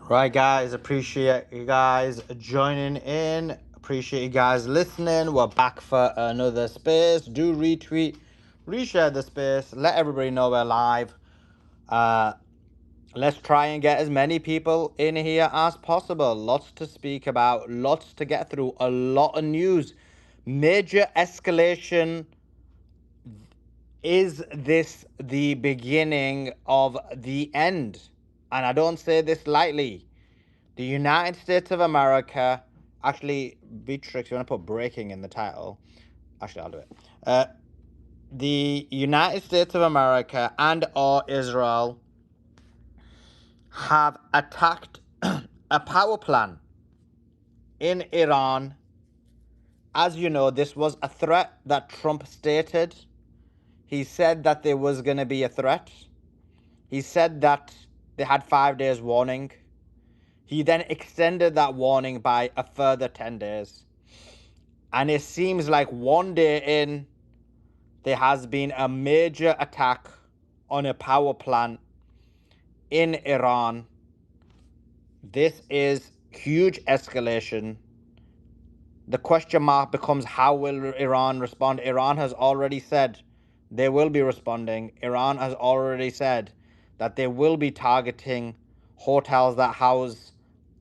Right, guys, appreciate you guys joining in. Appreciate you guys listening. We're back for another space. Do retweet, reshare the space. Let everybody know we're live. Uh, let's try and get as many people in here as possible. Lots to speak about, lots to get through, a lot of news. Major escalation. Is this the beginning of the end? And I don't say this lightly. The United States of America, actually, Beatrix, you want to put breaking in the title? Actually, I'll do it. The United States of America and or Israel have attacked a power plant in Iran. As you know, this was a threat that Trump stated. He said that there was going to be a threat. He said that they had 5 days warning. He then extended that warning by a further 10 days. And it seems like one day in, there has been a major attack on a power plant in Iran. This is huge escalation. The question mark becomes, how will Iran respond? Iran has already said they will be responding. Iran has already said that they will be targeting hotels that house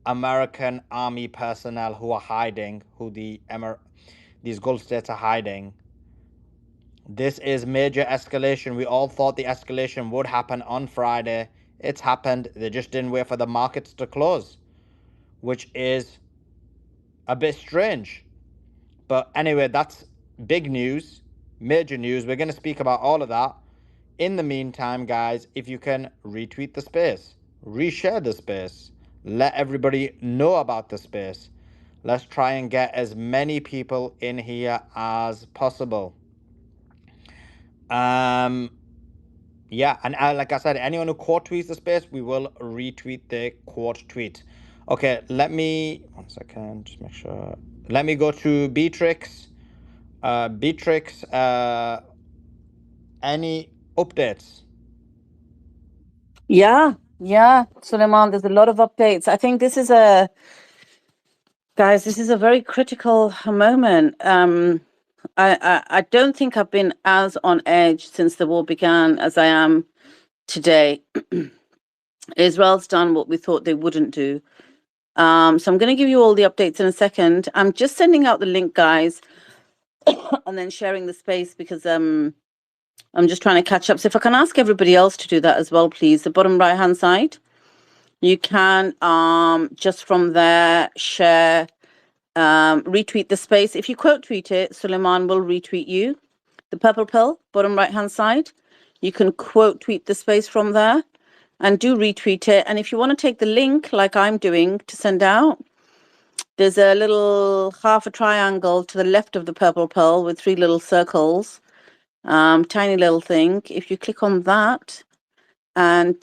American army personnel who are hiding, who these Gulf states are hiding. This is major escalation. We all thought the escalation would happen on Friday. It's happened. They just didn't wait for the markets to close, which is a bit strange. But anyway, that's big news, major news. We're going to speak about all of that. In the meantime, guys, if you can retweet the space, reshare the space, let everybody know about the space. Let's try and get as many people in here as possible. Yeah, and like I said, anyone who quote tweets the space, we will retweet the quote tweet. Okay, let me 1 second, just make sure. Let me go to Beatrix. Beatrix, any updates? Yeah, Suleiman, there's a lot of updates. I think this is a very critical moment. I don't think I've been as on edge since the war began as I am today. Israel's done what we thought they wouldn't do. So I'm going to give you all the updates in a second. I'm just sending out the link, guys, and then sharing the space because I'm just trying to catch up. So if I can ask everybody else to do that as well, please. The bottom right-hand side, you can just from there share, retweet the space. If you quote tweet it, Suleiman will retweet you. The purple pill, bottom right-hand side, you can quote tweet the space from there and do retweet it. And if you want to take the link like I'm doing to send out, there's a little half a triangle to the left of the purple pill with 3 little circles, tiny little thing. If you click on that and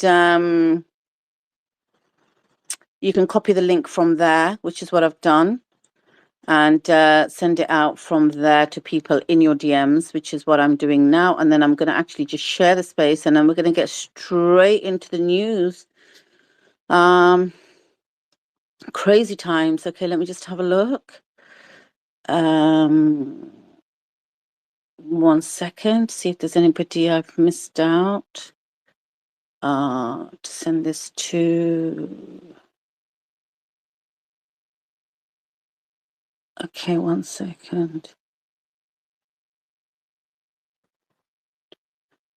you can copy the link from there, which is what I've done, and send it out from there to people in your DMs, which is what I'm doing now. And then I'm going to actually just share the space, and then we're going to get straight into the news. Crazy times. Okay, let me just have a look. 1 second, see if there's anybody I've missed out. To send this to. Okay, 1 second.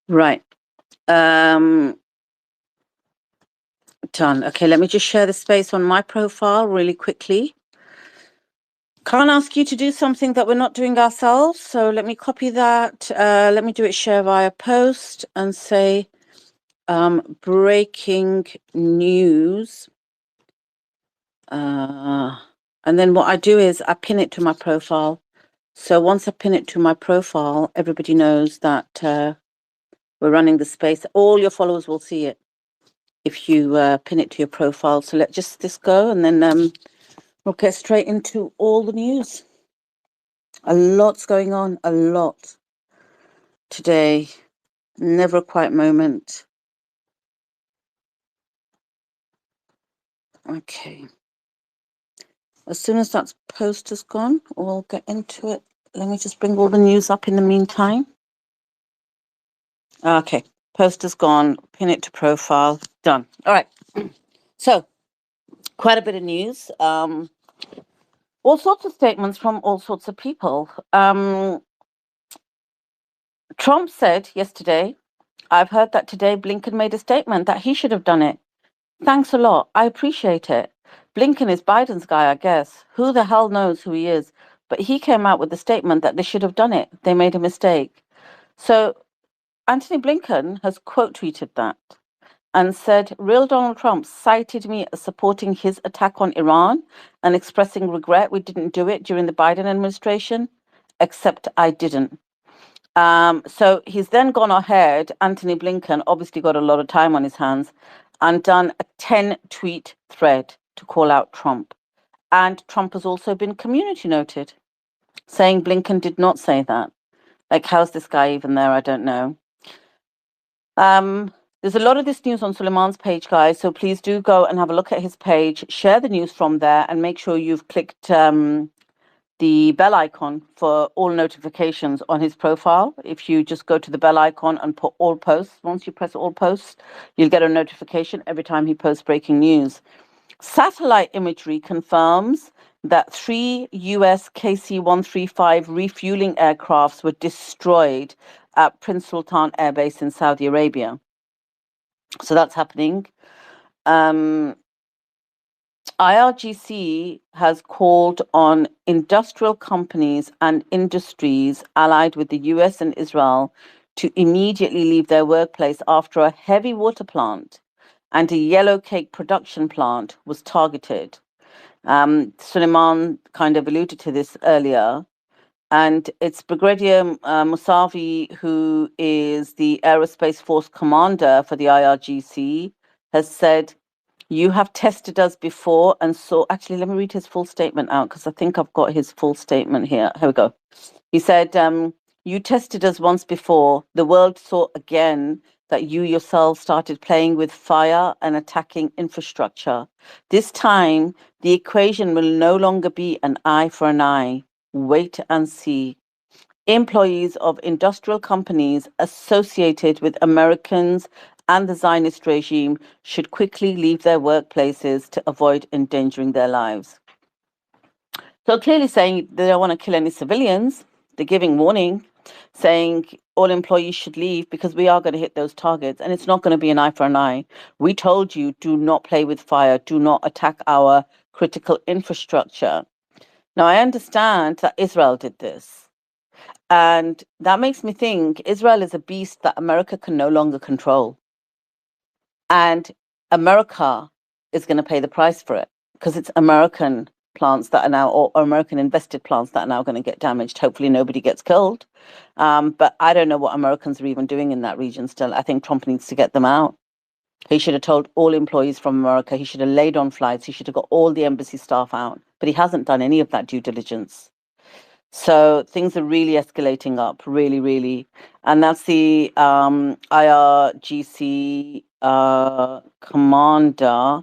Right. Done. Okay, let me just share the space on my profile really quickly. Can't ask you to do something that we're not doing ourselves. So let me copy that. Let me do it share via post and say breaking news. And then what I do is I pin it to my profile. So once I pin it to my profile, everybody knows that we're running the space. All your followers will see it if you pin it to your profile. So let just this go, and then we'll get straight into all the news. A lot's going on, a lot today. Never a quiet moment. Okay. As soon as that post is gone, we'll get into it. Let me just bring all the news up in the meantime. Okay. Post is gone. Pin it to profile. Done. All right. So, quite a bit of news. All sorts of statements from all sorts of people. Trump said yesterday, I've heard that today Blinken made a statement that he should have done it. Thanks a lot. I appreciate it. Blinken is Biden's guy, I guess. Who the hell knows who he is? But he came out with the statement that they should have done it. They made a mistake. So Anthony Blinken has quote tweeted that and said, real Donald Trump cited me as supporting his attack on Iran and expressing regret we didn't do it during the Biden administration, except I didn't. So he's then gone ahead, Anthony Blinken obviously got a lot of time on his hands, and done a 10-tweet thread to call out Trump. And Trump has also been community noted, saying Blinken did not say that. Like, how's this guy even there? I don't know. There's a lot of this news on Suleiman's page, guys, so please do go and have a look at his page, share the news from there, and make sure you've clicked the bell icon for all notifications on his profile. If you just go to the bell icon and put all posts, once you press all posts, you'll get a notification every time he posts breaking news. Satellite imagery confirms that 3 US KC-135 refueling aircrafts were destroyed at Prince Sultan Air Base in Saudi Arabia. So that's happening. IRGC has called on industrial companies and industries allied with the US and Israel to immediately leave their workplace after a heavy water plant and a yellow cake production plant was targeted. Suleiman kind of alluded to this earlier. And it's Brigadier Musavi, who is the Aerospace Force Commander for the IRGC, has said, you have tested us before and saw. Actually, let me read his full statement out because I think I've got his full statement here. Here we go. He said, you tested us once before. The world saw again that you yourself started playing with fire and attacking infrastructure. This time, the equation will no longer be an eye for an eye. Wait and see. Employees of industrial companies associated with Americans and the Zionist regime should quickly leave their workplaces to avoid endangering their lives. So clearly saying they don't want to kill any civilians. They're giving warning, saying all employees should leave because we are going to hit those targets and it's not going to be an eye for an eye. We told you, do not play with fire, do not attack our critical infrastructure. Now, I understand that Israel did this. And that makes me think Israel is a beast that America can no longer control. And America is going to pay the price for it because it's American plants that are now, or American invested plants that are now going to get damaged. Hopefully nobody gets killed. But I don't know what Americans are even doing in that region still. I think Trump needs to get them out. He should have told all employees from America. He should have laid on flights. He should have got all the embassy staff out. But he hasn't done any of that due diligence. So things are really escalating up, really, really. And that's the IRGC commander.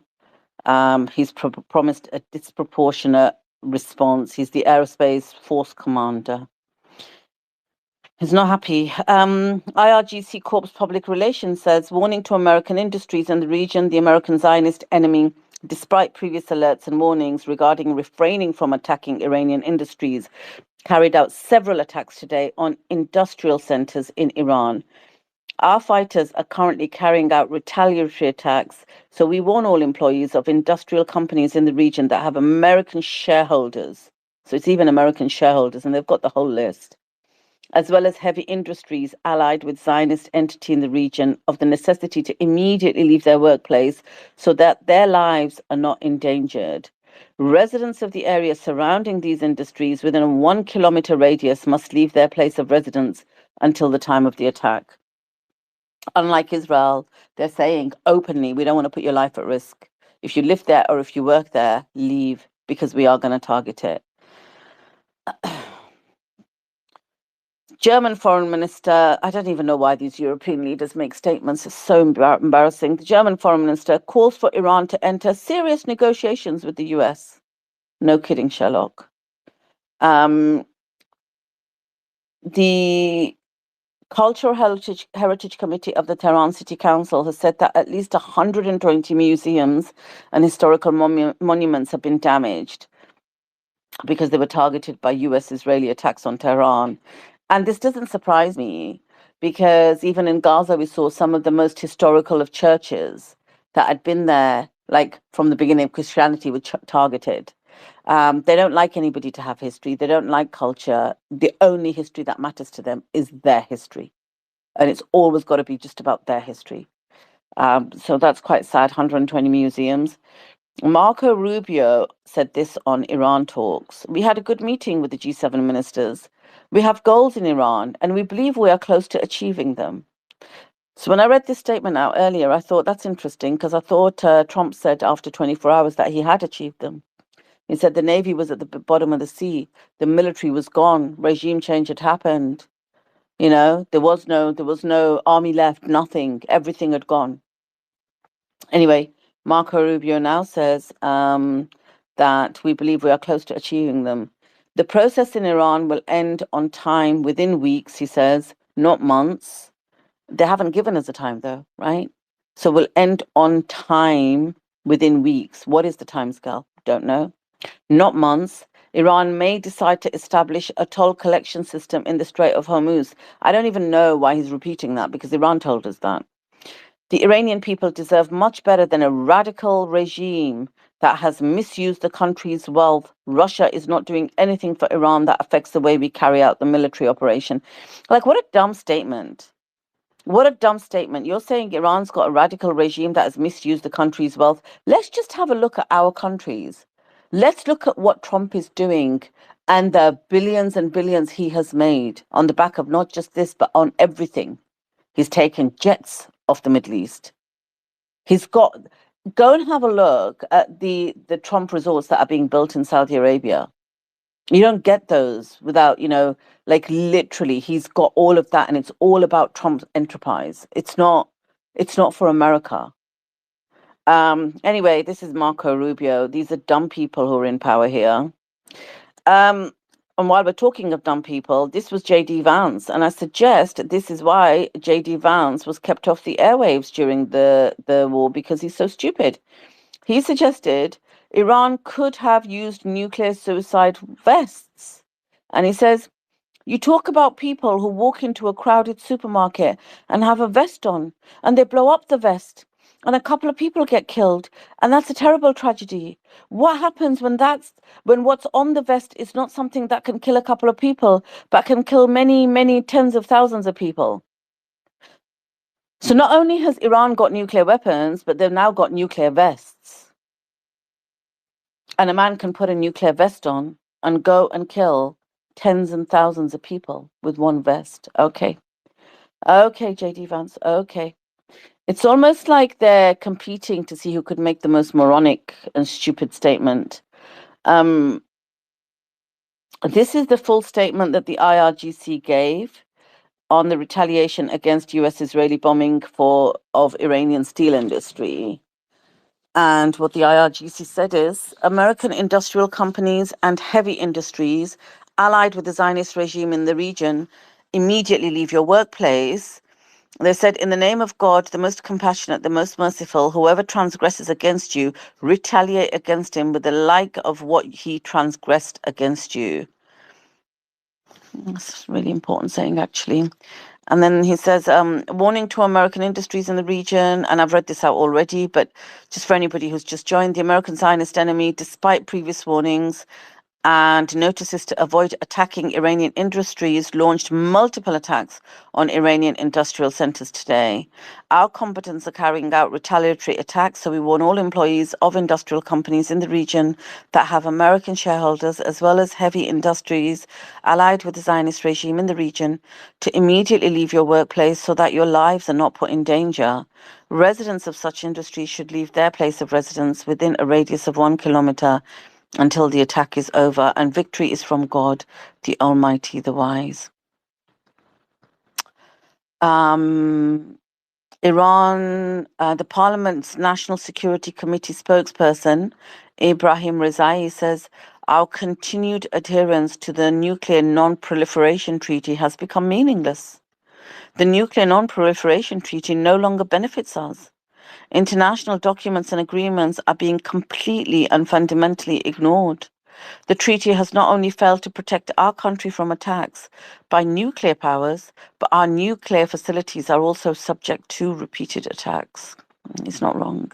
He's promised a disproportionate response. He's the Aerospace Force Commander. He's not happy. IRGC Corp's public relations says, warning to American industries in the region, the American Zionist enemy, despite previous alerts and warnings regarding refraining from attacking Iranian industries, carried out several attacks today on industrial centers in Iran. Our fighters are currently carrying out retaliatory attacks, so we warn all employees of industrial companies in the region that have American shareholders. So it's even American shareholders, and they've got the whole list, as well as heavy industries allied with Zionist entity in the region, of the necessity to immediately leave their workplace so that their lives are not endangered. Residents of the area surrounding these industries within a 1 kilometer radius must leave their place of residence until the time of the attack. Unlike Israel, they're saying openly, we don't want to put your life at risk. If you live there or if you work there, leave because we are going to target it. German foreign minister, I don't even know why these European leaders make statements. It's so embarrassing. The German foreign minister calls for Iran to enter serious negotiations with the US. No kidding, Sherlock. The Cultural Heritage Committee of the Tehran City Council has said that at least 120 museums and historical monuments have been damaged because they were targeted by US-Israeli attacks on Tehran. And this doesn't surprise me because even in Gaza, we saw some of the most historical of churches that had been there, like from the beginning of Christianity, were targeted. They don't like anybody to have history. They don't like culture. The only history that matters to them is their history. And it's always got to be just about their history. So that's quite sad, 120 museums. Marco Rubio said this on Iran talks. We had a good meeting with the G7 ministers. We have goals in Iran, and we believe we are close to achieving them. So when I read this statement out earlier, I thought that's interesting because I thought Trump said after 24 hours that he had achieved them. He said the Navy was at the bottom of the sea. The military was gone. Regime change had happened. You know, there was no army left, nothing. Everything had gone. Anyway, Marco Rubio now says that we believe we are close to achieving them. The process in Iran will end on time within weeks, he says, not months. They haven't given us a time though, right? So we'll end on time within weeks. What is the timescale? Don't know. Not months. Iran may decide to establish a toll collection system in the Strait of Hormuz. I don't even know why he's repeating that because Iran told us that. The Iranian people deserve much better than a radical regime that has misused the country's wealth. Russia is not doing anything for Iran that affects the way we carry out the military operation. Like, what a dumb statement. What a dumb statement. You're saying Iran's got a radical regime that has misused the country's wealth. Let's just have a look at our countries. Let's look at what Trump is doing and the billions and billions he has made on the back of not just this, but on everything. He's taken jets off the Middle East. Go and have a look at the Trump resorts that are being built in Saudi Arabia. You don't get those without, like literally he's got all of that and it's all about Trump's enterprise. It's not for America. Anyway, this is Marco Rubio. These are dumb people who are in power here. And while we're talking of dumb people, this was J.D. Vance. And I suggest this is why J.D. Vance was kept off the airwaves during the war because he's so stupid. He suggested Iran could have used nuclear suicide vests. And he says, you talk about people who walk into a crowded supermarket and have a vest on and they blow up the vest and a couple of people get killed, and that's a terrible tragedy. What happens when what's on the vest is not something that can kill a couple of people, but can kill many, many tens of thousands of people? So not only has Iran got nuclear weapons, but they've now got nuclear vests. And a man can put a nuclear vest on and go and kill tens and thousands of people with one vest. Okay. Okay, JD Vance. Okay. It's almost like they're competing to see who could make the most moronic and stupid statement. This is the full statement that the IRGC gave on the retaliation against US-Israeli bombing of Iranian steel industry. And what the IRGC said is, American industrial companies and heavy industries allied with the Zionist regime in the region immediately leave your workplace. They said, in the name of God, the most compassionate, the most merciful, whoever transgresses against you, retaliate against him with the like of what he transgressed against you. That's a really important saying, actually. And then he says, warning to American industries in the region, and I've read this out already, but just for anybody who's just joined, the American Zionist enemy, despite previous warnings and notices to avoid attacking Iranian industries, launched multiple attacks on Iranian industrial centers today. Our combatants are carrying out retaliatory attacks, so we warn all employees of industrial companies in the region that have American shareholders, as well as heavy industries allied with the Zionist regime in the region, to immediately leave your workplace so that your lives are not put in danger. Residents of such industries should leave their place of residence within a radius of 1 kilometer until the attack is over, and victory is from God, the Almighty, the Wise. Iran, the Parliament's National Security Committee spokesperson, Ibrahim Rezai, says our continued adherence to the Nuclear Non-Proliferation Treaty has become meaningless. The Nuclear Non-Proliferation Treaty no longer benefits us. International documents and agreements are being completely and fundamentally ignored. The treaty has not only failed to protect our country from attacks by nuclear powers, but our nuclear facilities are also subject to repeated attacks. He's not wrong.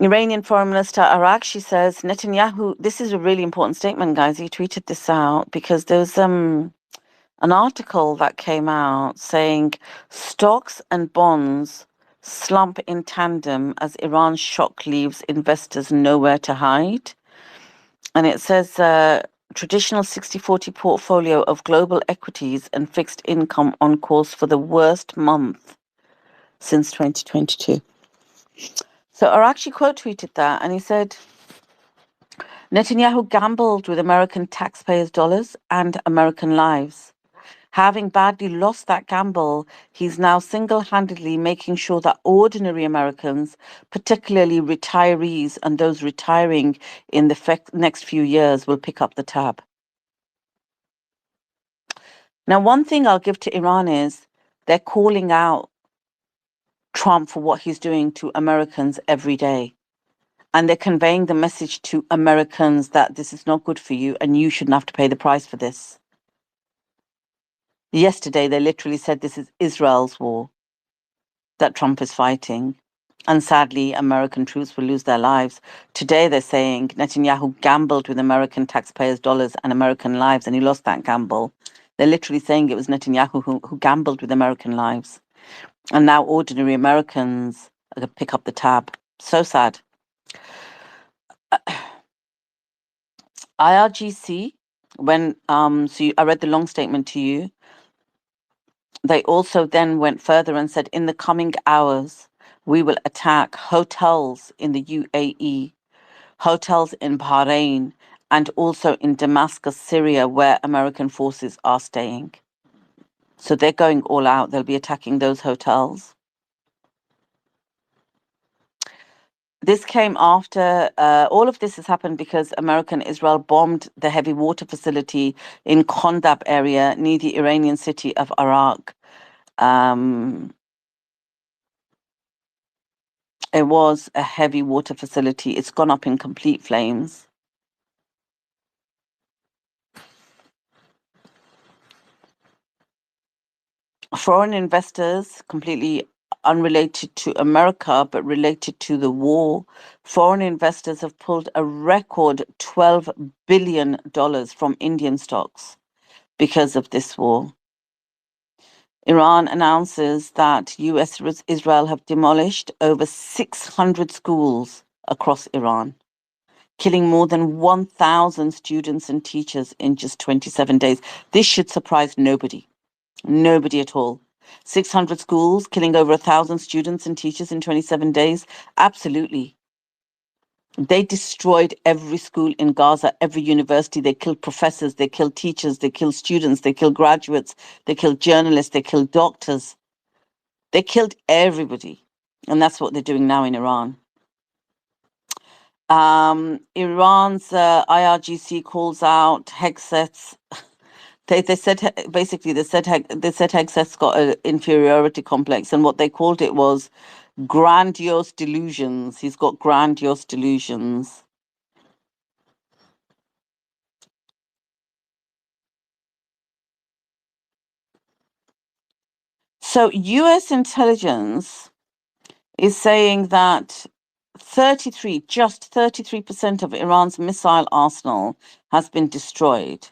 Iranian Foreign Minister Arakshi says Netanyahu, this is a really important statement, guys. He tweeted this out because there's an article that came out saying stocks and bonds slump in tandem as Iran's shock leaves investors nowhere to hide. And it says traditional 60/40 portfolio of global equities and fixed income on course for the worst month since 2022. So Arakshi quote tweeted that, and he said, Netanyahu gambled with American taxpayers' dollars and American lives. Having badly lost that gamble, he's now single-handedly making sure that ordinary Americans, particularly retirees and those retiring in the next few years, will pick up the tab. Now, one thing I'll give to Iran is they're calling out Trump for what he's doing to Americans every day. And they're conveying the message to Americans that this is not good for you and you shouldn't have to pay the price for this. Yesterday, they literally said this is Israel's war that Trump is fighting. And sadly, American troops will lose their lives. Today, they're saying Netanyahu gambled with American taxpayers' dollars and American lives, and he lost that gamble. They're literally saying it was Netanyahu who gambled with American lives. And now ordinary Americans are going to pick up the tab. So sad. IRGC, I read the long statement to you. They also then went further and said, in the coming hours, we will attack hotels in the UAE, hotels in Bahrain, and also in Damascus, Syria, where American forces are staying. So they're going all out. They'll be attacking those hotels. This came after, all of this has happened because America and Israel bombed the heavy water facility in Kondab area near the Iranian city of Arak. It was a heavy water facility. It's gone up in complete flames. Foreign investors, completely unrelated to America, but related to the war, foreign investors have pulled a record $12 billion from Indian stocks because of this war. Iran announces that US Israel have demolished over 600 schools across Iran, killing more than 1,000 students and teachers in just 27 days. This should surprise nobody. Nobody at all. 600 schools, killing over 1,000 students and teachers in 27 days? Absolutely. They destroyed every school in Gaza, every university. They killed professors, they killed teachers, they killed students, they killed graduates, they killed journalists, they killed doctors. They killed everybody. And that's what they're doing now in Iran. Iran's IRGC calls out Hegseth's. They said Hegseth's got an inferiority complex, and what they called it was grandiose delusions. He's got grandiose delusions. So US intelligence is saying that just 33% of Iran's missile arsenal has been destroyed.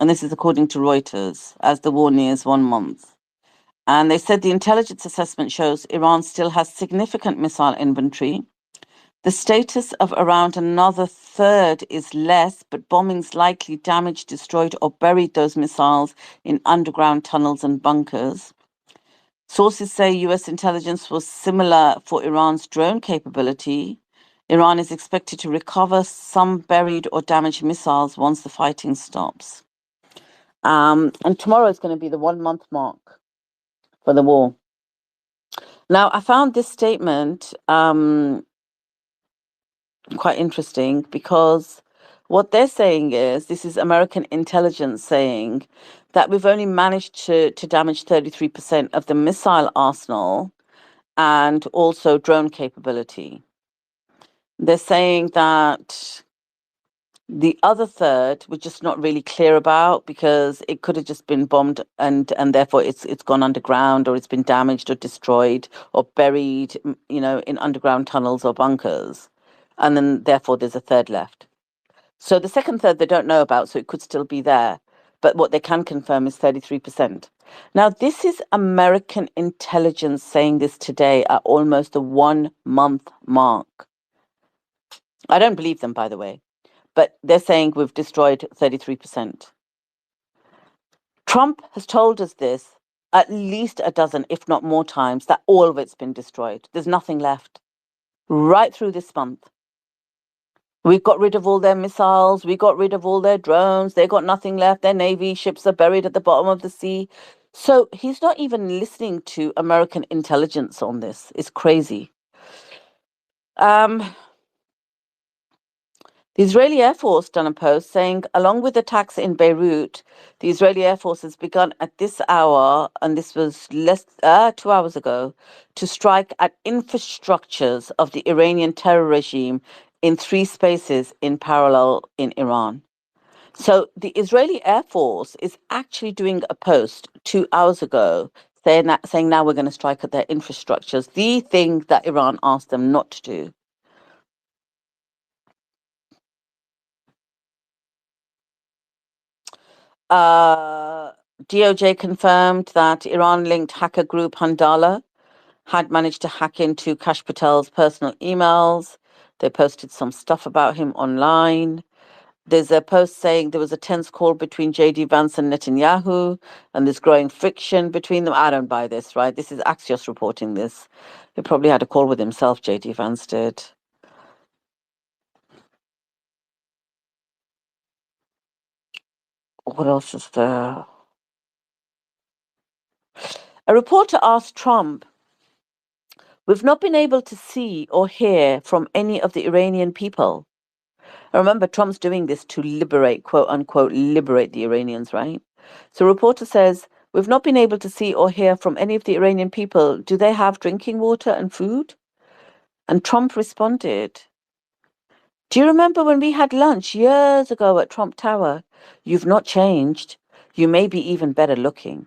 And this is according to Reuters, as the war nears 1 month. And they said the intelligence assessment shows Iran still has significant missile inventory. The status of around another third is less, but bombings likely damaged, destroyed, or buried those missiles in underground tunnels and bunkers. Sources say US intelligence was similar for Iran's drone capability. Iran is expected to recover some buried or damaged missiles once the fighting stops. And tomorrow is going to be the 1 month mark for the war. Now, I found this statement quite interesting because what they're saying is this is American intelligence saying that we've only managed to damage 33% of the missile arsenal and also drone capability. They're saying that the other third we're just not really clear about because it could have just been bombed and therefore it's gone underground or it's been damaged or destroyed or buried, in underground tunnels or bunkers. And then therefore there's a third left. So the second third they don't know about, so it could still be there. But what they can confirm is 33%. Now, this is American intelligence saying this today at almost the 1 month mark. I don't believe them, by the way, but they're saying we've destroyed 33%. Trump has told us this at least a dozen, if not more times, that all of it's been destroyed. There's nothing left. Right through this month. We got rid of all their missiles. We got rid of all their drones. They got nothing left. Their Navy ships are buried at the bottom of the sea. So he's not even listening to American intelligence on this. It's crazy. The Israeli Air Force done a post saying, along with attacks in Beirut, the Israeli Air Force has begun at this hour, and this was 2 hours ago, to strike at infrastructures of the Iranian terror regime in 3 spaces in parallel in Iran. So the Israeli Air Force is actually doing a post 2 hours ago saying now we're going to strike at their infrastructures, the thing that Iran asked them not to do. DOJ confirmed that Iran-linked hacker group Handala had managed to hack into Kash Patel's personal emails. They posted some stuff about him online. There's a post saying there was a tense call between JD Vance and Netanyahu, and there's growing friction between them. I don't buy this, right? This is Axios reporting this. He probably had a call with himself, JD Vance did. What else is there? A reporter asked Trump, we've not been able to see or hear from any of the Iranian people. Remember, Trump's doing this to liberate, quote unquote, liberate the Iranians, right? So reporter says, we've not been able to see or hear from any of the Iranian people. Do they have drinking water and food? And Trump responded, do you remember when we had lunch years ago at Trump Tower? You've not changed. You may be even better looking.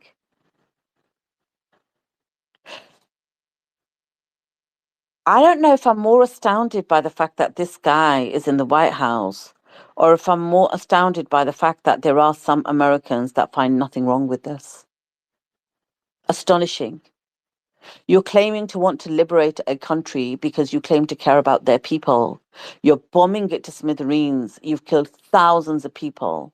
I don't know if I'm more astounded by the fact that this guy is in the White House or if I'm more astounded by the fact that there are some Americans that find nothing wrong with this. Astonishing. You're claiming to want to liberate a country because you claim to care about their people. You're bombing it to smithereens. You've killed thousands of people.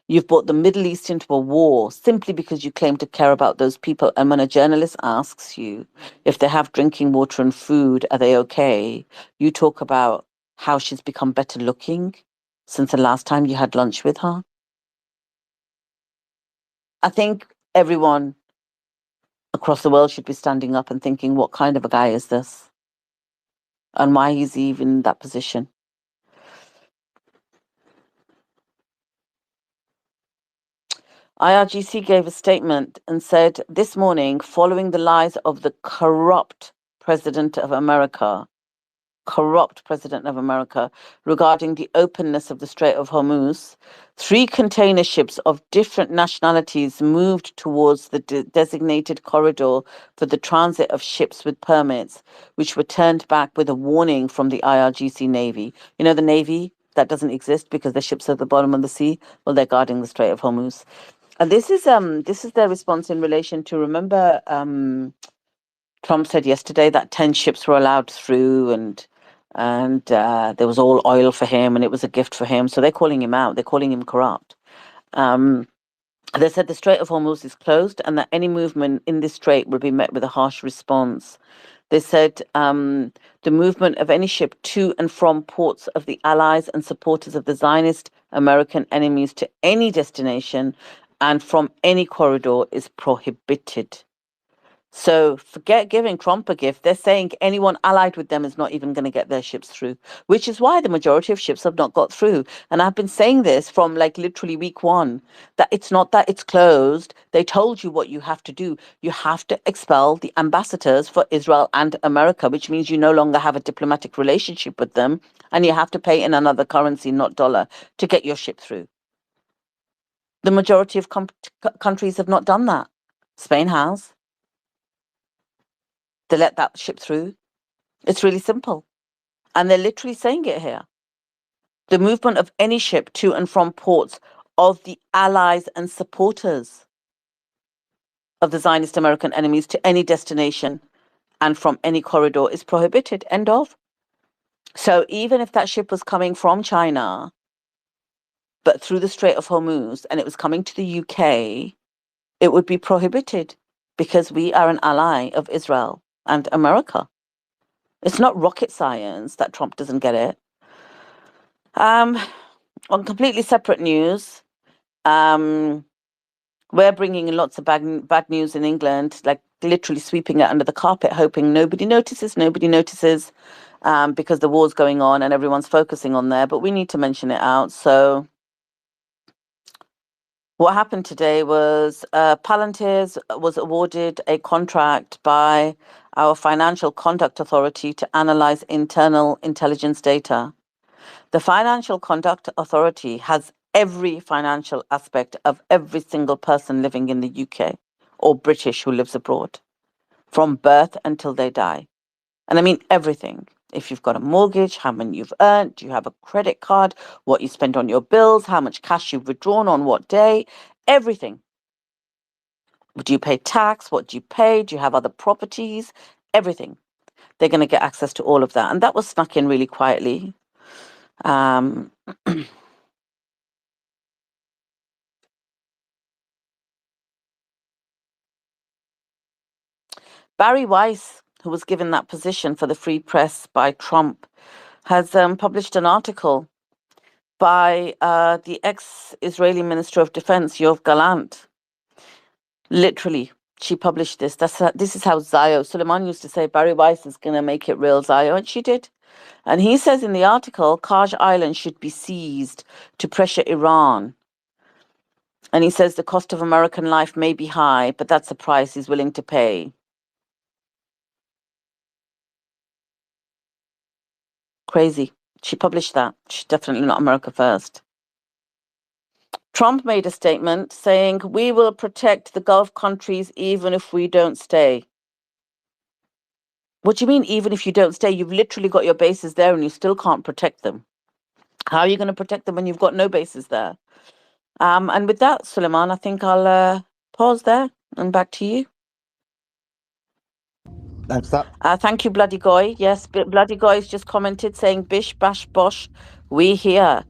You've brought the Middle East into a war simply because you claim to care about those people. And when a journalist asks you if they have drinking water and food, are they okay? You talk about how she's become better looking since the last time you had lunch with her. I think everyone across the world should be standing up and thinking, what kind of a guy is this? And why he's even in that position. IRGC gave a statement and said this morning, following the lies of the corrupt president of America, regarding the openness of the Strait of Hormuz, 3 container ships of different nationalities moved towards the designated corridor for the transit of ships with permits, which were turned back with a warning from the IRGC Navy. You know, the Navy that doesn't exist because the ships are at the bottom of the sea. Well, they're guarding the Strait of Hormuz. And this is their response in relation to, remember, Trump said yesterday that 10 ships were allowed through and there was all oil for him and it was a gift for him. So they're calling him out. They're calling him corrupt. They said the Strait of Hormuz is closed and that any movement in this strait will be met with a harsh response. They said the movement of any ship to and from ports of the allies and supporters of the Zionist American enemies to any destination and from any corridor is prohibited. So forget giving Trump a gift. They're saying anyone allied with them is not even going to get their ships through, which is why the majority of ships have not got through. And I've been saying this from like literally week one, that it's not that it's closed. They told you what you have to do. You have to expel the ambassadors for Israel and America, which means you no longer have a diplomatic relationship with them. And you have to pay in another currency, not dollar, to get your ship through. The majority of countries have not done that. Spain has. They let that ship through. It's really simple. And they're literally saying it here. The movement of any ship to and from ports of the allies and supporters of the Zionist American enemies to any destination and from any corridor is prohibited. End of. So even if that ship was coming from China, but through the Strait of Hormuz, and it was coming to the UK, it would be prohibited because we are an ally of Israel and America. It's not rocket science that Trump doesn't get it. On completely separate news, we're bringing in lots of bad news in England, like literally sweeping it under the carpet, hoping nobody notices, because the war's going on and everyone's focusing on there. But we need to mention it out. So what happened today was Palantir was awarded a contract by our Financial Conduct Authority to analyze internal intelligence data. The Financial Conduct Authority has every financial aspect of every single person living in the UK or British who lives abroad, from birth until they die. And I mean everything. If you've got a mortgage, how many you've earned, do you have a credit card, what you spend on your bills, how much cash you've withdrawn on what day, everything. Do you pay tax? What do you pay? Do you have other properties? Everything. They're going to get access to all of that. And that was snuck in really quietly. Barry Weiss, who was given that position for the free press by Trump, has published an article by the ex-Israeli Minister of Defense, Yoav Gallant. Literally, she published this. This is how Suleiman used to say, Barry Weiss is going to make it real Zio, and she did. And he says in the article, Kaj Island should be seized to pressure Iran. And he says the cost of American life may be high, but that's the price he's willing to pay. Crazy. She published that. She's definitely not America first. Trump made a statement saying, we will protect the Gulf countries even if we don't stay. What do you mean, even if you don't stay? You've literally got your bases there and you still can't protect them. How are you going to protect them when you've got no bases there? And with that, Suleiman, I think I'll pause there and back to you. Thanks, that. Thank you, Bloody Goy. Yes, Bloody Goy's just commented saying, bish, bash, bosh, we here.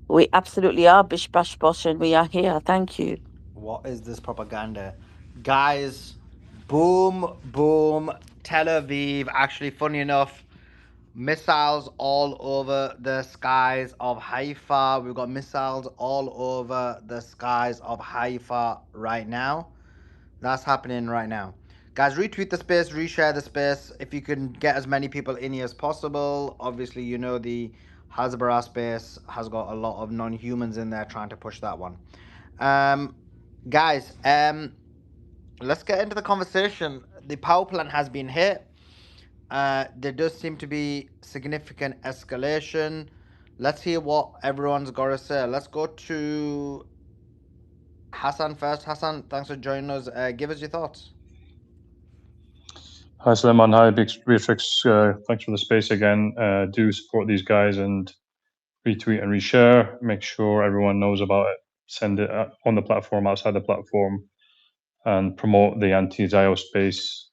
We absolutely are bish, bash, bosh, and we are here. Thank you. What is this propaganda? Guys, boom, boom, Tel Aviv. Actually, funny enough, missiles all over the skies of Haifa. We've got missiles all over the skies of Haifa right now. That's happening right now. Guys, retweet the space, reshare the space. If you can get as many people in here as possible. Obviously, you know the Hasbara space has got a lot of non-humans in there trying to push that one. Guys, let's get into the conversation. The power plant has been hit. There does seem to be significant escalation. Let's hear what everyone's got to say. Let's go to Hassan first. Hassan, thanks for joining us. Give us your thoughts. Hi, Suleiman. Hi, Beatrix. Thanks for the space again. Do support these guys and retweet and reshare. Make sure everyone knows about it. Send it on the platform, outside the platform, and promote the anti-Zio space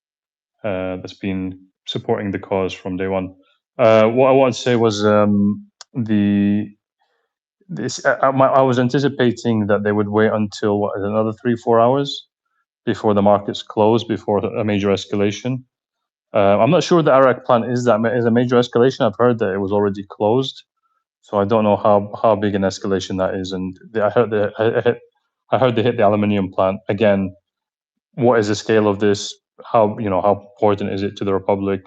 that's been supporting the cause from day one. What I wanted to say was I was anticipating that they would wait until another 3-4 hours before the markets close, before a major escalation. I'm not sure the Iraq plan is a major escalation. I've heard that it was already closed, so I don't know how big an escalation that is. And I I heard they hit the aluminium plant again. What is the scale of this? How important is it to the Republic?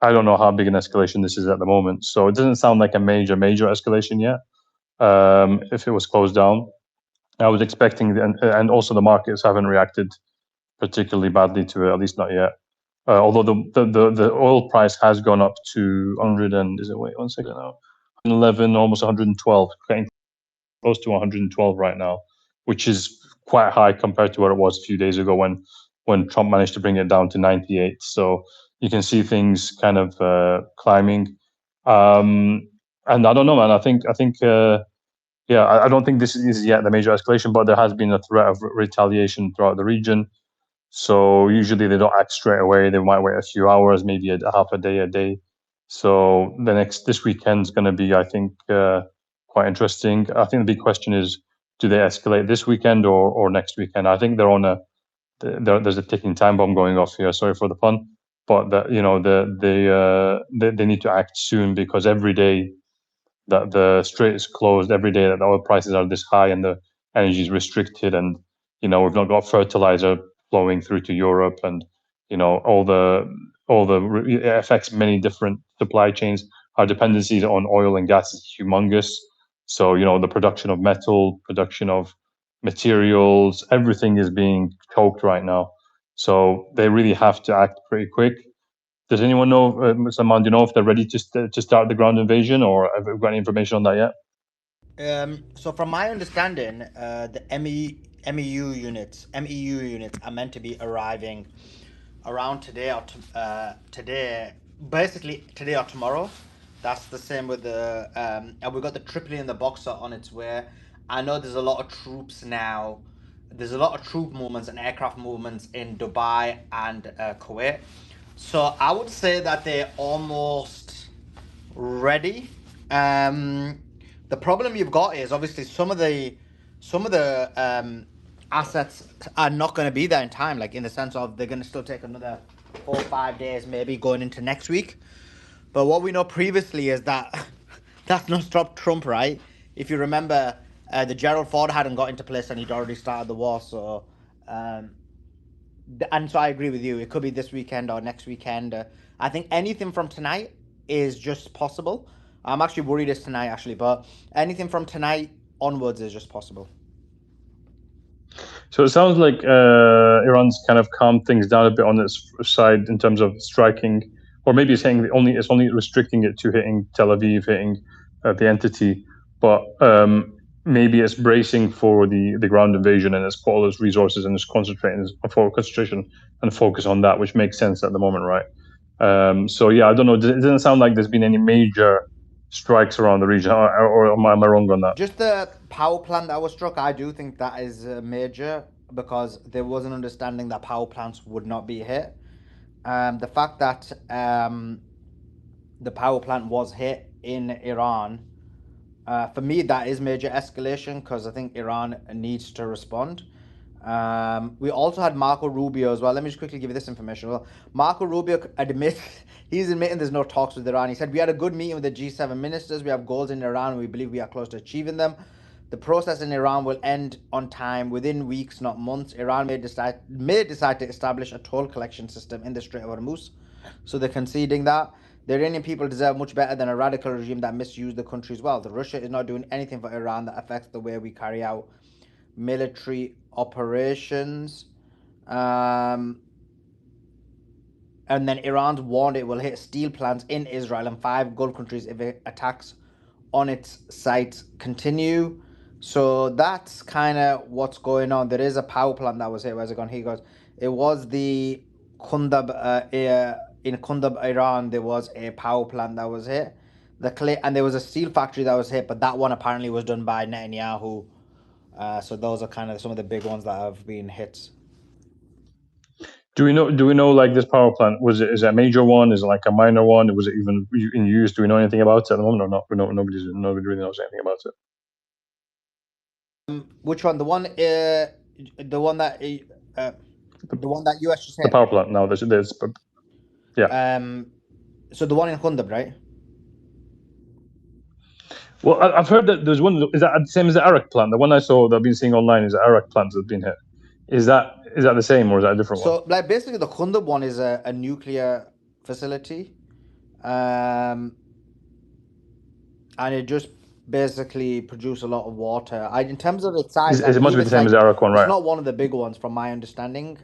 I don't know how big an escalation this is at the moment. So it doesn't sound like a major escalation yet. If it was closed down, I was expecting, and also the markets haven't reacted particularly badly to it, at least not yet. Although the oil price has gone up to 100 and wait 1 second now, 111, almost 112, getting close to 112 right now, which is quite high compared to what it was a few days ago when Trump managed to bring it down to 98. So you can see things kind of climbing. And I don't know, man. I think yeah, I don't think this is yet the major escalation, but there has been a threat of retaliation throughout the region. So usually they don't act straight away. They might wait a few hours, maybe a half a day. So this weekend's going to be, I think, quite interesting. I think the big question is, do they escalate this weekend or next weekend? I think there's a ticking time bomb going off here. Sorry for the pun, but they need to act soon, because every day that the strait is closed, every day that the oil prices are this high and the energy is restricted, and we've not got fertilizer flowing through to Europe, and it affects many different supply chains. Our dependencies on oil and gas is humongous. So the production of metal, production of materials, everything is being choked right now. So they really have to act pretty quick. Does anyone know, Salman, do you know if they're ready to start the ground invasion, or have you got any information on that yet? So from my understanding, the MEU units are meant to be arriving around today basically today or tomorrow. That's the same with the and we've got the Tripoli and the Boxer on its way. I know there's a lot of troops now. There's a lot of troop movements and aircraft movements in Dubai and Kuwait. So I would say that they're almost ready. The problem you've got is obviously some of the assets are not going to be there in time. Like in the sense of they're going to still take another 4 or 5 days, maybe going into next week. But what we know previously is that that's not stopped Trump, right? If you remember, the Gerald Ford hadn't got into place and he'd already started the war. So, and so I agree with you. It could be this weekend or next weekend. I think anything from tonight is just possible. I'm actually worried it's tonight, actually, but anything from tonight onwards is just possible. So it sounds like Iran's kind of calmed things down a bit on its side in terms of striking, or maybe it's only restricting it to hitting Tel Aviv, hitting the entity, but maybe it's bracing for the ground invasion, and it's put all its resources and it's concentration and focus on that, which makes sense at the moment, right? So yeah, I don't know. It doesn't sound like there's been any major strikes around the region, or am I wrong on that? Just the power plant that was struck, I do think that is major because there was an understanding that power plants would not be hit. The fact that the power plant was hit in Iran, for me, that is major escalation because I think Iran needs to respond. We also had Marco Rubio as well. Let me just quickly give you this information. Well, Marco Rubio he's admitting there's no talks with Iran. He said, "We had a good meeting with the G7 ministers. We have goals in Iran and we believe we are close to achieving them. The process in Iran will end on time within weeks, not months. Iran may decide to establish a toll collection system in the Strait of Hormuz." So they're conceding that. The Iranian people deserve much better than a radical regime that misused the country's wealth. Russia is not doing anything for Iran that affects the way we carry out military operations. And then Iran's warned it will hit steel plants in Israel and 5 Gulf countries if it attacks on its sites continue. So that's kind of what's going on. There is a power plant that was hit. Where's it gone? Here it goes. It was the Kundab, in Kundab, Iran, there was a power plant that was hit. And there was a steel factory that was hit, but that one apparently was done by Netanyahu. So those are kind of some of the big ones that have been hits. Do we know like this power plant, is it a major one? Is it like a minor one? Was it even in use? Do we know anything about it at the moment or not? Nobody really knows anything about it. Which one? The one that US just The hit. power plant. No, yeah. So the one in Kundab, right? Well, I've heard that there's one. Is that the same as the Arak plant? The one I saw that I've been seeing online is the Arak plant that's been hit. Is that the same or is that a different one? So, like, basically, the Khundab one is a nuclear facility, and it just basically produces a lot of water. In terms of its size, I It must believe be the it's same like as the Arak one, it's right? not one of the big ones, from my understanding.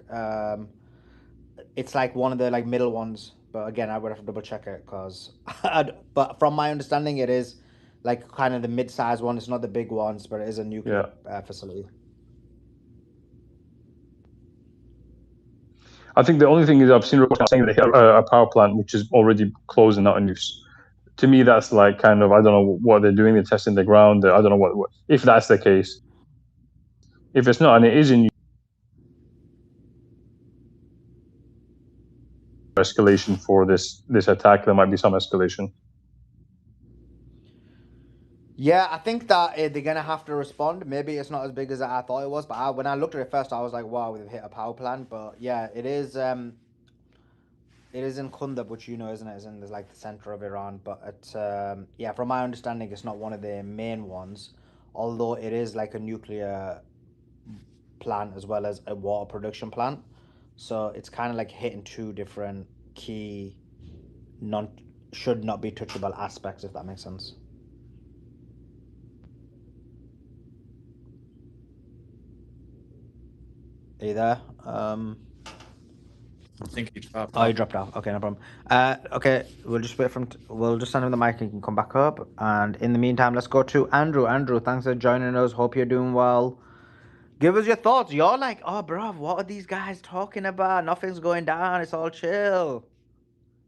It's like one of the like middle ones, but again, I would have to double check it because. But from my understanding, it is like kind of the mid-sized one. It's not the big ones, but it is a nuclear facility. I think the only thing is I've seen reports saying they hit a power plant which is already closed and not in use. To me, that's like kind of, I don't know what they're doing. They're testing the ground. I don't know what if that's the case. If it's not, and it is in escalation for this attack, there might be some escalation. Yeah, I think that they're gonna have to respond. Maybe it's not as big as I thought it was, but when I looked at it first, I was like, "Wow, they've hit a power plant." But yeah, it is. It is in Kunduz, which you know, isn't it? It's in like the center of Iran. But yeah, from my understanding, it's not one of the main ones. Although it is like a nuclear plant as well as a water production plant. So it's kind of like hitting two different key should not be touchable aspects, if that makes sense. Are you there? I think he dropped Oh, you off. dropped out. Okay, no problem. Okay, we'll just wait we'll just send him the mic and he can come back up. And in the meantime, let's go to Andrew. Andrew, thanks for joining us. Hope you're doing well. Give us your thoughts. You're like, oh, bruv, what are these guys talking about? Nothing's going down. It's all chill.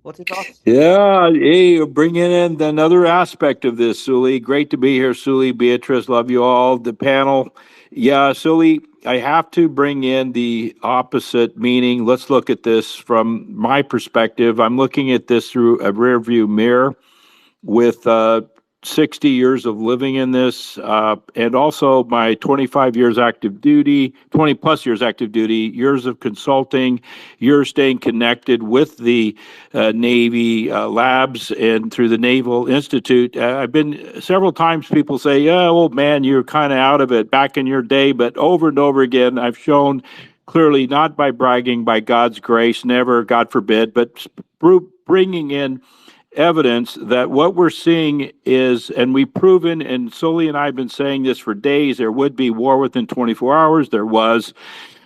What's your thoughts? Yeah, hey, you're bringing in another aspect of this, Sully. Great to be here, Sully, Beatrice, love you all. The panel. Yeah, Sully, I have to bring in the opposite meaning. Let's look at this from my perspective. I'm looking at this through a rear view mirror with 60 years of living in this, and also my 25 years active duty, 20 plus years active duty, years of consulting, years staying connected with the Navy labs and through the Naval Institute. I've been several times, people say, yeah, old man, you're kind of out of it back in your day, but over and over again, I've shown clearly, not by bragging, by God's grace, never, God forbid, but bringing in evidence that what we're seeing is, and we've proven, and Sully and I have been saying this for days, there would be war within 24 hours. There was.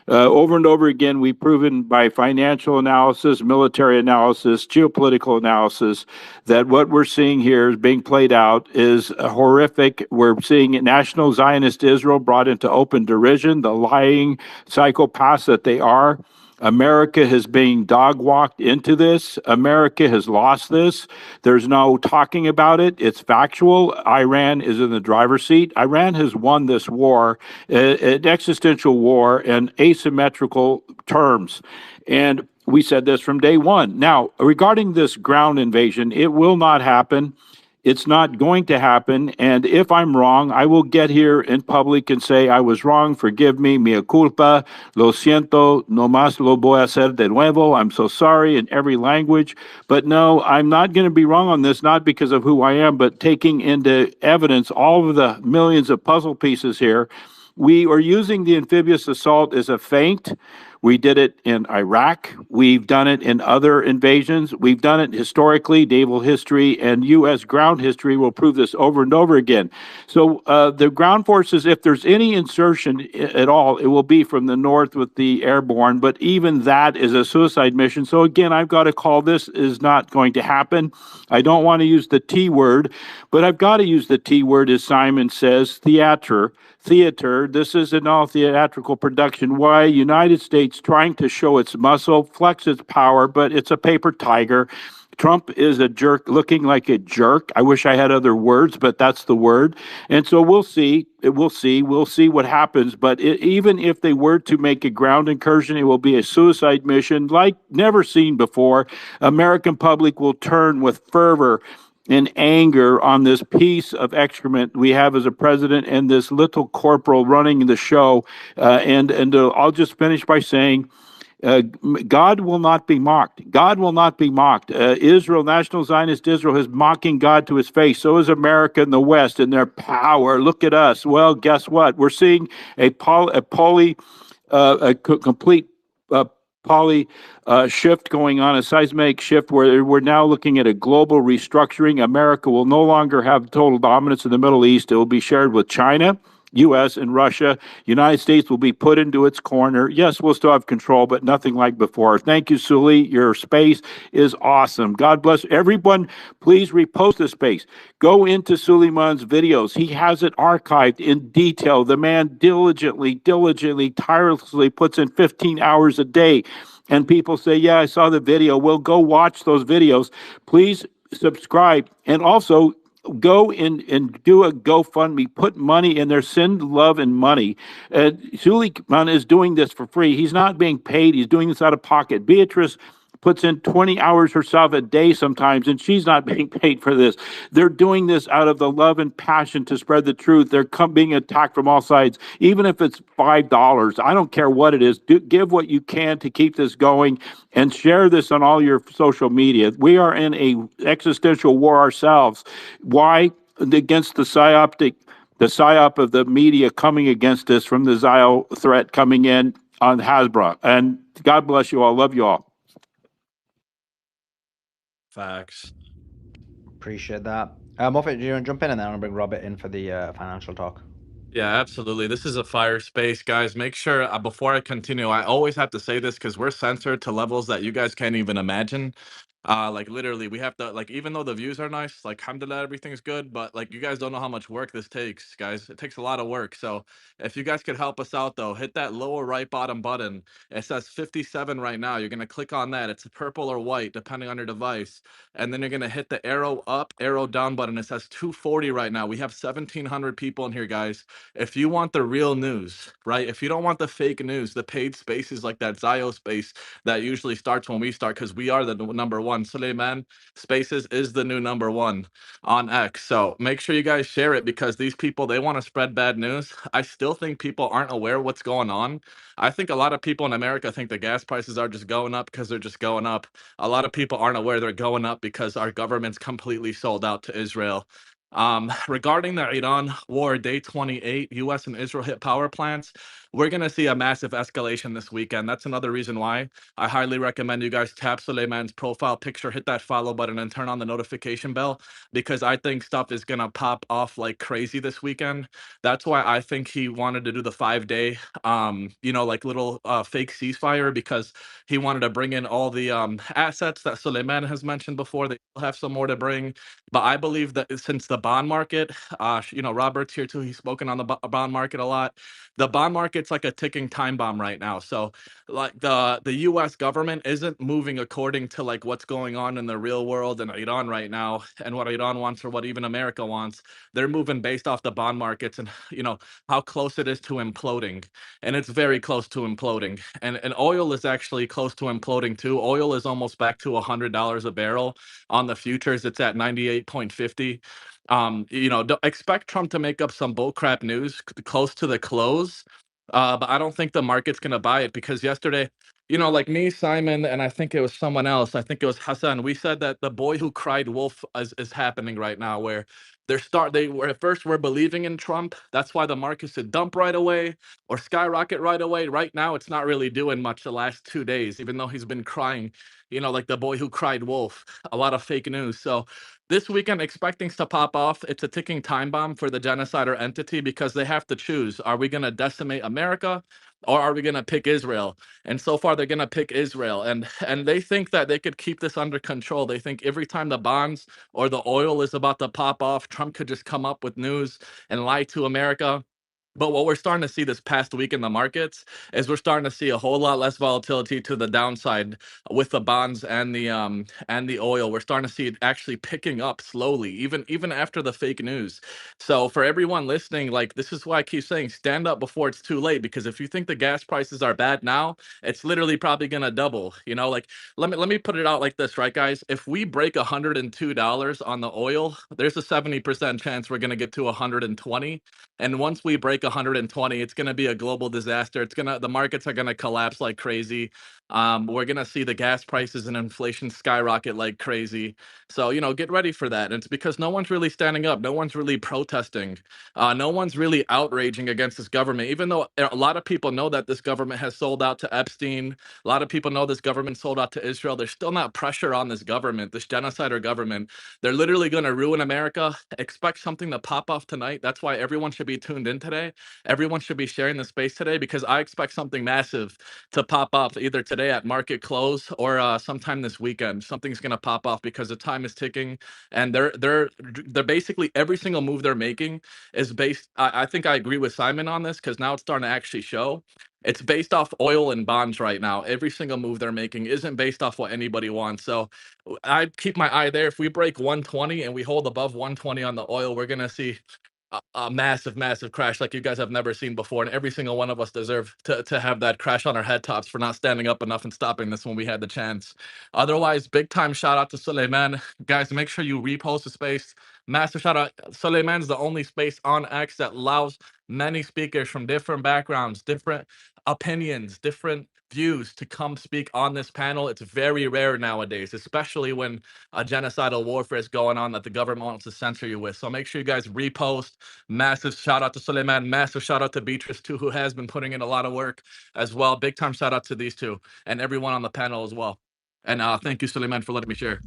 Over and over again, we've proven by financial analysis, military analysis, geopolitical analysis, that what we're seeing here is being played out is horrific. We're seeing National Zionist Israel brought into open derision, the lying psychopaths that they are. America has been dog walked into this. America has lost this. There's no talking about it. It's factual. Iran is in the driver's seat. Iran has won this war, an existential war, in asymmetrical terms. And we said this from day one. Now, regarding this ground invasion, it will not happen. It's not going to happen. And if I'm wrong, I will get here in public and say, I was wrong. Forgive me. Mea culpa. Lo siento. No más lo voy a hacer de nuevo. I'm so sorry in every language. But no, I'm not going to be wrong on this, not because of who I am, but taking into evidence all of the millions of puzzle pieces here. We are using the amphibious assault as a feint. We did it in Iraq. We've done it in other invasions. We've done it historically. Naval history and U.S. ground history will prove this over and over again. So the ground forces, if there's any insertion at all, it will be from the north with the airborne, but even that is a suicide mission. So again, I've got to call this is not going to happen. I don't want to use the T word, but I've got to use the T word, as Simon says, theater. This is an all theatrical production. Why? United States trying to show its muscle, flex its power, but it's a paper tiger. Trump is a jerk, looking like a jerk. I wish I had other words, but that's the word. And so we'll see. We'll see what happens. But even if they were to make a ground incursion, it will be a suicide mission like never seen before. American public will turn with fervor in anger on this piece of excrement we have as a president and this little corporal running the show. And I'll just finish by saying, God will not be mocked. God will not be mocked. Israel, National Zionist Israel, is mocking God to his face. So is America and the West in their power. Look at us. Well, guess what? We're seeing a complete poly shift going on, a seismic shift where we're now looking at a global restructuring. America will no longer have total dominance in the Middle East. It will be shared with China, U.S. and Russia. United States will be put into its corner. Yes, we'll still have control, but nothing like before. Thank you, Suli. Your space is awesome. God bless everyone. Please repost the space. Go into Suleiman's videos. He has it archived in detail. The man diligently, tirelessly puts in 15 hours a day. And people say, yeah, I saw the video. Well, go watch those videos. Please subscribe. And also, go and do a GoFundMe, put money in there, send love and money. Suleiman is doing this for free. He's not being paid. He's doing this out of pocket. Beatrice puts in 20 hours herself a day sometimes, and she's not being paid for this. They're doing this out of the love and passion to spread the truth. They're being attacked from all sides, even if it's $5. I don't care what it is. Give what you can to keep this going, and share this on all your social media. We are in a existential war ourselves. Why? Against the psyop of the media coming against us from the Zio threat coming in on Hasbro. And God bless you all. Love you all. Facts. Appreciate that. Moffat, do you want to jump in, and then I'll bring Robert in for the financial talk? Yeah, absolutely. This is a fire space, guys. Make sure before I continue, I always have to say this because we're censored to levels that you guys can't even imagine. Like literally, we have to like even though the views are nice, like alhamdulillah, everything's good, but like you guys don't know how much work this takes, guys. It takes a lot of work. So if you guys could help us out though, hit that lower right bottom button. It says 57 right now. You're gonna click on that. It's purple or white, depending on your device. And then you're gonna hit the arrow up, arrow down button. It says 240 right now. We have 1,700 people in here, guys. If you want the real news, right? If you don't want the fake news, the paid spaces like that Zio space that usually starts when we start, because we are the number one. Suleiman Spaces is the new number one on X. So make sure you guys share it because these people, they want to spread bad news. I still think people aren't aware what's going on. I think a lot of people in America think the gas prices are just going up because they're just going up. A lot of people aren't aware they're going up because our government's completely sold out to Israel. Regarding the Iran war, day 28, U.S. and Israel hit power plants. We're going to see a massive escalation this weekend. That's another reason why I highly recommend you guys tap Suleiman's profile picture, hit that follow button, and turn on the notification bell because I think stuff is going to pop off like crazy this weekend. That's why I think he wanted to do the 5-day, like little fake ceasefire because he wanted to bring in all the assets that Suleiman has mentioned before. They still have some more to bring. But I believe that since the bond market, Robert's here too. He's spoken on the bond market a lot. The bond market's like a ticking time bomb right now. So, like the U.S. government isn't moving according to like what's going on in the real world in Iran right now, and what Iran wants or what even America wants. They're moving based off the bond markets and how close it is to imploding, and it's very close to imploding. And oil is actually close to imploding too. Oil is almost back to $100 a barrel. On the futures, it's at 98.50. Expect Trump to make up some bullcrap news close to the close. But I don't think the market's going to buy it because yesterday, like me, Simon, and I think it was someone else. I think it was Hassan. We said that the boy who cried wolf is happening right now, where they were at first we're believing in Trump. That's why the market should dump right away or skyrocket right away. Right now, it's not really doing much the last 2 days, even though he's been crying. Like the boy who cried wolf. A lot of fake news. So this weekend, expect things to pop off. It's a ticking time bomb for the genocider entity because they have to choose. Are we going to decimate America or are we going to pick Israel? And so far, they're going to pick Israel. And they think that they could keep this under control. They think every time the bonds or the oil is about to pop off, Trump could just come up with news and lie to America. But what we're starting to see this past week in the markets is we're starting to see a whole lot less volatility to the downside with the bonds and the oil. We're starting to see it actually picking up slowly, even after the fake news. So for everyone listening, like this is why I keep saying stand up before it's too late. Because if you think the gas prices are bad now, it's literally probably gonna double. Like let me put it out like this, right, guys? If we break $102 on the oil, there's a 70% chance we're gonna get to 120. And once we break 120. It's going to be a global disaster. The markets are going to collapse like crazy. We're going to see the gas prices and inflation skyrocket like crazy. So, get ready for that. And it's because no one's really standing up. No one's really protesting. No one's really outraging against this government, even though a lot of people know that this government has sold out to Epstein. A lot of people know this government sold out to Israel. There's still not pressure on this government, this genocidal government. They're literally going to ruin America. Expect something to pop off tonight. That's why everyone should be tuned in today. Everyone should be sharing the space today, because I expect something massive to pop off either today at market close or sometime this weekend. Something's going to pop off because the time is ticking, and they're basically every single move they're making is based. I think I agree with Simon on this, because now it's starting to actually show. It's based off oil and bonds right now. Every single move they're making isn't based off what anybody wants. So I keep my eye there. If we break 120 and we hold above 120 on the oil, we're gonna see a massive, massive crash like you guys have never seen before. And every single one of us deserve to have that crash on our head tops for not standing up enough and stopping this when we had the chance. Otherwise, big time shout out to Suleiman. Guys, make sure you repost the space. Massive shout out. Suleiman's the only space on X that allows many speakers from different backgrounds, different opinions, different views to come speak on this panel. It's very rare nowadays, especially when a genocidal warfare is going on that the government wants to censor you with. So make sure you guys repost. Massive shout out to Suleiman. Massive shout out to Beatrice too, who has been putting in a lot of work as well. Big time shout out to these two and everyone on the panel as well. And thank you, Suleiman, for letting me share.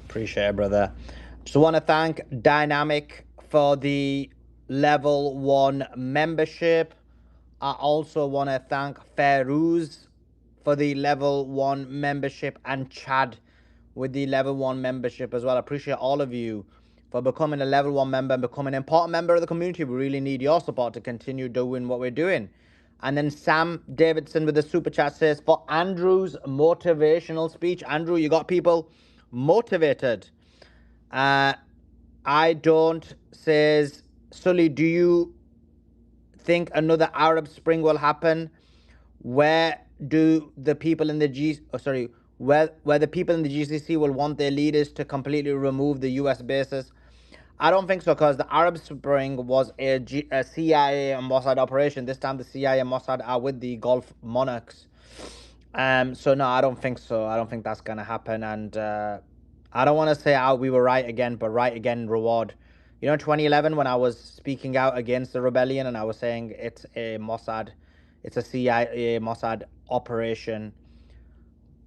Appreciate it, brother. Just want to thank Dynamic for the level 1 membership. I also want to thank Fairuz for the level 1 membership, and Chad with the level 1 membership as well. I appreciate all of you for becoming a level 1 member and becoming an important member of the community. We really need your support to continue doing what we're doing. And then Sam Davidson with the super chat says, for Andrew's motivational speech, Andrew, you got people motivated. I don't, says Sully, do you think another Arab Spring will happen? Where do the people in the where the people in the GCC will want their leaders to completely remove the US bases? I don't think so, because the Arab Spring was a CIA and Mossad operation. This time the CIA and Mossad are with the Gulf monarchs. So no, I don't think so. I don't think that's gonna happen, and I don't want to say we were right again, but right again reward. 2011 when I was speaking out against the rebellion and I was saying it's a Mossad, it's a CIA Mossad operation.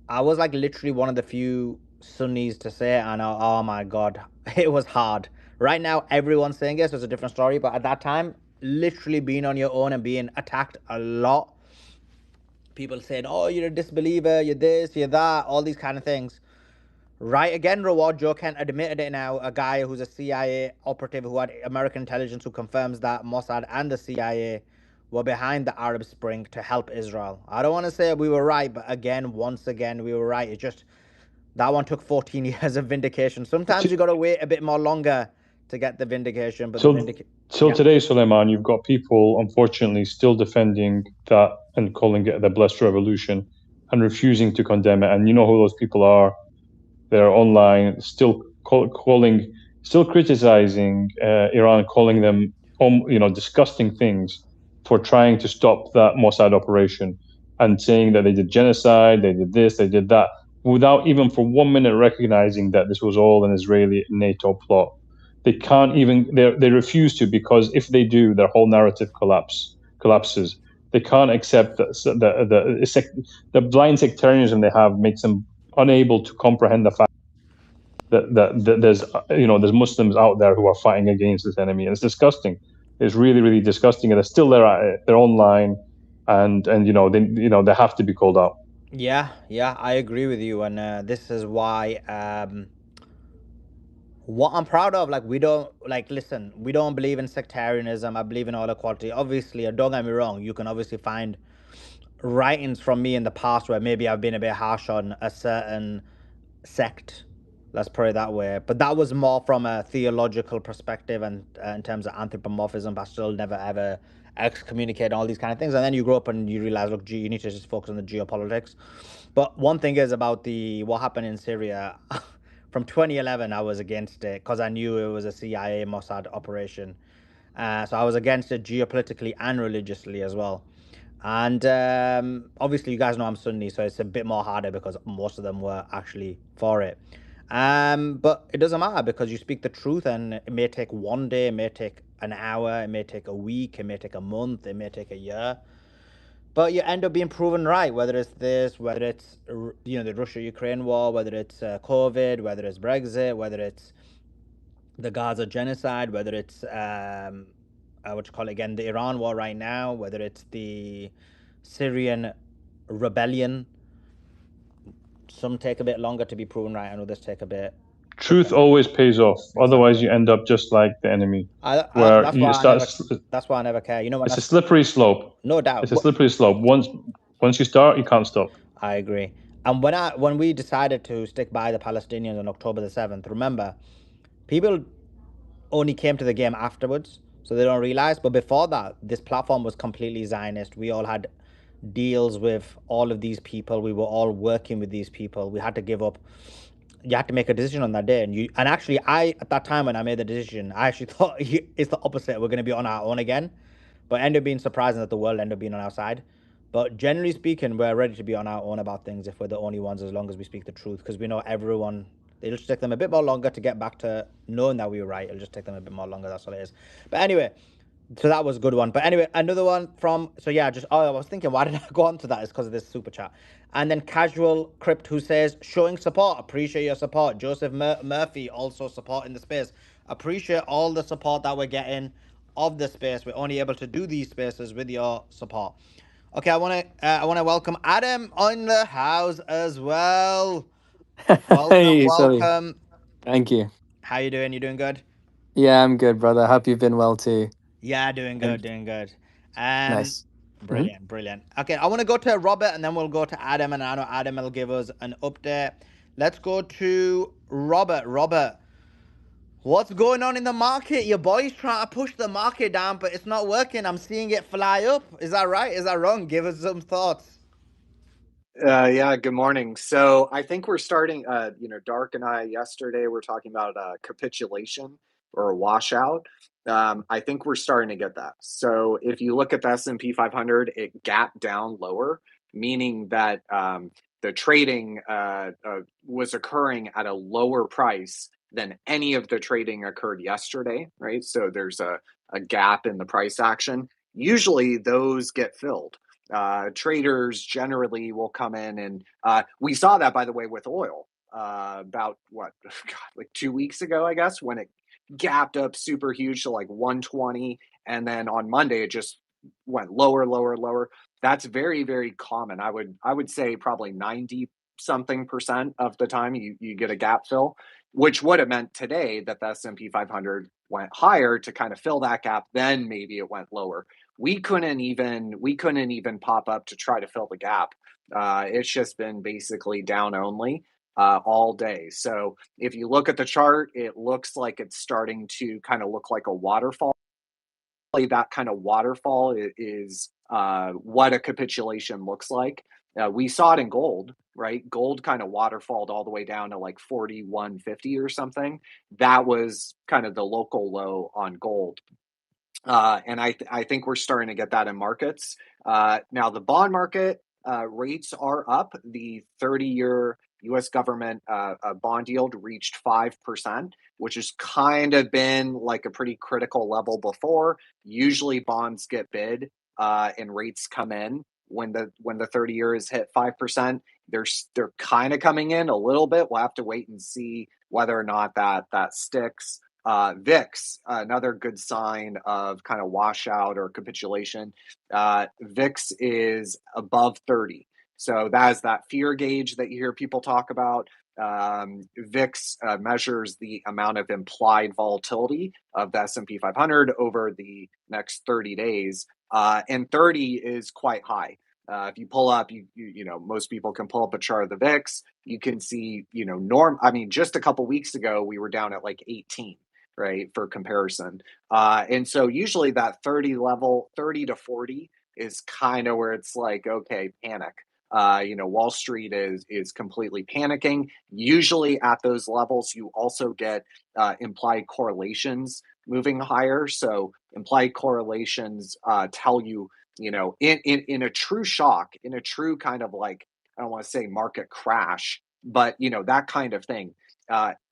I was like literally one of the few Sunnis to say it, and oh my God, it was hard. Right now, everyone's saying it, so it's a different story. But at that time, literally being on your own and being attacked a lot. People saying, oh, you're a disbeliever, you're this, you're that, all these kind of things. Right again, reward. Joe Kent admitted it now. A guy who's a CIA operative who had American intelligence who confirms that Mossad and the CIA were behind the Arab Spring to help Israel. I don't want to say we were right, but again, once again, we were right. It just, that one took 14 years of vindication. Sometimes you got to wait a bit more longer to get the vindication. But so today, Suleiman, you've got people, unfortunately, still defending that and calling it the blessed revolution and refusing to condemn it. And you know who those people are. They're online, still still criticizing Iran, calling them, disgusting things for trying to stop that Mossad operation and saying that they did genocide, they did this, they did that, without even for 1 minute recognizing that this was all an Israeli NATO plot. They can't even, they refuse to, because if they do, their whole narrative collapses. They can't accept that the blind sectarianism they have makes them unable to comprehend the fact that there's Muslims out there who are fighting against this enemy, and it's disgusting. It's really, really disgusting, and they're still there at it. They're online, and they have to be called out. Yeah, I agree with you, and this is why what I'm proud of, like, we don't, like, listen, we don't believe in sectarianism. I believe in all equality. Obviously, don't get me wrong, you can obviously find writings from me in the past where maybe I've been a bit harsh on a certain sect, let's put it that way, but that was more from a theological perspective and in terms of anthropomorphism. But still never ever excommunicate all these kind of things. And then you grow up and you realize, look, you need to just focus on the geopolitics. But one thing is about what happened in Syria. From 2011, I was against it because I knew it was a CIA Mossad operation. So I was against it geopolitically and religiously as well. And obviously, you guys know I'm Sunni, so it's a bit more harder because most of them were actually for it. But it doesn't matter because you speak the truth, and it may take one day, it may take an hour, it may take a week, it may take a month, it may take a year. But you end up being proven right, whether it's this, whether it's the Russia-Ukraine war, whether it's COVID, whether it's Brexit, whether it's the Gaza genocide, whether it's what you call it again, the Iran war right now, whether it's the Syrian rebellion. Some take a bit longer to be proven right, and others take a bit Truth quicker. always pays off. Otherwise, Exactly. you end up just like the enemy, I, where that's you why I start. never. That's why I never care. You know when It's a slippery slope. no doubt. It's a slippery slope. Once you start, you can't stop. I agree. And when we decided to stick by the Palestinians on October the 7th, remember, people only came to the game afterwards, so they don't realize. But before that, this platform was completely Zionist. We all had deals with all of these people. We were all working with these people. We had to give up. You had to make a decision on that day, and actually, I at that time when I made the decision, I actually thought it's the opposite. We're going to be on our own again, but ended up being surprising that the world ended up being on our side. But generally speaking, we're ready to be on our own about things if we're the only ones, as long as we speak the truth, because we know everyone. It'll just take them a bit more longer to get back to knowing that we were right. It'll just take them a bit more longer. That's all it is. But anyway, so that was a good one. But anyway, another one from, so yeah, I was thinking, why did I go on to that? It's because of this super chat. And then Casual Crypt, who says, showing support, appreciate your support. Joseph Murphy also supporting the space. Appreciate all the support that we're getting of the space. We're only able to do these spaces with your support. Okay, I want to welcome Adam on the house as well. Hey, Sully. Welcome. Thank you. How you doing? You doing good? Yeah, I'm good, brother. Hope you've been well too. Yeah, doing And good, doing good. nice. Mhm. Brilliant, brilliant. Okay, I want to go to Robert and then we'll go to Adam, and I know Adam will give us an update. Let's go to Robert. Robert, what's going on in the market? Your boy's trying to push the market down, but it's not working. I'm seeing it fly up. Is that right? Is that wrong? Give us some thoughts. Yeah, good morning. So I think we're starting, Dark and I yesterday were talking about capitulation or a washout. I think we're starting to get that. So if you look at the S&P 500, it gapped down lower, meaning that the trading was occurring at a lower price than any of the trading occurred yesterday, right? So there's a gap in the price action. Usually those get filled. Traders generally will come in and we saw that, by the way, with oil about like 2 weeks ago, I guess, when it gapped up super huge to like 120, and then on Monday it just went lower, lower, lower. That's very, very common. I would say probably 90 something percent of the time you get a gap fill, which would have meant today that the S&P 500 went higher to kind of fill that gap, then maybe it went lower. We couldn't even pop up to try to fill the gap. It's just been basically down only all day. So if you look at the chart, it looks like it's starting to kind of look like a waterfall. That kind of waterfall is what a capitulation looks like. We saw it in gold, right? Gold kind of waterfalled all the way down to like 41.50 or something. That was kind of the local low on gold. And I think we're starting to get that in markets. Now, the bond market rates are up. The 30-year U.S. government bond yield reached 5%, which has kind of been like a pretty critical level before. Usually bonds get bid and rates come in when the 30-year is hit 5%. They're kind of coming in a little bit. We'll have to wait and see whether or not that sticks. VIX, another good sign of kind of washout or capitulation. VIX is above 30. So that is that fear gauge that you hear people talk about. VIX measures the amount of implied volatility of the S&P 500 over the next 30 days. And 30 is quite high. If you pull up, most people can pull up a chart of the VIX. You can see, just a couple weeks ago, we were down at like 18. Right, for comparison. And so usually that 30 level, 30 to 40 is kind of where it's like, okay, panic. Wall Street is completely panicking. Usually at those levels, you also get implied correlations moving higher. So implied correlations tell you, in a true shock, in a true kind of like, I don't want to say market crash, but that kind of thing,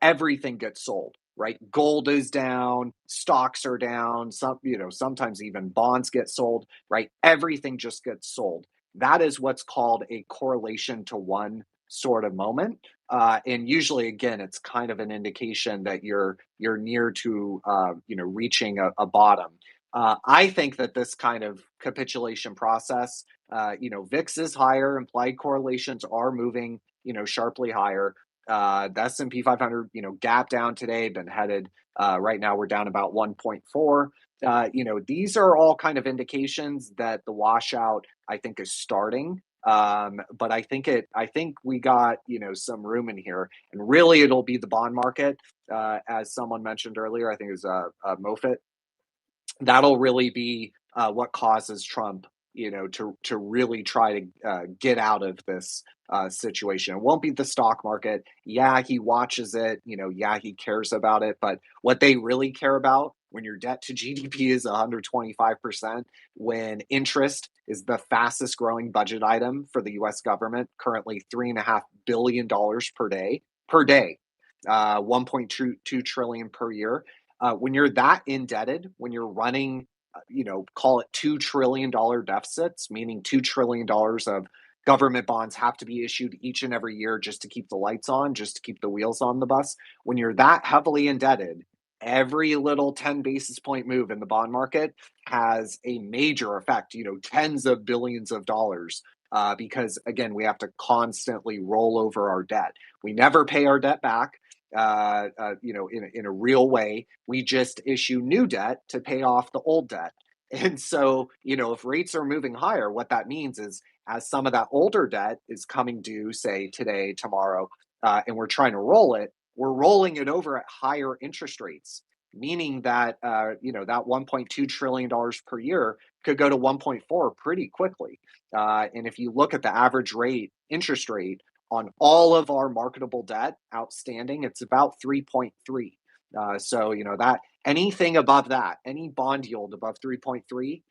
everything gets sold, right? Gold is down, stocks are down, sometimes even bonds get sold, right? Everything just gets sold. That is what's called a correlation to one sort of moment. And usually, again, it's kind of an indication that you're near to reaching a bottom. I think that this kind of capitulation process, VIX is higher, implied correlations are moving, sharply higher. The S&P 500, gap down today, been headed. Right now, we're down about 1.4. These are all kind of indications that the washout, I think, is starting. But I think we got, some room in here, and really it'll be the bond market, as someone mentioned earlier. I think it was Moffitt. That'll really be what causes Trump, to really try to get out of this situation. It won't be the stock market. Yeah, he watches it. Yeah, he cares about it. But what they really care about, when your debt to GDP is 125%, when interest is the fastest growing budget item for the U.S. government, currently $3.5 billion per day, 1.2 trillion per year. When you're that indebted, when you're running, call it $2 trillion deficits, meaning $2 trillion of government bonds have to be issued each and every year just to keep the lights on, just to keep the wheels on the bus. When you're that heavily indebted, every little 10 basis point move in the bond market has a major effect, tens of billions of dollars. Because again, we have to constantly roll over our debt. We never pay our debt back. In a real way. We just issue new debt to pay off the old debt. And so, if rates are moving higher, what that means is, as some of that older debt is coming due, say today, tomorrow, and we're trying to roll it, we're rolling it over at higher interest rates, meaning that, that $1.2 trillion per year could go to 1.4 pretty quickly. And if you look at the average interest rate on all of our marketable debt outstanding, it's about 3.3. So, that anything above that, any bond yield above 3.3,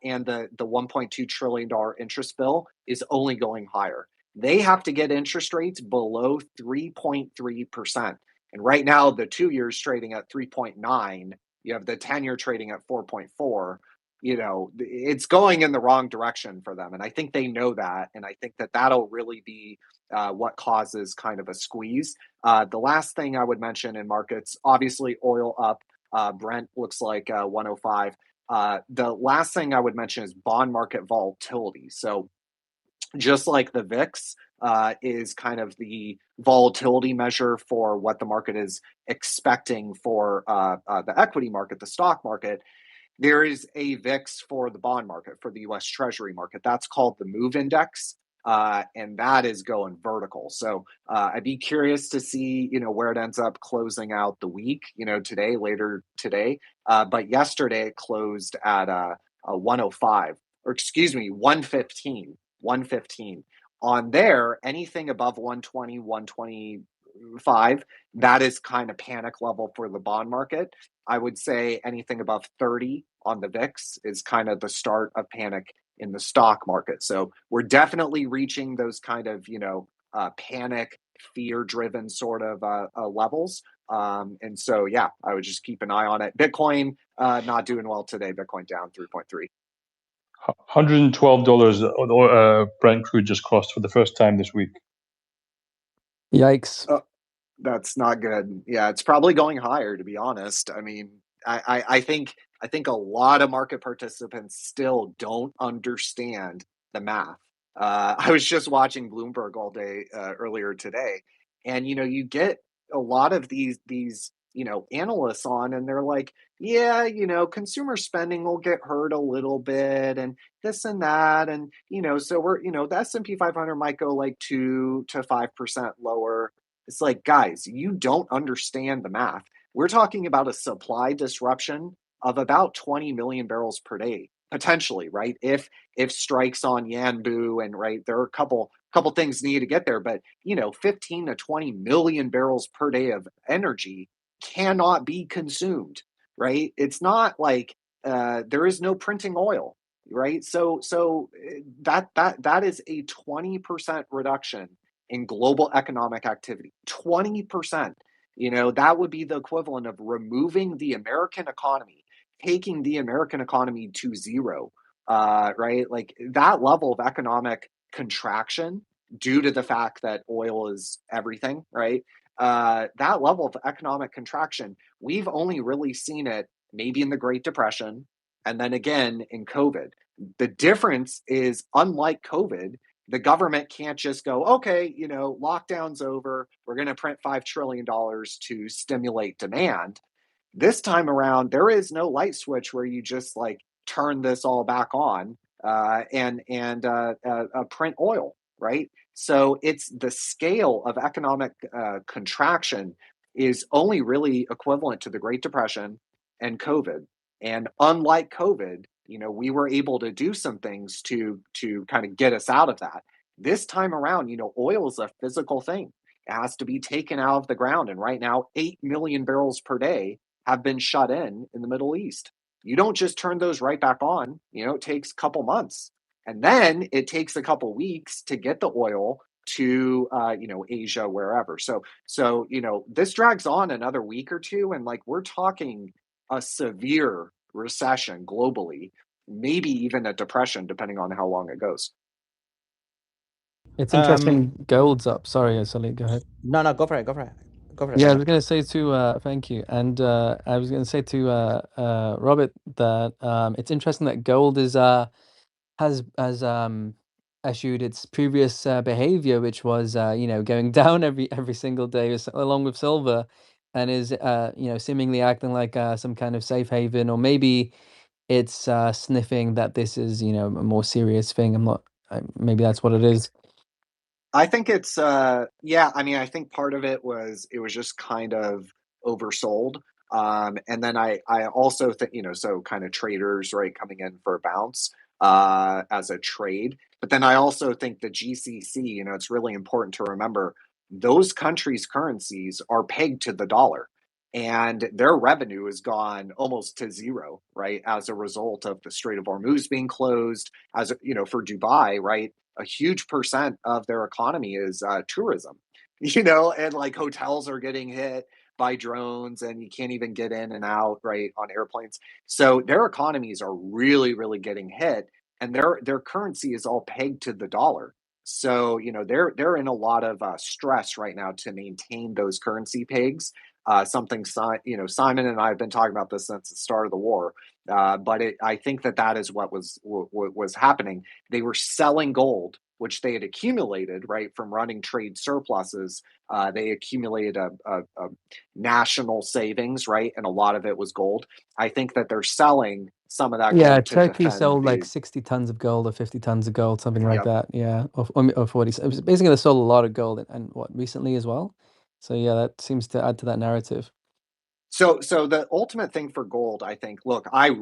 and the $1.2 trillion interest bill is only going higher. They have to get interest rates below 3.3%. And right now, the 2 years trading at 3.9, you have the 10-year trading at 4.4. It's going in the wrong direction for them. And I think they know that. And I think that that'll really be what causes kind of a squeeze. The last thing I would mention in markets, obviously oil up, Brent looks like 105. The last thing I would mention is bond market volatility. So just like the VIX is kind of the volatility measure for what the market is expecting for the equity market, the stock market, there is a VIX for the bond market, for the U.S. Treasury market. That's called the MOVE Index, and that is going vertical. So I'd be curious to see, where it ends up closing out the week, later today. But yesterday it closed at a 105, or excuse me, 115. On there, anything above 120, 125, that is kind of panic level for the bond market. I would say anything above 30 on the VIX is kind of the start of panic in the stock market. So we're definitely reaching those kind of, panic, fear-driven sort of levels. And so, yeah, I would just keep an eye on it. Bitcoin not doing well today. Bitcoin down 3.3. $112 Brent crude just crossed for the first time this week. Yikes. That's not good. Yeah, it's probably going higher, to be honest. I mean, I think a lot of market participants still don't understand the math. I was just watching Bloomberg all day earlier today, and you get a lot of these analysts on, and they're like, yeah, consumer spending will get hurt a little bit, and this and that, and so we're the S&P 500 might go like 2 to 5% lower. It's like, guys, you don't understand the math. We're talking about a supply disruption of about 20 million barrels per day, potentially, right? If strikes on Yanbu, and right, there are a couple things need to get there, but 15 to 20 million barrels per day of energy cannot be consumed. right? It's not like there is no printing oil, right? So that is a 20% reduction in global economic activity. 20%. That would be the equivalent of removing the American economy, taking the American economy to zero, right? Like that level of economic contraction due to the fact that oil is everything, right? That level of economic contraction, we've only really seen it maybe in the Great Depression and then again in COVID. The difference is, unlike COVID, the government can't just go, okay, lockdown's over. We're going to print $5 trillion to stimulate demand. This time around, there is no light switch where you just like turn this all back on and print oil, right? So it's the scale of economic contraction is only really equivalent to the Great Depression and COVID. And unlike COVID, we were able to do some things to kind of get us out of that. This time around, oil is a physical thing. It has to be taken out of the ground. And right now, 8 million barrels per day have been shut in the Middle East. You don't just turn those right back on. It takes a couple months. And then it takes a couple weeks to get the oil to Asia, wherever. So this drags on another week or two, and like we're talking a severe recession globally, maybe even a depression, depending on how long it goes. It's interesting. Gold's up. Sorry, Sully, go ahead. No, go for it. Go for it. Yeah, I was going to say to thank you, and I was going to say to Robert that it's interesting that gold has eschewed its previous behavior, which was going down every single day, along with silver, and is seemingly acting like some kind of safe haven, or maybe it's sniffing that this is a more serious thing. Maybe that's what it is. I think it's I think part of it was just kind of oversold. And then I also think, so kind of traders, right, coming in for a bounce as a trade. But then I also think the GCC, it's really important to remember those countries' currencies are pegged to the dollar. And their revenue has gone almost to zero, right, as a result of the Strait of Hormuz being closed, for Dubai, right? A huge percent of their economy is tourism, and like hotels are getting hit by drones and you can't even get in and out, right, on airplanes. So their economies are really, really getting hit, and their currency is all pegged to the dollar. So they're in a lot of stress right now to maintain those currency pegs. Something Simon and I have been talking about this since the start of the war. But I think that is what was happening. They were selling gold, which they had accumulated, right, from running trade surpluses. They accumulated a national savings, right, and a lot of it was gold. I think that they're selling some of that gold to Turkey defend sold like 60 tons of gold or 50 tons of gold, something like that. Yeah, or 40. So basically, they sold a lot of gold, and what, recently as well. So yeah, that seems to add to that narrative. So the ultimate thing for gold, I think, look, I've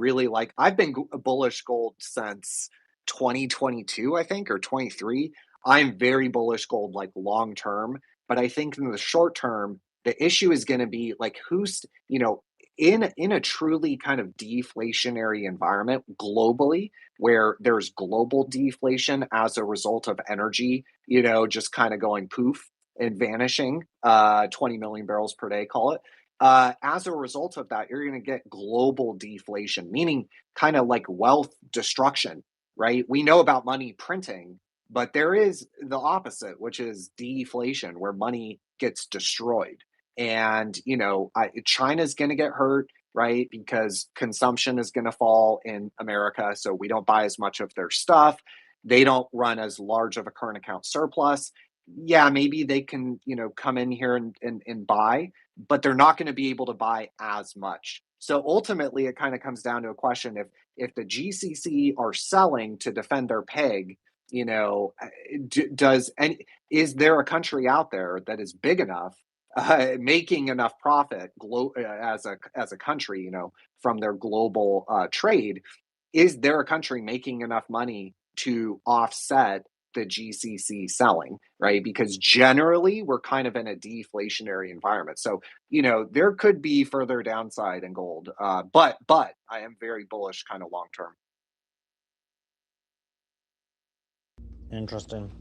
been bullish gold since 2022, I think, or 23. I'm very bullish gold, like long term. But I think in the short term, the issue is going to be like in a truly kind of deflationary environment globally, where there's global deflation as a result of energy, just kind of going poof and vanishing, 20 million barrels per day, call it. As a result of that, you're going to get global deflation, meaning kind of like wealth destruction, right? We know about money printing, but there is the opposite, which is deflation, where money gets destroyed. And, China's going to get hurt, right? Because consumption is going to fall in America. So we don't buy as much of their stuff. They don't run as large of a current account surplus. Yeah, maybe they can, come in here and buy, but they're not going to be able to buy as much. So ultimately, it kind of comes down to a question: if the GCC are selling to defend their peg, is there a country out there that is big enough, making enough profit as a country, from their global trade? Is there a country making enough money to offset the GCC selling, right? Because generally we're kind of in a deflationary environment. So, there could be further downside in gold, but I am very bullish kind of long term. Interesting.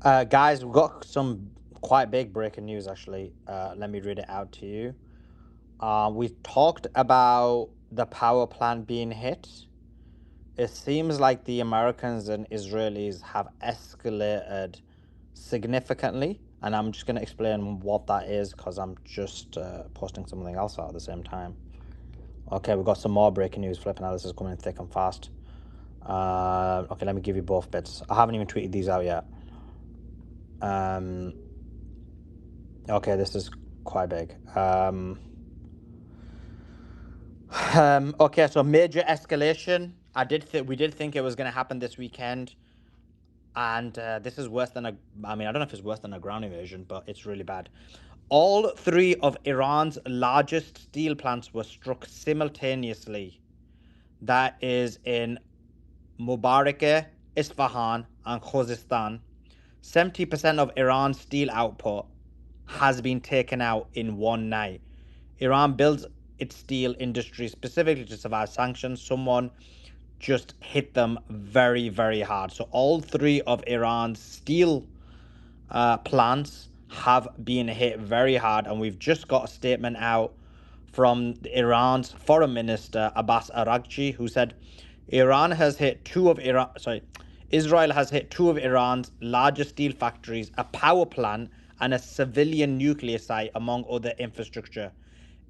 Guys, we've got some quite big breaking news actually. Let me read it out to you. We talked about the power plant being hit. It seems like the Americans and Israelis have escalated significantly, and I'm just going to explain what that is because I'm just posting something else out at the same time. Okay, we've got some more breaking news. Flipping out, this is coming thick and fast. Okay, let me give you both bits. I haven't even tweeted these out yet. Okay, this is quite big. Okay, so major escalation. We did think it was going to happen this weekend, and this is worse than I don't know if it's worse than a ground invasion, but it's really bad. All three of Iran's largest steel plants were struck simultaneously. That is in Mubarakeh, Isfahan, and Khuzestan. 70% of Iran's steel output has been taken out in one night. Iran builds its steel industry specifically to survive sanctions. Someone just hit them very, very hard. So all three of Iran's steel plants have been hit very hard, and we've just got a statement out from Iran's foreign minister Abbas Araghchi, who said Iran has hit Israel has hit two of Iran's largest steel factories, a power plant, and a civilian nuclear site, among other infrastructure.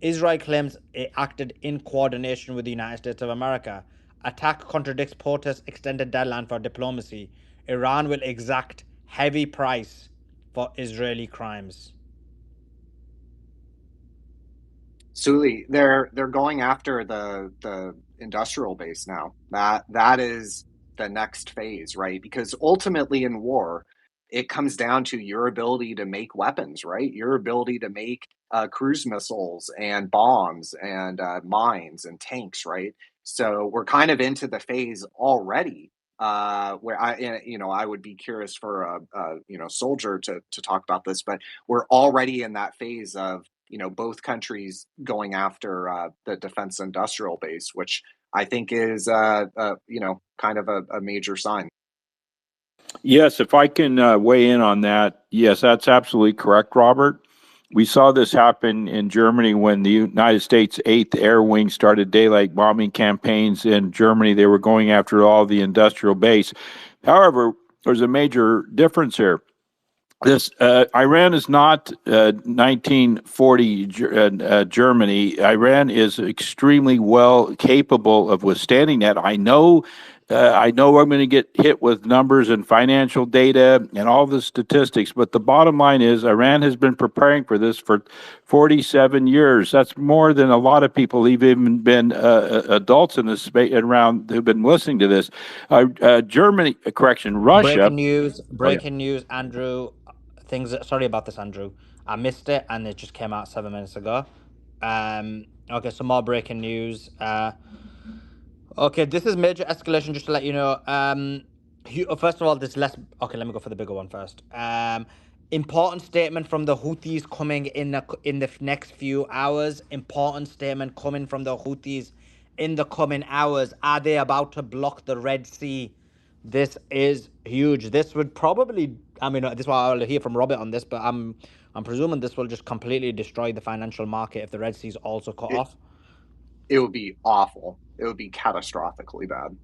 Israel claims it acted in coordination with the United States of America. Attack contradicts POTUS extended deadline for diplomacy. Iran will exact heavy price for Israeli crimes. Suli, they're going after the industrial base now. That is the next phase, right? Because ultimately in war, it comes down to your ability to make weapons, right? Your ability to make cruise missiles and bombs and mines and tanks, right? So we're kind of into the phase already, where I would be curious for a soldier to talk about this, but we're already in that phase of both countries going after the defense industrial base, which I think is kind of a major sign. Yes, if I can weigh in on that, yes, that's absolutely correct, Robert. We saw this happen in Germany when the United States 8th Air Wing started daylight bombing campaigns in Germany. They were going after all the industrial base. However, there's a major difference here. This Iran is not 1940 Germany. Iran is extremely well capable of withstanding that. I know I'm going to get hit with numbers and financial data and all the statistics, but the bottom line is Iran has been preparing for this for 47 years. That's more than a lot of people, even been adults in this space around who've been listening to this. Germany, correction, Russia. Breaking news, Andrew. Sorry about this, Andrew. I missed it, and it just came out 7 minutes ago. Okay, some more breaking news. Okay, this is major escalation. Just to let you know. First of all, this less. Okay, let me go for the bigger one first. Important statement from the Houthis coming in the next few hours. Important statement coming from the Houthis in the coming hours. Are they about to block the Red Sea? This is huge. This would probably. This is why I'll hear from Robert on this, but I'm presuming this will just completely destroy the financial market if the Red Sea is also cut off. It would be awful. It would be catastrophically bad.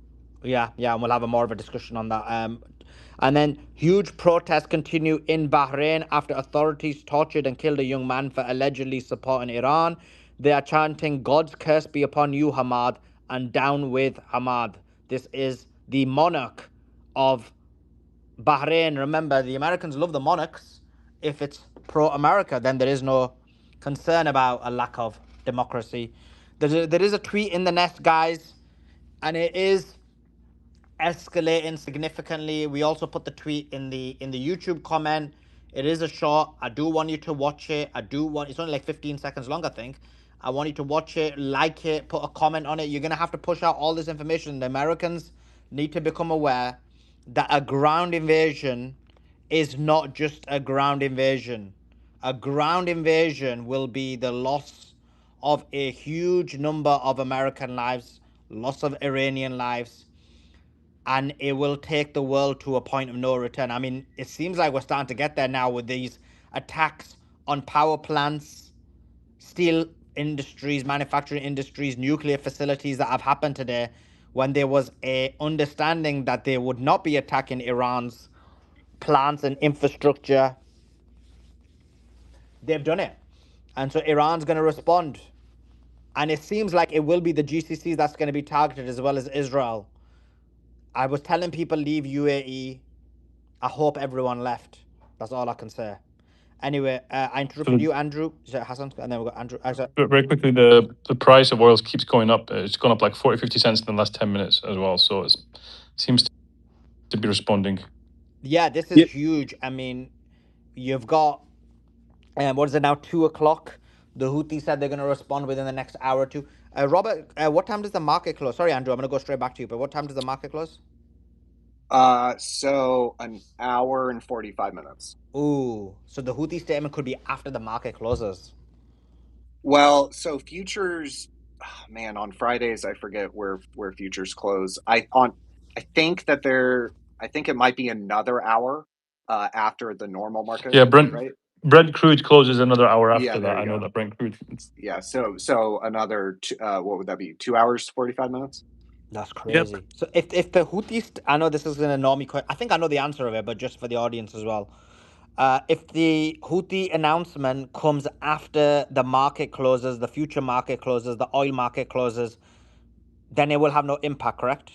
Yeah, and we'll have more of a discussion on that. And then huge protests continue in Bahrain after authorities tortured and killed a young man for allegedly supporting Iran. They are chanting, "God's curse be upon you, Hamad, and down with Hamad." This is the monarch of Bahrain. Remember, the Americans love the monarchs. If it's pro-America, then there is no concern about a lack of democracy. There is a tweet in the nest, guys, and it is escalating significantly. We also put the tweet in the YouTube comment. It is a short. I do want you to watch it. It's only like 15 seconds long, I think. I want you to watch it, like it, put a comment on it. You're gonna have to push out all this information. The Americans need to become aware that a ground invasion is not just a ground invasion. A ground invasion will be the loss of a huge number of American lives, loss of Iranian lives, and it will take the world to a point of no return. I mean, it seems like we're starting to get there now with these attacks on power plants, steel industries, manufacturing industries, nuclear facilities that have happened today, when there was a understanding that they would not be attacking Iran's plants and infrastructure. They've done it. And so Iran's going to respond. And it seems like it will be the GCCs that's going to be targeted as well as Israel. I was telling people leave UAE. I hope everyone left. That's all I can say. Anyway, I interrupted you, Andrew. Is it Hassan? And then we've got Andrew. Very quickly, the price of oil keeps going up. It's gone up like 40, 50 cents in the last 10 minutes as well. So it seems to be responding. Yeah, this is huge. I mean, you've got, what is it now, 2 o'clock? The Houthi said they're going to respond within the next hour or two. Robert, what time does the market close? Sorry, Andrew, I'm going to go straight back to you, but what time does the market close? So an hour and 45 minutes. Ooh, so the Houthi statement could be after the market closes. Well, so futures, man, on Fridays I forget where futures close. I think it might be another hour after the normal market. Yeah, right? Brent crude closes another hour after Yeah, there that. I you know go. that Brent crude. Yeah, so another what would that be? 2 hours 45 minutes? That's Yep. crazy. So if the Houthis, I know this is an enormous question. I think I know the answer of it, but just for the audience as well. If the Houthi announcement comes after the market closes, the future market closes, the oil market closes, then it will have no impact, correct?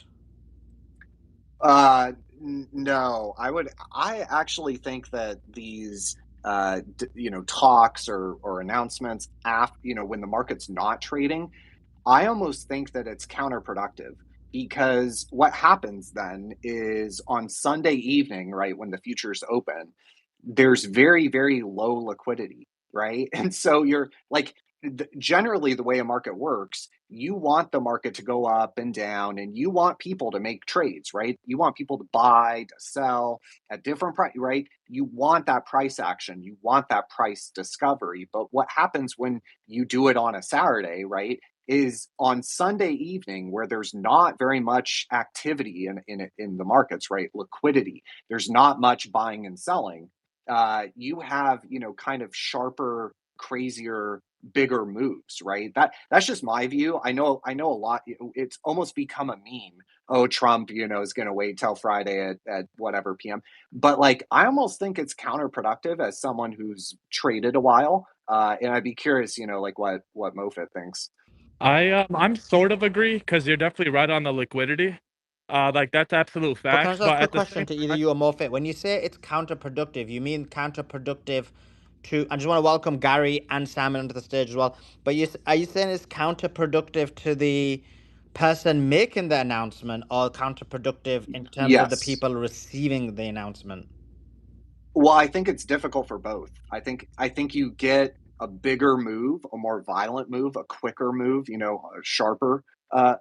No, I actually think that these talks or announcements after, when the market's not trading, I almost think that it's counterproductive, because what happens then is on Sunday evening, right, when the futures open, there's very, very low liquidity, right? And so you're like, generally the way a market works, you want the market to go up and down, and you want people to make trades, right? You want people to buy, to sell at different price, right? You want that price action, you want that price discovery. But what happens when you do it on a Saturday, right, is on Sunday evening, where there's not very much activity in the markets, right? Liquidity. There's not much buying and selling. You have, kind of sharper, crazier, bigger moves, right? That's just my view. I know a lot. It's almost become a meme. Oh, Trump, is going to wait till Friday at whatever PM. But like, I almost think it's counterproductive as someone who's traded a while. And I'd be curious, like what Mofit thinks. I'm sort of agree, because you're definitely right on the liquidity. Like that's absolute But can I facts. just ask a But quick at the question same to either time, you or Morphet? When you say it's counterproductive, you mean counterproductive to, I just want to welcome Gary and Simon onto the stage as well. But are you saying it's counterproductive to the person making the announcement, or counterproductive in terms of the Yes. people receiving the announcement? Well, I think it's difficult for both. I think you get a bigger move, a more violent move, a quicker move, a sharper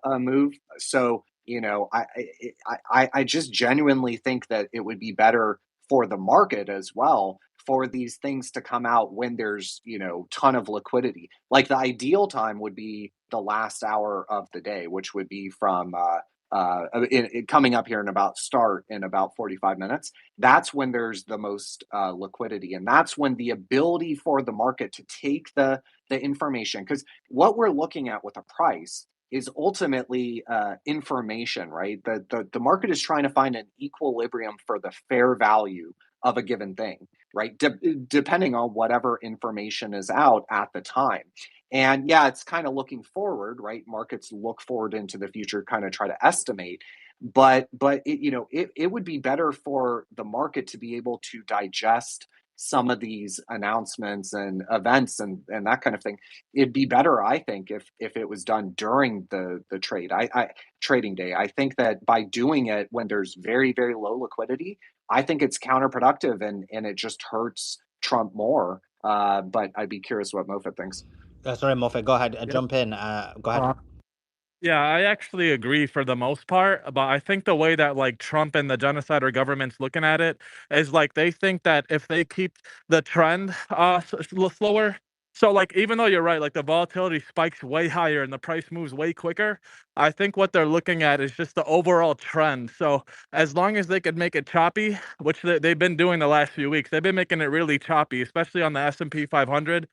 move. So, I just genuinely think that it would be better for the market as well for these things to come out when there's, ton of liquidity. Like, the ideal time would be the last hour of the day, which would be from coming up here in about 45 minutes. That's when there's the most liquidity, and that's when the ability for the market to take the information, because what we're looking at with a price is ultimately information, right? The market is trying to find an equilibrium for the fair value of a given thing, right? Depending on whatever information is out at the time. And yeah, it's kind of looking forward, right? Markets look forward into the future, kind of try to estimate. But it would be better for the market to be able to digest some of these announcements and events and that kind of thing. It'd be better, I think, if it was done during the trading day. I think that by doing it when there's very, very low liquidity, I think it's counterproductive, and it just hurts Trump more. But I'd be curious what Mofit thinks. Sorry, Morphet, go ahead. yep. Jump in. Go ahead. Yeah, I actually agree for the most part, but I think the way that like Trump and the genocidal government's looking at it is like they think that if they keep the trend slower, so like even though you're right, like the volatility spikes way higher and the price moves way quicker, I think what they're looking at is just the overall trend. So as long as they could make it choppy, which they've been doing the last few weeks, they've been making it really choppy, especially on the S&P 500.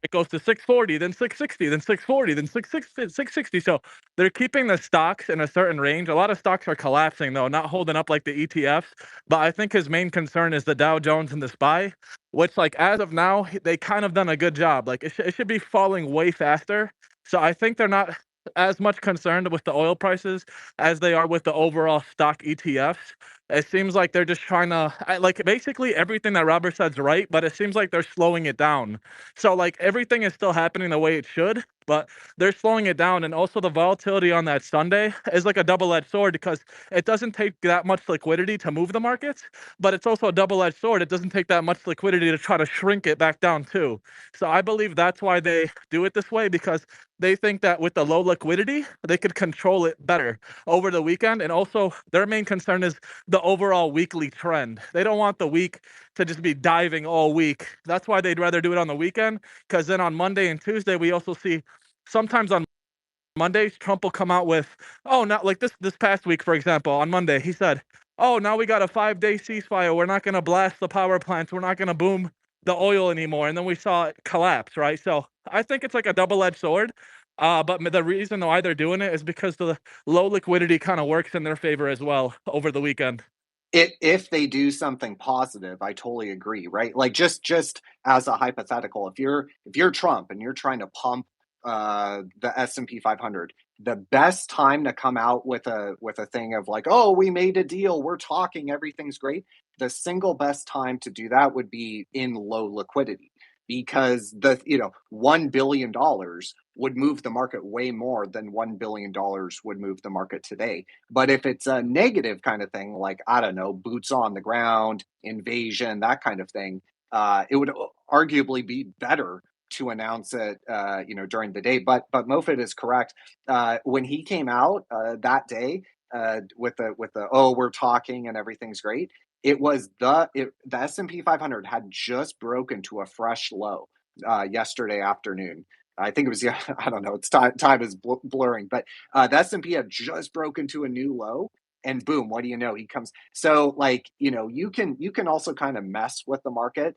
It goes to 640, then 660, then 640, then 660, 660. So they're keeping the stocks in a certain range. A lot of stocks are collapsing though, not holding up like the ETFs. But I think his main concern is the Dow Jones and the SPY, which like as of now, they kind of done a good job. Like it should be falling way faster. So I think they're not as much concerned with the oil prices as they are with the overall stock ETFs. It seems like they're just trying to like basically everything that Robert said's right, but it seems like they're slowing it down. So like everything is still happening the way it should, but they're slowing it down. And also the volatility on that Sunday is like a double-edged sword because it doesn't take that much liquidity to move the markets, but it's also a double-edged sword. It doesn't take that much liquidity to try to shrink it back down too. So I believe that's why they do it this way, because they think that with the low liquidity, they could control it better over the weekend. And also their main concern is the overall weekly trend. They don't want the week to just be diving all week. That's why they'd rather do it on the weekend, because then on Monday and Tuesday, we also see sometimes on Mondays, Trump will come out with, oh, not like this past week, for example, on Monday, he said, oh, now we got a 5-day ceasefire. We're not going to blast the power plants. We're not going to boom the oil anymore. And then we saw it collapse, right? So I think it's like a double-edged sword. But the reason why they're doing it is because the low liquidity kind of works in their favor as well over the weekend. If they do something positive, I totally agree, right? Like just as a hypothetical, if you're Trump and you're trying to pump the S&P 500, the best time to come out with a thing of like, oh, we made a deal, we're talking, everything's great. The single best time to do that would be in low liquidity, because the $1 billion would move the market way more than $1 billion would move the market today. But if it's a negative kind of thing, like, I don't know, boots on the ground, invasion, that kind of thing, it would arguably be better to announce it, during the day. But Moffitt is correct. When he came out that day with the oh, we're talking and everything's great, it was the S&P 500 had just broken to a fresh low yesterday afternoon. I think it was, yeah, I don't know. It's time is blurring, but the S&P had just broken to a new low, and boom, what do you know? He comes. So like, you can also kind of mess with the market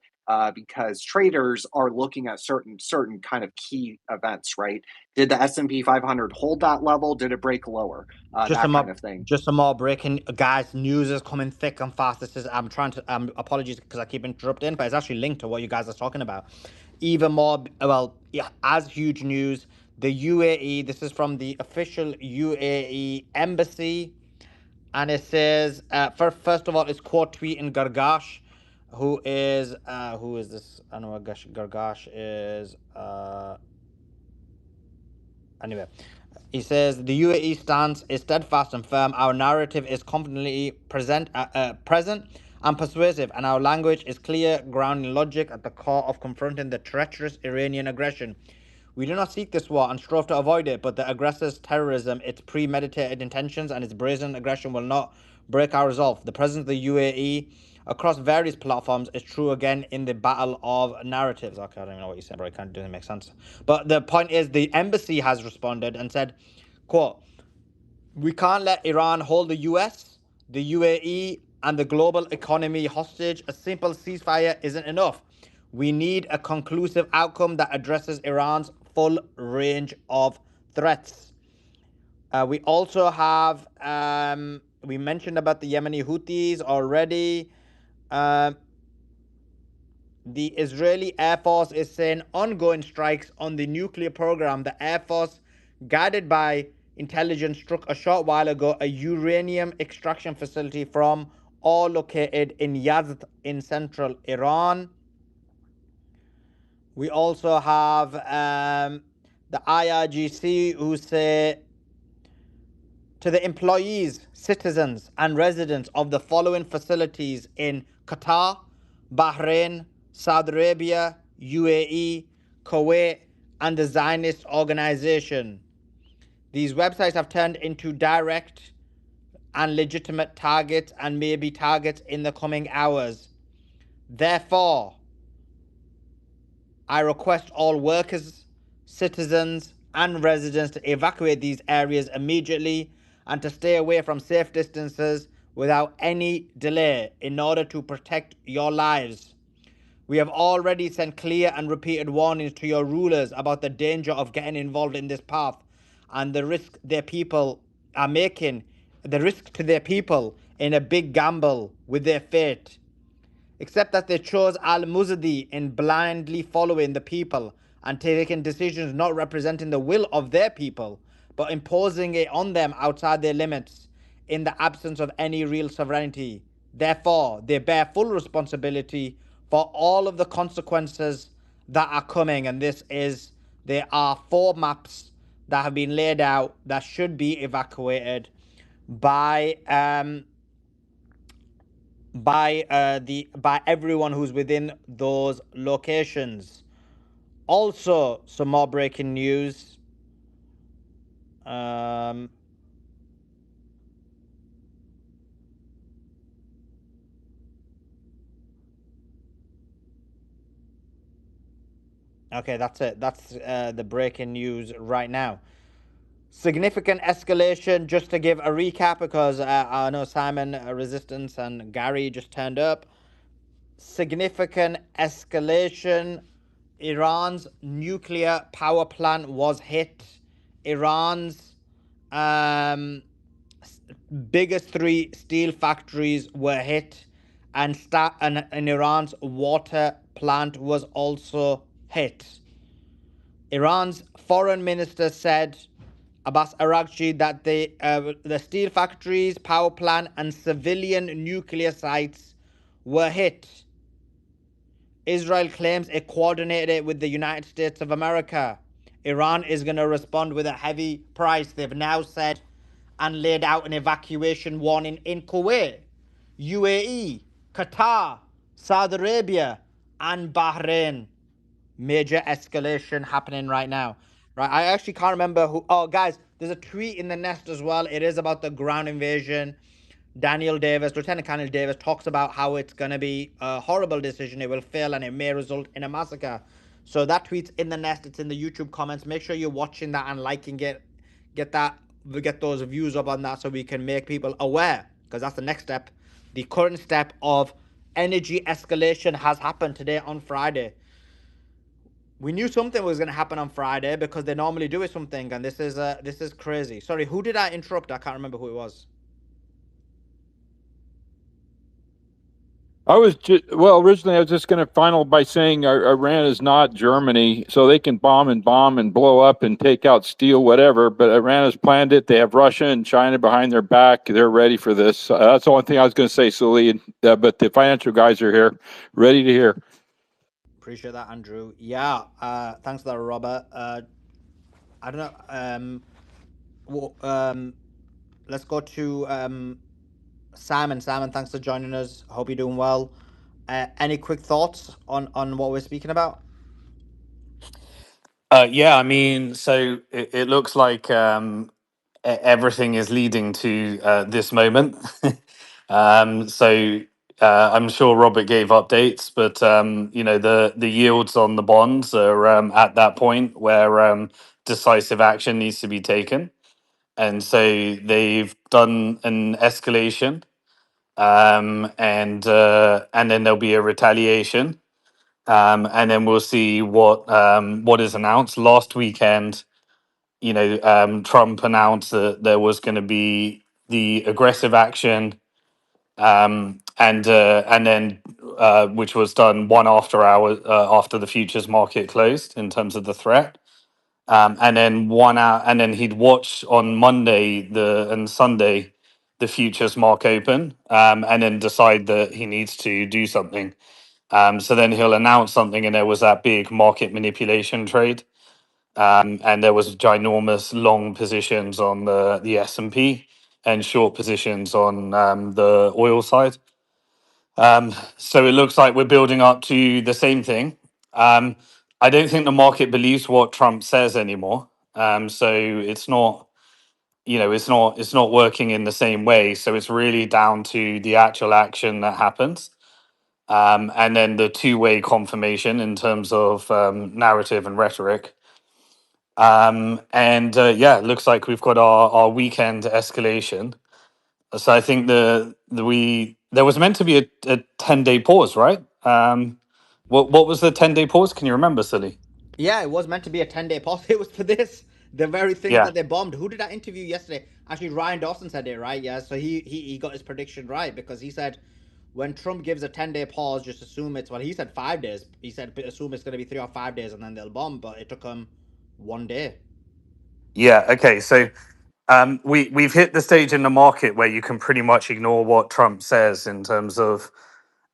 because traders are looking at certain kind of key events, right? Did the S&P 500 hold that level? Did it break lower? Just That some kind more, of thing. just some more breaking, guys. News is coming thick and fast. This is I'm trying to apologies because I keep interrupting, but it's actually linked to what you guys are talking about. Even more, well, yeah, as huge news. The UAE. This is from the official UAE embassy, and it says, first of all, it's quote tweeting Gargash, who is this? I know Gargash is anyway. He says the UAE stance is steadfast and firm. Our narrative is confidently present and persuasive, and our language is clear, grounding logic at the core of confronting the treacherous Iranian aggression. We do not seek this war and strive to avoid it, but the aggressor's terrorism, its premeditated intentions, and its brazen aggression will not break our resolve. The presence of the UAE across various platforms is true again in the battle of narratives. Okay, I don't even know what you said, bro. It kind of doesn't make sense. But the point is, the embassy has responded and said, quote, we can't let Iran hold the US, the UAE, and the global economy hostage. A simple ceasefire isn't enough. We need a conclusive outcome that addresses Iran's full range of threats. We also have, we mentioned about the Yemeni Houthis already. The Israeli Air Force is saying ongoing strikes on the nuclear program. The Air Force, guided by intelligence, struck a short while ago a uranium extraction facility from or located in Yazd in central Iran. We also have the IRGC, who say to the employees, citizens, and residents of the following facilities in Qatar, Bahrain, Saudi Arabia, UAE, Kuwait, and the Zionist organization: These websites have turned into direct and legitimate targets and may be targets in the coming hours. Therefore, I request all workers, citizens, and residents to evacuate these areas immediately and to stay away from safe distances without any delay in order to protect your lives. We have already sent clear and repeated warnings to your rulers about the danger of getting involved in this path and the risk their people are making, the risk to their people in a big gamble with their fate. Except that they chose al-Muzadi in blindly following the people and taking decisions not representing the will of their people, but imposing it on them outside their limits in the absence of any real sovereignty. Therefore, they bear full responsibility for all of the consequences that are coming. And there are 4 maps that have been laid out that should be evacuated by by everyone who's within those locations. Also, some more breaking news. Um, okay, that's it. That's the breaking news right now. Significant escalation. Just to give a recap, because I know Simon, Resistance, and Gary just turned up. Significant escalation. Iran's nuclear power plant was hit. Iran's biggest 3 steel factories were hit, and Iran's water plant was also hit. Iran's foreign minister said, Abbas Araghchi, that the steel factories, power plant, and civilian nuclear sites were hit. Israel claims it coordinated it with the United States of America. Iran is going to respond with a heavy price. They've now said and laid out an evacuation warning in Kuwait, UAE, Qatar, Saudi Arabia, and Bahrain. Major escalation happening right now. Right, I actually can't remember who. Oh, guys, there's a tweet in the nest as well. It is about the ground invasion. Daniel Davis, Lieutenant Colonel Davis, talks about how it's going to be a horrible decision. It will fail and it may result in a massacre. So that tweet's in the nest. It's in the YouTube comments. Make sure you're watching that and liking it. Get those views up on that so we can make people aware, because that's the next step. The current step of energy escalation has happened today on Friday. We knew something was going to happen on Friday because they normally do something, and this is crazy. Sorry, who did I interrupt? I can't remember who it was. Originally I was just going to final by saying Iran is not Germany, so they can bomb and blow up and take out, steal whatever. But Iran has planned it. They have Russia and China behind their back. They're ready for this. That's the only thing I was going to say, Sully. But the financial guys are here, ready to hear. Appreciate that, Andrew. Yeah, thanks for that, Robert. I don't know. Let's go to Simon. Simon, thanks for joining us. Hope you're doing well. Any quick thoughts on what we're speaking about? Yeah, I mean, so it looks like everything is leading to this moment. So I'm sure Robert gave updates, but the yields on the bonds are at that point where decisive action needs to be taken, and so they've done an escalation, and then there'll be a retaliation. And then we'll see what is announced. Last weekend, Trump announced that there was going to be the aggressive action, and then which was done 1 hour after the futures market closed in terms of the threat. And then 1 hour, and then he'd watch on Monday and Sunday the futures mark open, and then decide that he needs to do something. So then he'll announce something, and there was that big market manipulation trade, and there was ginormous long positions on the S&P and short positions on the oil side. So it looks like we're building up to the same thing. I don't think the market believes what Trump says anymore. So it's not it's not working in the same way. So it's really down to the actual action that happens, and then the two-way confirmation in terms of narrative and rhetoric. And yeah, it looks like we've got our weekend escalation. So I think there was meant to be a 10-day pause, right? What was the 10-day pause? Can you remember, Silly? Yeah, it was meant to be a 10-day pause. It was for this, the very things Yeah. that they bombed. Who did I interview yesterday? Actually, Ryan Dawson said it, right? Yeah, so he got his prediction right, because he said when Trump gives a 10-day pause, just assume it's, well, he said 5 days. He said assume it's going to be 3 or 5 days and then they'll bomb, but it took them one day. Yeah. Okay. So we've hit the stage in the market where you can pretty much ignore what Trump says in terms of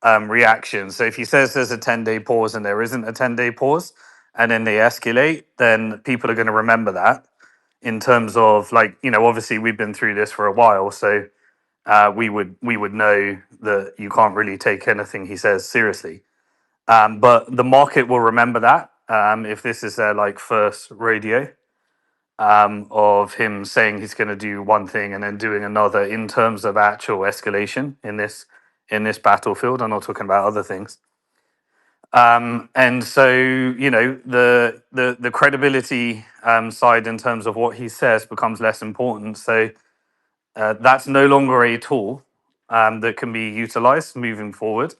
reaction. So if he says there's a 10-day pause and there isn't a 10-day pause, and then they escalate, then people are going to remember that. In terms of, like, obviously we've been through this for a while, so we would know that you can't really take anything he says seriously. But the market will remember that, if this is their like first radio, of him saying he's going to do one thing and then doing another in terms of actual escalation in this battlefield. I'm not talking about other things. And so, the credibility side in terms of what he says becomes less important. So that's no longer a tool that can be utilized moving forward.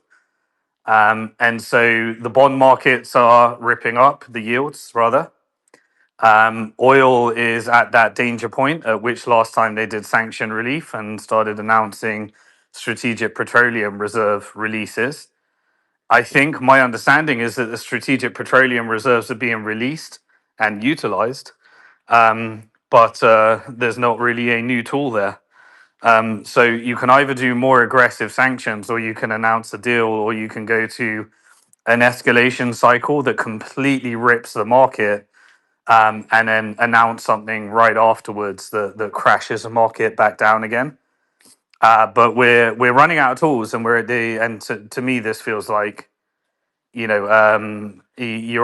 And so the bond markets are ripping up, the yields rather. Oil is at that danger point at which last time they did sanction relief and started announcing strategic petroleum reserve releases. I think my understanding is that the strategic petroleum reserves are being released and utilized, but there's not really a new tool there. So you can either do more aggressive sanctions, or you can announce a deal, or you can go to an escalation cycle that completely rips the market, and then announce something right afterwards that crashes the market back down again. But we're running out of tools, and we're at the and to me this feels like, you're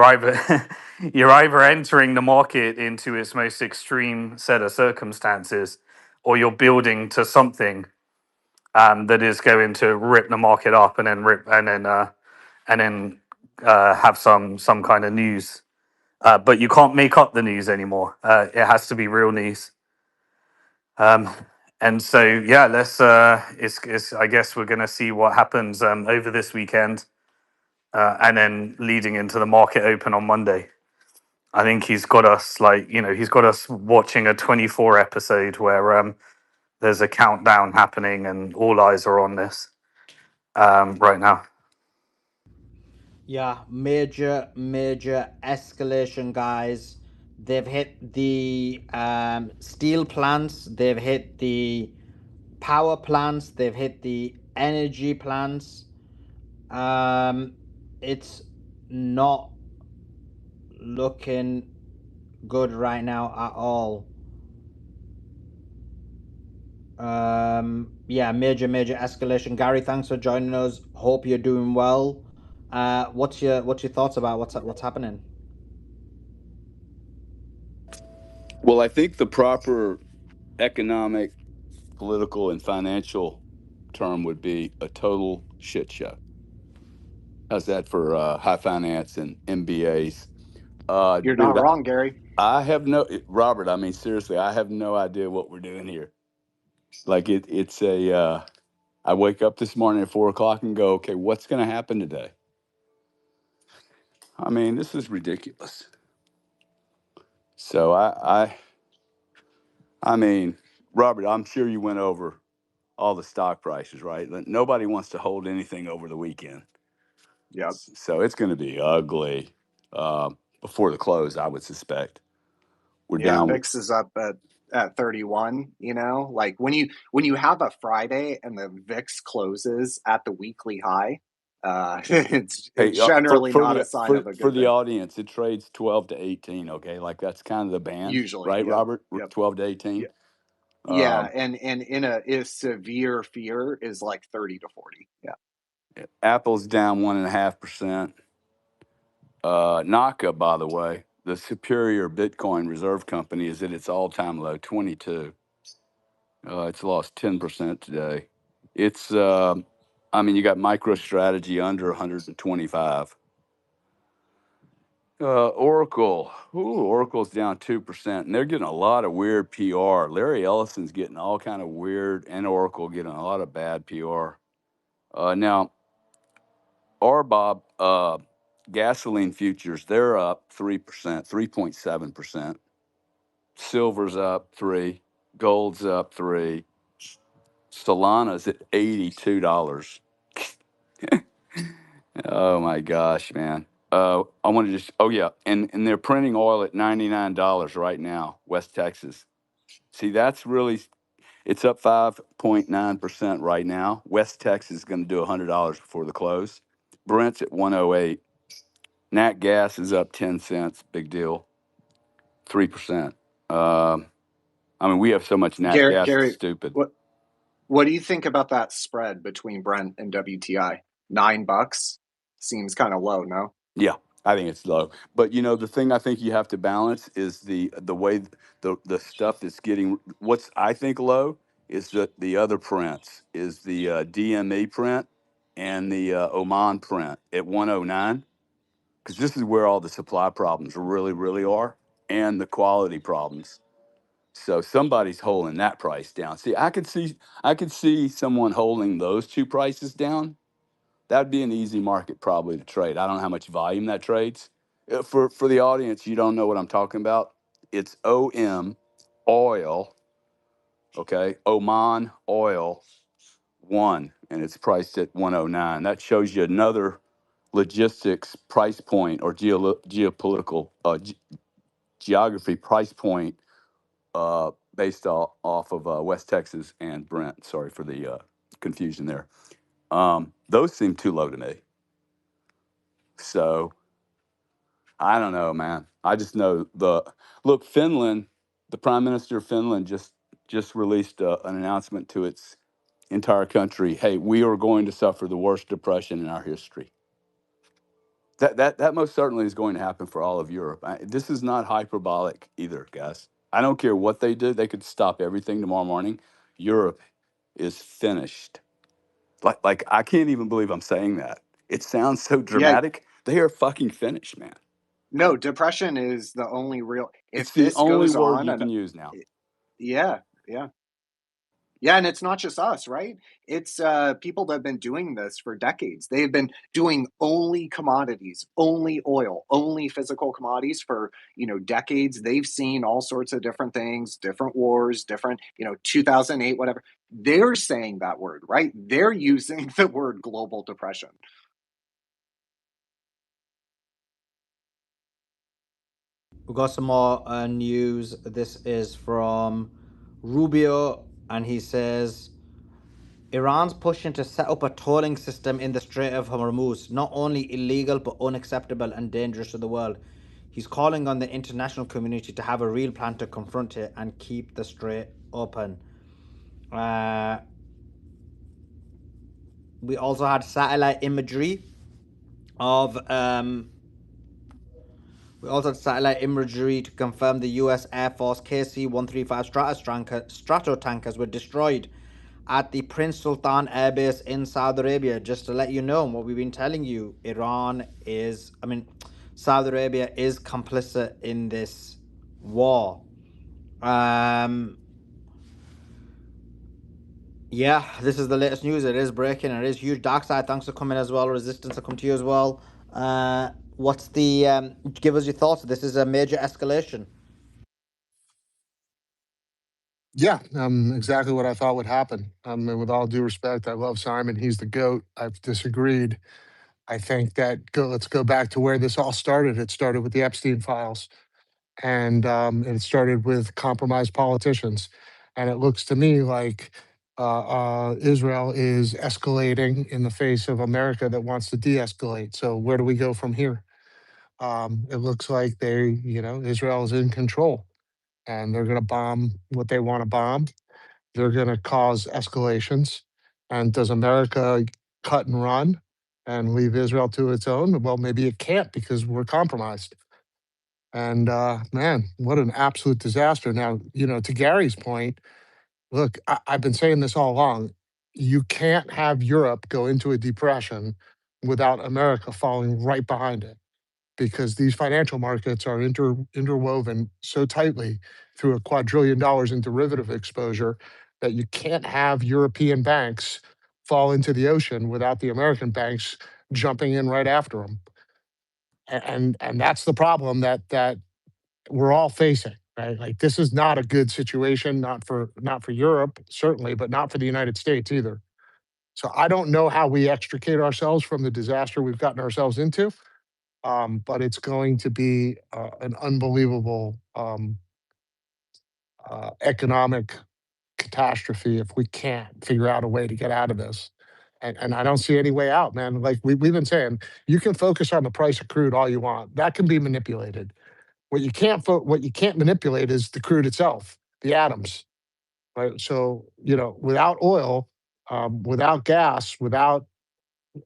either you're either entering the market into its most extreme set of circumstances, or you're building to something that is going to rip the market up and then have some kind of news. But you can't make up the news anymore. It has to be real news. And so yeah, let's. It's I guess we're going to see what happens over this weekend, and then leading into the market open on Monday. I think he's got us watching a 24 episode where there's a countdown happening and all eyes are on this right now. Yeah, major escalation, guys. They've hit the steel plants, they've hit the power plants, they've hit the energy plants. It's not looking good right now at all. Yeah, major escalation. Gary, thanks for joining us. Hope you're doing well. What's your thoughts about what's happening? Well, I think the proper economic, political, and financial term would be a total shit show. How's that for high finance and MBAs? You're Dude, not wrong, Gary. I have no, Robert, I mean, seriously, I have no idea what we're doing here. Like it's I wake up this morning at 4 o'clock and go, okay, what's going to happen today? I mean, this is ridiculous. So I mean, Robert, I'm sure you went over all the stock prices, right? Nobody wants to hold anything over the weekend. Yep. So it's going to be ugly before the close, I would suspect. We're Yeah, down. VIX is up at 31. Like when you have a Friday and the VIX closes at the weekly high, it's Hey, generally not a sign of a for good the thing. audience, it trades 12 to 18. Okay, like that's kind of the band, Usually, right, yep, Robert? yep, 12 to 18. yeah, and in a severe fear is like 30 to 40. Yeah, Apple's down 1.5%. Naka, by the way, the superior Bitcoin reserve company, is at its all-time low, 22. It's lost 10% today. It's, I mean, you got MicroStrategy under 125. Oracle. Ooh, Oracle's down 2%, and they're getting a lot of weird PR. Larry Ellison's getting all kind of weird, and Oracle getting a lot of bad PR. Now, RBOB gasoline futures, they're up 3%, 3.7%. Silver's up 3, gold's up 3. Solana's at $82. Oh my gosh, man. I want to just, oh yeah, and they're printing oil at $99 right now, West Texas. See, that's really, it's up 5.9% right now. West Texas is going to do $100 before the close. Brent's at 108. Nat gas is up 10 cents, big deal, 3%. I mean, we have so much nat gas, it's Gary, stupid. what do you think about that spread between Brent and WTI? $9 seems kind of low, no? Yeah, I think it's low. But you know, the thing I think you have to balance is the way the stuff that's getting what's I think low is the other prints is the DME print and the Oman print at 109 because this is where all the supply problems really are and the quality problems. So somebody's holding that price down. See, I could see someone holding those two prices down. That'd be an easy market probably to trade. I don't know how much volume that trades. For the audience, you don't know what I'm talking about. It's OM oil, okay? Oman oil 1, and it's priced at 109. That shows you another logistics price point or geopolitical geography price point based off of West Texas and Brent. Sorry for the confusion there. Those seem too low to me. So I don't know, man. I just know Finland, the Prime Minister of Finland just released an announcement to its entire country. Hey, we are going to suffer the worst depression in our history. That most certainly is going to happen for all of Europe. This is not hyperbolic either, guys. I don't care what they do. They could stop everything tomorrow morning. Europe is finished. Like I can't even believe I'm saying that. It sounds so Yeah, dramatic. They are fucking finished, man. no, depression is the only real. It's If the this only goes word on, you and can use now. yeah, yeah. Yeah, and it's not just us, right? It's people that have been doing this for decades. They've been doing only commodities, only oil, only physical commodities for, decades. They've seen all sorts of different things, different wars, different, 2008, whatever. They're saying that word, right? They're using the word global depression. We've got some more news. This is from Rubio, and he says Iran's pushing to set up a tolling system in the Strait of Hormuz, not only illegal but unacceptable and dangerous to the world. He's calling on the international community to have a real plan to confront it and keep the strait open. We also had satellite imagery of to confirm the U.S. Air Force KC-135 Strato tankers were destroyed at the Prince Sultan Air Base in Saudi Arabia. Just to let you know what we've been telling you, Saudi Arabia is complicit in this war. Yeah, this is the latest news. It is breaking. It is huge. Darkside, thanks for coming as well. Resistance, I come to you as well. What's the give us your thoughts? This is a major escalation. Yeah, exactly what I thought would happen. And with all due respect, I love Simon. He's the GOAT. I've disagreed. I think that let's go back to where this all started. It started with the Epstein files, and it started with compromised politicians. And it looks to me like Israel is escalating in the face of America that wants to de-escalate. So where do we go from here? It looks like Israel is in control, and they're going to bomb what they want to bomb. They're going to cause escalations. And does America cut and run and leave Israel to its own? Well, maybe it can't because we're compromised. And man, what an absolute disaster. Now, to Gary's point, look, I've been saying this all along. You can't have Europe go into a depression without America falling right behind it, because these financial markets are interwoven so tightly through $250 billion in derivative exposure that you can't have European banks fall into the ocean without the American banks jumping in right after them. And that's the problem that we're all facing, right? Like, this is not a good situation, not for Europe certainly, but not for the United States either. So I don't know how we extricate ourselves from the disaster we've gotten ourselves into, but it's going to be an unbelievable economic catastrophe if we can't figure out a way to get out of this. And I don't see any way out, man. Like we've been saying, you can focus on the price of crude all you want. That can be manipulated. What you can't manipulate is the crude itself, the atoms, right? So without oil, without gas, without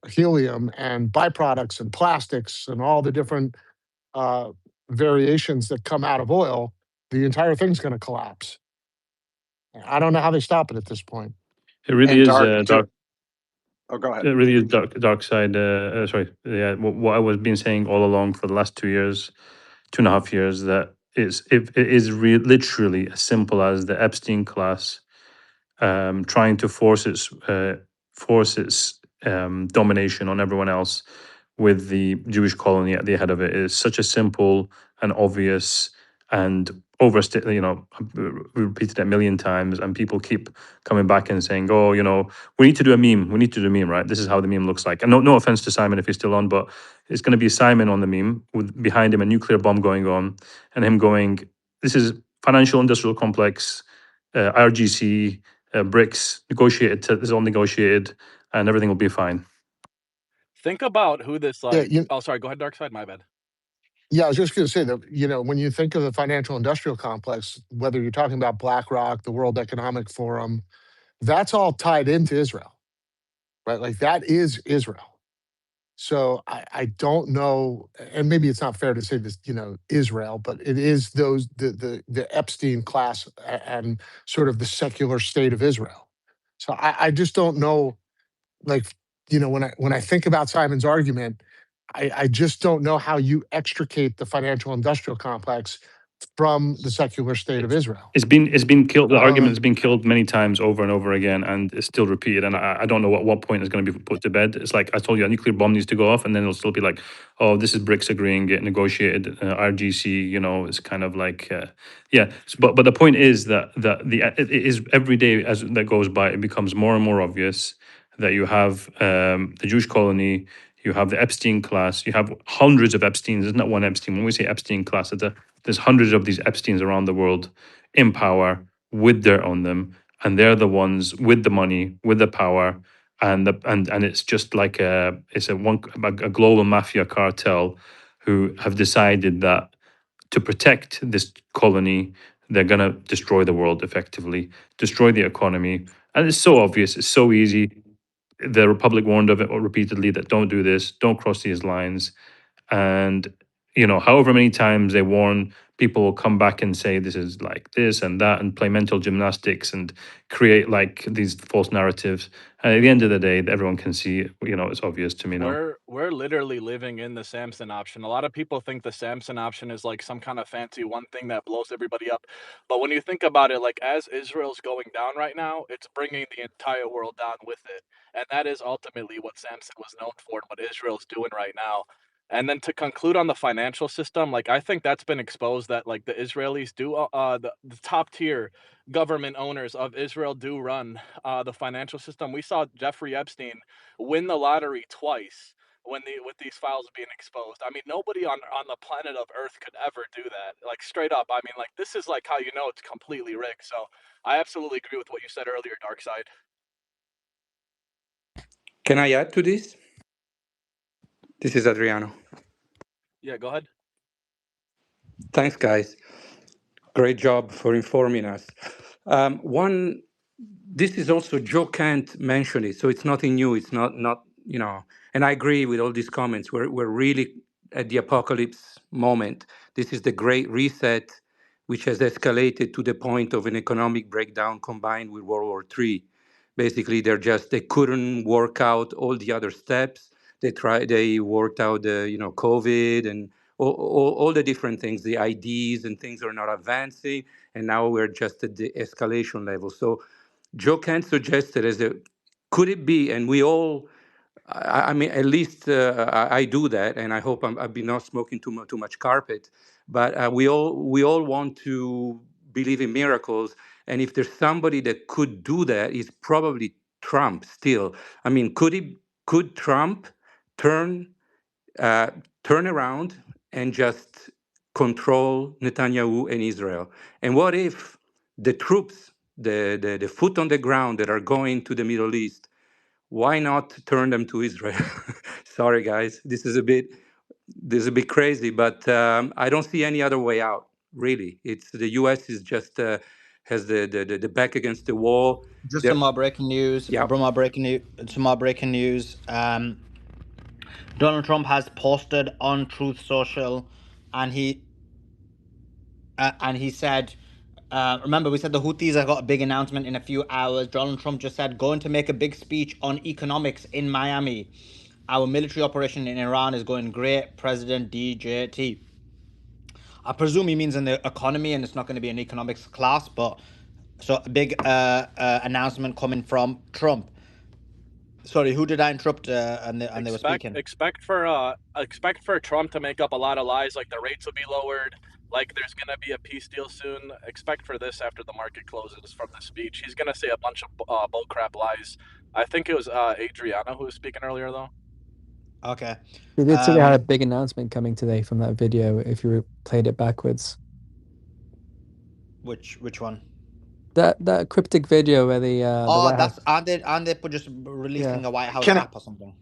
helium and byproducts and plastics and all the different uh, variations that come out of oil, the entire thing's going to collapse. I don't know how they stop it at this point. It really And is Dark, dark. oh, go ahead. It really is dark side. Sorry, yeah. What I was been saying all along for the last 2 years, 2.5 years, that it is literally as simple as the Epstein class trying to force its domination on everyone else, with the Jewish colony at the head of it. Is such a simple and obvious and overstate. We repeated it a million times, and people keep coming back and saying, "Oh, we need to do a meme. We need to do a meme, right? This is how the meme looks like." And no offense to Simon if he's still on, but it's going to be Simon on the meme with behind him a nuclear bomb going on, and him going, "This is financial industrial complex, RGC, BRICS negotiated. This is all negotiated, and everything will be fine." Think about who this Yeah, like. Oh, sorry. Go ahead, Dark Side. My bad. yeah. I was just going to say that when you think of the financial industrial complex, whether you're talking about BlackRock, the World Economic Forum, that's all tied into Israel, right? Like, that is Israel. So I don't know, and maybe it's not fair to say this, Israel, but it is the Epstein class and sort of the secular state of Israel. So I just don't know, like, when I think about Simon's argument, I just don't know how you extricate the financial industrial complex from the secular state of Israel. It's been killed. The I don't argument know. has been killed many times over and over again, and it's still repeated. And I don't know at what point it's going to be put to bed. It's like I told you, a nuclear bomb needs to go off, and then it'll still be like, "Oh, this is BRICS agreeing, get negotiated." RGC, it's kind of like, yeah. But the point is that it is every day as that goes by, it becomes more and more obvious that you have the Jewish colony, you have the Epstein class, you have hundreds of Epsteins. There's not one Epstein. When we say Epstein class, there's hundreds of these Epsteins around the world in power with dirt on them, and they're the ones with the money, with the power, and it's just like a global mafia cartel who have decided that to protect this colony, they're gonna destroy the world effectively, destroy the economy, and it's so obvious, it's so easy. The Republic warned of it repeatedly that don't do this, don't cross these lines. And, however many times they warn, people will come back and say this is like this and that and play mental gymnastics and create like these false narratives. And at the end of the day, everyone can see, it's obvious to me now. We're literally living in the Samson option. A lot of people think the Samson option is like some kind of fancy one thing that blows everybody up. But when you think about it, like as Israel's going down right now, it's bringing the entire world down with it. And that is ultimately what Samson was known for and what Israel's doing right now. And then to conclude on the financial system, like I think that's been exposed that like the Israelis do the top tier government owners of Israel do run the financial system. We saw Jeffrey Epstein win the lottery twice with these files being exposed. I mean, nobody on the planet of Earth could ever do that. Like straight up. I mean, like this is like how you know it's completely rigged. So I absolutely agree with what you said earlier, Dark Side. Can I add to this? This is Adriano. Yeah, go ahead. Thanks, guys. Great job for informing us. One, this is also Joe Kant mentioned it, so it's nothing new. It's not and I agree with all these comments. We're really at the apocalypse moment. This is the great reset. which has escalated to the point of an economic breakdown combined with World War III. Basically, they couldn't work out all the other steps. They worked out the COVID and all the different things, the IDs and things are not advancing, and now we're just at the escalation level. So Joe Kent suggested could it be, and we all, I mean, at least I do that, and I hope I've been not smoking too much carpet. But we all want to believe in miracles, and if there's somebody that could do that, is probably Trump. Still, I mean, could Trump turn around and just control Netanyahu and Israel? And what if the troops, the foot on the ground that are going to the Middle East, why not turn them to Israel? Sorry, guys, this is a bit crazy, but I don't see any other way out. Really, it's the U.S. is just has the back against the wall. Just some more breaking news. Yeah. Some more breaking news. Donald Trump has posted on Truth Social, and he said, remember we said the Houthis have got a big announcement in a few hours. Donald Trump just said, going to make a big speech on economics in Miami. Our military operation in Iran is going great. President DJT. I presume he means in the economy, and it's not going to be an economics class, but so a big announcement coming from Trump. Sorry, who did I interrupt? And they were speaking. Expect for Trump to make up a lot of lies, like the rates will be lowered, like there's gonna be a peace deal soon. Expect for this after the market closes from the speech. He's gonna say a bunch of bullcrap lies. I think it was Adriana who was speaking earlier, though. Okay. They did say they had a big announcement coming today from that video. If you played it backwards. Which one? That cryptic video where the White that's House... aren't they just releasing a White House app or something?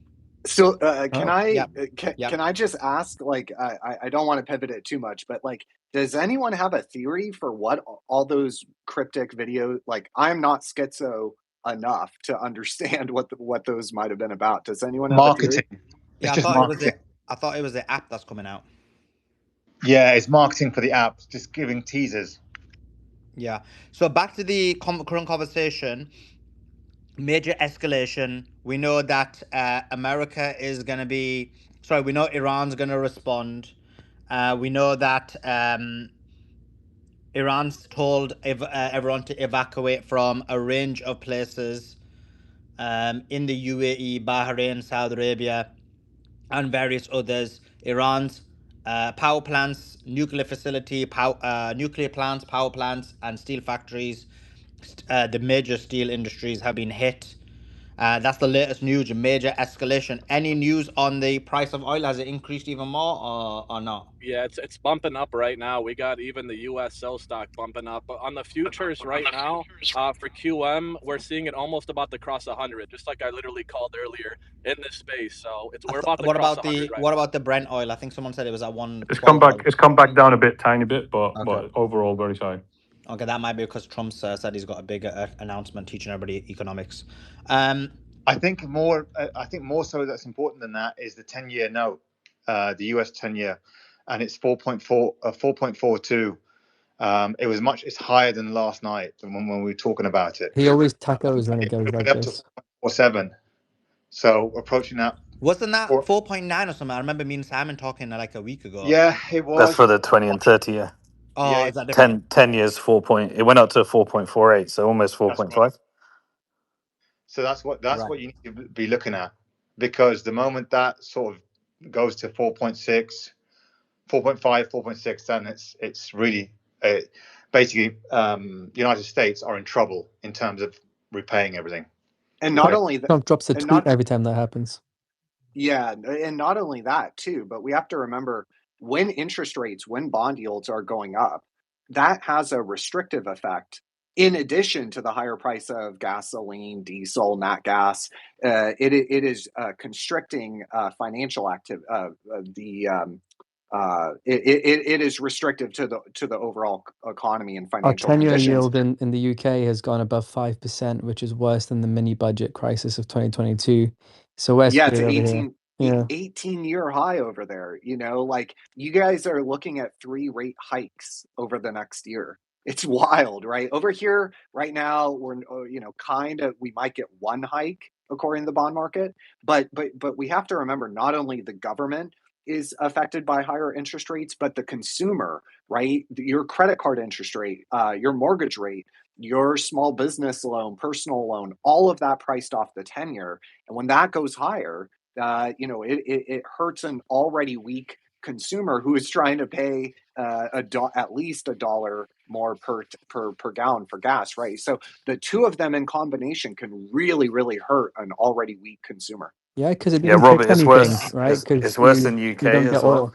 So can I Can I just ask, like, I don't want to pivot it too much, but like, does anyone have a theory for what all those cryptic videos, like, I'm not schizo enough to understand what those might have been about. Does anyone have a theory? Yeah, It's just marketing. I thought it was the app that's coming out. Yeah, it's marketing for the app, just giving teasers. Yeah. So back to the current conversation. Major escalation. We know that America is going to be... Sorry, we know Iran's going to respond. We know that Iran's told everyone to evacuate from a range of places in the UAE, Bahrain, Saudi Arabia, and various others. Iran's power plants, nuclear facility, nuclear plants, power plants, and steel factories. The major steel industries have been hit. That's the latest news, major escalation. Any news on the price of oil? Has it increased even more or not? Yeah, it's bumping up right now. We got even the U.S. sell stock bumping up. But on the futures right now, for QM, we're seeing it almost about to cross 100, just like I literally called earlier in this space. So we're about to cross 100 right What now. about the Brent oil? I think someone said it was at 112. It's come back down a bit, tiny bit, but overall very high. Okay, that might be because Trump said he's got a big announcement teaching everybody economics. I think more so that's important than that is the 10-year note, the US 10-year, and it's 4.42. It's higher than last night when we were talking about it. He always tackles when it goes like this. 4.47. So approaching that. Wasn't that 4.9 or something? I remember me and Simon talking like a week ago. Yeah, it was. That's for the 20 and 30 year. Oh, yeah, is that different? 10 years, 4 point. It went up to 4.48, so almost 4.5. Right. So that's what you need to be looking at, because the moment that sort of goes to 4.6, 4.5, 4.6, then it's really basically United States are in trouble in terms of repaying everything. And not only that, Trump drops a tweet every time that happens. Yeah, and not only that too, but we have to remember when when bond yields are going up, that has a restrictive effect. In addition to the higher price of gasoline, diesel, nat gas, it is constricting financial activity. It is restrictive to the overall economy and financial Our 10-year conditions. yield in the UK has gone above 5%, which is worse than the mini budget crisis of 2022. So we're Yeah, screwed over here. Yeah. 18-year high over there. Like you guys are looking at 3 rate hikes over the next year. It's wild, right? Over here right now, we're kind of, we might get 1 hike according to the bond market, but we have to remember not only the government is affected by higher interest rates, but the consumer, right? Your credit card interest rate, your mortgage rate, your small business loan, personal loan, all of that priced off the 10-year. And when that goes higher, it hurts an already weak consumer who is trying to pay at least $1 more per gallon for gas, right? So the two of them in combination can really, really hurt an already weak consumer. Yeah, because it Yeah, doesn't fix Robert, it's anything, worse. right? Because It's worse in you UK don't get as well.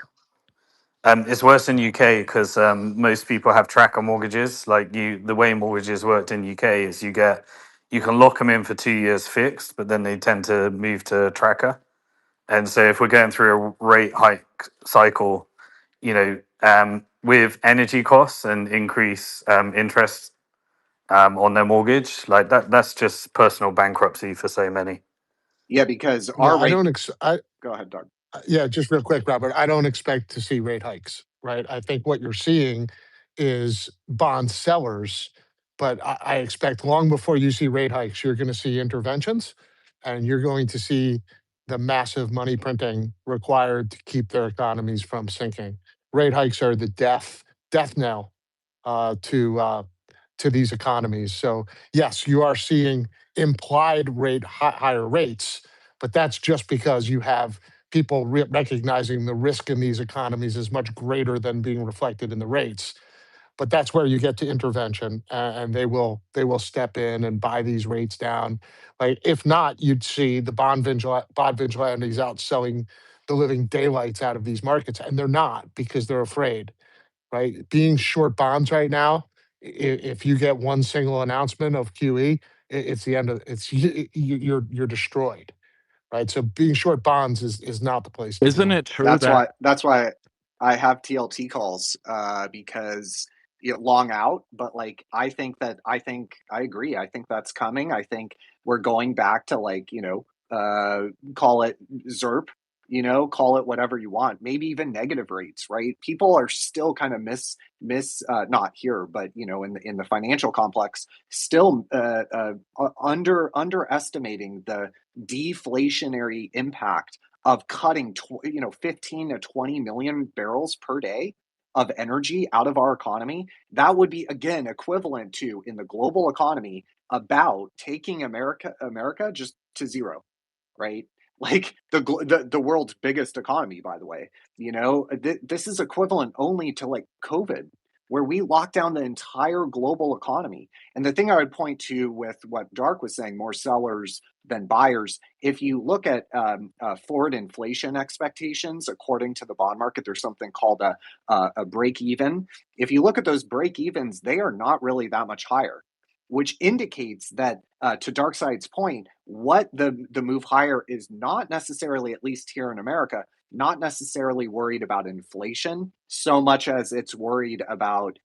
oil. It's worse in UK because most people have tracker mortgages. Like the way mortgages worked in UK is you can lock them in for 2 years fixed, but then they tend to move to tracker. And so if we're going through a rate hike cycle, with energy costs and increase interest on their mortgage, like that's just personal bankruptcy for so many. Yeah, because Yeah, our rate. Go ahead, Doug. Yeah, just real quick, Robert. I don't expect to see rate hikes, right? I think what you're seeing is bond sellers, but I expect long before you see rate hikes, you're going to see interventions, and you're going to see the massive money printing required to keep their economies from sinking. Rate hikes are the death knell to these economies. So yes, you are seeing implied higher rates, but that's just because you have people recognizing the risk in these economies is much greater than being reflected in the rates. But that's where you get to intervention, and they will step in and buy these rates down. Like if not, you'd see the bond vigilantes out selling the living daylights out of these markets, and they're not because they're afraid. Right, being short bonds right now, if you get one single announcement of QE, it's the end of you're destroyed. Right, so being short bonds is not the place to Isn't be. it true that That's why I have TLT calls, because long out. But like I think I agree. I think that's coming. I think we're going back to call it ZERP, call it whatever you want. Maybe even negative rates, right? People are still kind of not here, but in the financial complex, still underestimating the deflationary impact of cutting 15 to 20 million barrels per day of energy out of our economy. That would be again equivalent to, in the global economy, about taking America just to zero, right? Like the world's biggest economy, by the way. This is equivalent only to like COVID, where we locked down the entire global economy. And the thing I would point to with what Dark was saying, more sellers than buyers, if you look at forward inflation expectations, according to the bond market, there's something called a break even. If you look at those break evens, they are not really that much higher, which indicates that, to Darkside's point, what the move higher is not necessarily, at least here in America, not necessarily worried about inflation so much as it's worried about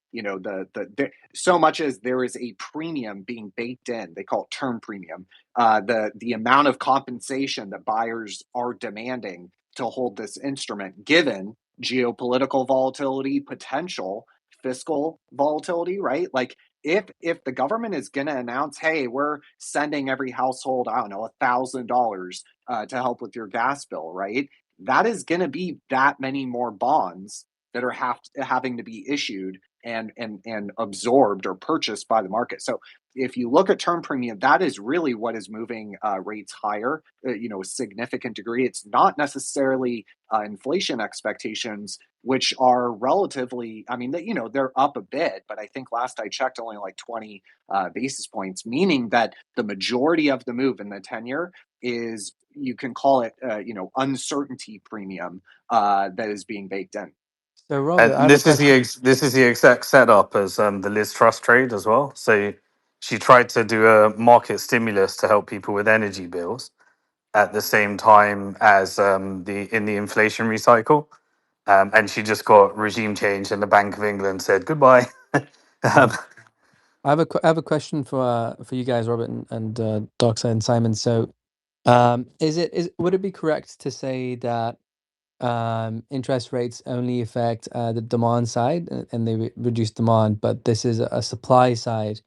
so much as there is a premium being baked in. They call it term premium. The amount of compensation that buyers are demanding to hold this instrument, given geopolitical volatility, potential fiscal volatility, right? Like if the government is going to announce, hey, we're sending every household, I don't know, $1,000 to help with your gas bill, right? That is going to be that many more bonds that are having to be issued and absorbed or purchased by the market. So if you look at term premium, that is really what is moving rates higher, a significant degree. It's not necessarily inflation expectations, which are relatively, I mean, they're up a bit, but I think last I checked, only like 20 basis points, meaning that the majority of the move in the 10-year is, you can call it, uncertainty premium that is being baked in. So, Robert, I And have a this is question. this is the exact setup as the Liz Truss trade as well. So she tried to do a market stimulus to help people with energy bills at the same time as the inflationary cycle, and she just got regime change, and the Bank of England said goodbye. um, I have a question for you guys, Robert and Doxa and Simon. So, Would it be correct to say that interest rates only affect the demand side and they reduce demand, but this is a supply side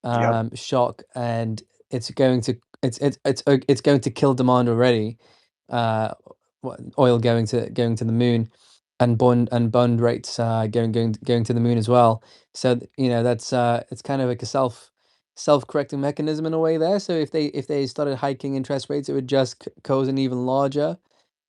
Yep. shock, and it's going to it's going to kill demand already. Oil going to the moon, and bond rates going to the moon as well. So that's it's kind of like a self-correcting mechanism in a way there. So if they started hiking interest rates, it would just cause an even larger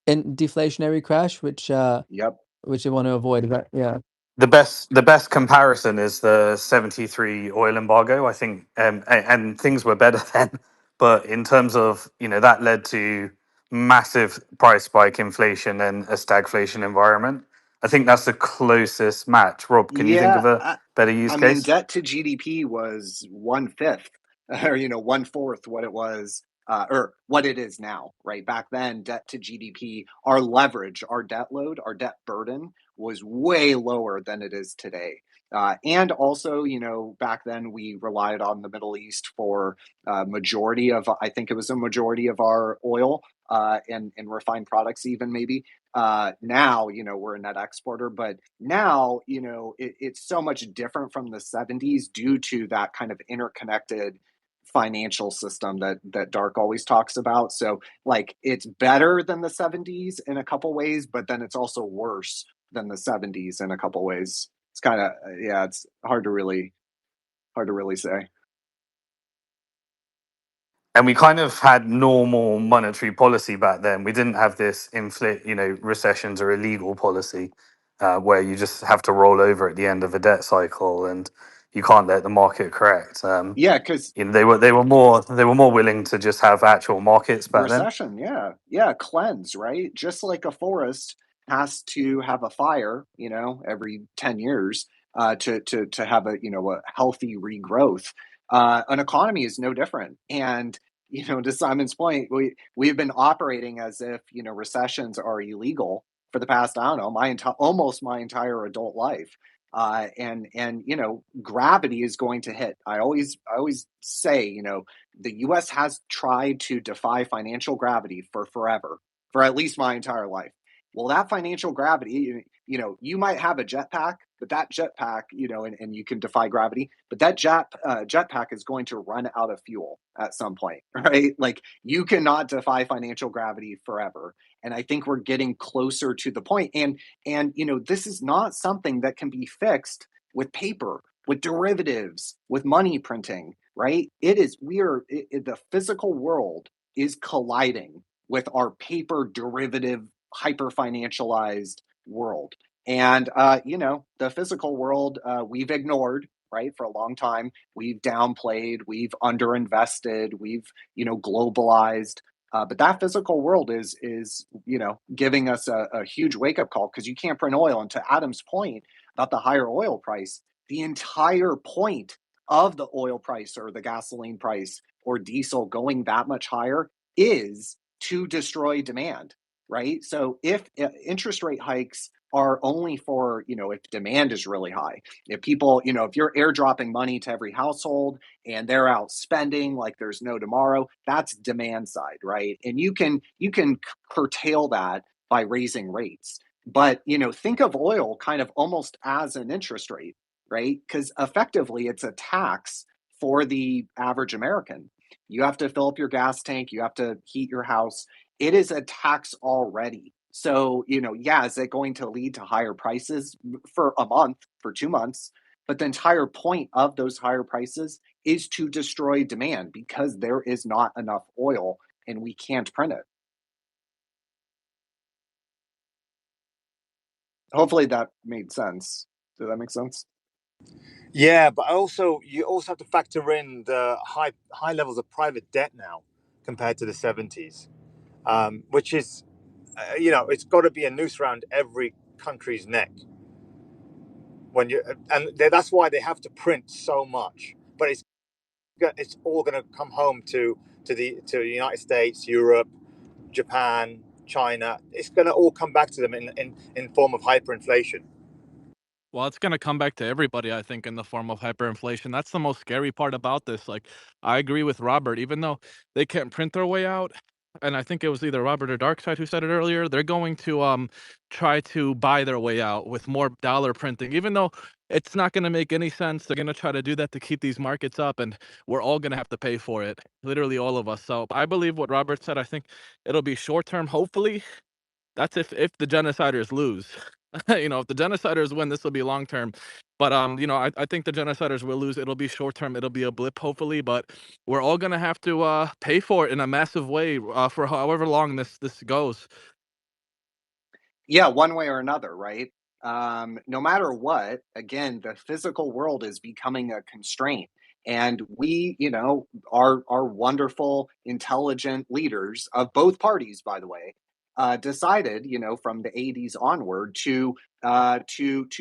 deflationary crash, Yep. which you want to avoid. Is that, yeah. The best comparison is the 73 oil embargo, I think, and things were better then. But in terms of, that led to massive price spike, inflation, and a stagflation environment. I think that's the closest match. Rob, can you think Yeah. of a better use I mean, case? debt to GDP was 1/5, or 1/4 what it was, or what it is now. Right back then, debt to GDP, our leverage, our debt load, our debt burden was way lower than it is today. And also, back then we relied on the Middle East for majority of, I think it was a majority of our oil and refined products, even maybe. Now, we're a net exporter, but now, it's so much different from the 70s due to that kind of interconnected financial system that Dark always talks about. So, like, it's better than the 70s in a couple ways, but then it's also worse than the 70s in a couple ways. It's kind of, yeah, it's hard to really say. And we kind of had normal monetary policy back then. We didn't have this recessions or illegal policy, where you just have to roll over at the end of a debt cycle and you can't let the market correct. Yeah, because They were more willing to just have actual markets back then. recession, yeah, cleanse, right? Just like a forest has to have a fire, every 10 years, to have a healthy regrowth. An economy is no different. And to Simon's point, we've been operating as if recessions are illegal for the past, I don't know, almost my entire adult life. And gravity is going to hit. I always say, the US has tried to defy financial gravity for forever, for at least my entire life. Well, that financial gravity, you might have a jetpack, but that jetpack, and you can defy gravity, but that jetpack is going to run out of fuel at some point, right? Like, you cannot defy financial gravity forever. And I think we're getting closer to the point. And this is not something that can be fixed with paper, with derivatives, with money printing, right? The physical world is colliding with our paper derivative hyper financialized world. And the physical world, we've ignored, right, for a long time. We've downplayed, we've underinvested, we've globalized. But that physical world is giving us a huge wake up call, because you can't print oil. And to Adam's point about the higher oil price, the entire point of the oil price or the gasoline price or diesel going that much higher is to destroy demand, right? So if interest rate hikes are only for, if demand is really high, if people, if you're airdropping money to every household and they're out spending like there's no tomorrow, that's demand side, right? And you can curtail that by raising rates. But, think of oil kind of almost as an interest rate, right? Because effectively it's a tax for the average American. You have to fill up your gas tank, you have to heat your house. It is a tax already. So, yeah, is it going to lead to higher prices for a month, for 2 months? But the entire point of those higher prices is to destroy demand, because there is not enough oil and we can't print it. Hopefully that made sense. Did that make sense? Yeah, but you also have to factor in the high levels of private debt now compared to the 70s, which is, it's got to be a noose around every country's neck and that's why they have to print so much. But it's all going to come home to the United States, Europe, Japan, China. It's going to all come back to them in form of hyperinflation. Well, it's going to come back to everybody, I think, in the form of hyperinflation. That's the most scary part about this. Like, I agree with Robert. Even though they can't print their way out, and I think it was either Robert or Darkside who said it earlier, they're going to try to buy their way out with more dollar printing, even though it's not going to make any sense. They're going to try to do that to keep these markets up, and we're all going to have to pay for it, literally all of us. So I believe what Robert said. I think it'll be short term, hopefully. That's if the genociders lose. If the genociders win, this will be long term. But I think the genociders will lose. It'll be short term. It'll be a blip, hopefully. But we're all gonna have to pay for it in a massive way for however long this goes. Yeah, one way or another, right? No matter what, again, the physical world is becoming a constraint. And we, our wonderful, intelligent leaders of both parties, by the way, decided, from the 80s onward to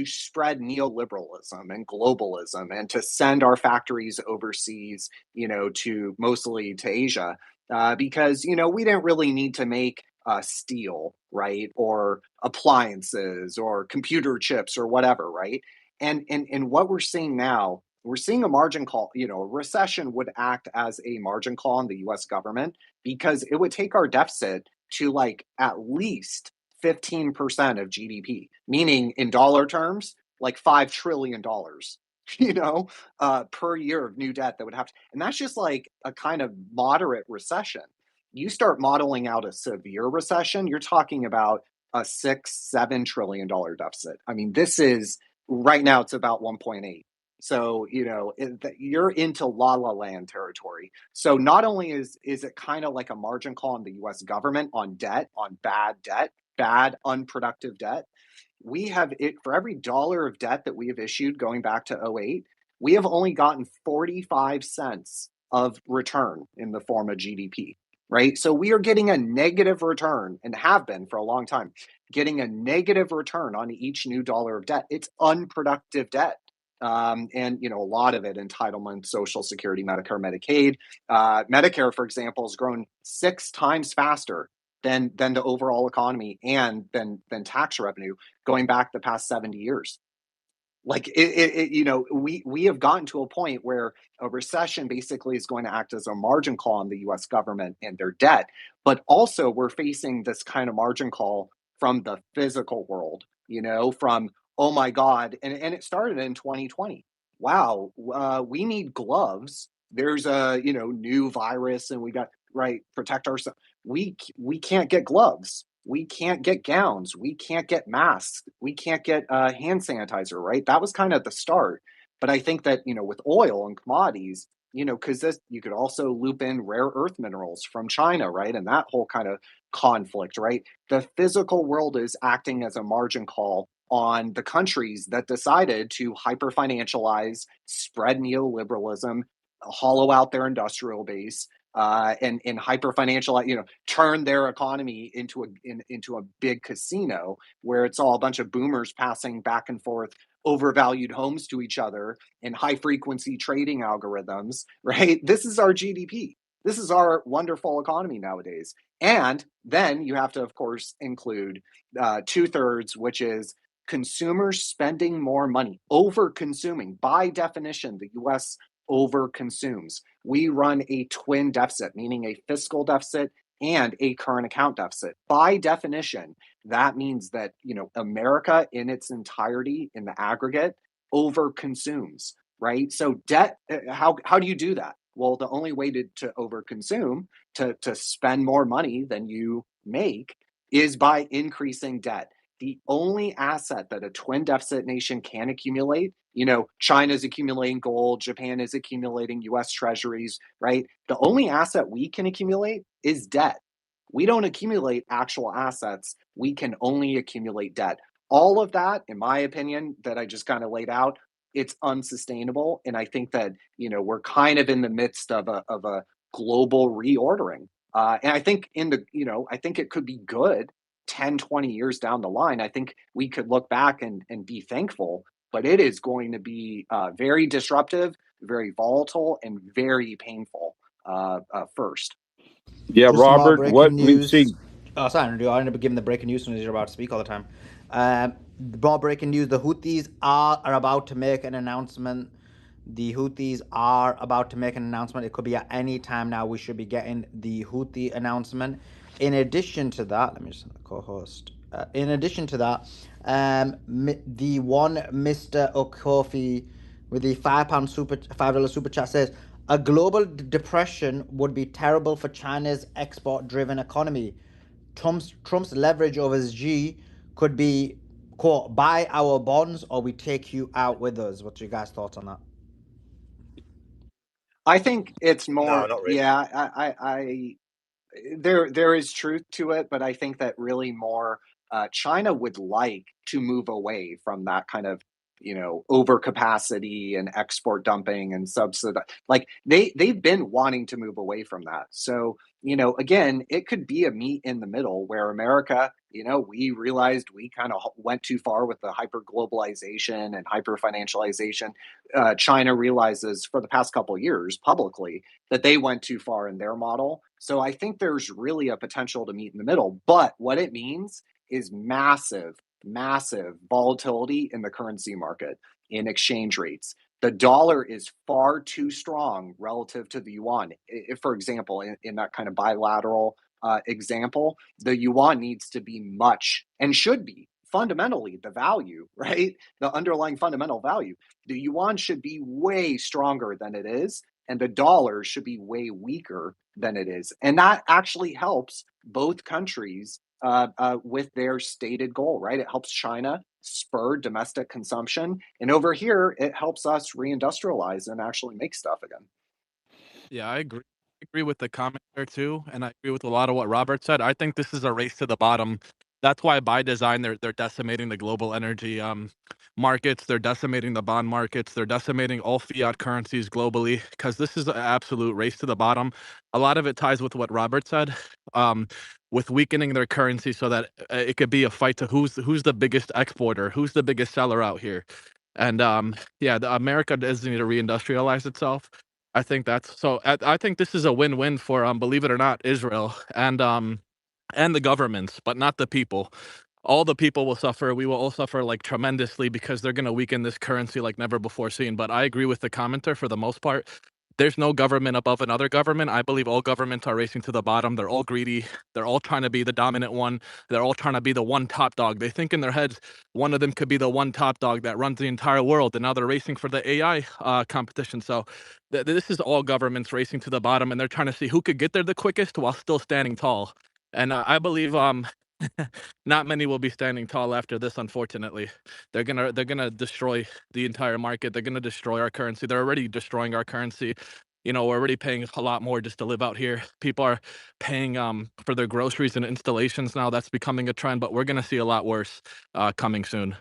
spread neoliberalism and globalism and to send our factories overseas, to mostly to Asia, because we didn't really need to make steel, right, or appliances or computer chips or whatever, right? And what we're seeing now, we're seeing a margin call. A recession would act as a margin call on the U.S. government because it would take our deficit to like at least 15% of GDP, meaning in dollar terms, like $5 trillion. Per year of new debt that would have to, and that's just like a kind of moderate recession. You start modeling out a severe recession, you're talking about a $6-7 trillion deficit. I mean, this is right now it's about 1.8. So you're into la la land territory. So not only is it kind of like a margin call on the U.S. government on debt, on bad unproductive debt. We have it for every dollar of debt that we have issued going back to 08, we have only gotten 45 cents of return in the form of GDP. Right. So we are getting a negative return and have been for a long time, getting a negative return on each new dollar of debt. It's unproductive debt. And a lot of it entitlement, Social Security, Medicare, Medicaid. Medicare, for example, has grown 6 times faster than the overall economy and than tax revenue going back the past 70 years. Like we have gotten to a point where a recession basically is going to act as a margin call on the US government and their debt, but also we're facing this kind of margin call from the physical world, from oh my god, and it started in 2020. Wow, we need gloves. There's a new virus and we got right protect ourselves. We can't get gloves. We can't get gowns. We can't get masks. We can't get hand sanitizer, right? That was kind of the start. But I think that, with oil and commodities, because this, you could also loop in rare earth minerals from China, right? And that whole kind of conflict, right? The physical world is acting as a margin call on the countries that decided to hyper financialize, spread neoliberalism, hollow out their industrial base, and hyper financial, turn their economy into a big casino where it's all a bunch of boomers passing back and forth overvalued homes to each other and high frequency trading algorithms, right? This is our GDP. This is our wonderful economy nowadays. And then you have to, of course, include 2/3, which is consumers spending more money, over consuming. By definition, the US over consumes. We run a twin deficit, meaning a fiscal deficit and a current account deficit. By definition, that means that America in its entirety, in the aggregate, over consumes, right? So debt, how do you do that? Well, the only way to over consume, to spend more money than you make, is by increasing debt. The only asset that a twin deficit nation can accumulate, China's accumulating gold, Japan is accumulating US treasuries, right? The only asset we can accumulate is debt. We don't accumulate actual assets. We can only accumulate debt. All of that, in my opinion, that I just kind of laid out, it's unsustainable. And I think that, we're kind of in the midst of a global reordering. And I think I think it could be good 10, 20 years down the line. I think we could look back and be thankful, but it is going to be very disruptive, very volatile, and very painful first. Yeah, Just some more Robert, breaking what we've news. seen. Oh, sorry, Andrew. I end up giving the breaking news as you're about to speak all the time. More breaking news. The Houthis are about to make an announcement The Houthis are about to make an announcement. It could be at any time now. We should be getting the Houthi announcement. In addition to that, let me just co-host. In addition to that, the one Mr. Okofi with the $5 super chat says a global depression would be terrible for China's export-driven economy. Trump's leverage over his G could be, quote, buy our bonds or we take you out with us. What's your guys' thoughts on that? I think it's No, more, not really. I there is truth to it, but I think that really more China would like to move away from that kind of overcapacity and export dumping and subsidy. Like they've been wanting to move away from that. So again, it could be a meet in the middle where America, we realized we kind of went too far with the hyper globalization and hyper financialization. China realizes for the past couple of years publicly that they went too far in their model. So I think there's really a potential to meet in the middle. But what it means is massive volatility in the currency market, in exchange rates. The dollar is far too strong relative to the yuan. If, for example, in that kind of bilateral example, the yuan needs to be much and should be fundamentally the value, right? The underlying fundamental value. The yuan should be way stronger than it is, and the dollar should be way weaker than it is. And that actually helps both countries with their stated goal, right? It helps China spur domestic consumption. And over here, it helps us reindustrialize and actually make stuff again. Yeah, I agree. I agree with the comment there too, and I agree with a lot of what Robert said. I think this is a race to the bottom. That's why by design they're decimating the global energy markets, they're decimating the bond markets, they're decimating all fiat currencies globally because this is an absolute race to the bottom. A lot of it ties with what Robert said, um, with weakening their currency so that it could be a fight to who's the biggest exporter, who's the biggest seller out here. And yeah, America does need to reindustrialize itself. I think that's so. I think this is a win-win for, believe it or not, Israel and the governments, but not the people. All the people will suffer. We will all suffer like tremendously because they're going to weaken this currency like never before seen. But I agree with the commenter for the most part. There's no government above another government. I believe all governments are racing to the bottom. They're all greedy. They're all trying to be the dominant one. They're all trying to be the one top dog. They think in their heads one of them could be the one top dog that runs the entire world, and now they're racing for the AI competition. So this is all governments racing to the bottom, and they're trying to see who could get there the quickest while still standing tall. And I believe not many will be standing tall after this. Unfortunately, they're gonna destroy the entire market. They're gonna destroy our currency. They're already destroying our currency. We're already paying a lot more just to live out here. People are paying for their groceries and installations now. That's becoming a trend, but we're gonna see a lot worse coming soon.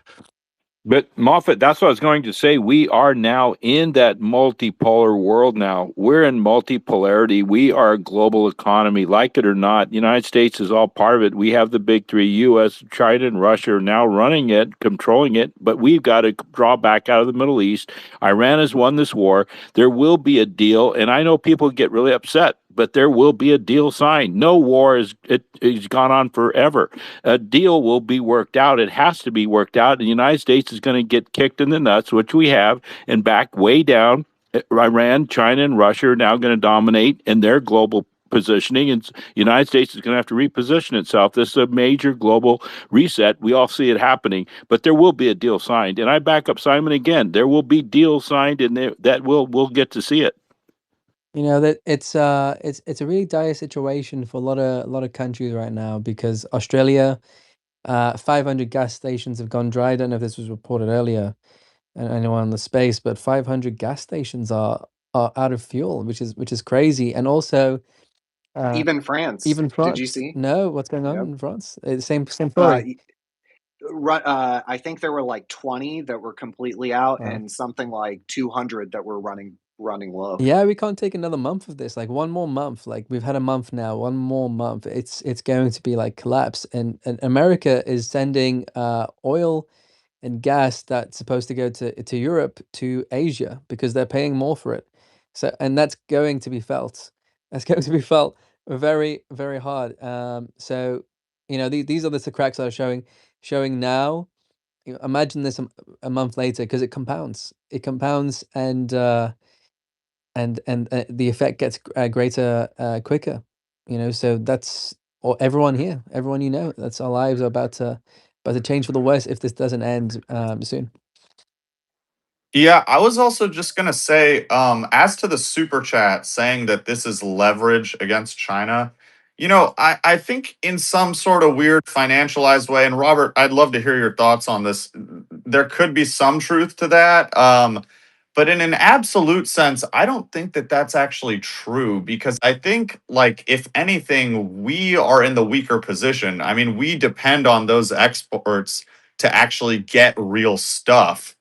But Moffat, that's what I was going to say. We are now in that multipolar world now. We're in multipolarity. We are a global economy, like it or not. The United States is all part of it. We have the big three, U.S., China, and Russia are now running it, controlling it, but we've got to draw back out of the Middle East. Iran has won this war. There will be a deal, and I know people get really upset, but there will be a deal signed. No war is gone on forever. A deal will be worked out. It has to be worked out. The United States is going to get kicked in the nuts, which we have, and back way down. Iran, China, and Russia are now going to dominate in their global positioning, and the United States is going to have to reposition itself. This is a major global reset. We all see it happening, but there will be a deal signed. And I back up Simon again. There will be deals signed, and that we'll get to see it. That it's a really dire situation for a lot of countries right now because Australia, 500 gas stations have gone dry. I don't know if this was reported earlier, and anyone on the space, but 500 gas stations are out of fuel, which is crazy. And also, Even France, even did you France. see? No, what's going on Yep. in France? Same Uh, story. I think there were like 20 that were completely out, Wow. and something like 200 that were running low. Yeah, we can't take another month of this. Like one more month. Like we've had a month now. One more month. It's going to be like collapse. And America is sending oil and gas that's supposed to go to Europe to Asia because they're paying more for it. So and that's going to be felt. That's going to be felt very, very hard. So these are the cracks that are showing now. Imagine this a month later because it compounds. It compounds, and the effect gets greater quicker. So that's everyone here, everyone that's our lives are about to change for the worse if this doesn't end soon. Yeah, I was also just gonna say, as to the super chat saying that this is leverage against China, I think in some sort of weird financialized way, and Robert, I'd love to hear your thoughts on this. There could be some truth to that. But in an absolute sense, I don't think that that's actually true because I think, like, if anything, we are in the weaker position. I mean, we depend on those exports to actually get real stuff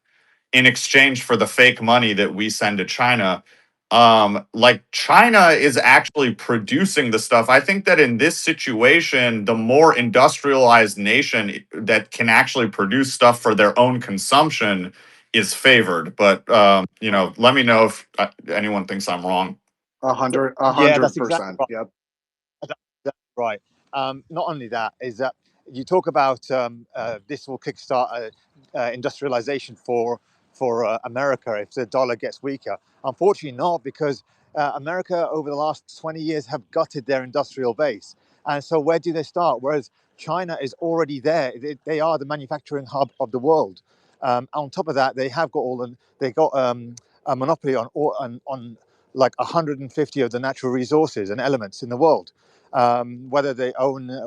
in exchange for the fake money that we send to China. Like China is actually producing the stuff. I think that in this situation, the more industrialized nation that can actually produce stuff for their own consumption is favored. But let me know if anyone thinks I'm wrong. 100%. right. Yep. That's right. Not only that, is that you talk about this will kickstart industrialization for America if the dollar gets weaker. Unfortunately, not, because America over the last 20 years have gutted their industrial base, and so where do they start? Whereas China is already there; they are the manufacturing hub of the world. On top of that, they have got a monopoly on like 150 of the natural resources and elements in the world. Whether they own it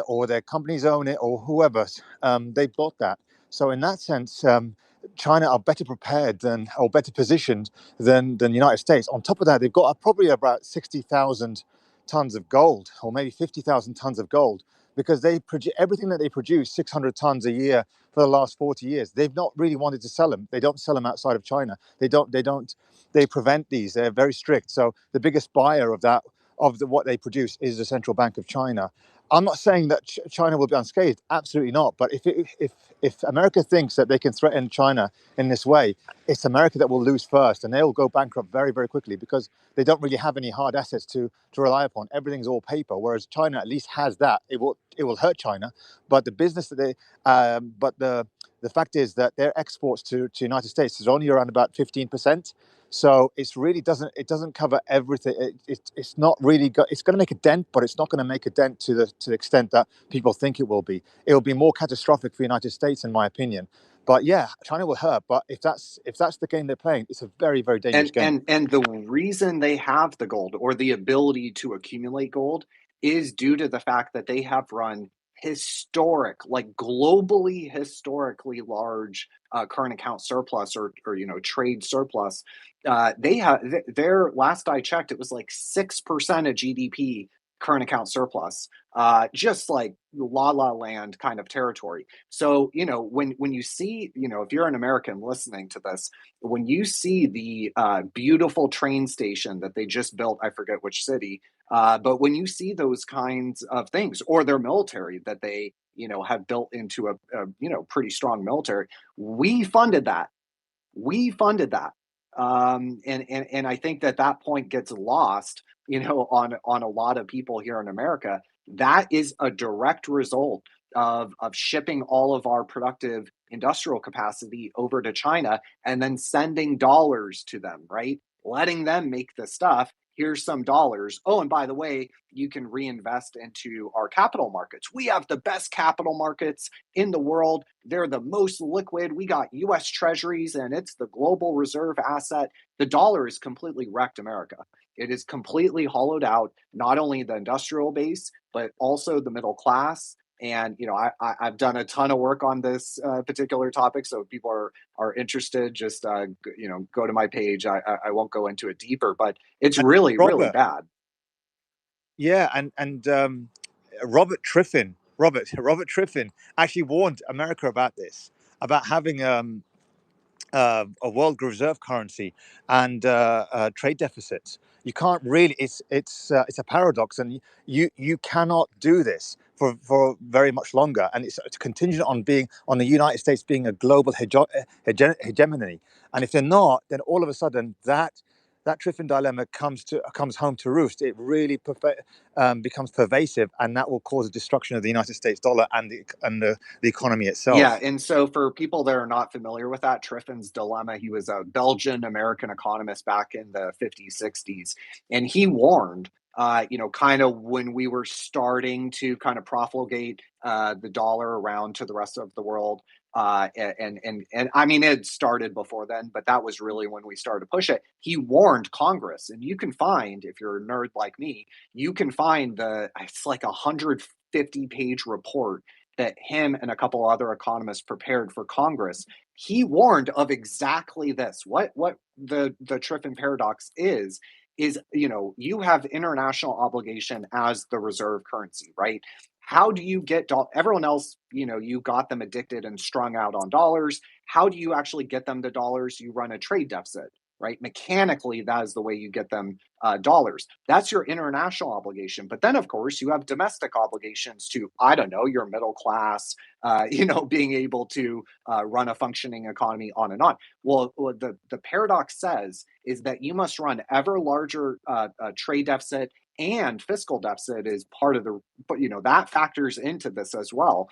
or their companies own it or whoever, they bought that. So in that sense, China are better prepared or better positioned than the United States. On top of that, they've got probably about 60,000 tons of gold, or maybe 50,000 tons of gold, because they everything that they produce 600 tons a year for the last 40 years. They've not really wanted to sell them. They don't sell them outside of China. They prevent these. They're very strict. So the biggest buyer of what they produce is the Central Bank of China. I'm not saying that China will be unscathed. Absolutely not. But if America thinks that they can threaten China in this way, it's America that will lose first, and they'll go bankrupt very, very quickly because they don't really have any hard assets to rely upon. Everything's all paper, whereas China at least has that. It will hurt China, but the business that but the fact is that their exports to United States is only around about 15%. So it doesn't cover everything. It's not really it's going to make a dent, but it's not going to make a dent to the extent that people think it will be. It will be more catastrophic for the United States, in my opinion. But yeah, China will hurt. But if that's the game they're playing, it's a very, very dangerous game. And the reason they have the gold, or the ability to accumulate gold, is due to the fact that they have run globally historically large current account surplus, or trade surplus. They have their last I checked, it was like 6% of GDP current account surplus, just like la la land kind of territory. So when you see, if you're an American listening to this, when you see the beautiful train station that they just built, I forget which city, but when you see those kinds of things, or their military that they have built into a pretty strong military, we funded that. And I think that point gets lost, on a lot of people here in America. That is a direct result of shipping all of our productive industrial capacity over to China, and then sending dollars to them, right? Letting them make the stuff. Here's some dollars. Oh, and by the way, you can reinvest into our capital markets. We have the best capital markets in the world. They're the most liquid. We got US treasuries, and it's the global reserve asset. The dollar has completely wrecked America. It is completely hollowed out not only the industrial base, but also the middle class. And I've done a ton of work on this particular topic. So if people are interested, just go to my page. I won't go into it deeper, but it's And really, really Robert, bad. yeah, and Robert Triffin actually warned America about this, about having a world reserve currency and trade deficits. You can't really. It's a paradox, and you cannot do this for very much longer. And it's contingent on the United States being a global hegemony. And if they're not, then all of a sudden that that Triffin dilemma comes home to roost, it really becomes pervasive, and that will cause a destruction of the United States dollar and the economy itself. Yeah, and so for people that are not familiar with that, Triffin's dilemma, he was a Belgian American economist back in the 50s, 60s, and he warned, kind of when we were starting to kind of profligate the dollar around to the rest of the world. And I mean, it started before then, but that was really when we started to push it. He warned Congress, and you can find, if you're a nerd like me, you can find it's like 150-page report that him and a couple other economists prepared for Congress. He warned of exactly this. What the Triffin paradox is you have international obligation as the reserve currency, right? How do you get everyone else, you got them addicted and strung out on dollars. How do you actually get them to dollars? You run a trade deficit, right? Mechanically, that is the way you get them dollars. That's your international obligation. But then, of course, you have domestic obligations to, I don't know, your middle class, being able to run a functioning economy, on and on. Well, what the paradox says is that you must run ever larger trade deficit, and fiscal deficit is part of but that factors into this as well.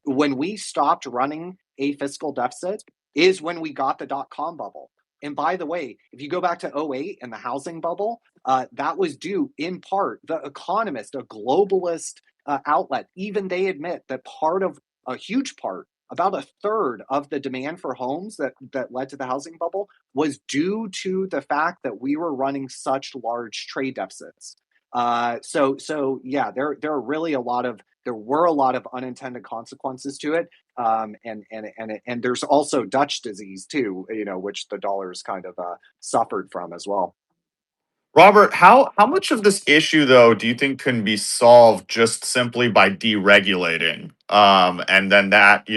When we stopped running a fiscal deficit is when we got the dot-com bubble. And by the way, if you go back to 2008 and the housing bubble, that was due in part, The Economist, a globalist outlet, even they admit that a huge part, about a third of the demand for homes that led to the housing bubble was due to the fact that we were running such large trade deficits. So yeah, there were a lot of unintended consequences to it. And there's also Dutch disease too, which the dollar's kind of suffered from as well. Robert, how much of this issue though do you think can be solved just simply by deregulating? And then that,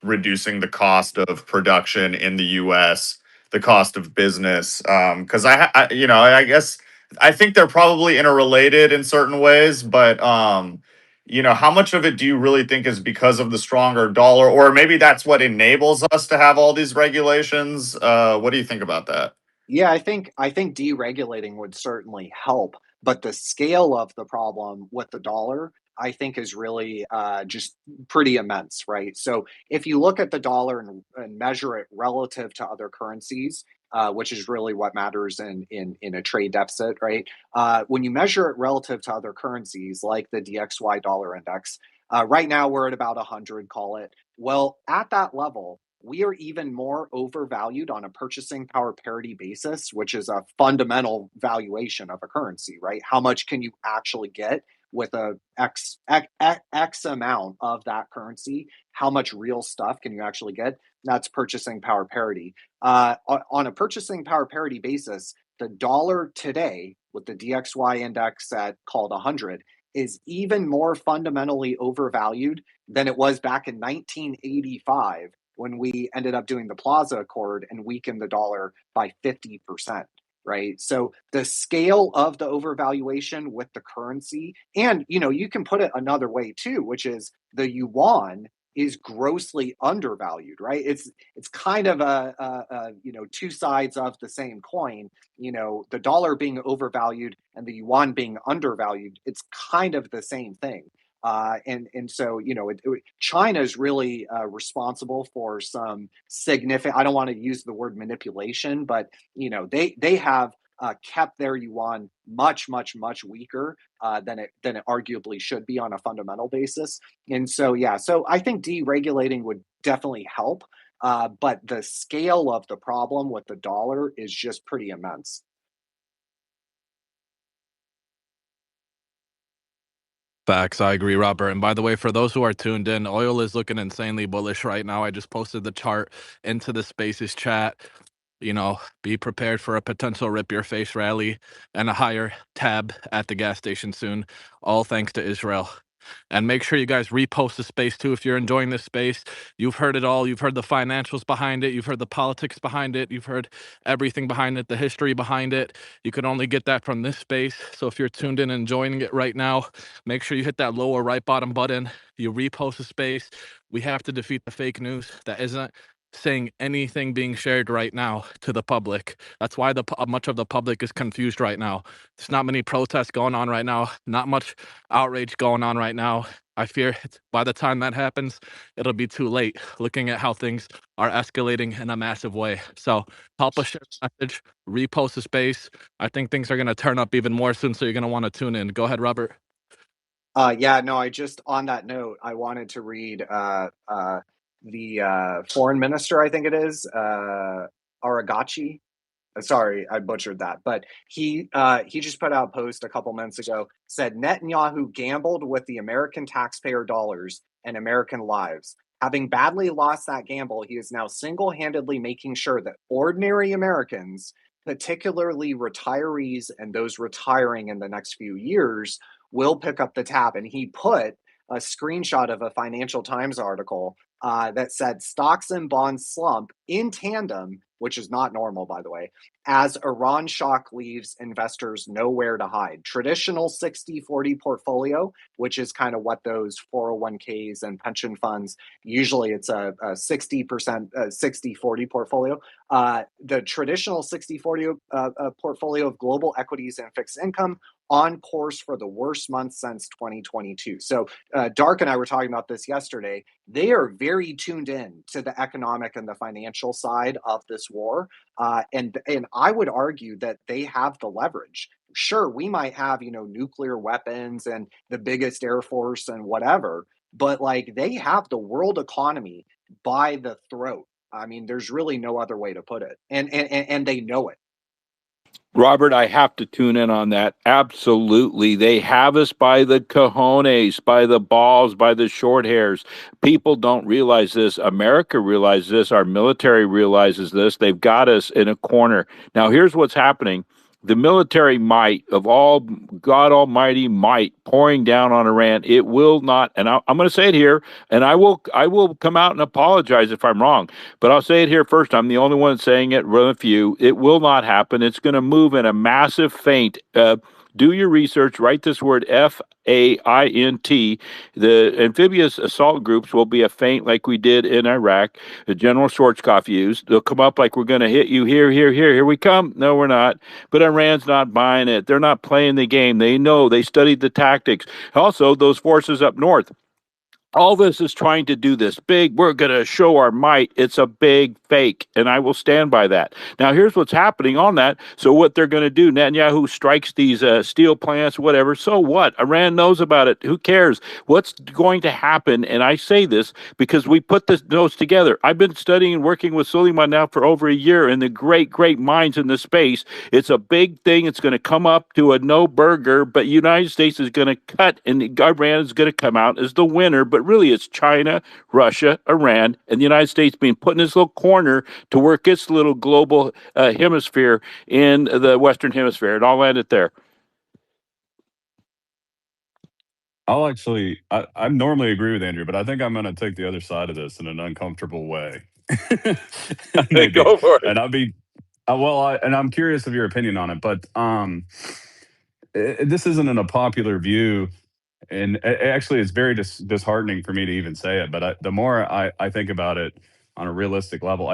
reducing the cost of production in the US, the cost of business. Because I guess I think they're probably interrelated in certain ways, but how much of it do you really think is because of the stronger dollar, or maybe that's what enables us to have all these regulations? What do you think about that? Yeah, I think deregulating would certainly help, but the scale of the problem with the dollar, I think, is really just pretty immense, right? So if you look at the dollar and measure it relative to other currencies, which is really what matters in a trade deficit, right? When you measure it relative to other currencies, like the DXY dollar index, right now we're at about 100, call it. Well, at that level, we are even more overvalued on a purchasing power parity basis, which is a fundamental valuation of a currency, right? How much can you actually get with X amount of that currency? How much real stuff can you actually get? That's purchasing power parity. On a purchasing power parity basis, the dollar today, with the DXY index at called 100, is even more fundamentally overvalued than it was back in 1985, when we ended up doing the Plaza Accord and weakened the dollar by 50%, right? So the scale of the overvaluation with the currency, and you can put it another way too, which is the yuan is grossly undervalued, right? It's kind of a two sides of the same coin. The dollar being overvalued and the yuan being undervalued, it's kind of the same thing. And so China is really responsible for some significant. I don't want to use the word manipulation, but they have kept their yuan much weaker than it arguably should be on a fundamental basis. And so so I think deregulating would definitely help, but the scale of the problem with the dollar is just pretty immense. Facts. I agree, Robert. And by the way, for those who are tuned in, oil is looking insanely bullish right now. I just posted the chart into the Spaces chat. Be prepared for a potential rip your face rally and a higher tab at the gas station soon. All thanks to Israel. And make sure you guys repost the space too if you're enjoying this space. You've heard it all. You've heard the financials behind it. You've heard the politics behind it. You've heard everything behind it, the history behind it. You can only get that from this space. So if you're tuned in and enjoying it right now, make sure you hit that lower right bottom button. You repost the space. We have to defeat the fake news that isn't saying anything being shared right now to the public. That's why much of the public is confused right now. There's not many protests going on right now, not much outrage going on right now. I fear by the time that happens, it'll be too late, looking at how things are escalating in a massive way. So help us share the message, repost the space. I think things are going to turn up even more soon, so you're going to want to tune in. Go ahead, Robert. Yeah, no, I just, on that note, I wanted to read the foreign minister, I think it is, Aragachi. Sorry, I butchered that, but he just put out a post a couple months ago, said Netanyahu gambled with the American taxpayer dollars and American lives. Having badly lost that gamble, he is now single-handedly making sure that ordinary Americans, particularly retirees and those retiring in the next few years, will pick up the tab. And he put a screenshot of a Financial Times article that said stocks and bonds slump in tandem, which is not normal, by the way, as Iran shock leaves investors nowhere to hide. Traditional 60-40 portfolio, which is kind of what those 401ks and pension funds, usually it's a 60%, 60-40 portfolio. The traditional 60-40 portfolio of global equities and fixed income on course for the worst month since 2022. So Dark and I were talking about this yesterday. They are very tuned in to the economic and the financial side of this war. And I would argue that they have the leverage. Sure, we might have, nuclear weapons and the biggest air force and whatever, but like they have the world economy by the throat. I mean, there's really no other way to put it. And they know it. Robert, I have to tune in on that. Absolutely. They have us by the cojones, by the balls, by the short hairs. People don't realize this. America realizes this. Our military realizes this. They've got us in a corner. Now, here's what's happening. The military might of all God Almighty might pouring down on Iran. It will not, and I'm going to say it here, and I will come out and apologize if I'm wrong. But I'll say it here first. I'm the only one saying it. One of few. It will not happen. It's going to move in a massive feint. Do your research. Write this word FAINT. The amphibious assault groups will be a feint like we did in Iraq. General Schwarzkopf used. They'll come up like we're going to hit you here, here, here. Here we come. No, we're not. But Iran's not buying it. They're not playing the game. They know. They studied the tactics. Also, those forces up north. All this is trying to do this big, we're going to show our might. It's a big fake, and I will stand by that. Now, here's what's happening on that. So what they're going to do, Netanyahu strikes these steel plants, whatever. So what? Iran knows about it. Who cares? What's going to happen? And I say this because we put those together. I've been studying and working with Suleiman now for over a year, and the great, great minds in the space. It's a big thing. It's going to come up to a no burger, but United States is going to cut, and Iran is going to come out as the winner. But really, it's China, Russia, Iran, and the United States being put in this little corner to work its little global hemisphere in the Western Hemisphere. And I'll land it there. I normally agree with Andrew, but I think I'm going to take the other side of this in an uncomfortable way. Maybe. Go for it. And I'm curious of your opinion on it, but this isn't a popular view. And actually, it's very disheartening for me to even say it. But the more I think about it on a realistic level,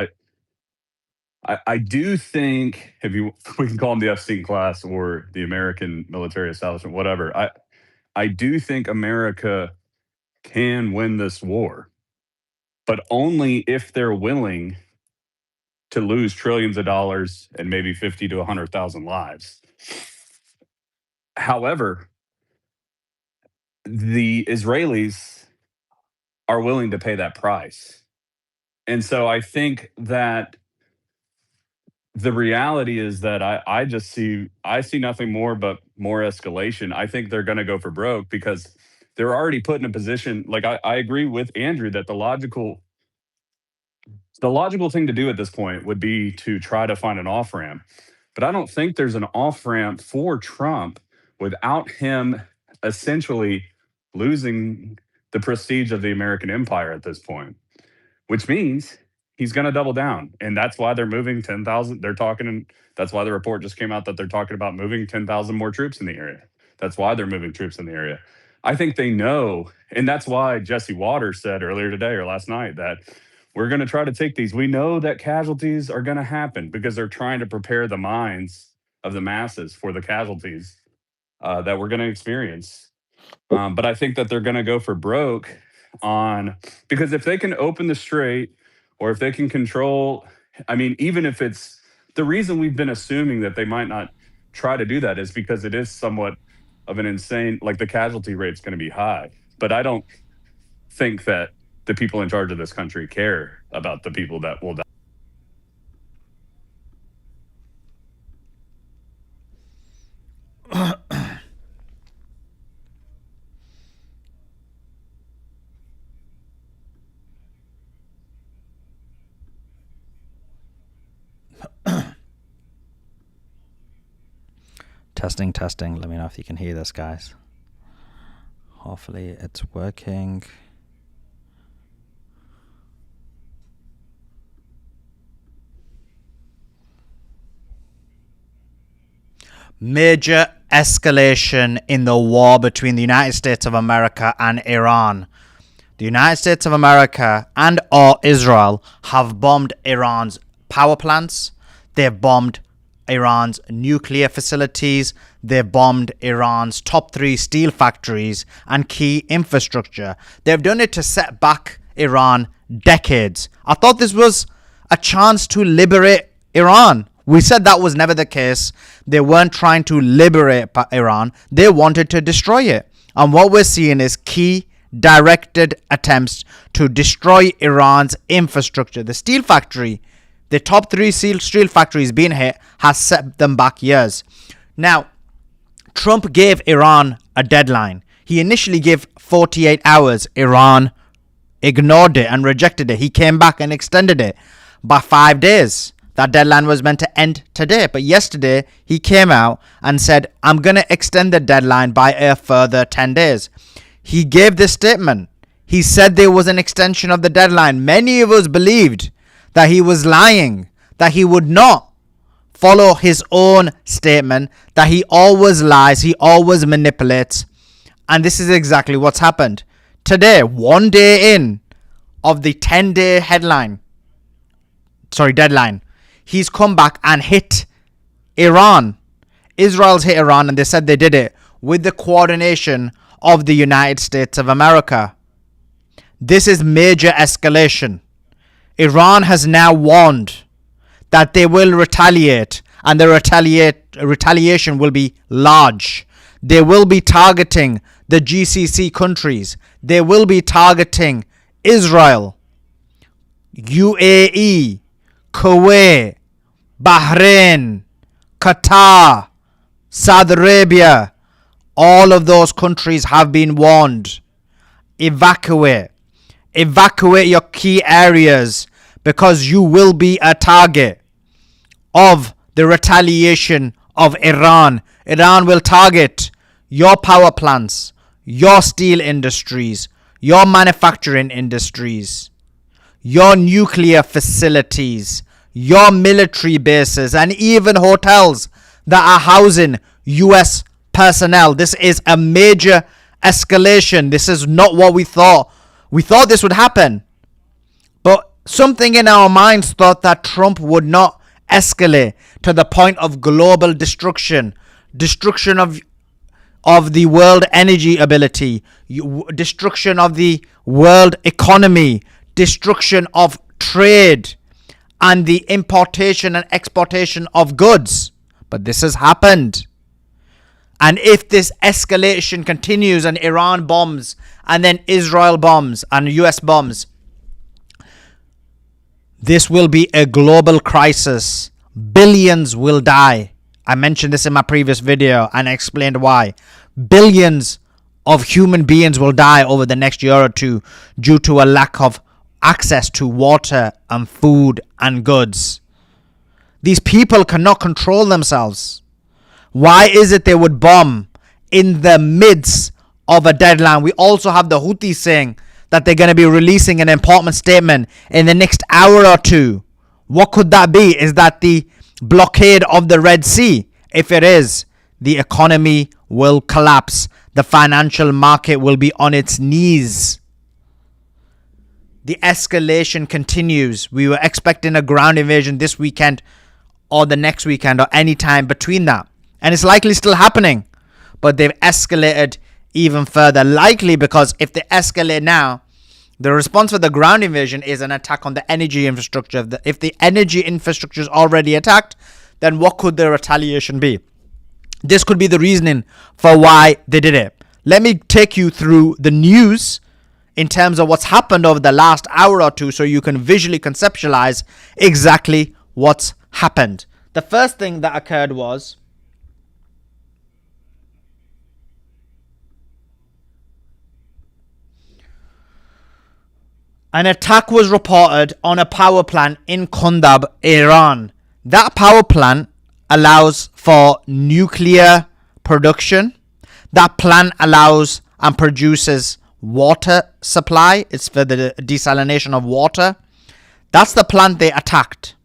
I do think we can call them the Epstein class or the American military establishment, whatever. I do think America can win this war, but only if they're willing to lose trillions of dollars and maybe 50 to 100,000 lives. However, the Israelis are willing to pay that price. And so I think that the reality is that I see nothing more but more escalation. I think they're going to go for broke because they're already put in a position. Like I agree with Andrew that the logical thing to do at this point would be to try to find an off ramp. But I don't think there's an off ramp for Trump without him essentially losing the prestige of the American empire at this point, which means he's going to double down. And that's why they're moving 10,000. That's why the report just came out that they're talking about moving 10,000 more troops in the area. That's why they're moving troops in the area. I think they know. And that's why Jesse Waters said earlier today or last night that we're going to try to take these. We know that casualties are going to happen because they're trying to prepare the minds of the masses for the casualties that we're going to experience. But I think that they're going to go for broke on, because if they can open the strait, or if they can control, I mean, even if it's the reason we've been assuming that they might not try to do that is because it is somewhat of an insane, like the casualty rate's going to be high. But I don't think that the people in charge of this country care about the people that will die. Testing. Let me know if you can hear this, guys. Hopefully it's working. Major escalation in the war between the United States of America and Iran. The United States of America and or Israel have bombed Iran's power plants. They've bombed Iran's nuclear facilities. They've bombed Iran's top 3 steel factories and key infrastructure. They've done it to set back Iran decades. I thought this was a chance to liberate Iran. We said that was never the case. They weren't trying to liberate Iran. They wanted to destroy it. And what we're seeing is key directed attempts to destroy Iran's infrastructure. The steel factory, the top 3 steel factories being hit, has set them back years. Now, Trump gave Iran a deadline. He initially gave 48 hours. Iran ignored it and rejected it. He came back and extended it by 5 days. That deadline was meant to end today, but yesterday he came out and said, I'm going to extend the deadline by a further 10 days. He gave this statement. He said there was an extension of the deadline. Many of us believed that he was lying, that he would not follow his own statement, that he always lies, he always manipulates. And this is exactly what's happened. Today, 1 day in of the 10-day deadline, he's come back and hit Iran. Israel's hit Iran, and they said they did it with the coordination of the United States of America. This is major escalation. Iran has now warned that they will retaliate, and the retaliation will be large. They will be targeting the GCC countries. They will be targeting Israel, UAE, Kuwait, Bahrain, Qatar, Saudi Arabia. All of those countries have been warned. Evacuate your key areas, because you will be a target of the retaliation of Iran. Iran will target your power plants, your steel industries, your manufacturing industries, your nuclear facilities, your military bases, and even hotels that are housing US personnel. This is a major escalation. This is not what we thought. We thought this would happen, but something in our minds thought that Trump would not escalate to the point of global destruction of the world energy ability, destruction of the world economy, destruction of trade, and the importation and exportation of goods. But this has happened. And if this escalation continues and Iran bombs and then Israel bombs and US bombs, this will be a global crisis. Billions will die. I mentioned this in my previous video and I explained why. Billions of human beings will die over the next year or two due to a lack of access to water and food and goods. These people cannot control themselves. Why is it they would bomb in the midst of a deadline? We also have the Houthi saying that they're going to be releasing an important statement in the next hour or two. What could that be? Is that the blockade of the Red Sea? If it is, the economy will collapse. The financial market will be on its knees. The escalation continues. We were expecting a ground invasion this weekend or the next weekend or any time between that. And it's likely still happening. But they've escalated even further. Likely because if they escalate now, the response for the ground invasion is an attack on the energy infrastructure. If the energy infrastructure is already attacked, then what could the retaliation be? This could be the reasoning for why they did it. Let me take you through the news in terms of what's happened over the last hour or two so you can visually conceptualize exactly what's happened. The first thing that occurred was an attack was reported on a power plant in Kundab, Iran. That power plant allows for nuclear production. That plant allows and produces water supply. It's for the desalination of water. That's the plant they attacked.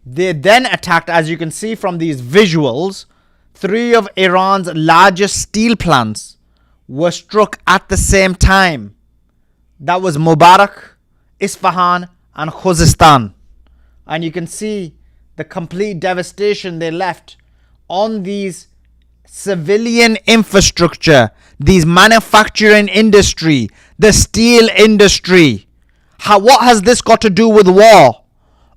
They then attacked, as you can see from these visuals, 3 of Iran's largest steel plants were struck at the same time. That was Mubarak, Isfahan, and Khuzestan. And you can see the complete devastation they left on these civilian infrastructure, these manufacturing industry, the steel industry. What has this got to do with war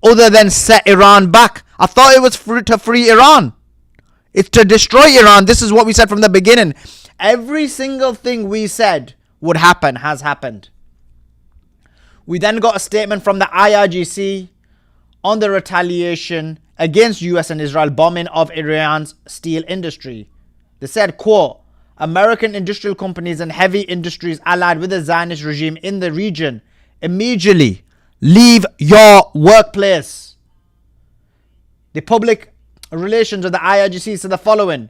other than set Iran back? I thought it was to free Iran. It's to destroy Iran. This is what we said from the beginning. Every single thing we said would happen has happened. We then got a statement from the IRGC on the retaliation against US and Israel bombing of Iran's steel industry. They said, quote, American industrial companies and heavy industries allied with the Zionist regime in the region immediately leave your workplace. The public relations of the IRGC said the following: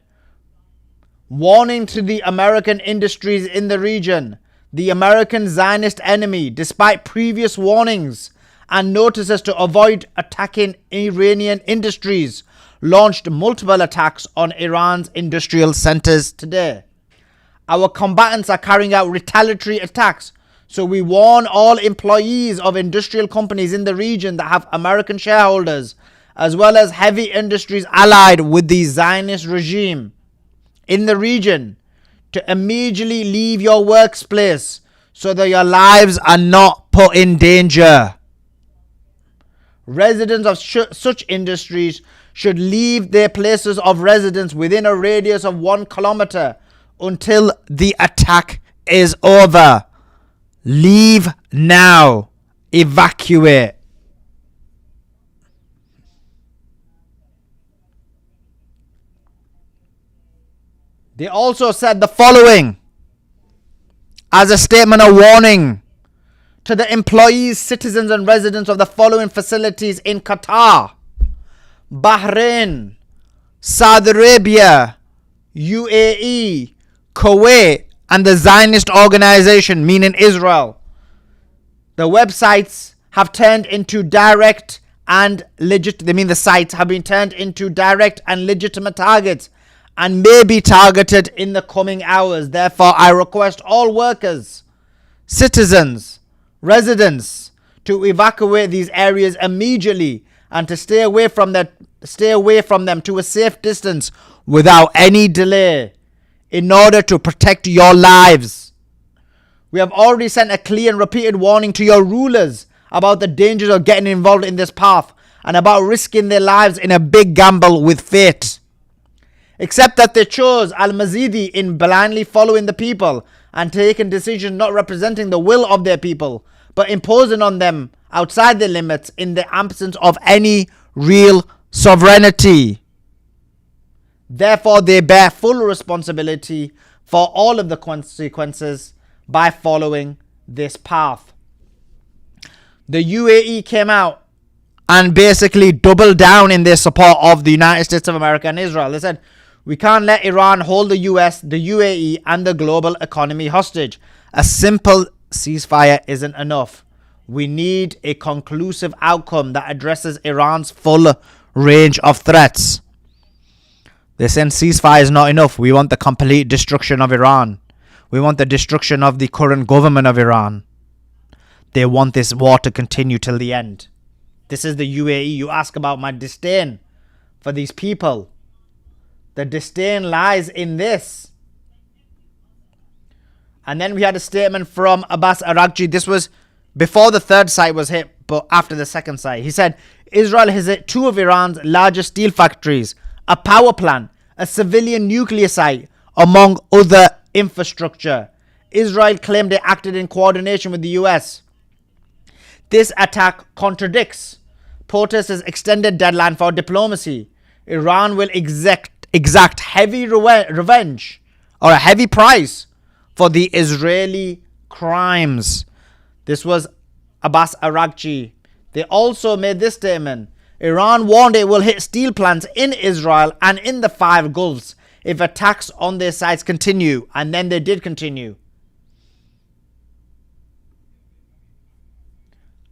warning to the American industries in the region. The American Zionist enemy, despite previous warnings and notices to avoid attacking Iranian industries, launched multiple attacks on Iran's industrial centers today. Our combatants are carrying out retaliatory attacks, so we warn all employees of industrial companies in the region that have American shareholders, as well as heavy industries allied with the Zionist regime in the region, to immediately leave your workplace so that your lives are not put in danger. Residents of such industries should leave their places of residence within a radius of 1 kilometer until the attack is over. Leave now. Evacuate. They also said the following as a statement of warning to the employees, citizens, and residents of the following facilities in Qatar, Bahrain, Saudi Arabia, UAE, Kuwait, and the Zionist organization, meaning Israel. The websites have turned into direct and the sites have been turned into direct and legitimate targets and may be targeted in the coming hours. Therefore, I request all workers, citizens, residents to evacuate these areas immediately and to stay away from them to a safe distance without any delay in order to protect your lives. We have already sent a clear and repeated warning to your rulers about the dangers of getting involved in this path and about risking their lives in a big gamble with fate. Except that they chose Al-Mazidi in blindly following the people and taking decisions not representing the will of their people, but imposing on them outside their limits in the absence of any real sovereignty. Therefore, they bear full responsibility for all of the consequences by following this path. The UAE came out and basically doubled down in their support of the United States of America and Israel. They said, we can't let Iran hold the US, the UAE, and the global economy hostage. A simple ceasefire isn't enough. We need a conclusive outcome that addresses Iran's full range of threats. They're saying ceasefire is not enough. We want the complete destruction of Iran. We want the destruction of the current government of Iran. They want this war to continue till the end. This is the UAE. You ask about my disdain for these people. The disdain lies in this. And then we had a statement from Abbas Araghchi. This was before the third site was hit, but after the second site. He said, Israel has hit two of Iran's largest steel factories, a power plant, a civilian nuclear site, among other infrastructure. Israel claimed it acted in coordination with the US. This attack contradicts protesters' extended deadline for diplomacy. Iran will exact heavy revenge or a heavy price for the Israeli crimes. This was Abbas Araghchi. They also made this statement. Iran warned it will hit steel plants in Israel and in the five Gulfs if attacks on their sites continue. And then they did continue.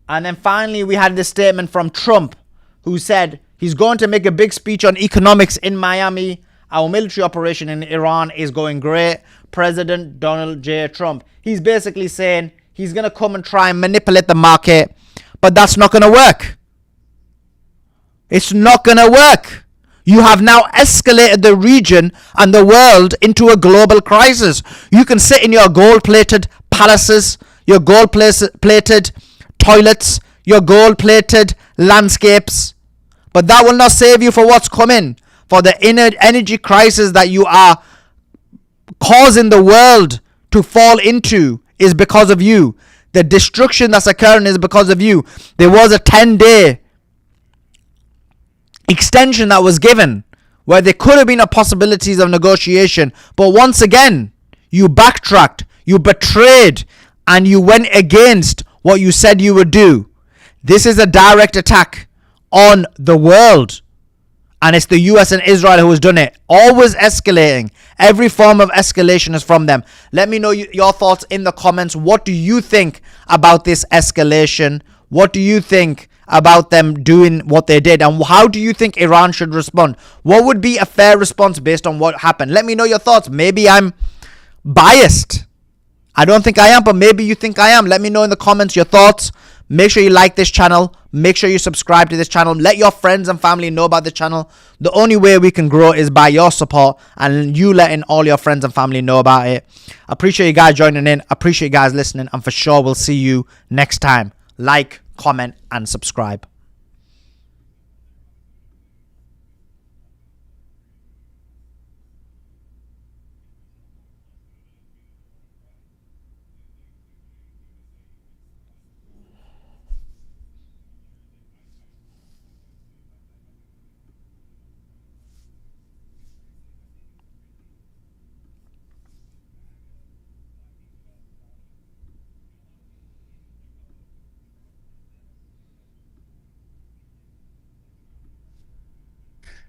And then finally we had this statement from Trump, who said he's going to make a big speech on economics in Miami. Our military operation in Iran is going great. President Donald J. Trump. He's basically saying he's going to come and try and manipulate the market, but that's not going to work. It's not going to work. You have now escalated the region and the world into a global crisis. You can sit in your gold-plated palaces, your gold-plated toilets, your gold-plated landscapes, but that will not save you for what's coming, for the energy crisis that you are causing the world to fall into is because of you. The destruction that's occurring is because of you. There was a 10-day extension that was given where there could have been a possibilities of negotiation, but once again you backtracked, you betrayed, and you went against what you said you would do. This is a direct attack on the world, and it's the US and Israel who has done it. Always escalating. Every form of escalation is from them. Let me know your thoughts in the comments. What do you think about this escalation? What do you think about them doing what they did? And how do you think Iran should respond? What would be a fair response based on what happened? Let me know your thoughts. Maybe I'm biased. I don't think I am, but maybe you think I am. Let me know in the comments your thoughts. Make sure you like this channel. Make sure you subscribe to this channel. Let your friends and family know about the channel. The only way we can grow is by your support and you letting all your friends and family know about it. Appreciate you guys joining in. Appreciate you guys listening. And for sure, we'll see you next time. Like, comment, and subscribe.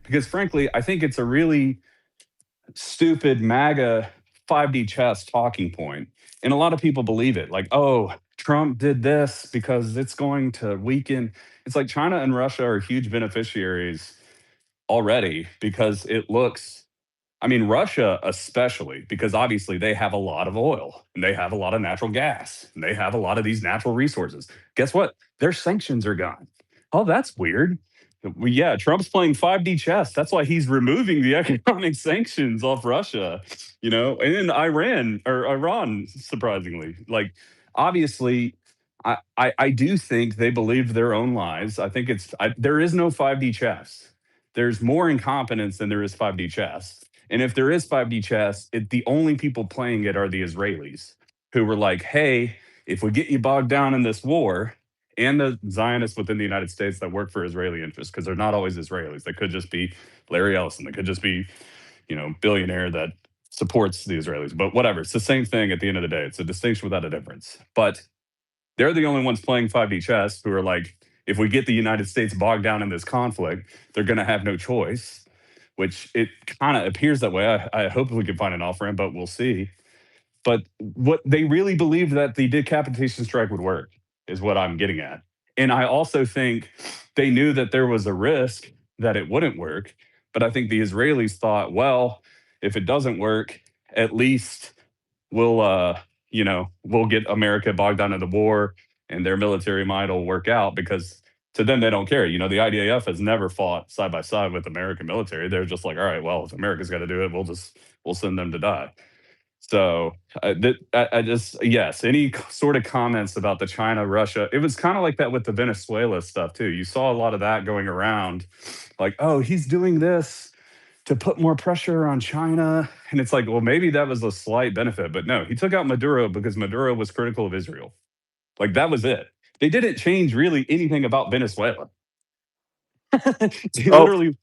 Because frankly, I think it's a really stupid MAGA 5D chess talking point. And a lot of people believe it. Like, oh, Trump did this because it's going to weaken. It's like China and Russia are huge beneficiaries already because it looks, I mean, Russia especially, because obviously they have a lot of oil and they have a lot of natural gas and they have a lot of these natural resources. Guess what? Their sanctions are gone. Oh, that's weird. Well, yeah, Trump's playing 5D chess. That's why he's removing the economic sanctions off Russia, and Iran or Iran, surprisingly. Like, obviously, I do think they believed their own lies. I think there is no 5D chess. There's more incompetence than there is 5D chess. And if there is 5D chess, the only people playing it are the Israelis, who were like, hey, if we get you bogged down in this war, and the Zionists within the United States that work for Israeli interests, because they're not always Israelis. They could just be Larry Ellison. They could just be, billionaire that supports the Israelis. But whatever, it's the same thing at the end of the day. It's a distinction without a difference. But they're the only ones playing 5D chess who are like, if we get the United States bogged down in this conflict, they're going to have no choice, which it kind of appears that way. I hope we can find an off-ramp, but we'll see. But what they really believed that the decapitation strike would work is what I'm getting at. And I also think they knew that there was a risk that it wouldn't work, But I think the Israelis thought, well, if it doesn't work, at least we'll we'll get America bogged down in the war and their military might will work out, because to them they don't care. The IDAF has never fought side by side with American military. They're just like, all right, well, if America's got to do it, we'll send them to die. So I just, yes, any sort of comments about the China Russia, it was kind of like that with the Venezuela stuff too. You saw a lot of that going around, like, oh, he's doing this to put more pressure on China. And it's like, well, maybe that was a slight benefit, but no, he took out Maduro because Maduro was critical of Israel. Like, that was it. They didn't change really anything about Venezuela. They Oh, literally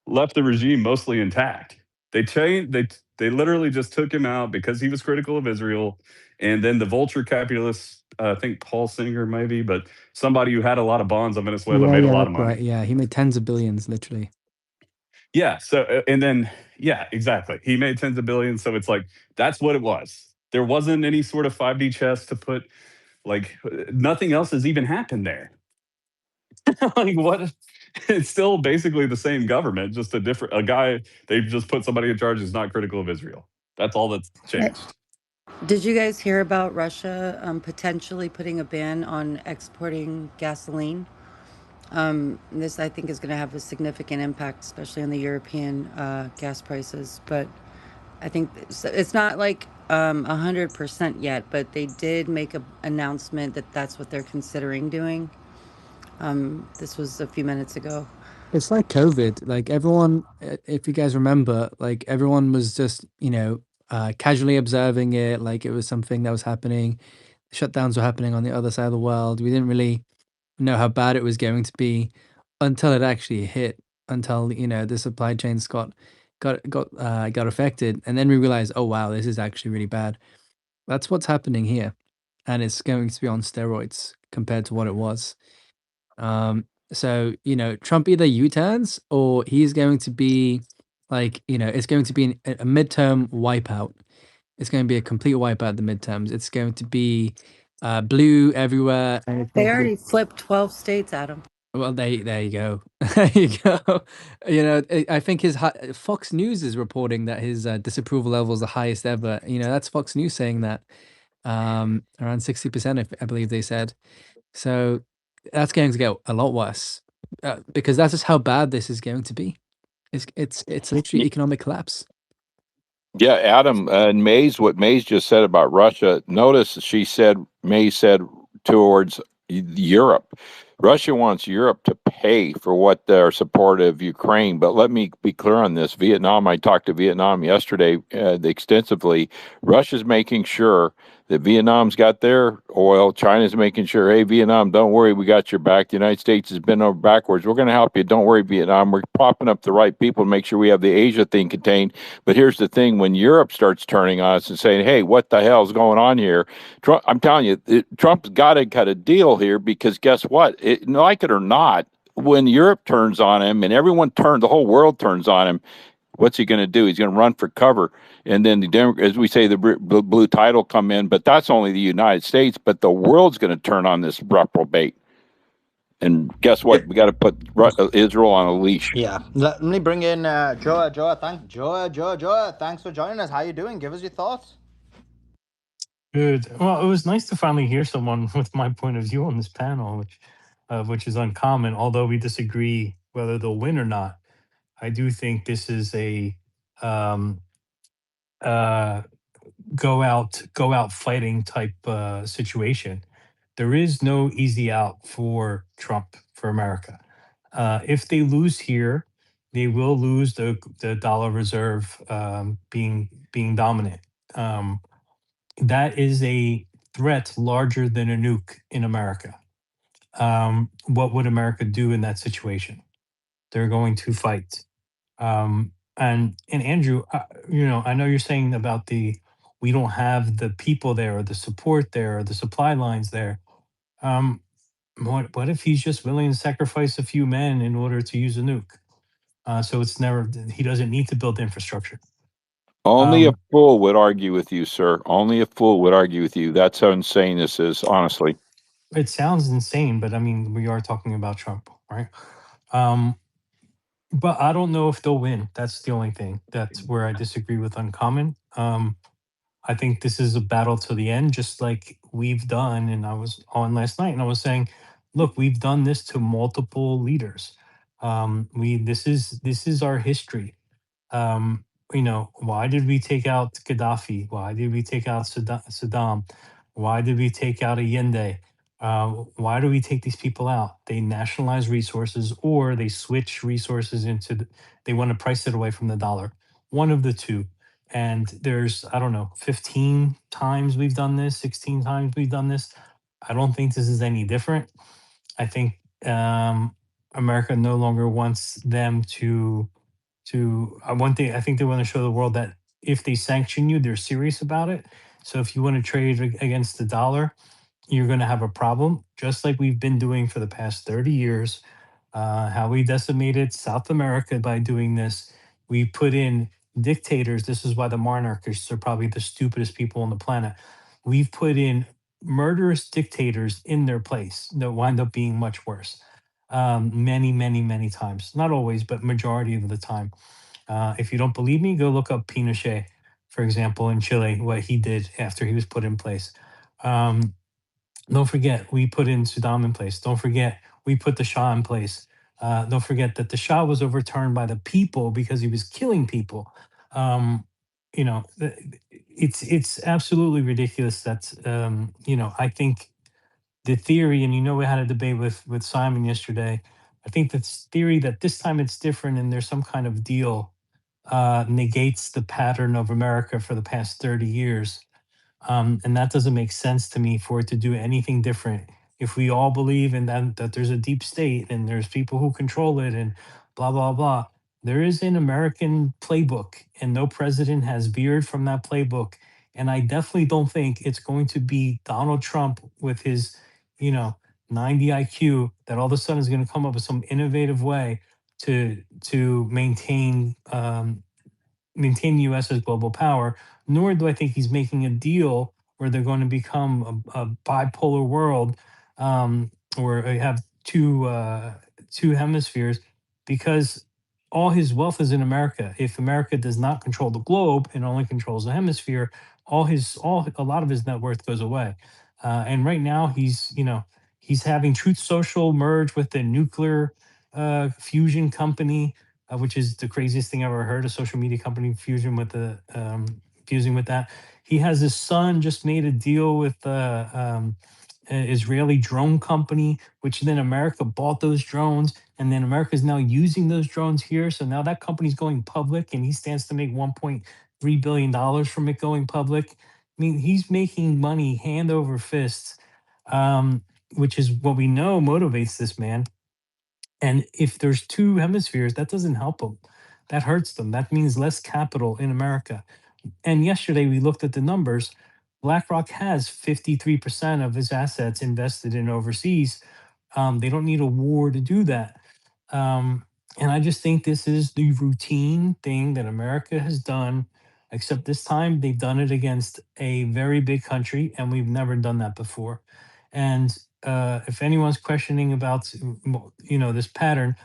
left the regime mostly intact. They changed. They literally just took him out because he was critical of Israel, and then the vulture capitalists, I think Paul Singer maybe, but somebody who had a lot of bonds on Venezuela Yeah, made a yeah, lot of that's money. right. Yeah, he made tens of billions, literally. Yeah. So and then yeah, exactly. He made tens of billions. So it's like that's what it was. There wasn't any sort of 5D chess to put, like, nothing else has even happened there. Like, what? It's still basically the same government, just a guy. They just put somebody in charge who's not critical of Israel. That's all that's changed. Did you guys hear about Russia potentially putting a ban on exporting gasoline? This, I think, is going to have a significant impact, especially on the European gas prices. But I think it's not like 100% yet, but they did make an announcement that that's what they're considering doing. This was a few minutes ago. It's like COVID. Like everyone, if you guys remember, like everyone was just, casually observing it, like it was something that was happening. Shutdowns were happening on the other side of the world. We didn't really know how bad it was going to be until it actually hit, until, the supply chains got affected. And then we realized, oh wow, this is actually really bad. That's what's happening here. And it's going to be on steroids compared to what it was. So, Trump either U-turns or he's going to be like, it's going to be a midterm wipeout. It's going to be a complete wipeout the midterms. It's going to be blue everywhere. And it's They going to be, already flipped 12 states, Adam. well, there you go. There you go. I think Fox News is reporting that his disapproval level is the highest ever. That's Fox News saying that, around 60%, I believe they said. So that's going to get a lot worse, because that's just how bad this is going to be. It's literally economic collapse. yeah, Adam, and what Mays just said about Russia. Notice May said towards Europe. Russia wants Europe to pay for what their support of Ukraine. But let me be clear on this. Vietnam, I talked to Vietnam yesterday extensively. Russia's making sure that Vietnam's got their oil. China's making sure, hey, Vietnam, don't worry, we got your back. The United States has been over backwards. We're going to help you. Don't worry, Vietnam. We're propping up the right people to make sure we have the Asia thing contained. But here's the thing, when Europe starts turning on us and saying, hey, what the hell's going on here? Trump, I'm telling you, Trump's got to cut a deal here, because guess what? Like it or not, when Europe turns on him and the whole world turns on him, what's he going to do? He's going to run for cover. And then as we say, the blue tide will come in, but that's only the United States. But the world's going to turn on this reprobate. And guess Yeah. what? We got to put Israel on a leash. Yeah. Let me bring in Joa. Joa. Thanks for joining us. How you doing? Give us your thoughts. Good. Well, it was nice to finally hear someone with my point of view on this panel, which is uncommon. Although we disagree whether they'll win or not, I do think this is a um, uh, go out fighting type situation. There is no easy out for Trump, for America. If they lose here, they will lose the dollar reserve, being dominant. Um, that is a threat larger than a nuke in America. What would America do in that situation? They're going to fight. And Andrew, I know you're saying about we don't have the people there, or the support there, or the supply lines there. Um, what if he's just willing to sacrifice a few men in order to use a nuke? So he doesn't need to build infrastructure. Only a Um, fool would argue with you, sir. Only a fool would argue with you. That's how insane this is, honestly. it sounds insane, but I mean, we are talking about Trump, right? Um, but I don't know if they'll win. That's the only thing. That's where I disagree with Uncommon. I think this is a battle to the end, just like we've done. And I was on last night, and I was saying, look, we've done this to multiple leaders. We this is our history. Why did we take out Gaddafi? Why did we take out Saddam? Why did we take out Allende? Why do we take these people out? They nationalize resources, or they switch resources they want to price it away from the dollar. One of the two. And there's, I don't know, 15 times we've done this, 16 times we've done this. I don't think this is any different. I think America no longer wants them one thing. I think they want to show the world that if they sanction you, they're serious about it. So if you want to trade against the dollar, you're going to have a problem, just like we've been doing for the past 30 years. How we decimated South America by doing this. We put in dictators. This is why the monarchists are probably the stupidest people on the planet. We've put in murderous dictators in their place that wind up being much worse. Many, many, many times. Not always, but majority of the time. If you don't believe me, go look up Pinochet, for example, in Chile, what he did after he was put in place. Um, don't forget, we put in Saddam in place. Don't forget, we put the Shah in place. Don't forget that the Shah was overturned by the people because he was killing people. Um, it's absolutely ridiculous. I think the theory, and we had a debate with Simon yesterday. I think this theory that this time it's different and there's some kind of deal negates the pattern of America for the past 30 years. And that doesn't make sense to me for it to do anything different. If we all believe in that there's a deep state and there's people who control it and blah, blah, blah, there is an American playbook, and no president has veered from that playbook. And I definitely don't think it's going to be Donald Trump with his, you know, 90 IQ that all of a sudden is going to come up with some innovative way to maintain the U.S. as global power, nor do I think he's making a deal where they're going to become a bipolar world, where they have two hemispheres, because all his wealth is in America. If America does not control the globe and only controls the hemisphere, all a lot of his net worth goes away. And right now he's having Truth Social merge with the nuclear fusion company, which is the craziest thing I've ever heard. A social media company fusing with that. He has his son just made a deal with an Israeli drone company, which then America bought those drones, and then America is now using those drones here. So now that company's going public, and he stands to make $1.3 billion from it going public. I mean, he's making money hand over fist, which is what we know motivates this man. And if there's two hemispheres, that doesn't help them. That hurts them. That means less capital in America. And yesterday we looked at the numbers. BlackRock has 53% of his assets invested in overseas. They don't need a war to do that. And I just think this is the routine thing that America has done, except this time they've done it against a very big country, and we've never done that before. And if anyone's questioning about this pattern,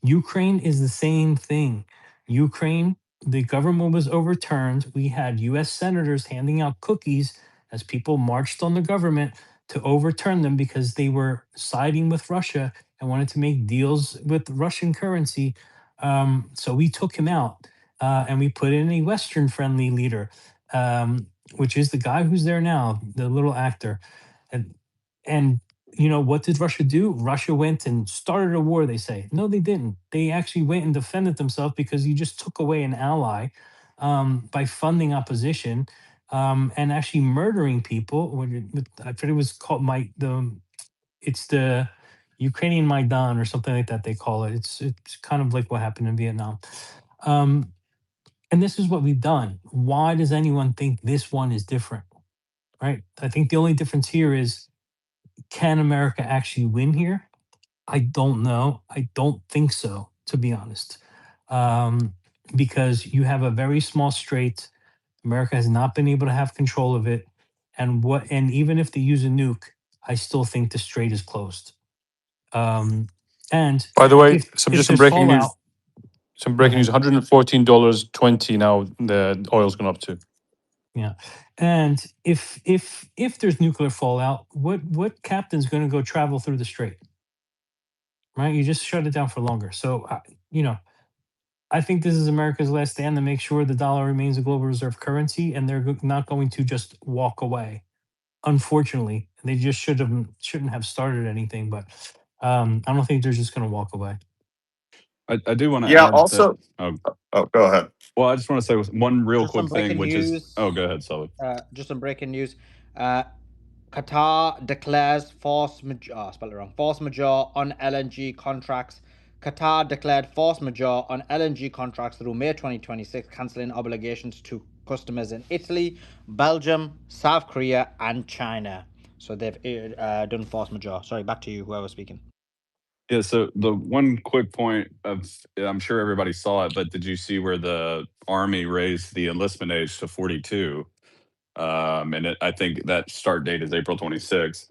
Ukraine is the same thing. Ukraine, the government was overturned. We had US senators handing out cookies as people marched on the government to overturn them because they were siding with Russia and wanted to make deals with Russian currency. So we took him out, and we put in a Western friendly leader, which is the guy who's there now, the little actor. And what did Russia do? Russia went and started a war, they say. No, they didn't. They actually went and defended themselves because you just took away an ally, by funding opposition, and actually murdering people. I forget it was called it's the Ukrainian Maidan or something like that they call it. It's kind of like what happened in Vietnam. Um, and this is what we've done. Why does anyone think this one is different? Right? I think the only difference here is, can America actually win here? I don't know. I don't think so, to be honest. Because you have a very small strait. America has not been able to have control of it. And even if they use a nuke, I still think the strait is closed. And By the way, if some if just some there's breaking fallout, news. Some breaking news: And $114.20 now. The oil's gone up to. yeah, and if there's nuclear fallout, what captain's going to go travel through the strait? Right, you just shut it down for longer. So you know, I think this is America's last stand to make sure the dollar remains a global reserve currency, and they're not going to just walk away. Unfortunately, they just shouldn't have started anything, but I don't think they're just going to walk away. I do want to Yeah. add that. Also, Oh, oh, go ahead. well, I just want to say one real Just some quick thing, breaking which is, oh, news. go ahead, Sully. Just some breaking news. Qatar declares force majeure. Oh, spelled it wrong. Force majeure on LNG contracts. Qatar declared force majeure on LNG contracts through May 2026, cancelling obligations to customers in Italy, Belgium, South Korea, and China. So they've done force majeure. Sorry, back to you, whoever's speaking. Yeah, so the one quick point of, I'm sure everybody saw it, but did you see where the Army raised the enlistment age to 42? I think that start date is April 26th.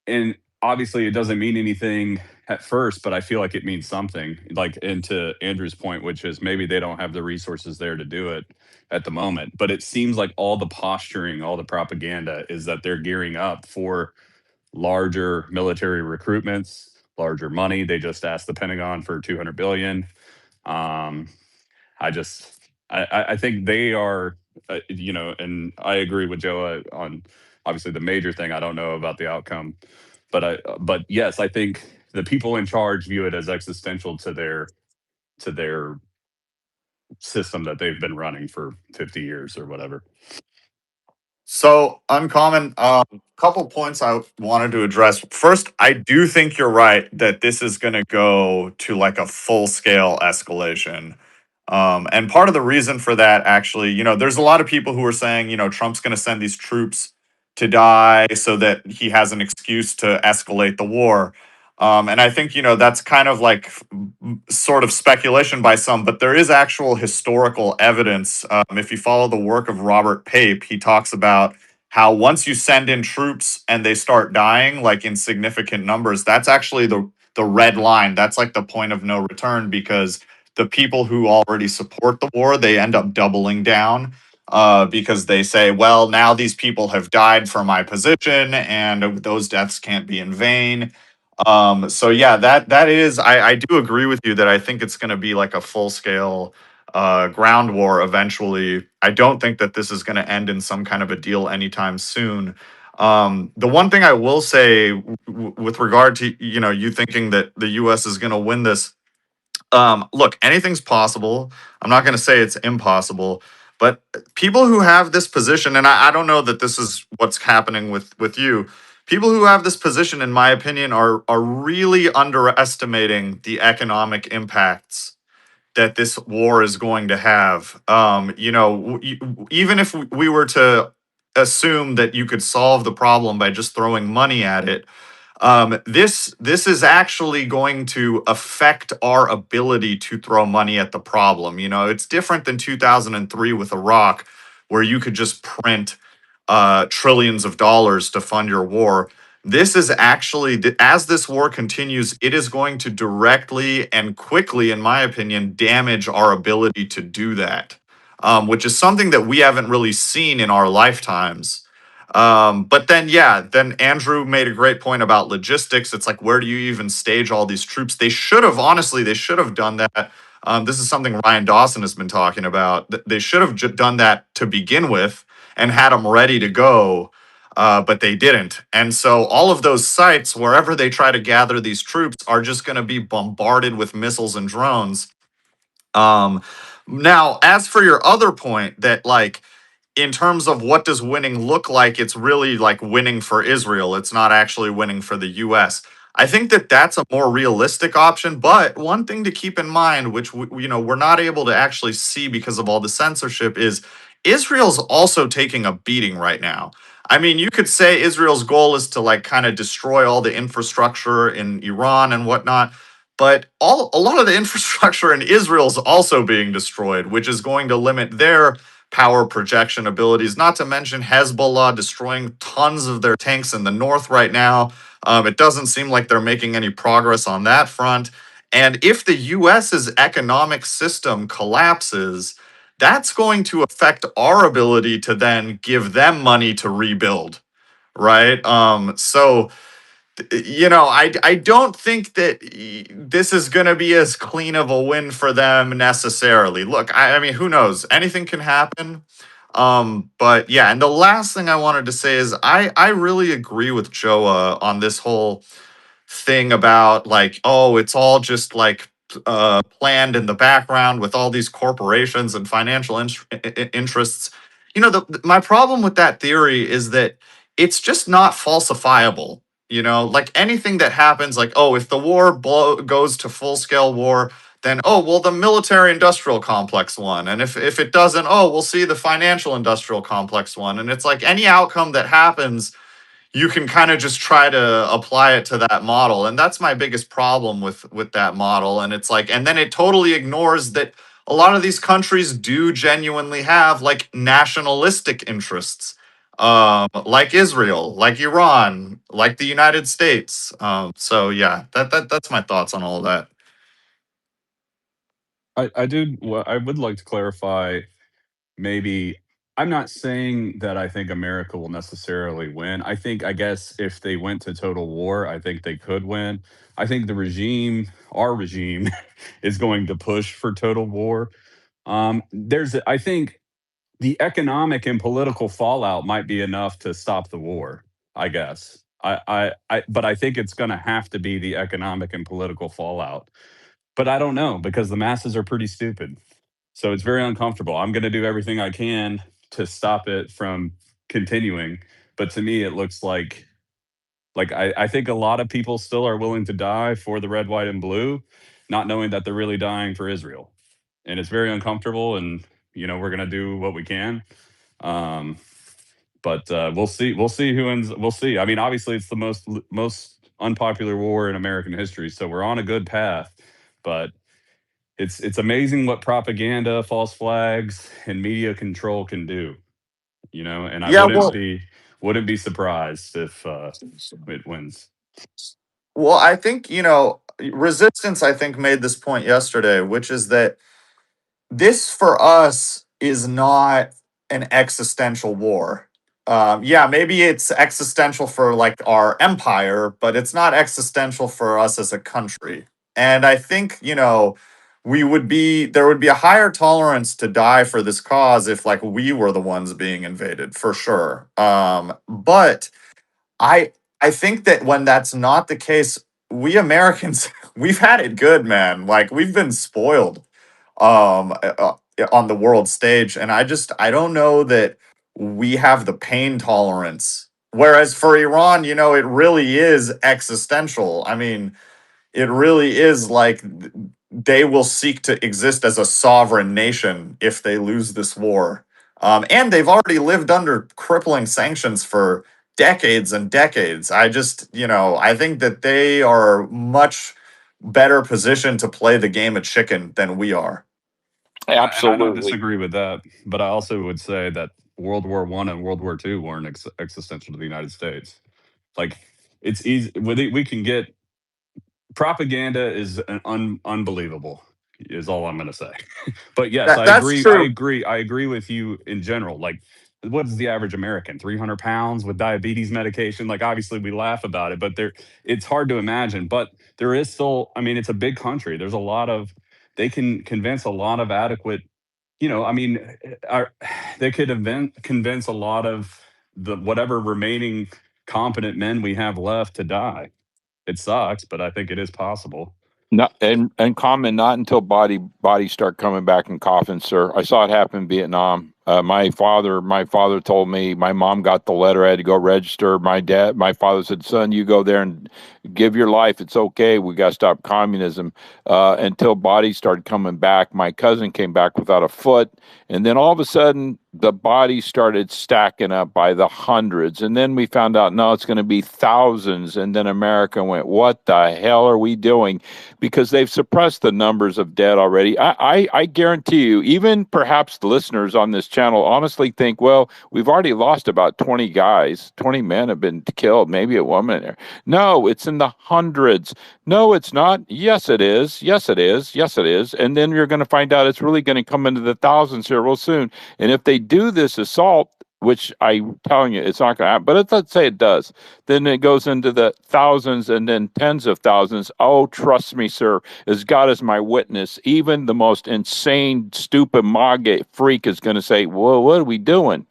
And obviously, it doesn't mean anything at first, but I feel like it means something. Like, and to Andrew's point, which is maybe they don't have the resources there to do it at the moment. But it seems like all the posturing, all the propaganda is that they're gearing up for larger military recruitments, larger money. They just asked the Pentagon for 200 billion. Um, I just, I think they are, and I agree with Joe on obviously the major thing. I don't know about the outcome, but yes, I think the people in charge view it as existential to their system that they've been running for 50 years or whatever. So, Uncommon, couple points I wanted to address. First, I do think you're right that this is going to go to like a full scale escalation. And part of the reason for that, actually, there's a lot of people who are saying, Trump's going to send these troops to die so that he has an excuse to escalate the war. And I think, that's kind of like sort of speculation by some, but there is actual historical evidence. If you follow the work of Robert Pape, he talks about how once you send in troops and they start dying, like in significant numbers, that's actually the red line. That's like the point of no return, because the people who already support the war, they end up doubling down, because they say, well, now these people have died for my position and those deaths can't be in vain. So yeah, that is, I do agree with you that I think it's going to be like a full scale ground war eventually. I don't think that this is going to end in some kind of a deal anytime soon. The one thing I will say with regard to you thinking that the U.S. is going to win this, look, anything's possible. I'm not going to say it's impossible, but people who have this position, and I don't know that this is what's happening with you. People who have this position, in my opinion, are really underestimating the economic impacts that this war is going to have. Even if we were to assume that you could solve the problem by just throwing money at it, this is actually going to affect our ability to throw money at the problem. It's different than 2003 with Iraq, where you could just print trillions of dollars to fund your war. This is actually, as this war continues, it is going to directly and quickly, in my opinion, damage our ability to do that, which is something that we haven't really seen in our lifetimes. But then, yeah, then Andrew made a great point about logistics. It's like, where do you even stage all these troops? Honestly, they should have done that. This is something Ryan Dawson has been talking about. They should have done that to begin with and had them ready to go, but they didn't. And so all of those sites, wherever they try to gather these troops, are just going to be bombarded with missiles and drones. Now, as for your other point, that like, in terms of what does winning look like, it's really like winning for Israel. It's not actually winning for the US. I think that that's a more realistic option, but one thing to keep in mind, which we're not able to actually see because of all the censorship, is Israel's also taking a beating right now. I mean, you could say Israel's goal is to like kind of destroy all the infrastructure in Iran and whatnot, but a lot of the infrastructure in Israel is also being destroyed, which is going to limit their power projection abilities, not to mention Hezbollah destroying tons of their tanks in the north right now. It doesn't seem like they're making any progress on that front. And if the US's economic system collapses, that's going to affect our ability to then give them money to rebuild, right? So I don't think that this is going to be as clean of a win for them necessarily. Look, I mean, who knows? Anything can happen. But yeah, and the last thing I wanted to say is I really agree with Joa on this whole thing about like, oh, it's all just like planned in the background with all these corporations and financial interests. My problem with that theory is that it's just not falsifiable. Like anything that happens, like, oh, if the war goes to full scale war, then, oh, well, the military industrial complex won. And if it doesn't, oh, we'll see the financial industrial complex won. And it's like any outcome that happens, you can kind of just try to apply it to that model. And that's my biggest problem with that model. And it's like, and then it totally ignores that a lot of these countries do genuinely have like nationalistic interests, like Israel, like Iran, like the United States. So yeah, that's my thoughts on all that. I would like to clarify, maybe I'm not saying that I think America will necessarily win. I guess if they went to total war, I think they could win. I think our regime is going to push for total war. I think the economic and political fallout might be enough to stop the war, I guess. But I think it's going to have to be the economic and political fallout. But I don't know, because the masses are pretty stupid. So it's very uncomfortable. I'm going to do everything I can to stop it from continuing. But to me, it looks like I think a lot of people still are willing to die for the red, white, and blue, not knowing that they're really dying for Israel. And it's very uncomfortable. And we're going to do what we can. Um, but we'll see. We'll see who ends. We'll see. I mean, obviously, it's the most unpopular war in American history, so we're on a good path. But it's amazing what propaganda, false flags, and media control can do. And I Yeah, wouldn't be surprised if it wins. I think, Resistance, I think, made this point yesterday, which is that this for us is not an existential war. Yeah, maybe it's existential for like our empire, but it's not existential for us as a country. And I think, there would be a higher tolerance to die for this cause if like we were the ones being invaded, for sure. But I I think that when that's not the case, we Americans we've had it good, man. Like we've been spoiled on the world stage, and I don't know that we have the pain tolerance. Whereas for Iran, it really is existential. I mean, it really is like they will seek to exist as a sovereign nation if they lose this war. And they've already lived under crippling sanctions for decades and decades. I think that they are much better positioned to play the game of chicken than we are. And I don't Absolutely. disagree with that, but I also would say that World War I and World War II weren't existential to the United States. Like it's easy. We can get propaganda is unbelievable. Is all I'm going to say. But yes, That's I true. agree. I agree with you in general. Like, what is the average American? 300 pounds with diabetes medication. Like, obviously, we laugh about it, but it's hard to imagine. But there is still. I mean, it's a big country. There's a lot of. They can convince a lot of adequate. I mean, are, they could convince a lot of the whatever remaining competent men we have left to die. It sucks, but I think it is possible. Not and common not until bodies start coming back in coffins, sir. I saw it happen in Vietnam. My father told me my mom got the letter. I had to go register. My father said, "Son, you go there and give your life. It's okay. We got to stop communism." Until bodies started coming back. My cousin came back without a foot, and then all of a sudden, the bodies started stacking up by the hundreds. And then we found out, no, it's going to be thousands. And then America went, what the hell are we doing? Because they've suppressed the numbers of dead already. I guarantee you, even perhaps the listeners on this channel honestly think, well, we've already lost about 20 guys, 20 men have been killed, maybe a woman there. No, it's in the hundreds. No, it's not. Yes, it is. Yes, it is. Yes, it is. And then you're going to find out it's really going to come into the thousands here real soon. And if they do this assault, which I'm telling you, it's not going to happen, but let's say it does, then it goes into the thousands and then tens of thousands. Oh, trust me, sir, as God is my witness, even the most insane, stupid MAGA freak is going to say, well, what are we doing?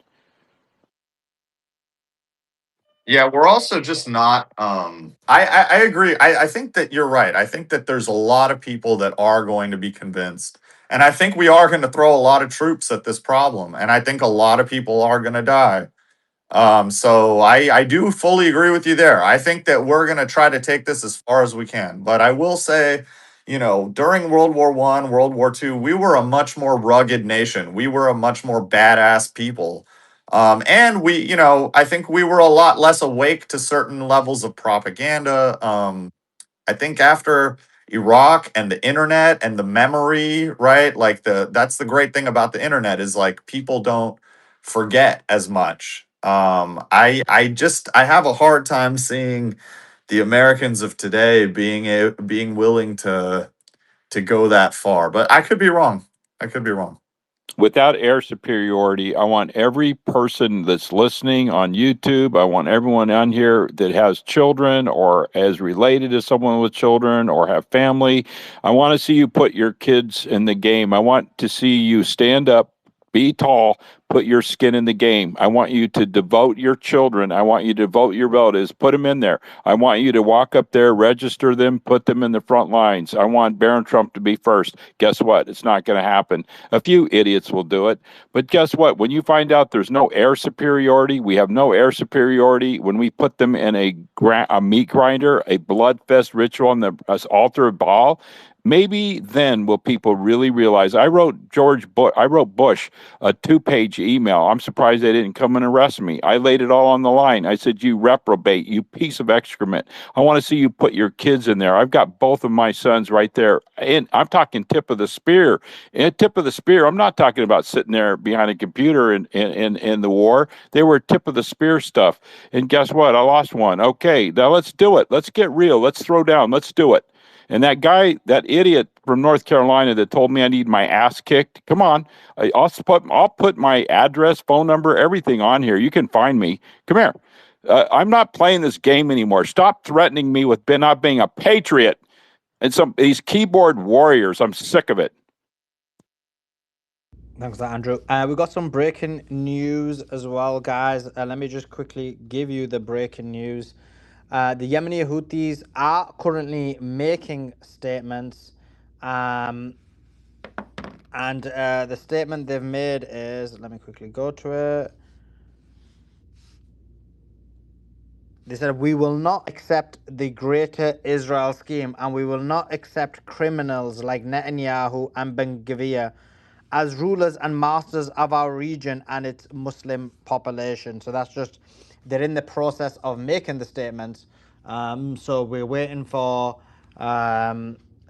Yeah, we're also just not. I agree. I think that you're right. I think that there's a lot of people that are going to be convinced, and I think we are going to throw a lot of troops at this problem, and I think a lot of people are going to die. So I do fully agree with you there. I think that we're going to try to take this as far as we can, but I will say, during World War I, World War II, we were a much more rugged nation. We were a much more badass people. And I think we were a lot less awake to certain levels of propaganda. I think after Iraq and the internet and the memory, right? Like that's the great thing about the internet is like people don't forget as much. I have a hard time seeing the Americans of today being willing to go that far, but I could be wrong. I could be wrong. Without air superiority, I want every person that's listening on YouTube, I want everyone on here that has children or is related to someone with children or have family. I want to see you put your kids in the game. I want to see you stand up, be tall, put your skin in the game. I want you to devote your children. I want you to devote your relatives, put them in there. I want you to walk up there, register them, put them in the front lines. I want Barron Trump to be first. Guess what? It's not going to happen. A few idiots will do it. But guess what? When you find out there's no air superiority, we have no air superiority. When we put them in a meat grinder, a blood fest ritual on the altar of Baal, maybe then will people really realize. I wrote Bush a 2-page email. I'm surprised they didn't come and arrest me. I laid it all on the line. I said, you reprobate, you piece of excrement. I want to see you put your kids in there. I've got both of my sons right there. And I'm talking tip of the spear. And tip of the spear, I'm not talking about sitting there behind a computer in the war. They were tip of the spear stuff. And guess what? I lost one. Okay, now let's do it. Let's get real. Let's throw down. Let's do it. And that guy, that idiot from North Carolina that told me I need my ass kicked, come on. I'll put my address, phone number, everything on here. You can find me. Come here. I'm not playing this game anymore. Stop threatening me with not being a patriot and these keyboard warriors. I'm sick of it. Thanks for that, Andrew. We've got some breaking news as well, guys. Let me just quickly give you the breaking news. The Yemeni Houthis are currently making statements. And the statement they've made is, let me quickly go to it. They said, we will not accept the greater Israel scheme, and we will not accept criminals like Netanyahu and Ben Gvir as rulers and masters of our region and its Muslim population. So that's just, they're in the process of making the statements. So we're waiting for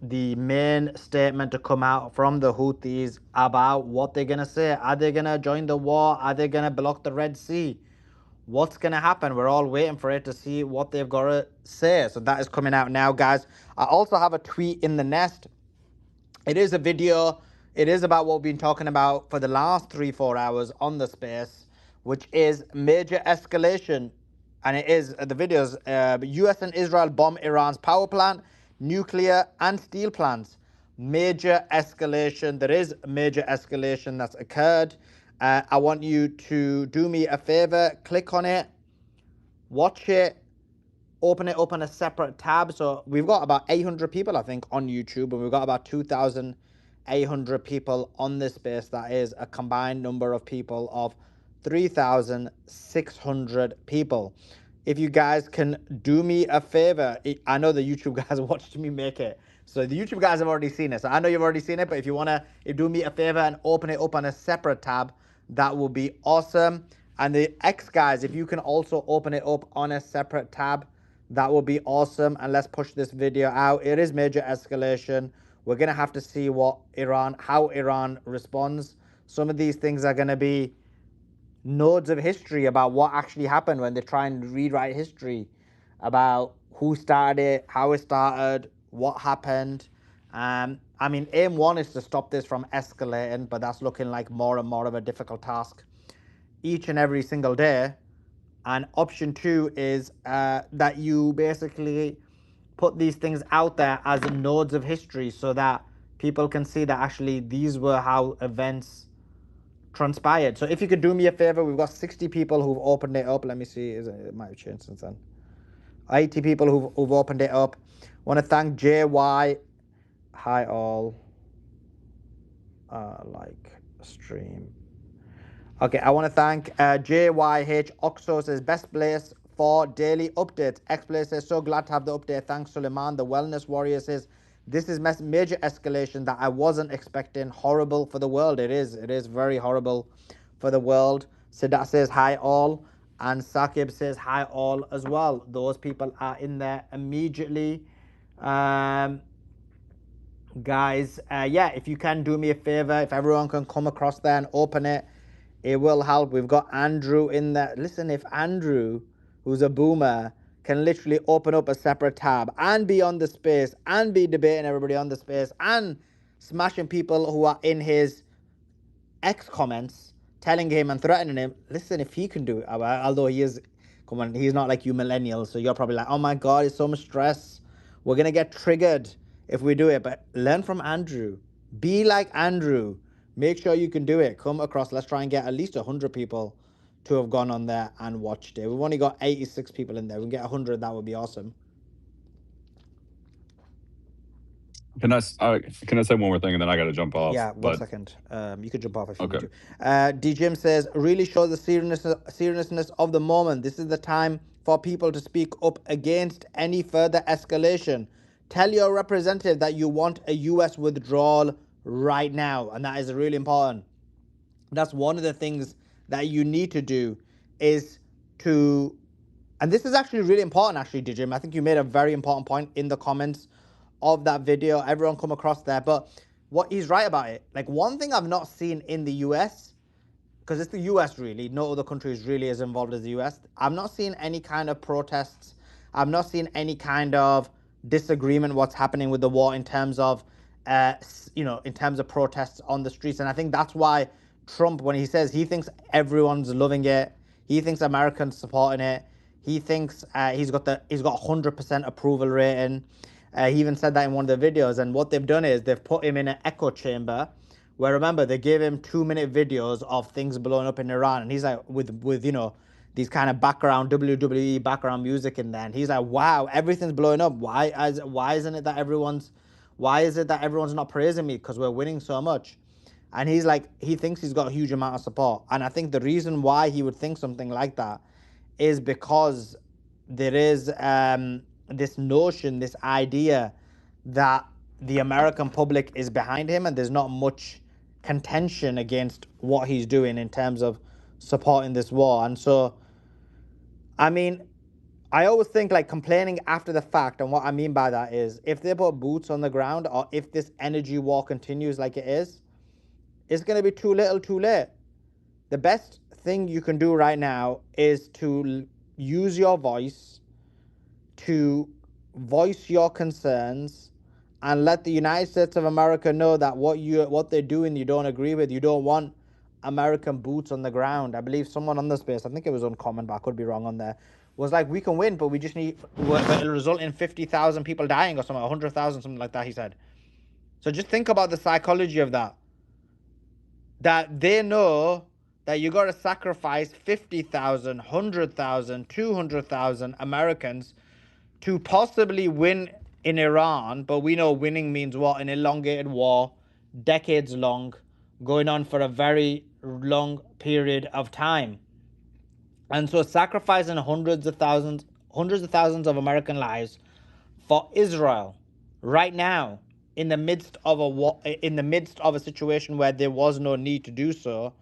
the main statement to come out from the Houthis about what they're going to say. Are they going to join the war? Are they going to block the Red Sea? What's going to happen? We're all waiting for it to see what they've got to say. So that is coming out now, guys. I also have a tweet in the nest. It is a video. It is about what we've been talking about for the last 3-4 hours on the space, which is major escalation. And it is the videos. US and Israel bomb Iran's power plant, nuclear and steel plants. Major escalation. There is major escalation that's occurred. I want you to do me a favor, click on it, watch it, open it up on a separate tab. So we've got about 800 people, I think, on YouTube, and we've got about 2,800 people on this space. That is a combined number of people of 3,600 people. If you guys can do me a favor, I know the YouTube guys watched me make it. So the YouTube guys have already seen it. So I know you've already seen it, but if you want to do me a favor and open it up on a separate tab, that will be awesome. And the X guys, if you can also open it up on a separate tab, that will be awesome. And let's push this video out. It is major escalation. We're gonna have to see how Iran responds. Some of these things are gonna be nodes of history about what actually happened when they try and rewrite history about who started it, how it started, what happened. I mean, aim one is to stop this from escalating, but that's looking like more and more of a difficult task each and every single day. And option two is that you basically put these things out there as nodes of history so that people can see that actually these were how events transpired. So if you could do me a favor, we've got 60 people who've opened it up. Let me see, it might have changed since then. 80 people who've opened it up. Want to thank JY. Hi all. Like stream. Okay, I want to thank JYH Oxo says best place for daily updates. X Play says so glad to have the update. Thanks Suleiman. The Wellness Warrior says this is major escalation that I wasn't expecting. Horrible for the world. It is. It is very horrible for the world. Siddha says hi all. And Sakib says hi all as well. Those people are in there immediately. Guys, yeah, if you can do me a favor, if everyone can come across there and open it, it will help. We've got Andrew in there. Listen, if Andrew, who's a boomer, can literally open up a separate tab and be on the space and be debating everybody on the space and smashing people who are in his X comments, telling him and threatening him, listen, if he can do it, although he is, come on, he's not like you millennials, so you're probably like, oh my God, it's so much stress. We're going to get triggered if we do it. But learn from Andrew. Be like Andrew. Make sure you can do it. Come across. Let's try and get at least 100 people to have gone on there and watched it. We've only got 86 people in there. We can get 100. That would be awesome. Can I say one more thing and then I got to jump off? Yeah, 1 But second. You could jump off if you need okay. to. D Jim says, really shows the seriousness of the moment. This is the time for people to speak up against any further escalation. Tell your representative that you want a US withdrawal right now. And that is really important. That's one of the things that you need to do is to, and this is actually really important, actually, Dijim. I think you made a very important point in the comments of that video. Everyone come across there. But what he's right about it. Like, one thing I've not seen in the US, because it's the US really, no other country is really as involved as the US. I've not seen any kind of protests. I've not seen any kind of disagreement what's happening with the war in terms of, in terms of protests on the streets. And I think that's why Trump, when he says he thinks everyone's loving it, he thinks Americans supporting it, he thinks he's got 100% approval rating. He even said that in one of the videos. And what they've done is they've put him in an echo chamber where, remember, they gave him 2-minute videos of things blowing up in Iran, and he's like with these kind of background WWE background music in there, and he's like, wow, everything's blowing up. Why isn't it that everyone's not praising me because we're winning so much? And he's like, he thinks he's got a huge amount of support, and I think the reason why he would think something like that is because there is this notion, this idea that the American public is behind him, and there's not much contention against what he's doing in terms of supporting this war. And so, I mean, I always think like complaining after the fact, and what I mean by that is if they put boots on the ground, or if this energy war continues like it is, it's going to be too little too late. The best thing you can do right now is to use your voice to voice your concerns and let the United States of America know that what they're doing you don't agree with. You don't want American boots on the ground. I believe someone on the space, I think it was Uncommon, but I could be wrong on there, was like, we can win, but we just need, but it'll result in 50,000 people dying or something, 100,000, something like that, he said. So just think about the psychology of that. That they know that you got to sacrifice 50,000, 100,000, 200,000 Americans to possibly win in Iran, but we know winning means what? An elongated war, decades long, going on for a very long period of time. And so sacrificing hundreds of thousands of American lives for Israel right now in the midst of a war, in the midst of a situation where there was no need to do so,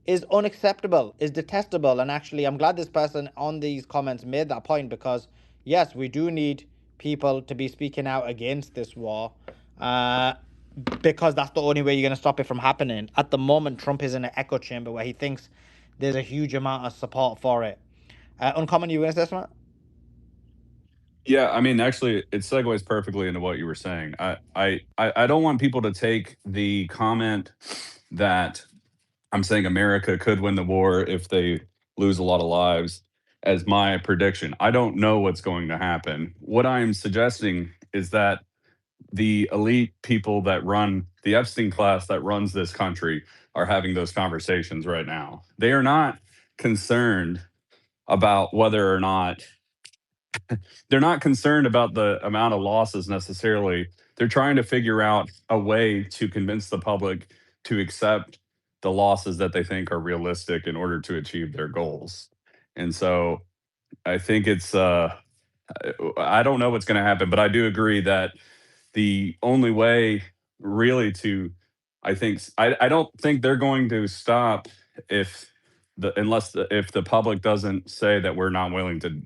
is unacceptable, is detestable. And actually, I'm glad this person on these comments made that point, because yes, we do need people to be speaking out against this war, because that's the only way you're going to stop it from happening. At the moment, Trump is in an echo chamber where he thinks there's a huge amount of support for it. Uncommon, you going to say something? Yeah, I mean, actually, it segues perfectly into what you were saying. I don't want people to take the comment that I'm saying America could win the war if they lose a lot of lives as my prediction. I don't know what's going to happen. What I'm suggesting is that the elite people that run the Epstein class that runs this country are having those conversations right now. They are not concerned about whether or not they're not concerned about the amount of losses necessarily. They're trying to figure out a way to convince the public to accept the losses that they think are realistic in order to achieve their goals. And so I think I don't know what's going to happen, but I do agree that the only way really to I don't think they're going to stop if if the public doesn't say that we're not willing to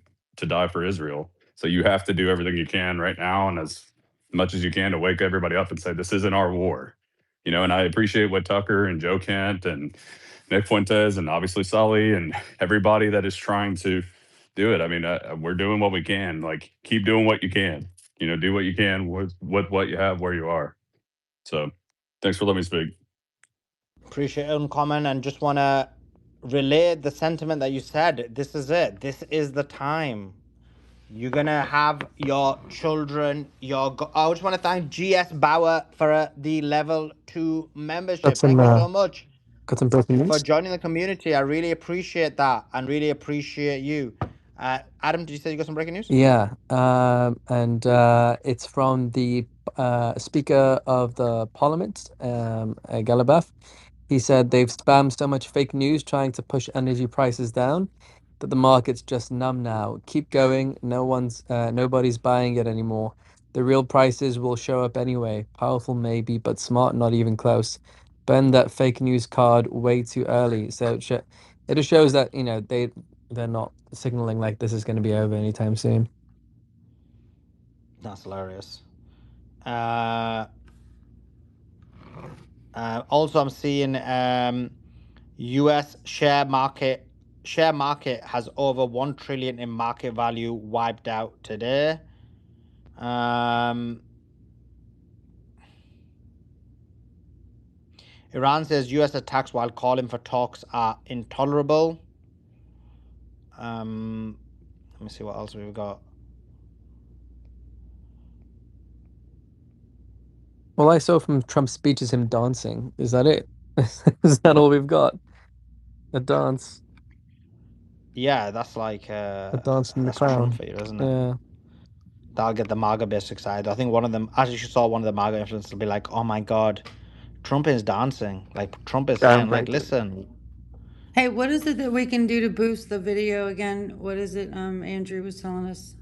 die for Israel. So you have to do everything you can right now and as much as you can to wake everybody up and say this isn't our war. You know, and I appreciate what Tucker and Joe Kent and Nick Fuentes and obviously Sully and everybody that is trying to do it. I mean, we're doing what we can. Like, keep doing what you can. You know, do what you can with what you have where you are. So, thanks for letting me speak. Appreciate it, Uncommon, and just want to relay the sentiment that you said. This is it. This is the time. You're gonna have your children. I just want to thank GS Bauer for the level 2 Got membership. some Thank you so much breaking for news. joining the community. I really appreciate that, and really appreciate you. Adam, did you say you got some breaking news? Yeah, and it's from the Speaker of the Parliament, Galabaf. He said they've spammed so much fake news trying to push energy prices down that the market's just numb now. Keep going. Nobody's buying it anymore. The real prices will show up anyway. Powerful maybe, but smart not even close. Burn that fake news card way too early. So it just shows that they're not signaling like this is going to be over anytime soon. That's hilarious. Also, I'm seeing U.S. share market has over 1 trillion in market value wiped out today. Iran says U.S. attacks while calling for talks are intolerable. Let me see what else we've got. All I saw from Trump's speech is him dancing. Is that it? Is that all we've got? A dance. Yeah, that's like A dance from the that's Trump crowd. for you, isn't it? Yeah. That'll get the MAGA base excited. I think one of them, as you saw, one of the MAGA influencers will be like, "Oh my God, Trump is dancing." Like Trump is saying, like, "Listen, Hey, what is it that we can do to boost the video again? What is it Andrew was telling us?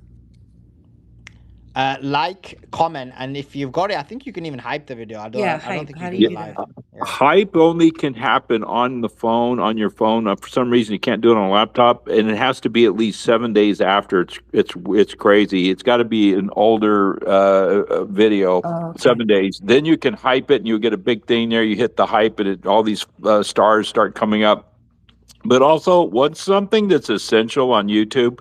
like, comment, and if you've got it, I think you can even hype the video. Yeah, I don't hype. think How you do do you the do live. that? Yeah. Hype only can happen on the phone, on your phone. For some reason, you can't do it on a laptop, and it has to be at least 7 days after. It's crazy. It's got to be an older video. Oh, okay. 7 days, then you can hype it, and you get a big thing there. You hit the hype, and all these stars start coming up. But also, what's something that's essential on YouTube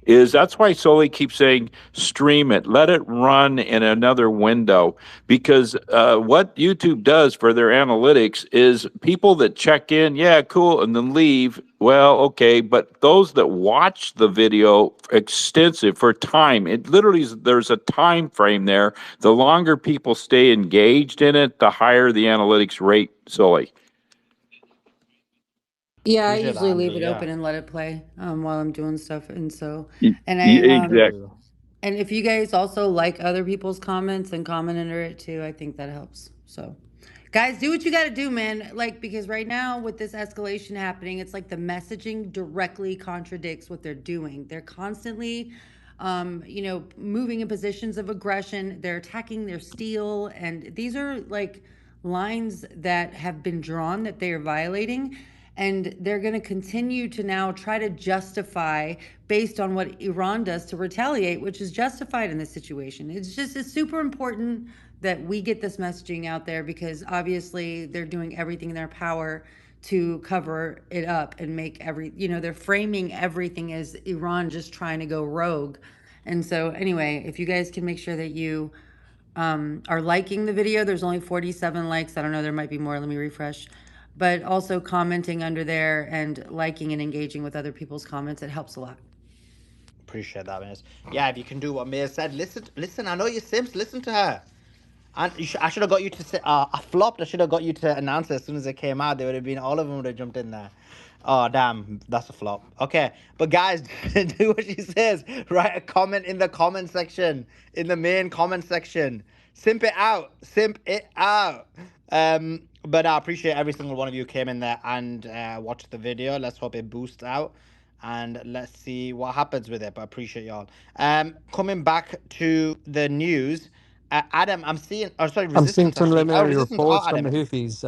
is that's why Soli keeps saying stream it, let it run in another window, because what YouTube does for their analytics is people that check in, yeah, cool, and then leave. Well, okay, but those that watch the video extensive for time, it literally there's a time frame there. The longer people stay engaged in it, the higher the analytics rate. Soli. Yeah, I Appreciate that, usually Andrew. leave it Yeah. open and let it play while I'm doing stuff, and so and I Me Exactly. too. and if you guys also like other people's comments and comment under it too, I think that helps. So, guys, do what you got to do, man. Like, because right now with this escalation happening, it's like the messaging directly contradicts what they're doing. They're constantly, moving in positions of aggression. They're attacking their steel, and these are like lines that have been drawn that they are violating. And they're going to continue to now try to justify based on what Iran does to retaliate, which is justified in this situation. It's super important that we get this messaging out there because obviously they're doing everything in their power to cover it up and make they're framing everything as Iran just trying to go rogue. And so anyway, if you guys can make sure that you are liking the video, there's only 47 likes. I don't know, there might be more. Let me refresh. But also commenting under there and liking and engaging with other people's comments. It helps a lot. Appreciate that, Miss. Yeah, if you can do what Mia said, listen. I know you're Sims. Listen to her. And I should have got you to say. I flopped. I should have got you to announce it as soon as it came out. They would have been all of them would have jumped in there. Oh damn, that's a flop. Okay, but guys, do what she says. Write a comment in the comment section, in the main comment section. Simp it out. Simp it out. But I appreciate every single one of you came in there and watched the video. Let's hope it boosts out and let's see what happens with it. But I appreciate y'all. Coming back to the news. Adam, I'm seeing. Oh, sorry, I'm seeing resistance actually. Oh, preliminary resistance. Oh, reports from the Adam. Houthis.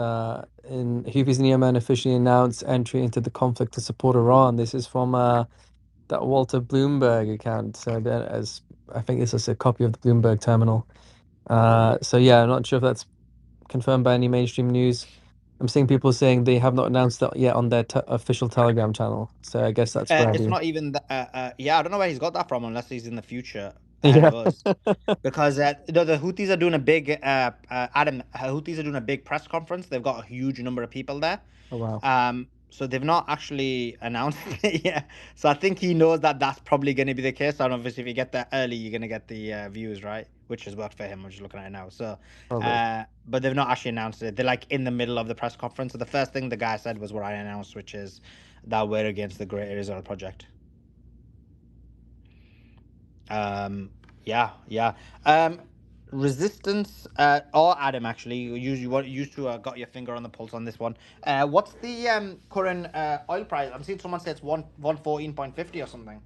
Houthis in Yemen officially announced entry into the conflict to support Iran. This is from that Walter Bloomberg account. So that as I think this is a copy of the Bloomberg terminal. So yeah, I'm not sure if that's confirmed by any mainstream news. I'm seeing people saying they have not announced that yet on their official Telegram channel. So I guess that's It's ready. not even. Yeah, I don't know where he's got that from, unless he's in the future ahead Yeah. of us. Because the Houthis are doing a big. Adam, Houthis are doing a big press conference. They've got a huge number of people there. Oh wow. So they've not actually announced it yet. So I think he knows that that's probably going to be the case. And obviously, if you get that early, you're going to get the views, right? Which has worked for him. I'm just looking at it now. So, Probably. but they've not actually announced it. They're like in the middle of the press conference. So the first thing the guy said was what I announced, which is that we're against the Great Israel Project. Yeah, yeah. Resistance, or Adam, actually, you used to got your finger on the pulse on this one. What's the current oil price? I'm seeing someone say it's 114.50 or something.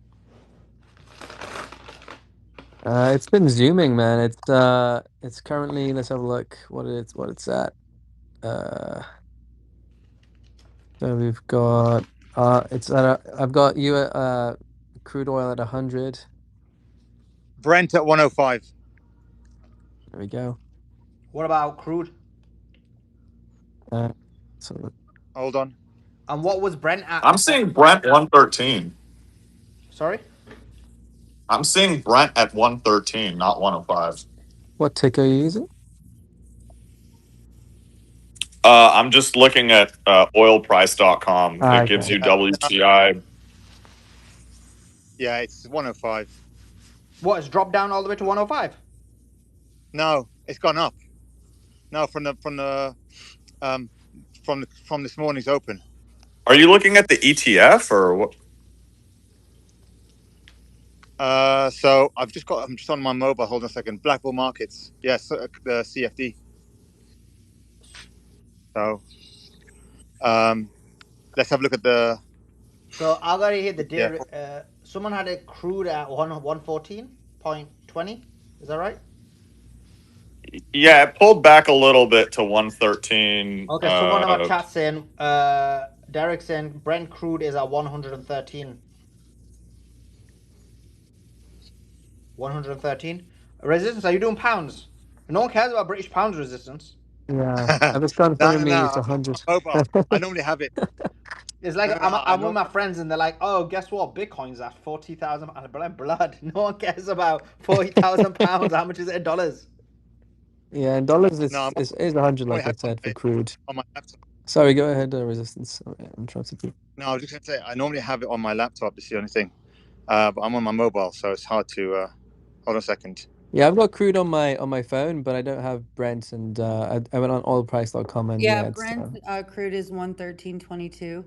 It's been zooming, man. It's currently, let's have a look what it's at. So we've got it's at I've got you at crude oil at 100. Brent at 105. There we go. What about crude? So Hold on. And what was Brent at I'm before? seeing Brent 113. Sorry? I'm seeing Brent at 113, not 105. what ticker are you using? I'm just looking at oilprice.com. Ah, It gives okay. you WTI. Yeah, it's 105. What, it's dropped down all the way to 105? No, it's gone up. No, from this morning's open. Are you looking at the ETF or what? So I'm just on my mobile. Hold on a second. Black Bull Markets. Yes, the CFD. So let's have a look at the. So I got to hear the Yeah. day. Someone had a crude at 114.20. Is that right? Yeah, it pulled back a little bit to 113. Okay, someone on my chat saying, Derek saying Brent crude is at 113. 113. Resistance, are you doing pounds? No one cares about British pounds resistance. Yeah. I've just got in front No, of no, me, no. it's I'm on 100. my mobile. I normally have it. It's like No, no, no. I I'm with normally. my friends and they're like, oh, guess what? Bitcoin's at 40,000. And I'm like, blood. No one cares about 40,000 pounds. How much is it in dollars? Yeah, in dollars No, it's 100 normally like I have it said for crude. on my laptop. Sorry, go ahead, Resistance. Sorry, I'm trying to. No, I was just gonna say I normally have it on my laptop. It's the only thing. But I'm on my mobile, so it's hard to. Hold on a second. Yeah, I've got crude on my phone, but I don't have Brent, and I went on oilprice.com and Yeah, yeah, it's Brent crude is 113.22.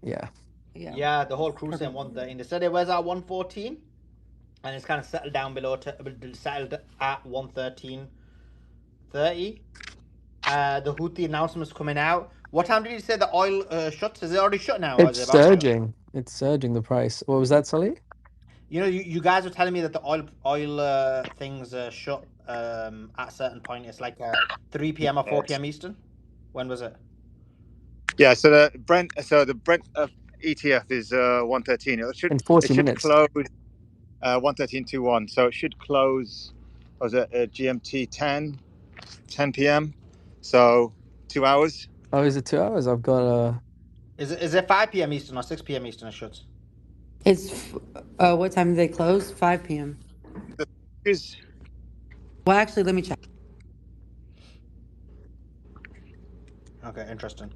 yeah. Yeah. Yeah, the whole cruise saying Perfect. 113. They said it was at 114 and it's kind of settled down below, settled at 113.30. The Houthi announcement's coming out. What time did you say the oil shuts? Is it already shut now or is It's it about to shut? surging. It's surging the price. What was that, Sully? You know, you guys were telling me that the oil things shut at a certain point. It's like 3 p.m. or 4 p.m. Eastern. When was it? Yeah, so the Brent ETF is 113. in It 40 should minutes. close 113.21. So it should close. Was it GMT 10 p.m. So 2 hours. Oh, is it 2 hours? I've got Is it 5 p.m. Eastern or 6 p.m. Eastern? It should. It's what time do they close? 5 p.m. The futures. Well, actually, let me check. Okay, interesting.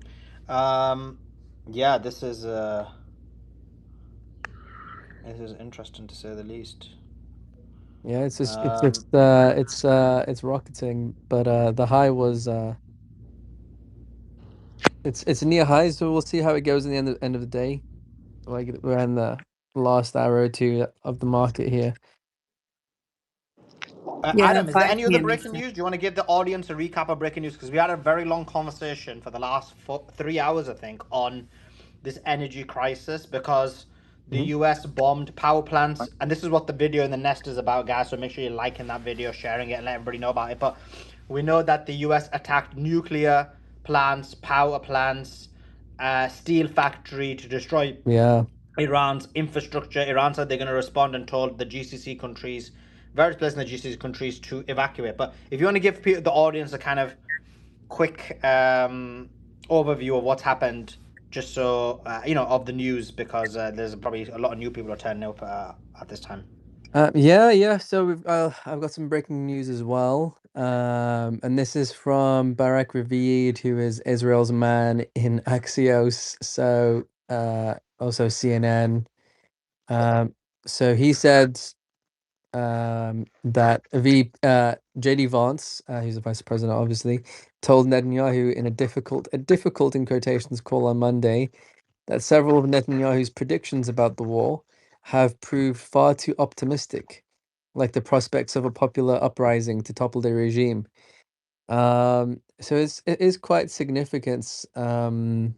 Um, yeah, this is interesting to say the least. yeah, it's just Um, it's rocketing, but the high was it's near high, so we'll see how it goes in the end of the day. Like we're in the last hour or two of the market here. Yeah, Adam, is there 5 any other p.m. breaking Eastern. news? Do you want to give the audience a recap of breaking news? Because we had a very long conversation for the last 3 hours, I think, on this energy crisis because the Hmm. US bombed power plants. And this is what the video in the Nest is about, guys. So make sure you're liking that video, sharing it, and let everybody know about it. But we know that the US attacked nuclear plants, power plants, steel factory to destroy Yeah. Iran's infrastructure. Iran said they're going to respond and told the GCC countries, various places in the GCC countries, to evacuate. But if you want to give the audience a kind of quick overview of what's happened, just so of the news, because there's probably a lot of new people are turning up at this time. Yeah. So I've got some breaking news as well. And this is from Barak Ravid, who is Israel's man in Axios. So also CNN. So he said that JD Vance, who's the vice president, obviously, told Netanyahu in a difficult in quotations call on Monday that several of Netanyahu's predictions about the war have proved far too optimistic, like the prospects of a popular uprising to topple the regime. So it is quite significant that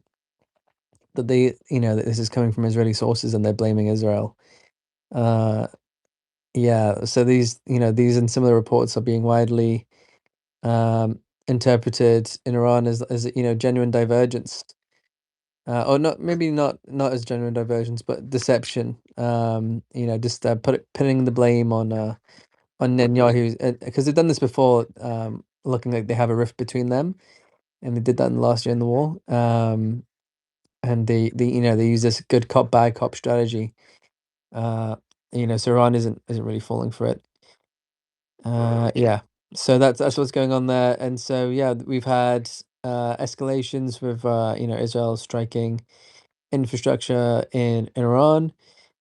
that this is coming from Israeli sources and they're blaming Israel. Uh, yeah, so these and similar reports are being widely interpreted in Iran as genuine divergence. Or not, maybe not as genuine divergence, but deception. Just pinning the blame on Netanyahu, because they've done this before, looking like they have a rift between them, and they did that in last year in the war. And they use this good cop bad cop strategy. So Iran isn't really falling for it. Yeah. So that's what's going on there, and so yeah, we've had escalations with Israel striking infrastructure in Iran.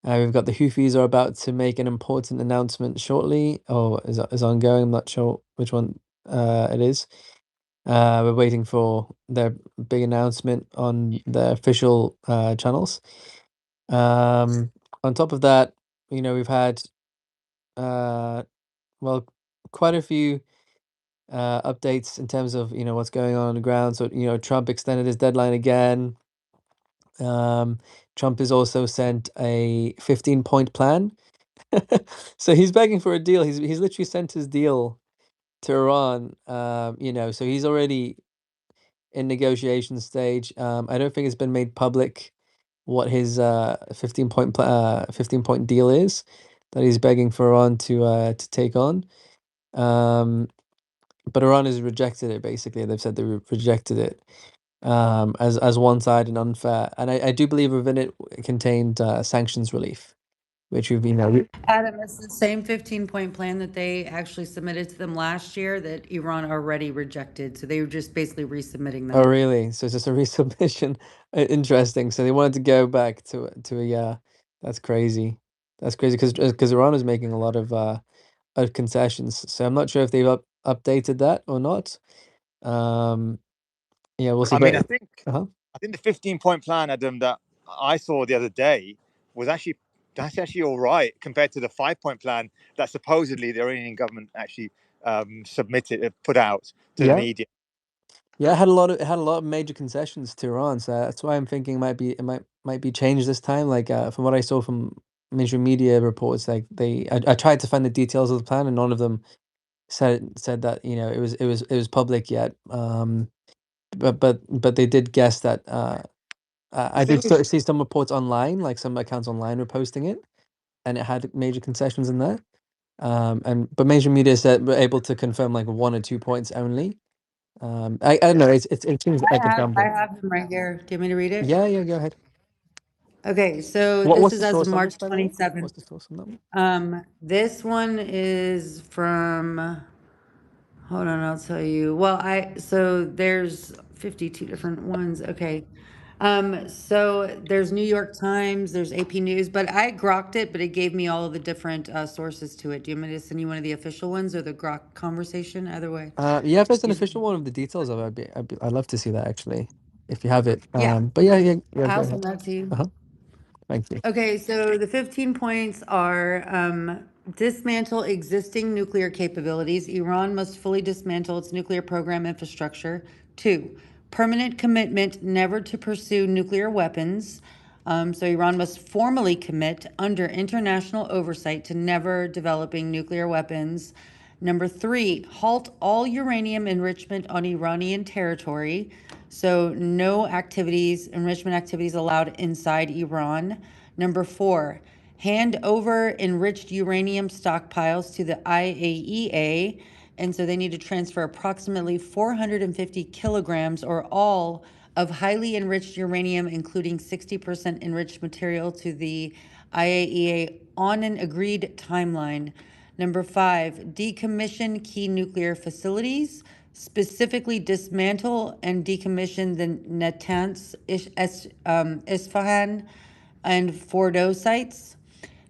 We've got the Houthis are about to make an important announcement shortly, or is ongoing. I'm not sure which one it is. We're waiting for their big announcement on the official channels. On top of that, we've had well, quite a few updates in terms of what's going on the ground. So Trump extended his deadline again. Trump has also sent a 15-point plan. So he's begging for a deal. He's literally sent his deal to Iran. So he's already in negotiation stage. I don't think it's been made public what his 15-point deal is that he's begging for Iran to take on. But Iran has rejected it. Basically, they've said they rejected it as one-sided and unfair. And I do believe within it contained sanctions relief, which Adam, it's the same 15-point plan that they actually submitted to them last year that Iran already rejected. So they were just basically resubmitting Oh, them. really? So it's just a resubmission. Interesting. So they wanted to go back to a yeah. That's crazy. That's crazy because Iran is making a lot of concessions. So I'm not sure if they've updated that or not. Yeah, we'll see. I mean, But uh-huh. I think the 15-point plan, Adam, that I saw the other day was actually all right compared to the 5-point plan that supposedly the Iranian government actually put out to the Yeah. media. Yeah, it had a lot of major concessions to Iran, so that's why I'm thinking it might be changed this time. Like from what I saw from mainstream media reports, like I tried to find the details of the plan, and none of them said that it was public yet. but they did guess that. I thing did is, see some reports online, like some accounts online were posting it, and it had major concessions in there. But major media said we're able to confirm like 1 or 2 points only. I don't know. It seems like a I gambling. have them right here. Do you want me to read it? Yeah, go ahead. Okay, so this What's is the as of source on March this, by the way? 27th. What's the source on that one? This one is from, hold on, I'll tell you. Well, so there's 52 different ones. Okay. So there's New York Times, there's AP News, but I grokked it, but it gave me all of the different sources to it. Do you want me to send you one of the official ones or the grok conversation? Either way. Yeah, if there's an These- official one of the details of it, I'd love to see that actually, if you have it. Yeah, But yeah, go I'll send ahead. that to you. Uh-huh. Thank you. Okay, so the 15 points are dismantle existing nuclear capabilities. Iran must fully dismantle its nuclear program infrastructure. 2, permanent commitment never to pursue nuclear weapons. So Iran must formally commit under international oversight to never developing nuclear weapons. Number 3, halt all uranium enrichment on Iranian territory. So no activities, enrichment activities allowed inside Iran. Number 4, hand over enriched uranium stockpiles to the IAEA. And so they need to transfer approximately 450 kilograms or all of highly enriched uranium, including 60% enriched material, to the IAEA on an agreed timeline. Number 5, decommission key nuclear facilities, specifically dismantle and decommission the Natanz, Isfahan, and Fordo sites.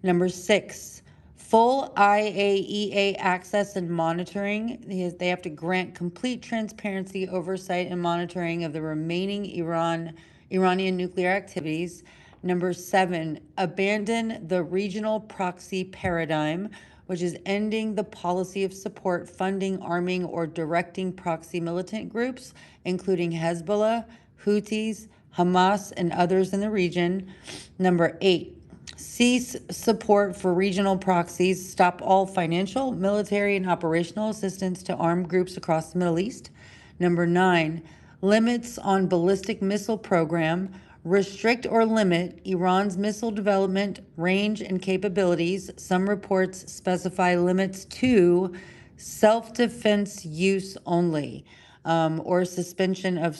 Number 6, full IAEA access and monitoring. They have to grant complete transparency, oversight, and monitoring of the remaining Iranian nuclear activities. Number 7, abandon the regional proxy paradigm, which is ending the policy of support, funding, arming, or directing proxy militant groups, including Hezbollah, Houthis, Hamas, and others in the region. Number 8, cease support for regional proxies, stop all financial, military, and operational assistance to armed groups across the Middle East. Number 9, limits on ballistic missile program, restrict or limit Iran's missile development, range, and capabilities. Some reports specify limits to self-defense use only, or suspension of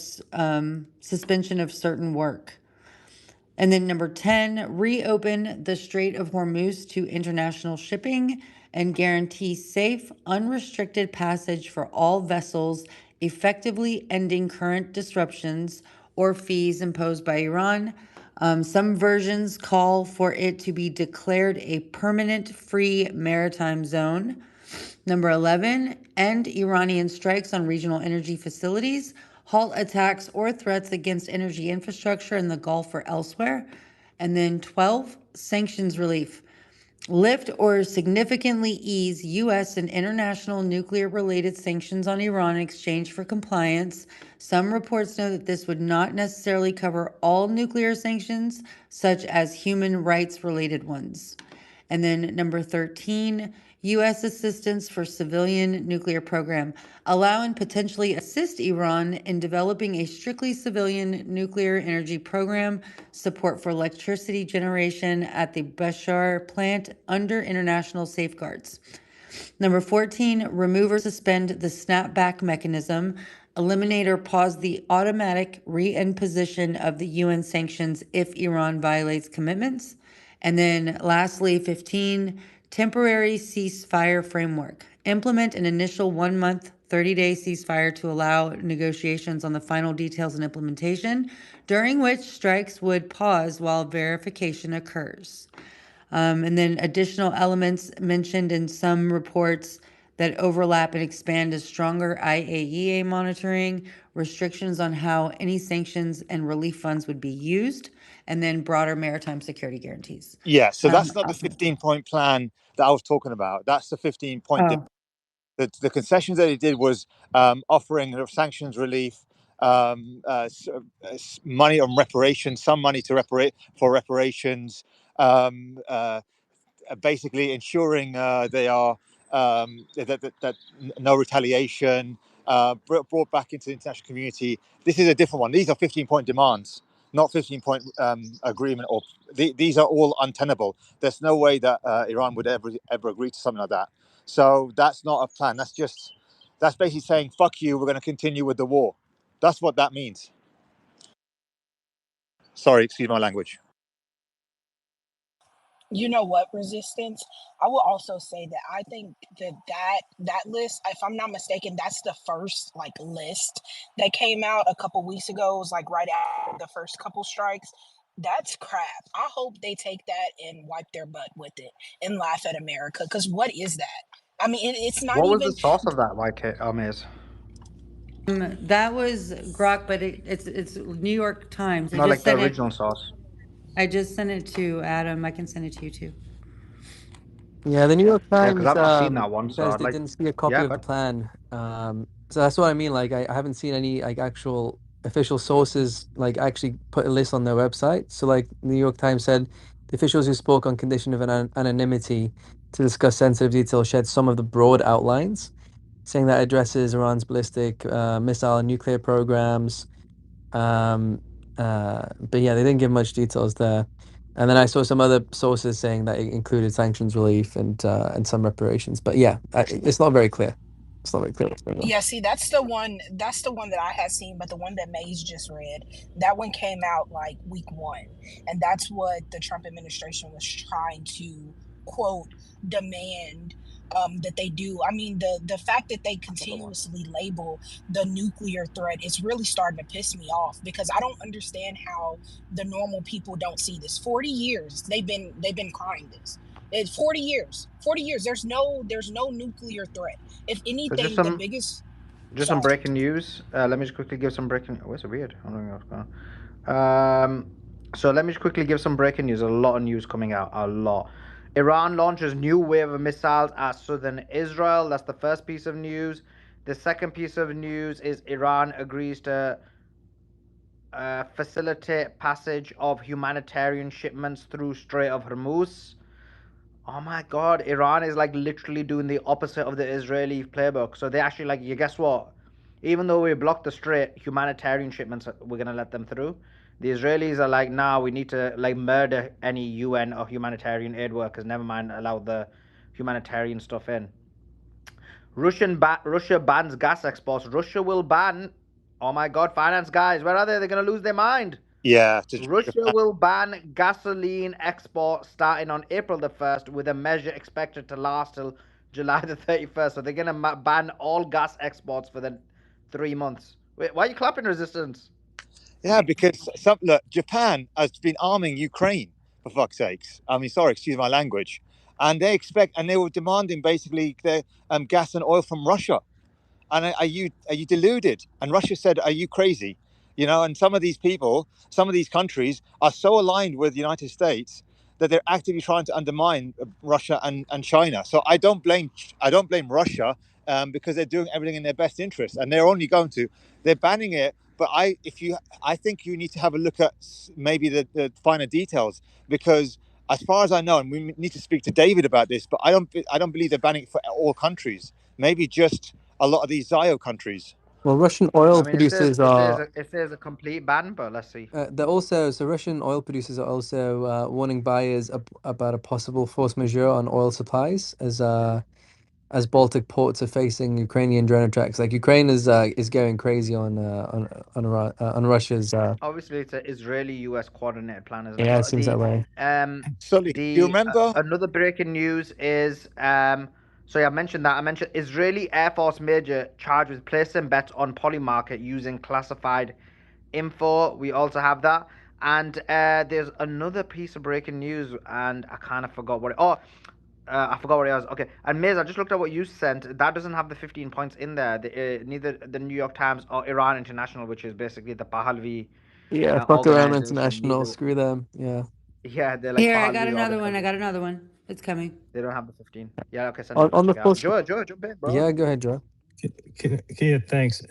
certain work. And then number 10, reopen the Strait of Hormuz to international shipping and guarantee safe, unrestricted passage for all vessels, effectively ending current disruptions or fees imposed by Iran. Some versions call for it to be declared a permanent free maritime zone. Number 11, end Iranian strikes on regional energy facilities, halt attacks or threats against energy infrastructure in the Gulf or elsewhere. And then 12, sanctions relief. Lift or significantly ease U.S. and international nuclear-related sanctions on Iran in exchange for compliance. Some reports note that this would not necessarily cover all nuclear sanctions, such as human rights-related ones. And then number 13, U.S. assistance for civilian nuclear program. Allow and potentially assist Iran in developing a strictly civilian nuclear energy program, support for electricity generation at the Bashar plant under international safeguards. Number 14, remove or suspend the snapback mechanism, eliminate or pause the automatic reimposition of the UN sanctions if Iran violates commitments. And then lastly, 15, temporary ceasefire framework. Implement an initial 1 month, 30-day ceasefire to allow negotiations on the final details and implementation, during which strikes would pause while verification occurs. And then additional elements mentioned in some reports that overlap and expand is stronger IAEA monitoring, restrictions on how any sanctions and relief funds would be used, and then broader maritime security guarantees. Yeah, so that's not the Awesome. 15-point plan that I was talking about. That's the 15-point. Oh, The concessions that he did was offering sanctions relief, money on reparations, some money to reparations, um, uh, basically ensuring they are that no retaliation, brought back into the international community. This is a different one. These are 15-point demands, not 15-point agreement. Or these are all untenable. There's no way that Iran would ever agree to something like that. So that's not a plan. That's basically saying, fuck you, we're going to continue with the war. That's what that means. Sorry, excuse my language. You know what, resistance? I will also say that I think that list, if I'm not mistaken, that's the first like list that came out a couple weeks ago. It was like right after the first couple strikes. That's crap. I hope they take that and wipe their butt with it and laugh at America. Because what is that? I mean, it's not What was the even. source of that, YK Maze? That was Grok, but it's New York Times. No, like the original source. I just sent it to Adam. I can send it to you too. Yeah, the New York Yeah, because Times I've not seen that one, so says I'd they like. didn't see a copy Yeah, of the but plan. So that's what I mean. Like, I haven't seen any like actual official sources like actually put a list on their website. So, like, the New York Times said the officials who spoke on condition of anonymity to discuss sensitive details shared some of the broad outlines, saying that addresses Iran's ballistic missile and nuclear programs. But yeah, they didn't give much details there. And then I saw some other sources saying that it included sanctions relief and some reparations. But yeah, it's not very clear. It's not very clear what's going on. Yeah, see, that's the one. That's the one that I had seen, but the one that Maze just read, that one came out like week 1, and that's what the Trump administration was trying to quote demand that they do. I mean, the fact that they continuously label the nuclear threat is really starting to piss me off because I don't understand how the normal people don't see this. 40 years they've been crying this. It's 40 years. 40 years. There's no nuclear threat. If so just anything, the some biggest. some Sorry. breaking news. Let me just quickly give some breaking. Oh, it's weird. I don't know what's going on. So let me just quickly give some breaking news. A lot of news coming out. A lot. Iran launches new wave of missiles at southern Israel. That's the first piece of news. The second piece of news is Iran agrees to facilitate passage of humanitarian shipments through Strait of Hormuz. Oh my God, Iran is like literally doing the opposite of the Israeli playbook. So they actually like, you guess what? Even though we blocked the strait, humanitarian shipments, we're gonna let them through. The Israelis are like, nah, we need to like murder any UN or humanitarian aid workers. Never mind, allow the humanitarian stuff in. Russia bans gas exports. Russia will ban. Oh my God, finance guys, where are they? They're gonna lose their mind. Yeah, to Russia Japan. will ban gasoline exports starting on April the 1st, with a measure expected to last till July the 31st. So they're going to ban all gas exports for the 3 months. Wait, why are you clapping, Resistance? Yeah, because look, Japan has been arming Ukraine for fuck's sakes. I mean, sorry, excuse my language, and they were demanding basically their gas and oil from Russia. And are you deluded? And Russia said, are you crazy? You know, and some of these people, some of these countries are so aligned with the United States that they're actively trying to undermine Russia and China. So I don't blame Russia because they're doing everything in their best interest, and they're banning it. But I think you need to have a look at maybe the finer details, because as far as I know, and we need to speak to David about this, but I don't believe they're banning it for all countries. Maybe just a lot of these ZIO countries. Well, Russian I oil mean, it says producers it says are it says a complete ban, but let's see. they're also so Russian oil producers are also warning buyers about a possible force majeure on oil supplies as Baltic ports are facing Ukrainian drone attacks. Like, Ukraine is going crazy on Russia's. Obviously, it's an Israeli-US coordinated plan, isn't it? Yeah, it But seems that way. Sully, do you remember? another breaking news is so yeah, I mentioned that. I mentioned Israeli Air Force major charged with placing bets on Polymarket using classified info. We also have that. And there's another piece of breaking news, and I kind of forgot what it. Oh, I forgot what it was. Okay, and Maze, I just looked at what you sent. That doesn't have the 15 points in there. Neither the New York Times or Iran International, which is basically the Pahlavi Yeah, fuck around organization. international. Neither, Screw them. Yeah. yeah, they're like Here, I got Pahlavi another one. I organization. got another one. It's coming. They don't have the 15. Yeah, okay, send it. Let's On the check it out. first. Joe, jump in, bro. Yeah, go ahead, Joe. Yeah, thanks.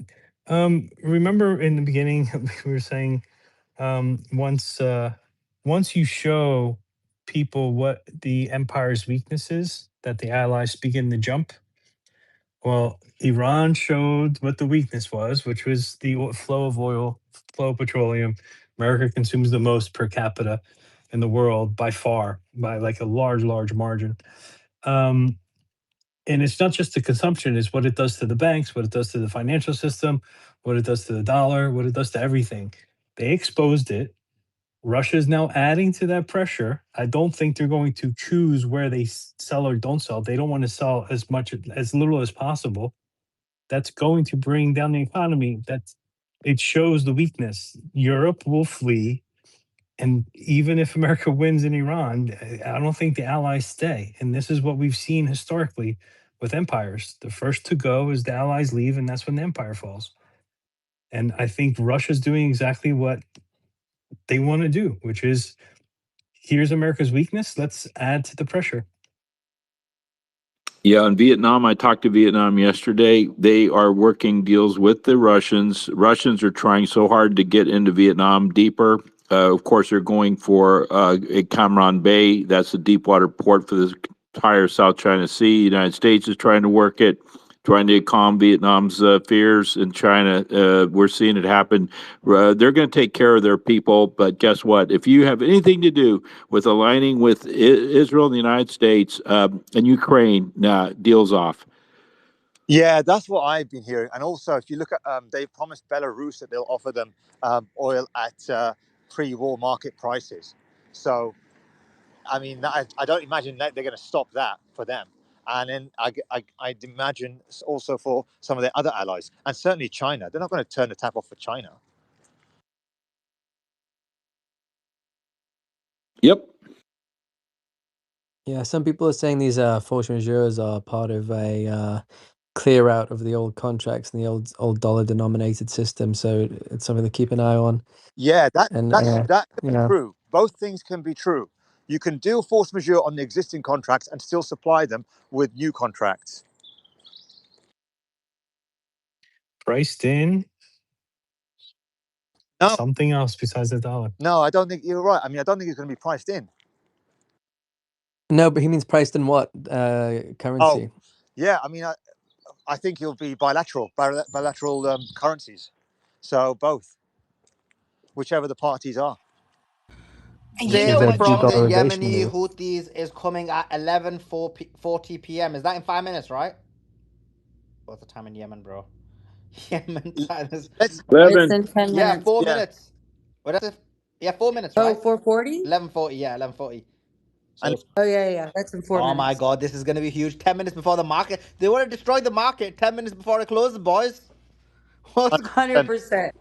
Remember in the beginning we were saying once you show people what the empire's weakness is, that the allies begin to jump. Well, Iran showed what the weakness was, which was the flow of oil, flow of petroleum. America consumes the most per capita in the world by far, by like a large, large margin. Um, and it's not just the consumption; it's what it does to the banks, what it does to the financial system, what it does to the dollar, what it does to everything. They exposed it. Russia is now adding to that pressure. I don't think they're going to choose where they sell or don't sell. They don't want to sell as much, as little as possible. That's going to bring down the economy. That's it shows the weakness. Europe will flee, and even if America wins in Iran, I don't think the allies stay. And this is what we've seen historically with empires. The first to go is the allies leave, and that's when the empire falls. And I think Russia's doing exactly what they want to do, which is here's America's weakness. Let's add to the pressure. Yeah, in Vietnam, I talked to Vietnam yesterday. They are working deals with the Russians. Russians are trying so hard to get into Vietnam deeper. Of course, they're going for a Cam Ranh Bay. That's a deep water port for the entire South China Sea. The United States is trying to work it, trying to calm Vietnam's fears. In China, we're seeing it happen. They're going to take care of their people. But guess what? If you have anything to do with aligning with Israel and the United States and Ukraine, deals off. Yeah, that's what I've been hearing. And also, if you look at, they've promised Belarus that they'll offer them oil at pre-war market prices. So, I mean, I don't imagine that they're going to stop that for them. And then I'd imagine also for some of their other allies, and certainly China. They're not going to turn the tap off for China. Yep. Yeah, some people are saying these force majeures are part of a clear out of the old contracts and the old dollar denominated system. So it's something to keep an eye on. Yeah, And that you can be know, true. Both things can be true. You can do force majeure on the existing contracts and still supply them with new contracts. Priced in No, something else besides the dollar. no, I don't think you're right. I mean, I don't think it's going to be priced in. no, but he means priced in what Oh, currency? yeah. I mean, I think it'll be bilateral currencies. So both, whichever the parties are. And you Because know Signal they're what, from the Joe? de-dollarization Yemeni move. Houthis is coming at 11:40 p.m. Is that in 5 minutes, right? What's the time in Yemen, bro? Yemen time is Let's. It's 11. in 10 yeah, minutes. 4 minutes. What is it? Yeah, 4 minutes, Oh, right? 4:40? 11:40. Yeah, 11:40. And So, Oh, yeah, yeah. That's in 4 oh my minutes. God, this is gonna be huge. 10 minutes before the market. They want to destroy the market 10 minutes before it closes, boys. What's 100%. 100%.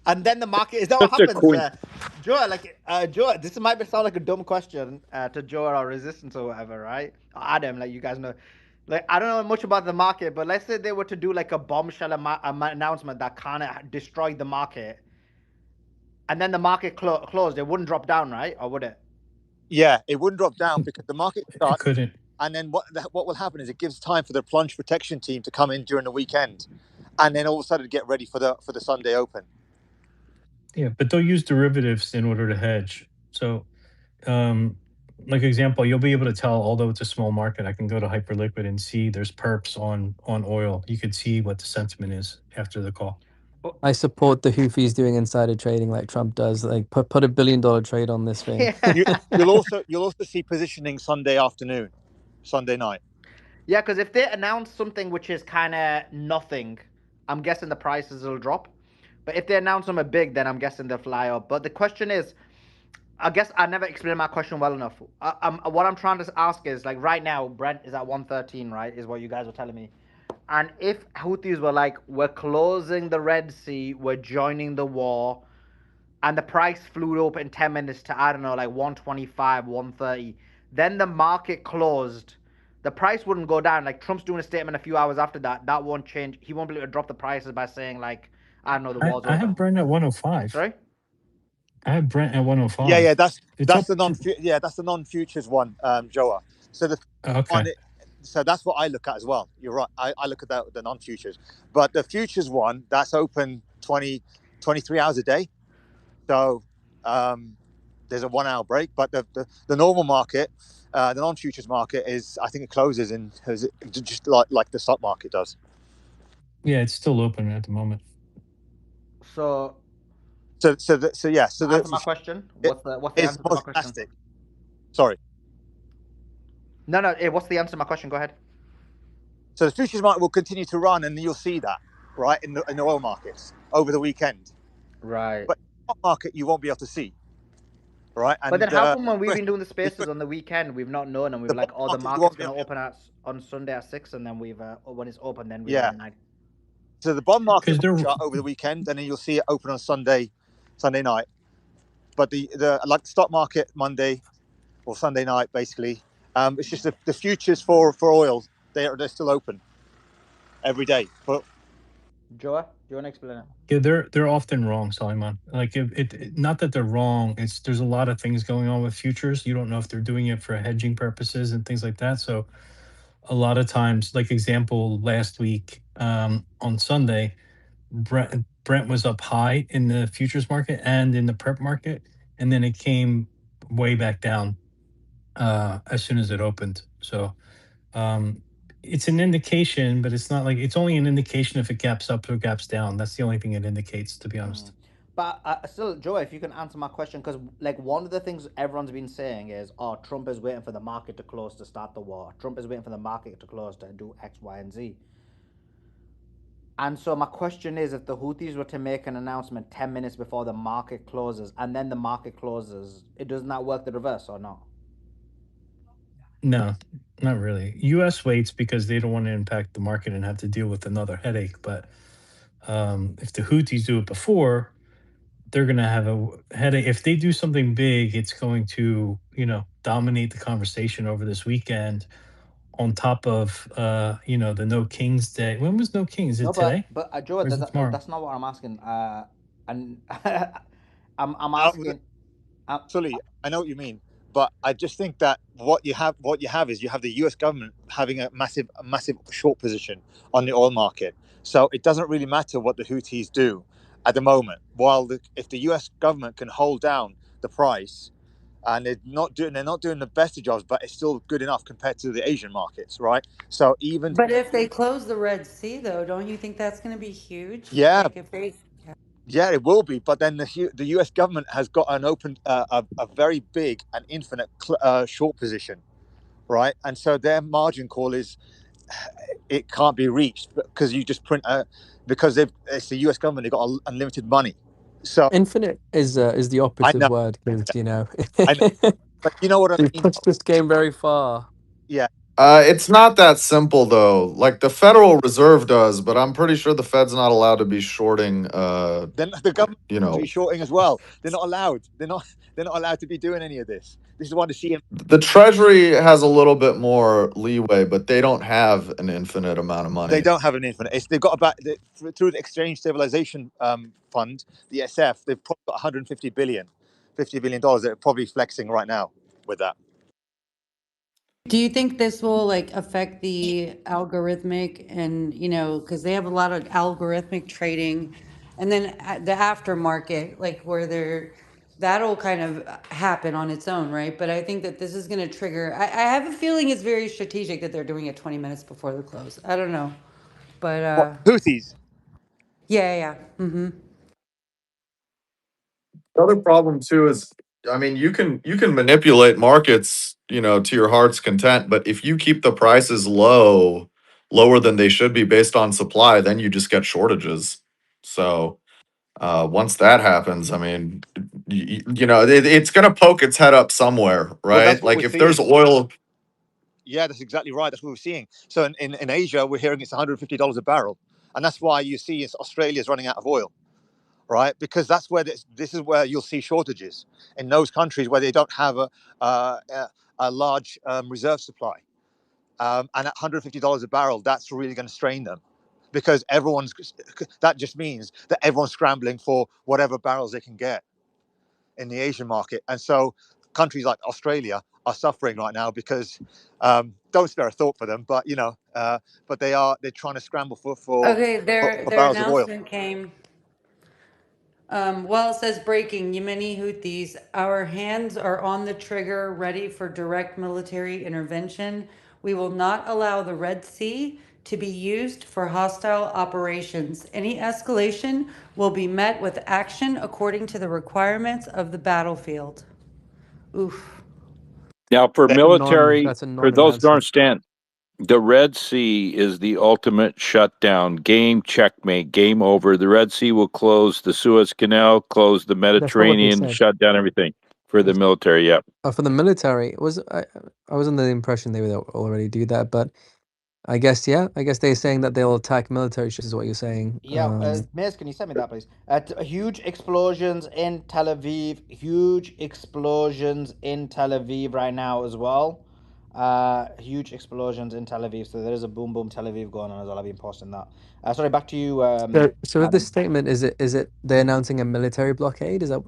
and then the market is that what Just a happens? quick. Joe, Joe, this might sound like a dumb question to Joe or Resistance or whatever, right? Or Adam, like you guys know. Like I don't know much about the market, but let's say they were to do like a bombshell announcement that kind of destroyed the market, and then the market closed. It wouldn't drop down, right? Or would it? Yeah, it wouldn't drop down because the market It starts. couldn't. And then what will happen is it gives time for the plunge protection team to come in during the weekend, and then all of a sudden get ready for the Sunday Open. Yeah, but they'll use derivatives in order to hedge. So, um, like example, you'll be able to tell, although it's a small market, I can go to Hyperliquid and see there's perps on oil. You could see what the sentiment is after the call. I support the Houthis doing insider trading like Trump does. Like put $1 billion trade on this thing. You, Yeah. you'll also see positioning Sunday afternoon, Sunday night. Yeah, because if they announce something which is kind of nothing, I'm guessing the prices will drop. But if they announce something big, then I'm guessing they'll fly up. But the question is, I guess I never explained my question well enough. What I'm trying to ask is, like, right now, Brent is at 113, right? Is what you guys were telling me. And if Houthis were like, we're closing the Red Sea, we're joining the war, and the price flew up in 10 minutes to, I don't know, like 125, 130, then the market closed. The price wouldn't go down. Like Trump's doing a statement a few hours after that. That won't change. He won't be able to drop the prices by saying, like, I don't know, the war's I over. have Brent at 105. Sorry? I have Brent at Yeah, 105. It's that's up the to non futures one, Joa. So the okay. one, so that's what I look at as well. You're right. I look at the non futures, but the futures one that's open 23 hours a day. So there's a 1 hour break, but the normal market, the non-futures market is, I think it closes in just like the stock market does. Yeah, it's still open at the moment. So Yeah. So answer my question. What's the is answer the to my most question? elastic. Sorry. No. What's the answer to my question? Go ahead. So the futures market will continue to run, and you'll see that right in the oil markets over the weekend. Right. But the stock market you won't be able to see, right? But then And how come when we've been doing the the, spaces on the weekend, we've not known and we've the like, bond oh, the market you market's won't be gonna able to. open on Sunday at 6, and then we've when it's open, then we're Yeah. like. So the bond market Because will they're shut over the weekend, and then you'll see it open on Sunday night. But the like stock market Monday or Sunday night, basically, it's just the futures for oil. They're still open every day. But Joa, do you want to explain it? Yeah, they're often wrong, Simon. Like not that they're wrong. It's there's a lot of things going on with futures. You don't know if they're doing it for hedging purposes and things like that. So a lot of times, like example, last week on Sunday, Brent was up high in the futures market and in the prep market, and then it came way back down as soon as it opened. So um, it's an indication, but it's not like it's only an indication if it gaps up or gaps down. That's the only thing it indicates, to be honest. But still, Joe, if you can answer my question, because like one of the things everyone's been saying is, oh, Trump is waiting for the market to close to start the war. Trump is waiting for the market to close to do X, Y, and Z. And so my question is, if the Houthis were to make an announcement 10 minutes before the market closes, and then the market closes, it does not work the reverse, or not? No, not really. U.S. waits because they don't want to impact the market and have to deal with another headache. But if the Houthis do it before, they're going to have a headache. If they do something big, it's going to, dominate the conversation over this weekend. On top of, the No Kings Day. When was No Kings? Is No, it today but Joe, or is it tomorrow? that's not what I'm asking. And I'm I, asking. Sully, I know what you mean, but I just think that what you have is you have the U.S. government having a massive short position on the oil market. So it doesn't really matter what the Houthis do at the moment. While if the U.S. government can hold down the price, and they're not doing the best of jobs, but it's still good enough compared to the Asian markets, right? So even But if they close the Red Sea, though, don't you think that's going to be huge? yeah, Like if they, yeah, it will be. But then the U.S. government has got an open a very big and infinite short position, right? And so their margin call is it can't be reached because you just print because it's the U.S. government. They've got unlimited money. So Infinite is the I operative know, word because I know, but you know what I they've mean. pushed this game very far. Yeah, It's not that simple though. Like the Federal Reserve does, but I'm pretty sure the Fed's not allowed to be shorting. then the government You to know, be shorting as well. They're not allowed. They're not allowed to be doing any of this. This is why the CM the Treasury has a little bit more leeway, but they don't have an infinite amount of they money. don't have an infinite. They've got about through the Exchange Stabilization Fund, the SF. They've probably got 150 billion, $50 billion. They're probably flexing right now with that. do you think this will like affect the algorithmic and, because they have a lot of algorithmic trading and then the aftermarket, like where that'll kind of happen on its own, right? But I think that this is going to trigger, I have a feeling it's very strategic that they're doing it 20 minutes before the close. I don't know. But What Houthis? yeah. Mm-hmm. The other problem too is, I mean, you can manipulate markets, to your heart's content, but if you keep the prices lower than they should be based on supply, then you just get shortages. So once that happens, I mean, it's going to poke its head up somewhere, Well, that's right? what Like we're if there's seeing. oil, Yeah, that's exactly right. That's what we're seeing. So in Asia, we're hearing it's $150 a barrel, and that's why you see Australia's running out of oil, right? Because that's where this is where you'll see shortages in those countries where they don't have a large reserve supply. And at $150 a barrel, that's really going to strain them because that just means that everyone's scrambling for whatever barrels they can get in the Asian market. And so countries like Australia are suffering right now because don't spare a thought for them, but but they're trying to scramble for Okay, their barrels of oil. announcement came. Well, it says breaking Yemeni Houthis. Our hands are on the trigger, ready for direct military intervention. We will not allow the Red Sea to be used for hostile operations. Any escalation will be met with action according to the requirements of the battlefield. Oof. Now, for military, That's a for those who don't non-announcement. understand, the Red Sea is the ultimate shutdown. Game checkmate, game over. The Red Sea will close the Suez Canal, close the That's not what they Mediterranean, said. shut down everything for the military. Yeah. For the military, I was under the impression they would already do that, but I guess I guess they're saying that they'll attack military ships. Is what you're saying? Yeah, Maze, can you send me that, please? Huge explosions in Tel Aviv. Huge explosions in Tel Aviv right now as well. Huge explosions in Tel Aviv. So there is a boom boom Tel Aviv going on as well. I've been posting that. Sorry, back to you, So with this Adam. statement, is it they're announcing a military blockade? Is that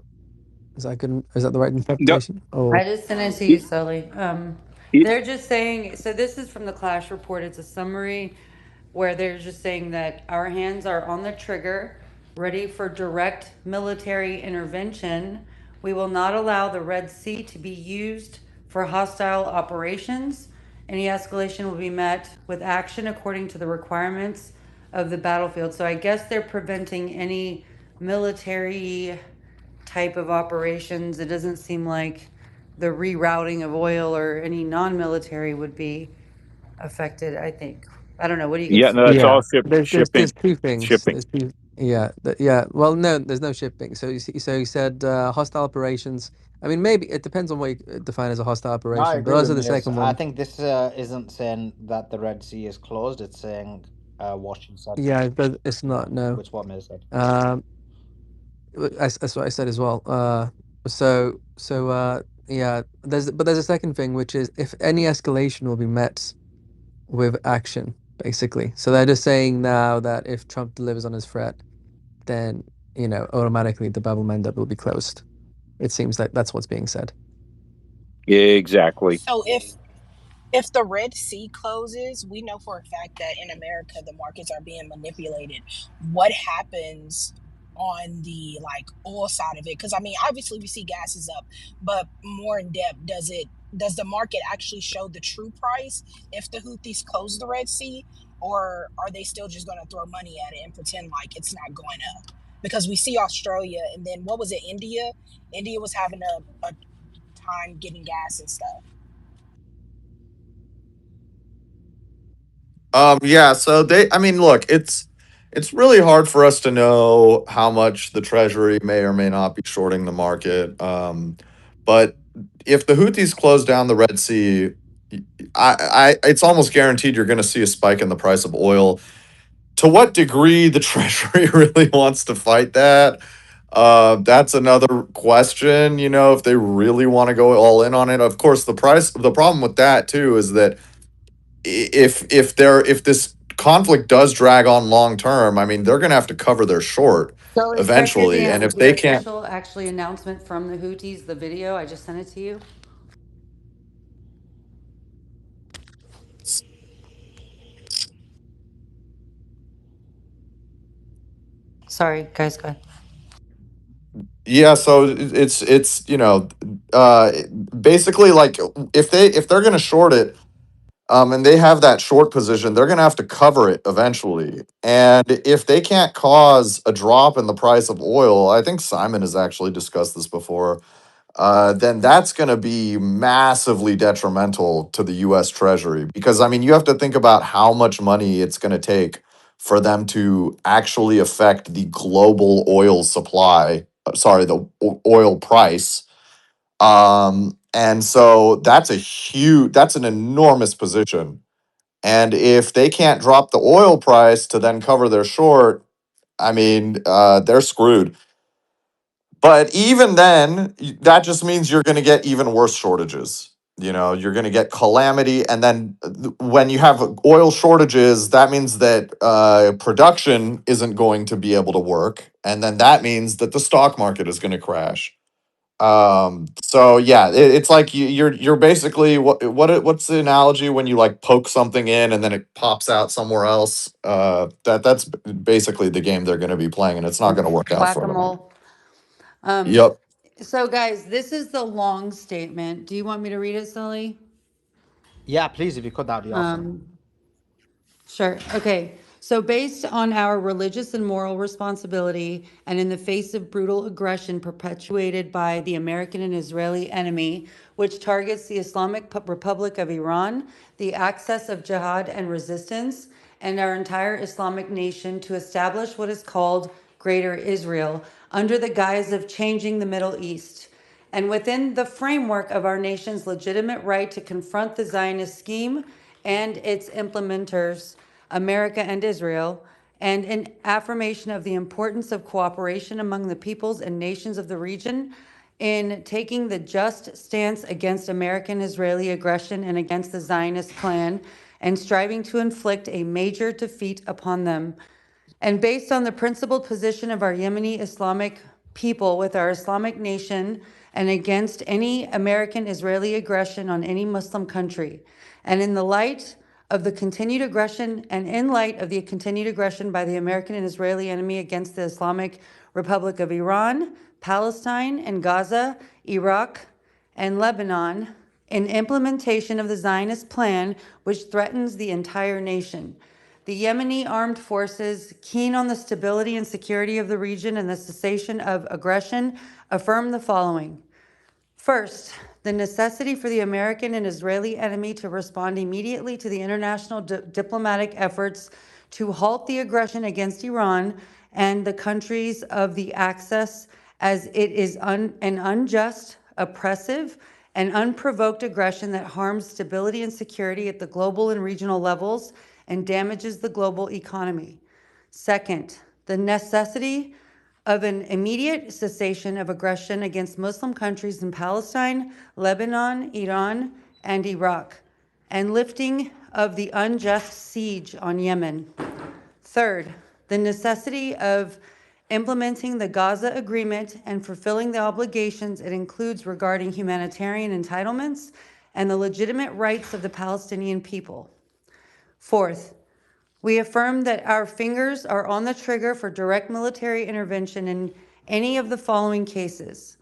the right No. interpretation? Or I just sent it to you, It, Sully. it, They're just saying, so this is from the Clash report. It's a summary where they're just saying that our hands are on the trigger, ready for direct military intervention. We will not allow the Red Sea to be used for hostile operations. Any escalation will be met with action according to the requirements of the battlefield. So I guess they're preventing any military type of operations. It doesn't seem like the rerouting of oil or any non-military would be affected, I think. I don't know. What do you yeah, guys no, think? that's all there's shipping. two things. Shipping. There's two. Yeah, yeah. Well, no, there's no shipping. So you said hostile operations. I mean, maybe it depends on what you define as a hostile No, I operation. But agree with also the Maze. second I one, think this isn't saying that the Red Sea is closed. It's saying Washington said. yeah, it's not. No. Which what Maze said. Um, that's what I said as well. Yeah. There's a second thing, which is if any escalation will be met with action, basically. So they're just saying now that if Trump delivers on his threat, then automatically the Babel Mandeb will be closed. It seems like that's what's being said. Exactly. So if the Red Sea closes, we know for a fact that in America the markets are being manipulated. What happens on the like oil side of it? Because I mean, obviously we see gas is up, but more in depth, does the market actually show the true price if the Houthis close the Red Sea, or are they still just going to throw money at it and pretend like it's not going up? Because we see Australia, and then what was it, India? India was having a time getting gas and stuff. Yeah, so I mean, look, it's really hard for us to know how much the Treasury may or may not be shorting the market. But if the Houthis close down the Red Sea, it's almost guaranteed you're going to see a spike in the price of oil. To what degree the Treasury really wants to fight that? That's another question. If they really want to go all in on it. Of course, the problem with that too is that if this conflict does drag on long term, I mean, they're going to have to cover their short So expected eventually, and if the they can't, official actually announcement from the Houthis, the video, I just sent it to you. Sorry, guys, go ahead. yeah. So it's uh, basically like if they're going to short it. And they have that short position, they're going to have to cover it eventually. And if they can't cause a drop in the price of oil, I think Simon has actually discussed this before, then that's going to be massively detrimental to the U.S. Treasury. Because, I mean, you have to think about how much money it's going to take for them to actually affect the global oil supply, the oil price. And so that's an enormous position. And if they can't drop the oil price to then cover their short, I mean, they're screwed. But even then, that just means you're going to get even worse shortages. You're going to get calamity. And then when you have oil shortages, that means that production isn't going to be able to work. And then that means that the stock market is going to crash. So yeah, it's like you're basically what's the analogy when you like poke something in and then it pops out somewhere else? That's basically the game they're going to be playing, and it's not going to work out for them. Whack-a-mole. Um, Yep. so guys, this is the long statement. Do you want me to read it, Sully? Yeah, please, if you could, that'd be awesome. Um, Sure. Okay. So, based on our religious and moral responsibility, and in the face of brutal aggression perpetuated by the American and Israeli enemy, which targets the Islamic Republic of Iran, the access of jihad and resistance, and our entire Islamic nation to establish what is called Greater Israel under the guise of changing the Middle East. And within the framework of our nation's legitimate right to confront the Zionist scheme and its implementers, America and Israel, and an affirmation of the importance of cooperation among the peoples and nations of the region in taking the just stance against American Israeli aggression and against the Zionist plan, and striving to inflict a major defeat upon them. And based on the principled position of our Yemeni Islamic people with our Islamic nation and against any American Israeli aggression on any Muslim country. And in the light of the continued aggression and in light of the continued aggression by the American and Israeli enemy against the Islamic Republic of Iran, Palestine and Gaza, Iraq, and Lebanon, in implementation of the Zionist plan, which threatens the entire nation. The Yemeni armed forces, keen on the stability and security of the region and the cessation of aggression, affirm the following. First, the necessity for the American and Israeli enemy to respond immediately to the international diplomatic efforts to halt the aggression against Iran and the countries of the Axis, as it is an unjust, oppressive, and unprovoked aggression that harms stability and security at the global and regional levels and damages the global economy. Second, the necessity of an immediate cessation of aggression against Muslim countries in Palestine, Lebanon, Iran, and Iraq, and lifting of the unjust siege on Yemen. Third, the necessity of implementing the Gaza Agreement and fulfilling the obligations it includes regarding humanitarian entitlements and the legitimate rights of the Palestinian people. Fourth, we affirm that our fingers are on the trigger for direct military intervention in any of the following cases.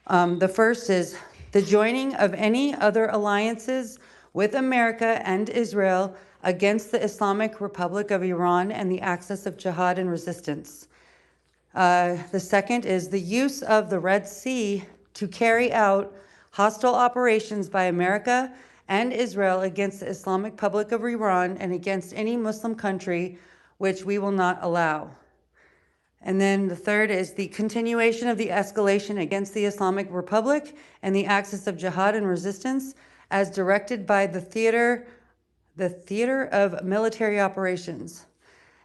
The first is the joining of any other alliances with America and Israel against the Islamic Republic of Iran and the axis of jihad and resistance. The second is the use of the Red Sea to carry out hostile operations by America and Israel against the Islamic Republic of Iran and against any Muslim country, which we will not allow. And then the third is the continuation of the escalation against the Islamic Republic and the axis of jihad and resistance as directed by the theater of military operations.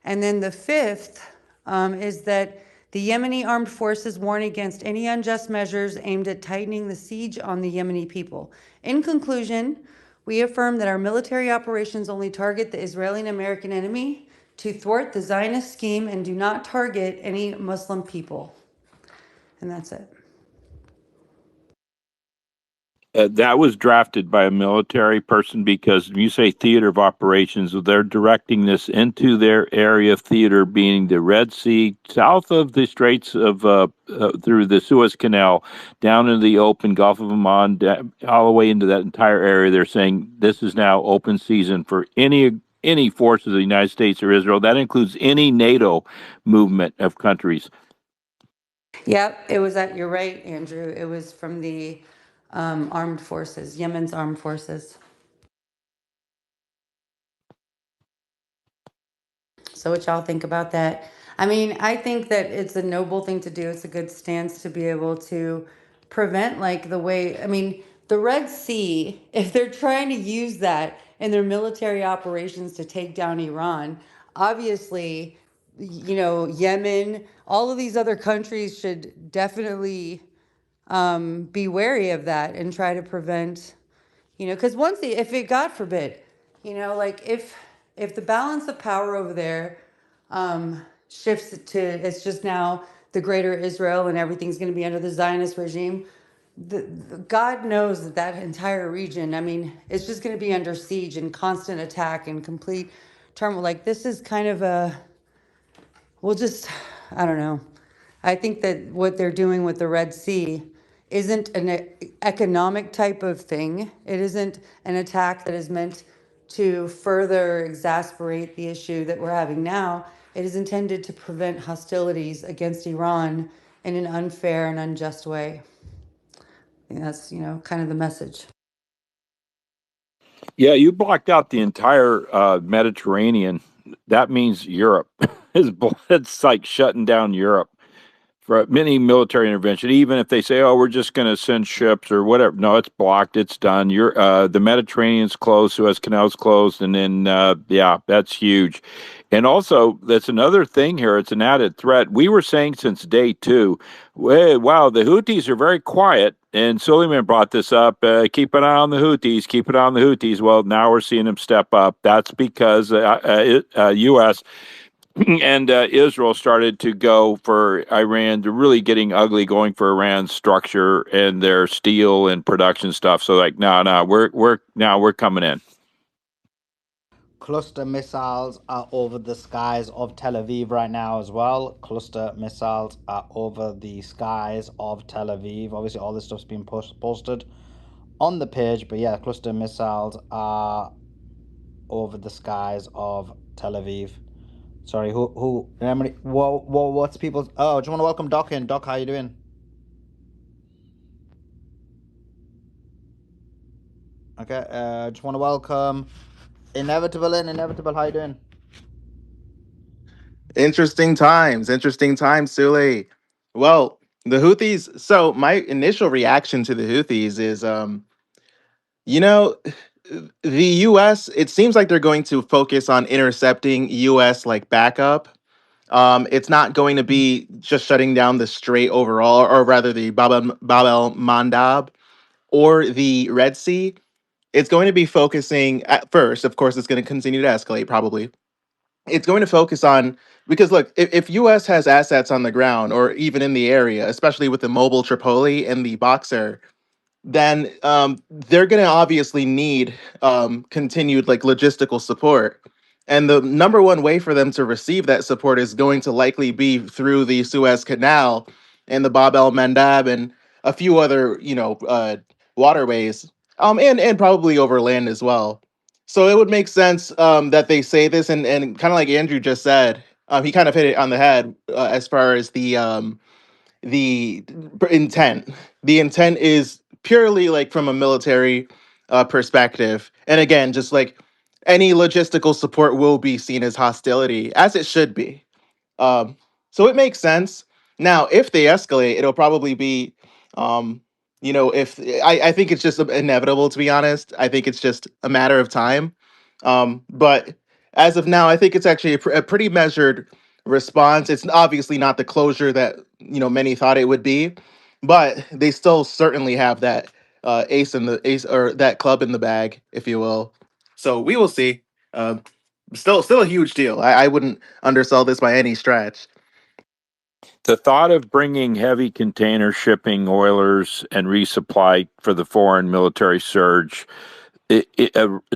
And then the fifth is that the Yemeni armed forces warn against any unjust measures aimed at tightening the siege on the Yemeni people. In conclusion, we affirm that our military operations only target the Israeli and American enemy to thwart the Zionist scheme and do not target any Muslim people. And that's it. That was drafted by a military person because when you say theater of operations, they're directing this into their area of theater, being the Red Sea, south of the Straits of, through the Suez Canal, down into the open Gulf of Oman, all the way into that entire area. They're saying this is now open season for any forces of the United States or Israel. That includes any NATO movement of countries. Yep, it was you're right, Andrew. It was from the armed forces, Yemen's armed forces. So what y'all think about that? I mean, I think that it's a noble thing to do. It's a good stance to be able to prevent like the way, I mean, the Red Sea, if they're trying to use that in their military operations to take down Iran, obviously, Yemen, all of these other countries should definitely be wary of that and try to prevent, because if it, God forbid, like if the balance of power over there shifts to it's just now the greater Israel and everything's going to be under the Zionist regime, God knows that that entire region, I mean, it's just going to be under siege and constant attack and complete turmoil. Like this is kind of we'll just, I don't know. I think that what they're doing with the Red Sea isn't an economic type of thing. It isn't an attack that is meant to further exasperate the issue that we're having now. It is intended to prevent hostilities against Iran in an unfair and unjust way. I think that's, kind of the message. Yeah, you blocked out the entire Mediterranean. That means Europe it's like shutting down Europe for many military intervention. Even if they say, "Oh, we're just going to send ships or whatever," no, it's blocked. It's done. The Mediterranean's closed, Suez Canal's closed, and then yeah, that's huge. And also, that's another thing here. It's an added threat. We were saying since day two, wow, the Houthis are very quiet. And Suleiman brought this up. Keep an eye on the Houthis. Keep an eye on the Houthis. Well, now we're seeing them step up. That's because U.S. and Israel started to go for Iran. They're really getting ugly, going for Iran's structure and their steel and production stuff. So, like, no, we're coming in. Cluster missiles are over the skies of Tel Aviv right now as well. Cluster missiles are over the skies of Tel Aviv. Obviously, all this stuff's been posted on the page, but yeah, cluster missiles are over the skies of Tel Aviv. Sorry, what's people's? Oh, do you want to welcome Doc in? Doc, how you doing? Okay, just want to welcome Inevitable in. Inevitable, how you doing? Interesting times, Sule. Well, the Houthis. So my initial reaction to the Houthis is, you know, the U.S. It seems like they're going to focus on intercepting U.S. like backup. It's not going to be just shutting down the Strait overall, or rather the Bab el Mandab or the Red Sea. It's going to be focusing at first. Of course, it's going to continue to escalate probably. It's going to focus on, because look, if US has assets on the ground or even in the area, especially with the mobile Tripoli and the Boxer, then they're going to obviously need continued like logistical support. And the number one way for them to receive that support is going to likely be through the Suez Canal and the Bab el Mandab and a few other, waterways, and probably over land as well. So it would make sense that they say this, and kind of like Andrew just said, he kind of hit it on the head as far as the intent. The intent is purely like from a military perspective, and again, just like any logistical support will be seen as hostility, as it should be. um, so it makes sense. Now, if they escalate, it'll probably be, if I think it's just inevitable, to be honest. I think it's just a matter of time. But as of now, I think it's actually a pretty measured response. It's obviously not the closure that many thought it would be, but they still certainly have that ace or that club in the bag, if you will. So we will see. Still a huge deal. I wouldn't undersell this by any stretch. The thought of bringing heavy container shipping oilers and resupply for the foreign military surge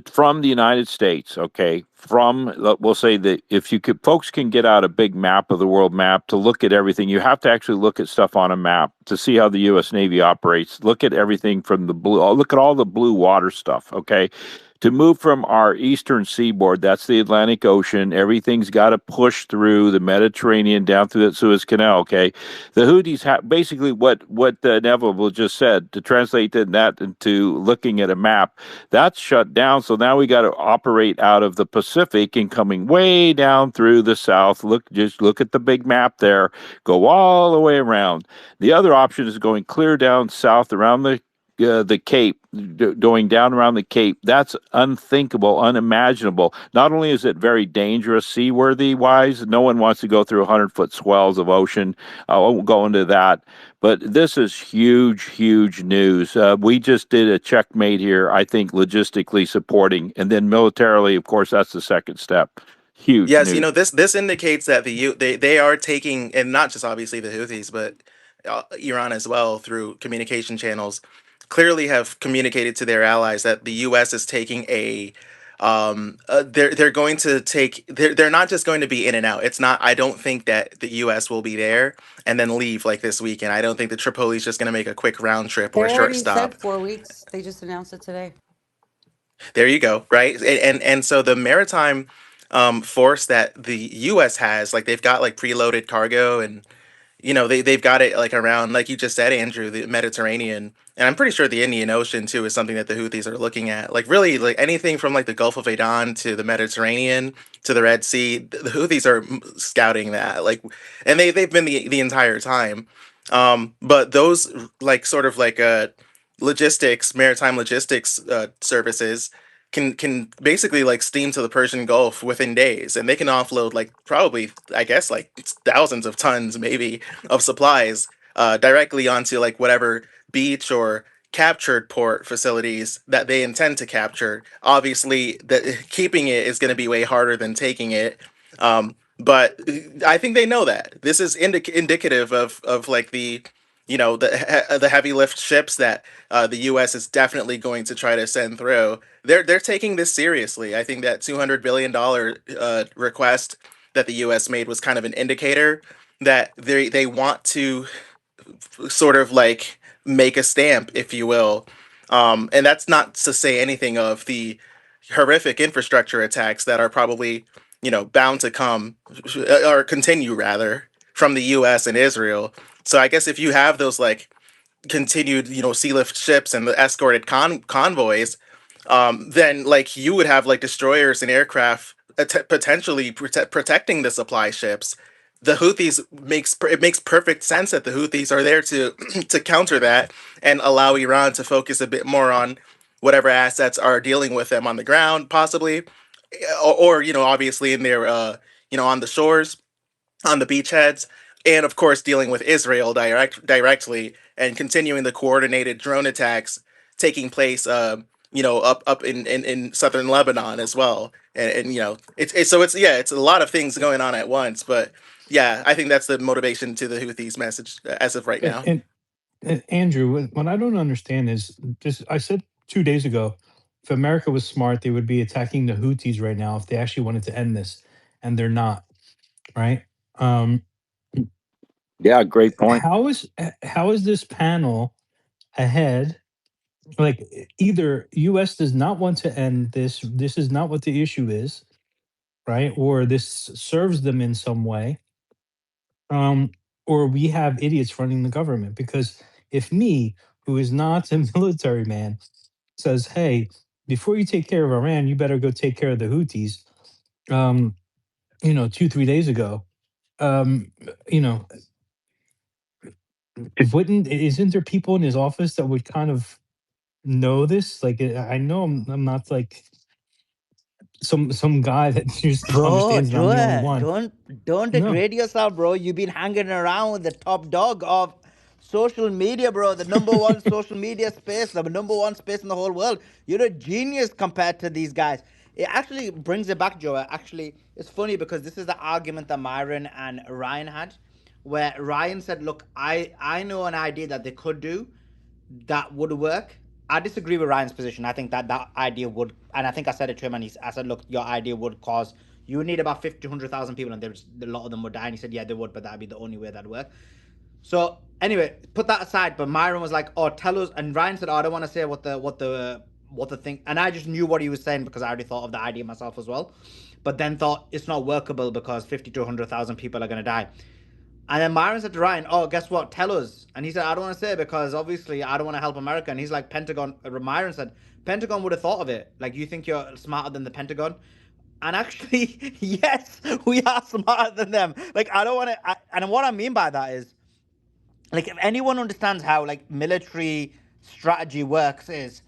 from the United States, okay, we'll say that if you could, folks can get out a big map of the world map to look at everything. You have to actually look at stuff on a map to see how the U.S. Navy operates. Look at everything from the blue, look at all the blue water stuff, okay? To move from our eastern seaboard, that's the Atlantic Ocean, everything's got to push through the Mediterranean down through the Suez Canal, okay? The Houthis have basically what Neville just said, to translate that into looking at a map, that's shut down. So now we got to operate out of the Pacific and coming way down through the south. Just look at the big map there, go all the way around. The other option is going clear down south around the Cape, going down around the Cape. That's unthinkable, unimaginable. Not only is it very dangerous, seaworthy wise, no one wants to go through 100-foot swells of ocean. I won't go into that, but this is huge news. We just did a checkmate here, I think, logistically supporting, and then militarily, of course, that's the second step. Huge Yes, news. this indicates that they are taking, and not just obviously the Houthis, but Iran as well through communication channels, clearly have communicated to their allies that the U.S. is taking they're going to take they're not just going to be in and out. It's not. I don't think that the U.S. will be there and then leave like this weekend. I don't think the Tripoli's just going to make a quick round trip They or a short already said stop. 4 weeks. They just announced it today. There you go, right? And so the maritime force that the U.S. has, like they've got like preloaded cargo, and they've got it like around, like you just said, Andrew, the Mediterranean, and I'm pretty sure the Indian Ocean too is something that the Houthis are looking at. Like really, like anything from like the Gulf of Aden to the Mediterranean to the Red Sea, the Houthis are scouting that. Like, and they've been the entire time. But those like sort of like logistics, maritime logistics services can basically like steam to the Persian Gulf within days, and they can offload like probably, I guess, like thousands of tons maybe of supplies directly onto like whatever beach or captured port facilities that they intend to capture. Obviously, keeping it is going to be way harder than taking it. But I think they know that this is indicative of like the heavy lift ships that the U.S. is definitely going to try to send through. They're taking this seriously. I think that $200 billion request that the U.S. made was kind of an indicator that they want to sort of like make a stamp, if you will. And that's not to say anything of the horrific infrastructure attacks that are probably bound to come or continue rather from the U.S. and Israel. So I guess if you have those like continued, sea lift ships and the escorted convoys, then like you would have like destroyers and aircraft potentially protecting the supply ships. The Houthis it makes perfect sense that the Houthis are there to to counter that and allow Iran to focus a bit more on whatever assets are dealing with them on the ground, possibly, or obviously in their on the shores, on the beachheads, and of course dealing with Israel directly and continuing the coordinated drone attacks taking place, up in southern Lebanon as well. And it's a lot of things going on at once. But yeah, I think that's the motivation to the Houthis message as of right And, now. and, and Andrew, what I don't understand is this. I said 2 days ago, if America was smart, they would be attacking the Houthis right now if they actually wanted to end this, and they're not, right? Um, Yeah, great point. how is this panel ahead? Like either U.S. does not want to end this. This is not what the issue is, right? Or this serves them in some way, um, or we have idiots running the government. Because if me, who is not a military man, says, "Hey, before you take care of Iran, you better go take care of the Houthis," 2-3 days ago, um, you know, wouldn't isn't there people in his office that would kind of know this? Like, I know I'm not like some guy that just Bro, understands, and I'm the only Joe, one. don't No. degrade yourself, bro. You've been hanging around with the top dog of social media, bro. The number one social media space, the number one space in the whole world. You're a genius compared to these guys. It actually brings it back, Joe. Actually, it's funny because this is the argument that Myron and Ryan had, where Ryan said, "Look, I know an idea that they could do, that would work." I disagree with Ryan's position. I think that that idea would, and I think I said it to him, and I said, look, your idea would cause, you would need about 50, 100,000 people, and there's a lot of them would die. And he said, yeah, they would, but that'd be the only way that'd work. So anyway, put that aside. But Myron was like, oh, tell us, and Ryan said, oh, I don't want to say what the thing, and I just knew what he was saying because I already thought of the idea myself as well, but then thought it's not workable because 50 to 100,000 people are going to die. And then Myron said to Ryan, "Oh, guess what? Tell us." And he said, "I don't want to say it because obviously I don't want to help America." And he's like, "Pentagon." Myron said, "Pentagon would have thought of it. Like, you think you're smarter than the Pentagon?" And actually, yes, we are smarter than them. Like, I don't want to. And what I mean by that is, like, if anyone understands how like military strategy works, is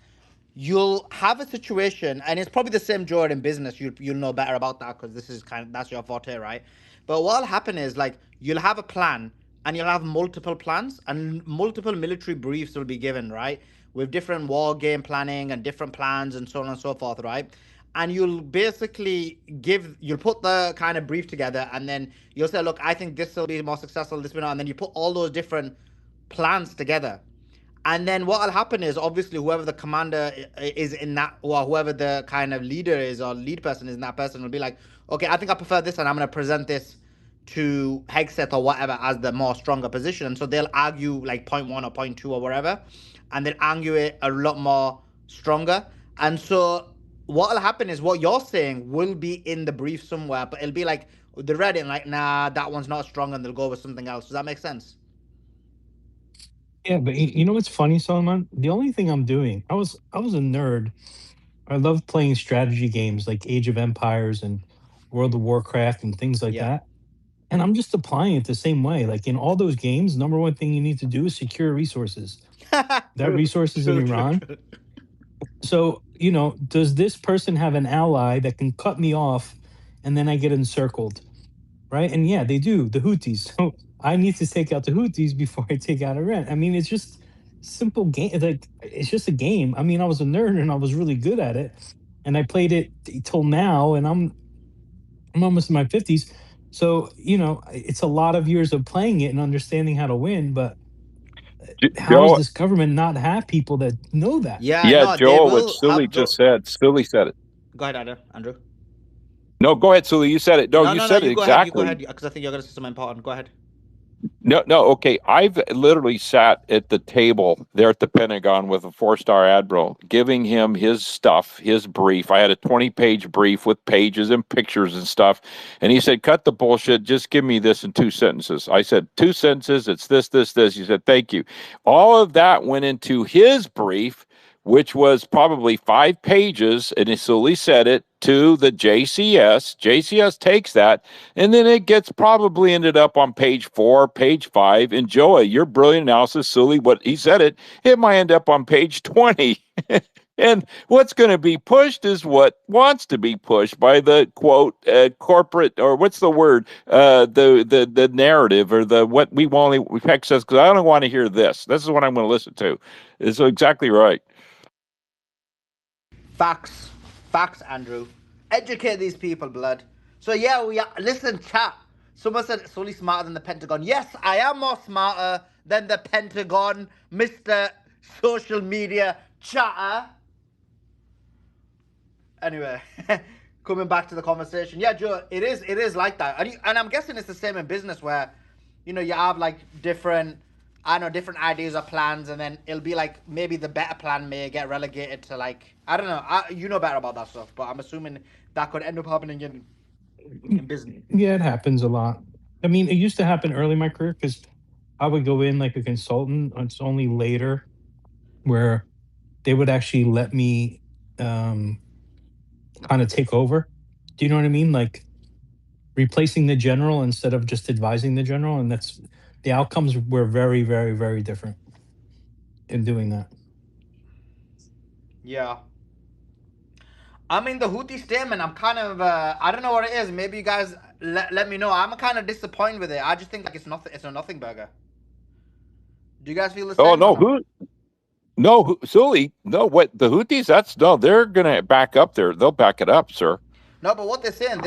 you'll have a situation, and it's probably the same, Joel, in business. You'll know better about that because this is kind of, that's your forte, right? But what'll happen is, like, you'll have a plan, and you'll have multiple plans, and multiple military briefs will be given, right, with different war game planning and different plans and so on and so forth, right? And you'll basically you'll put the kind of brief together, and then you'll say, look, I think this will be more successful, this will not, and then you put all those different plans together. And then what'll happen is obviously whoever the commander is in that, or whoever the kind of leader is or lead person is in that person will be like, okay, I think I prefer this, and I'm going to present this to Hegseth or whatever as the more stronger position. And so they'll argue like point one or point two or whatever, and they'll argue it a lot more stronger. And so what'll happen is what you're saying will be in the brief somewhere, but it'll be like they read it and like, nah, that one's not strong, and they'll go with something else. Does that make sense? Yeah, but you know what's funny, Solomon? The only thing I'm doing, I was a nerd. I loved playing strategy games like Age of Empires and World of Warcraft and things like Yeah. that. And I'm just applying it the same way. Like in all those games, number one thing you need to do is secure resources. That True, resource is in true, true, Iran. true. So, does this person have an ally that can cut me off and then I get encircled? Right? And yeah, they do, the Houthis. So I need to take out the Houthis before I take out Iran. I mean, it's just simple game. Like it's just a game. I mean, I was a nerd and I was really good at it, and I played it till now, and I'm almost in my 50s. So it's a lot of years of playing it and understanding how to win. But how does Joe, this government not have people that know that? Yeah, yeah, no, they Joel, what will Sully have the. just said. Sully said it. Go ahead, Andrew. No, go ahead, Sully. You said it. No, No, you no, no. said it You go ahead. You go exactly. ahead. Because I think you're going to say something important. Go ahead. No, no, okay. I've literally sat at the table there at the Pentagon with a four-star admiral, giving him his stuff, his brief. I had a 20-page brief with pages and pictures and stuff. And he said, cut the bullshit. Just give me this in 2 sentences. I said, 2 sentences. It's this, this, this. He said, thank you. All of that went into his brief, which was probably 5 pages. And so he said it to the JCS. JCS takes that, and then it gets probably ended up on page 4, page 5. Enjoy your brilliant analysis, Sully. What he said it might end up on page 20. And what's going to be pushed is what wants to be pushed by the quote corporate, or what's the word, the narrative, or the what we want to Peck says, because I don't want to hear this. This is what I'm going to listen to. It's exactly right. Facts. Facts, Andrew. Educate these people, blood. So, yeah, we are. Listen, chat. Someone said it's only smarter than the Pentagon. Yes, I am more smarter than the Pentagon, Mr. Social Media Chatter. Anyway, coming back to the conversation, yeah, Joe, it is like that, and I'm guessing it's the same in business where, you have like different, I know, different ideas or plans, and then it'll be like maybe the better plan may get relegated to like I don't know, you know better about that stuff, but I'm assuming that could end up happening in business. Yeah, it happens a lot. I mean, it used to happen early in my career because I would go in like a consultant. It's only later where they would actually let me kind of take over. Do you know what I mean? Like replacing the general instead of just advising the general, and that's the outcomes were very, very, very different in doing that. Yeah. I mean, the Houthi statement, I'm kind of, I don't know what it is. Maybe you guys let me know. I'm kind of disappointed with it. I just think like it's a nothing burger. Do you guys feel the Oh same or no, no? Sully, no, what the Houthis? They're going to back up there. They'll back it up, sir. No, but what they're saying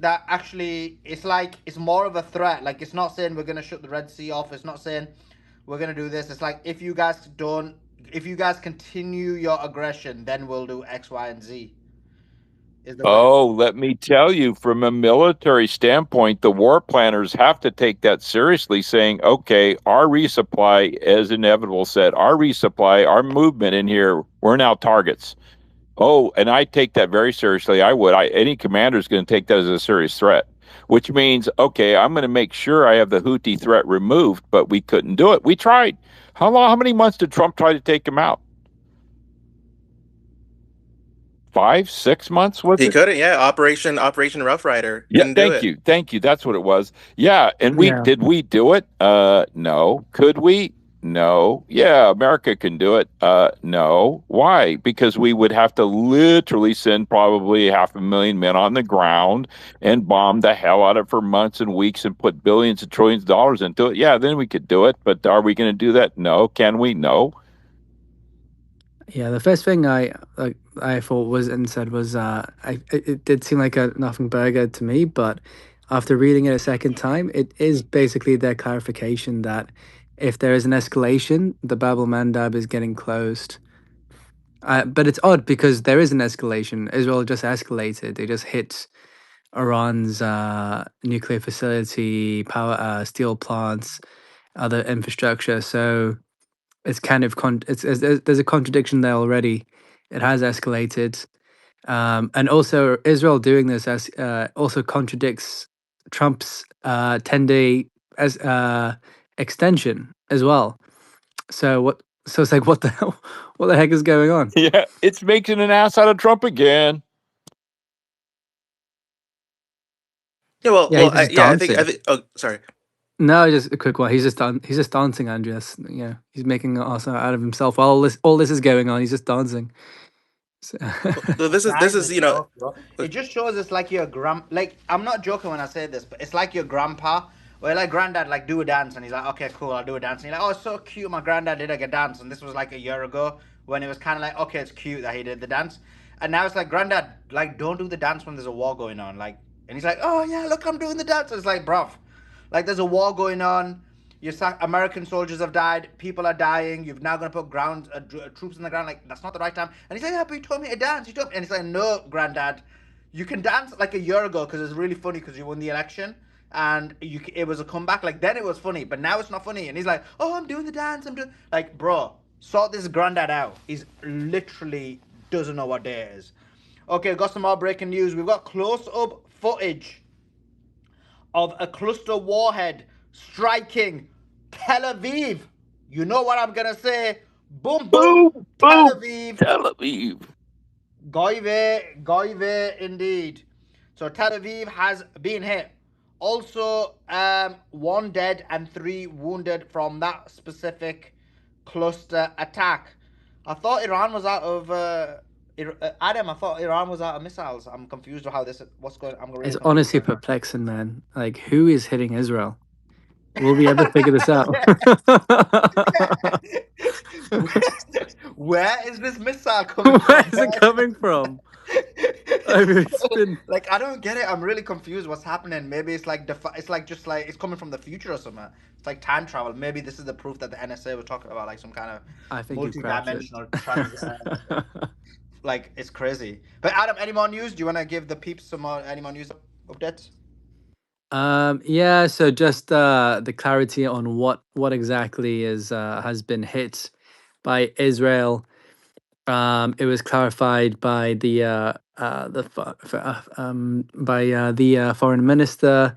that actually it's like it's more of a threat. Like it's not saying we're gonna shut the Red Sea off. It's not saying we're gonna do this. It's like if you guys continue your aggression, then we'll do X, Y, and Z. Is the way. Oh, let me tell you, from a military standpoint, the war planners have to take that seriously, saying, okay, our resupply, as Inevitable said, our resupply, our movement in here, we're now targets. Oh, and I take that very seriously. I would. Any commander is going to take that as a serious threat, which means, okay, I'm going to make sure I have the Houthi threat removed, but we couldn't do it. We tried. How many months did Trump try to take him out? 5, 6 months, was He it? couldn't, yeah. Operation Rough Rider. Yeah, Couldn't do it. thank you. That's what it was. Yeah, and Yeah. did we do it? No. Could we? No. Yeah, America can do it. No. Why? Because we would have to literally send probably 500,000 men on the ground and bomb the hell out of it for months and weeks and put billions and trillions of dollars into it. Yeah, then we could do it. But are we going to do that? No. Can we? No. Yeah, the first thing I thought was and said was it did seem like a nothing burger to me, but after reading it a second time, it is basically their clarification that if there is an escalation, the Bab el Mandab is getting closed. But it's odd because there is an escalation. Israel just escalated. They just hit Iran's nuclear facility, power, steel plants, other infrastructure. So it's kind of there's a contradiction there already. It has escalated, and also Israel doing this as also contradicts Trump's 10-day as extension as well. So what? So it's like what the hell? What the heck is going on? Yeah, it's making an ass out of Trump again. Yeah, well, Yeah, he's just yeah, I think, dancing. oh, sorry. No, just a quick one. He's just dancing, Andreas. Yeah, he's making an ass out of himself. While all this is going on, he's just dancing. So So this Guy's a is, joke, bro. It just shows it's like your like I'm not joking when I say this, but it's like your grandpa or like granddad like do a dance and he's like, okay, cool, I'll do a dance. And you're like, oh, it's so cute, my granddad did like a dance, and this was like a year ago when it was kind of like, okay, it's cute that he did the dance, and now it's like, granddad, like don't do the dance when there's a war going on, like, and he's like, oh yeah, look, I'm doing the dance. And it's like, bruv, like there's a war going on. American soldiers have died. People are dying. You've now going to put troops in the ground. Like, that's not the right time. And he's like, yeah, but you told me to dance. You told me. And he's like, no, granddad, you can dance like a year ago because it's really funny because you won the election and it was a comeback. Like, then it was funny, but now it's not funny. And he's like, oh, I'm doing the dance. I'm doing, like, bro, sort this granddad out. He's literally doesn't know what day it is. Okay, got some more breaking news. We've got close up footage of a cluster warhead striking Tel Aviv. You know what I'm gonna say? Boom, boom, Boom, Tel boom, Aviv. Tel Aviv. Goive, indeed. So Tel Aviv has been hit. Also, one dead and 3 wounded from that specific cluster attack. I thought Iran was out of Adam. I thought Iran was out of missiles. I'm confused with how this. What's going? I'm really it's confused honestly right now. perplexing, man. Like, who is hitting Israel? Will we ever figure this out? Where is this missile coming Where from? is it coming from? I mean, it's been. Like, I don't get it. I'm really confused. What's happening? Maybe it's like it's like just like it's coming from the future or something. It's like time travel. Maybe this is the proof that the NSA was talking about, like some kind of I think you've cracked it. multi-dimensional like, it's crazy. But Adam, any more news? Do you want to give the peeps any more news updates? Yeah, so just the clarity on what exactly is has been hit by Israel. It was clarified by the foreign minister.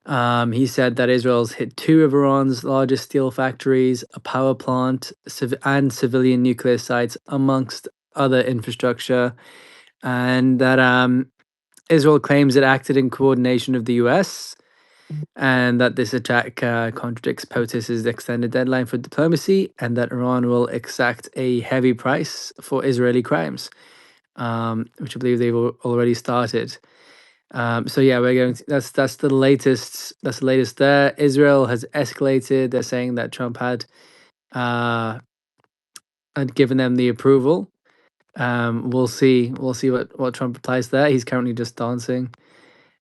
He said that Israel's hit 2 of Iran's largest steel factories, a power plant, and civilian nuclear sites, amongst other infrastructure, and that Israel claims it acted in coordination of the U.S. and that this attack contradicts POTUS's extended deadline for diplomacy, and that Iran will exact a heavy price for Israeli crimes, which I believe they've already started. So yeah, we're going. That's the latest. That's the latest there. Israel has escalated. They're saying that Trump had given them the approval. We'll see. We'll see what Trump replies there. He's currently just dancing.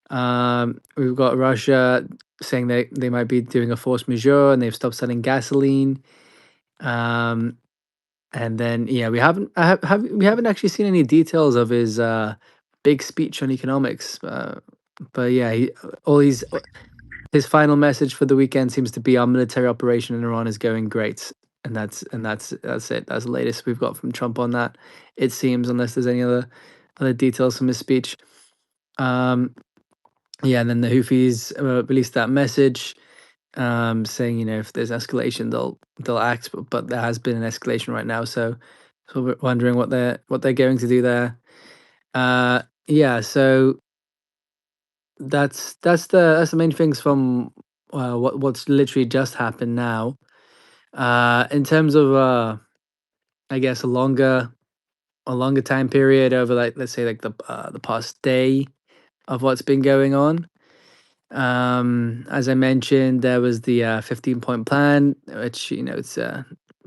We've got Russia saying they might be doing a force majeure and they've stopped selling gasoline. And then yeah, we haven't actually seen any details of his big speech on economics. But yeah, his final message for the weekend seems to be our military operation in Iran is going great. And that's it. That's the latest we've got from Trump on that. It seems, unless there's any other details from his speech. Yeah, and then the Houthis released that message saying, if there's escalation, they'll act. But there has been an escalation right now, so we're wondering what they're going to do there. Yeah, so that's the main things from what's literally just happened now. In terms of I guess a longer time period over, like, let's say, like the past day of what's been going on. As I mentioned, there was the 15-point plan, which it's a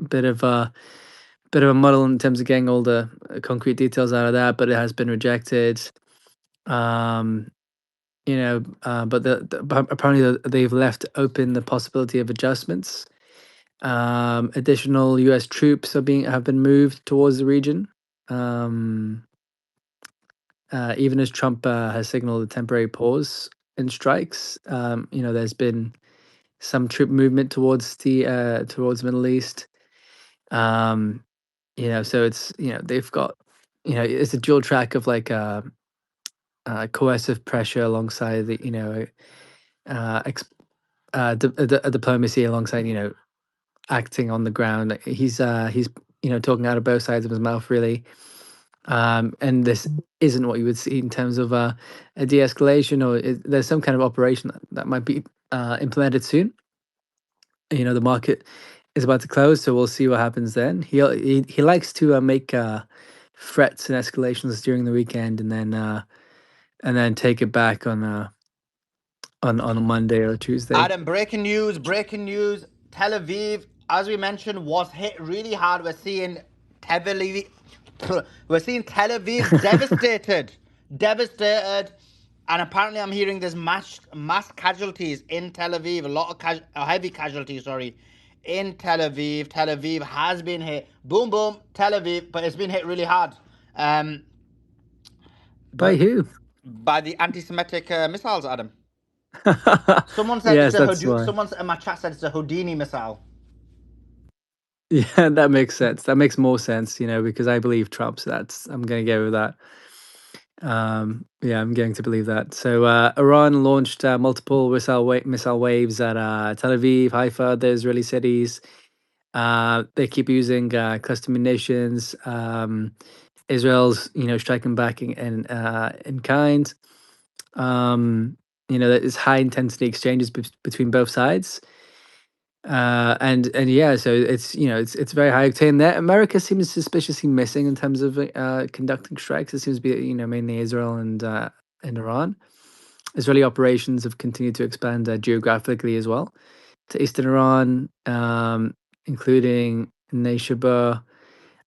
bit of a muddle in terms of getting all the concrete details out of that, but it has been rejected. But but apparently they've left open the possibility of adjustments. Additional U.S. troops have been moved towards the region. Even as Trump has signaled a temporary pause in strikes, there's been some troop movement towards the Middle East. So it's they've got it's a dual track of like coercive pressure alongside the diplomacy alongside acting on the ground. He's talking out of both sides of his mouth really. And this isn't what you would see in terms of a de-escalation, or there's some kind of operation that might be implemented soon. The market is about to close, so we'll see what happens then. He likes to make threats and escalations during the weekend, and then take it back on a Monday or a Tuesday. Adam, breaking news, breaking news. Tel Aviv, as we mentioned, was hit really hard. We're seeing Tel Aviv devastated. Devastated. And apparently I'm hearing there's mass casualties in Tel Aviv, a lot of heavy casualties, sorry, in Tel Aviv. Tel Aviv has been hit. Boom, boom, Tel Aviv, but it's been hit really hard. By who? By the anti-Semitic missiles, Adam. Someone said yes, that's why. Someone in my chat said it's a Houdini missile. Yeah, that makes sense. That makes more sense, because I believe Trump. So I'm going to go with that. Yeah, I'm going to believe that. So Iran launched multiple missile waves at Tel Aviv, Haifa, the Israeli cities. They keep using cluster munitions. Israel's striking back in kind. There's high intensity exchanges between both sides. And yeah, so it's very high octane there. America seems suspiciously missing in terms of conducting strikes. It seems to be mainly Israel and Iran. Israeli operations have continued to expand geographically as well to eastern Iran, including Neishabur,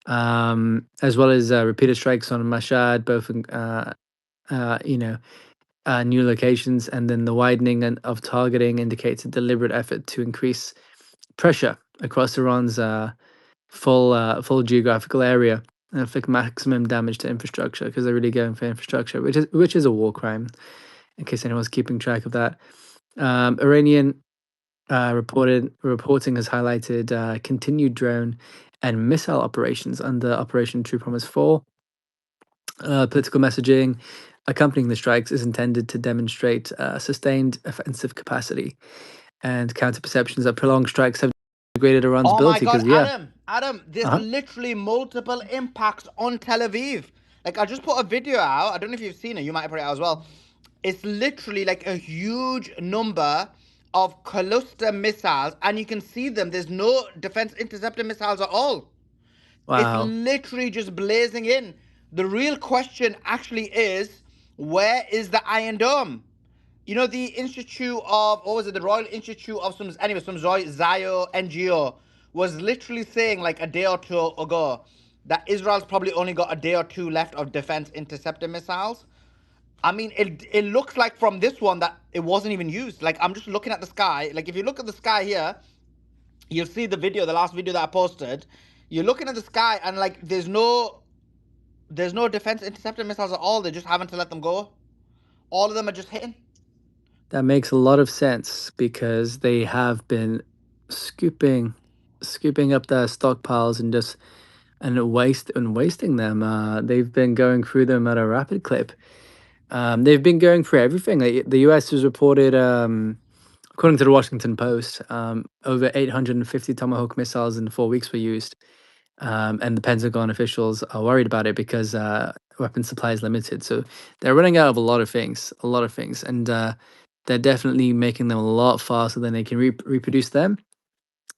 as well as repeated strikes on Mashhad, both in new locations, and then the widening of targeting indicates a deliberate effort to increase pressure across Iran's full geographical area and inflict maximum damage to infrastructure, because they're really going for infrastructure, which is a war crime, in case anyone's keeping track of that. Iranian reporting has highlighted continued drone and missile operations under Operation True Promise 4. Political messaging accompanying the strikes is intended to demonstrate sustained offensive capacity and counter perceptions that prolonged strikes have degraded Iran's Oh my ability. God, Because Adam, there's uh-huh. literally multiple impacts on Tel Aviv. Like, I just put a video out. I don't know if you've seen it. You might have put it out as well. It's literally like a huge number of cluster missiles, and you can see them. There's no defense interceptor missiles at all. It's Wow. literally just blazing in. The real question actually is, where is the Iron Dome? The Institute of, what was it, the Royal Institute of some Zio NGO was literally saying like a day or two ago that Israel's probably only got a day or two left of defense interceptor missiles. I mean, it looks like from this one that it wasn't even used. Like, I'm just looking at the sky. Like, if you look at the sky here, you'll see the last video that I posted. You're looking at the sky and like there's no defense interceptor missiles at all. They're just having to let them go. All of them are just hitting. That makes a lot of sense, because they have been scooping up their stockpiles and wasting them. They've been going through them at a rapid clip. They've been going through everything. The U.S. has reported, according to the Washington Post, over 850 Tomahawk missiles in 4 weeks were used. And the Pentagon officials are worried about it because weapon supply is limited. So they're running out of a lot of things, and they're definitely making them a lot faster than they can reproduce them.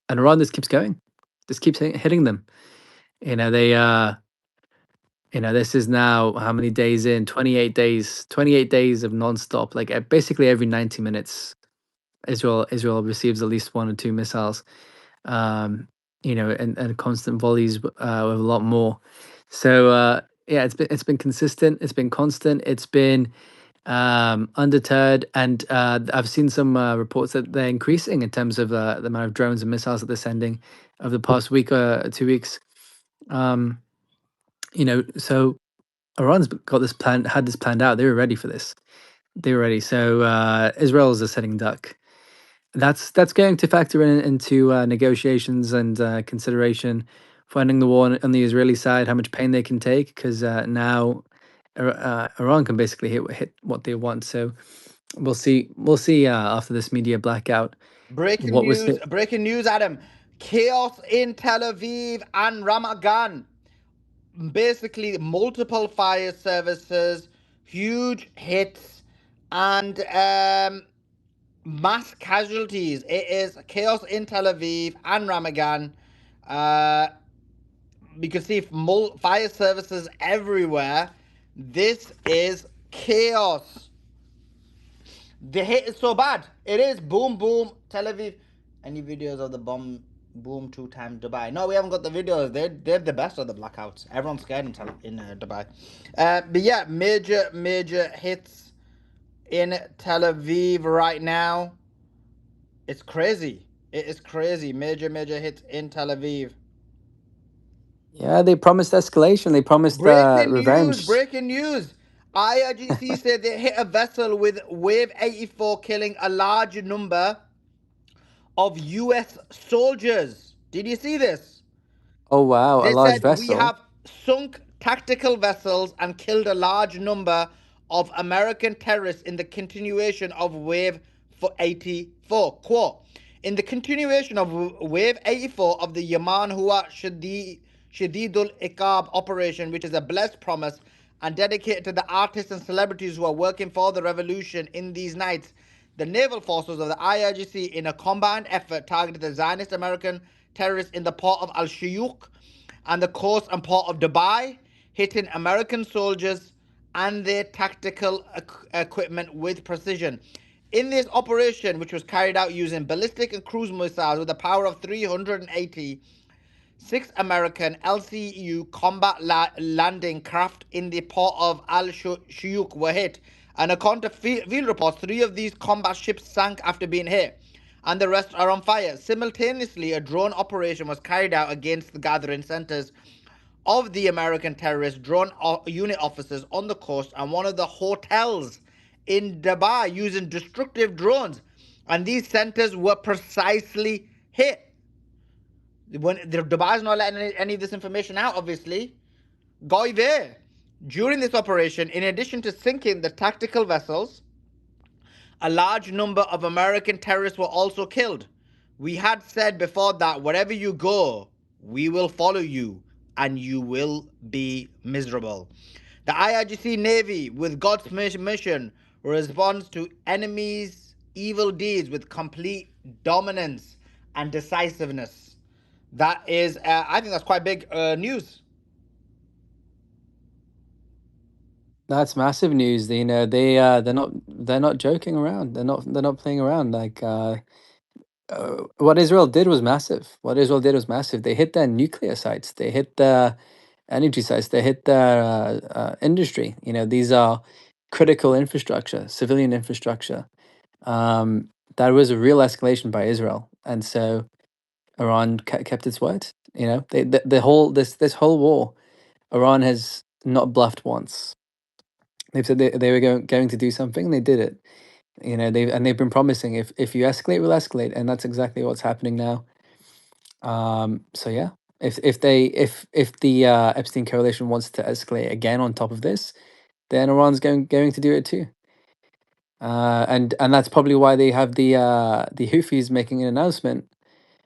And Iran just keeps going, just keeps hitting them. They this is now how many days in? 28 days. 28 days of nonstop. Like basically every 90 minutes, Israel receives at least one or two missiles. And constant volleys with a lot more. So yeah, it's been consistent. It's been constant. It's been undeterred, and I've seen some reports that they're increasing in terms of the amount of drones and missiles that they're sending over the past week or 2 weeks. So Iran's got this plan, had this planned out. They were ready for this. They were ready. So Israel is a sitting duck. That's going to factor into negotiations and consideration for ending the war on the Israeli side, how much pain they can take, because now Iran can basically hit what they want. So we'll see. We'll see after this media blackout Breaking what was news, hit. breaking news, Adam. Chaos in Tel Aviv and Ramadan. Basically, multiple fire services, huge hits, and mass casualties. It is chaos in Tel Aviv and Ramadan. Uh, you can see fire services everywhere. This is chaos. The hit is so bad. It is boom, boom, Tel Aviv. Any videos of the bomb boom 2 times Dubai? No, we haven't got the videos. They're the best of the blackouts. Everyone's scared in Dubai. But yeah, major hits in Tel Aviv right now. It's crazy. It is crazy. Major hits in Tel Aviv. Yeah, they promised escalation. They promised Breaking news, revenge. breaking news. IRGC said they hit a vessel with Wave 84, killing a large number of US soldiers. Did you see this? Oh wow, a They large said we vessel. have sunk tactical vessels and killed a large number of American terrorists in the continuation of Wave 84. Quote, in the continuation of Wave 84 of the Yaman Hua Shadidul Iqab operation, which is a blessed promise and dedicated to the artists and celebrities who are working for the revolution in these nights, the naval forces of the IRGC, in a combined effort, targeted the Zionist American terrorists in the port of Al Shuyuk and the coast and port of Dubai, hitting American soldiers and their tactical equipment with precision. In this operation, which was carried out using ballistic and cruise missiles with a power of 380, 6 American LCU combat landing craft in the port of Al Shuyuk were hit. And according to field reports, 3 of these combat ships sank after being hit, and the rest are on fire. Simultaneously, a drone operation was carried out against the gathering centers of the American terrorist drone unit officers on the coast and one of the hotels in Dubai using destructive drones. And these centers were precisely hit. When Dubai is not letting any of this information out, obviously. Go there. During this operation, in addition to sinking the tactical vessels, a large number of American terrorists were also killed. We had said before that wherever you go, we will follow you and you will be miserable. The IRGC Navy, with God's mission, responds to enemies' evil deeds with complete dominance and decisiveness. That is, I think that's quite big news. That's massive news. They're not joking around. They're not playing around. Like what Israel did was massive. What Israel did was massive. They hit their nuclear sites. They hit their energy sites. They hit their industry. These are critical infrastructure, civilian infrastructure. That was a real escalation by Israel, and so Iran kept its word. The whole this whole war, Iran has not bluffed once. They've said they were going to do something, and they did it. They've been promising if you escalate, we'll escalate, and that's exactly what's happening now. So yeah, if the Epstein coalition wants to escalate again on top of this, then Iran's going to do it too. And that's probably why they have the Houthis making an announcement,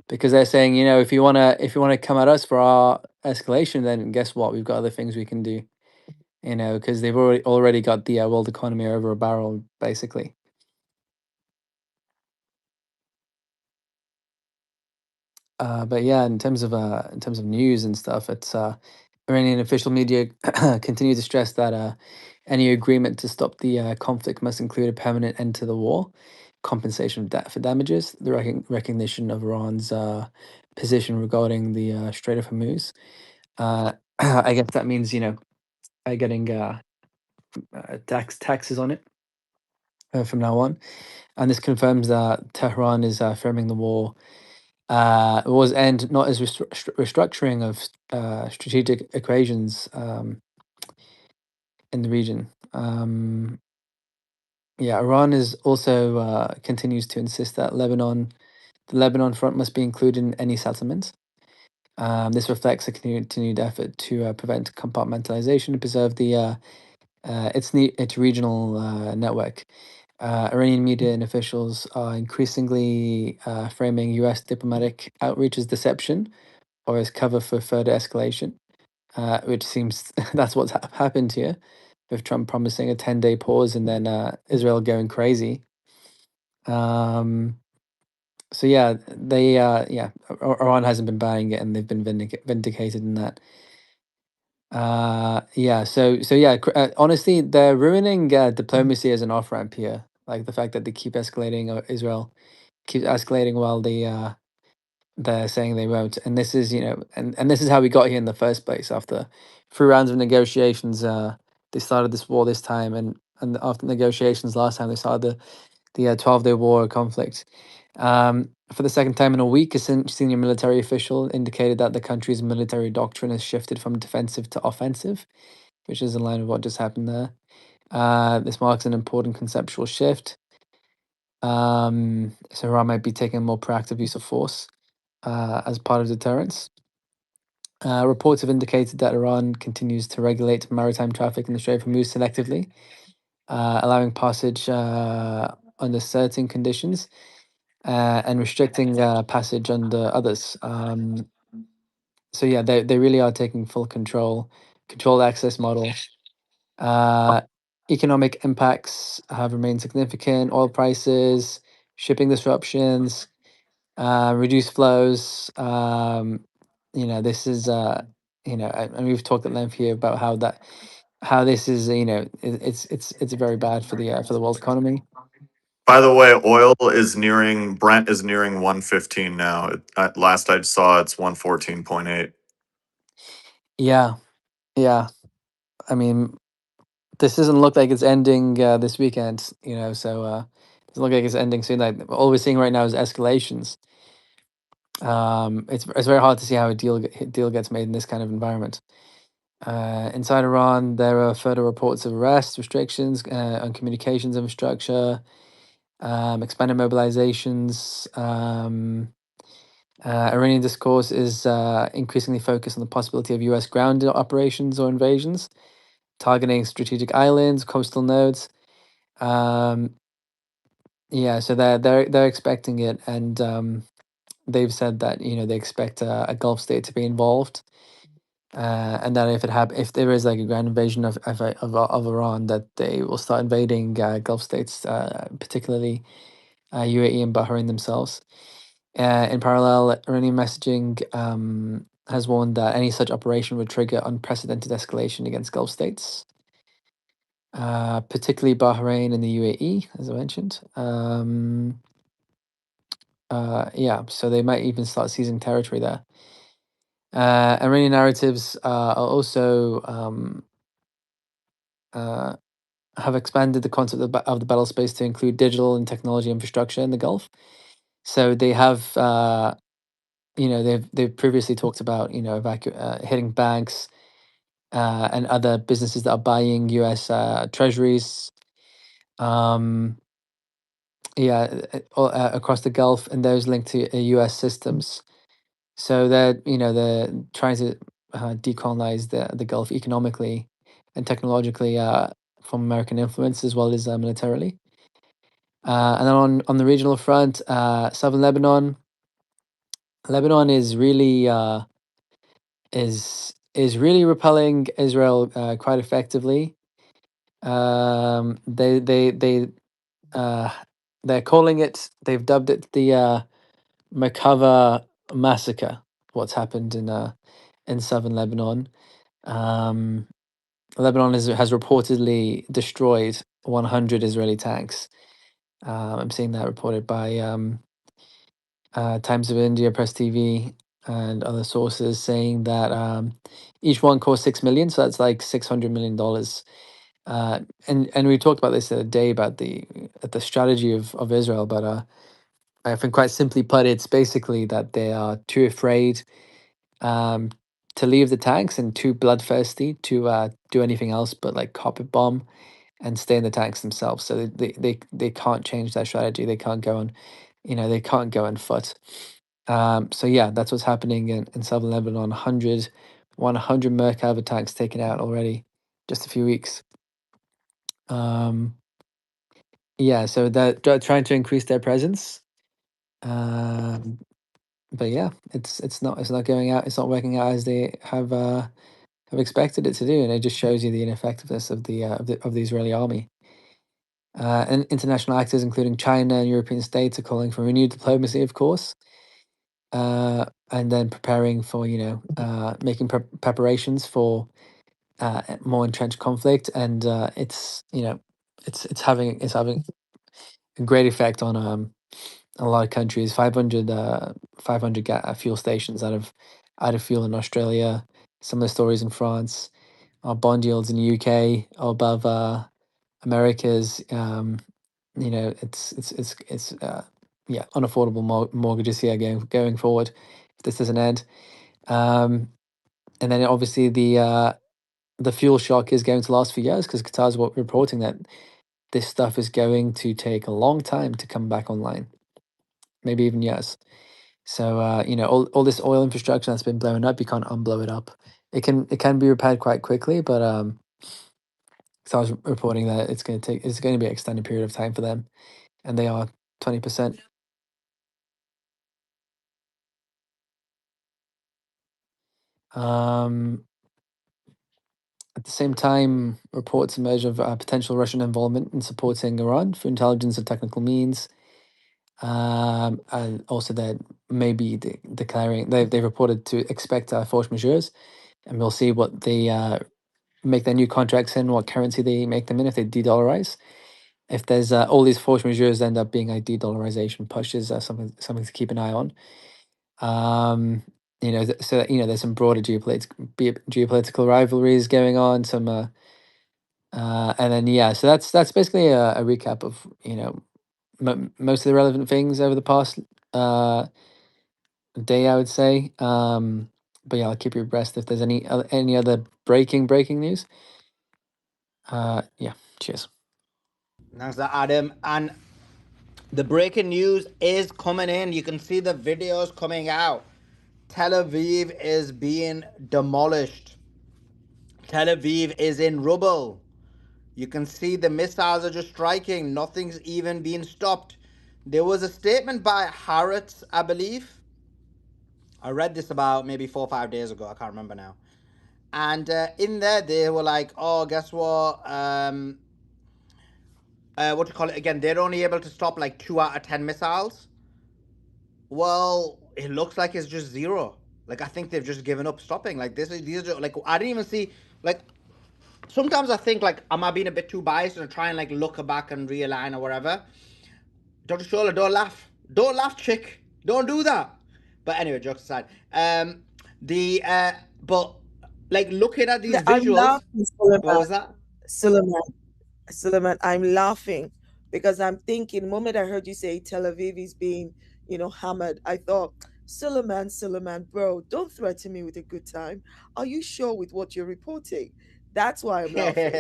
because they're saying, if you wanna come at us for our escalation, then guess what? We've got other things we can do. Because they've already got the world economy over a barrel, basically. But yeah, in terms of news and stuff, it's Iranian official media continue to stress that any agreement to stop the conflict must include a permanent end to the war, compensation for damages, the recognition of Iran's position regarding the Strait of Hormuz. I guess that means getting taxes on it. from now on, and this confirms that Tehran is framing the war's end not as restructuring of strategic equations in the region. Yeah, Iran is also continues to insist that the Lebanon front must be included in any settlement. This reflects a continued effort to prevent compartmentalization and preserve its regional network. Iranian media and officials are increasingly framing U.S. diplomatic outreach as deception or as cover for further escalation, which seems that's what's happened here, with Trump promising a 10-day pause and then Israel going crazy. So yeah, Iran hasn't been buying it, and they've been vindicated in that. Honestly, they're ruining diplomacy as an off ramp here. Like the fact that they keep escalating, Israel keeps escalating while they're saying they won't. And this is, and this is how we got here in the first place. After 3 rounds of negotiations, they started this war this time, and after negotiations last time, they started the 12-day war conflict. For the second time in a week, a senior military official indicated that the country's military doctrine has shifted from defensive to offensive, which is in line with what just happened there. This marks an important conceptual shift. So Iran might be taking a more proactive use of force as part of deterrence. Reports have indicated that Iran continues to regulate maritime traffic in the Strait of Hormuz selectively, allowing passage under certain conditions and restricting passage under others. So yeah, they really are taking full controlled access model. Economic impacts have remained significant. Oil prices, shipping disruptions, reduced flows. This is and we've talked at length here about how this is it's very bad for the world economy. By the way, oil is Brent is nearing 115 now. Last I saw, it's 114.8. Yeah, yeah. I mean, this doesn't look like it's ending this weekend, so doesn't look like it's ending soon. Like all we're seeing right now is escalations. It's very hard to see how a deal gets made in this kind of environment. Inside Iran, there are further reports of arrests, restrictions on communications infrastructure, expanded mobilizations. Iranian discourse is increasingly focused on the possibility of U.S. ground operations or invasions, targeting strategic islands, coastal nodes. So they're expecting it, and they've said that they expect a Gulf state to be involved, and that if there is like a ground invasion of Iran, that they will start invading Gulf states, particularly UAE and Bahrain themselves. In parallel, Iranian messaging has warned that any such operation would trigger unprecedented escalation against Gulf states, particularly Bahrain and the UAE, as I mentioned. So they might even start seizing territory there. Iranian narratives are also have expanded the concept of the battle space to include digital and technology infrastructure in the Gulf. So they have, they've previously talked about hitting banks and other businesses that are buying U.S. treasuries. Across the Gulf, and those linked to U.S. systems. So they're trying to decolonize the Gulf economically and technologically from American influence as well as militarily. And then on the regional front, southern Lebanon is really is really repelling Israel quite effectively. They're calling it. They've dubbed it the Merkava massacre. What's happened in southern Lebanon? Lebanon has reportedly destroyed 100 Israeli tanks. I'm seeing that reported by Times of India, Press TV, and other sources saying that each one cost $6 million, so that's like $600 million. And we talked about this the other day about the strategy of Israel, but I think quite simply put, it's basically that they are too afraid um, to leave the tanks and too bloodthirsty to do anything else but like carpet bomb and stay in the tanks themselves. So they can't change their strategy. They can't go on, they can't go on foot. So yeah, that's what's happening in southern Lebanon. 100 Merkava tanks taken out already, just a few weeks. Yeah, so they're trying to increase their presence. But yeah, it's not going out. It's not working out as they have expected it to do, and it just shows you the ineffectiveness of the Israeli army. And international actors, including China and European states, are calling for renewed diplomacy, of course, and then preparing for making preparations for more entrenched conflict, and it's having a great effect on a lot of countries. 500 fuel stations out of fuel in Australia. Some of the stories in France. Our bond yields in the UK are above America's. It's yeah, unaffordable mortgages here going forward if this doesn't end. Um, and then obviously the fuel shock is going to last for years because Qatar's reporting that this stuff is going to take a long time to come back online, maybe even years. So all this oil infrastructure that's been blown up, you can't unblow it up. It can be repaired quite quickly, but so I was reporting that it's going to be an extended period of time for them, and they are 20%. At the same time, reports emerge of potential Russian involvement in supporting Iran through intelligence and technical means. And also that maybe declaring they've reported to expect force majeures, and we'll see what they make their new contracts in, what currency they make them in if they de-dollarize. If there's all these force majeures end up being a de-dollarization push is something to keep an eye on. So that, there's some broader geopolitical rivalries going on. And then yeah, so that's basically a recap of most of the relevant things over the past day, I would say. But yeah, I'll keep you abreast if there's any other breaking news. Yeah, cheers. Thanks, Adam. And the breaking news is coming in. You can see the videos coming out. Tel Aviv is being demolished. Tel Aviv is in rubble. You can see the missiles are just striking. Nothing's even being stopped. There was a statement by Harrods, I believe. I read this about maybe 4 or 5 days ago. I can't remember now. And in there, they were like, oh, guess what? What do you call it again? They're only able to stop like 2 out of 10 missiles. Well, it looks like it's just zero. Like, I think they've just given up stopping. Like, these are like, I didn't even see, like, sometimes I think, like, am I being a bit too biased and try and, like, look back and realign or whatever? Dr. Shola, don't laugh. Don't laugh, chick. Don't do that. But anyway, jokes aside. But, like, looking at these I'm visuals, laughing, what Suleiman. was that? Suleiman. Suleiman, I'm laughing because I'm thinking, the moment I heard you say Tel Aviv is being, hammered, I thought, Suleiman, bro, don't threaten me with a good time. Are you sure with what you're reporting? That's why I'm laughing.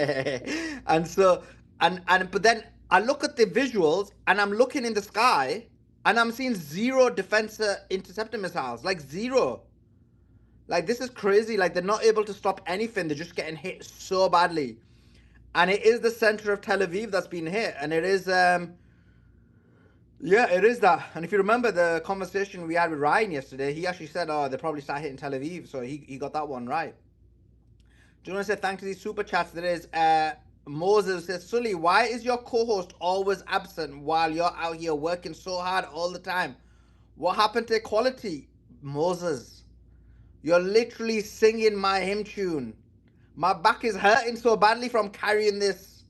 And so, but then I look at the visuals and I'm looking in the sky and I'm seeing zero defense interceptor missiles, like zero. Like, this is crazy. Like, they're not able to stop anything. They're just getting hit so badly. And it is the center of Tel Aviv that's been hit. And it is, yeah, it is that. And if you remember the conversation we had with Ryan yesterday, he actually said, oh, they probably start hitting Tel Aviv. So he got that one right. Do you want to say thanks to these super chats? There is Moses says, Sully, why is your co-host always absent while you're out here working so hard all the time? What happened to equality? Moses, you're literally singing my hymn tune. My back is hurting so badly from carrying this.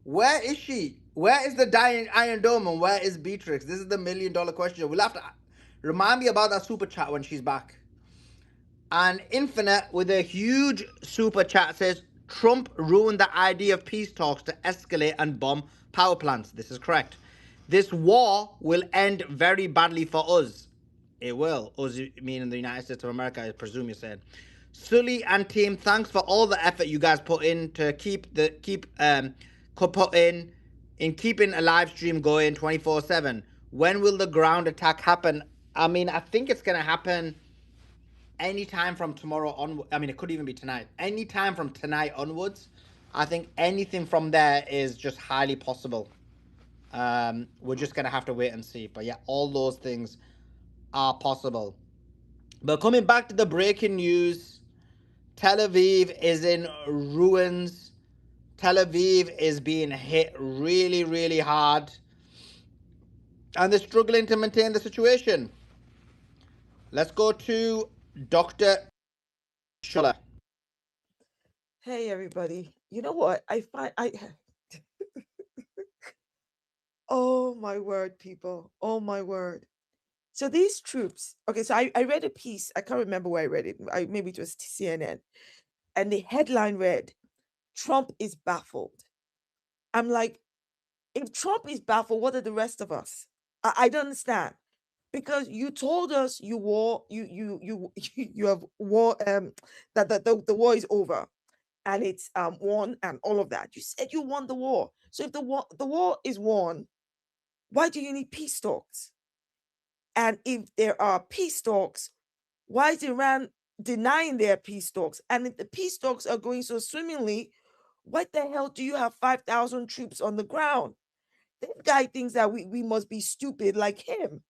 Where is she? Where is the dying Iron Dome and where is Beatrix? This is the $1,000,000 question. We'll have to remind me about that super chat when she's back. And Infinite with a huge super chat says, Trump ruined the idea of peace talks to escalate and bomb power plants. This is correct. This war will end very badly for us. It will. Us, meaning the United States of America, I presume you're saying. Sully and team, thanks for all the effort you guys put in to put in keeping a live stream going 24/7. When will the ground attack happen? I mean, I think it's gonna happen anytime from tomorrow on. I mean, it could even be tonight. Anytime from tonight onwards. I think anything from there is just highly possible. We're just gonna have to wait and see. But yeah, all those things are possible. But coming back to the breaking news, Tel Aviv is in ruins. Tel Aviv is being hit really, really hard. And they're struggling to maintain the situation. Let's go to Dr. Schuller. Hey everybody. You know what? I oh my word, people. Oh my word. So these troops, okay, so I read a piece, I can't remember where I read it. Maybe it was CNN. And the headline read, Trump is baffled. I'm like, if Trump is baffled, what are the rest of us? I don't understand. Because you told us you have war that the war is over and it's won and all of that. You said you won the war. So if the war is won, why do you need peace talks? And if there are peace talks, why is Iran denying their peace talks? And if the peace talks are going so swimmingly, what the hell do you have 5,000 troops on the ground? This guy thinks that we must be stupid like him.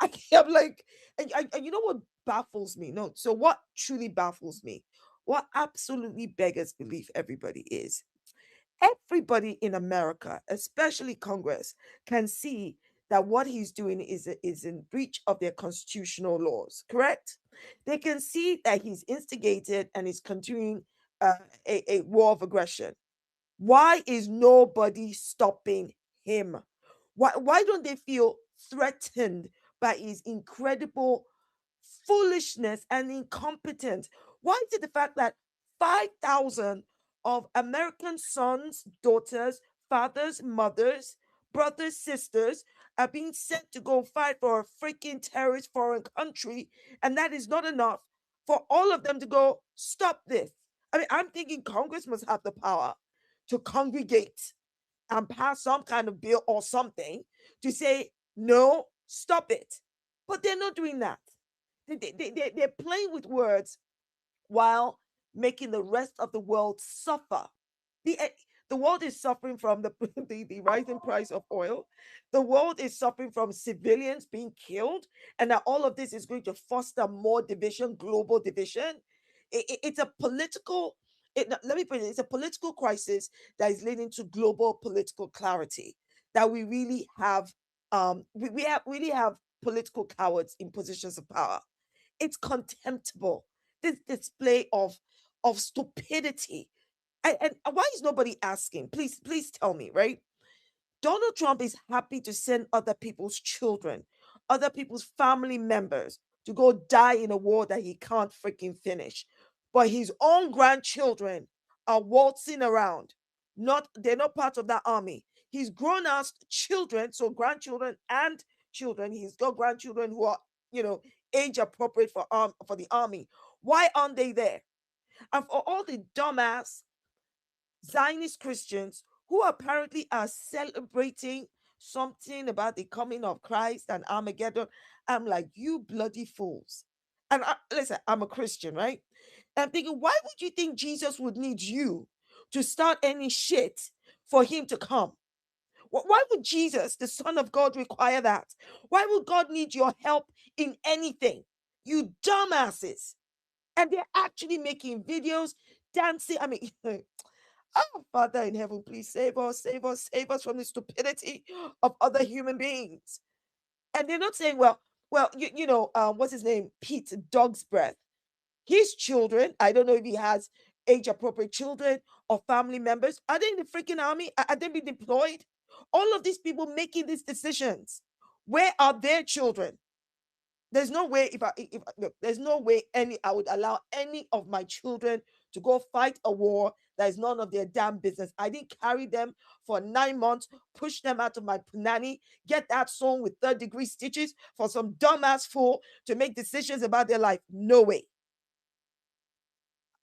I'm like, and you know what baffles me? No, so what truly baffles me, what absolutely beggars belief, everybody, is everybody in America, especially Congress, can see that what he's doing is in breach of their constitutional laws, correct? They can see that he's instigated and is continuing a war of aggression. Why is nobody stopping him? Why don't they feel threatened by his incredible foolishness and incompetence? Why is it the fact that 5,000 of American sons, daughters, fathers, mothers, brothers, sisters are being sent to go fight for a freaking terrorist foreign country, and that is not enough for all of them to go, stop this? I mean, I'm thinking Congress must have the power to congregate and pass some kind of bill or something to say, no, stop it. But they're not doing that. They're playing with words while making the rest of the world suffer. The, eh, the world is suffering from the rising price of oil. The world is suffering from civilians being killed, and that all of this is going to foster more division, global division. It's a political. Let me put it. It's a political crisis that is leading to global political clarity. That we really have, really have political cowards in positions of power. It's contemptible. This display of stupidity. And why is nobody asking? Please tell me, right? Donald Trump is happy to send other people's children, other people's family members to go die in a war that he can't freaking finish. But his own grandchildren are waltzing around. They're not part of that army. He's grown ass children, so grandchildren and children. He's got grandchildren who are, age appropriate for the army. Why aren't they there? And for all the dumbass Zionist Christians who apparently are celebrating something about the coming of Christ and Armageddon, I'm like, you bloody fools. And listen, I'm a Christian, right? And I'm thinking, why would you think Jesus would need you to start any shit for him to come? Why would Jesus, the Son of God, require that? Why would God need your help in anything? You dumbasses. And they're actually making videos, dancing. I mean, oh, Father in heaven, please save us, save us, save us from the stupidity of other human beings. And they're not saying, what's his name? Pete Dog's Breath. His children, I don't know if he has age appropriate children or family members. Are they in the freaking army? Are they being deployed? All of these people making these decisions. Where are their children? There's no way look, there's no way I would allow any of my children to go fight a war that is none of their damn business. I didn't carry them for 9 months, push them out of my punani, get that sewn with third-degree stitches for some dumbass fool to make decisions about their life. No way.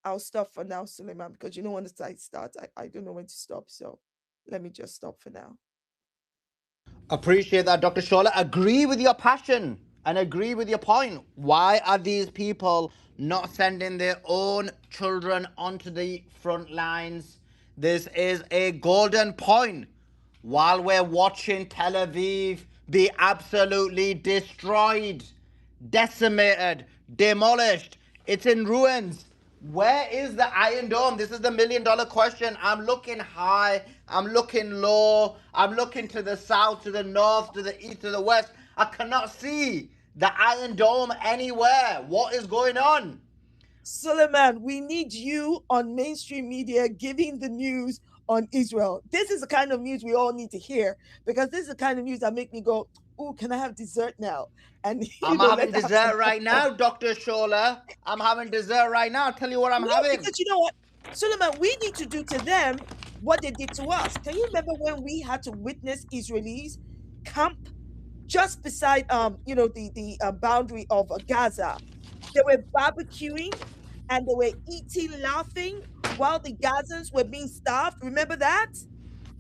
I'll stop for now, Suleiman, because you know when the site starts, I don't know when to stop. So let me just stop for now. Appreciate that, Dr. Shola. Agree with your passion and agree with your point. Why are these people not sending their own children onto the front lines? This is a golden point. While we're watching Tel Aviv be absolutely destroyed, decimated, demolished, it's in ruins. Where is the Iron Dome? This is the $1 million question. I'm looking high, I'm looking low, I'm looking to the south, to the north, to the east, to the west. I cannot see the Iron Dome anywhere. What is going on? Suleiman, we need you on mainstream media giving the news on Israel. This is the kind of news we all need to hear, because this is the kind of news that make me go, "Oh, can I have dessert now?" And I'm let's having have some dessert right popcorn. now, Dr. Shola. I'm having dessert right now. I'll tell you what I'm No, having. because you know what, Suleiman, we need to do to them what they did to us. Can you remember when we had to witness Israelis camp just beside the boundary of Gaza? They were barbecuing and they were eating, laughing while the Gazans were being starved. Remember that?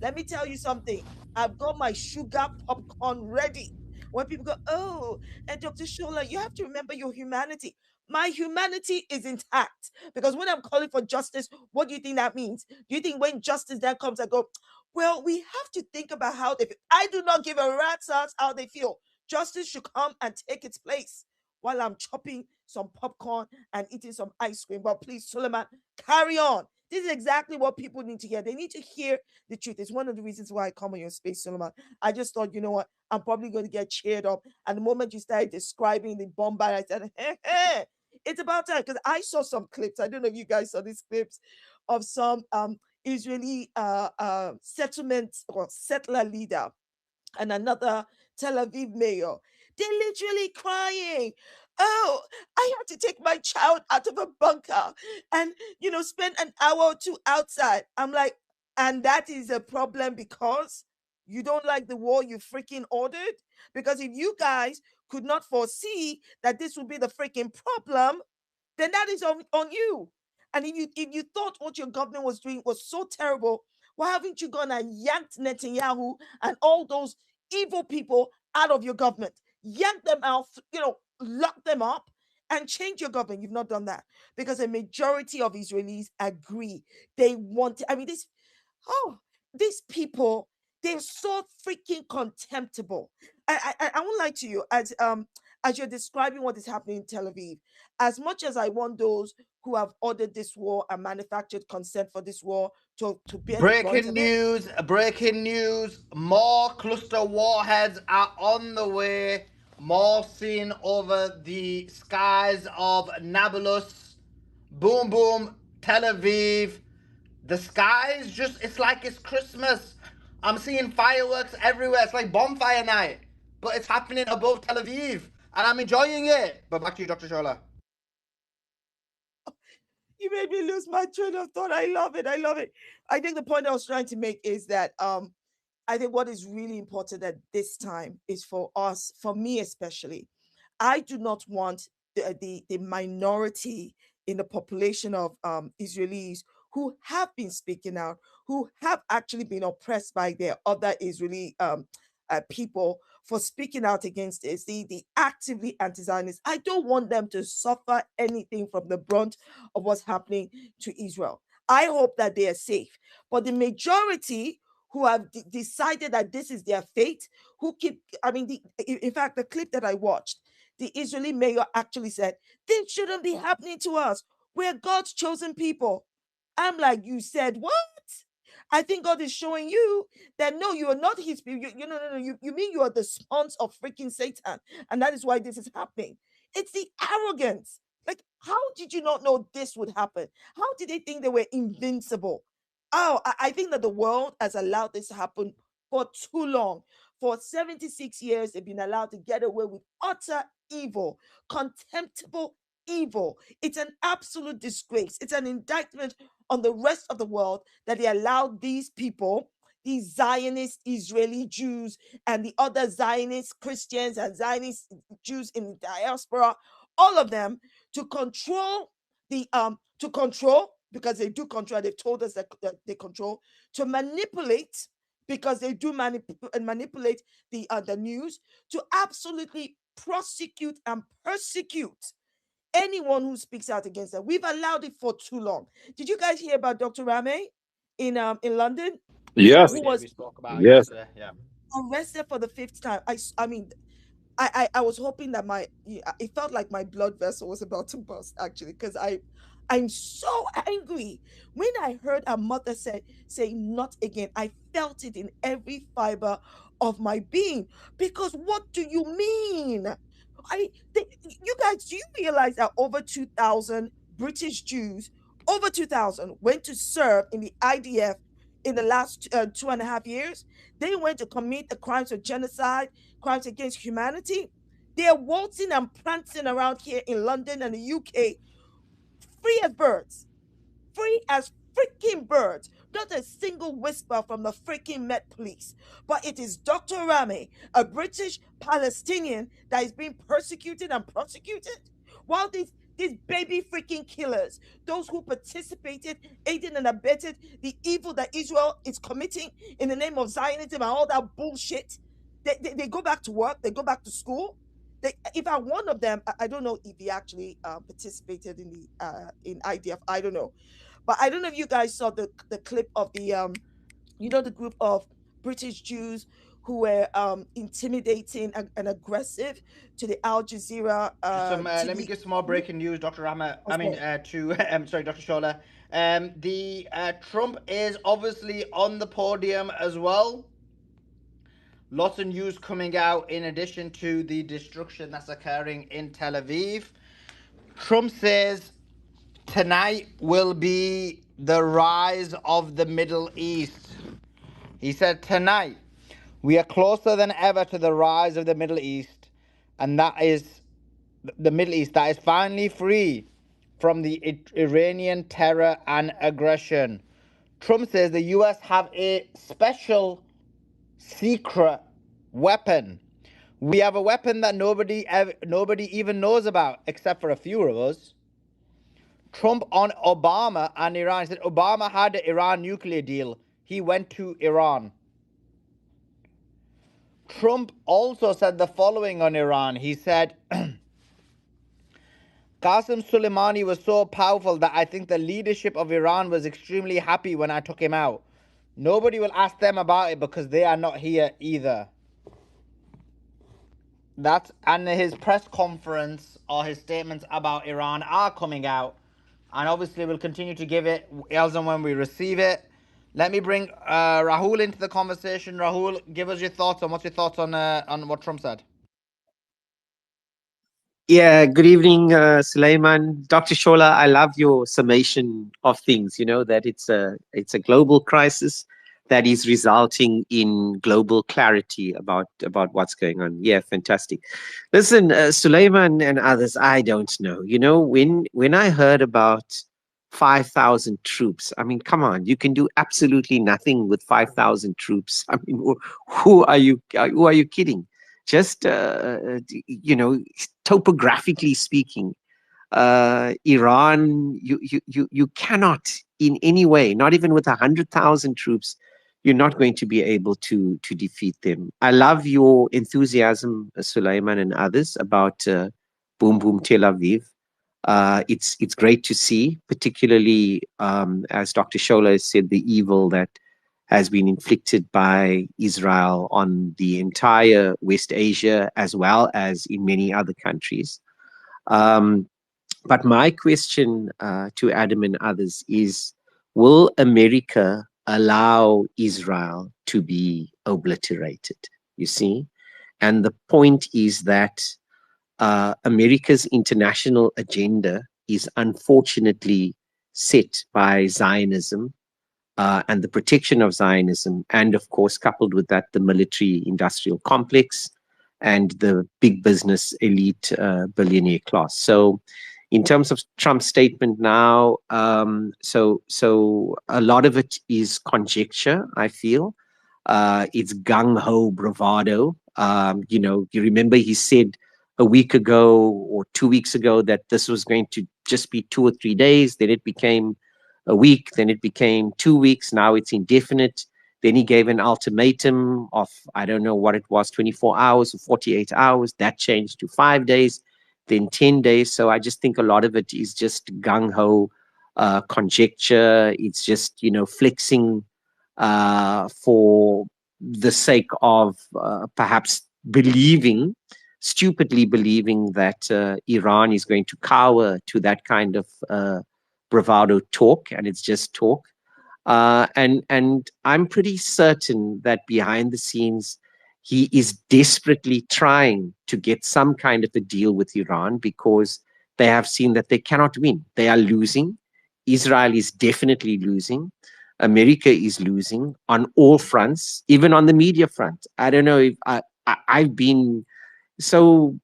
Let me tell you something. I've got my sugar popcorn ready. When people go, "Oh, and Dr. Shola, you have to remember your humanity." My humanity is intact, because when I'm calling for justice, what do you think that means? Do you think when justice then comes, I go, "Well, we have to think about how they feel"? I do not give a rat's ass how they feel. Justice should come and take its place while I'm chopping some popcorn and eating some ice cream. But please, Suleiman, carry on. This is exactly what people need to hear. They need to hear the truth. It's one of the reasons why I come on your space, Suleiman. I just thought, you know what, I'm probably going to get cheered up. And the moment you started describing the bombard, I said, hey, it's about time. Because I saw some clips. I don't know if you guys saw these clips of some Israeli settlement or settler leader and another Tel Aviv mayor. They're literally crying. "Oh, I had to take my child out of a bunker and, spend an hour or two outside." I'm like, and that is a problem because you don't like the war you freaking ordered? Because if you guys could not foresee that this would be the freaking problem, then that is on you. And if you thought what your government was doing was so terrible, why haven't you gone and yanked Netanyahu and all those evil people out of your government? Yank them out, lock them up and change your government. You've not done that, because a majority of Israelis agree. They want it. I mean, these people, they're so freaking contemptible. I won't lie to you, as you're describing what is happening in Tel Aviv. As much as I want those who have ordered this war and manufactured consent for this war to bear the brunt Breaking of it, news, breaking news. More cluster warheads are on the way. More seen over the skies of Nablus. Boom, boom, Tel Aviv. The skies just, it's like it's Christmas. I'm seeing fireworks everywhere. It's like bonfire night. But it's happening above Tel Aviv. And I'm enjoying it. But back to you, Dr. Shola. you made me lose my train of thought. I love it. I love it. I think the point I was trying to make is that I think what is really important at this time is for us, for me especially, I do not want the minority in the population of Israelis who have been speaking out, who have actually been oppressed by their other Israeli people for speaking out against this, the actively anti-Zionists. I don't want them to suffer anything from the brunt of what's happening to Israel. I hope that they are safe. But the majority who have decided that this is their fate, who keep, I mean, in fact, the clip that I watched, the Israeli mayor actually said, "This shouldn't be happening to us. We're God's chosen people." I'm like, you said what? I think God is showing you that no, you are not his people. No. You mean you are the sons of freaking Satan. And that is why this is happening. It's the arrogance. Like, how did you not know this would happen? How did they think they were invincible? Oh, I think that the world has allowed this to happen for too long. For 76 years, they've been allowed to get away with utter evil, contemptible evil. It's an absolute disgrace. It's an indictment on the rest of the world that they allowed these people, these Zionist Israeli Jews and the other Zionist Christians and Zionist Jews in the diaspora, all of them, to control because they do control. They've told us that they control, to manipulate, because they do manipulate the news, to absolutely prosecute and persecute anyone who speaks out against them. We've allowed it for too long. Did you guys hear about Dr. Rame in London? Yes, Who We did. was We spoke about it yes. yesterday. Yeah. arrested for the 5th time? I mean, I was hoping that it felt like my blood vessel was about to burst, actually, because I'm so angry. When I heard a mother say not again, I felt it in every fiber of my being. Because what do you mean? You guys, do you realize that over 2,000 British Jews, over 2,000, went to serve in the IDF in the last 2.5 years? They went to commit the crimes of genocide, crimes against humanity. They're waltzing and prancing around here in London and the UK, free as birds, free as freaking birds. Not a single whisper from the freaking Met Police. But it is Dr. Rami, a British Palestinian, that is being persecuted and prosecuted, while these baby freaking killers, those who participated, aided and abetted the evil that Israel is committing in the name of Zionism and all that bullshit, they go back to work, they go back to school. If I'm one of them, I don't know if he actually participated in the in IDF. I don't know, but I don't know if you guys saw the clip of the the group of British Jews who were intimidating and aggressive to the Al Jazeera Let me TV. give some more breaking news, Dr. Rahma. I mean, Okay. sorry, Dr. Shola. The Trump is obviously on the podium as well. Lots of news coming out in addition to the destruction that's occurring in Tel Aviv. Trump says tonight will be the rise of the Middle East. He said tonight we are closer than ever to the rise of the Middle East, and that is the Middle East that is finally free from the Iranian terror and aggression. Trump says the US have a special secret weapon. We have a weapon that nobody even knows about except for a few of us. Trump on Obama and Iran. He said Obama had the Iran nuclear deal. He went to Iran. Trump also said the following on Iran. He said, Qasem Soleimani was so powerful that I think the leadership of Iran was extremely happy when I took him out. Nobody will ask them about it because they are not here either. And his press conference or his statements about Iran are coming out. And obviously we'll continue to give it as and when we receive it. Let me bring Rahul into the conversation. Rahul, give us your thoughts on what's your thoughts on what Trump said. Yeah, good evening, Suleiman. Dr. Shola, I love your summation of things, that it's a global crisis that is resulting in global clarity about what's going on. Yeah, fantastic. Listen, Suleiman and others, I don't know. When I heard about 5,000 troops, I mean, come on, you can do absolutely nothing with 5,000 troops. I mean, who are you kidding? Just topographically speaking, Iran, you cannot in any way, not even with 100,000 troops, you're not going to be able to defeat them. I love your enthusiasm, Sulaiman and others, about Boom Boom Tel Aviv. It's great to see, particularly as Dr. Shola has said, the evil that has been inflicted by Israel on the entire West Asia, as well as in many other countries. But my question to Adam and others is, will America allow Israel to be obliterated? You see? And the point is that America's international agenda is unfortunately set by Zionism, and the protection of Zionism, and of course, coupled with that, the military-industrial complex and the big business elite billionaire class. So In terms of Trump's statement now, so a lot of it is conjecture, I feel. It's gung-ho bravado. You remember he said a week ago or 2 weeks ago that this was going to just be 2 or 3 days. Then it became a week. Then it became 2 weeks. Now it's indefinite. Then he gave an ultimatum of, I don't know what it was, 24 hours or 48 hours. That changed to 5 days, then 10 days. So I just think a lot of it is just gung-ho conjecture. It's just, flexing for the sake of perhaps stupidly believing that Iran is going to cower to that kind of bravado talk, and it's just talk. And I'm pretty certain that behind the scenes, he is desperately trying to get some kind of a deal with Iran because they have seen that they cannot win. They are losing. Israel is definitely losing. America is losing on all fronts, even on the media front. I don't know if I've been so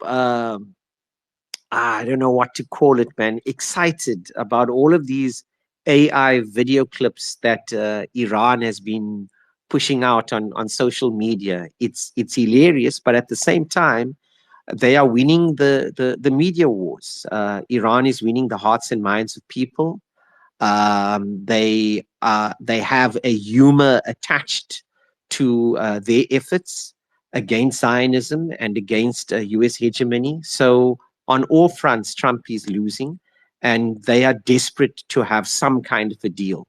I don't know what to call it, man, excited about all of these AI video clips that Iran has been pushing out on social media. It's hilarious, but at the same time, they are winning the media wars. Iran is winning the hearts and minds of people. They have a humor attached to their efforts against Zionism and against U.S. hegemony. So on all fronts, Trump is losing, and they are desperate to have some kind of a deal.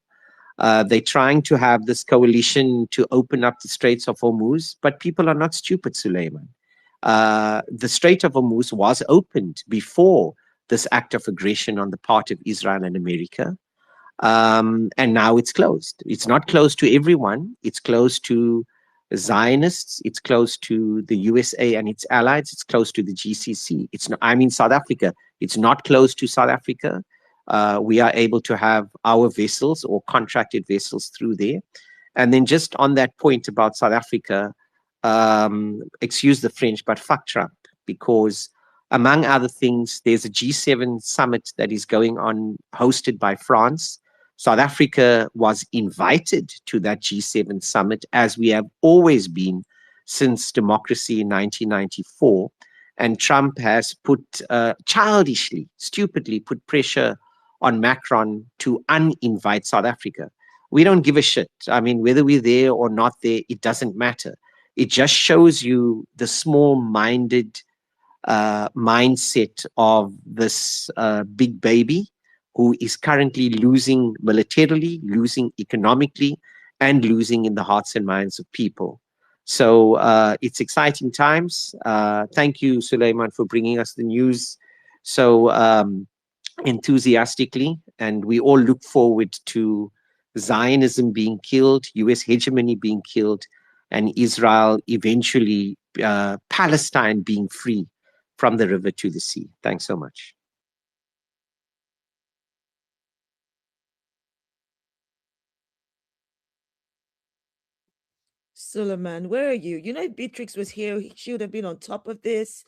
They're trying to have this coalition to open up the Straits of Hormuz, but people are not stupid, Suleiman. The Strait of Hormuz was opened before this act of aggression on the part of Israel and America. And now it's closed. It's not closed to everyone. It's closed to Zionists. It's closed to the USA and its allies. It's closed to the GCC. South Africa. It's not closed to South Africa. We are able to have our vessels or contracted vessels through there. And then just on that point about South Africa, excuse the French, but fuck Trump, because among other things, there's a G7 summit that is going on, hosted by France. South Africa was invited to that G7 summit, as we have always been since democracy in 1994. And Trump has childishly, stupidly put pressure on Macron to uninvite South Africa. We don't give a shit. I mean, whether we're there or not there, it doesn't matter. It just shows you the small-minded mindset of this big baby who is currently losing militarily, losing economically, and losing in the hearts and minds of people. So it's exciting times. Thank you, Suleiman, for bringing us the news so enthusiastically. And we all look forward to Zionism being killed, US hegemony being killed, and Israel eventually, Palestine being free from the river to the sea. Thanks so much. Suleiman, where are you? If Beatrix was here, she would have been on top of this.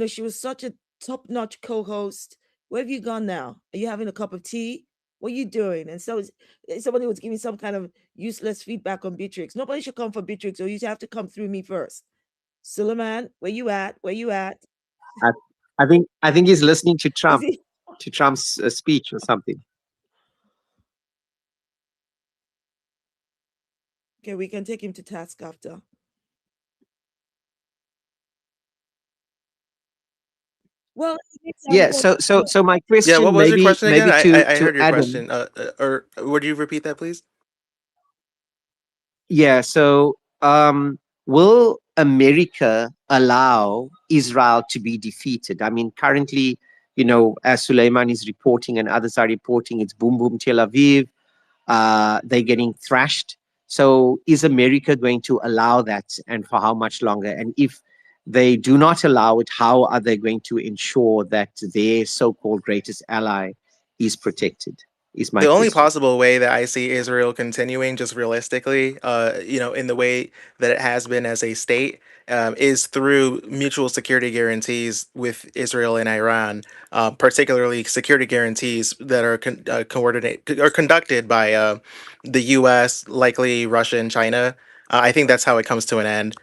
She was such a top-notch co-host. Where have you gone now? Are you having a cup of tea? What are you doing? And so somebody was giving some kind of useless feedback on Beatrix. Nobody should come for Beatrix, or you have to come through me first. Suleiman, where you at? Where you at? I, I think he's listening to Is Trump, he? to Trump's speech or something. Okay, we can take him to task after. Well, Yeah. So my Yeah, what question, was your maybe question again? I to I heard your Adam. question. Or would you repeat that, please? Yeah. So will America allow Israel to be defeated? I mean, currently, as Suleiman is reporting and others are reporting, it's boom boom Tel Aviv. They're getting thrashed. So is America going to allow that, and for how much longer? And if they do not allow it, how are they going to ensure that their so-called greatest ally is protected? is my The only question. possible way that I see Israel continuing, just realistically, in the way that it has been as a state, is through mutual security guarantees with Israel and Iran, particularly security guarantees that are conducted by the U.S., likely Russia and China. I think that's how it comes to an end.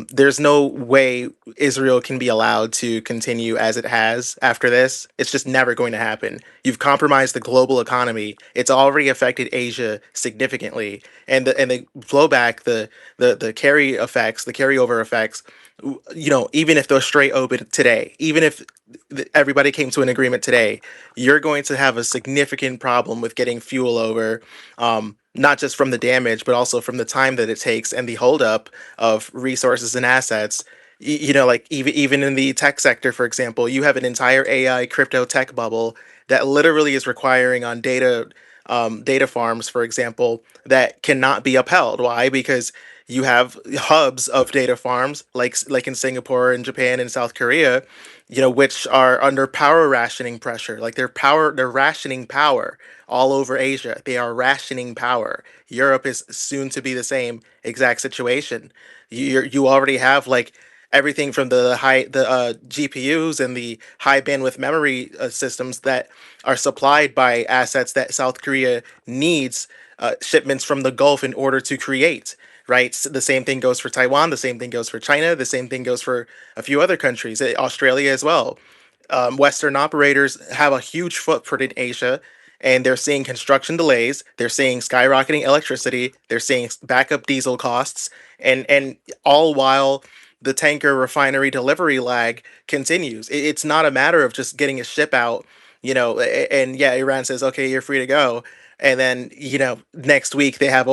There's no way Israel can be allowed to continue as it has after this. It's just never going to happen. You've compromised the global economy. It's already affected Asia significantly, and the blowback, the carry effects, the carryover effects. Even if those straight open today, even if everybody came to an agreement today, you're going to have a significant problem with getting fuel over. Not just from the damage, but also from the time that it takes and the holdup of resources and assets. Like even in the tech sector, for example, you have an entire AI crypto tech bubble that literally is requiring on data farms, for example, that cannot be upheld. Why? Because you have hubs of data farms like in Singapore and Japan and South Korea, which are under power rationing pressure. Like they're rationing power all over Asia. They are rationing power. Europe is soon to be the same exact situation. You already have like everything from the GPUs and the high bandwidth memory systems that are supplied by assets that South Korea needs shipments from the Gulf in order to create. Right. The same thing goes for Taiwan. The same thing goes for China. The same thing goes for a few other countries, Australia as well. Western operators have a huge footprint in Asia, and they're seeing construction delays. They're seeing skyrocketing electricity. They're seeing backup diesel costs, and all while the tanker refinery delivery lag continues. It's not a matter of just getting a ship out, and yeah, Iran says, okay, you're free to go. And then, next week they have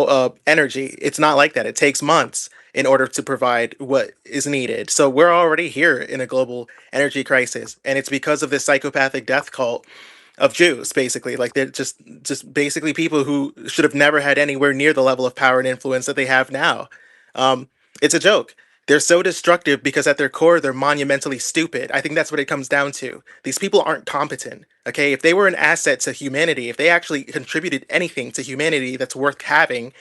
energy. It's not like that. It takes months in order to provide what is needed. So we're already here in a global energy crisis, and it's because of this psychopathic death cult of Jews, basically. Like they're just basically people who should have never had anywhere near the level of power and influence that they have now. Um, it's a joke. They're so destructive because at their core they're monumentally stupid. I think that's what it comes down to. These people aren't competent. Okay, if they were an asset to humanity, if they actually contributed anything to humanity that's worth having,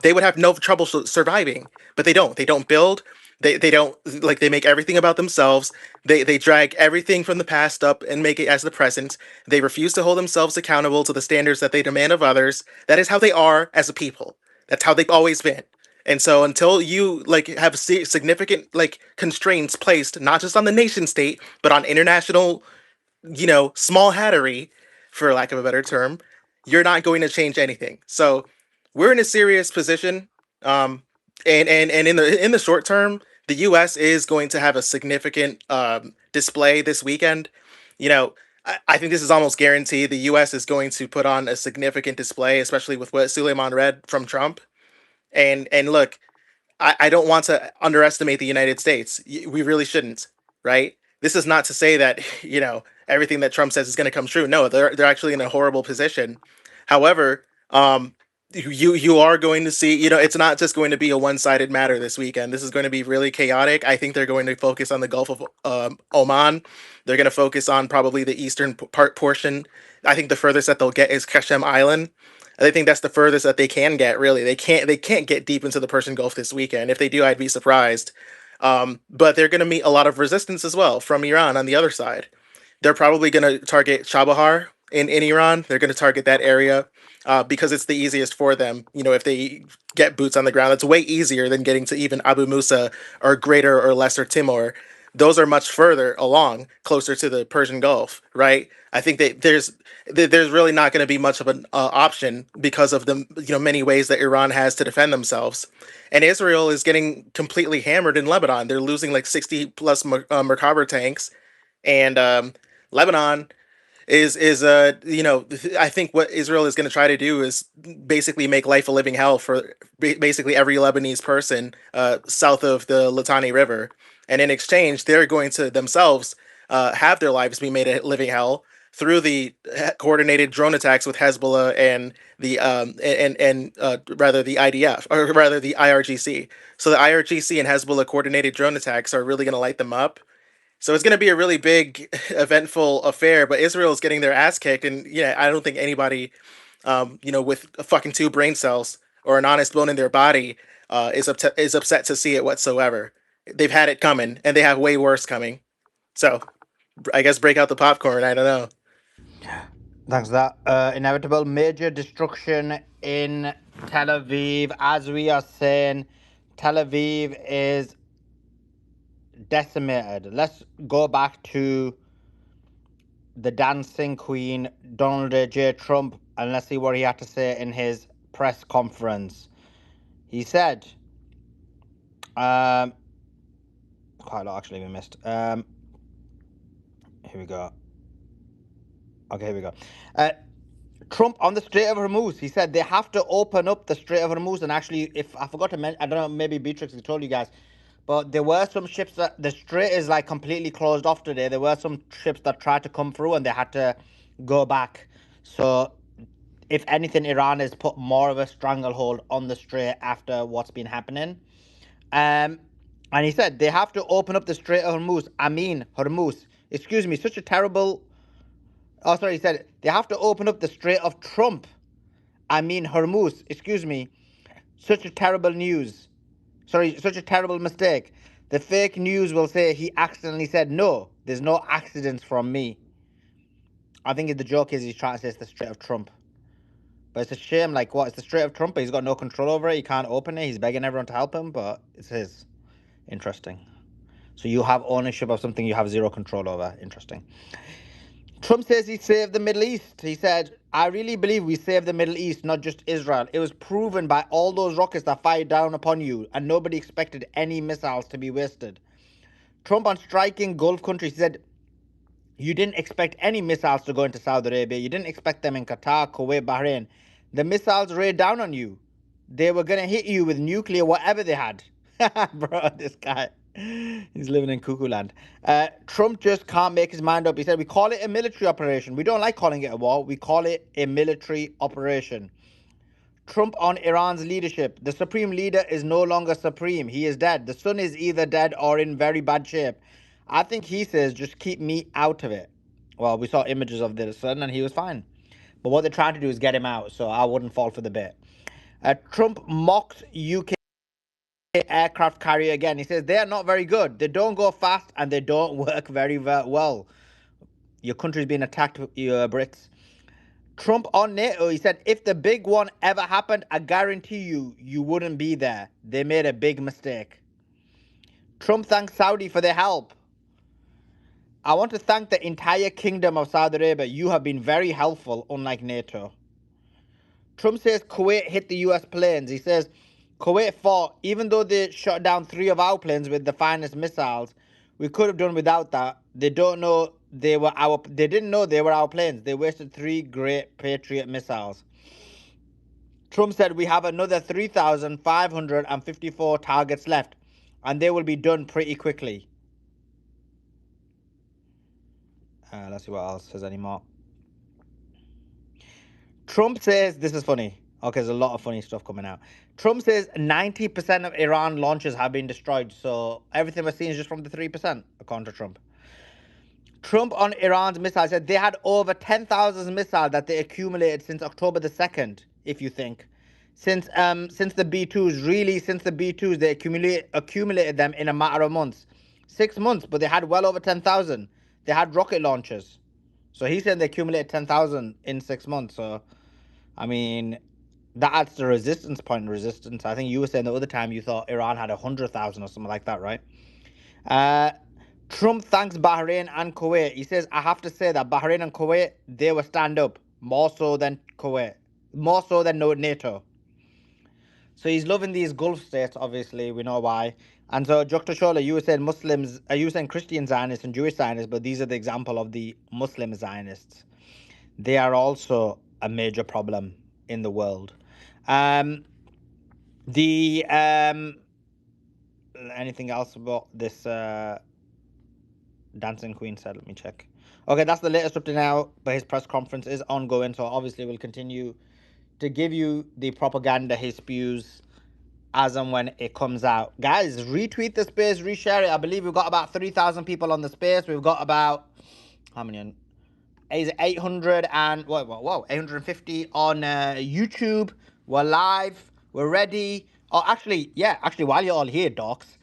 they would have no trouble surviving. But they don't. They don't build. They don't, like, they make everything about themselves. They drag everything from the past up and make it as the present. They refuse to hold themselves accountable to the standards that they demand of others. That is how they are as a people. That's how they've always been. And so until you like have significant like constraints placed not just on the nation state but on international, small hattery, for lack of a better term, you're not going to change anything. So we're in a serious position. Um, and in the short term, the U.S. is going to have a significant display this weekend. I think this is almost guaranteed. The U.S. is going to put on a significant display, especially with what Suleiman read from Trump. And look, I don't want to underestimate the United States. We really shouldn't, right? This is not to say that everything that Trump says is going to come true. No, they're actually in a horrible position. However, you are going to see, it's not just going to be a one-sided matter this weekend. This is going to be really chaotic. I think they're going to focus on the Gulf of Oman. They're going to focus on probably the eastern part portion. I think the furthest that they'll get is Kashem Island. I think that's the furthest that they can get. Really, they can't get deep into the Persian Gulf this weekend. If they do, I'd be surprised. But they're going to meet a lot of resistance as well from Iran on the other side. They're probably going to target Chabahar in Iran. They're going to target that area because it's the easiest for them. If they get boots on the ground, it's way easier than getting to even Abu Musa or Greater or Lesser Timor. Those are much further along, closer to the Persian Gulf, right? I think that there's really not going to be much of an option because of the many ways that Iran has to defend themselves, and Israel is getting completely hammered in Lebanon. They're losing like 60 plus Merkava tanks, and Lebanon I think what Israel is going to try to do is basically make life a living hell for basically every Lebanese person south of the Litani River, and in exchange they're going to themselves have their lives be made a living hell through the coordinated drone attacks with Hezbollah and the rather the IDF, or rather the IRGC. So the IRGC and Hezbollah coordinated drone attacks are really going to light them up. So it's going to be a really big, eventful affair. But Israel is getting their ass kicked, and yeah, I don't think anybody with fucking two brain cells or an honest bone in their body, is upset to see it whatsoever. They've had it coming, and they have way worse coming. So I guess break out the popcorn. I don't know. Thanks for that. Inevitable major destruction in Tel Aviv. As we are saying, Tel Aviv is decimated. Let's go back to the dancing queen, Donald J. Trump, and let's see what he had to say in his press conference. He said, quite a lot actually we missed. Here we go. Okay, here we go. Trump on the Strait of Hormuz. He said they have to open up the Strait of Hormuz. And actually, if I forgot to mention, I don't know, maybe Beatrix told you guys, but there were some ships that the strait is like completely closed off today. There were some ships that tried to come through and they had to go back. So, if anything, Iran has put more of a stranglehold on the strait after what's been happening. And he said they have to open up the Strait of Hormuz. I mean, Hormuz. Excuse me, such a terrible. Oh, sorry, he said they have to open up the Strait of Trump. I mean, Hormuz. Excuse me. Such a terrible news. Sorry, such a terrible mistake. The fake news will say he accidentally said, no, there's no accidents from me. I think the joke is he's trying to say it's the Strait of Trump. But it's a shame, like, what? It's the Strait of Trump, but he's got no control over it. He can't open it. He's begging everyone to help him, but it's his. Interesting. So you have ownership of something you have zero control over. Interesting. Trump says he saved the Middle East. He said, I really believe we saved the Middle East, not just Israel. It was proven by all those rockets that fired down upon you, and nobody expected any missiles to be wasted. Trump on striking Gulf countries said, you didn't expect any missiles to go into Saudi Arabia. You didn't expect them in Qatar, Kuwait, Bahrain. The missiles rained down on you. They were going to hit you with nuclear, whatever they had. Bro, this guy, he's living in cuckoo land. Trump just can't make his mind up. He said, we call it a military operation. We don't like calling it a war. We call it a military operation. Trump on Iran's leadership. The supreme leader is no longer supreme. He is dead. The son is either dead or in very bad shape. I think he says, just keep me out of it. Well, we saw images of the son and he was fine. But what they're trying to do is get him out, so I wouldn't fall for the bit. Trump mocked UK aircraft carrier again. He says, they are not very good. They don't go fast and they don't work very well. Your country's being attacked, you Brits. Trump on NATO, he said, if the big one ever happened, I guarantee you, you wouldn't be there. They made a big mistake. Trump thanks Saudi for their help. I want to thank the entire kingdom of Saudi Arabia. You have been very helpful, unlike NATO. Trump says Kuwait hit the US planes. He says Kuwait fought, even though they shot down 3 of our planes with the finest missiles, we could have done without that. They didn't know they were our planes. They wasted 3 great Patriot missiles. Trump said we have another 3,554 targets left, and they will be done pretty quickly. Let's see what else says anymore. Trump says, this is funny. Okay, there's a lot of funny stuff coming out. Trump says 90% of Iran launches have been destroyed, so everything we're seeing is just from the 3%, according to Trump. Trump on Iran's missiles said they had over 10,000 missiles that they accumulated since October the 2nd, if you think. Since the B2s, really since the B2s, they accumulated them in a matter of months. 6 months, but they had well over 10,000. They had rocket launchers. So he said they accumulated 10,000 in 6 months. So, I mean, that adds to resistance point. Resistance. I think you were saying the other time you thought Iran had 100,000 or something like that, right? Trump thanks Bahrain and Kuwait. He says, I have to say that Bahrain and Kuwait, they were stand up more so than Kuwait, more so than NATO. So he's loving these Gulf states, obviously, we know why. And so, Dr. Shola, you were saying you were saying Christian Zionists and Jewish Zionists, but these are the example of the Muslim Zionists. They are also a major problem in the world. Anything else about this Dancing Queen said? Let me check. Okay, that's the latest up to now, but his press conference is ongoing, so obviously we'll continue to give you the propaganda he spews as and when it comes out. Guys, retweet the space, reshare it. I believe we've got about 3,000 people on the space. We've got about, how many? is 800 and whoa 850 on YouTube. We're live. We're ready. Oh, actually, while you're all here, docs,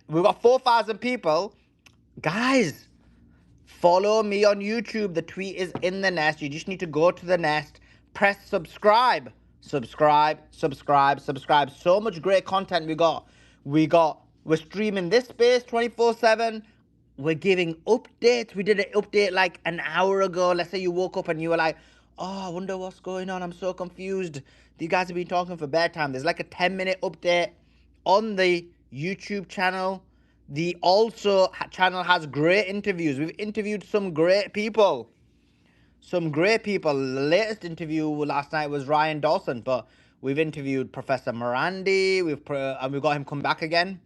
we've got 4,000 people, guys. Follow me on YouTube. The tweet is in the nest. You just need to go to the nest, press subscribe. Subscribe, subscribe, subscribe. So much great content we got. We're streaming this space 24/7. We're giving updates. We did an update like an hour ago. Let's say you woke up and you were like, oh, I wonder what's going on. I'm so confused. You guys have been talking for bedtime. There's like a 10-minute update on the YouTube channel. The also channel has great interviews. We've interviewed some great people. Some great people. The latest interview last night was Ryan Dawson, but we've interviewed Professor Morandi. And we've got him come back again.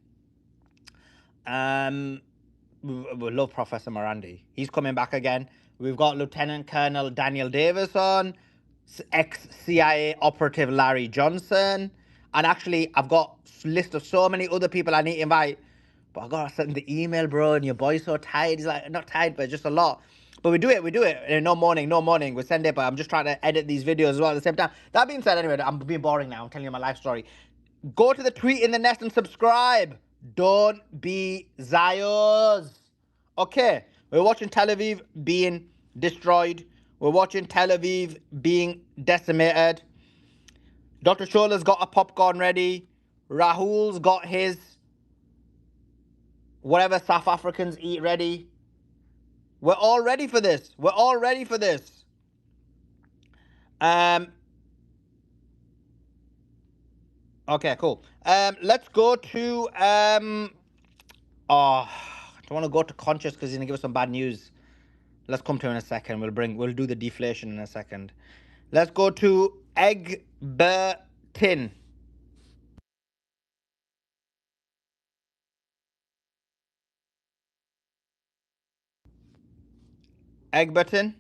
We love Professor Morandi. He's coming back again. We've got Lieutenant Colonel Daniel Davis on, ex-CIA operative Larry Johnson, and actually I've got a list of so many other people I need to invite, but I gotta send the email, bro, and your boy's so tired. He's like, not tired, but just a lot. But we do it. No morning. We send it, but I'm just trying to edit these videos as well at the same time. That being said, anyway, I'm being boring now. I'm telling you my life story. Go to the tweet in the nest and subscribe. Don't be Zios. Okay, we're watching Tel Aviv being destroyed. We're watching Tel Aviv being decimated. Dr. Shola's got a popcorn ready. Rahul's got his whatever South Africans eat ready. We're all ready for this. Okay, cool. Let's go to I don't want to go to conscious because he's gonna give us some bad news. Let's come to it in a second. We'll do the deflation in a second. Let's go to Egbertin. Egbertin.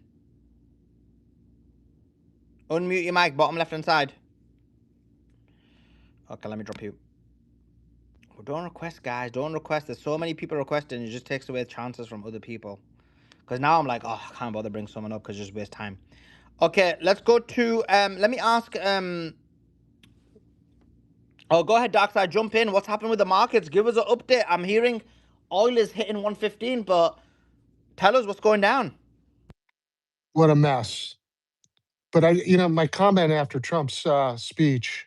Unmute your mic, bottom left hand side. Okay, let me drop you. Well, don't request, guys. Don't request. There's so many people requesting. It just takes away chances from other people. Because now I'm like, oh, I can't bother bring someone up because just waste time. Okay, let's go to let me ask oh, go ahead, Darkside, jump in. What's happened with the markets? Give us an update. I'm hearing oil is hitting 115, but tell us what's going down. What a mess. But my comment after Trump's speech,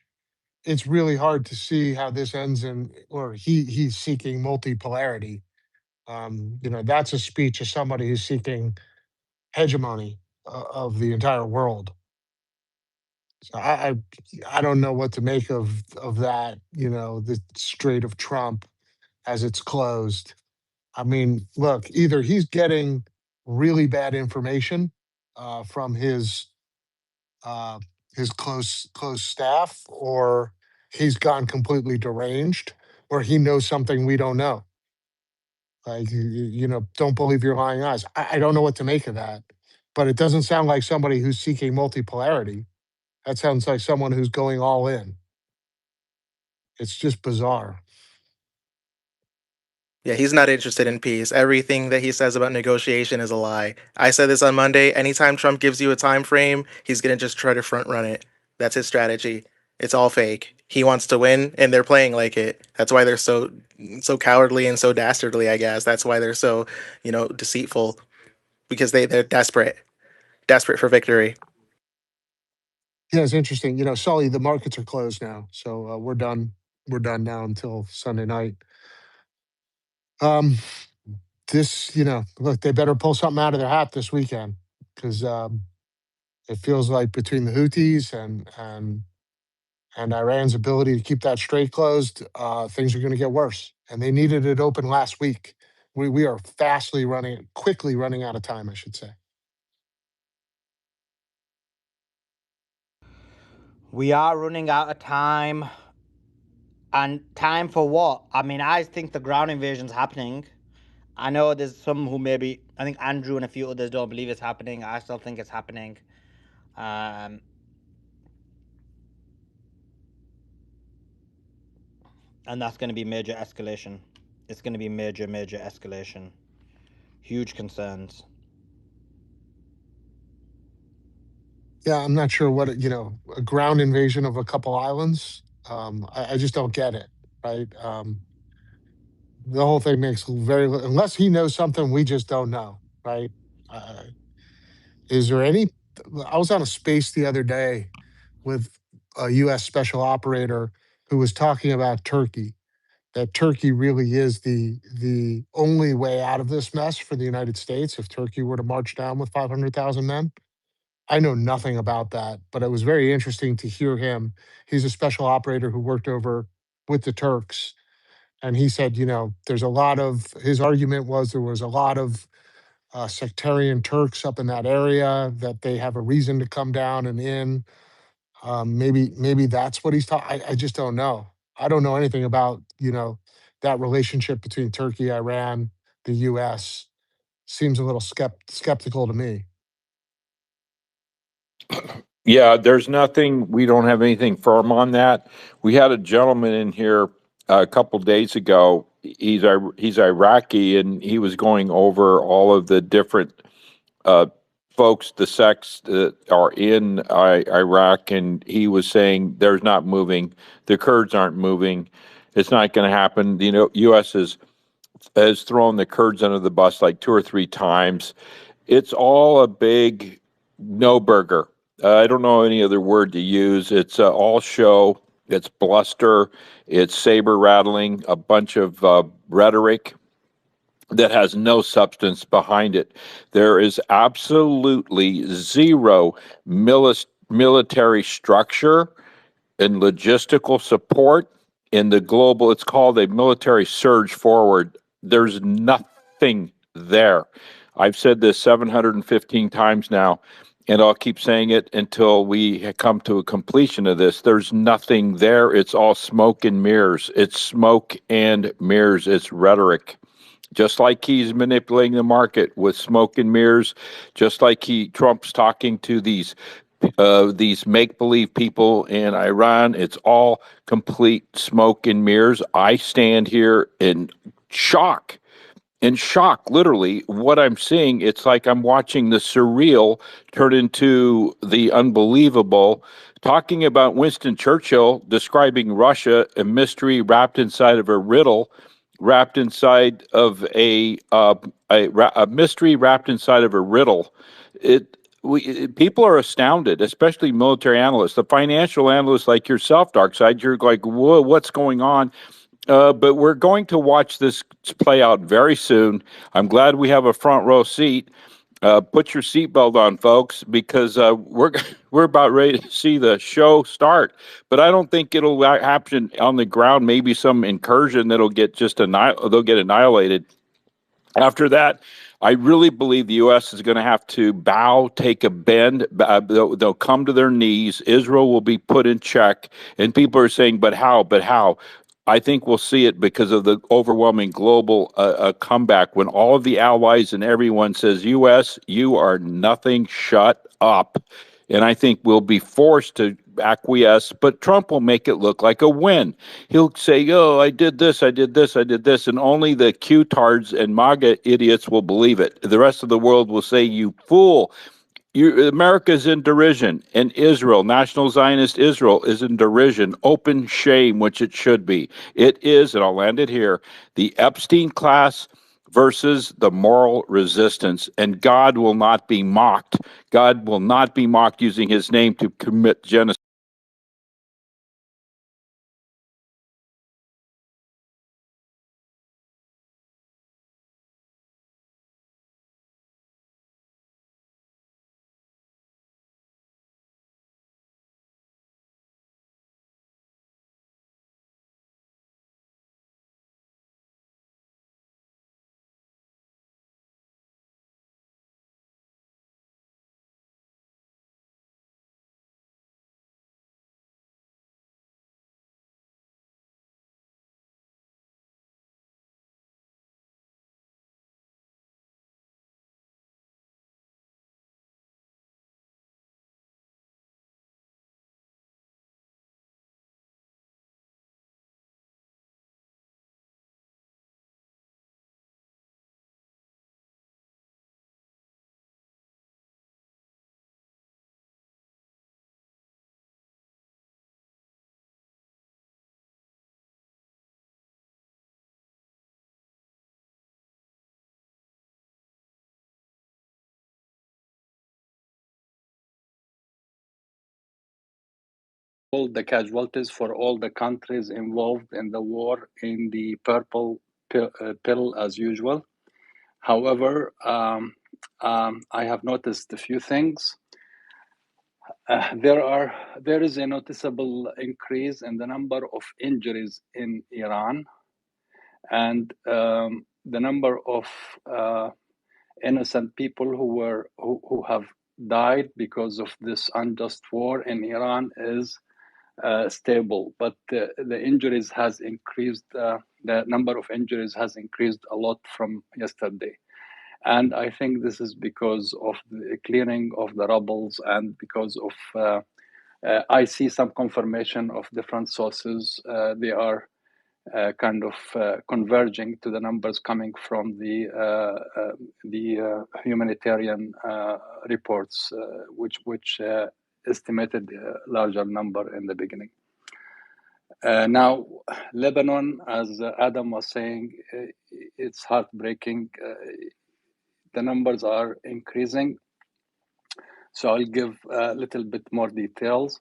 it's really hard to see how this ends in, or he's seeking multipolarity. That's a speech of somebody who's seeking hegemony of the entire world. So I don't know what to make of that. The Strait of Trump as it's closed. I mean, look, either he's getting really bad information from uh, his close staff, or he's gone completely deranged, or he knows something we don't know. Like don't believe your lying eyes. I don't know what to make of that, but it doesn't sound like somebody who's seeking multipolarity. That sounds like someone who's going all in. It's just bizarre. Yeah, he's not interested in peace. Everything that he says about negotiation is a lie. I said this on Monday. Anytime Trump gives you a time frame, he's gonna just try to front run it. That's his strategy. It's all fake. He wants to win, and they're playing like it. That's why they're so cowardly and so dastardly. I guess that's why they're so deceitful, because they're desperate for victory. Yeah, it's interesting. Sully, the markets are closed now, so we're done. We're done now until Sunday night. Um, look, they better pull something out of their hat this weekend, because it feels like between the Houthis and Iran's ability to keep that strait closed, things are going to get worse. And they needed it open last week. We are quickly running out of time, I should say. We are running out of time. And time for what? I mean, I think the ground invasion's happening. I know there's some who maybe, I think Andrew and a few others don't believe it's happening. I still think it's happening. And that's going to be major escalation. It's going to be major escalation. Huge concerns. Yeah, I'm not sure what a ground invasion of a couple islands. I just don't get it, right? The whole thing makes unless he knows something we just don't know, right? Uh, is there any? I was on a space the other day with a U.S. special operator who was talking about Turkey. That Turkey really is the only way out of this mess for the United States if Turkey were to march down with 500,000 men. I know nothing about that, but it was very interesting to hear him. He's a special operator who worked over with the Turks. And he said, there's a lot of, his argument was there was a lot of sectarian Turks up in that area that they have a reason to come down and in. Maybe that's what he's talking. I just don't know. I don't know anything about, that relationship between Turkey, Iran, the US. Seems a little skeptical to me. Yeah, there's nothing, we don't have anything firm on that. We had a gentleman in here a couple days ago. He's Iraqi, and he was going over all of the different uh, folks, the sects that are in Iraq, and he was saying there's not moving, the Kurds aren't moving, it's not going to happen. U.S. has thrown the Kurds under the bus like 2 or 3 times. It's all a big no burger. I don't know any other word to use. It's all show. It's bluster. It's saber rattling. A bunch of rhetoric that has no substance behind it. There is absolutely zero military structure and logistical support in the global. It's called a military surge forward. There's nothing there. I've said this 715 times now, and I'll keep saying it until we come to a completion of this. There's nothing there. It's all smoke and mirrors. It's smoke and mirrors. It's rhetoric. Just like he's manipulating the market with smoke and mirrors, just like Trump's talking to these make believe people in Iran. It's all complete smoke and mirrors. I stand here shock in shock, literally, what I'm seeing. It's like I'm watching the surreal turn into the unbelievable. Talking about Winston Churchill describing Russia, a mystery wrapped inside of a riddle, wrapped inside of a mystery wrapped inside of a riddle. People are astounded, especially military analysts, the financial analysts like yourself, Darkside. You're like, whoa, what's going on? But we're going to watch this play out very soon. I'm glad we have a front row seat. Put your seatbelt on, folks, because we're about ready to see the show start. But I don't think it'll happen on the ground. Maybe some incursion that'll get they'll get annihilated. After that, I really believe the U.S. is going to have to bow, take a bend. They'll come to their knees. Israel will be put in check. And people are saying, but how? But how? I think we'll see it because of the overwhelming global comeback when all of the allies and everyone says, U.S., you are nothing, shut up. And I think we'll be forced to acquiesce, but Trump will make it look like a win. He'll say, oh, I did this, I did this, I did this, and only the Q-tards and MAGA idiots will believe it. The rest of the world will say, you fool. America's in derision, and Israel, National Zionist Israel, is in derision, open shame, which it should be. It is, and I'll land it here, the Epstein class versus the moral resistance, and God will not be mocked. God will not be mocked using his name to commit genocide. all the casualties for all the countries involved in the war in the purple pill as usual. However, I have noticed a few things. There is a noticeable increase in the number of injuries in Iran, and the number of innocent people who have died because of this unjust war in Iran is stable, but the injuries has increased. The number of injuries has increased a lot from yesterday, and I think this is because of the clearing of the rubbles and because of. I see some confirmation of different sources. They are kind of converging to the numbers coming from the humanitarian reports, which estimated a larger number in the beginning. Now, Lebanon, as Adam was saying, it's heartbreaking. The numbers are increasing. So I'll give a little bit more details.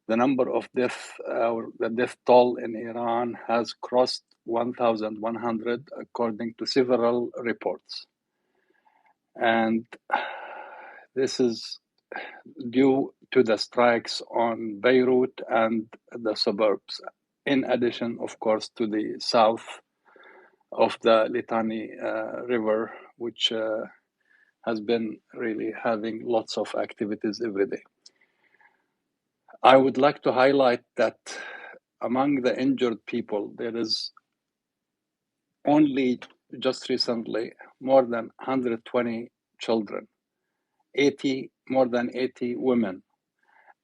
The number of death, or the death toll in Iran has crossed 1,100 according to several reports. And this is due to the strikes on Beirut and the suburbs, in addition, of course, to the south of the Litani River, which has been really having lots of activities every day. I would like to highlight that among the injured people, there is only just recently more than 120 children, more than 80 women,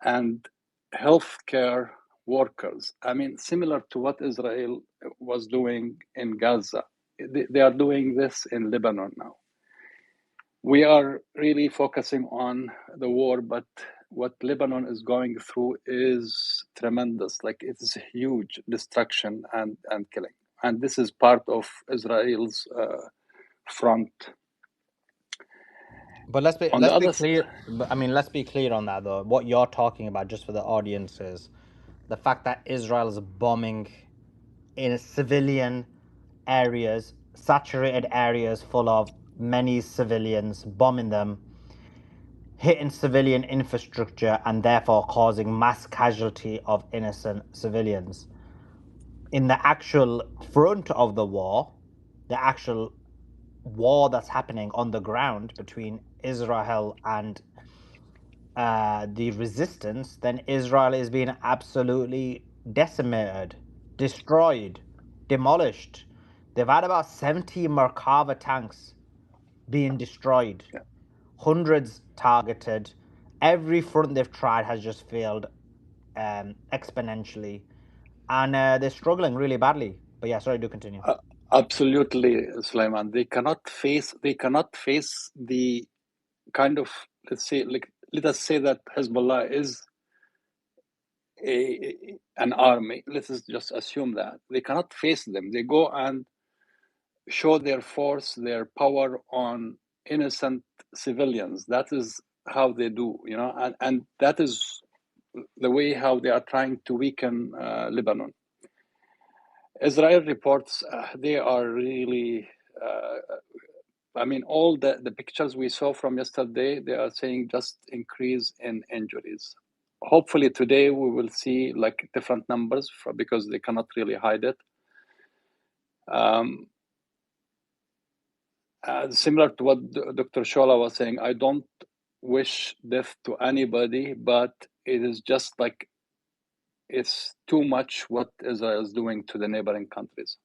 and healthcare workers. I mean, similar to what Israel was doing in Gaza. They are doing this in Lebanon now. We are really focusing on the war, but what Lebanon is going through is tremendous. Like, it's huge destruction and killing. And this is part of Israel's front. But let's be clear. I mean, let's be clear on that though. What you're talking about, just for the audience, is the fact that Israel is bombing in civilian areas, saturated areas full of many civilians, bombing them, hitting civilian infrastructure, and therefore causing mass casualty of innocent civilians. In the actual front of the war, the actual war that's happening on the ground between Israel and the resistance, then Israel is being absolutely decimated, destroyed, demolished. They've had about 70 Merkava tanks being destroyed, hundreds targeted. Every front they've tried has just failed exponentially, and they're struggling really badly. But yeah, sorry, do continue. Absolutely, Sulaiman. They cannot face the kind of, let us say that Hezbollah is an army. Let us just assume that they cannot face them. They go and show their force, their power on innocent civilians. That is how they do, and that is the way how they are trying to weaken Lebanon. Israel reports they are really. I mean, all the pictures we saw from yesterday, they are saying just increase in injuries. Hopefully today we will see like different numbers because they cannot really hide it. Similar to what Dr. Shola was saying, I don't wish death to anybody, but it is just like it's too much what Israel is doing to the neighboring countries.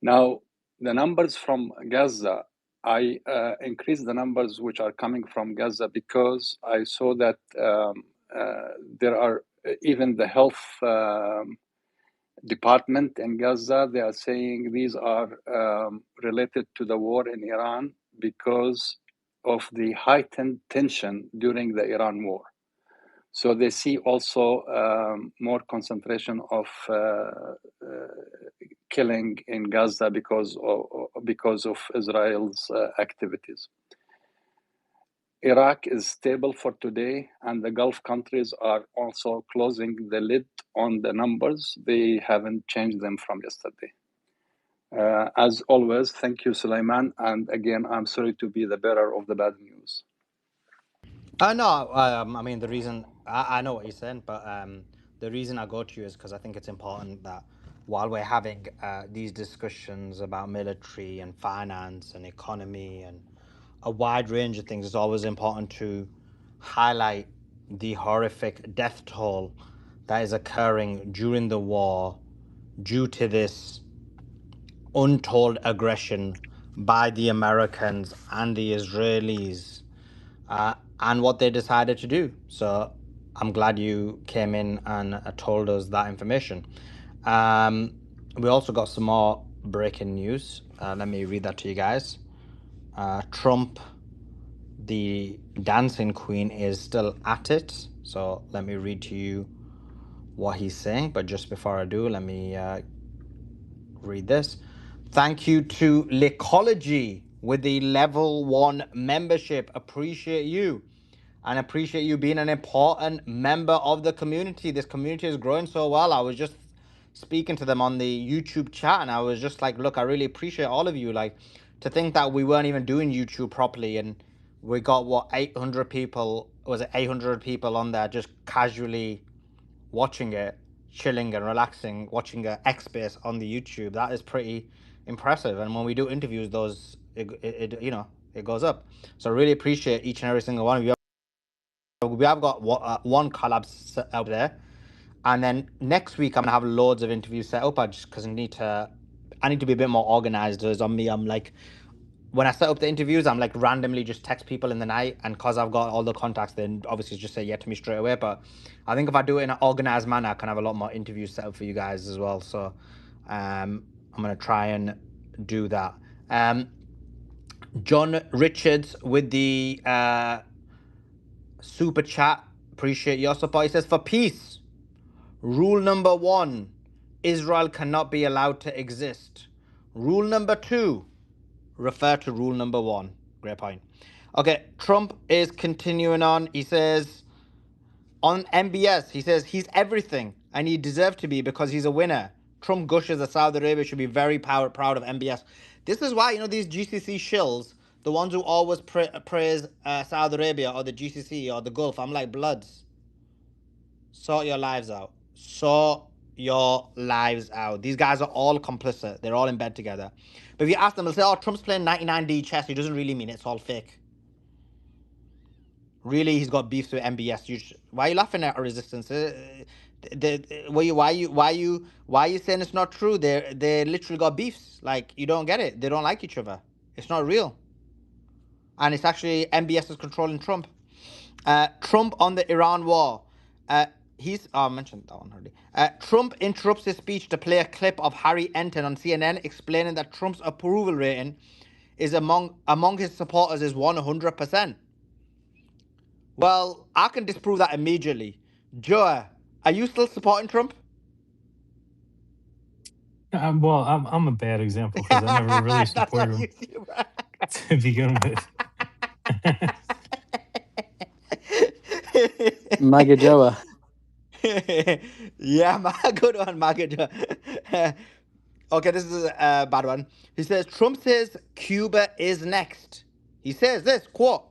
Now, the numbers from Gaza, I increased the numbers which are coming from Gaza because I saw that there are even the health department in Gaza, they are saying these are related to the war in Iran because of the heightened tension during the Iran war. So they see also more concentration of killing in Gaza because of Israel's activities. Iraq is stable for today, and the Gulf countries are also closing the lid on the numbers. They haven't changed them from yesterday. As always, thank you, Sulaiman. And again, I'm sorry to be the bearer of the bad news. No, I mean the reason I know what you're saying, but the reason I go to you is because I think it's important that while we're having these discussions about military and finance and economy and a wide range of things, it's always important to highlight the horrific death toll that is occurring during the war due to this untold aggression by the Americans and the Israelis, and what they decided to do. So I'm glad you came in and told us that information. We also got some more breaking news. Let me read that to you guys. Trump, the dancing queen, is still at it. So let me read to you what he's saying. But just before I do, let me read this. Thank you to Licology with the level 1 membership. Appreciate you. And appreciate you being an important member of the community. This community is growing so well. I was just speaking to them on the YouTube chat, and I was just like, look, I really appreciate all of you. Like, to think that we weren't even doing YouTube properly, and we got what, 800 people, was it 800 people on there just casually watching it, chilling and relaxing, watching a X Space on the YouTube. That is pretty impressive. And when we do interviews, those it you know, it goes up. So I really appreciate each and every single one of you. We have got one collab set out there, and then next week I'm gonna have loads of interviews set up. I just because I need to be a bit more organized. As on me, I'm like, when I set up the interviews, I'm like randomly just text people in the night, and because I've got all the contacts, then obviously just say yeah to me straight away. But I think if I do it in an organized manner, I can have a lot more interviews set up for you guys as well. So I'm gonna try and do that. John Richards with the super chat. Appreciate your support. He says, for peace, rule number 1, Israel cannot be allowed to exist. Rule number 2, refer to rule number 1. Great point. Okay, Trump is continuing on. He says, on MBS, he says he's everything and he deserves to be because he's a winner. Trump gushes that Saudi Arabia should be very proud of MBS. This is why, these GCC shills, the ones who always praise Saudi Arabia or the GCC or the Gulf, I'm like, bloods, sort your lives out. Sort your lives out. These guys are all complicit. They're all in bed together. But if you ask them, they'll say, oh, Trump's playing 99D chess. He doesn't really mean it. It's all fake. Really, he's got beefs with MBS. Why are you laughing at resistance? Why are you saying it's not true? They literally got beefs. Like, you don't get it. They don't like each other. It's not real. And it's actually MBS is controlling Trump. Trump on the Iran war. I mentioned that one already. Trump interrupts his speech to play a clip of Harry Enton on CNN explaining that Trump's approval rating is among his supporters is 100%. Well, I can disprove that immediately. Joe, are you still supporting Trump? Well, I'm a bad example because I never really That's supported what him you see, to begin with. Magajoa. Yeah, good one, Magadha. Okay, this is a bad one. He says, Trump says Cuba is next. He says this, quote,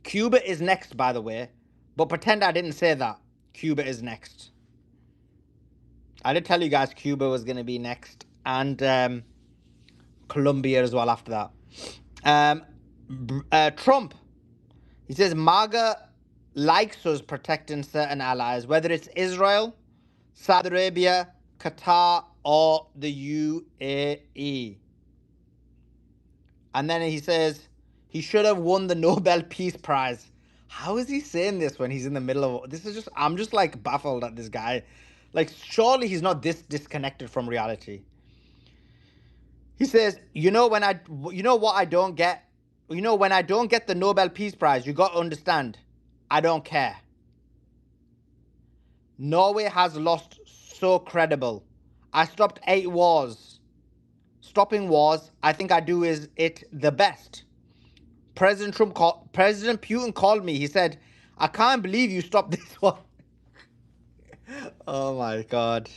Cuba is next, by the way, but pretend I didn't say that. Cuba is next. I did tell you guys Cuba was going to be next, and Colombia as well after that. Trump, he says MAGA likes us protecting certain allies, whether it's Israel, Saudi Arabia, Qatar, or the UAE. And then he says he should have won the Nobel Peace Prize. How is he saying this when he's in the middle of this? I'm just like baffled at this guy. Like, surely he's not this disconnected from reality. He says, you know what I don't get? When I don't get the Nobel Peace Prize, you got to understand, I don't care. Norway has lost so credible. I stopped 8 wars. Stopping wars, I think I do is it the best. President Putin called me. He said, "I can't believe you stopped this one." Oh my god.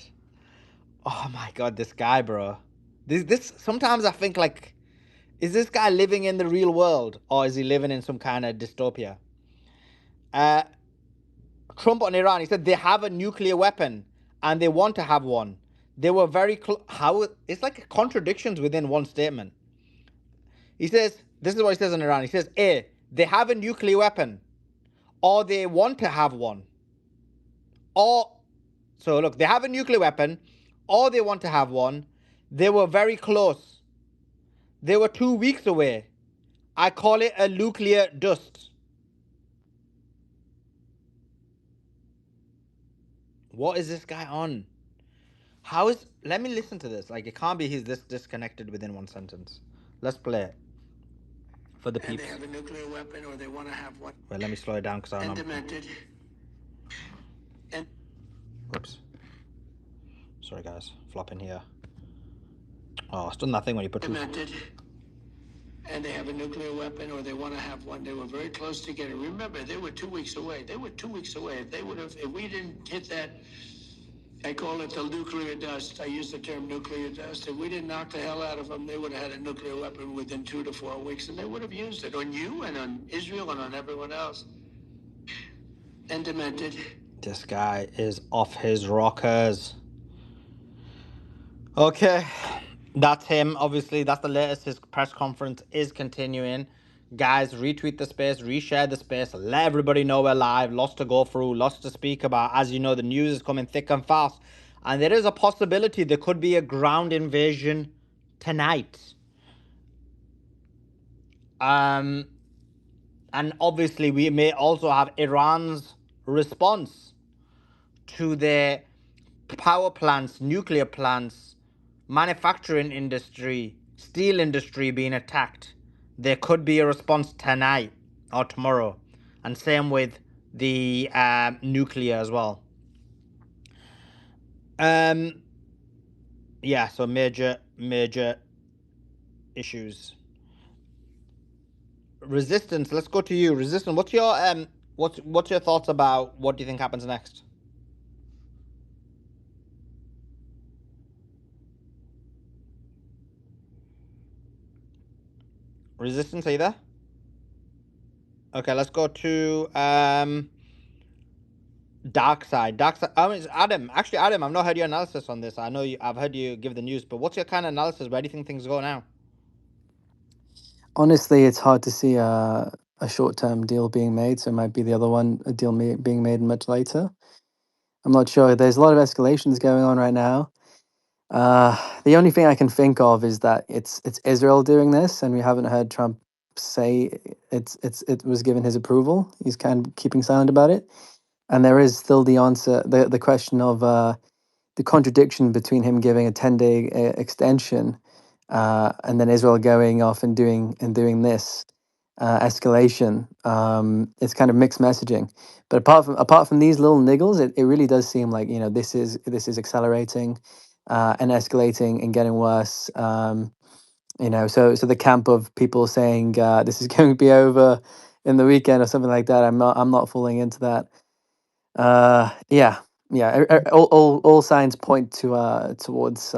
Oh my god, this guy, bro. This sometimes I think like, is this guy living in the real world or is he living in some kind of dystopia? Uh, Trump on Iran. He said they have a nuclear weapon and they want to have one. They were very how it's like contradictions within one statement. He says this is what he says on Iran. He says, "A, they have a nuclear weapon, or they want to have one, or so look, they have a nuclear weapon, or they want to have one. They were very close. They were 2 weeks away. I call it a nuclear dust." What is this guy on? How is? Let me listen to this. Like it can't be he's this disconnected within one sentence. Let's play it for the people. They have a nuclear weapon, or they want to have one. Wait, let me slow it down because I don't know. Demented. And whoops. Sorry, guys. Flopping here. Oh, it's done that thing when you put demented. And they have a nuclear weapon, or they want to have one. They were very close to getting. Remember, they were 2 weeks away. They were 2 weeks away. If they would have, if we didn't hit that, I call it the nuclear dust. I use the term nuclear dust. If we didn't knock the hell out of them, they would have had a nuclear weapon within 2 to 4 weeks, and they would have used it on you and on Israel and on everyone else. And demented. This guy is off his rockers. Okay, that's him. Obviously, that's the latest. His press conference is continuing. Guys, retweet the space, reshare the space, let everybody know we're live. Lots to go through, lots to speak about. As you know, the news is coming thick and fast. And there is a possibility there could be a ground invasion tonight. And obviously, we may also have Iran's response to their power plants, nuclear plants, manufacturing industry, steel industry being attacked. There could be a response tonight or tomorrow. And same with the nuclear as well. Yeah, so major issues. Resistance, let's go to you. Resistance, what's your thoughts about what do you think happens next? Resistance, are you there? Okay, let's go to Dark side. Oh, it's Adam. Actually, Adam, I've not heard your analysis on this. I know I've heard you give the news, but what's your kind of analysis? Where do you think things go now? Honestly, it's hard to see a short-term deal being made, so it might be the other one, a deal being made much later. I'm not sure. There's a lot of escalations going on right now. The only thing I can think of is that it's Israel doing this, and we haven't heard Trump say it was given his approval. He's kind of keeping silent about it, and there is still the question of the contradiction between him giving a 10-day extension and then Israel going off and doing this escalation. It's kind of mixed messaging. But apart from these little niggles, it really does seem like this is accelerating and escalating and getting worse. So the camp of people saying this is going to be over in the weekend or something like that. I'm not falling into that. Yeah, yeah. All signs point to towards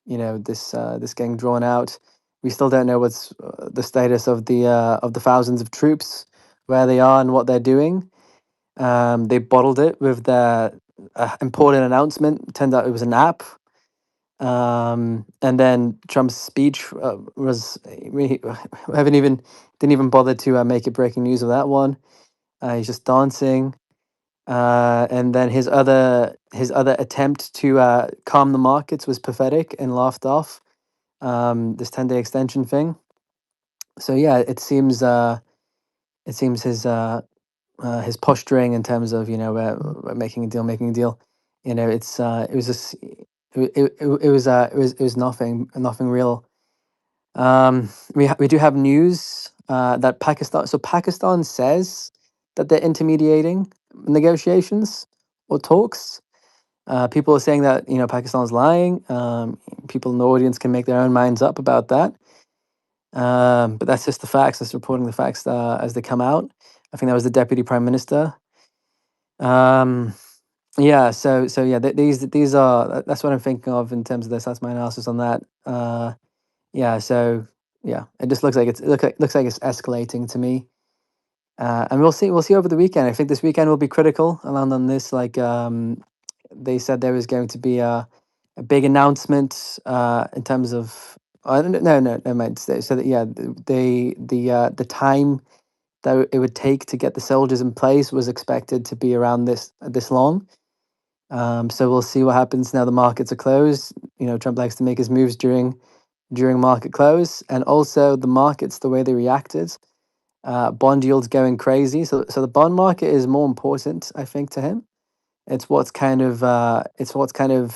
this getting drawn out. We still don't know what's the status of the thousands of troops, where they are and what they're doing. They bottled it with their important announcement. Turned out it was an app. And then Trump's speech was we haven't even didn't even bother to make it breaking news of that one. He's just dancing. And then his other attempt to calm the markets was pathetic and laughed off. This 10-day extension thing. So yeah, it seems his posturing in terms of we're making a deal. It was just it was nothing real. We do have news that Pakistan says that they're intermediating negotiations or talks. People are saying that Pakistan's lying. People in the audience can make their own minds up about that. But that's just the facts. That's reporting the facts as they come out. I think that was the deputy prime minister. Um, yeah. So yeah, these are that's what I'm thinking of in terms of this. That's my analysis on that. Yeah. So yeah, it just looks like it's escalating to me. And we'll see over the weekend. I think this weekend will be critical. I'll land on this. Like they said, there was going to be a big announcement in terms of. No, mind. They said that yeah, the time that it would take to get the soldiers in place was expected to be around this long. So we'll see what happens now. The markets are closed. You know, Trump likes to make his moves during market close, and also the markets, the way they reacted. Bond yields going crazy. So the bond market is more important, I think, to him. It's what's kind of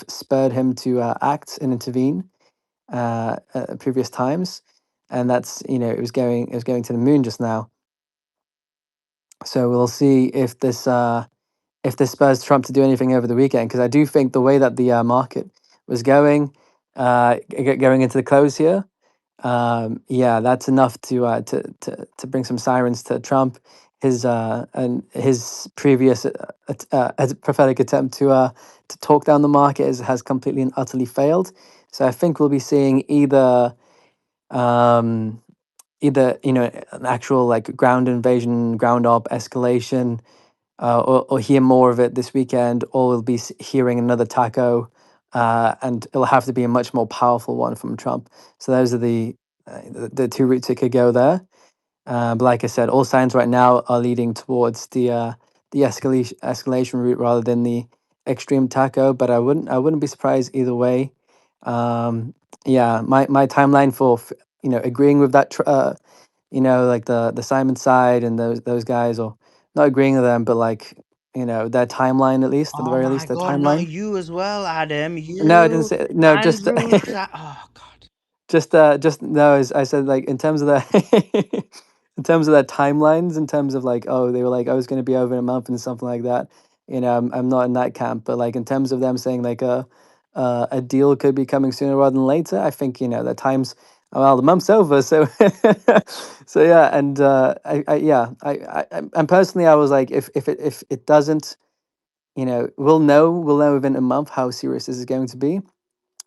spurred him to act and intervene at previous times, and that's it was going to the moon just now. So we'll see if this spurs Trump to do anything over the weekend, because I do think the way that the market was going into the close here, yeah, that's enough to bring some sirens to Trump. His previous prophetic attempt to talk down the market has completely and utterly failed. So I think we'll be seeing um, either an actual like ground invasion, ground op escalation, or hear more of it this weekend, or we'll be hearing another taco, and it'll have to be a much more powerful one from Trump. So those are the two routes it could go there. But like I said, all signs right now are leading towards the escalation route rather than the extreme taco. But I wouldn't be surprised either way. Yeah, my timeline for agreeing with that like the Simon side and those guys, or not agreeing with them, but like their timeline, at least at the Oh very my least their God, not timeline. you as well, Adam. No, I didn't You, say no. Just Andrew, oh God. just no. I said like in terms of the in terms of their timelines, in terms of like, oh, they were like, oh, it's going to be over in a month and something like that. I'm not in that camp, but like in terms of them saying like a deal could be coming sooner rather than later, I think the times. Well, the month's over, so so yeah, and and personally, I was like, if it doesn't, we'll know within a month how serious this is going to be.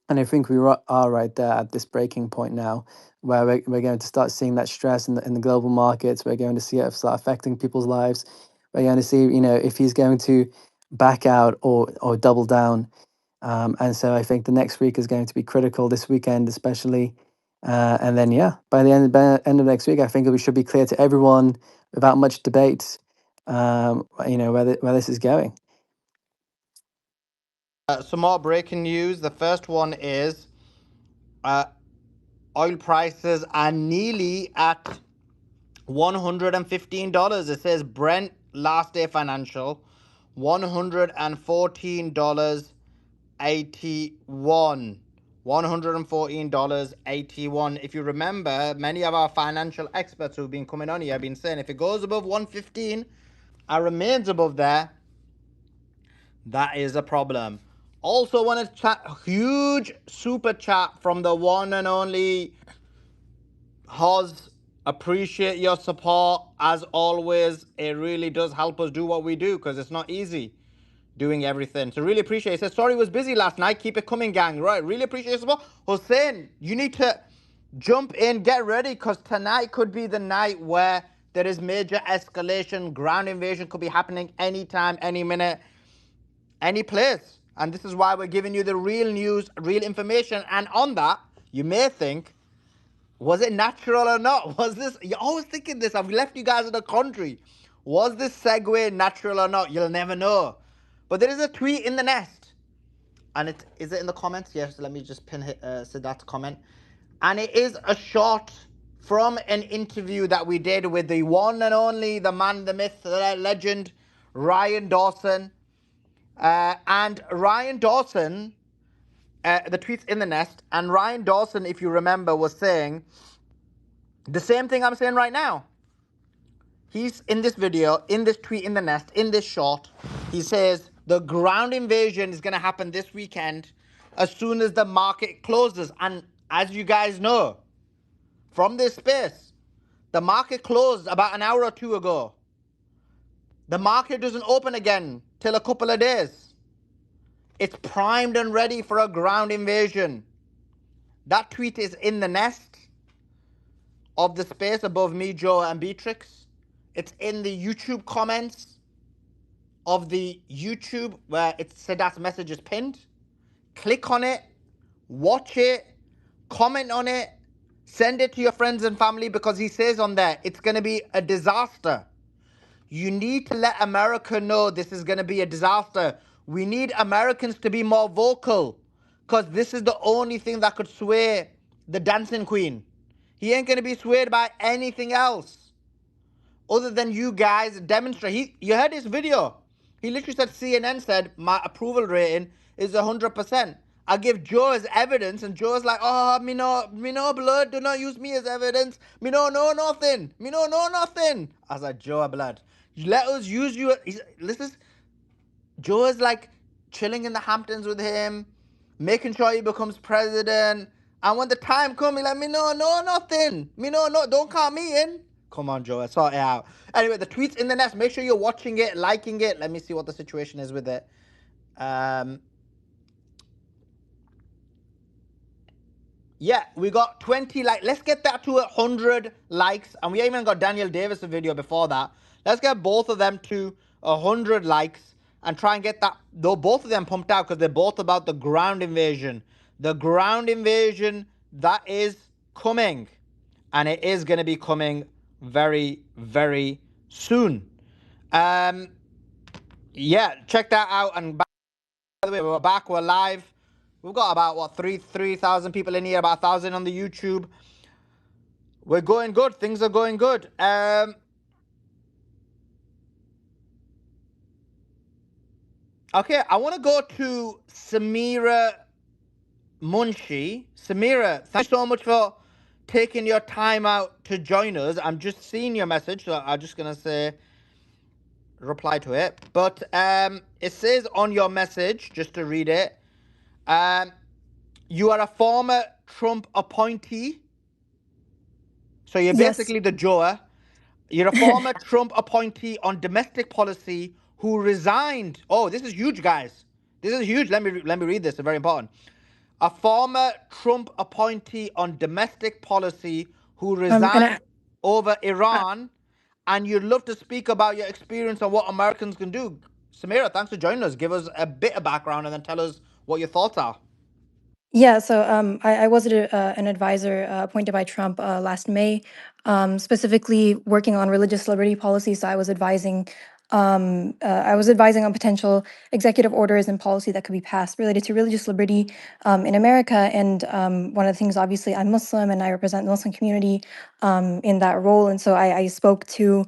And I think are right there at this breaking point now, where we're going to start seeing that stress in the global markets. We're going to see it start affecting people's lives. We're going to see, if he's going to back out or double down. And so I think the next week is going to be critical, this weekend especially. And then, yeah, by the end of next week, I think we should be clear to everyone without much debate, where this is going. Some more breaking news. The first one is uh, oil prices are nearly at $115. It says Brent last day financial, $114.81. $114.81. If you remember, many of our financial experts who've been coming on here have been saying if it goes above 115 and remains above there, that is a problem. Also, want to chat huge super chat from the one and only Hoz. Appreciate your support as always. It really does help us do what we do because it's not easy doing everything. So really appreciate it. He says, sorry, was busy last night. Keep it coming, gang. Right, really appreciate your support. Hussein, you need to jump in, get ready, because tonight could be the night where there is major escalation. Ground invasion could be happening anytime, any minute, any place. And this is why we're giving you the real news, real information. And on that, you may think, was it natural or not? Was this, you're always thinking this, I've left you guys in the country. Was this segue natural or not? You'll never know. But there is a tweet in the nest. And is it in the comments? Yes, let me just pin Siddharth's comment. And it is a shot from an interview that we did with the one and only, the man, the myth, the legend, Ryan Dawson. And Ryan Dawson, the tweet's in the nest, and Ryan Dawson, if you remember, was saying the same thing I'm saying right now. He's in this video, in this tweet in the nest, in this short, he says the ground invasion is going to happen this weekend as soon as the market closes. And as you guys know, from this space. The market closed about an hour or two ago. The market doesn't open again till a couple of days. It's primed and ready for a ground invasion. That tweet is in the nest of the space above me, Joe, and Beatrix. It's in the YouTube comments of the YouTube where it's Sedat's message is pinned. Click on it, watch it, comment on it, send it to your friends and family because he says on there it's going to be a disaster. You need to let America know this is going to be a disaster. We need Americans to be more vocal because this is the only thing that could sway the dancing queen. He ain't going to be swayed by anything else other than you guys demonstrate. You heard his video. He literally said, CNN said, my approval rating is 100%. I give Joe as evidence, and Joe's like, oh, me no blood, do not use me as evidence. Me no know nothing. Me no know nothing. I was like, Joe blood, let us use you. Listen, Joe is like chilling in the Hamptons with him, making sure he becomes president. And when the time comes, he like, me no know nothing. Me no, don't call me in. Come on, Joe, sort it out. Anyway, the tweet's in the nest. Make sure you're watching it, liking it. Let me see what the situation is with it. Yeah, we got 20 likes. Let's get that to 100 likes. And we even got Daniel Davis' video before that. Let's get both of them to 100 likes and try and get that, though, both of them pumped out because they're both about the ground invasion. The ground invasion that is coming. And it is going to be coming very, very soon. Yeah, check that out. And by the way, we're back. We're live. We've got about, what, 3,000 people in here, about 1,000 on the YouTube. We're going good. Things are going good. Okay, I want to go to Samira Munshi. Samira, thank you so much for taking your time out to join us. I'm just seeing your message, so I'm just going to say reply to it. But it says on your message, just to read it, you are a former Trump appointee. So you're Yes. basically the Joa. You're a former Trump appointee on domestic policy who resigned. Oh, this is huge, guys. This is huge. Let me read this. It's very important. A former Trump appointee on domestic policy who And resigned over Iran, and you'd love to speak about your experience on what Americans can do. Samira, thanks for joining us. Give us a bit of background and then tell us what your thoughts are. yeah, so I was an advisor appointed by Trump last May, specifically working on religious liberty policy. So I was advising on potential executive orders and policy that could be passed related to religious liberty in America. And one of the things, obviously, I'm Muslim and I represent the Muslim community in that role. And so I spoke to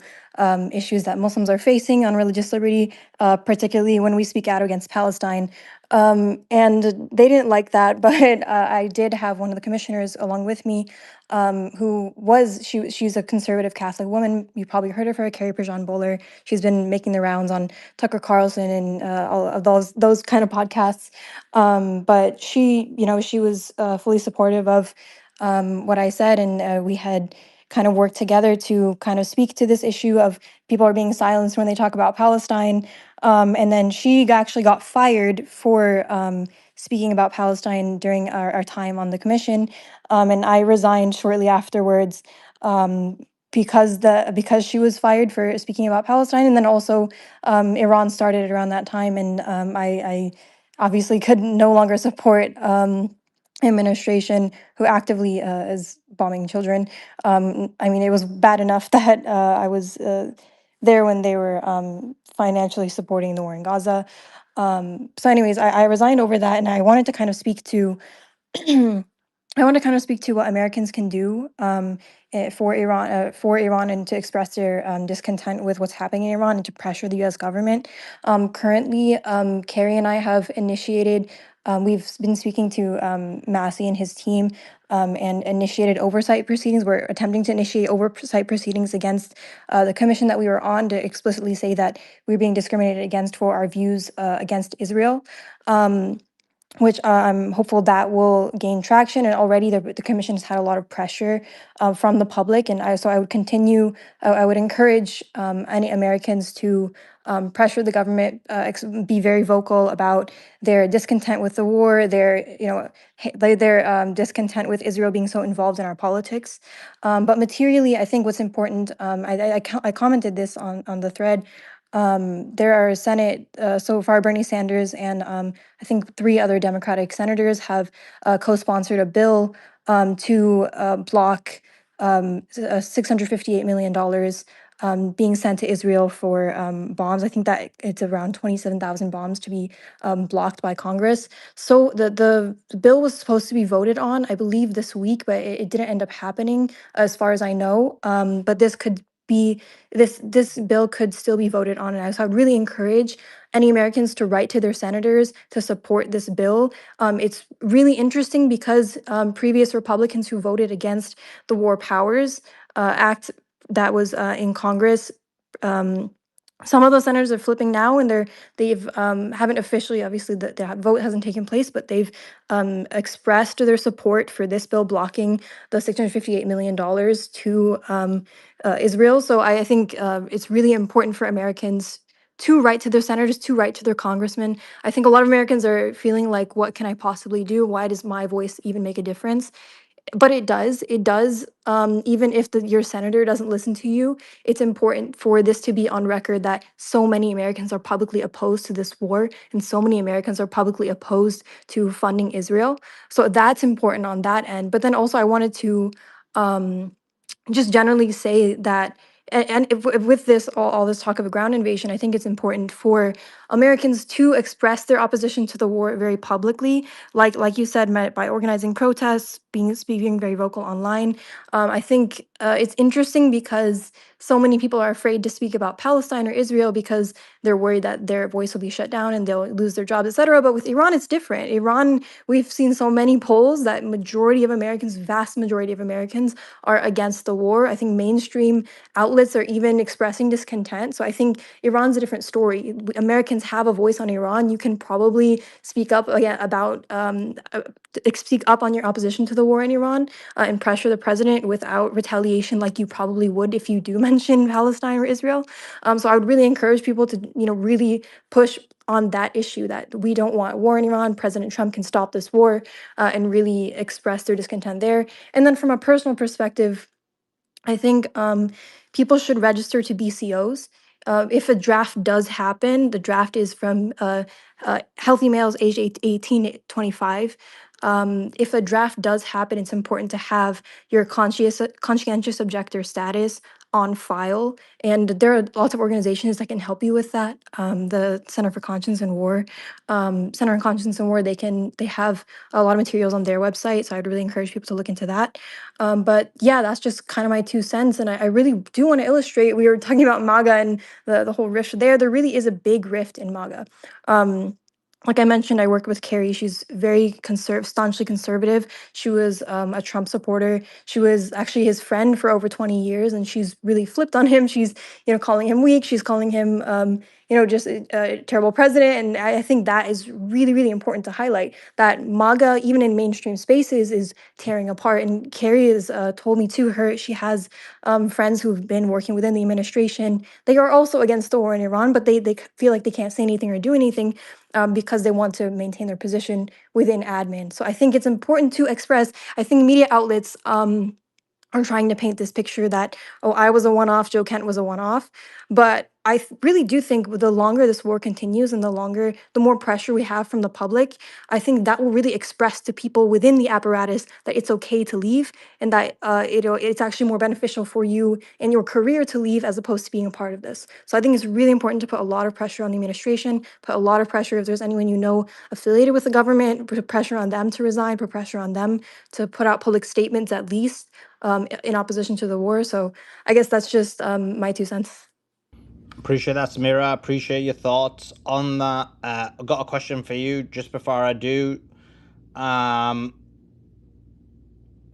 issues that Muslims are facing on religious liberty, particularly when we speak out against Palestine. And they didn't like that, but I did have one of the commissioners along with me, she's a conservative Catholic woman. You probably heard of her, Carrie Prejean Bowler. She's been making the rounds on Tucker Carlson and all of those kind of podcasts. But she was fully supportive of what I said, and we had kind of worked together to kind of speak to this issue of people are being silenced when they talk about Palestine. And then she actually got fired for speaking about Palestine during our time on the commission. And I resigned shortly afterwards because she was fired for speaking about Palestine. And then also Iran started around that time. And I obviously could no longer support administration who actively is bombing children. I mean, it was bad enough that I was there when they were financially supporting the war in Gaza. So anyways, I resigned over that, and I wanted to kind of speak to I want to kind of speak to what Americans can do for Iran, and to express their discontent with what's happening in Iran and to pressure the U.S. government. Currently, Carrie and I have initiated. We've been speaking to Massey and his team and initiated oversight proceedings. We're attempting to initiate oversight proceedings against the commission that we were on to explicitly say that we're being discriminated against for our views against Israel. which I'm hopeful that will gain traction. And already the commission has had a lot of pressure from the public. And so I would continue, I would encourage any Americans to pressure the government, be very vocal about their discontent with the war, their, their discontent with Israel being so involved in our politics. But materially, I think what's important, I commented this on the thread. There are Senate, so far Bernie Sanders and I think 3 other Democratic senators have co-sponsored a bill to block $658 million being sent to Israel for bombs. I think that it's around 27,000 bombs to be blocked by Congress. So the bill was supposed to be voted on, I believe, this week, but it didn't end up happening, as far as I know. But this could be this bill could still be voted on, and so I would really encourage any Americans to write to their senators to support this bill. It's really interesting because previous Republicans who voted against the War Powers Act that was in Congress. Some of those senators are flipping now, and they've haven't officially, obviously, the vote hasn't taken place, but they've expressed their support for this bill blocking the $658 million to Israel. So I think it's really important for Americans to write to their senators, to write to their congressmen. I think a lot of Americans are feeling like, what can I possibly do? Why does my voice even make a difference? But it does. It does. Even if your senator doesn't listen to you, it's important for this to be on record that so many Americans are publicly opposed to this war, and so many Americans are publicly opposed to funding Israel. So that's important on that end. But then also, I wanted to just generally say that, and if with this all this talk of a ground invasion, I think it's important for Americans to express their opposition to the war very publicly, like you said, by organizing protests, speaking very vocal online. I think it's interesting because so many people are afraid to speak about Palestine or Israel because they're worried that their voice will be shut down and they'll lose their jobs, etc. But with Iran, it's different. Iran, we've seen so many polls that majority of Americans, vast majority of Americans, are against the war. I think mainstream outlets are even expressing discontent. So I think Iran's a different story. Americans have a voice on Iran. You can probably speak up again about speak up on your opposition to the war in Iran and pressure the president without retaliation, like you probably would if you do mention Palestine or Israel. So I would really encourage people to, really push on that issue, that we don't want war in Iran. President Trump can stop this war, and really express their discontent there. And then from a personal perspective, I think people should register to BCOs. If a draft does happen, the draft is from healthy males aged 18 to 25. If a draft does happen, it's important to have your conscientious objector status on file. And there are lots of organizations that can help you with that. The Center for Conscience and War, Center on Conscience and War, they have a lot of materials on their website. So I'd really encourage people to look into that. But yeah, that's just kind of my 2 cents. And I really do want to illustrate, we were talking about MAGA and the whole rift there. There really is a big rift in MAGA. Like I mentioned, I worked with Carrie. She's very staunchly conservative. She was a Trump supporter. She was actually his friend for over 20 years, and she's really flipped on him. She's, calling him weak. She's calling him, just a terrible president. And I think that is really, really important to highlight, that MAGA, even in mainstream spaces, is tearing apart. And Carrie has told me too, she has friends who've been working within the administration. They are also against the war in Iran, but they feel like they can't say anything or do anything because they want to maintain their position within admin. So I think it's important to express. I think media outlets are trying to paint this picture that, oh, I was a one-off, Joe Kent was a one-off. But I really do think the longer this war continues and the more pressure we have from the public, I think that will really express to people within the apparatus that it's okay to leave, and that it's actually more beneficial for you and your career to leave as opposed to being a part of this. So I think it's really important to put a lot of pressure on the administration, put a lot of pressure, if there's anyone affiliated with the government, put pressure on them to resign, put pressure on them to put out public statements at least in opposition to the war. So I guess that's just my 2 cents. Appreciate that, Samira. Appreciate your thoughts on that. I've got a question for you just before I do.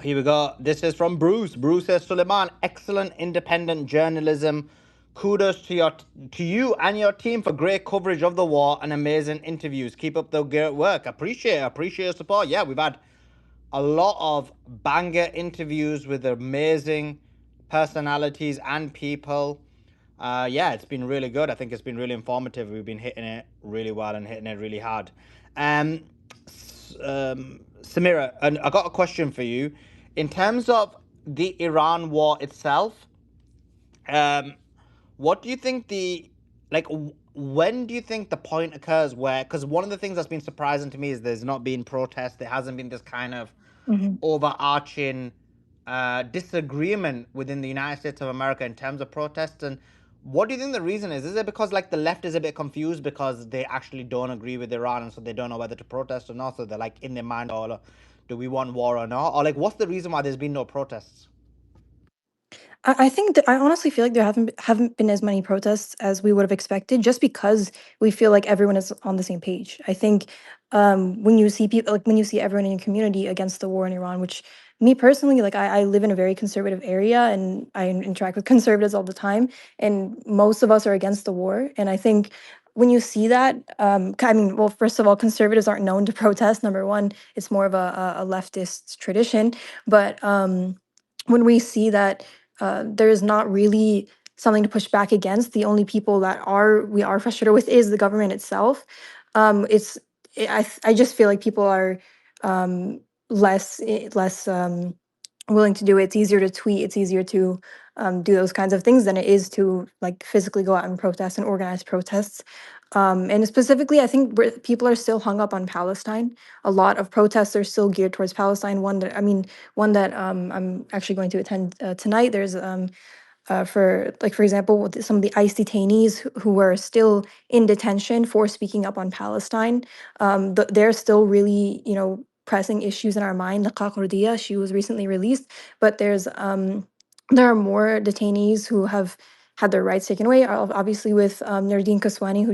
Here we go. This is from Bruce. Bruce says, Suleiman, excellent independent journalism Kudos to you and your team for great coverage of the war and amazing interviews. Keep up the great work. Appreciate your support. Yeah, we've had a lot of banger interviews with amazing personalities and people. Yeah, it's been really good. I think it's been really informative. We've been hitting it really well and hitting it really hard. Samira, and I got a question for you. In terms of the Iran war itself, um, what do you think like? When do you think the point occurs where? Because one of the things that's been surprising to me is there's not been protest. There hasn't been this kind of overarching disagreement within the United States of America in terms of protests. And what do you think the reason is? Is it because like the left is a bit confused because they actually don't agree with Iran and so they don't know whether to protest or not? So they're like in their mind, oh, do we want war or not? Or like, what's the reason why there's been no protests? I think that I honestly feel like there haven't been as many protests as we would have expected, just because we feel like everyone is on the same page. I think when you see people, like when you see everyone in your community against the war in Iran, which me personally, like I live in a very conservative area and I interact with conservatives all the time, and most of us are against the war. And I think when you see that, I mean, well, first of all, conservatives aren't known to protest. Number one, it's more of a leftist tradition, but when we see that there is not really something to push back against. The only people that we are frustrated with is the government itself. It's I just feel like people are less willing to do it. It's easier to tweet. It's easier to do those kinds of things than it is to like physically go out and protest and organize protests. And specifically, I think people are still hung up on Palestine. A lot of protests are still geared towards Palestine. One that I'm actually going to attend tonight. There's for example, with some of the ICE detainees who were still in detention for speaking up on Palestine. They're still really, pressing issues in our mind. Laqa Qurdiya, she was recently released, but there are more detainees who have had their rights taken away. Obviously, with Nardine Kaswani, who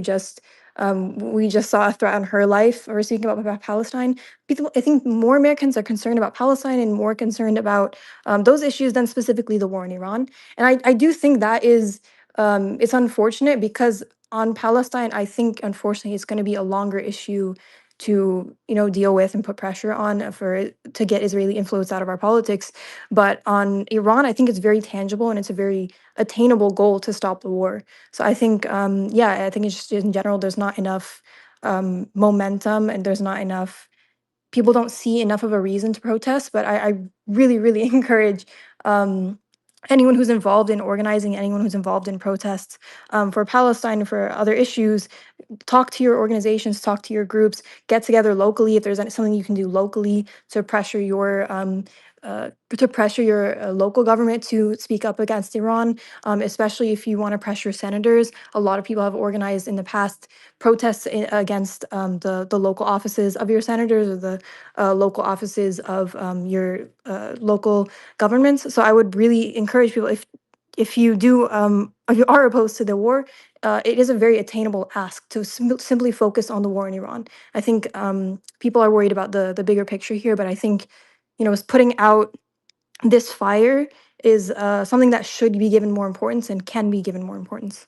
we just saw a threat on her life for speaking about Palestine. People, I think more Americans are concerned about Palestine and more concerned about those issues than specifically the war in Iran. And I do think that is it's unfortunate because on Palestine, I think unfortunately it's going to be a longer issue to deal with and put pressure on to get Israeli influence out of our politics. But on Iran, I think it's very tangible and it's a very attainable goal to stop the war. So I think yeah, I think it's just in general there's not enough momentum and there's not enough people don't see enough of a reason to protest. But I really, really encourage anyone who's involved in organizing, anyone who's involved in protests for Palestine, for other issues, talk to your organizations, talk to your groups, get together locally if there's something you can do locally to pressure your local government to speak up against Iran, especially if you want to pressure senators. A lot of people have organized in the past protests against the local offices of your senators or the local offices of your local governments. So I would really encourage people if you do if you are opposed to the war, it is a very attainable ask to simply focus on the war in Iran. I think people are worried about the bigger picture here, but I think putting out this fire is something that should be given more importance and can be given more importance.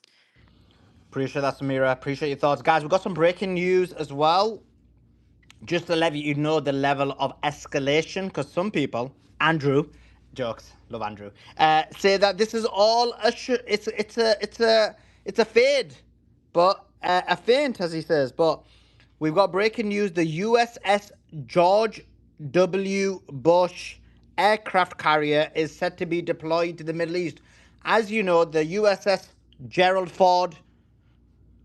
Appreciate that, Samira. Appreciate your thoughts. Guys, we've got some breaking news as well. Just to let you know the level of escalation, because some people, Andrew, jokes, love Andrew, say that this is all it's a fade, but a feint, as he says. But we've got breaking news: the USS George W. Bush aircraft carrier is set to be deployed to the Middle East. As you know, the USS Gerald Ford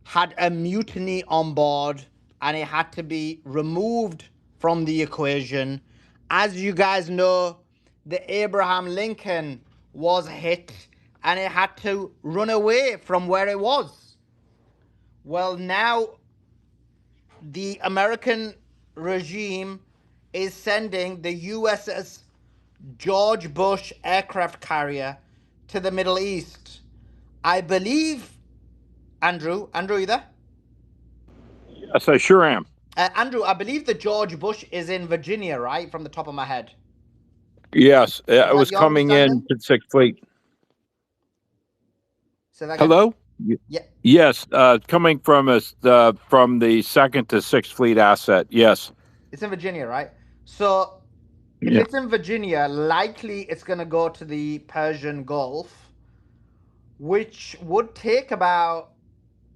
had a mutiny on board and it had to be removed from the equation. As you guys know, the Abraham Lincoln was hit and it had to run away from where it was. Well, now the American regime is sending the USS George Bush aircraft carrier to the Middle East. I believe, Andrew, are you there? Yes, I sure am. Andrew, I believe the George Bush is in Virginia, right? From the top of my head. Yes, Is it that was your coming in understanding? to Sixth Fleet. Say that again. Hello? Yeah, Yes, coming from us from the second to sixth fleet asset. Yes. it's in Virginia, right? So if Yeah. it's in Virginia, likely it's going to go to the Persian Gulf, which would take about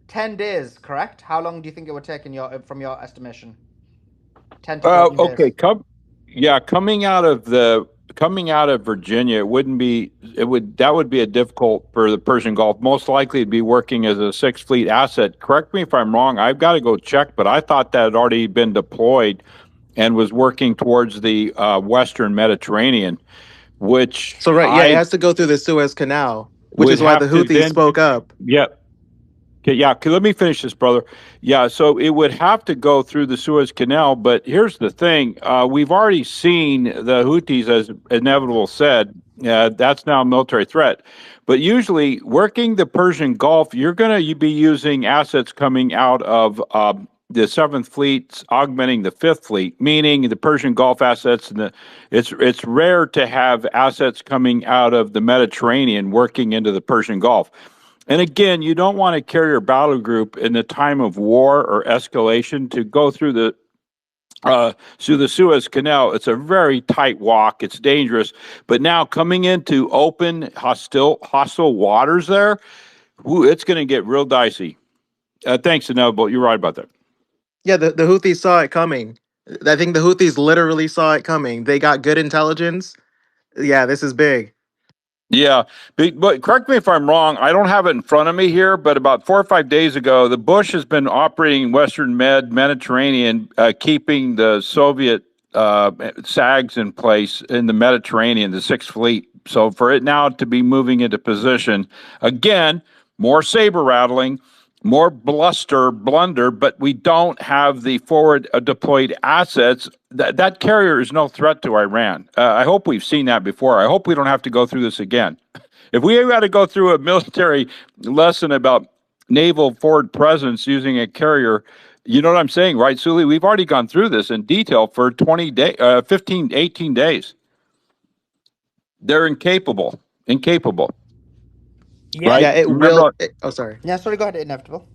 10 days, correct? How long do you think it would take in your from your estimation? 10 to 14 Okay. days. Yeah, coming out of Virginia, it wouldn't be. It would that would be a difficult for the Persian Gulf. Most likely, it'd be working as a sixth fleet asset. Correct me if I'm wrong. I've got to go check, but I thought that had already been deployed and was working towards the Western Mediterranean, which So right, yeah, it I has to go through the Suez Canal, which would is why the have to Houthis then. spoke up. Yeah. Okay, yeah, let me finish this, brother. Yeah, so it would have to go through the Suez Canal, but here's the thing: we've already seen the Houthis, as Inevitable said, that's now a military threat. But usually, working the Persian Gulf, you're going to be using assets coming out of the Seventh Fleet, augmenting the Fifth Fleet, meaning the Persian Gulf assets. It's rare to have assets coming out of the Mediterranean working into the Persian Gulf. And again, you don't want a carrier battle group in the time of war or escalation to go through the Suez Canal. It's a very tight walk. It's dangerous. But now coming into open, hostile waters there, it's going to get real dicey. Thanks, Noble. You're right about that. Yeah, the Houthis saw it coming. I think the Houthis literally saw it coming. They got good intelligence. Yeah, this is big. Yeah, but correct me if I'm wrong. I don't have it in front of me here, but about 4 or 5 days ago, the Bush has been operating Western Mediterranean, keeping the Soviet SAGs in place in the Mediterranean, the Sixth Fleet. So for it now to be moving into position again, more saber rattling, more blunder, but we don't have the forward deployed assets. That carrier is no threat to Iran. I hope we've seen that before. I hope we don't have to go through this again. If we got to go through a military lesson about naval forward presence using a carrier, you know what I'm saying, right, Suli? We've already gone through this in detail for 15, 18 days. They're incapable, Yeah. right? Yeah, it Remember, will. Oh, sorry. Yeah, sorry, go ahead, Inevitable.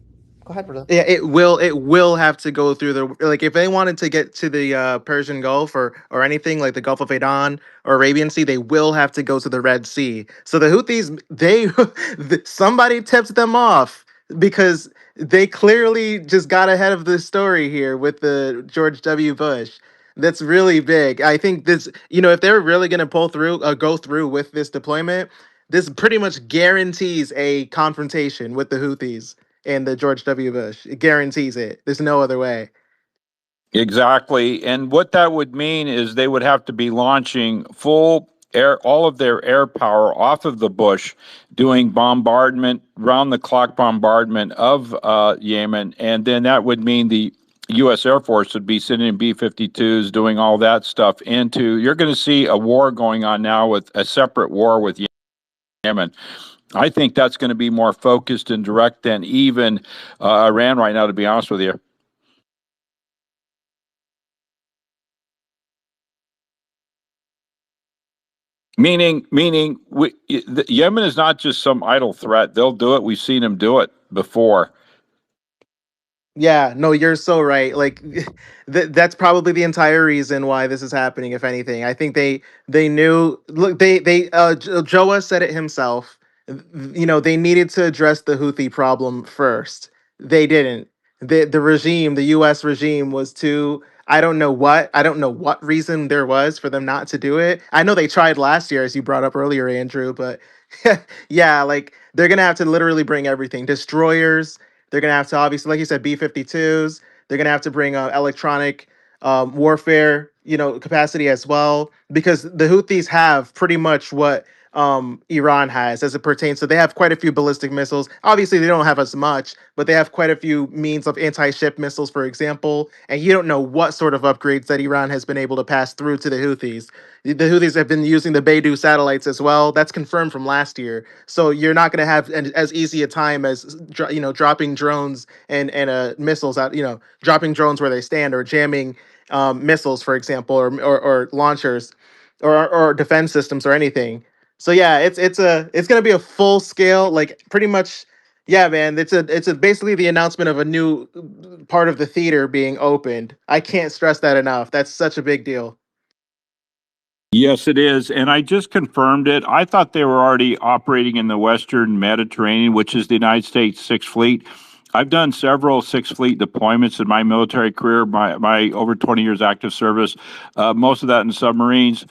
Go ahead, brother. Yeah, it will have to go through the, like, if they wanted to get to the Persian Gulf or anything like the Gulf of Aden or Arabian Sea, they will have to go to the Red Sea. So the Houthis, they somebody tipped them off because they clearly just got ahead of the story here with the George W. Bush. That's really big. I think this, if they're really going to go through with this deployment, this pretty much guarantees a confrontation with the Houthis and the George W. Bush. It guarantees it. There's no other way. exactly. And what that would mean is they would have to be launching full air, all of their air power off of the Bush, doing bombardment, round the clock bombardment of Yemen. And then that would mean the U.S. Air Force would be sending in B 52s, doing all that stuff into. You're going to see a war going on now with a separate war with Yemen. I think that's going to be more focused and direct than even Iran right now, to be honest with you. Meaning, Yemen is not just some idle threat. They'll do it. We've seen them do it before. Yeah, no, you're so right. Like that's probably the entire reason why this is happening, if anything. I think they knew, look, Joa said it himself. They needed to address the Houthi problem first. They didn't. The regime, the US regime was too, I don't know what reason there was for them not to do it. I know they tried last year, as you brought up earlier, Andrew, but yeah, like they're gonna have to literally bring everything. Destroyers, they're gonna have to, obviously, like you said, B-52s. They're gonna have to bring electronic warfare, capacity as well, because the Houthis have pretty much what Iran has as it pertains. So they have quite a few ballistic missiles. Obviously, they don't have as much, but they have quite a few means of anti-ship missiles, for example. And you don't know what sort of upgrades that Iran has been able to pass through to the Houthis. The Houthis have been using the Beidou satellites as well. That's confirmed from last year. So you're not going to have as easy a time as dropping drones and missiles out. Dropping drones where they stand, or jamming missiles, for example, or launchers, or defense systems or anything. So yeah, it's gonna be a full scale, like pretty much. Yeah, man, it's basically the announcement of a new part of the theater being opened. I can't stress that enough. That's such a big deal. Yes, it is. And I just confirmed it. I thought they were already operating in the Western Mediterranean, which is the United States Sixth Fleet. I've done several Sixth Fleet deployments in my military career, my over 20 years active service, most of that in submarines.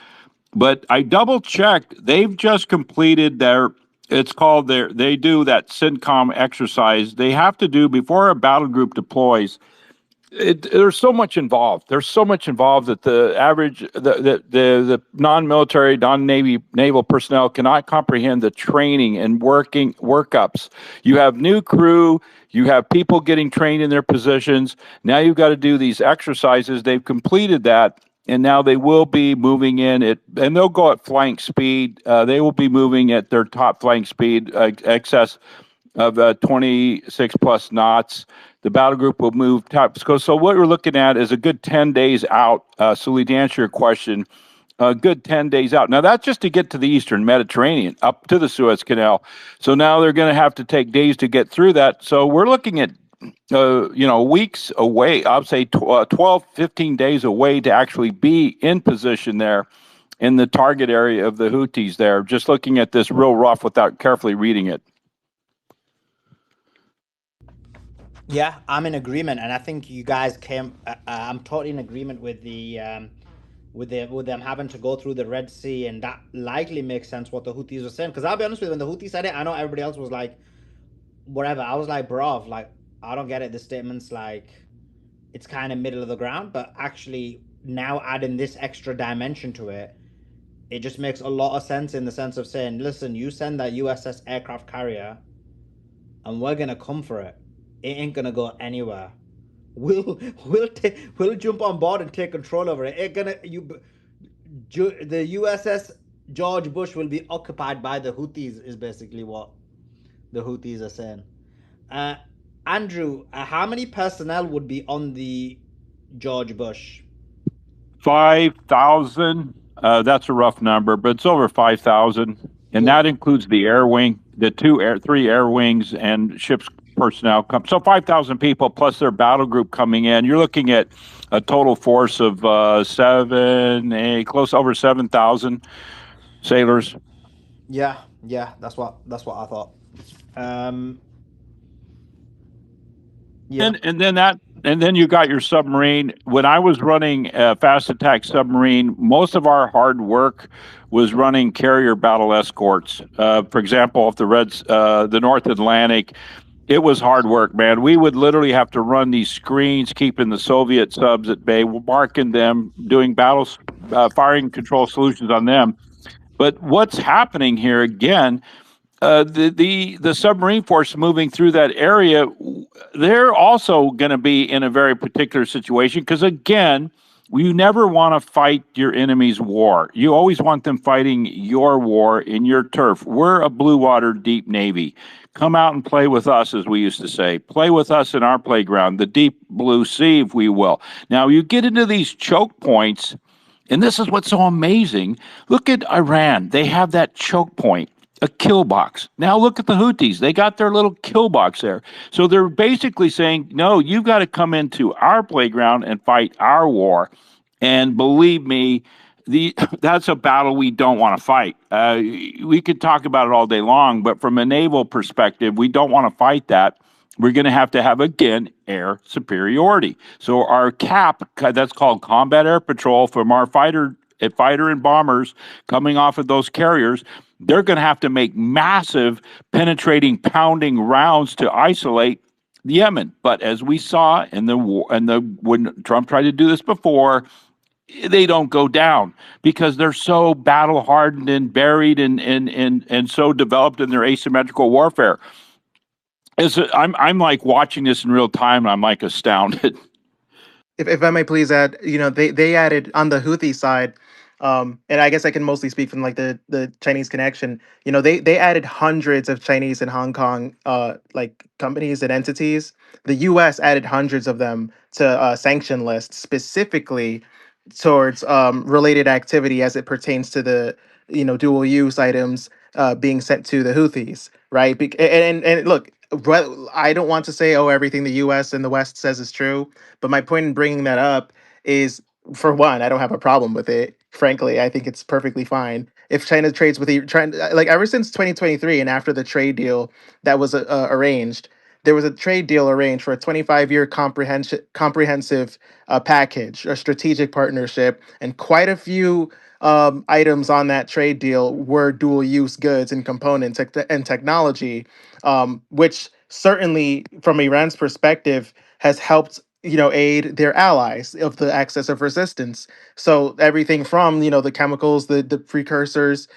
But I double checked. They've just completed it's called they do that CENTCOM exercise. They have to do before a battle group deploys. There's so much involved. There's so much involved that the average, the non-military, non-navy naval personnel cannot comprehend the training and workups. You have new crew. You have people getting trained in their positions. Now you've got to do these exercises. They've completed that, and now they will be moving in it, and they'll go at flank speed. They will be moving at their top flank speed, excess of 26 plus knots. The battle group will move top. So what we're looking at is a good 10 days out. Sully, to answer your question, a good 10 days out. Now, that's just to get to the Eastern Mediterranean, up to the Suez Canal. So now they're going to have to take days to get through that. So we're looking at weeks away. I'd say 12, 15 days away to actually be in position there in the target area of the Houthis there, just looking at this real rough without carefully reading it. Yeah, I'm in agreement, and I think you guys came. I'm totally in agreement with with them having to go through the Red Sea, and that likely makes sense what the Houthis were saying. Because I'll be honest with you, when the Houthis said it, I know everybody else was like, whatever. I was like, bro, like I don't get it. The statement's like, it's kind of middle of the ground, but actually now adding this extra dimension to it, it just makes a lot of sense in the sense of saying, listen, you send that USS aircraft carrier, and we're gonna come for it. It ain't gonna go anywhere. We'll jump on board and take control over it. It gonna the USS George Bush will be occupied by the Houthis is basically what the Houthis are saying. Uh, Andrew, how many personnel would be on the George Bush? 5,000. That's a rough number, but it's over 5,000, and Cool. that includes the air wing, the three air wings, and ships personnel. So 5,000 people plus their battle group coming in. You're looking at a total force of close over 7,000 sailors. Yeah, that's what I thought. Um, yeah, And then you got your submarine. When I was running a fast attack submarine, most of our hard work was running carrier battle escorts. For example, off the North Atlantic, it was hard work, man. We would literally have to run these screens, keeping the Soviet subs at bay, marking them, doing battles, firing control solutions on them. But what's happening here again? The submarine force moving through that area, they're also going to be in a very particular situation because again, you never want to fight your enemy's war. You always want them fighting your war in your turf. We're a blue water deep navy. Come out and play with us, as we used to say. Play with us in our playground, the deep blue sea, if we will. Now you get into these choke points, and this is what's so amazing. Look at Iran. They have that choke point, a kill box. Now look at the Houthis. They got their little kill box there. So they're basically saying, no, you've got to come into our playground and fight our war. And believe me, that's a battle we don't want to fight. We could talk about it all day long, but from a naval perspective, we don't want to fight that. We're going to have again air superiority. So our cap, that's called combat air patrol, from our fighter and bombers coming off of those carriers, they're going to have to make massive penetrating, pounding rounds to isolate Yemen. But as we saw in the war, when Trump tried to do this before, they don't go down because they're so battle hardened and buried and so developed in their asymmetrical warfare. I'm like watching this in real time and I'm like astounded. If I may please add, they added on the Houthi side, and I guess I can mostly speak from like the Chinese connection. They added hundreds of Chinese and Hong Kong like companies and entities. The U.S. added hundreds of them to sanction lists specifically towards related activity as it pertains to the dual use items being sent to the Houthis, right? And look, I don't want to say, oh, everything the U.S. and the West says is true, but my point in bringing that up is, for one, I don't have a problem with it. Frankly, I think it's perfectly fine if China trades with like ever since 2023 and after the trade deal that was arranged. There was a trade deal arranged for a 25-year comprehensive package, a strategic partnership, and quite a few items on that trade deal were dual use goods and components and technology, which certainly, from Iran's perspective, has helped aid their allies of the axis of resistance. So everything from the chemicals, the precursors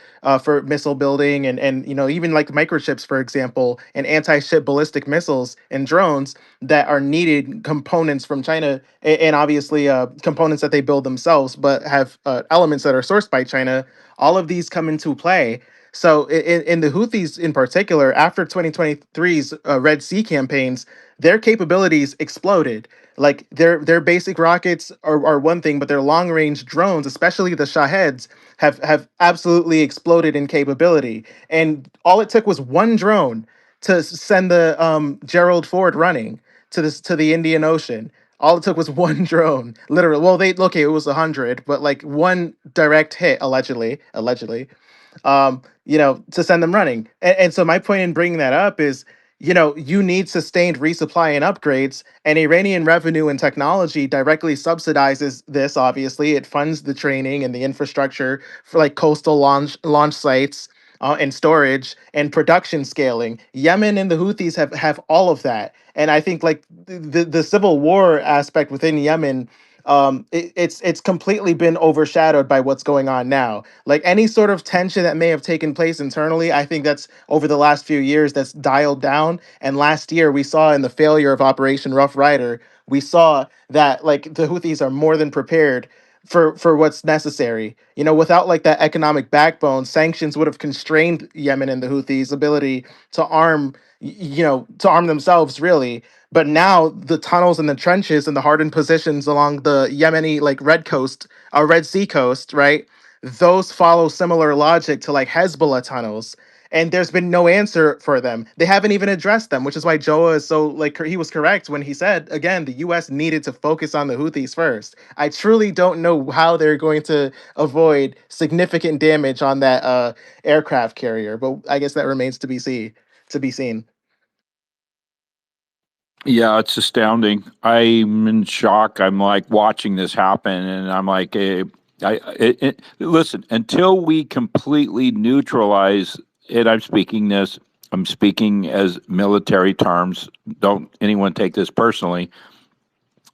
for missile building, and even like microchips, for example, and anti-ship ballistic missiles and drones that are needed components from China, and obviously components that they build themselves, but have elements that are sourced by China. All of these come into play. So in the Houthis in particular, after 2023's Red Sea campaigns, their capabilities exploded. Like their basic rockets are one thing, but their long range drones, especially the Shaheds, have absolutely exploded in capability. And all it took was one drone to send the Gerald Ford running to the Indian Ocean. All it took was one drone, literally. Well, it was 100, but like one direct hit, allegedly, to send them running. And so my point in bringing that up is, you need sustained resupply and upgrades, and Iranian revenue and technology directly subsidizes this. Obviously, it funds the training and the infrastructure for like coastal launch sites. And storage and production scaling. Yemen and the Houthis have all of that, and I think like the civil war aspect within Yemen, it's completely been overshadowed by what's going on now. Like any sort of tension that may have taken place internally, I think that's over the last few years that's dialed down. And last year we saw in the failure of Operation Rough Rider, we saw that like the Houthis are more than prepared for what's necessary. Without like that economic backbone, sanctions would have constrained Yemen and the Houthis' ability to arm themselves really. But now the tunnels and the trenches and the hardened positions along the Yemeni like Red Sea coast, right? Those follow similar logic to like Hezbollah tunnels. And there's been no answer for them. They haven't even addressed them, which is why Joa is so like he was correct when he said again the U.S. needed to focus on the Houthis first. I truly don't know how they're going to avoid significant damage on that aircraft carrier, but I guess that remains to be seen. Yeah, it's astounding. I'm in shock. I'm like watching this happen, and I'm like, listen. Until we completely neutralize, and I'm speaking as military terms. Don't anyone take this personally.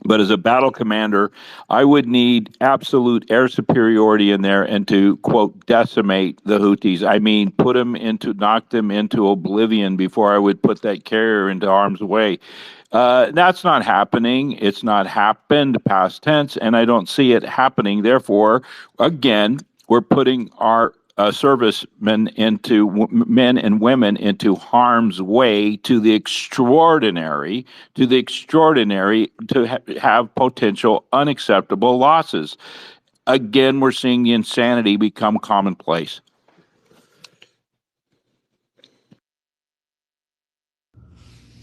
But as a battle commander, I would need absolute air superiority in there and to, quote, decimate the Houthis. I mean, knock them into oblivion before I would put that carrier into harm's way. That's not happening. It's not happened, past tense, and I don't see it happening. Therefore, again, we're putting our servicemen men and women into harm's way to the extraordinary to have potential unacceptable losses. Again, we're seeing the insanity become commonplace.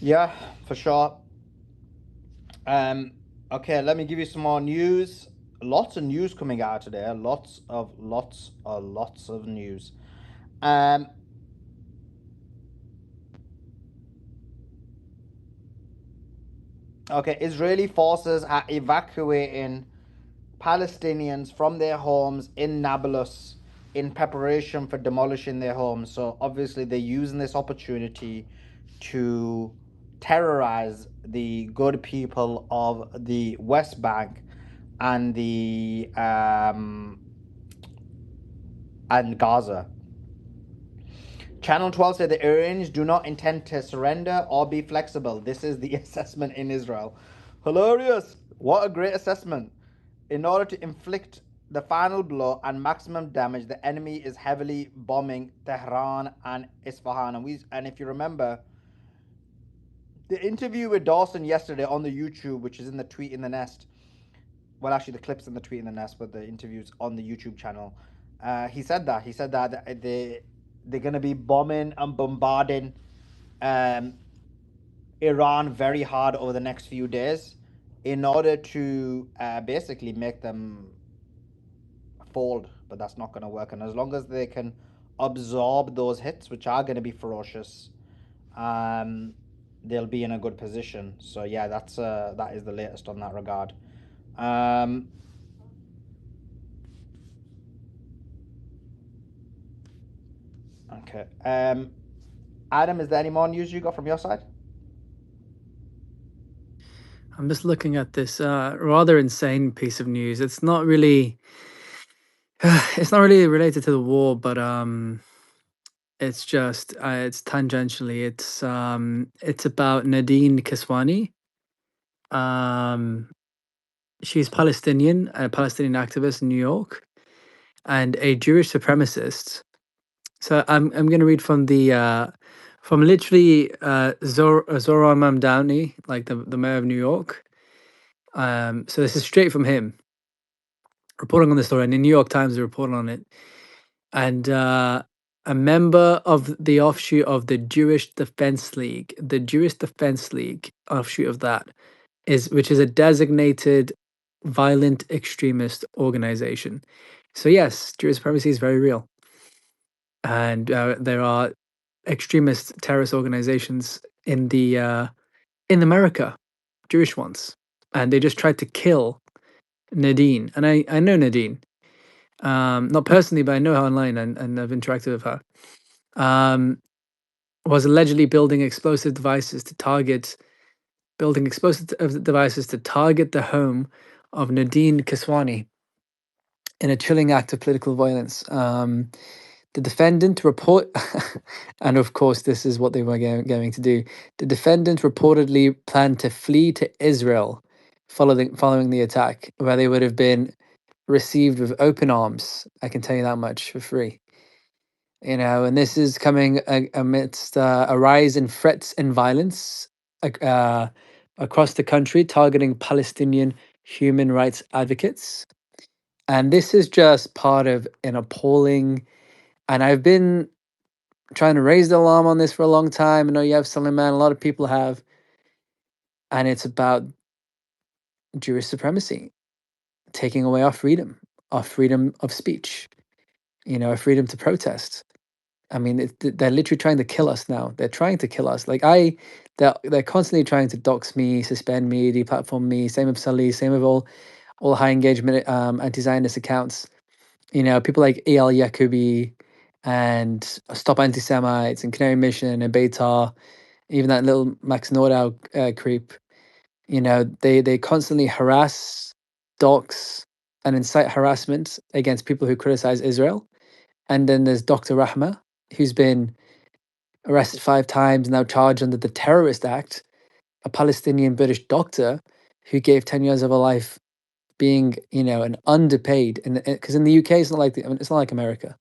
Yeah, for sure. Okay, let me give you some more news. Lots of news coming out today. Lots of news. Um, okay, Israeli forces are evacuating Palestinians from their homes in Nablus in preparation for demolishing their homes. So obviously they're using this opportunity to terrorize the good people of the West Bank and the and Gaza. Channel 12 said the Iranians do not intend to surrender or be flexible. This is the assessment in Israel. Hilarious! What a great assessment. In order to inflict the final blow and maximum damage, the enemy is heavily bombing Tehran and Isfahan. And if you remember, the interview with Dawson yesterday on the YouTube, which is in the tweet in the nest. Well, actually, the clip's in the tweet in the nest, but the interview's on the YouTube channel. He said that. He said that they're going to be bombing and bombarding um, Iran very hard over the next few days in order to basically make them fold. But that's not going to work. And as long as they can absorb those hits, which are going to be ferocious, um, they'll be in a good position. So yeah, that is the latest on that regard. Um, okay. Adam, is there any more news you got from your side? I'm just looking at this rather insane piece of news. It's not really it's not really related to the war, but it's just it's tangentially. It's about Nadine Kiswani. Um, she's Palestinian, a Palestinian activist in New York, and a Jewish supremacist. So I'm going to read from literally Zohran Mamdani, like the mayor of New York. So this is straight from him reporting on the story, and the New York Times reported on it. And a member of the offshoot of the Jewish Defense League, the Jewish Defense League offshoot of that which is a designated violent extremist organization. So yes, Jewish supremacy is very real, and there are extremist terrorist organizations in America, Jewish ones, and they just tried to kill Nadine. And I know Nadine, not personally, but I know her online, and I've interacted with her. Was allegedly building explosive devices to target the home of Nadine Kiswani in a chilling act of political violence. The defendant report, and of course, this is what they were going to do. The defendant reportedly planned to flee to Israel following the attack, where they would have been received with open arms. I can tell you that much for free. And this is coming amidst a rise in threats and violence uh, across the country targeting Palestinian human rights advocates. And this is just part of an appalling, and I've been trying to raise the alarm on this for a long time. I know you have, Suleiman, a lot of people have, and it's about Jewish supremacy, taking away our freedom of speech, our freedom to protest. I mean, they're literally trying to kill us now. They're trying to kill us. They're constantly trying to dox me, suspend me, deplatform me. Same with Sully. Same with all high engagement anti-Zionist accounts. People like El Yakubi and Stop Anti-Semites and Canary Mission and Beitar, even that little Max Nordau creep. They constantly harass, dox, and incite harassment against people who criticize Israel. And then there's Dr. Rahma, who's been arrested 5 times, now charged under the Terrorist Act, a Palestinian British doctor who gave 10 years of her life being, an underpaid, and because in the UK it's not like it's not like America.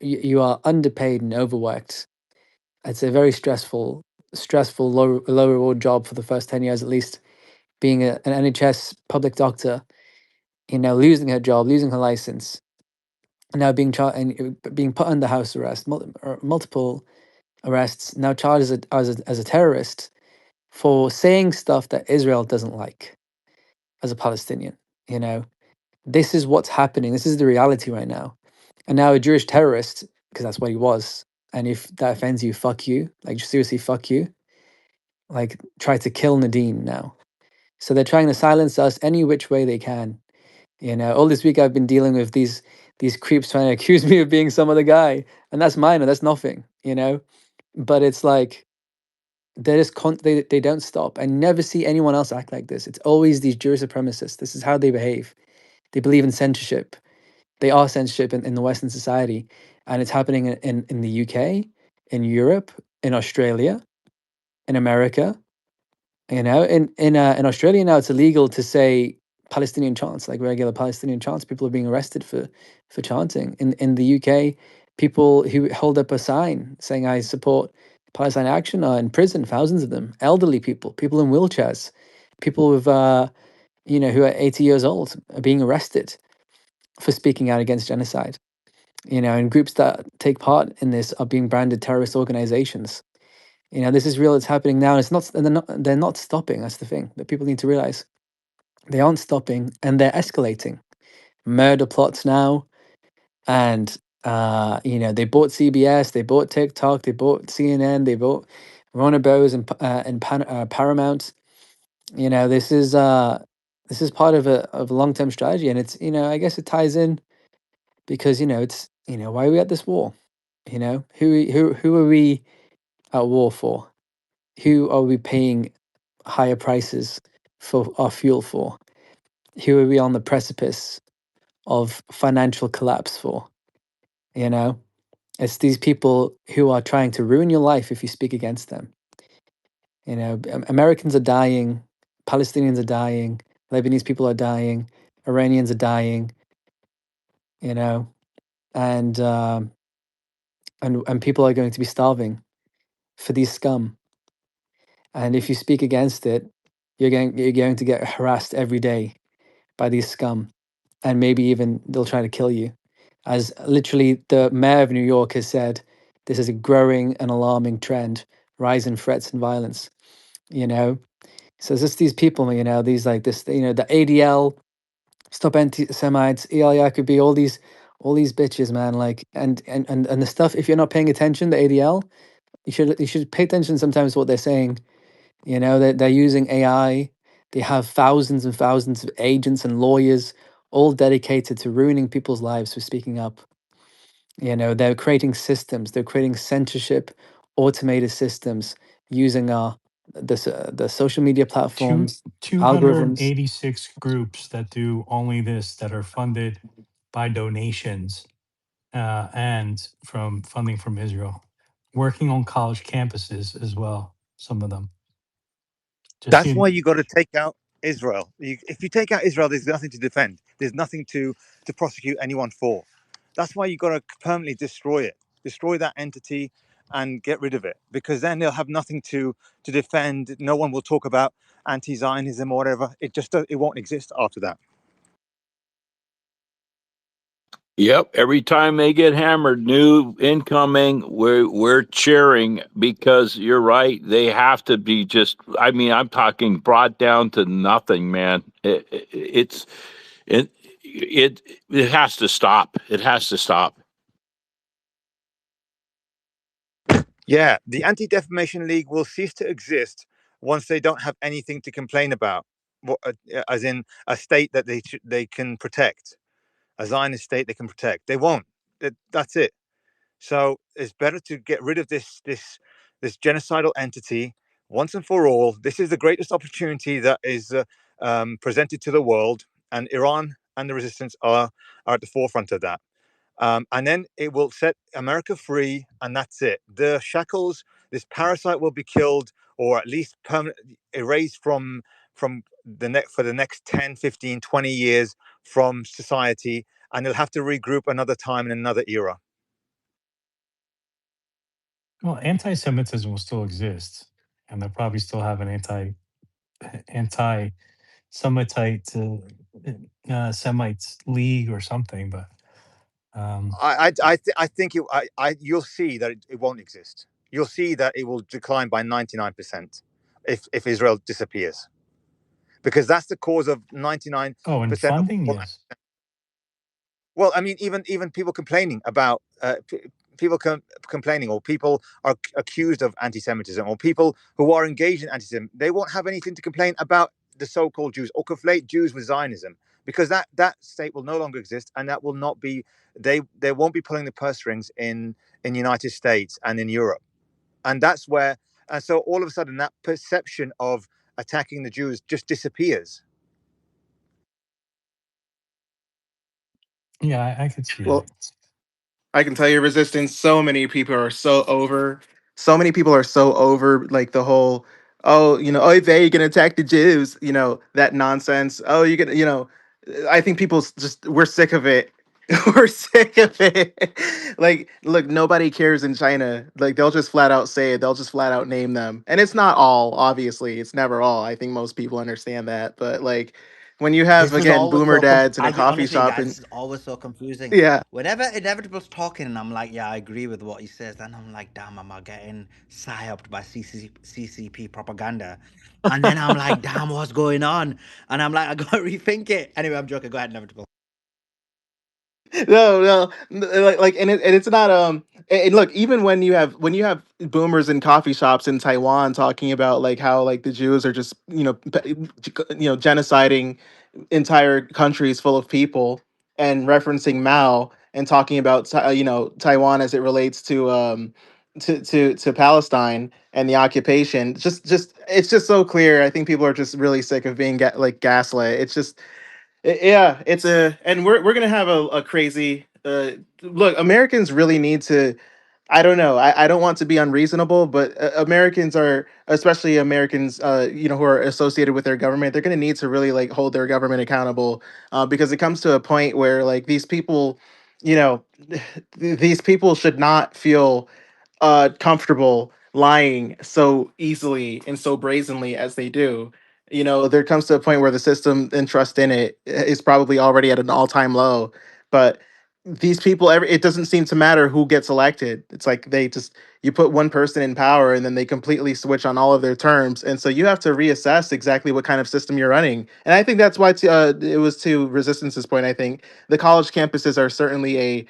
You are underpaid and overworked. It's a very stressful, low reward job for the first 10 years at least. Being an NHS public doctor, losing her job, losing her license, and now being put under house arrest, multiple arrests, now charged as a terrorist for saying stuff that Israel doesn't like as a Palestinian. This is what's happening. This is the reality right now. And now a Jewish terrorist, because that's what he was, and if that offends you, fuck you. Like, seriously, fuck you. Like, try to kill Nadine now. So they're trying to silence us any which way they can. All this week I've been dealing with these creeps trying to accuse me of being some other guy, and that's minor. That's nothing. But it's like they just they don't stop. I never see anyone else act like this. It's always these Jewish supremacists. This is how they behave. They believe in censorship. They are censorship in the Western society, and it's happening in the UK, in Europe, in Australia, in America. In Australia now it's illegal to say Palestinian chants, like regular Palestinian chants. People are being arrested for chanting. In the UK, people who hold up a sign saying I support Palestine Action are in prison. Thousands of them, elderly people in wheelchairs, people with who are 80 years old are being arrested for speaking out against genocide. And groups that take part in this are being branded terrorist organizations. This is real. It's happening now. And it's not, and they're not stopping. That's the thing that people need to realize. They aren't stopping, and they're escalating. Murder plots now, and they bought CBS, they bought TikTok, they bought CNN, they bought Warner Bros. And Paramount. This is part of a long term strategy, and it's I guess it ties in because it's why are we at this war? Who are we at war for? Who are we paying higher prices for our fuel for? Who are we on the precipice of financial collapse for? You know, it's these people who are trying to ruin your life if you speak against them. Americans are dying, Palestinians are dying, Lebanese people are dying, Iranians are dying. You know, and and people are going to be starving for these scum. And if you speak against it, you're going to get harassed every day by these scum, and maybe even they'll try to kill you. As literally the mayor of New York has said, this is a growing and alarming trend, rise in threats and violence. You know, so it's just these people, these like this, the ADL, Stop Anti-Semites, El Yakubi, all these bitches, man. Like, and the stuff. If you're not paying attention, the ADL, you should pay attention sometimes to what they're saying. They're using AI. They have thousands and thousands of agents and lawyers, all dedicated to ruining people's lives for speaking up. They're creating systems. They're creating censorship, automated systems using the social media Two platforms, algorithms. 286 groups that do only this, that are funded by donations and from funding from Israel, working on college campuses as well. Some of them. Just That's you, why you got to take out Israel. If you take out Israel, there's nothing to defend. There's nothing to prosecute anyone for. That's why you got to permanently destroy it, destroy that entity, and get rid of it. Because then they'll have nothing to defend. No one will talk about anti-Zionism or whatever. It won't exist after that. Yep. Every time they get hammered, new incoming, we're cheering because you're right. They have to be just. I mean, I'm talking brought down to nothing, man. It it has to stop. It has to stop. Yeah, the Anti-Defamation League will cease to exist once they don't have anything to complain about, as in a state that they can protect, a Zionist state they can protect. They won't. That's it. So it's better to get rid of this genocidal entity once and for all. This is the greatest opportunity that is presented to the world, and Iran and the resistance are at the forefront of that. And then it will set America free, and that's it. The shackles, this parasite will be killed, or at least permanently erased from for the next 10, 15, 20 years from society, and they'll have to regroup another time in another era. well, anti-Semitism will still exist, and they'll probably still have an anti-Semitite Semites league or something. But I think you'll see that it won't exist. You'll see that it will decline by 99% if Israel disappears, because that's the cause of 99% of funding, all. yes. Well, I mean, even people complaining about complaining, or people are accused of anti-Semitism, or people who are engaged in anti-Semitism, they won't have anything to complain about the so-called Jews, or conflate Jews with Zionism, because that state will no longer exist, and that will not be they won't be pulling the purse strings in United States and in Europe, and that's where, and so all of a sudden that perception of attacking the Jews just disappears. Yeah, I could see Well, that. I can tell you, resistance. So many people are so over like the whole, oh, oh, they gonna attack the Jews, that nonsense. Oh, you're gonna, I think we're sick of it. We're sick of it. Like, look, nobody cares in China. Like, they'll just flat out say it. They'll just flat out name them, and it's not all. Obviously, it's never all. I think most people understand that, but like, when you have This is again always boomer so dads in a I'll be coffee honest with you shop guys, and this is always so confusing. yeah. Whenever Inevitable's talking and I'm like, yeah, I agree with what he says, then I'm like, damn, am I getting psyoped by CCP propaganda? And then I'm like, damn, what's going on? And I'm like, I gotta rethink it. Anyway, I'm joking. Go ahead, Inevitable. Like and it's not and look, even when you have boomers in coffee shops in Taiwan talking about like how like the Jews are just genociding entire countries full of people and referencing Mao and talking about Taiwan as it relates to to Palestine and the occupation. Just it's just so clear. I think people are just really sick of being gaslit. It's just yeah, it's a, and we're gonna have a crazy. Look, Americans really need to. I don't know. I don't want to be unreasonable, but Americans are, especially Americans, who are associated with their government, they're gonna need to really like hold their government accountable, because it comes to a point where like these people, you know, these people should not feel comfortable lying so easily and so brazenly as they do. There comes to a point where the system and trust in it is probably already at an all-time low. But these people, it doesn't seem to matter who gets elected. It's like you put one person in power and then they completely switch on all of their terms. And so you have to reassess exactly what kind of system you're running. And I think that's why it was to Resistance's point. I think the college campuses are certainly a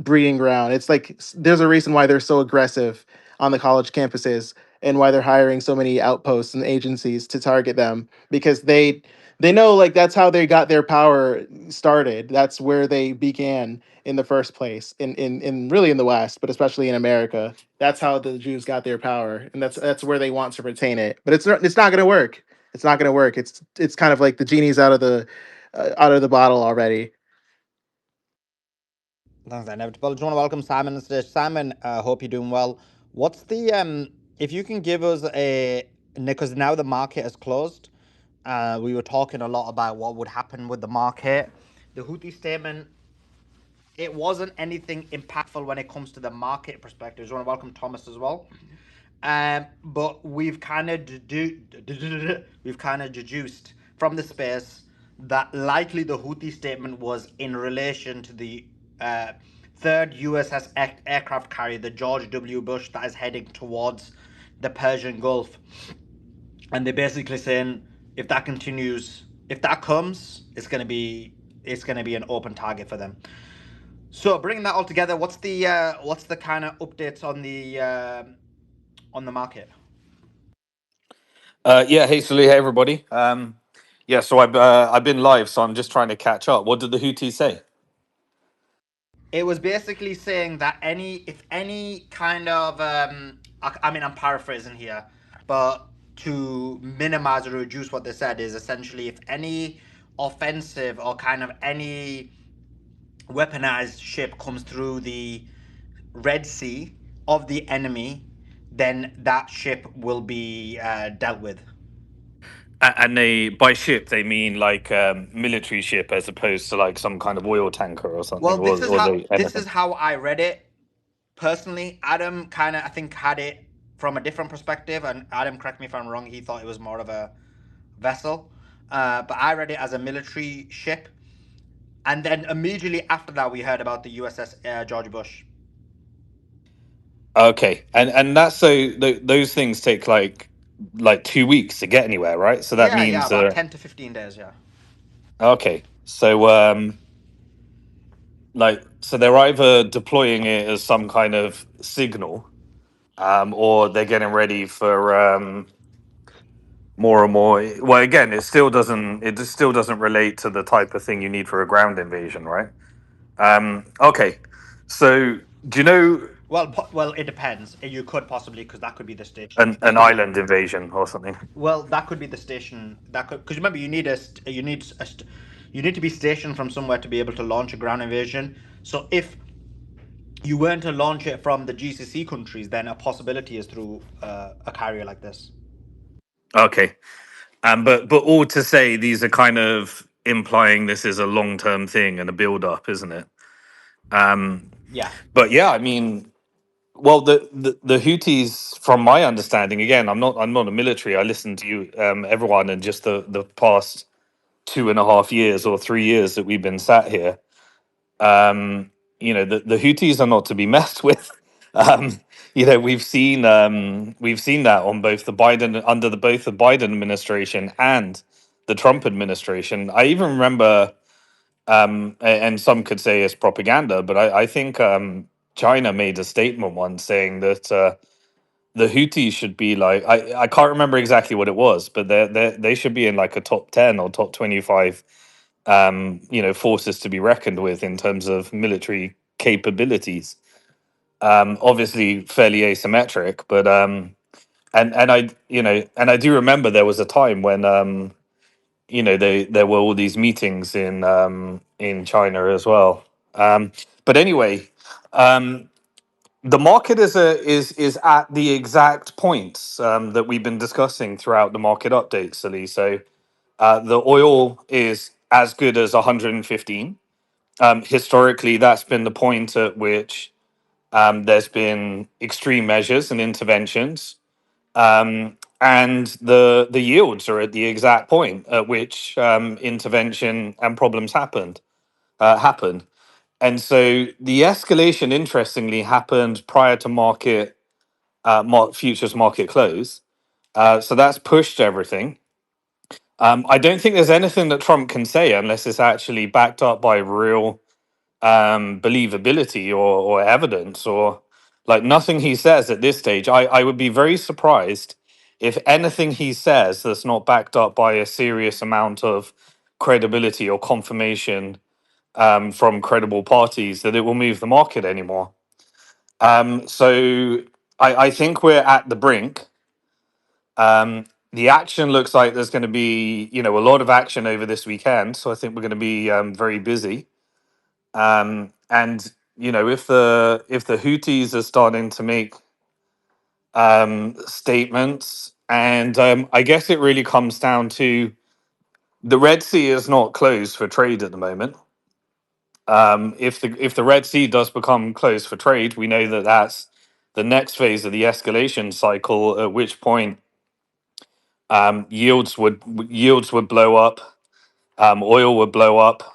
breeding ground. It's like there's a reason why they're so aggressive on the college campuses and why they're hiring so many outposts and agencies to target them, because they know like that's how they got their power started. That's where they began in the first place in really in the West, but especially in America. That's how the Jews got their power, and that's where they want to retain it. But it's not going to work. It's not going to work. It's kind of like the genie's out of the bottle already. Thanks, Inevitable. Do you want to welcome Simon on stage? Simon, hope you're doing well. What's the if you can give us a, because now the market has closed. We were talking a lot about what would happen with the market. The Houthi statement, it wasn't anything impactful when it comes to the market perspective. Do you want to welcome Thomas as well? But we've kind of deduced from the space that likely the Houthi statement was in relation to the uh, third USS aircraft carrier, the George W. Bush, that is heading towards the Persian Gulf. And they're basically saying if that continues, if that comes, it's gonna be an open target for them. So bringing that all together, what's the kind of updates on the market? Yeah, hey Salih, hey everybody. Yeah, so I've been live, so I'm just trying to catch up. What did the Houthis say? It was basically saying that if any kind of, I mean, I'm paraphrasing here, but to minimize or reduce what they said is essentially if any offensive or kind of any weaponized ship comes through the Red Sea of the enemy, then that ship will be dealt with. And they, by ship, they mean like military ship as opposed to like some kind of oil tanker or something, Well, or they this is anything. how I read it personally. Adam kind of, I think, had it from a different perspective, and Adam, correct me if I'm wrong. He thought it was more of a vessel, but I read it as a military ship. And then immediately after that, we heard about the USS George Bush. Okay, and that's so those things take like 2 weeks to get anywhere, right? So that Yeah, means about 10 to 15 days. Yeah. okay, so like so they're either deploying it as some kind of signal, or they're getting ready for more and more. Well, again, it just still doesn't relate to the type of thing you need for a ground invasion, right? Okay, so do you know Well, it depends. You could possibly, because that could be the station. an island invasion or something? Well, that could be the station. That could, because remember, you need to be stationed from somewhere to be able to launch a ground invasion. So if you weren't to launch it from the GCC countries, then a possibility is through a carrier like this. Okay, but all to say these are kind of implying this is a long term thing and a build up, isn't it? Yeah. But yeah, I mean, well, the Houthis, from my understanding, again, I'm not a military. I listen to you, everyone, and just the past. 2.5 years or 3 years that we've been sat here. The Houthis are not to be messed with. We've seen that on both the Biden under the both the Biden administration and the Trump administration. I even remember, and some could say it's propaganda, but I think China made a statement once saying that the Houthis should be like, I can't remember exactly what it was, but they should be in like a top 10 or top 25 forces to be reckoned with in terms of military capabilities. Obviously fairly asymmetric, but I do remember there was a time when there were all these meetings in China as well. But anyway, the market is at the exact points that we've been discussing throughout the market updates, Ali. So the oil is as good as 115. Historically, that's been the point at which there's been extreme measures and interventions, and the yields are at the exact point at which intervention and problems happen. And so the escalation, interestingly, happened prior to futures market close. So that's pushed everything. I don't think there's anything that Trump can say unless it's actually backed up by real believability or evidence, or like nothing he says at this stage. I would be very surprised if anything he says that's not backed up by a serious amount of credibility or confirmation from credible parties that it will move the market anymore. So I think we're at the brink. The action looks like there's going to be, a lot of action over this weekend. So I think we're going to be very busy. And if the Houthis are starting to make statements, and I guess it really comes down to the Red Sea is not closed for trade at the moment. If the Red Sea does become closed for trade, we know that that's the next phase of the escalation cycle. At which point, yields would blow up, oil would blow up,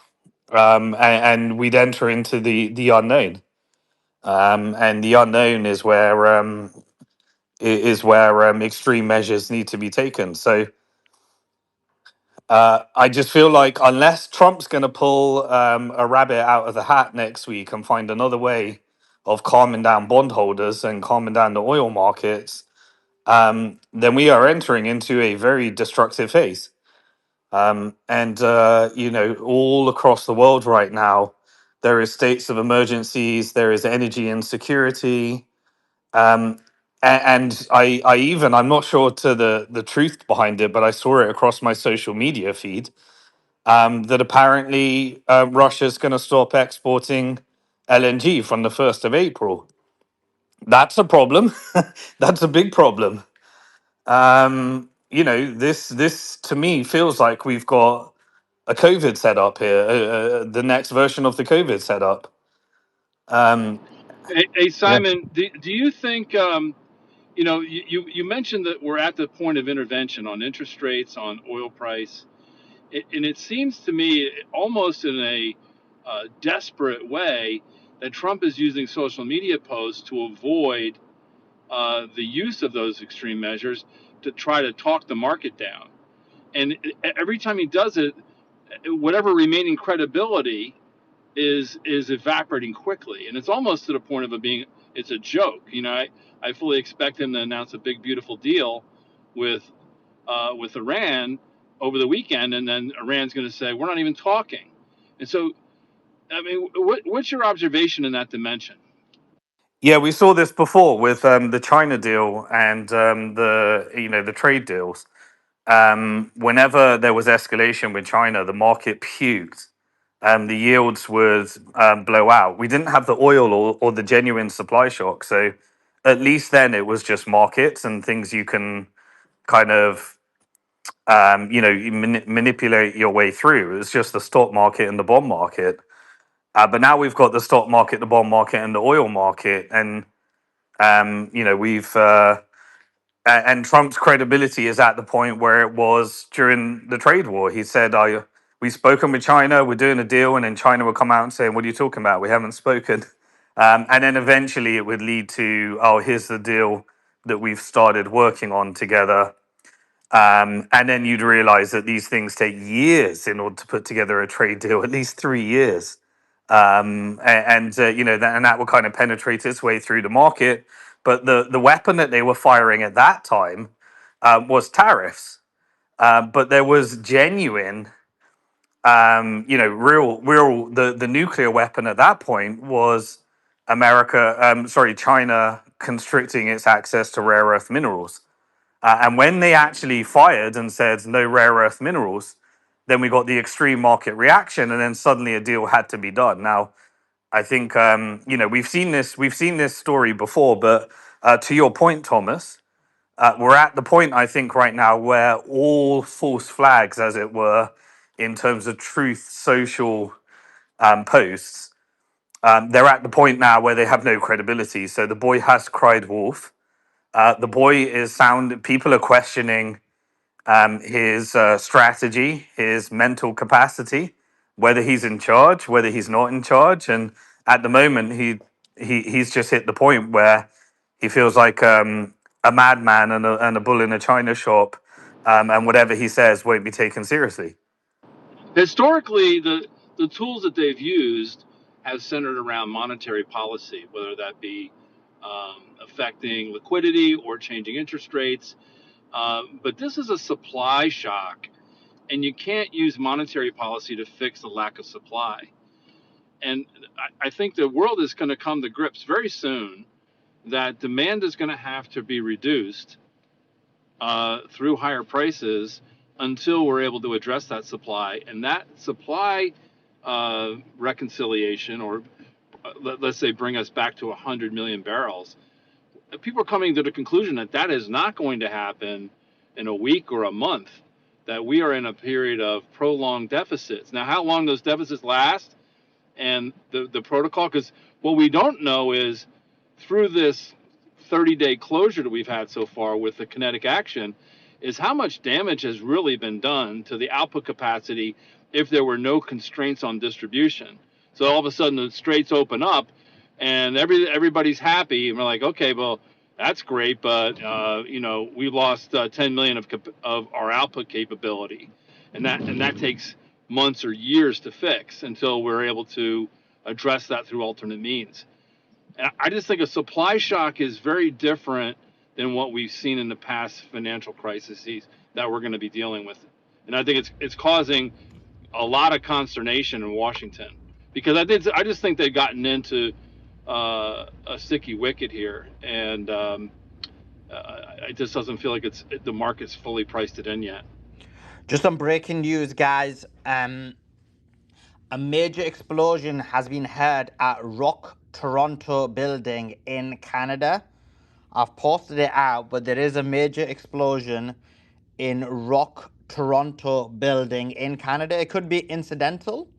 and we'd enter into the unknown. And the unknown is where extreme measures need to be taken. So I just feel like unless Trump's going to pull a rabbit out of the hat next week and find another way of calming down bondholders and calming down the oil markets, then we are entering into a very destructive phase. And all across the world right now, there is states of emergencies, there is energy insecurity. Um, and I'm not sure to the truth behind it, but I saw it across my social media feed that apparently Russia's going to stop exporting LNG from the 1st of April. That's a problem. That's a big problem. This to me feels like we've got a COVID setup here, the next version of the COVID setup. Um, Hey, yeah. Simon, do you think, you mentioned that we're at the point of intervention on interest rates, on oil price, and it seems to me almost in a desperate way that Trump is using social media posts to avoid the use of those extreme measures to try to talk the market down. And every time he does it, whatever remaining credibility is evaporating quickly, and it's almost to the point of it's a joke. I fully expect him to announce a big beautiful deal with Iran over the weekend, and then Iran's going to say we're not even talking. And so, I mean, what's your observation in that dimension? Yeah, we saw this before with the China deal and the trade deals. Whenever there was escalation with China, the market puked. The yields would blow out. We didn't have the oil or the genuine supply shock, so at least then it was just markets and things you can kind of manipulate your way through. It was just the stock market and the bond market. But now we've got the stock market, the bond market, and the oil market, and we've and Trump's credibility is at the point where it was during the trade war. He said, we've spoken with China, we're doing a deal, and then China will come out and say, "What are you talking about? We haven't spoken." And then eventually it would lead to, "Oh, here's the deal that we've started working on together." And then you'd realize that these things take years in order to put together a trade deal, at least 3 years. And that will kind of penetrate its way through the market. But the weapon that they were firing at that time was tariffs. But there was genuine, the nuclear weapon at that point was China constricting its access to rare earth minerals. And when they actually fired and said no rare earth minerals, then we got the extreme market reaction, and then suddenly a deal had to be done. Now, I think we've seen this story before, but to your point, Thomas, we're at the point I think right now where all false flags, as it were, in terms of truth social posts, they're at the point now where they have no credibility. So the boy has cried wolf. The boy is sound. People are questioning his strategy, his mental capacity, whether he's in charge, whether he's not in charge. And at the moment, he's just hit the point where he feels like a madman and a bull in a china shop, and whatever he says won't be taken seriously. Historically, the tools that they've used have centered around monetary policy, whether that be affecting liquidity or changing interest rates. But this is a supply shock, and you can't use monetary policy to fix the lack of supply. And I think the world is going to come to grips very soon that demand is going to have to be reduced through higher prices until we're able to address that supply. And that supply reconciliation, or let's say bring us back to 100 million barrels, people are coming to the conclusion that that is not going to happen in a week or a month, that we are in a period of prolonged deficits. Now, how long those deficits last and the protocol, because what we don't know is through this 30-day closure that we've had so far with the kinetic action, is how much damage has really been done to the output capacity if there were no constraints on distribution. So all of a sudden the straits open up and everybody's happy, and we're like, okay, well, that's great, but we lost 10 million of our output capability, and that takes months or years to fix until we're able to address that through alternate means. And I just think a supply shock is very different than what we've seen in the past financial crises that we're going to be dealing with. And I think it's causing a lot of consternation in Washington, because I just think they've gotten into a sticky wicket here, and it just doesn't feel like the market's fully priced it in yet. Just some breaking news, guys. A major explosion has been heard at Rock Toronto building in Canada. I've posted it out, but there is a major explosion in Rock Toronto building in Canada. It could be incidental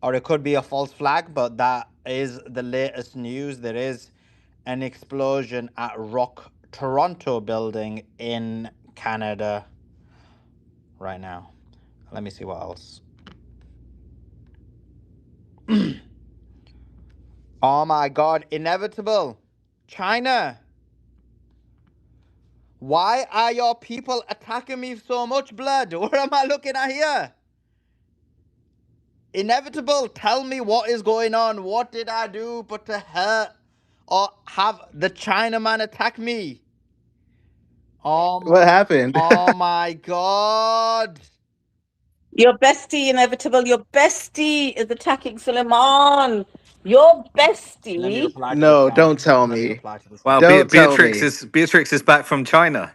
or it could be a false flag, but that is the latest news. There is an explosion at Rock Toronto building in Canada right now. Let me see what else. Oh my god, inevitable. China. Why are your people attacking me so much, blood? What am I looking at here? Inevitable, tell me what is going on. What did I do but to hurt or have the Chinaman attack me? What happened? Oh my god. Your bestie, inevitable. Your bestie is attacking Suleiman. Your Let me bestie. reply to this No, guy. don't tell Let me me. reply to this Wow, guy. Don't tell Beatrix me. is back from China.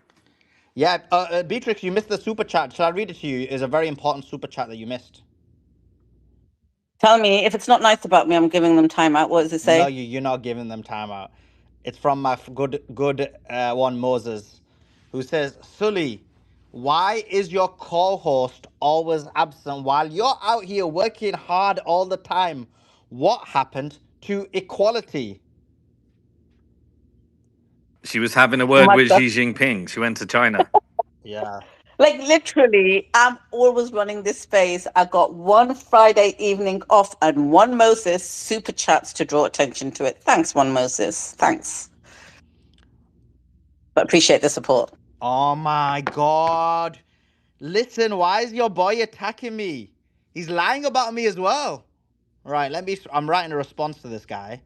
Yeah, Beatrix, you missed the super chat. Shall I read it to you? It's a very important super chat that you missed. Tell me, if it's not nice about me, I'm giving them time out. What does it No, say? you're not giving them time out. It's from my good one Moses, who says, Sully, why is your co-host always absent while you're out here working hard all the time? What happened to equality? She was having a Oh word my with God. Xi Jinping. She went to China. Yeah. Like literally, I'm always running this space. I got one Friday evening off and one Moses super chats to draw attention to it. Thanks, one Moses. Thanks. But appreciate the support. Oh my god. Listen, why is your boy attacking me? He's lying about me as well. Right, I'm writing a response to this guy.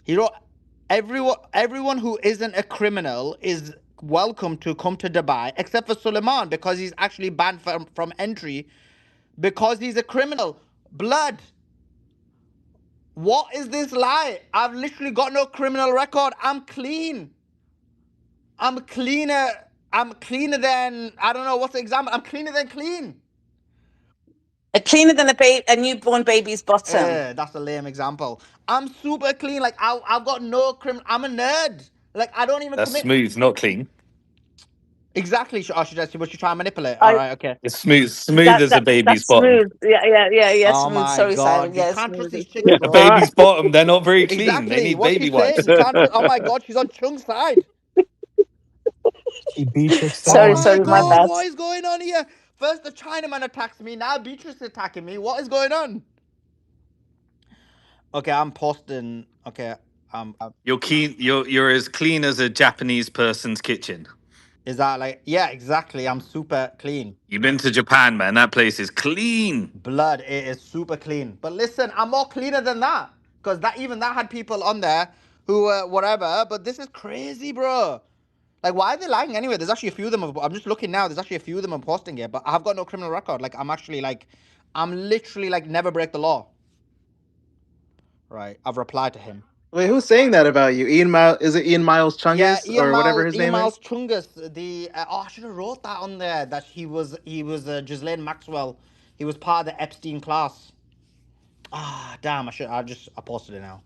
He wrote, everyone who isn't a criminal is welcome to come to Dubai, except for Suleiman, because he's actually banned from entry because he's a criminal. Blood. What is this lie? I've literally got no criminal record. I'm clean. I'm cleaner. I'm cleaner than, I don't know what's the example. I'm cleaner than clean. Cleaner than a newborn baby's bottom. That's a lame example. I'm super clean. Like I've got no I'm a nerd. Like I don't even That's commit. smooth, not clean. Exactly. Was she trying to manipulate? All right. Okay. It's smooth as a baby's That's bottom. smooth. Yeah, Oh smooth. my Sorry, Simon. god, you Yeah, can't trust smooth. these It's chicks, Yeah, smooth. a bro. baby's bottom, they're not very clean. They Exactly. need What's baby she saying? wipes. You can't trust. Oh my god, she's on Chung's side. Keep Beatrix Oh down. my Sorry, my god, bad. what is going on here? First the Chinaman attacks me, now Beatrice is attacking me. What is going on? Okay, I'm posting. Okay, You're clean. You're as clean as a Japanese person's kitchen. is that like? Yeah, exactly. I'm super clean. You've been to Japan, man. That place is clean. Blood, it is super clean. But listen, I'm more cleaner than that. Because that had people on there who were whatever. But this is crazy, bro. Like, why are they lying anyway? There's actually a few of them. I'm just looking now. There's actually a few of them I'm posting it. But I've got no criminal record. Like, I'm literally like never break the law. Right. I've replied to him. Wait, who's saying that about you? Ian Miles? Is it Ian Miles Yeah, Chungus or whatever his Ian name Miles is? Chungus. I should have wrote that on there that he was Ghislaine Maxwell. He was part of the Epstein class. Ah, damn! I posted it now.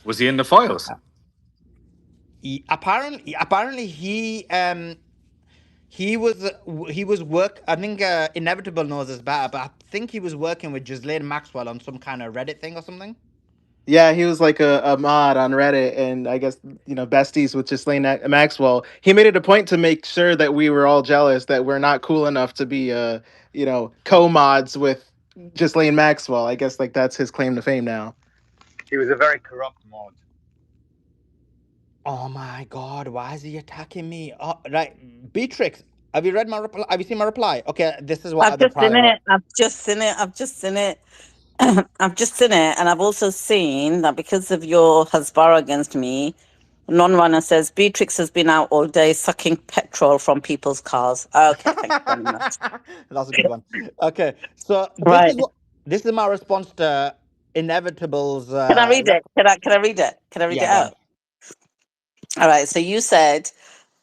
Was he in the files? Apparently he was work. I think Inevitable knows this better, but I think he was working with Ghislaine Maxwell on some kind of Reddit thing or something. Yeah, he was like a mod on Reddit, and I guess besties with Ghislaine Maxwell. He made it a point to make sure that we were all jealous that we're not cool enough to be co-mods with Ghislaine Maxwell. I guess like that's his claim to fame now. He was a very corrupt mod. Oh my god, why is he attacking me? Oh, right, Beatrix, have you read my reply? Have you seen my reply? Okay, this is what I've the just seen reply wrote. it. I've just seen it. I've just seen it. I've just seen it, and I've also seen that because of your hasbara against me, non-runner says Beatrix has been out all day sucking petrol from people's cars. Okay, thank you very much. That's a good one. Okay, so Right. this is my response to Inevitable's. Can I read it? Can I read it? Can I read Yeah, it go ahead. out? All right. So you said,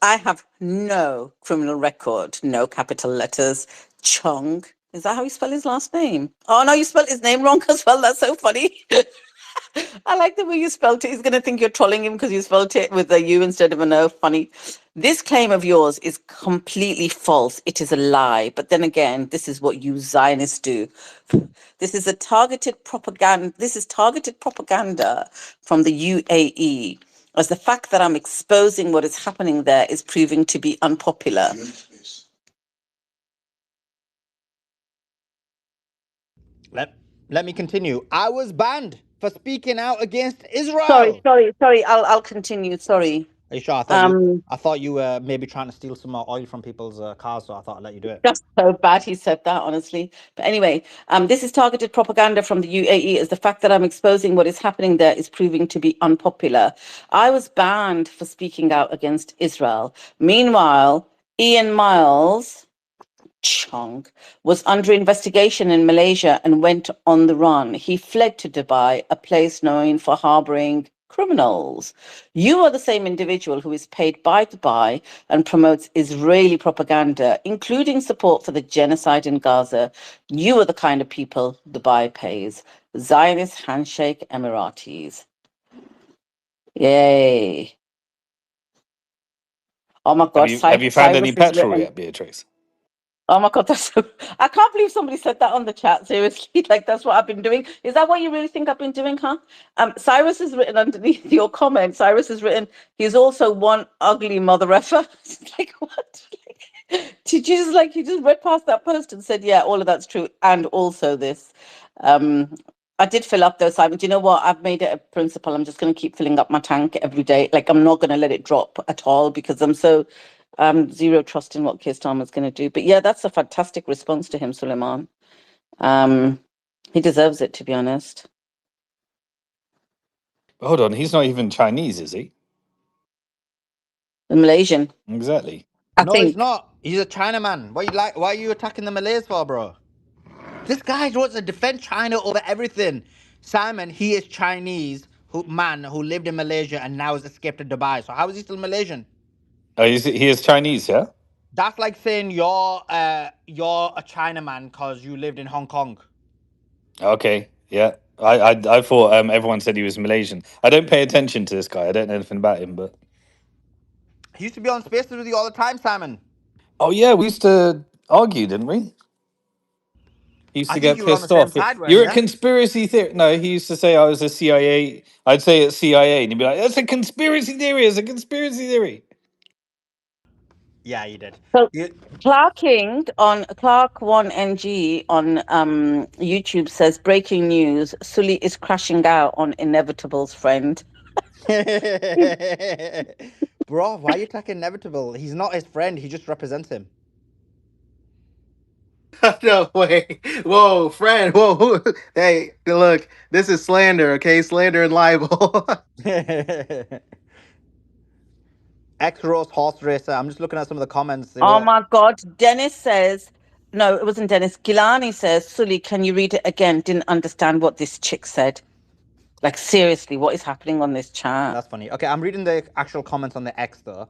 I have no criminal record, no capital letters. Chung. Is that how you spell his last name? Oh no, you spelled his name wrong as well. That's so funny. I like the way you spelled it. He's going to think you're trolling him because you spelled it with a U instead of an O. Funny. This claim of yours is completely false. It is a lie. But then again, this is what you Zionists do. This is targeted propaganda from the UAE, as the fact that I'm exposing what is happening there is proving to be unpopular. Let me continue. I was banned for speaking out against Israel. Sorry. I'll continue. Sorry. Are you sure? I thought you were maybe trying to steal some more oil from people's cars, so I thought I'd let you do it. Just so bad he said that, honestly. But anyway, this is targeted propaganda from the UAE, as the fact that I'm exposing what is happening there is proving to be unpopular. I was banned for speaking out against Israel. Meanwhile, Ian Miles Chong was under investigation in Malaysia and went on the run. He fled to Dubai, a place known for harboring criminals. You are the same individual who is paid by Dubai and promotes Israeli propaganda, including support for the genocide in Gaza. You are the kind of people Dubai pays. Zionist handshake Emiratis. Yay. Oh my God, Have you found any Cyrus is petrol written. yet, Beatrice? Oh my God, that's so, I can't believe somebody said that on the chat. Seriously, like that's what I've been doing. Is that what you really think I've been doing, huh? Cyrus has written underneath your comment. Cyrus has written, he's also one ugly mother effer. Like what? Did you just like he just read past that post and said, yeah, all of that's true, and also this. Um, I did fill up though, Simon. Do you know what? I've made it a principle. I'm just going to keep filling up my tank every day. Like I'm not going to let it drop at all because I'm so zero trust in what Keir Starmer's going to do. But yeah, that's a fantastic response to him, Suleiman. He deserves it, to be honest. Hold on, he's not even Chinese, is he? The Malaysian, Exactly. I No, he's think. not. He's a Chinaman. Why are you attacking the Malays for, bro? This guy wants to defend China over everything. Simon, he is Chinese who lived in Malaysia and now has escaped to Dubai. So how is he still Malaysian? Oh, he is Chinese, yeah? That's like saying you're a Chinaman because you lived in Hong Kong. Okay, yeah. I thought everyone said he was Malaysian. I don't pay attention to this guy. I don't know anything about him, but He used to be on Spaces with you all the time, Simon. oh yeah, we used to argue, didn't we? He used I to think get you were on the pissed same off. side, weren't You're a you? conspiracy theory. No, he used to say I was a CIA. I'd say it's CIA, and he'd be like, "That's a conspiracy theory. It's a conspiracy theory." Yeah, you did. So You, Clark1NG on YouTube says breaking news: Sully is crashing out on Inevitable's friend. bro, why are you attacking Inevitable? He's not his friend. He just represents him. No way. Whoa, friend. Whoa. Hey, look, this is slander, okay? Slander and libel. X-Rose Horse Racer. I'm just looking at some of the comments. They Oh wrote, my God! Dennis says, no, it wasn't Dennis. Gilani says, Sully, can you read it again? Didn't understand what this chick said. Like seriously, what is happening on this chat? that's funny. Okay, I'm reading the actual comments on the X though.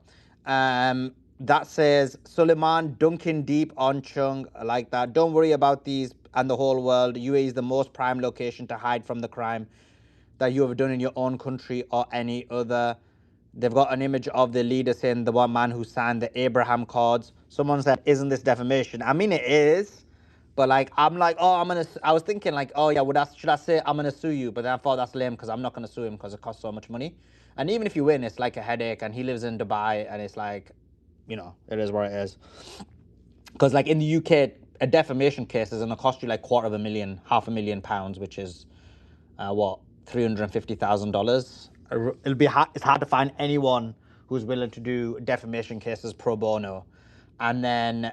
That says Suleiman dunking deep on Chung. I like that. Don't worry about these and the whole world. UAE is the most prime location to hide from the crime that you have done in your own country or any other. They've got an image of the leader saying the one man who signed the Abraham Accords. Someone said, "Isn't this defamation?" I mean, it is, but like, I'm like, oh, I'm gonna. I was thinking like, oh yeah, should I say I'm gonna sue you? But then I thought that's lame because I'm not gonna sue him because it costs so much money. And even if you win, it's like a headache. And he lives in Dubai, and it's like, it is what it is. Because like in the UK, a defamation case is gonna cost you like £250,000, £500,000, which is what, $350,000. It'll be hard. It's hard to find anyone who's willing to do defamation cases pro bono. And then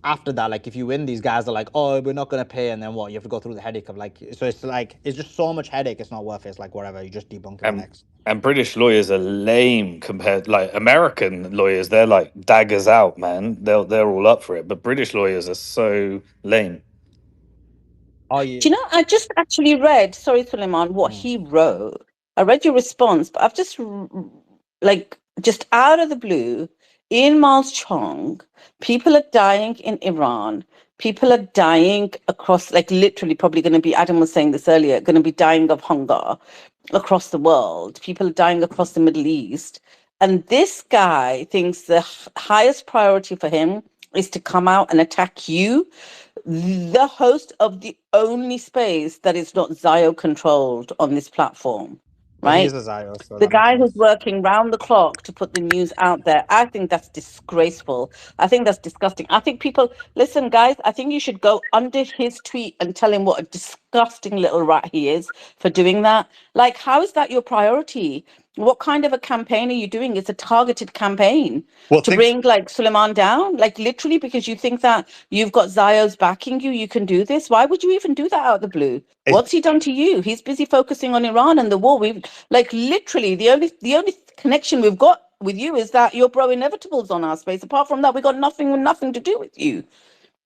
after that, like if you win, these guys are like, oh, we're not gonna pay, and then what? You have to go through the headache of like, so it's like it's just so much headache. It's not worth it. It's like whatever. You just debunk it on And X. and British lawyers are lame compared, like American lawyers. They're like daggers out, man. They're all up for it, but British lawyers are so lame. Oh, Do you you. know, I just actually read, sorry, Suleiman, what he wrote. I read your response, but I've just, like, just out of the blue, Ian Miles Chong, people are dying in Iran. People are dying across, like, literally, probably going to be, Adam was saying this earlier, going to be dying of hunger across the world. People are dying across the Middle East. And this guy thinks the highest priority for him is to come out and attack you, the host of the only space that is not Zio controlled on this platform, Well, he is right? a Zio, so The that makes guy who's sense. working round the clock to put the news out there. I think that's disgraceful. I think that's disgusting. I think people, listen, guys, I think you should go under his tweet and tell him what a disgusting little rat he is for doing that. Like, how is that your priority? What kind of a campaign are you doing? It's a targeted campaign Well, to think bring like Suleiman down, like literally because you think that you've got Zio's backing you, you can do this. Why would you even do that out of the blue? it's What's he done to you? He's busy focusing on Iran and the war. We've like literally the only connection we've got with you is that you're pro inevitables on our space. Apart from that, we got nothing to do with you.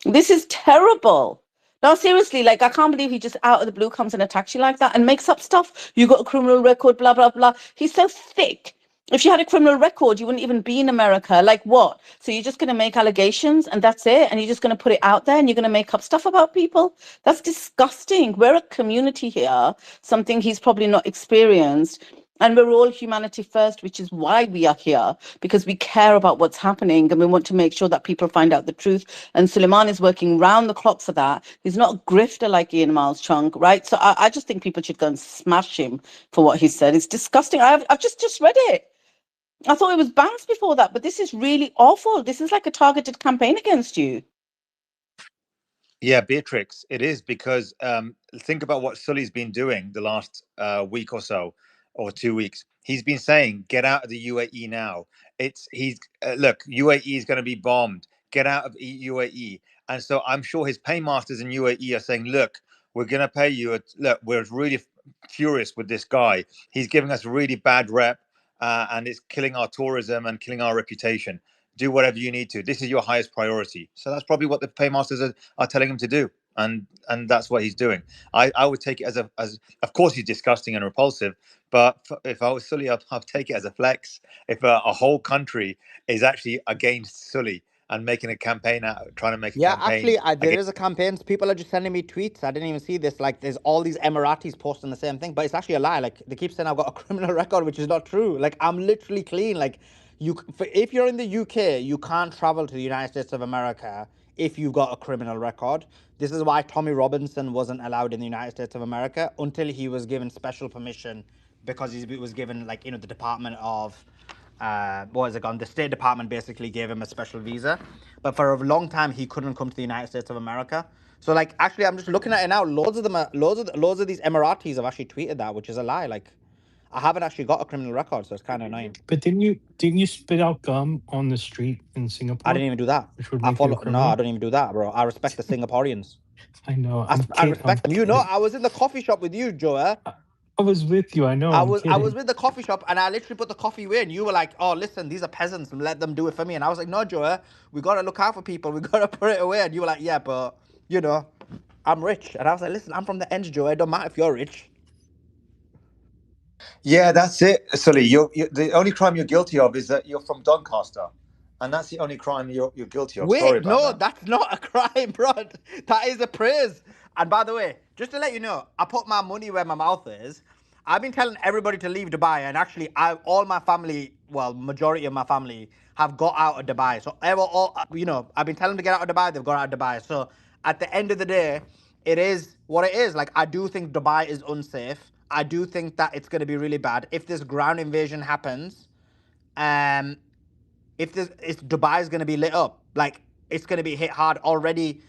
This is terrible. No, seriously, like I can't believe he just out of the blue comes and attacks you like that and makes up stuff. You got a criminal record, blah blah blah. He's so thick. If you had a criminal record, you wouldn't even be in America. Like what? So you're just going to make allegations and that's it? And you're just going to put it out there and you're going to make up stuff about people? That's disgusting. We're a community here, something he's probably not experienced. And we're all humanity first, which is why we are here, because we care about what's happening and we want to make sure that people find out the truth. And Suleiman is working round the clock for that. He's not a grifter like Ian Miles Chung, right? So I just think people should go and smash him for what he said. It's disgusting. I've just read it. I thought it was bans before that, but this is really awful. This is like a targeted campaign against you. Yeah, Beatrix, it is because think about what Sully's been doing the last week or so, or 2 weeks. He's been saying, "Get out of the UAE now." He's look, UAE is going to be bombed. Get out of UAE, and so I'm sure his paymasters in UAE are saying, "Look, we're going to pay you. Look, we're really furious with this guy. He's giving us a really bad rep, and it's killing our tourism and killing our reputation. Do whatever you need to. This is your highest priority." So that's probably what the paymasters are telling him to do, and that's what he's doing. I would take it as of course he's disgusting and repulsive, but if I was Sully, I'd take it as a flex. If a whole country is actually against Sully and making a campaign out, trying to make a Yeah, campaign actually, there against. is a campaign. People are just sending me tweets. I didn't even see this. Like, there's all these Emiratis posting the same thing, but it's actually a lie. Like, they keep saying I've got a criminal record, which is not true. Like, I'm literally clean. Like, if you're in the UK, you can't travel to the United States of America if you've got a criminal record. This is why Tommy Robinson wasn't allowed in the United States of America until he was given special permission, because he was given, like, the Department of what is it called? The State Department basically gave him a special visa, but for a long time he couldn't come to the United States of America. So, like, actually, I'm just looking at it now. Loads of them, loads of these Emiratis have actually tweeted that, which is a lie. Like, I haven't actually got a criminal record, so it's kind of annoying. But didn't you spit out gum on the street in I Singapore, didn't even do that. which would I make you a follow. No, I criminal? don't even do that, bro. I respect the Singaporeans. I know. I respect them. kidding. I was in the coffee shop with you, Joe. I was with you. I know. I'm I was kidding. with the coffee shop, and I literally put the coffee away, and you were like, "Oh, listen, these are peasants, and let them do it for me." And I was like, "No, Joe, we gotta look out for people. We gotta put it away." And you were like, "Yeah, but I'm rich." And I was like, "Listen, I'm from the ends, Joe. It don't matter if you're rich." Yeah, that's it, Sully. You the only crime you're guilty of is that you're from Doncaster, and that's the only crime you're guilty of. Sorry Wait, about no, that. that's not a crime, bro. That is a praise. And by the way, just to let you know, I put my money where my mouth is. I've been telling everybody to leave Dubai, and actually, all my family, well, majority of my family, have got out of Dubai. So, I've been telling them to get out of Dubai. They've got out of Dubai. So, at the end of the day, it is what it is. Like, I do think Dubai is unsafe. I do think that it's going to be really bad if this ground invasion happens. Um, if Dubai is going to be lit up, like, it's going to be hit hard already.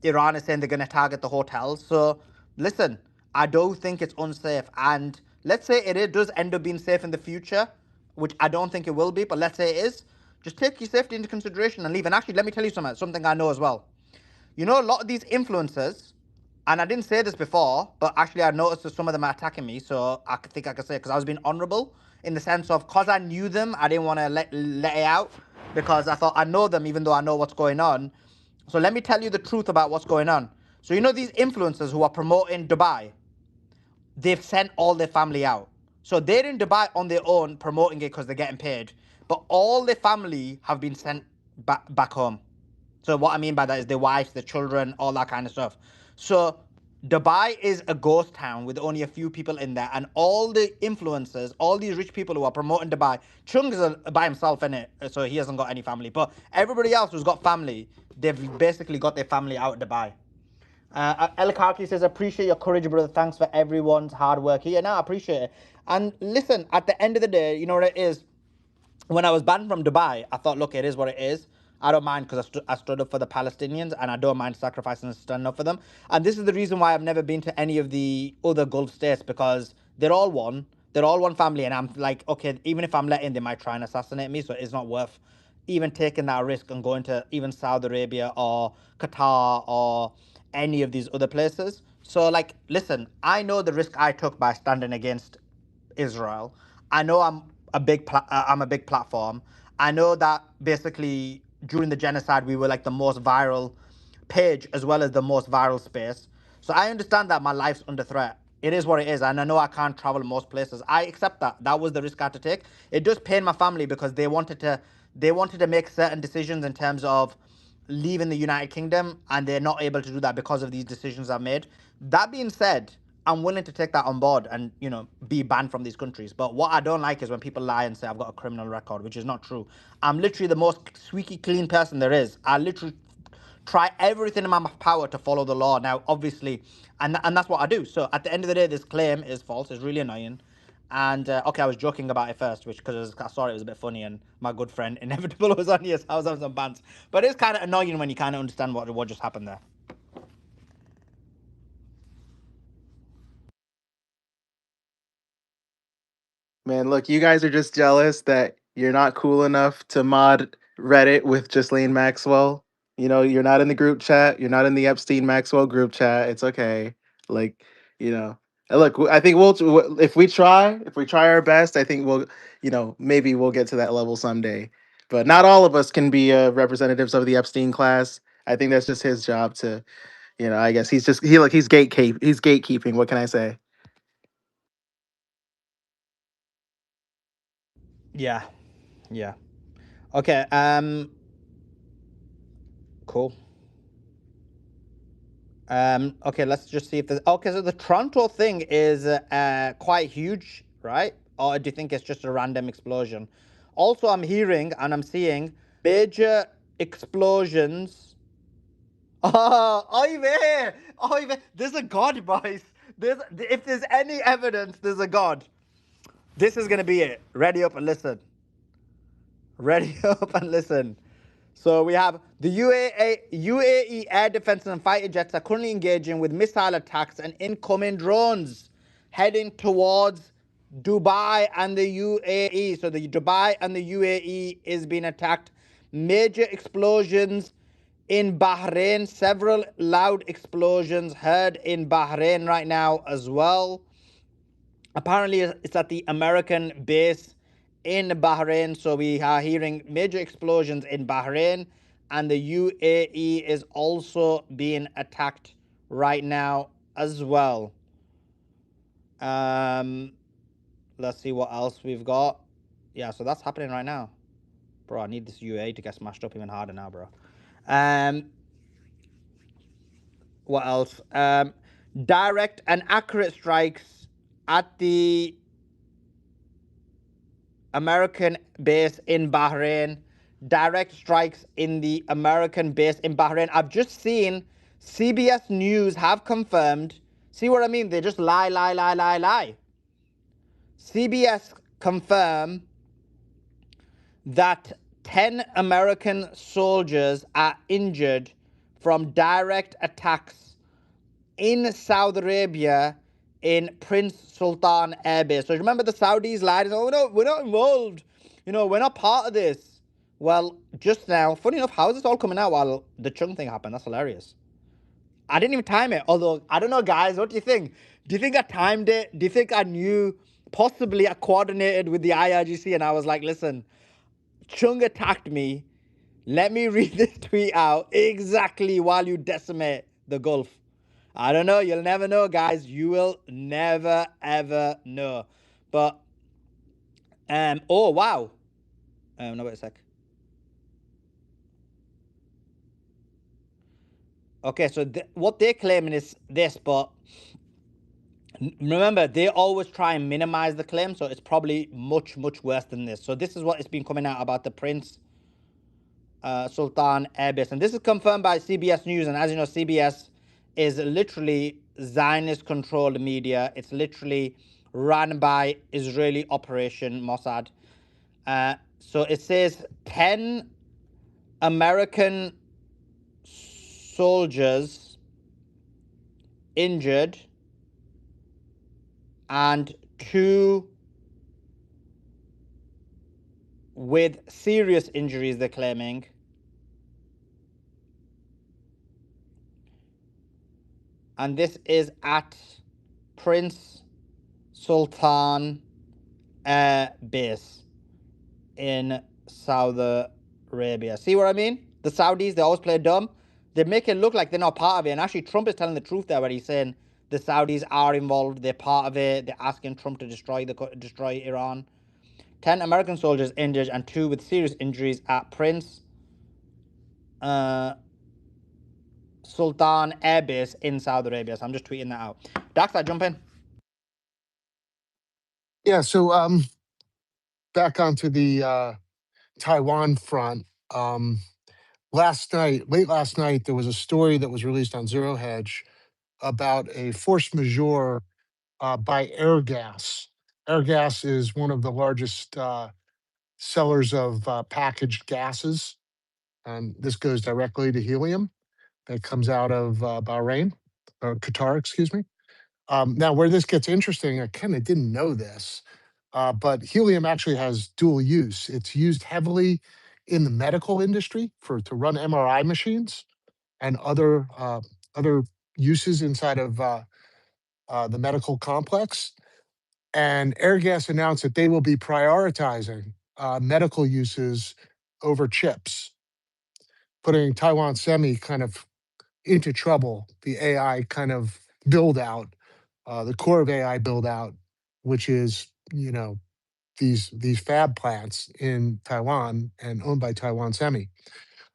Iran is saying they're going to target the hotels. So listen, I do think it's unsafe, and let's say does end up being safe in the future, which I don't think it will be, but let's say it is. Just take your safety into consideration and leave. And actually, let me tell you something I know as well. A lot of these influencers, and I didn't say this before, but actually I noticed that some of them are attacking me, so I think I could say it because I was being honourable in the sense of, because I knew them, I didn't want to let it out, because I thought I know them even though I know what's going on. So let me tell you the truth about what's going on. So these influencers who are promoting Dubai, they've sent all their family out. So they're in Dubai on their own promoting it because they're getting paid, but all their family have been sent back home. So what I mean by that is their wives, their children, all that kind of stuff. So Dubai is a ghost town with only a few people in there, and all the influencers, all these rich people who are promoting Dubai. Chung is by himself in it, so he hasn't got any family. But everybody else who's got family, they've basically got their family out of Dubai. El Kaki says, "Appreciate your courage, brother. Thanks for everyone's hard work here." No, I appreciate it. And listen, at the end of the day, you know what it is? When I was banned from Dubai, I thought, look, it is what it is. I don't mind because I stood up for the Palestinians, and I don't mind sacrificing and standing up for them. And this is the reason why I've never been to any of the other Gulf states, because they're all one. They're all one family. And I'm like, okay, even if I'm let in, they might try and assassinate me. So it's not worth even taking that risk and going to even Saudi Arabia or Qatar or any of these other places. So, like, listen, I know the risk I took by standing against Israel. I know I'm a big platform. I know that basically during the genocide we were like the most viral page as well as the most viral space. So I understand that my life's under threat. It is what it is, and I know I can't travel most places. I accept that. That was the risk I had to take. It does pain my family because they wanted to make certain decisions in terms of leaving the United Kingdom, and they're not able to do that because of these decisions I've made. That being said, I'm willing to take that on board and be banned from these countries. But what I don't like is when people lie and say I've got a criminal record, which is not true. I'm literally the most squeaky clean person there is. I literally try everything in my power to follow the law. Now, obviously, and that's what I do. So at the end of the day, this claim is false. It's really annoying. And okay, I was joking about it first, which because I saw it was a bit funny, and my good friend Inevitable was on here, so I was having some bands. But it's kind of annoying when you kind of understand what just happened there. Man, look, you guys are just jealous that you're not cool enough to mod Reddit with Ghislaine Maxwell. You know, you're not in the group chat. You're not in the Epstein Maxwell group chat. It's okay. Like, you know, and look, I think if we try our best, I think we'll, maybe we'll get to that level someday. But not all of us can be representatives of the Epstein class. I think that's just his job to, I guess he's gatekeeping. What can I say? Yeah, yeah. Okay. Cool. Okay, let's just see if there's. Okay, so the Toronto thing is quite huge, right? Or do you think it's just a random explosion? Also, I'm hearing and I'm seeing major explosions. Oh, oive, oive. There's a god, boys. If there's any evidence, there's a god. This is gonna be it. Ready up and listen. Ready up and listen. So we have the UAE air defense and fighter jets are currently engaging with missile attacks and incoming drones heading towards Dubai and the UAE. So the Dubai and the UAE is being attacked. Major explosions in Bahrain. Several loud explosions heard in Bahrain right now as well. Apparently, it's at the American base in Bahrain. So we are hearing major explosions in Bahrain, and the UAE is also being attacked right now as well. Let's see what else we've got. Yeah, so that's happening right now. Bro, I need this UAE to get smashed up even harder now, bro. What else? Direct and accurate strikes at the American base in Bahrain, direct strikes in the American base in Bahrain. I've just seen CBS News have confirmed. See what I mean? They just lie, lie, lie, lie, lie. CBS confirm that 10 American soldiers are injured from direct attacks in Saudi Arabia in Prince Sultan Air Base. So remember the Saudis lied, oh no, we're not involved. We're not part of this. Well, just now, funny enough, how is this all coming out while the Chung thing happened? That's hilarious. I didn't even time it. Although, I don't know, guys, what do you think? Do you think I timed it? Do you think I knew? Possibly I coordinated with the IRGC and I was like, listen, Chung attacked me. Let me read this tweet out exactly while you decimate the Gulf. I don't know. You'll never know, guys. You will never, ever know. But, oh, wow. No, wait a sec. Okay, so what they're claiming is this, but remember, they always try and minimize the claim, so it's probably much, much worse than this. So this is what it's been coming out about the Prince Sultan Air Base. And this is confirmed by CBS News. And as you know, CBS is literally Zionist-controlled media. It's literally run by Israeli Operation Mossad. So it says 10 American soldiers injured and 2 with serious injuries, they're claiming. And this is at Prince Sultan Air Base in Saudi Arabia. See what I mean? The Saudis, they always play dumb. They make it look like they're not part of it. And actually, Trump is telling the truth there, where he's saying the Saudis are involved. They're part of it. They're asking Trump to destroy Iran. 10 American soldiers injured and 2 with serious injuries at Prince Sultan Air Base in Saudi Arabia. So I'm just tweeting that out. Dax, I jump in. Yeah. So back onto the Taiwan front. Late last night, there was a story that was released on Zero Hedge about a force majeure by air gas Airgas is one of the largest sellers of packaged gases. This goes directly to helium that comes out of Bahrain or Qatar, excuse me. Now, where this gets interesting, I kind of didn't know this, but helium actually has dual use. It's used heavily in the medical industry to run MRI machines and other uses inside of the medical complex. And Airgas announced that they will be prioritizing medical uses over chips, putting Taiwan Semi kind of into trouble. The AI kind of build out, the core of AI build out, which is these fab plants in Taiwan and owned by Taiwan Semi.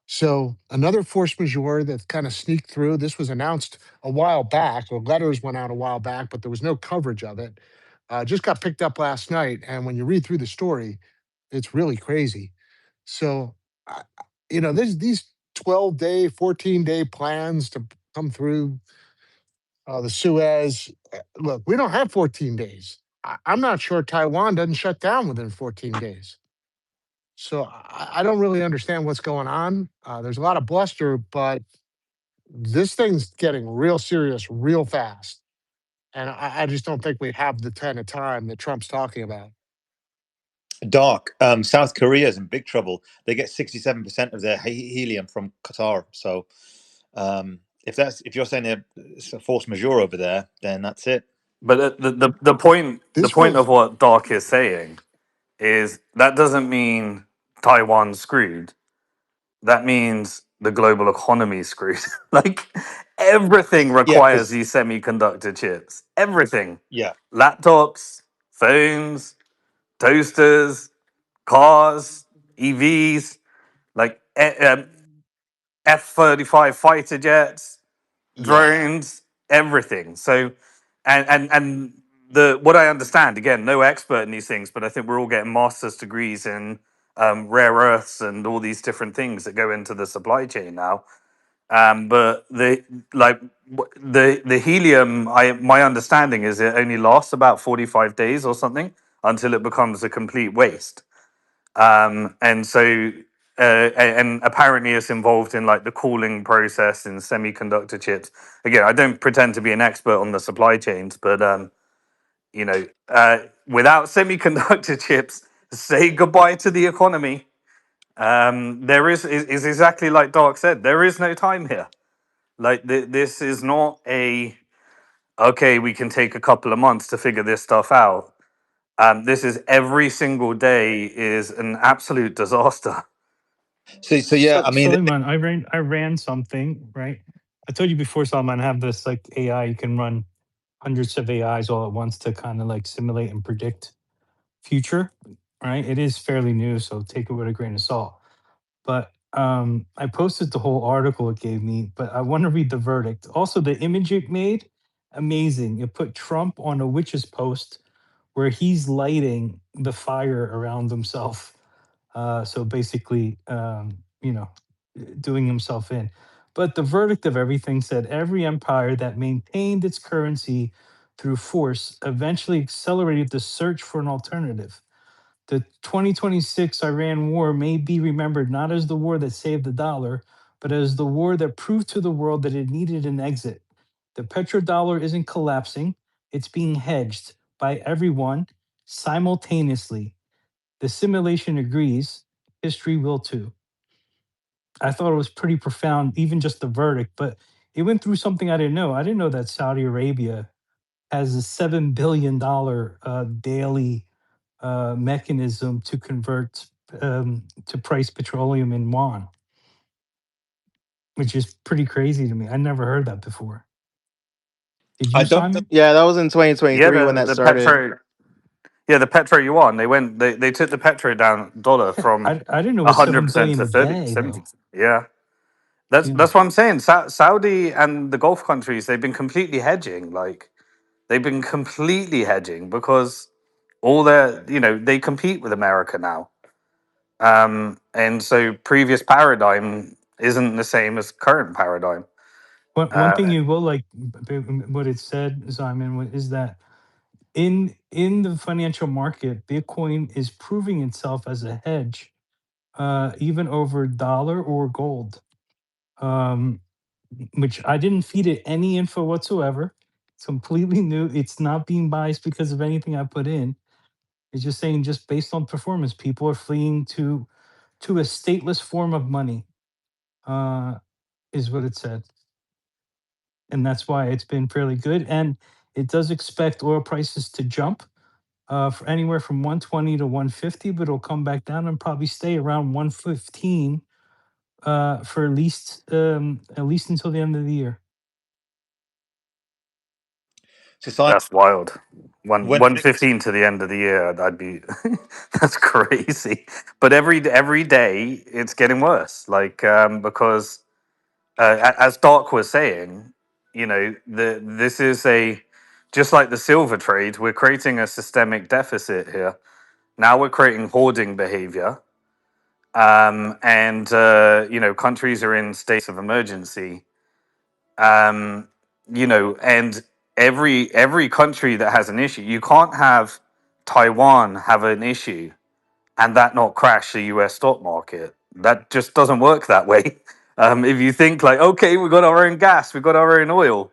So another force majeure that kind of sneaked through. This was announced a while back, or letters went out a while back, but there was no coverage of it. Just got picked up last night, and when you read through the story, it's really crazy. So, these 12-day, 14-day plans to come through the Suez. Look, we don't have 14 days. I'm not sure Taiwan doesn't shut down within 14 days. So I don't really understand what's going on. There's a lot of bluster, but this thing's getting real serious real fast. And I just don't think we have the kind of time that Trump's talking about. Dark. South Korea is in big trouble. They get 67% of their helium from Qatar. So if you're saying it's a force majeure over there, then that's it. But the point This was of what Doc is saying is that doesn't mean Taiwan's screwed. That means the global economy is screwed. Like everything Yeah, requires because these semiconductor chips. Everything. yeah, Laptops, phones, toasters, cars, EVs, like F-35 fighter jets, yeah. drones, everything. So, and the what I understand, again, no expert in these things, but I think we're all getting master's degrees in rare earths and all these different things that go into the supply chain now. But the helium, my understanding is it only lasts about 45 days or something until it becomes a complete waste. And so and apparently it's involved in like the cooling process in semiconductor chips. Again, I don't pretend to be an expert on the supply chains, but without semiconductor chips, say goodbye to the economy. There is exactly like Dark said, there is no time here. Like this is not a okay, we can take a couple of months to figure this stuff out. This is every single day is an absolute disaster. So yeah, So I mean, Suleiman, I ran something, right? I told you before, Suleiman, I have this like AI. You can run hundreds of AIs all at once to kind of like simulate and predict future, right? It is fairly new, so take it with a grain of salt. But I posted the whole article it gave me, but I want to read the verdict. Also, the image it made, amazing. It put Trump on a witch's post where he's lighting the fire around himself. So basically, doing himself in. But the verdict of everything said every empire that maintained its currency through force eventually accelerated the search for an alternative. The 2026 Iran war may be remembered not as the war that saved the dollar, but as the war that proved to the world that it needed an exit. The petrodollar isn't collapsing, it's being hedged by everyone simultaneously. The simulation agrees, history will too. I thought it was pretty profound, even just the verdict, but it went through something I didn't know. I didn't know that Saudi Arabia has a $7 billion daily mechanism to convert to price petroleum in yuan, which is pretty crazy to me. I never heard that before. Did I you, don't think. Simon? Yeah, that was in Yeah, 2023 when that the started. petro. Yeah, the petro yuan. They took the petro down dollar from I didn't know it was 100% 7 billion to a 30, day 70. though. Yeah, Yeah. that's what I'm saying. Saudi and the Gulf countries, they've been completely hedging. Like they've been completely hedging because all their, they compete with America now. And so previous paradigm isn't the same as current paradigm. One thing Uh, you will like what it said, Simon, is that in the financial market, Bitcoin is proving itself as a hedge, even over dollar or gold. Which I didn't feed it any info whatsoever. It's completely new. It's not being biased because of anything I put in. It's just saying, just based on performance, people are fleeing to a stateless form of money, is what it said, and that's why it's been fairly good. And it does expect oil prices to jump for anywhere from 120 to 150, but it'll come back down and probably stay around 115 for at least until the end of the year. So Simon, That's wild. when 115 to the end of the year. I'd be that's crazy. But every day it's getting worse. Like because as Doc was saying, you know, this is a just like the silver trade. We're creating a systemic deficit here. Now we're creating hoarding behavior, and you know, countries are in states of emergency. Um, you know, and every country that has an issue, you can't have Taiwan have an issue and that not crash the US stock market. That just doesn't work that way. If you think like, okay, we've got our own gas, we've got our own oil.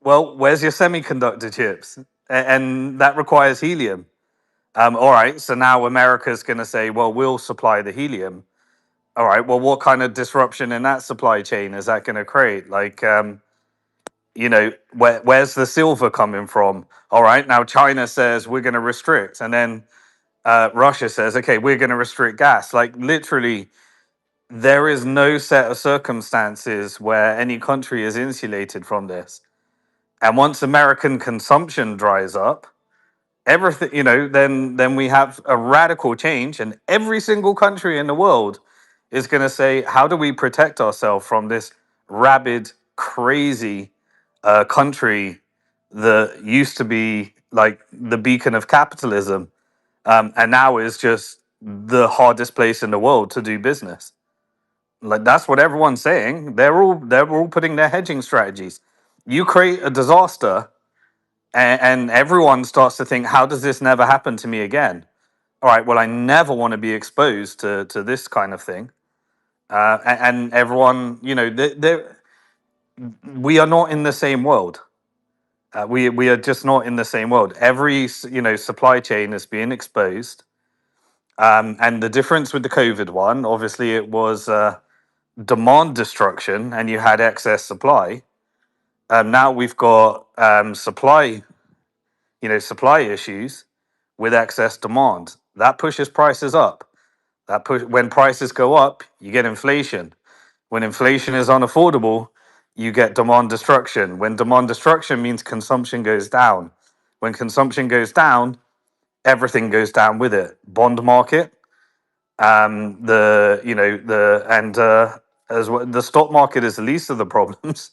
Well, where's your semiconductor chips? And that requires helium. All right, so now America's going to say, well, we'll supply the helium. All right, well, what kind of disruption in that supply chain is that going to create? Like, you know, where's the silver coming from? All right, now China says we're going to restrict, and then Russia says, okay, we're going to restrict gas. Like, literally, there is no set of circumstances where any country is insulated from this. And once American consumption dries up, everything, you know, then we have a radical change, and every single country in the world is going to say, how do we protect ourselves from this rabid, crazy country that used to be like the beacon of capitalism, and now is just the hardest place in the world to do business. Like, that's what everyone's saying. They're all putting their hedging strategies. You create a disaster, and everyone starts to think, how does this never happen to me again? All right, well, I never want to be exposed to this kind of thing. And everyone, you know, we are not in the same world. We are just not in the same world. Every you know, supply chain is being exposed. And the difference with the COVID one, obviously, it was demand destruction, and you had excess supply. Now we've got supply, you know, supply issues with excess demand. That pushes prices up. When prices go up, you get inflation. When inflation is unaffordable, you get demand destruction. When demand destruction means consumption goes down. When consumption goes down, everything goes down with it. Bond market, the you know the and as well, the stock market is the least of the problems.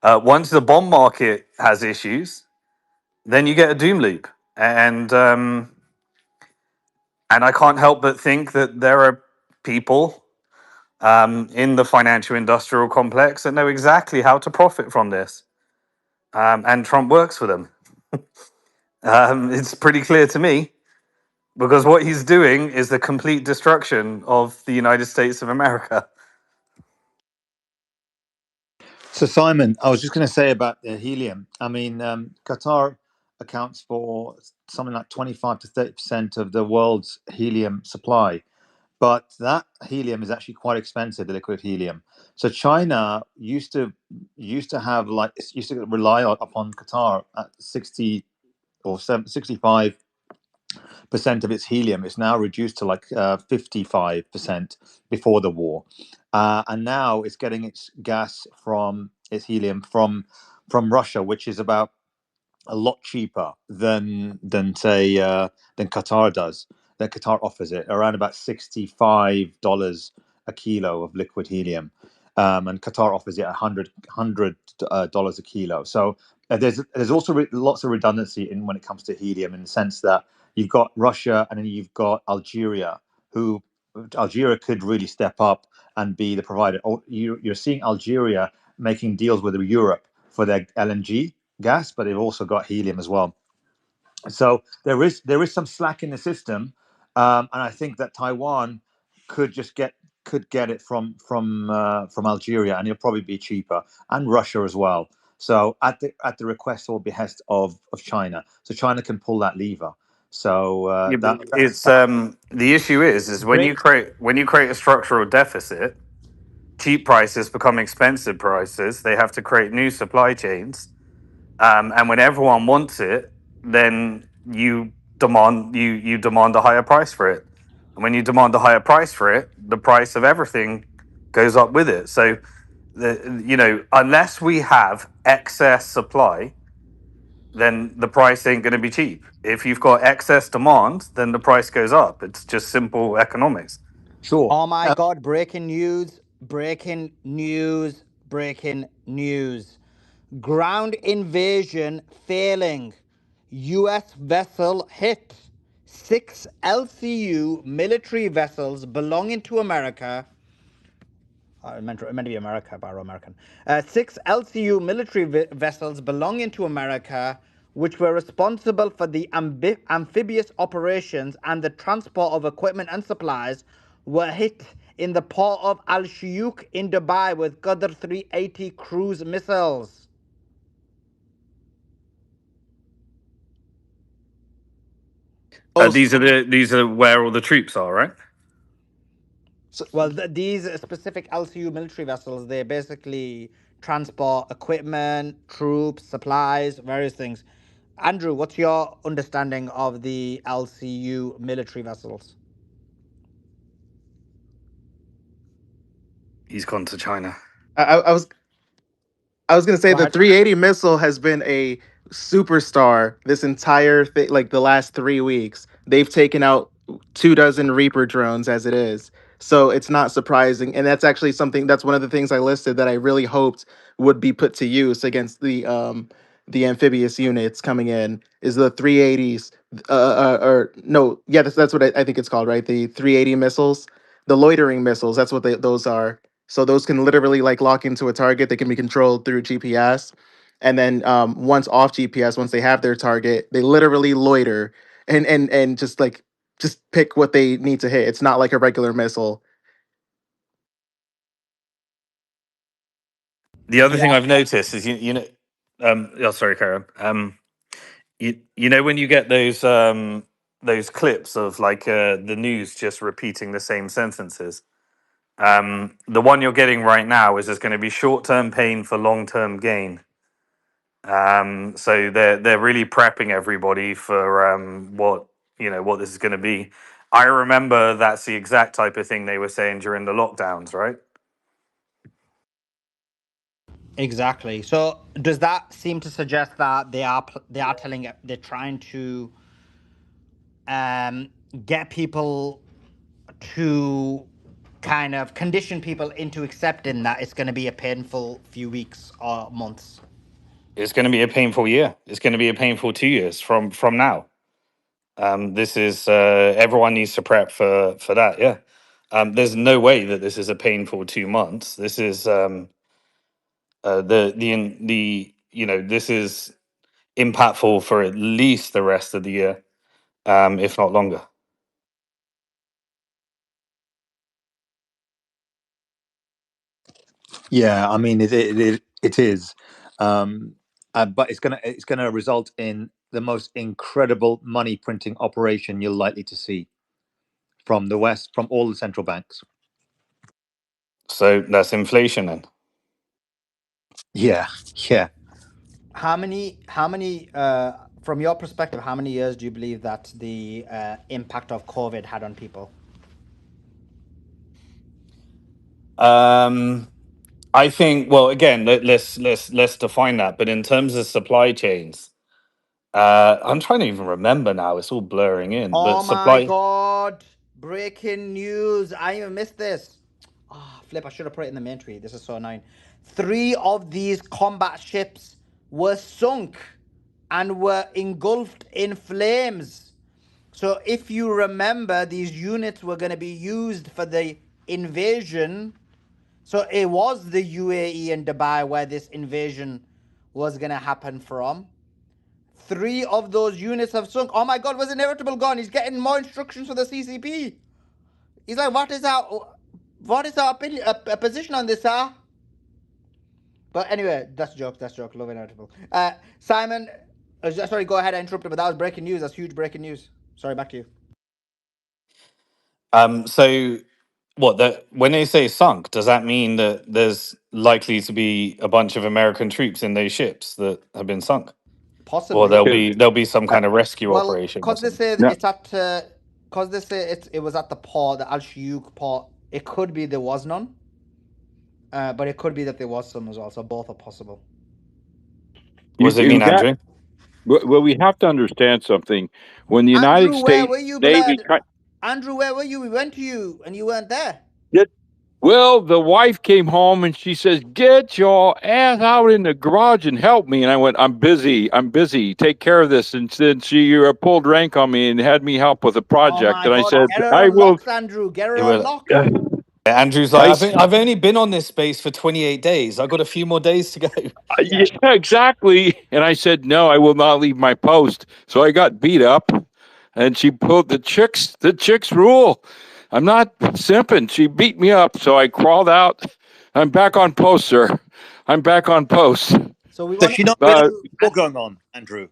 Once the bond market has issues, then you get a doom loop, and I can't help but think that there are people in the financial industrial complex that know exactly how to profit from this, and Trump works for them. It's pretty clear to me because what he's doing is the complete destruction of the United States of America. So, Simon, I was just going to say about the helium. I mean, Qatar accounts for something like 25 to 30% of the world's helium supply, but that helium is actually quite expensive, the liquid helium. So China used to have like used to rely upon Qatar at 60 or 65% of its helium. It's now reduced to like 55% before the war, and now it's getting its gas from its helium from Russia, which is about a lot cheaper than Qatar does. That Qatar offers it around about $65 a kilo of liquid helium, and Qatar offers it $100 dollars a kilo. So there's also lots of redundancy in when it comes to helium, in the sense that you've got Russia and then you've got Algeria, who Algeria could really step up and be the provider. You're seeing Algeria making deals with Europe for their LNG gas, but they've also got helium as well. So there is some slack in the system, and I think that Taiwan could just get it from Algeria, and it'll probably be cheaper, and Russia as well. So at the request or behest of China, so China can pull that lever. So Yeah, but that it's the issue is break. when you create a structural deficit, cheap prices become expensive prices. They have to create new supply chains, and when everyone wants it, then you demand a higher price for it, and when you demand a higher price for it, the price of everything goes up with it. So unless we have excess supply, then the price ain't going to be cheap. If you've got excess demand, then the price goes up. It's just simple economics. Sure. Oh my God, breaking news, breaking news, breaking news. Ground invasion failing. US vessel hit. 6 LCU military vessels belonging to America. Meant to be America, Barrow American. 6 LCU military vessels belonging to America, which were responsible for the amphibious operations and the transport of equipment and supplies, were hit in the port of Al Shuyuk in Dubai with Qadr 380 cruise missiles. Also, These are where all the troops are, right? so, Well, these specific LCU military vessels, they basically transport equipment, troops, supplies, various things. Andrew, what's your understanding of the LCU military vessels? He's gone to China. I was gonna say Go the ahead. 380 missile has been a superstar this entire thing, like the last 3 weeks. They've taken out 2 dozen Reaper drones as it is. So it's not surprising. And that's actually something that's one of the things I listed that I really hoped would be put to use against the amphibious units coming in is the 380s or no, yeah, that's what I think it's called, right? The 380 missiles, the loitering missiles, that's what those are. So those can literally like lock into a target. They can be controlled through GPS. And then once off GPS, once they have their target, they literally loiter and just pick what they need to hit. It's not like a regular missile. The other thing Yeah, I've noticed is oh, sorry, Karen. You know when you get those clips of like the news just repeating the same sentences. The one you're getting right now is there's going to be short-term pain for long-term gain. So they're really prepping everybody for what this is going to be. I remember that's the exact type of thing they were saying during the lockdowns, right? exactly. So does that seem to suggest that they are they're trying to um, get people to kind of condition people into accepting that it's going to be a painful few weeks or months? It's going to be a painful year. It's going to be a painful 2 years from now. This is everyone needs to prep for that. Yeah. There's no way that this is a painful 2 months. This is this is impactful for at least the rest of the year, if not longer. yeah, I mean it is, but it's gonna result in the most incredible money printing operation you're likely to see from the West, from all the central banks. So that's inflation then. Yeah, yeah. How many from your perspective, how many years do you believe that the impact of COVID had on people? I think. Well, again, let's define that. But in terms of supply chains, I'm trying to even remember now. It's all blurring in. But Oh my supply. God, breaking news, I even missed this. Flip, I should have put it in the main tweet. This is so annoying. 3 of these combat ships were sunk and were engulfed in flames. So if you remember, these units were going to be used for the invasion. So it was the UAE and Dubai where this invasion was going to happen from. 3 of those units have sunk. Oh my God, was Inevitable gone? He's getting more instructions for the CCP. He's like, what is our opinion, position on this, sir? But anyway, that's a joke. That's a joke. Love Inevitable. Simon, sorry, go ahead. I interrupted, but that was breaking news. That's huge breaking news. Sorry, back to you. So what that when they say sunk, does that mean that there's likely to be a bunch of American troops in those ships that have been sunk? Or Possibly. there'll be some kind of rescue Well, operation or because they something. say No, it's at, because they say it was at the port, the Al Shuyuk port. It could be there was none, but it could be that there was some as well. So both are possible. What does it mean, that Andrew? well, we have to understand something. When the United Andrew, where States were you, Navy, blood? Andrew, where were you? We went to you, and you weren't there. well, the wife came home and she says, "Get your ass out in the garage and help me." And I went, "I'm busy. I'm busy. Take care of this." And then she pulled rank on me and had me help with a Oh project. my And I God, said, get her "I on will." locks, Andrew. Get her It on will. locks. Andrew's like, I I've only been on this space for 28 days. I've got a few more days to go. Yeah, exactly. And I said, "No, I will not leave my post." So I got beat up, and she pulled the chicks. The chicks rule. I'm not simping. She beat me up, so I crawled out. I'm back on post, sir. I'm back on post. So we Does want she not realize Uh, there's a war going on, Andrew?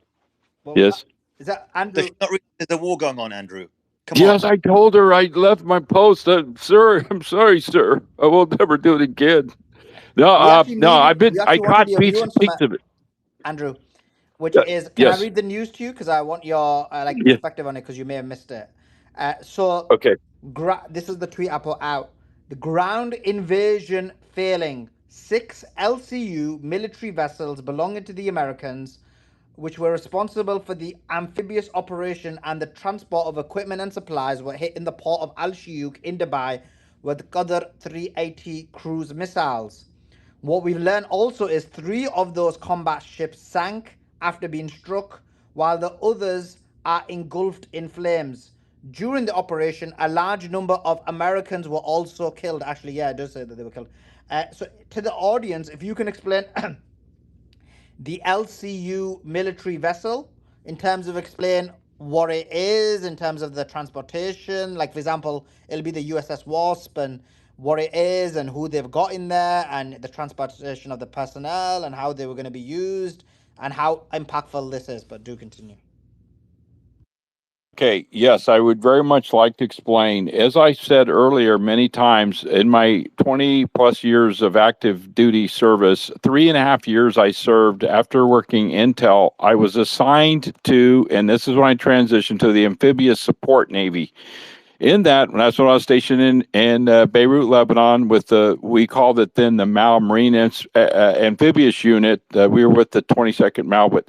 well, yes. is that Does Andrew? she not realize there's a war going on, Andrew? Come on. Yes, I told her I left my post. Sir, I'm sorry, sir. I will never do it again. No, We actually no. needed. We I actually wanted caught your view on some, piece of it. Andrew, which is, can I Yes. read the news to you? Because I want your like Yeah. perspective on it, because you may have missed it. So Okay. this is the tweet I put out. The ground invasion failing. 6 LCU military vessels belonging to the Americans, which were responsible for the amphibious operation and the transport of equipment and supplies, were hit in the port of Al Shuyuk in Dubai with Qadr 380 cruise missiles. What we've learned also is 3 of those combat ships sank after being struck, while the others are engulfed in flames. During the operation, a large number of Americans were also killed. Actually, yeah, it does say that they were killed. So, to the audience, if you can explain the LCU military vessel in terms of explain what it is, in terms of the transportation. Like, for example, it'll be the USS Wasp and what it is and who they've got in there and the transportation of the personnel and how they were going to be used and how impactful this is. But do continue. Okay, yes, I would very much like to explain. As I said earlier many times, in my 20 plus years of active duty service, 3.5 years I served after working Intel. I was assigned to, and this is when I transitioned to the Amphibious Support Navy. In that, that's when I was stationed in Beirut, Lebanon, with we called it then the MAL Marine Amphibious Unit. We were with the 22nd MAL, but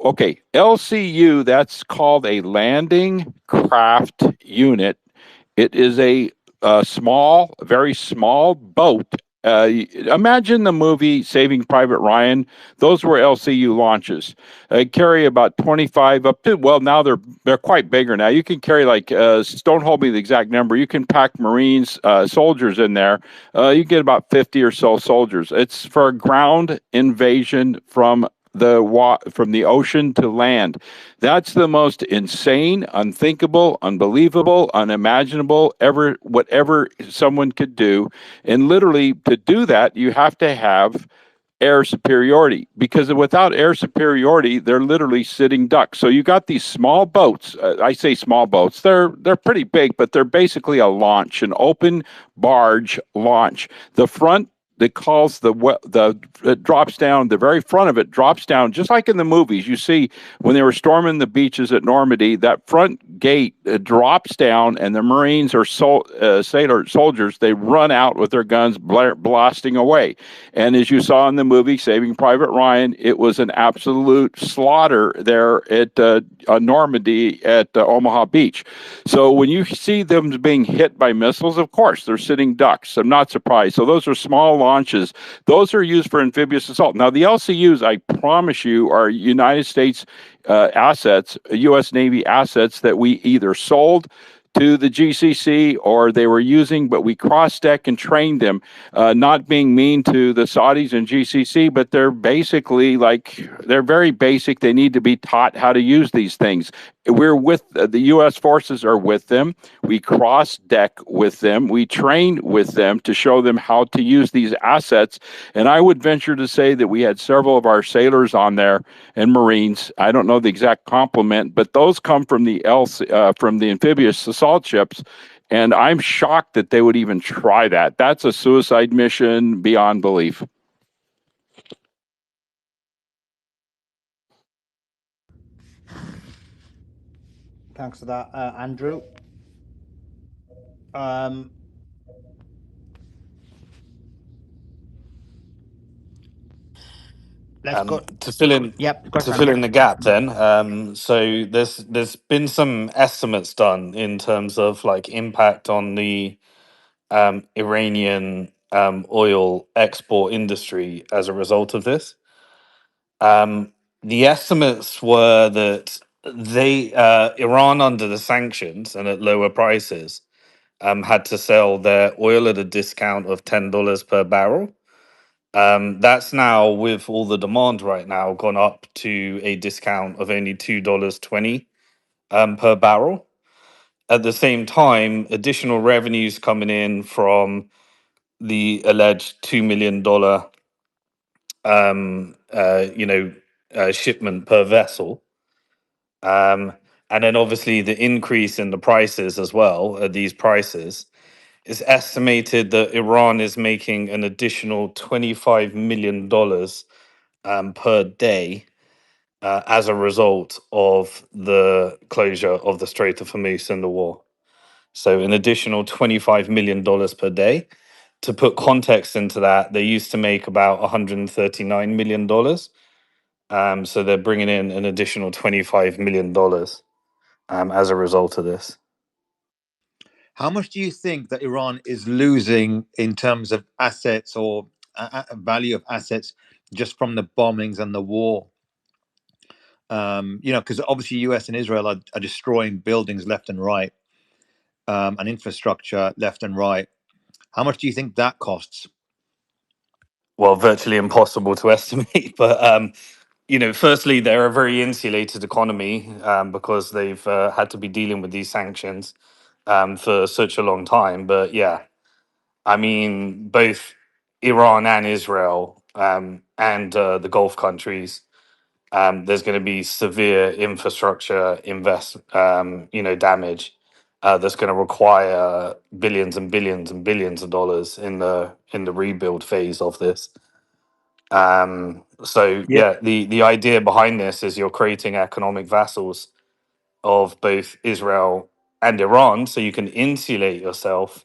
okay, LCU, that's called a landing craft unit. It is a small, very small boat. Imagine the movie Saving Private Ryan. Those were LCU launches. Carry about 25 up to, well, now they're quite bigger now. You can carry like, don't hold me the exact number. You can pack Marines, soldiers in there. You get about 50 or so soldiers. It's for a ground invasion from the ocean to land. That's the most insane, unthinkable, unbelievable, unimaginable, whatever someone could do. And literally, to do that, you have to have air superiority, because without air superiority, they're literally sitting ducks. So you got these small boats. I say small boats. They're pretty big, but they're basically a launch, an open barge launch. The front that calls it drops down, the very front of it drops down, just like in the movies. You see when they were storming the beaches at Normandy, that front gate drops down, and the Marines or soldiers, they run out with their guns blasting away. And as you saw in the movie Saving Private Ryan, it was an absolute slaughter there at Normandy at Omaha Beach. So when you see them being hit by missiles, of course, they're sitting ducks. I'm not surprised. So those are small launches. Those are used for amphibious assault. Now, the LCUs, I promise you, are United States assets, U.S. Navy assets that we either sold to the GCC, or they were using, but we cross-deck and trained them, not being mean to the Saudis and GCC, but they're basically like, they're very basic. They need to be taught how to use these things. We're with, the U.S. forces are with them. We cross-deck with them. We train with them to show them how to use these assets. And I would venture to say that we had several of our sailors on there and Marines. I don't know the exact complement, but those come from the from the amphibious assault ships. And I'm shocked that they would even try that. That's a suicide mission beyond belief. Thanks for that, Andrew. Let's go. To fill in Yep, go to ahead. fill in the gap then, so there's been some estimates done in terms of like impact on the Iranian oil export industry as a result of this. The estimates were that they Iran, under the sanctions and at lower prices, had to sell their oil at a discount of $10 per barrel. That's now, with all the demand right now, gone up to a discount of only $2.20 per barrel. At the same time, additional revenues coming in from the alleged $2 million, shipment per vessel, and then obviously the increase in the prices as well. At these prices, it's estimated that Iran is making an additional $25 million per day as a result of the closure of the Strait of Hormuz and the war. So an additional $25 million per day. To put context into that, they used to make about $139 million. So they're bringing in an additional $25 million as a result of this. How much do you think that Iran is losing in terms of assets or value of assets just from the bombings and the war? Because obviously US and Israel are destroying buildings left and right, and infrastructure left and right. How much do you think that costs? Well, virtually impossible to estimate, but firstly, they're a very insulated economy because they've had to be dealing with these sanctions for such a long time. But yeah, I mean, both Iran and Israel and the Gulf countries, there's going to be severe infrastructure damage that's going to require billions and billions and billions of dollars in the rebuild phase of this. So Yeah. yeah, the idea behind this is you're creating economic vassals of both Israel and Iran, so you can insulate yourself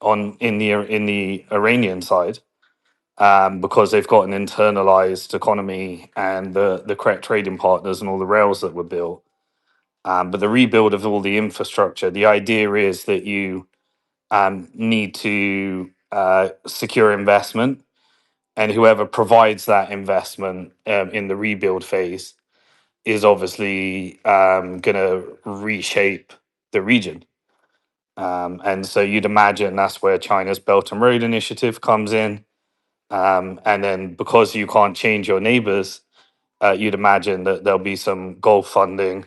in the Iranian side, because they've got an internalized economy and the correct trading partners and all the rails that were built. But the rebuild of all the infrastructure, the idea is that you need to secure investment, and whoever provides that investment in the rebuild phase is obviously going to reshape the region. And so you'd imagine that's where China's Belt and Road Initiative comes in. And then because you can't change your neighbors, you'd imagine that there'll be some Gulf funding.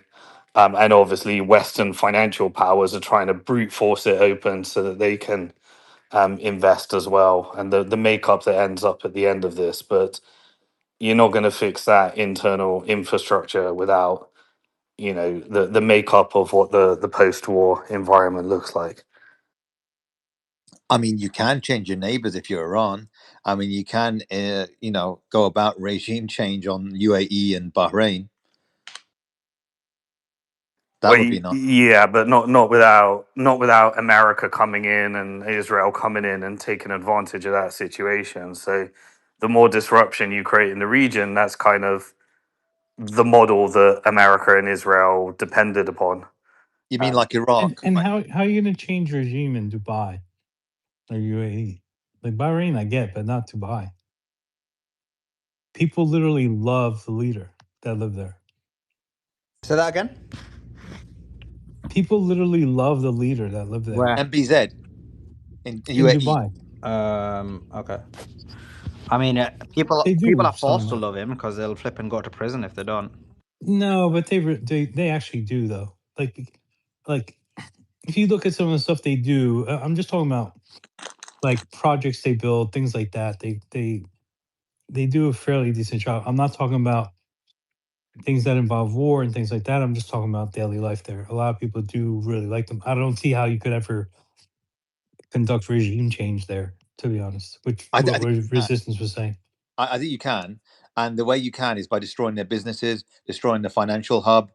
And obviously, Western financial powers are trying to brute force it open so that they can invest as well. And the makeup that ends up at the end of this. But you're not going to fix that internal infrastructure without the makeup of what the post-war environment looks like. I mean, you can change your neighbors if you're Iran. I mean, you can, go about regime change on UAE and Bahrain. That Well, would be nice. yeah, but not without America coming in and Israel coming in and taking advantage of that situation. So the more disruption you create in the region, that's kind of the model that America and Israel depended upon. You mean like Iraq? And how are you going to change regime in Dubai or UAE? Like Bahrain, I get, but not Dubai. People literally love the leader that live there. Say that again. People literally love the leader that lived there Where? MBZ in in UAE. Dubai. Okay. I mean, people They people do, are forced to Solomon. love him because they'll flip and go to prison if they don't. No, but they actually do though. Like if you look at some of the stuff they do, I'm just talking about like projects they build, things like that. They do a fairly decent job. I'm not talking about things that involve war and things like that. I'm just talking about daily life there. A lot of people do really like them. I don't see how you could ever conduct regime change there, to be honest, which I what think you can. resistance was saying. I think you can, and the way you can is by destroying their businesses, destroying the financial hub,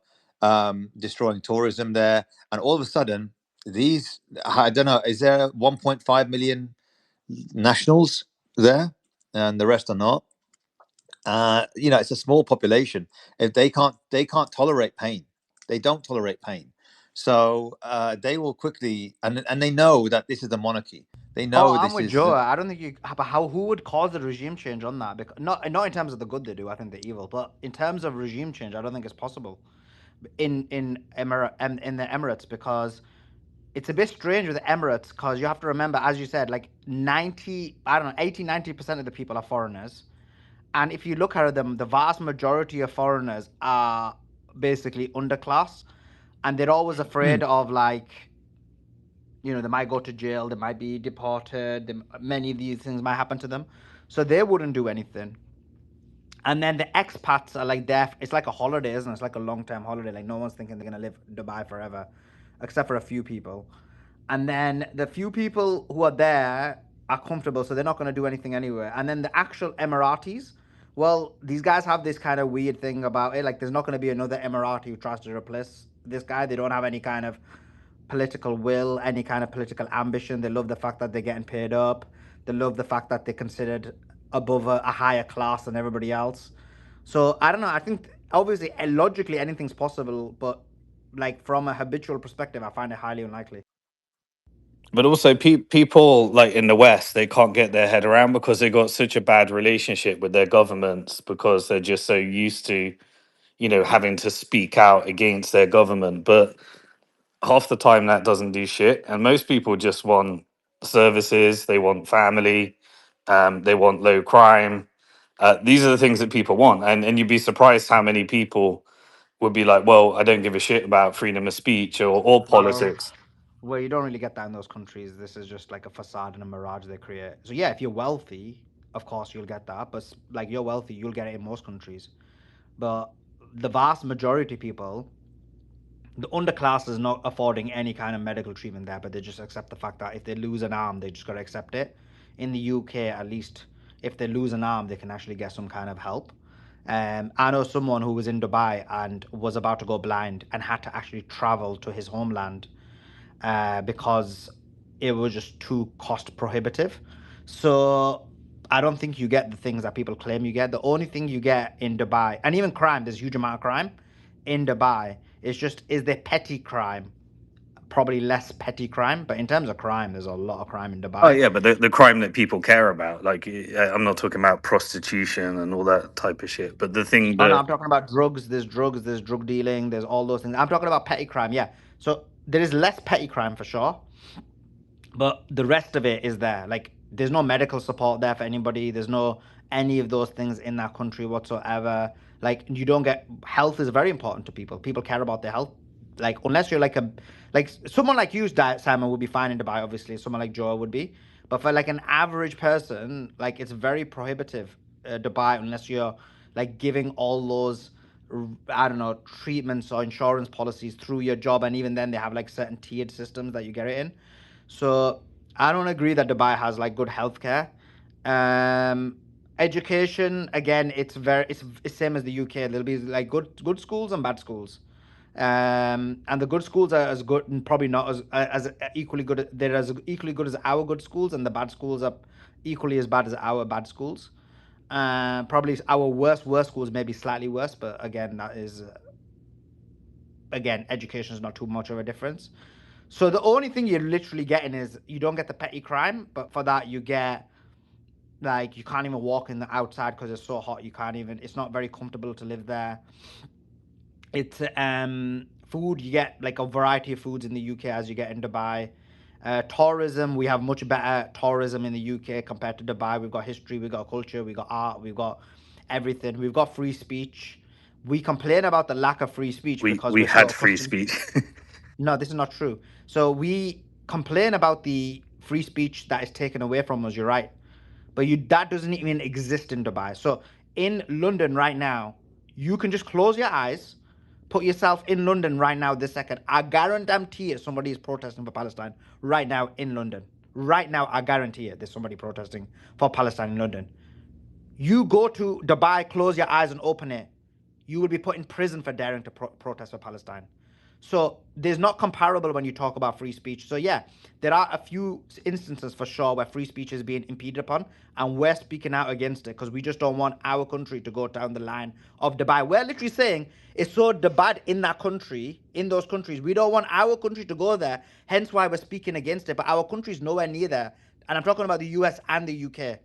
destroying tourism there, and all of a sudden, these I don't know, is there 1.5 million nationals there, and the rest are not. It's a small population. If they can't tolerate pain. They don't tolerate pain. So they will quickly, and they know that this is a monarchy. They Oh, know I'm this with is Joe. I don't think you. But how? Who would cause the regime change on that? Because not in terms of the good they do. I think they're evil. But in terms of regime change, I don't think it's possible in the Emirates because it's a bit strange with the Emirates because you have to remember, as you said, like 90, I don't know, 80, 90% of the people are foreigners. And if you look at them, the vast majority of foreigners are basically underclass. And they're always afraid of like, they might go to jail, they might be deported, many of these things might happen to them. So they wouldn't do anything. And then the expats are like there. It's like a holiday, isn't it? It's like a long-term holiday. Like no one's thinking they're gonna live in Dubai forever, except for a few people. And then the few people who are there are comfortable, so they're not gonna do anything anyway. And then the actual Emiratis, well, these guys have this kind of weird thing about it. Like there's not gonna be another Emirati who tries to replace this guy. They don't have any kind of political will, any kind of political ambition. They love the fact that they're getting paid up. They love the fact that they're considered above a higher class than everybody else. So I don't know. I think obviously logically anything's possible, but like from a habitual perspective, I find it highly unlikely. But also, people like in the West, they can't get their head around because they got such a bad relationship with their governments because they're just so used to, having to speak out against their government. But half the time that doesn't do shit, and most people just want services. They want family. They want low crime. These are the things that people want, and you'd be surprised how many people would be like, "Well, I don't give a shit about freedom of speech or Well, politics." well, you don't really get that in those countries. This is just like a facade and a mirage they create. So yeah, if you're wealthy, of course you'll get that. But like you're wealthy, you'll get it in most countries. But the vast majority of people, the underclass is not affording any kind of medical treatment there, but they just accept the fact that if they lose an arm, they just got to accept it. In the UK, at least, if they lose an arm, they can actually get some kind of help. I know someone who was in Dubai and was about to go blind and had to actually travel to his homeland because it was just too cost prohibitive. So I don't think you get the things that people claim you get. The only thing you get in Dubai, and even crime, there's a huge amount of crime in Dubai. Is there petty crime? Probably less petty crime, but in terms of crime, there's a lot of crime in Oh Dubai. yeah, but the crime that people care about, like I'm not talking about prostitution and all that type of shit, but the thing Oh no, that I'm talking about drugs. There's drug dealing. There's all those things. I'm talking about petty crime. Yeah. So there is less petty crime for sure, but the rest of it is there. Like there's no medical support there for anybody. There's no any of those things in that country whatsoever. Like you don't get health is very important to people. People care about their health. Like unless you're like someone like you, Simon, would be fine in Dubai. Obviously, someone like Joe would be. But for like an average person, like it's very prohibitive Dubai unless you're like giving all those I don't know treatments or insurance policies through your job, and even then they have like certain tiered systems that you get it in. So I don't agree that Dubai has like good healthcare. Um, Education again, it's same as the UK. There'll be like good schools and bad schools. And the good schools are as good and probably not as equally good. They're as equally good as our good schools, and the bad schools are equally as bad as our bad schools. Probably our worst schools may be slightly worse, but again, that is again education is not too much of a difference. So the only thing you're literally getting is you don't get the petty crime, but for that you get like you can't even walk in the outside because it's so hot. You can't even. It's not very comfortable to live there. It's Food, you get like a variety of foods in the UK as you get in Dubai. Tourism, we have much better tourism in the UK compared to Dubai. We've got history, we've got culture, we've got art, we've got everything. We've got free speech. We complain about the lack of free speech because We we're so had free accustomed. speech. No, this is not true. So we complain about the free speech that is taken away from us. You're right, but that doesn't even exist in Dubai. So in London right now, you can just close your eyes, put yourself in London right now this second. I guarantee it, somebody is protesting for Palestine right now in London. Right now, I guarantee it, there's somebody protesting for Palestine in London. You go to Dubai, close your eyes and open it, you will be put in prison for daring to protest for Palestine. So there's not comparable when you talk about free speech. So yeah, there are a few instances for sure where free speech is being impeded upon, and we're speaking out against it because we just don't want our country to go down the line of Dubai. We're literally saying it's so bad in that country, in those countries. We don't want our country to go there. Hence why we're speaking against it. But our country's nowhere near there, and I'm talking about the US and the UK.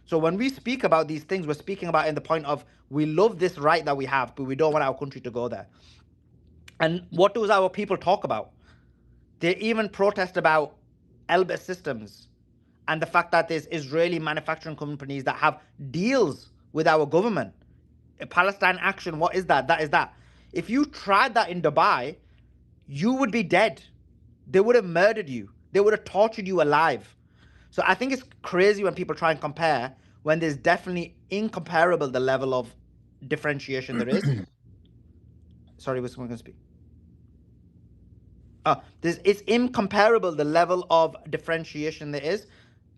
So when we speak about these things, we're speaking about in the point of we love this right that we have, but we don't want our country to go there. And what does our people talk about? They even protest about Elbit Systems and the fact that there's Israeli manufacturing companies that have deals with our government. Palestine Action, what is that? That is that. If you tried that in Dubai, you would be dead. They would have murdered you. They would have tortured you alive. So I think it's crazy when people try and compare when there's definitely incomparable the level of differentiation there is. Sorry, was someone going to speak? It's incomparable the level of differentiation there is.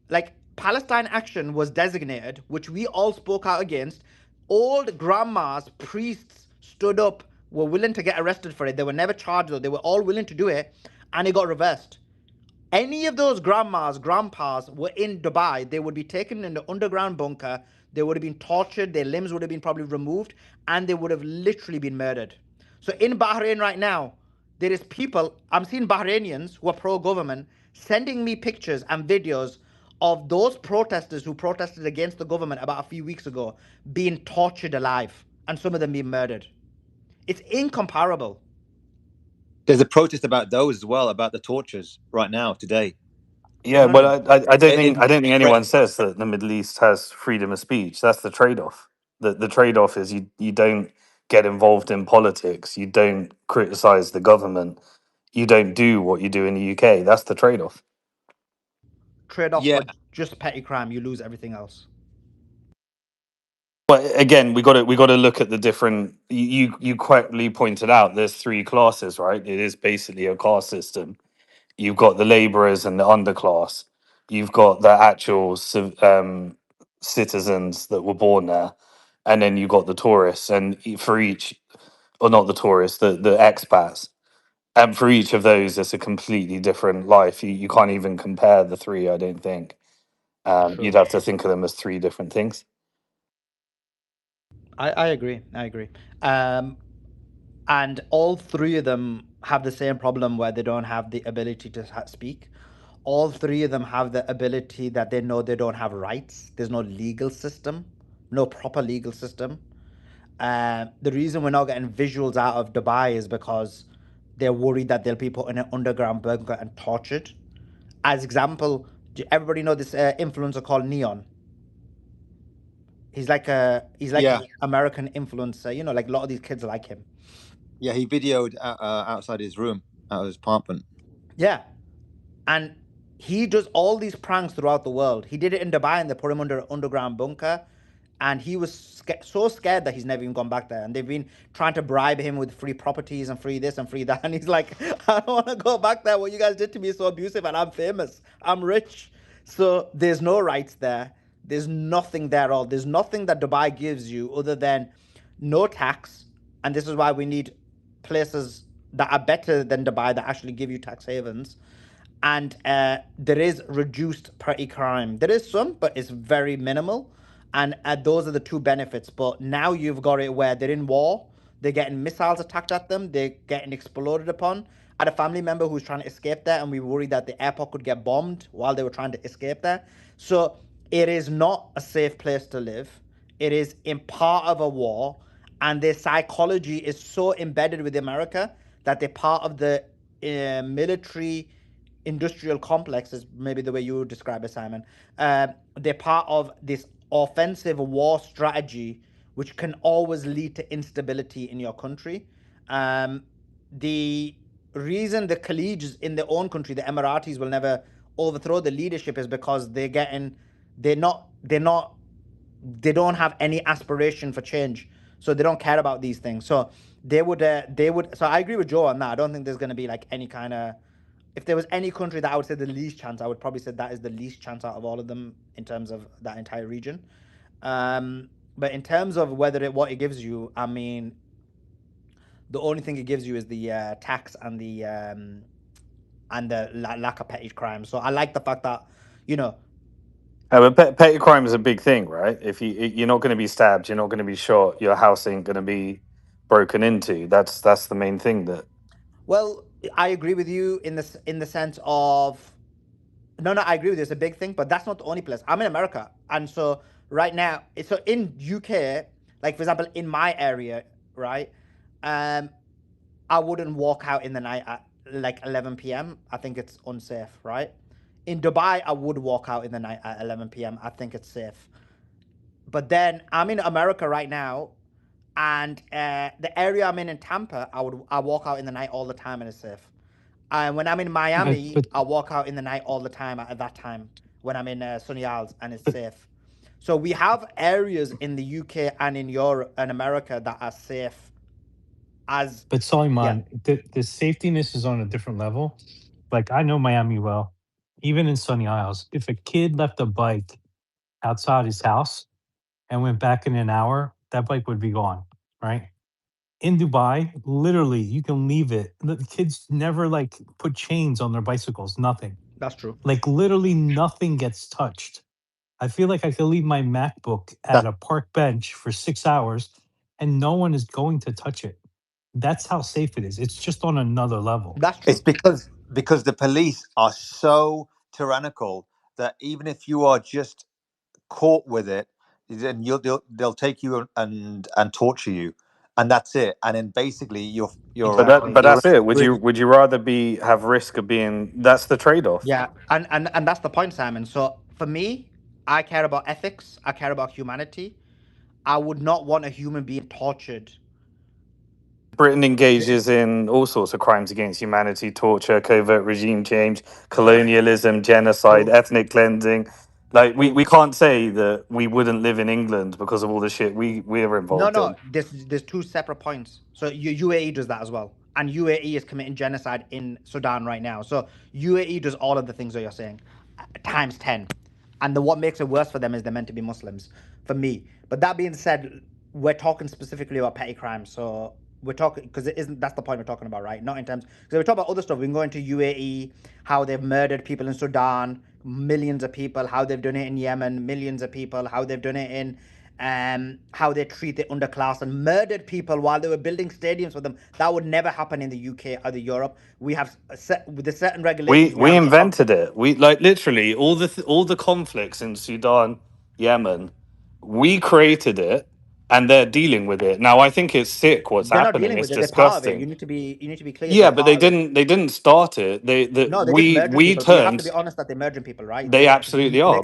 Like Palestine Action was designated, which we all spoke out against. Old grandmas, priests stood up, were willing to get arrested for it. They were never charged though. They were all willing to do it, and it got reversed. Any of those grandmas, grandpas were in Dubai, they would be taken in the underground bunker. They would have been tortured. Their limbs would have been probably removed, and they would have literally been murdered. So in Bahrain right now, there is people, I'm seeing Bahrainians who are pro-government sending me pictures and videos of those protesters who protested against the government about a few weeks ago being tortured alive, and some of them being murdered. It's incomparable. There's a protest about those as well, about the tortures right now, today. Yeah, but I don't think In anyone says that the Middle East has freedom of speech. That's the trade-off. The trade-off is you don't get involved in politics. You don't criticize the government. You don't do what you do in the UK. That's the trade-off. Trade-off Yeah, for just petty crime, you lose everything else. But again, we got to look at the different. You correctly pointed out there's three classes, right? It is basically a caste system. You've got the laborers and the underclass. You've got the actual citizens that were born there, and then you've got the tourists. And for each, or not the tourists, the expats. And for each of those, it's a completely different life. You can't even compare the three. I don't think. You'd True. have to think of them as three different things. I agree. I agree. And all three of them have the same problem where they don't have the ability to speak. All three of them have the ability that they know they don't have rights. There's no legal system, no proper legal system. The reason we're not getting visuals out of Dubai is because they're worried that they'll be put in an underground bunker and tortured. As example, everybody know this influencer called Neon? He's like yeah, an American influencer. You know, like a lot of these kids like him. yeah. He videoed outside his room, out of his apartment. Yeah, and he does all these pranks throughout the world. He did it in Dubai, and they put him under an underground bunker. And he was so scared that he's never even gone back there. And they've been trying to bribe him with free properties and free this and free that. And he's like, I don't want to go back there. What you guys did to me is so abusive, and I'm famous. I'm rich. So there's no rights there. There's nothing there at all. There's nothing that Dubai gives you other than no tax. And this is why we need places that are better than Dubai that actually give you tax havens. And there is reduced petty crime. There is some, but it's very minimal. And those are the two benefits. But now you've got it where they're in war, they're getting missiles attacked at them, they're getting exploded upon. I had a family member who was trying to escape there, and we were worried that the airport could get bombed while they were trying to escape there. So it is not a safe place to live. It is in part of a war, and their psychology is so embedded with America that they're part of the military industrial complex, is maybe the way you would describe it, Simon. They're part of this offensive war strategy, which can always lead to instability in your country. The reason the Khalids in their own country, the Emiratis, will never overthrow the leadership is because they don't have any aspiration for change, so they don't care about these things. So they would. So I agree with Joe on that. I don't think there's going to be like any kind of. If there was any country that I would say the least chance, I would probably say that is the least chance out of all of them in terms of that entire region. But in terms of what it gives you, I mean, the only thing it gives you is the tax and the lack of petty crime. So I like the fact that, you know, But petty crime is a big thing, right? If you're not going to be stabbed, you're not going to be shot, your house ain't going to be broken into. That's the main thing. That well, I agree with you in the sense of no, I agree with you. It's a big thing, but that's not the only place. I'm in America, and so right now, so in UK, like for example, in my area, right, um, I wouldn't walk out in the night at like 11 p.m. I think it's unsafe, right? In Dubai, I would walk out in the night at 11 p.m. I think it's safe. But then I'm in America right now, and the area I'm in Tampa, I walk out in the night all the time and it's safe. And when I'm in Miami, But I walk out in the night all the time at that time when I'm in Sunny Isles and it's but safe. So we have areas in the UK and in Europe and America that are safe as but yeah. Soliman, the safetiness is on a different level. Like I know Miami well. Even in Sunny Isles, if a kid left a bike outside his house and went back in an hour, that bike would be gone, right? In Dubai, literally, you can leave it. The kids never like put chains on their bicycles, nothing. That's true. Like literally nothing gets touched. I feel like I could leave my MacBook at That a park bench for 6 hours and no one is going to touch it. That's how safe it is. It's just on another level. that's It's true. because the police are so tyrannical that even if you are just caught with it, then they'll take you and torture you, and that's it. And then basically Exactly. but you're that's it. Would in. you rather have risk of being? That's the trade off. Yeah, and that's the point, Simon. So for me, I care about ethics. I care about humanity. I would not want a human being tortured. Britain engages in all sorts of crimes against humanity, torture, covert regime change, Proof, colonialism, genocide, proof, ethnic cleansing. Like we proof. can't say that we wouldn't live in England because of all the shit we're No, involved no. in. There's two separate points. So UAE does that as well, and UAE is committing genocide in Sudan right now. So UAE does all of the things that you're saying, times 10. And what makes it worse for them is they're meant to be Muslims. For me, but that being said, we're talking specifically about petty crimes. So we're talking because it isn't. That's the point we're talking about, right? Not in terms because we talk about other stuff. We can go into UAE, how they've murdered people in Sudan, millions of people, how they've done it in Yemen, millions of people, how they've done it in how they treat the underclass and murdered people while they were building stadiums for them. That would never happen in the UK or the Europe. We have with the certain regulations we We have to stop. invented it. We like literally all the conflicts in Sudan, Yemen. We created it, and they're dealing with it now. I think it's sick what's They're not happening. dealing It's with it. They're part of it. disgusting. You need to be clear. They're Yeah, but part of it. they didn't start it. No, they're just murdering We people. But you have to turned. be honest that they're murdering people, right? They absolutely are.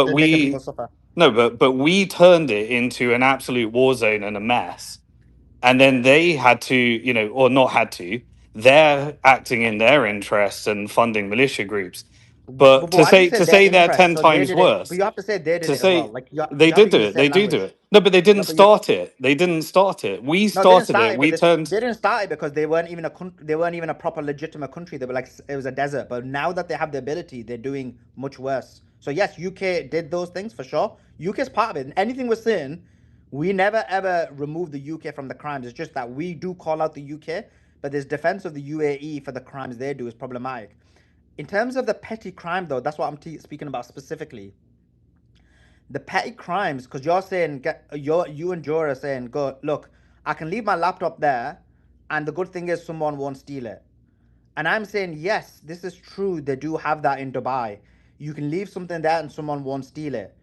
They're making people suffer. No, but we turned it into an absolute war zone and a mess. And then they had to, or not had to. They're acting in their interests and funding militia groups. But But why do you say to their say they're interest? ten So they times did it, but worse, you have to say they did to it as well. say Like they you have to did do use the it, they same do language. it. No, but they No, didn't but you start it. They didn't start it. We No, they didn't started start it. it, but We turned. they didn't start it because they weren't even they weren't even a proper legitimate country. They were like it was a desert. But now that they have the ability, they're doing much worse. So yes, UK did those things for sure. UK is part of it. And anything we're saying, we never ever remove the UK from the crimes. It's just that we do call out the UK, but this defense of the UAE for the crimes they do is problematic. In terms of the petty crime, though, that's what I'm speaking about specifically. The petty crimes, because you're saying, you and Joe are saying, go, look, I can leave my laptop there, and the good thing is someone won't steal it. And I'm saying, yes, this is true. They do have that in Dubai. You can leave something there and someone won't steal it.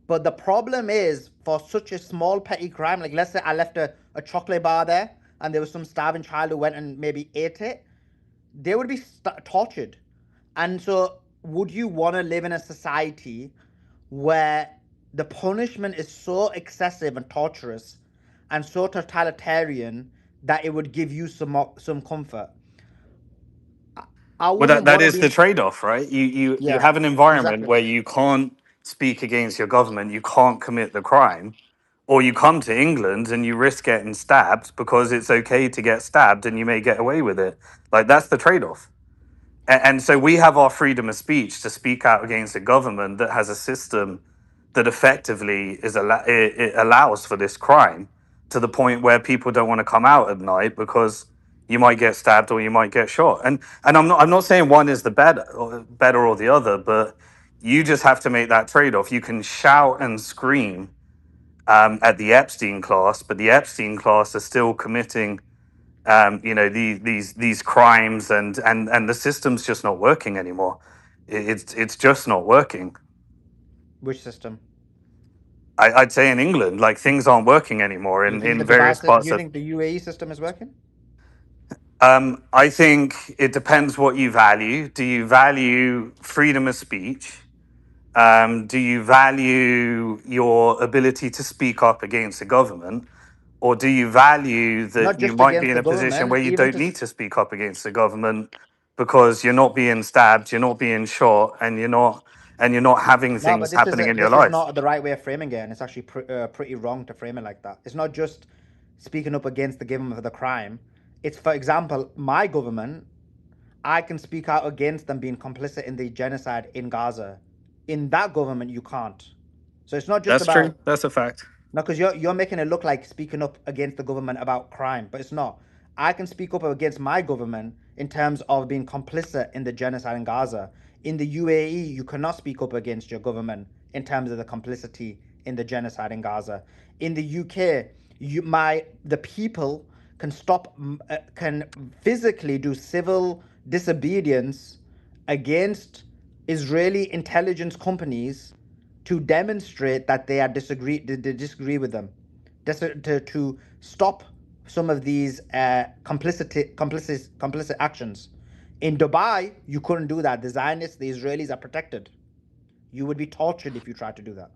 But the problem is for such a small petty crime, like let's say I left a chocolate bar there and there was some starving child who went and maybe ate it, they would be tortured. And so, would you want to live in a society where the punishment is so excessive and torturous and so totalitarian that it would give you some comfort? I Well, wouldn't that want to is be the in. trade-off, right? You Yeah, have an environment exactly. where you can't speak against your government, you can't commit the crime, or you come to England and you risk getting stabbed because it's okay to get stabbed and you may get away with it. Like that's the trade-off. And so we have our freedom of speech to speak out against a government that has a system that effectively it allows for this crime to the point where people don't want to come out at night because you might get stabbed or you might get shot. And I'm not saying one is the better or the other, but you just have to make that trade-off. You can shout and scream at the Epstein class, but the Epstein class are still committing these crimes, and the system's just not working anymore. It's just not working. Which system? I'd say in England, like things aren't working anymore You think in the various parts you of. think the UAE system is working? I think it depends what you value. Do you value freedom of speech? Do you value your ability to speak up against the government? Or do you value Not that you just might be against in the a position where government, you even don't to need to speak up against the government because you're not being stabbed, you're not being shot, and you're not having no, but things happening in your this is life? not the right way of framing it, and it's actually pretty wrong to frame it like that. It's not just speaking up against the government for the crime. It's, for example, my government. I can speak out against them being complicit in the genocide in Gaza. In that government, you can't. So it's not just That's true. about. That's a fact. No, because you're making it look like speaking up against the government about crime, but it's not. I can speak up against my government in terms of being complicit in the genocide in Gaza. In the UAE, you cannot speak up against your government in terms of the complicity in the genocide in Gaza. In the UK, the people can can physically do civil disobedience against Israeli intelligence companies to demonstrate that they disagree with them, to stop some of these complicit actions. In Dubai, you couldn't do that. The Zionists, the Israelis are protected. You would be tortured if you tried to do that.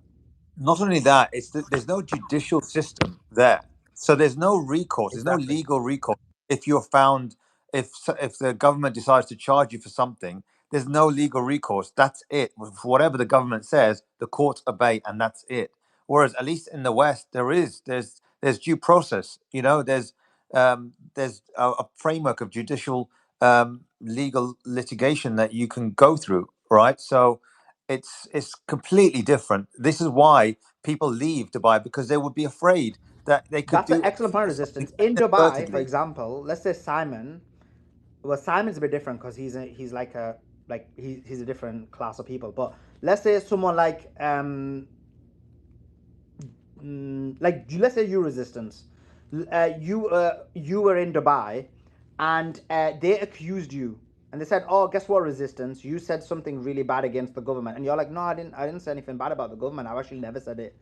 Not only that, it's that there's no judicial system there, so there's no recourse. There's no Exactly. legal recourse if you're found. If the government decides to charge you for something, there's no legal recourse. That's it. For whatever the government says, the courts obey, and that's it. Whereas, at least in the West, there's due process. You know, there's a framework of judicial legal litigation that you can go through. Right, so it's completely different. This is why people leave Dubai, because they would be afraid that they could That's an do excellent point of something resistance. In Dubai, for inadvertently. example, let's say Simon. Well, Simon's a bit different because he's like he's a different class of people. But let's say someone like let's say you resistance, you were in Dubai, and they accused you, and they said, "Oh, guess what, resistance? You said something really bad against the government," and you're like, "No, I didn't say anything bad about the government. I've actually never said it,"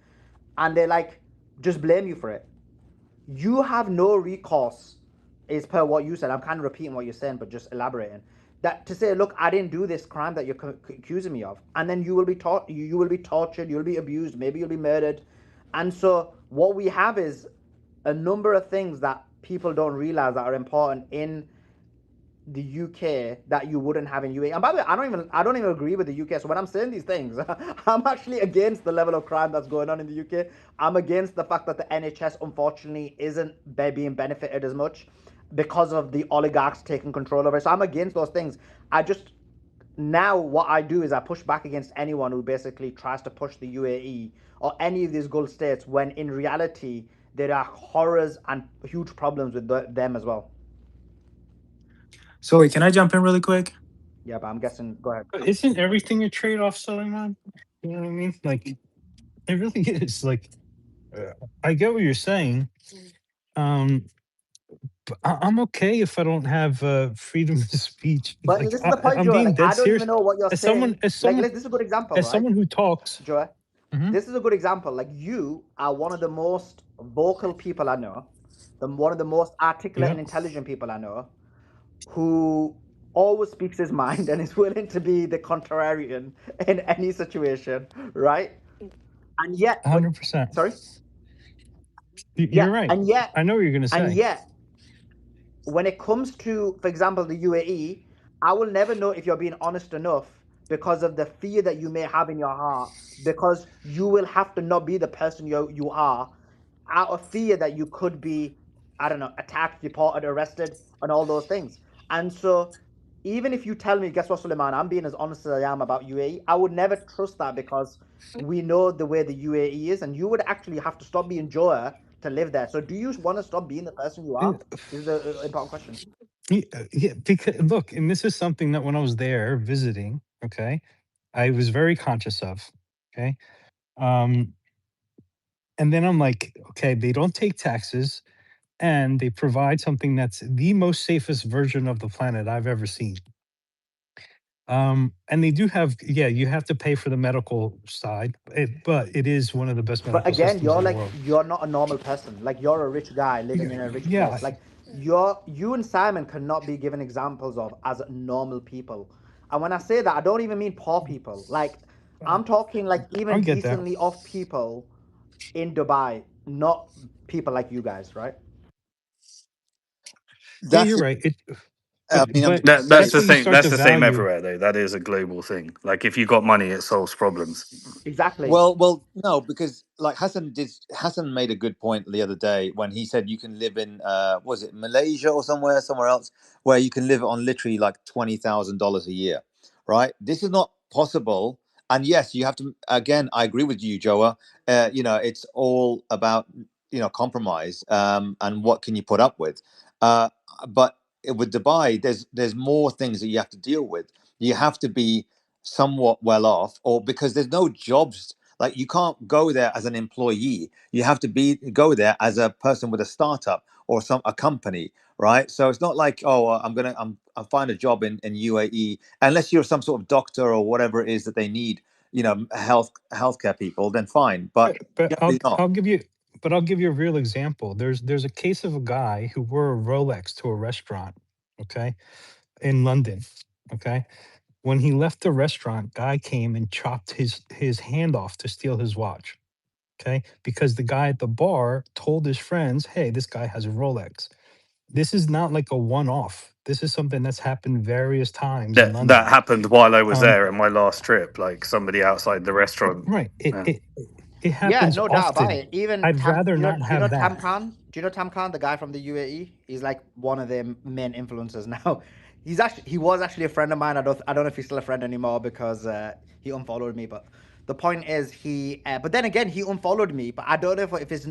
and they like just blame you for it. You have no recourse, is per what you said. I'm kind of repeating what you're saying, but just elaborating. That to say, look, I didn't do this crime that you're accusing me of, and then you will be you will be tortured, you'll be abused, maybe you'll be murdered, and so what we have is a number of things that people don't realize that are important in the UK that you wouldn't have in UAE. And by the way, I don't even agree with the UK. So when I'm saying these things, I'm actually against the level of crime that's going on in the UK. I'm against the fact that the NHS unfortunately isn't being benefited as much because of the oligarchs taking control over it. So I'm against those things. I just now what I do is I push back against anyone who basically tries to push the UAE or any of these Gulf states when in reality there are horrors and huge problems with them as well. So, can I jump in really quick? Yeah, but I'm guessing. Go ahead. But isn't everything a trade-off, Suleiman? You know what I mean? Like, it really is. Like, I get what you're saying. Um, but I'm okay if I don't have freedom of speech. But Like, this is the point, I'm Joe. being Like, I dead don't even serious. know what you're As someone, saying. as Like, someone, this is a good example, as right, someone who talks. Joe? Mhm. This is a good example. Like, you are one of the most vocal people I know, one of the most articulate Yeah. and intelligent people I know, who always speaks his mind and is willing to be the contrarian in any situation, right? And yet, when 100%. sorry, yeah, You're right. and yet, I know what you're going to and say. yet, when it comes to, for example, the UAE, I will never know if you're being honest enough because of the fear that you may have in your heart, because you will have to not be the person you are out of fear that you could be, I don't know, attacked, deported, arrested, and all those things. And so, even if you tell me, guess what, Suleiman, I'm being as honest as I am about UAE, I would never trust that because we know the way the UAE is, and you would actually have to stop being Joa to live there. So, do you want to stop being the person you are? This is the important question. Yeah, because look, and this is something that when I was there visiting, okay, I was very conscious of. Okay. Um, and then I'm like, okay, they don't take taxes and they provide something that's the most safest version of the planet I've ever seen. And they do have, yeah, you have to pay for the medical side, but it is one of the best But medical again, systems you're in the like, world. you're not a normal person. Like, you're a rich guy living Yeah, in a rich yeah, place. Like, you and Simon cannot be given examples of as normal people. And when I say that, I don't even mean poor people. Like, uh, I'm talking like I even get that. decently off people in Dubai, not people like you guys, right? Yeah, you're That's right. I mean, I'm That's That's the where you same. start That's to the same value. everywhere, though. That is a global thing. Like if you got money, it solves problems. Exactly. well, no, because like Hassan made a good point the other day when he said you can live in was it Malaysia or somewhere else where you can live on literally like $20,000 a year, right? This is not possible, and yes, you have to. Again, I agree with you, Joa. It's all about compromise, and what can you put up with. But with Dubai, there's more things that you have to deal with. You have to be somewhat well off, or because there's no jobs. Like you can't go there as an employee. You have to go there as a person with a startup or a company, right? So it's not like, oh, I'll find a job in UAE unless you're some sort of doctor or whatever it is that they need, healthcare people. Then fine, but But generally not. I'll give you a real example. There's a case of a guy who wore a Rolex to a restaurant, okay, in London, okay. When he left the restaurant, guy came and chopped his hand off to steal his watch, okay, because the guy at the bar told his friends, "Hey, this guy has a Rolex." This is not like a one-off. This is something that's happened various times in That London. happened while I was Um, there on my last trip. Like somebody outside the restaurant. right. Yeah. It Yeah, happens no doubt about often. it. Even I'd Tam, rather not do you know have Tam that. Khan? Do you know Tam Khan, the guy from the UAE? He's like one of their main influencers now. He was actually a friend of mine. I don't know if he's still a friend anymore because he unfollowed me. But the point is but then again he unfollowed me. But I don't know if he's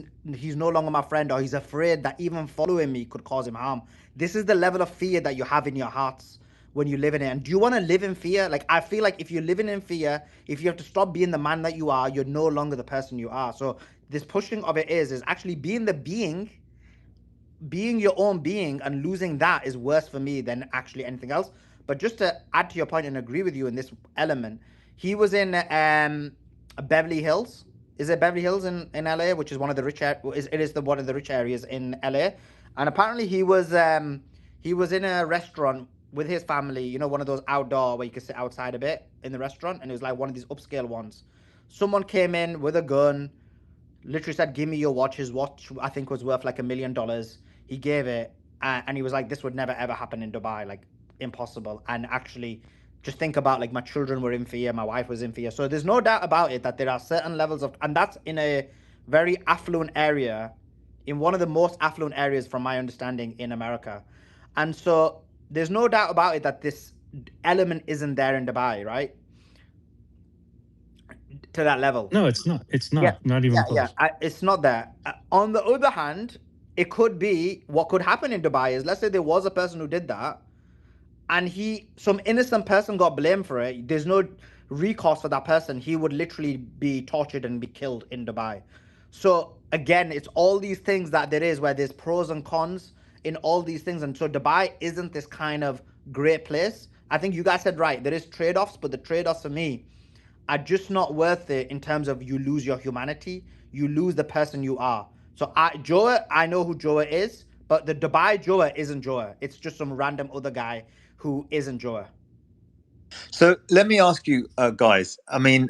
no longer my friend or he's afraid that even following me could cause him harm. This is the level of fear that you have in your hearts when you live in it. And do you want to live in fear? Like, I feel like if you're living in fear, if you have to stop being the man that you are, you're no longer the person you are. So this pushing of it is actually being your own being, and losing that is worse for me than actually anything else. But just to add to your point and agree with you in this element, he was in Beverly Hills. Is it Beverly Hills in LA, which is one of the one of the rich areas in LA? And apparently he was in a restaurant with his family. You know, one of those outdoor where you can sit outside a bit in the restaurant, and it was like one of these upscale ones. Someone came in with a gun, literally said, "Give me your watch." His watch, I think, was worth like $1 million. He gave it, and he was like, "This would never ever happen in Dubai, like impossible." And actually, just think about, like, my children were in fear, my wife was in fear. So there's no doubt about it that there are certain levels of, and that's in a very affluent area, in one of the most affluent areas, from my understanding, in America. And so there's no doubt about it that this element isn't there in Dubai, right? To that level. No, it's not. It's Yeah, not even yeah. close. It's not there. On the other hand, it could be, what could happen in Dubai is, let's say there was a person who did that, and some innocent person got blamed for it. There's no recourse for that person. He would literally be tortured and be killed in Dubai. So again, it's all these things that there is, where there's pros and cons in all these things. And so Dubai isn't this kind of great place. I think you guys said right. There is trade-offs, but the trade-offs for me are just not worth it in terms of you lose your humanity, you lose the person you are. So Joa, I know who Joa is, but the Dubai Joa isn't Joa. It's just some random other guy who isn't Joa. So let me ask you, guys. I mean,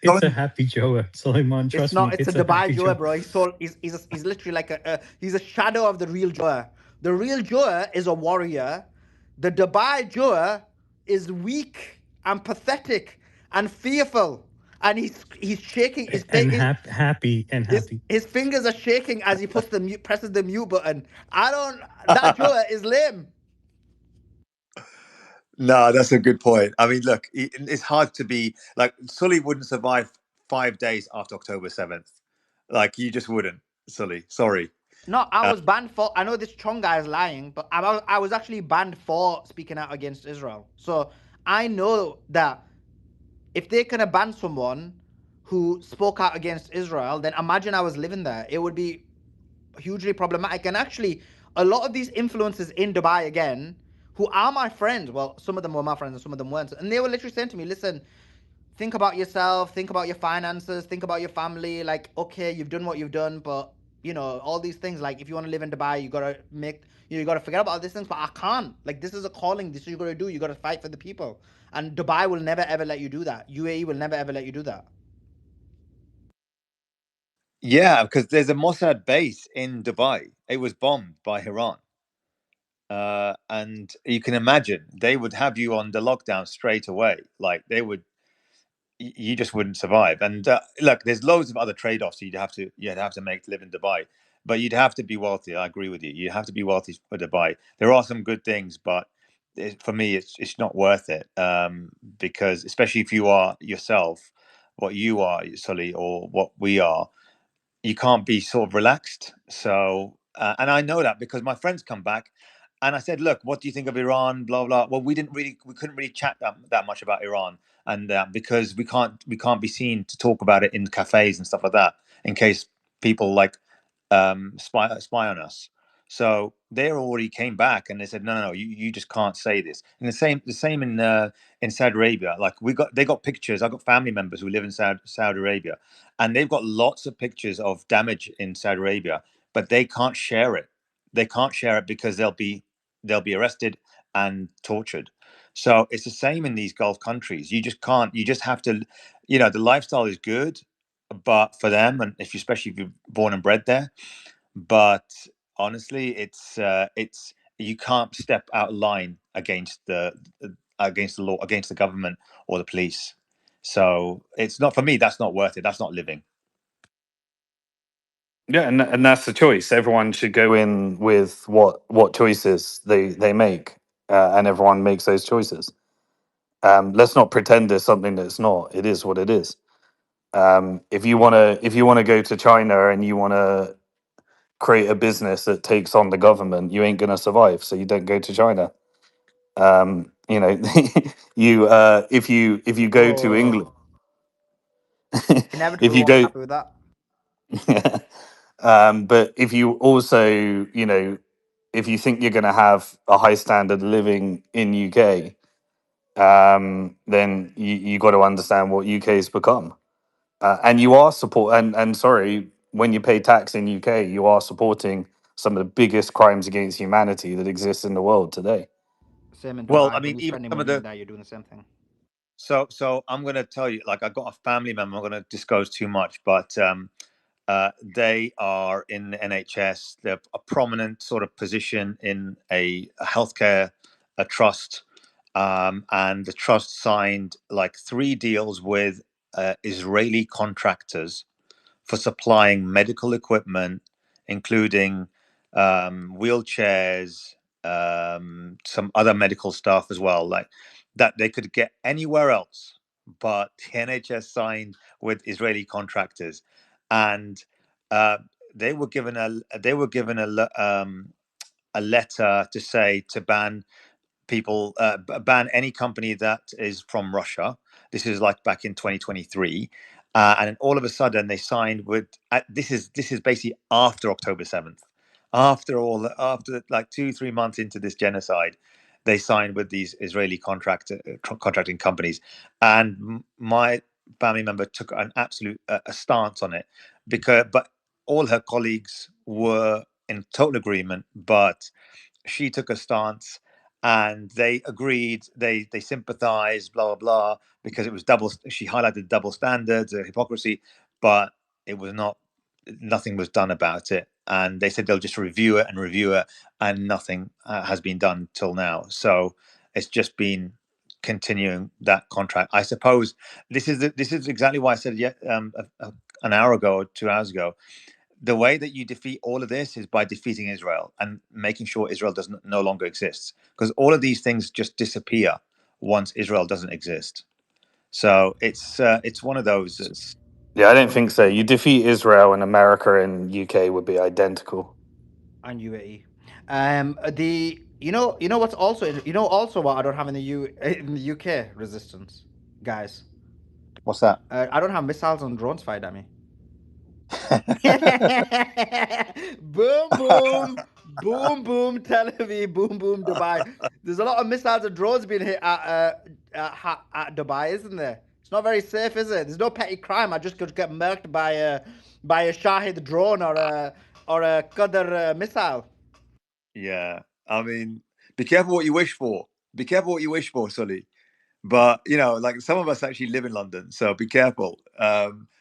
It's a happy Joa, Suleiman. It's Trust not. me, It's a it's a Dubai happy Joa, Joa. bro. He's literally like he's a shadow of the real Joa. The real Joa is a warrior. The Dubai Joa is weak and pathetic and fearful, and he's shaking. His And face, happy and happy. his fingers are shaking as he presses the mute button. I don't. That Joa is lame. no, that's a good point. I mean, look, it's hard to be like Sully wouldn't survive 5 days after October 7th. Like you just wouldn't, Sully. Sorry. No, I Uh, was banned for. I know this Chong guy is lying, but I was actually banned for speaking out against Israel. So I know that if they can ban someone who spoke out against Israel, then imagine I was living there. It would be hugely problematic. And actually, a lot of these influencers in Dubai again, who are my friends, well, some of them were my friends and some of them weren't, and they were literally saying to me, listen, think about yourself, think about your finances, think about your family. Like, okay, you've done what you've done, but you know, all these things, like if you want to live in Dubai, you gotta make, you gotta forget about these things. But I can't. Like, this is a calling. This is what you gotta do. You gotta fight for the people. And Dubai will never ever let you do that. UAE will never ever let you do that. yeah, because there's a Mossad base in Dubai. It was bombed by Iran. And you can imagine they would have you on the lockdown straight away. Like they would, you just wouldn't survive. And look, there's loads of other trade-offs you'd have to make to live in Dubai, but you'd have to be wealthy. I agree with you. You have to be wealthy for Dubai. There are some good things, but for me, it's not worth it. Because especially if you are yourself, what you are, Sully, or what we are, you can't be sort of relaxed. So, and I know that because my friends come back, and I said, "Look, what do you think of Iran?" Blah blah. Well, we couldn't really chat that much about Iran, and because we can't be seen to talk about it in cafes and stuff like that, in case people like spy on us. So they already came back and they said, no, you just can't say this. And the same in Saudi Arabia. Like they got pictures. I got family members who live in Saudi Arabia, and they've got lots of pictures of damage in Saudi Arabia, but they can't share it. They can't share it because they'll be arrested and tortured. So it's the same in these Gulf countries. You just can't. You just have to. You know, the lifestyle is good, but for them, and especially if you're born and bred there, but honestly, it's you can't step out of line against the law, against the government or the police. So it's not, for me, that's not worth it. That's not living. Yeah, and that's the choice. Everyone should go in with what choices they make, and everyone makes those choices. Let's not pretend there's something that's not. It is what it is. If you wanna go to China and you wanna create a business that takes on the government, you ain't gonna survive. So you don't go to China. You know, if you go to England, Whoa. if Inevitably you won't be go, happy with that. but if you also, you know, if you think you're going to have a high standard of living in UK, then you got to understand what UK's become, and you are and sorry, when you pay tax in UK, you are supporting some of the biggest crimes against humanity that exists in the world today. Same in Well, I Dubai. When mean, you're even spending some of money in the there, you're doing the same thing. so I'm going to tell you, like, I got a family member. I'm going to disclose too much, but they are in the NHS. They're a prominent sort of position in a healthcare a trust, and the trust signed like 3 deals with Israeli contractors for supplying medical equipment, including wheelchairs, some other medical stuff as well, like that they could get anywhere else. But the NHS signed with Israeli contractors, and uh, they were given a letter to say to ban people, ban any company that is from Russia. This is like back in 2023, and then all of a sudden they signed with. This is basically after October 7th, after like 2 3 months into this genocide, they signed with these Israeli contracting companies, and my family member took an absolute a stance on it, because but all her colleagues were in total agreement, but she took a stance and they agreed, they sympathized, blah blah blah, because it was double. She highlighted double standards, hypocrisy, but it was not, nothing was done about it, and they said they'll just review it, and nothing has been done till now. So it's just been continuing that contract, I suppose. This is exactly why I said an hour ago or 2 hours ago, the way that you defeat all of this is by defeating Israel and making sure Israel doesn't no longer exists, because all of these things just disappear once Israel doesn't exist. So it's one of those that's Yeah, I don't think so. You defeat Israel, and America and UK would be identical. And UAE. The you know what's also also what I don't have in the UK resistance, guys. what's that? I don't have missiles and drones fired at me. Boom, boom, boom, boom, Tel Aviv, boom, boom, Dubai. There's a lot of missiles and drones being hit at Dubai, isn't there? It's not very safe, is it? There's no petty crime. I just could get murked by a Shahid drone or a Qadr missile. Yeah, I mean, be careful what you wish for. Be careful what you wish for, Sully. But like some of us actually live in London, so be careful.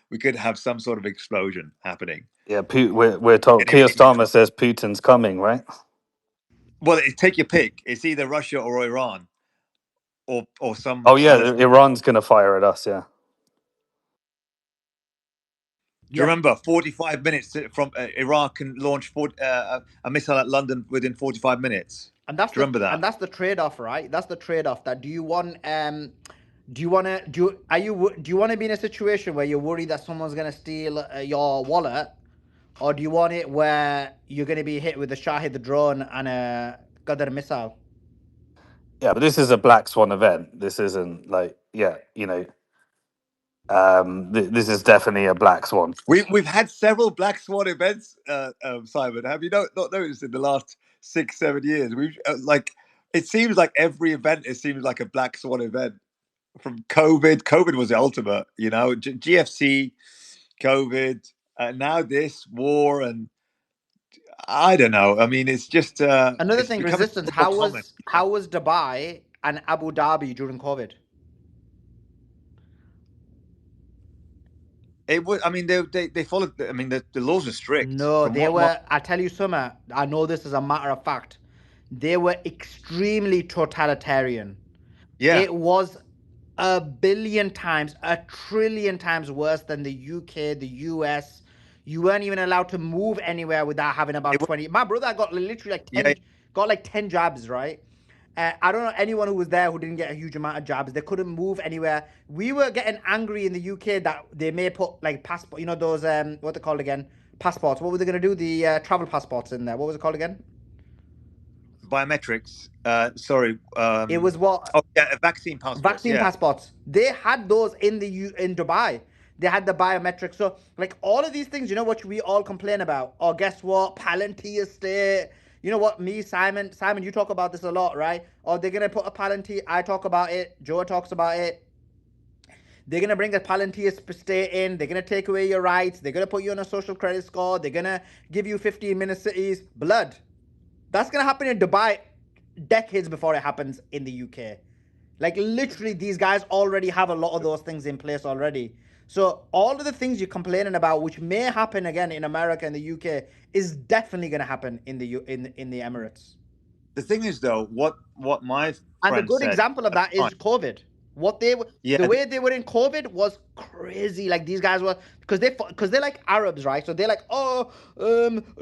We could have some sort of explosion happening. Yeah, we're told. Keir Starmer says Putin's coming, right? Well, take your pick. It's either Russia or Iran, or some Oh yeah, other. Do Iran's going to fire at us. Yeah. you remember 45 minutes from Iraq can launch a missile at London within 45 minutes? And Do you remember that? that's the trade-off, right? That's the trade-off. That do you want do you want to do you want to be in a situation where you're worried that someone's going to steal your wallet, or do you want it where you're going to be hit with a Shahid drone and a Qadr missile? Yeah, but this is a Black Swan event. This isn't like, this is definitely a Black Swan. We've had several Black Swan events, Simon. Have you not noticed in the last 6-7 years? We've it seems like every event, it seems like a Black Swan event. From COVID, COVID was the ultimate. GFC, COVID, now this war, and I don't know. I mean, it's just Another it's thing, becoming resistance. more common. How was Dubai and Abu Dhabi during COVID? It was. I mean, they followed. I mean, the laws are strict. No, From they what my were. I tell you something. I know this is a matter of fact. They were extremely totalitarian. yeah, It was a billion times, a trillion times worse than the UK, the US. You weren't even allowed to move anywhere without having it about was. 20. My brother got literally like Yeah, 10, got like 10 jabs, right? I don't know anyone who was there who didn't get a huge amount of jabs. They couldn't move anywhere. We were getting angry in the UK that they may put like passport, those what they called again, passports. What were they gonna do? The travel passports in there. What was it called again? biometrics. Sorry. It was what? Oh yeah, vaccine passports. Vaccine Yeah, passports. They had those in Dubai. They had the biometrics. So like all of these things, what we all complain about. Or guess what? Palantir State. You know what? Me, Simon, you talk about this a lot, right? Or they're gonna put a Palantir. I talk about it. Joe talks about it. They're gonna bring a Palantir state in. They're gonna take away your rights. They're gonna put you on a social credit score. They're gonna give you 15-minute cities. Blood. That's gonna happen in Dubai decades before it happens in the UK. Like literally, these guys already have a lot of those things in place already. So all of the things you're complaining about, which may happen again in America and the UK, is definitely going to happen in the Emirates. the thing is though, what my And the friend good said example of at that the time. is COVID. What they were, Yeah, the way they were in COVID was crazy. Like these guys were, because they're like Arabs, right? So they're like, oh,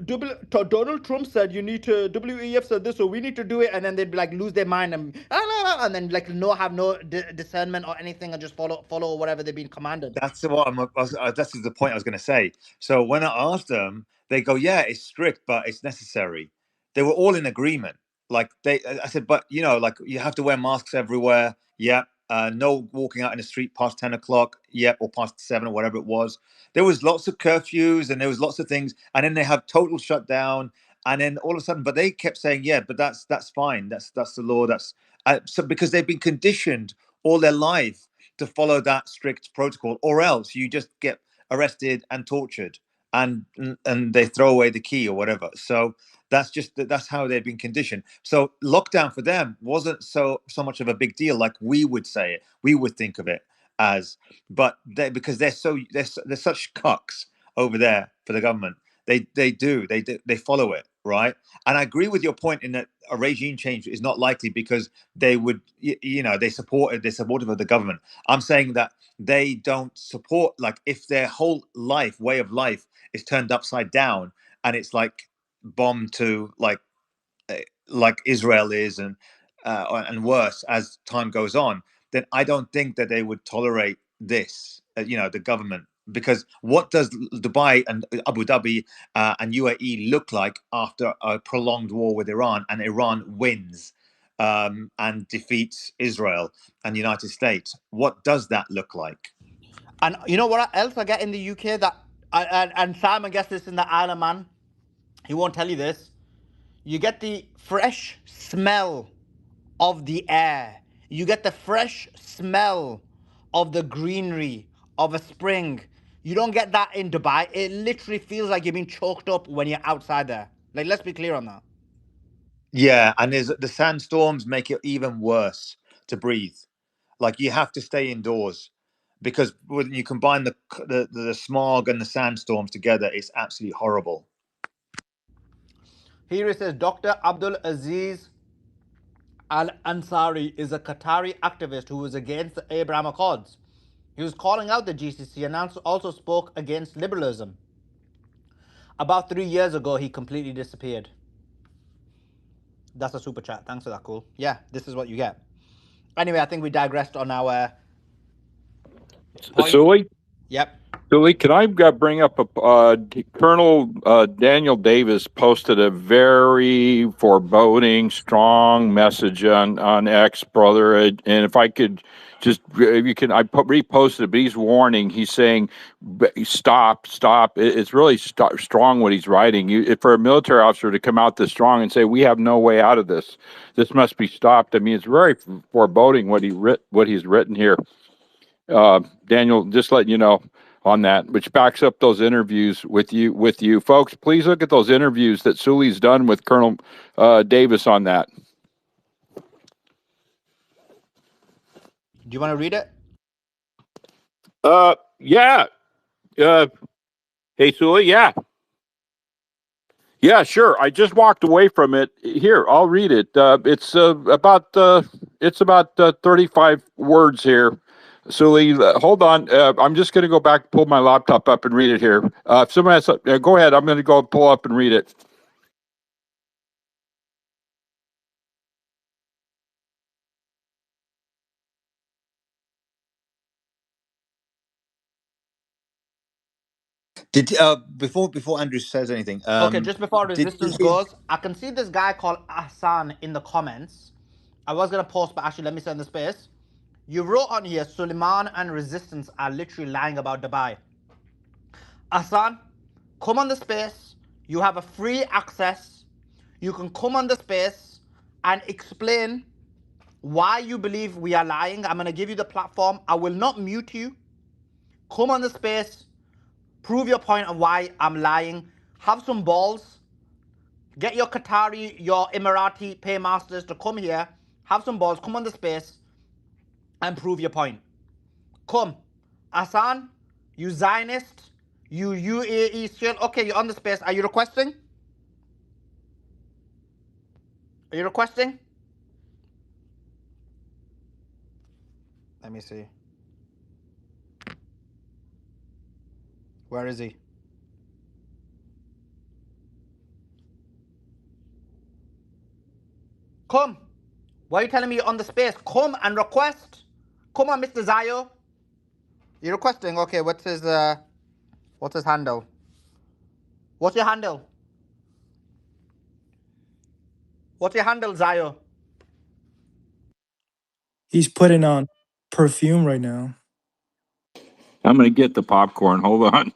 Donald Trump said you need to, WEF said this, so we need to do it, and then they'd like lose their mind and then like have no discernment or anything, and just follow whatever they've been commanded. that's what that's the point I was going to say. So when I asked them, they go, "Yeah, it's strict, but it's necessary." They were all in agreement. I said, "But like you have to wear masks everywhere." Yeah. No walking out in the street past 10 o'clock. Yeah, or past 7 or whatever it was. There was lots of curfews and there was lots of things, and then they have total shutdown. And then all of a sudden, but they kept saying, "Yeah, but that's fine. That's the law. That's so because they've been conditioned all their life to follow that strict protocol, or else you just get arrested and tortured. and they throw away the key or whatever. So that's how they've been conditioned. So lockdown for them wasn't so much of a big deal like we would say it. We would think of it as, but because they're such cucks over there for the government. They follow it, right? And I agree with your point in that a regime change is not likely because they would, they're supportive of the government. I'm saying that they don't support, like, if their whole way of life is turned upside down and it's like bombed to like Israel is, and worse as time goes on, then I don't think that they would tolerate this, the government. Because what does Dubai and Abu Dhabi and UAE look like after a prolonged war with Iran, and Iran wins and defeats Israel and the United States? What does that look like? And you know what else I get in the UK that, and Simon gets this in the Isle of Man. He won't tell you this. You get the fresh smell of the air. You get the fresh smell of the greenery of a spring. You don't get that in Dubai. It literally feels like you're being choked up when you're outside there. Like, let's be clear on that. Yeah, and the sandstorms make it even worse to breathe. Like, you have to stay indoors because when you combine the smog and the sandstorms together, it's absolutely horrible. Here it says Dr. Abdul Aziz Al Ansari is a Qatari activist who was against the Abraham Accords. He was calling out the GCC and also spoke against liberalism. About 3 years ago, he completely disappeared. That's a super chat. Thanks for that, cool. Yeah, this is what you get. Anyway, I think we digressed on our point. Sully? Yep. Sully, can I bring up Colonel Daniel Davis posted a very foreboding, strong message on X, brother. And if I could just, if you can, reposted it, but he's warning. He's saying, stop. It's really strong what he's writing. For a military officer to come out this strong and say, we have no way out of this. This must be stopped. I mean, it's very foreboding what he's written here. Daniel, just letting you know on that, which backs up those interviews with you folks. Please look at those interviews that Sully's done with Colonel Davis on that. Do you want to read it? Yeah. Hey, Sully, yeah. Yeah, sure. I just walked away from it. Here, I'll read it. It's about 35 words here. Sully, hold on. I'm just going to go back, pull my laptop up, and read it here. If someone has, go ahead. I'm going to go pull up and read it. Did before Andrew says anything? Okay, just before Did you resistance read? goes, I can see this guy called Hassan in the comments. I was going to post, but actually, let me send the space. You wrote on here, Suleiman and resistance are literally lying about Dubai. Hassan, come on the space. You have a free access. You can come on the space and explain why you believe we are lying. I'm going to give you the platform. I will not mute you. Come on the space. Prove your point of why I'm lying. Have some balls. Get your Qatari, your Emirati paymasters to come here. Have some balls. Come on the space and prove your point. Come. Hassan, you Zionist, you UAE still. Okay, you're on the space. Are you requesting? Are you requesting? Let me see. Where is he? Come. Why are you telling me you're on the space? Come and request. Come on, Mr. Zayo. You're requesting. Okay, what's his handle? What's your handle? What's your handle, Zayo? He's putting on perfume right now. I'm going to get the popcorn. Hold on.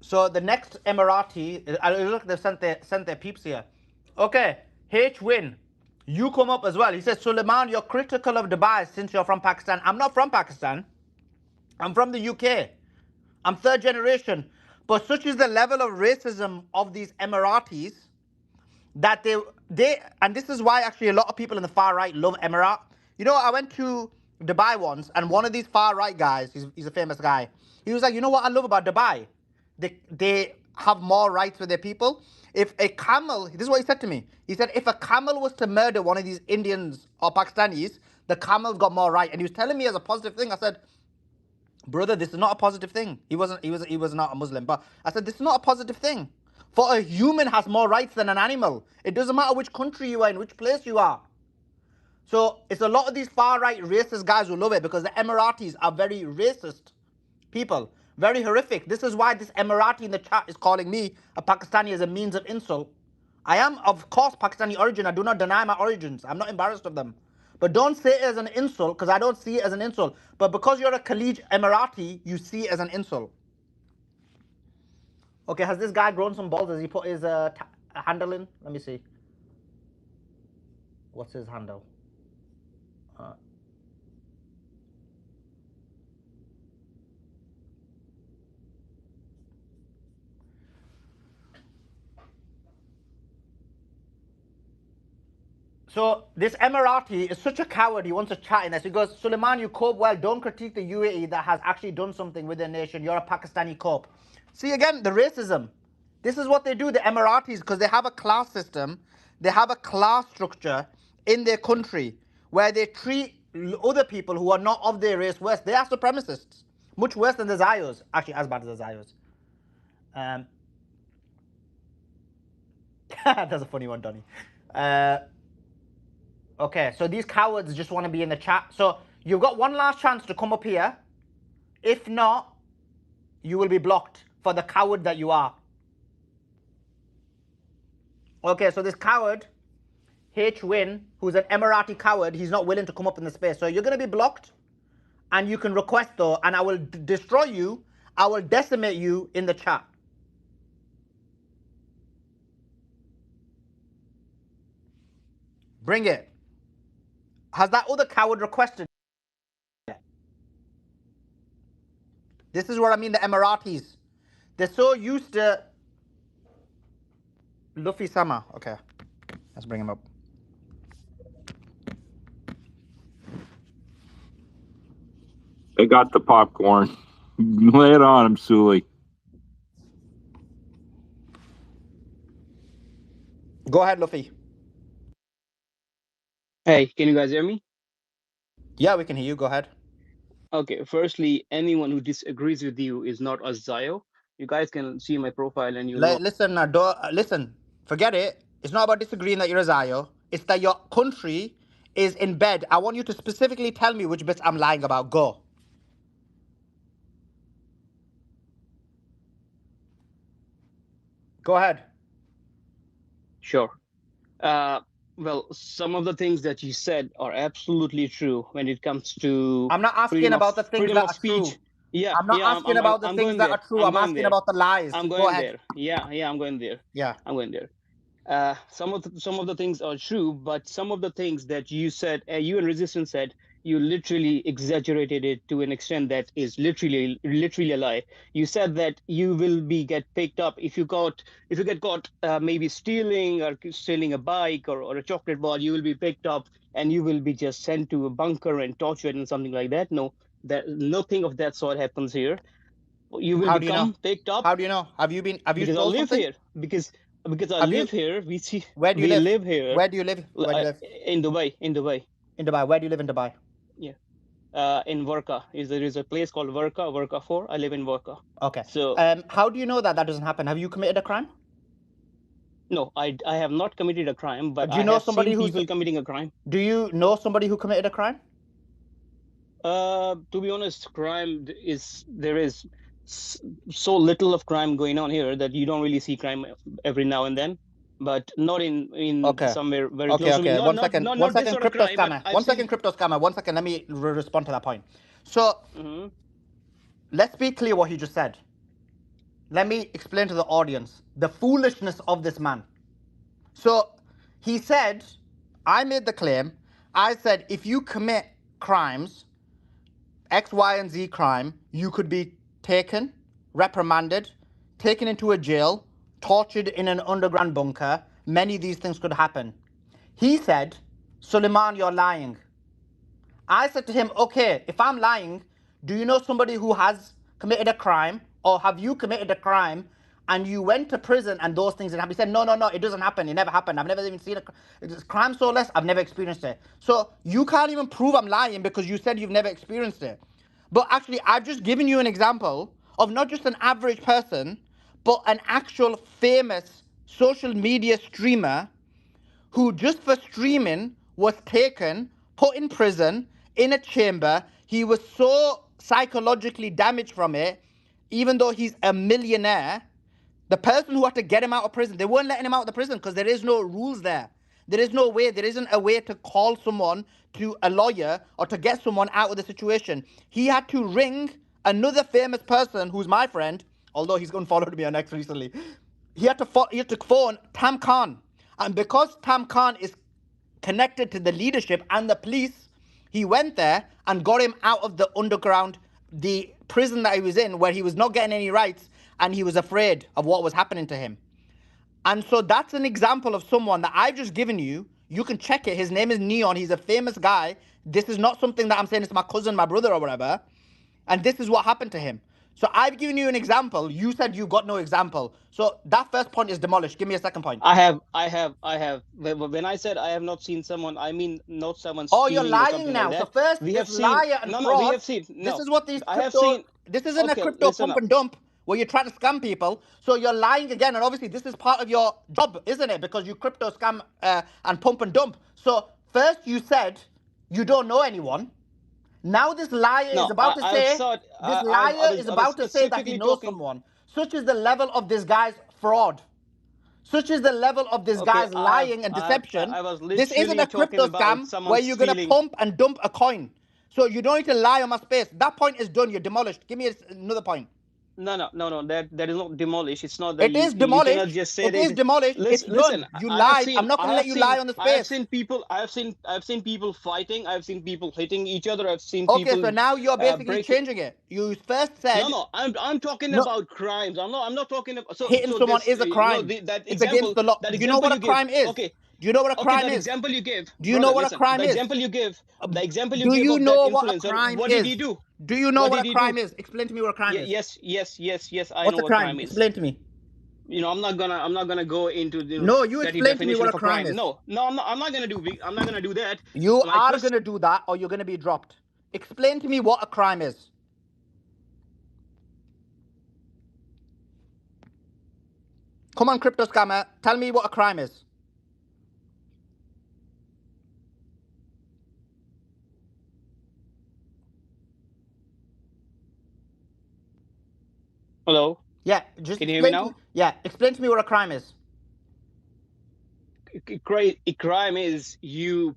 So the next Emirati, look, they've sent their peeps here. Okay, H win. You come up as well. He says, Suleiman, you're critical of Dubai since you're from Pakistan. I'm not from Pakistan. I'm from the UK. I'm third generation. But such is the level of racism of these Emiratis that they and this is why actually a lot of people in the far right love Emirat. You know, I went to Dubai once, and one of these far right guys, he's a famous guy. He was like, you know what I love about Dubai? They have more rights for their people. If a camel, this is what he said to me. He said, if a camel was to murder one of these Indians or Pakistanis, the camel's got more right. And he was telling me as a positive thing. I said, brother, this is not a positive thing. He was not a Muslim, but I said this is not a positive thing. For a human has more rights than an animal. It doesn't matter which country you are in, which place you are. So it's a lot of these far right racist guys who love it because the Emiratis are very racist people, very horrific. This is why this Emirati in the chat is calling me a Pakistani as a means of insult. I am, of course, Pakistani origin. I do not deny my origins. I'm not embarrassed of them. But don't say it as an insult, because I don't see it as an insult. But because you're a Khalij Emirati, you see it as an insult. Okay, has this guy grown some balls? Has he put his handle in? Let me see. What's his handle? Uh, So this Emirati is such a coward. He wants to chat in this. He goes, Suleiman, you cope well. Don't critique the UAE that has actually done something with their nation. You're a Pakistani cope. See again the racism. This is what they do, the Emiratis, because they have a class system. They have a class structure in their country where they treat other people who are not of their race worse. They are supremacists, much worse than the Zayos. Actually, as bad as the Zayos. Um, that's a funny one, Donny. Okay, so these cowards just want to be in the chat. So you've got one last chance to come up here. If not, you will be blocked for the coward that you are. Okay, so this coward, H-Win, who's an Emirati coward, he's not willing to come up in the space. So you're going to be blocked, and you can request though, and I will destroy you. I will decimate you in the chat. Bring it. Has that other coward requested? This is what I mean, the Emiratis. They're so used to Luffy Sama. Okay, let's bring him up. They got the popcorn. Lay it on him, Sully. Go ahead, Luffy. Hey, can you guys hear me? Yeah, we can hear you. Go ahead. Okay, firstly, anyone who disagrees with you is not a Zayo. You guys can see my profile and you'll know. Listen, listen. Forget it. It's not about disagreeing that you're a Zayo. It's that your country is in bed. I want you to specifically tell me which bits I'm lying about. Go. Go ahead. Sure. Well, some of the things that you said are absolutely true when it comes to I'm not asking about the things freedom that of are true. speech. Yeah, I'm not yeah, asking about the I'm things going that there. are true. I'm I'm going asking there. about the lies. I'm Go going ahead. there. Yeah, I'm going there. Yeah. I'm going there. Some of the things are true, but some of the things that you said, you and Resistance said, you literally exaggerated it to an extent that is literally a lie. You said that you will get picked up if you get caught maybe stealing a bike or a chocolate bar. You will be picked up and you will be just sent to a bunker and tortured and something like that. No, that nothing of that sort happens here. You will How do you know? become picked up How do you know? Have you because I stole live something? here. Because I Have you? live here. Where do you We live? live here. Where do you live? Where do you live? In Dubai. In Dubai. Where do you live in Dubai? Yeah. In Worka. There is a place called Worka 4. I live in Worka. Okay. So How do you know that doesn't happen? Have you committed a crime? no, I have not committed a crime, but Do you I know have somebody seen who's? people committing a crime. Do you know somebody who committed a crime? To be honest, there is so little of crime going on here that you don't really see crime every now and then, but not in Okay. somewhere very Okay. close to me. Okay. Not One not second. not One not this second. sort of Crypto crime, but scammer. I've One seen. second. Crypto scammer. One second. Let me respond to that point. So Mm-hmm. let's be clear what he just said. Let me explain to the audience the foolishness of this man. So he said, I made the claim. I said, if you commit crimes, X, Y, and Z crime, you could be taken, reprimanded, taken into a jail, tortured in an underground bunker. Many of these things could happen. He said, Suleiman, you're lying. I said to him, okay, if I'm lying, do you know somebody who has committed a crime, or have you committed a crime and you went to prison and those things didn't happen? He said, no, it doesn't happen. It never happened. I've never even seen a crime so less. I've never experienced it. So you can't even prove I'm lying because you said you've never experienced it. But actually, I've just given you an example of not just an average person, but an actual famous social media streamer who just for streaming was taken, put in prison, in a chamber. He was so psychologically damaged from it, even though he's a millionaire. The person who had to get him out of prison, they weren't letting him out of the prison because there is no rules there. There is no way, there isn't a way to call someone to a lawyer or to get someone out of the situation. He had to ring another famous person who's my friend, although he's unfollowed me on X recently. He had to phone Tam Khan. And because Tam Khan is connected to the leadership and the police, he went there and got him out of the underground, the prison that he was in, where he was not getting any rights and he was afraid of what was happening to him. And so that's an example of someone that I've just given you. You can check it. His name is Neon. He's a famous guy. This is not something that I'm saying it's my cousin, my brother, or whatever. And this is what happened to him. So I've given you an example. You said you got no example. So that first point is demolished. Give me a second point. I have. When I said I have not seen someone, I mean not someone Oh, you're stealing or lying something like now. So that. first We have is seen, liar and no, we fraud. have seen, This no, is what these I have crypto, seen, this isn't a okay, crypto listen pump up. and dump where you're trying to scam people. So you're lying again. And obviously this is part of your job, isn't it? Because you crypto scam and pump and dump. So first you said you don't know anyone. Now this liar is No, about to I say, thought, this liar is I was about to say that he specifically knows talking, someone. Such is the level of this guy's fraud. Such is the level of this okay, guy's lying and deception. I was This isn't literally a talking crypto about scam someone where you're gonna stealing. pump and dump a coin. So you don't need to lie on my space. That point is done. You're demolished. Give me another point. No, that is not demolished. It's not that It is you cannot demolished. just say It that is demolished. It's listen, done. You lied. I'm not gonna let you lie on the I have space. seen people, I have seen people fighting, I have seen people hitting each other, I've seen Okay, people so now you're basically breaking. changing it. You first No, said no, I'm talking no. about crimes. I'm not talking about, Hitting so someone this is a crime. It's against the law. that Do you know example what a you give. crime is? Okay, Do you know what a okay, crime that is? example you give, Do you know brother, what a listen, crime is? the example you Do give you of that know what a influencer, crime what did he is? do? Do you know What what did a he do? crime is? Explain to me what a crime is. Yes, I What's know a what crime? crime is. Explain to me. I'm not gonna go into No, you the explain to me definition what a of a crime crime. is. No, I'm not gonna do that. You My are question. going to do that or you're going to be dropped. Explain to me what a crime is. Come on, crypto scammer. Tell me what a crime is. Hello, Yeah, just can you hear me explain to me. now? Yeah, explain to me what a crime is. A crime is you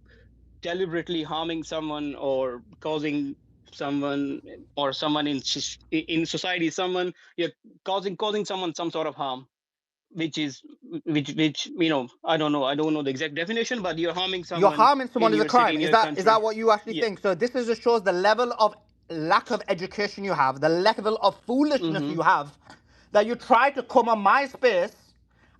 deliberately harming someone or causing someone or someone in society, someone you're causing someone some sort of harm, which is which I don't know the exact definition, but you're harming You're someone harming in someone is a your city, crime. in Is your that country. what you actually Yeah. think? So this is just shows the level of lack of education you have, the level of foolishness Mm-hmm. you have, that you try to come on my space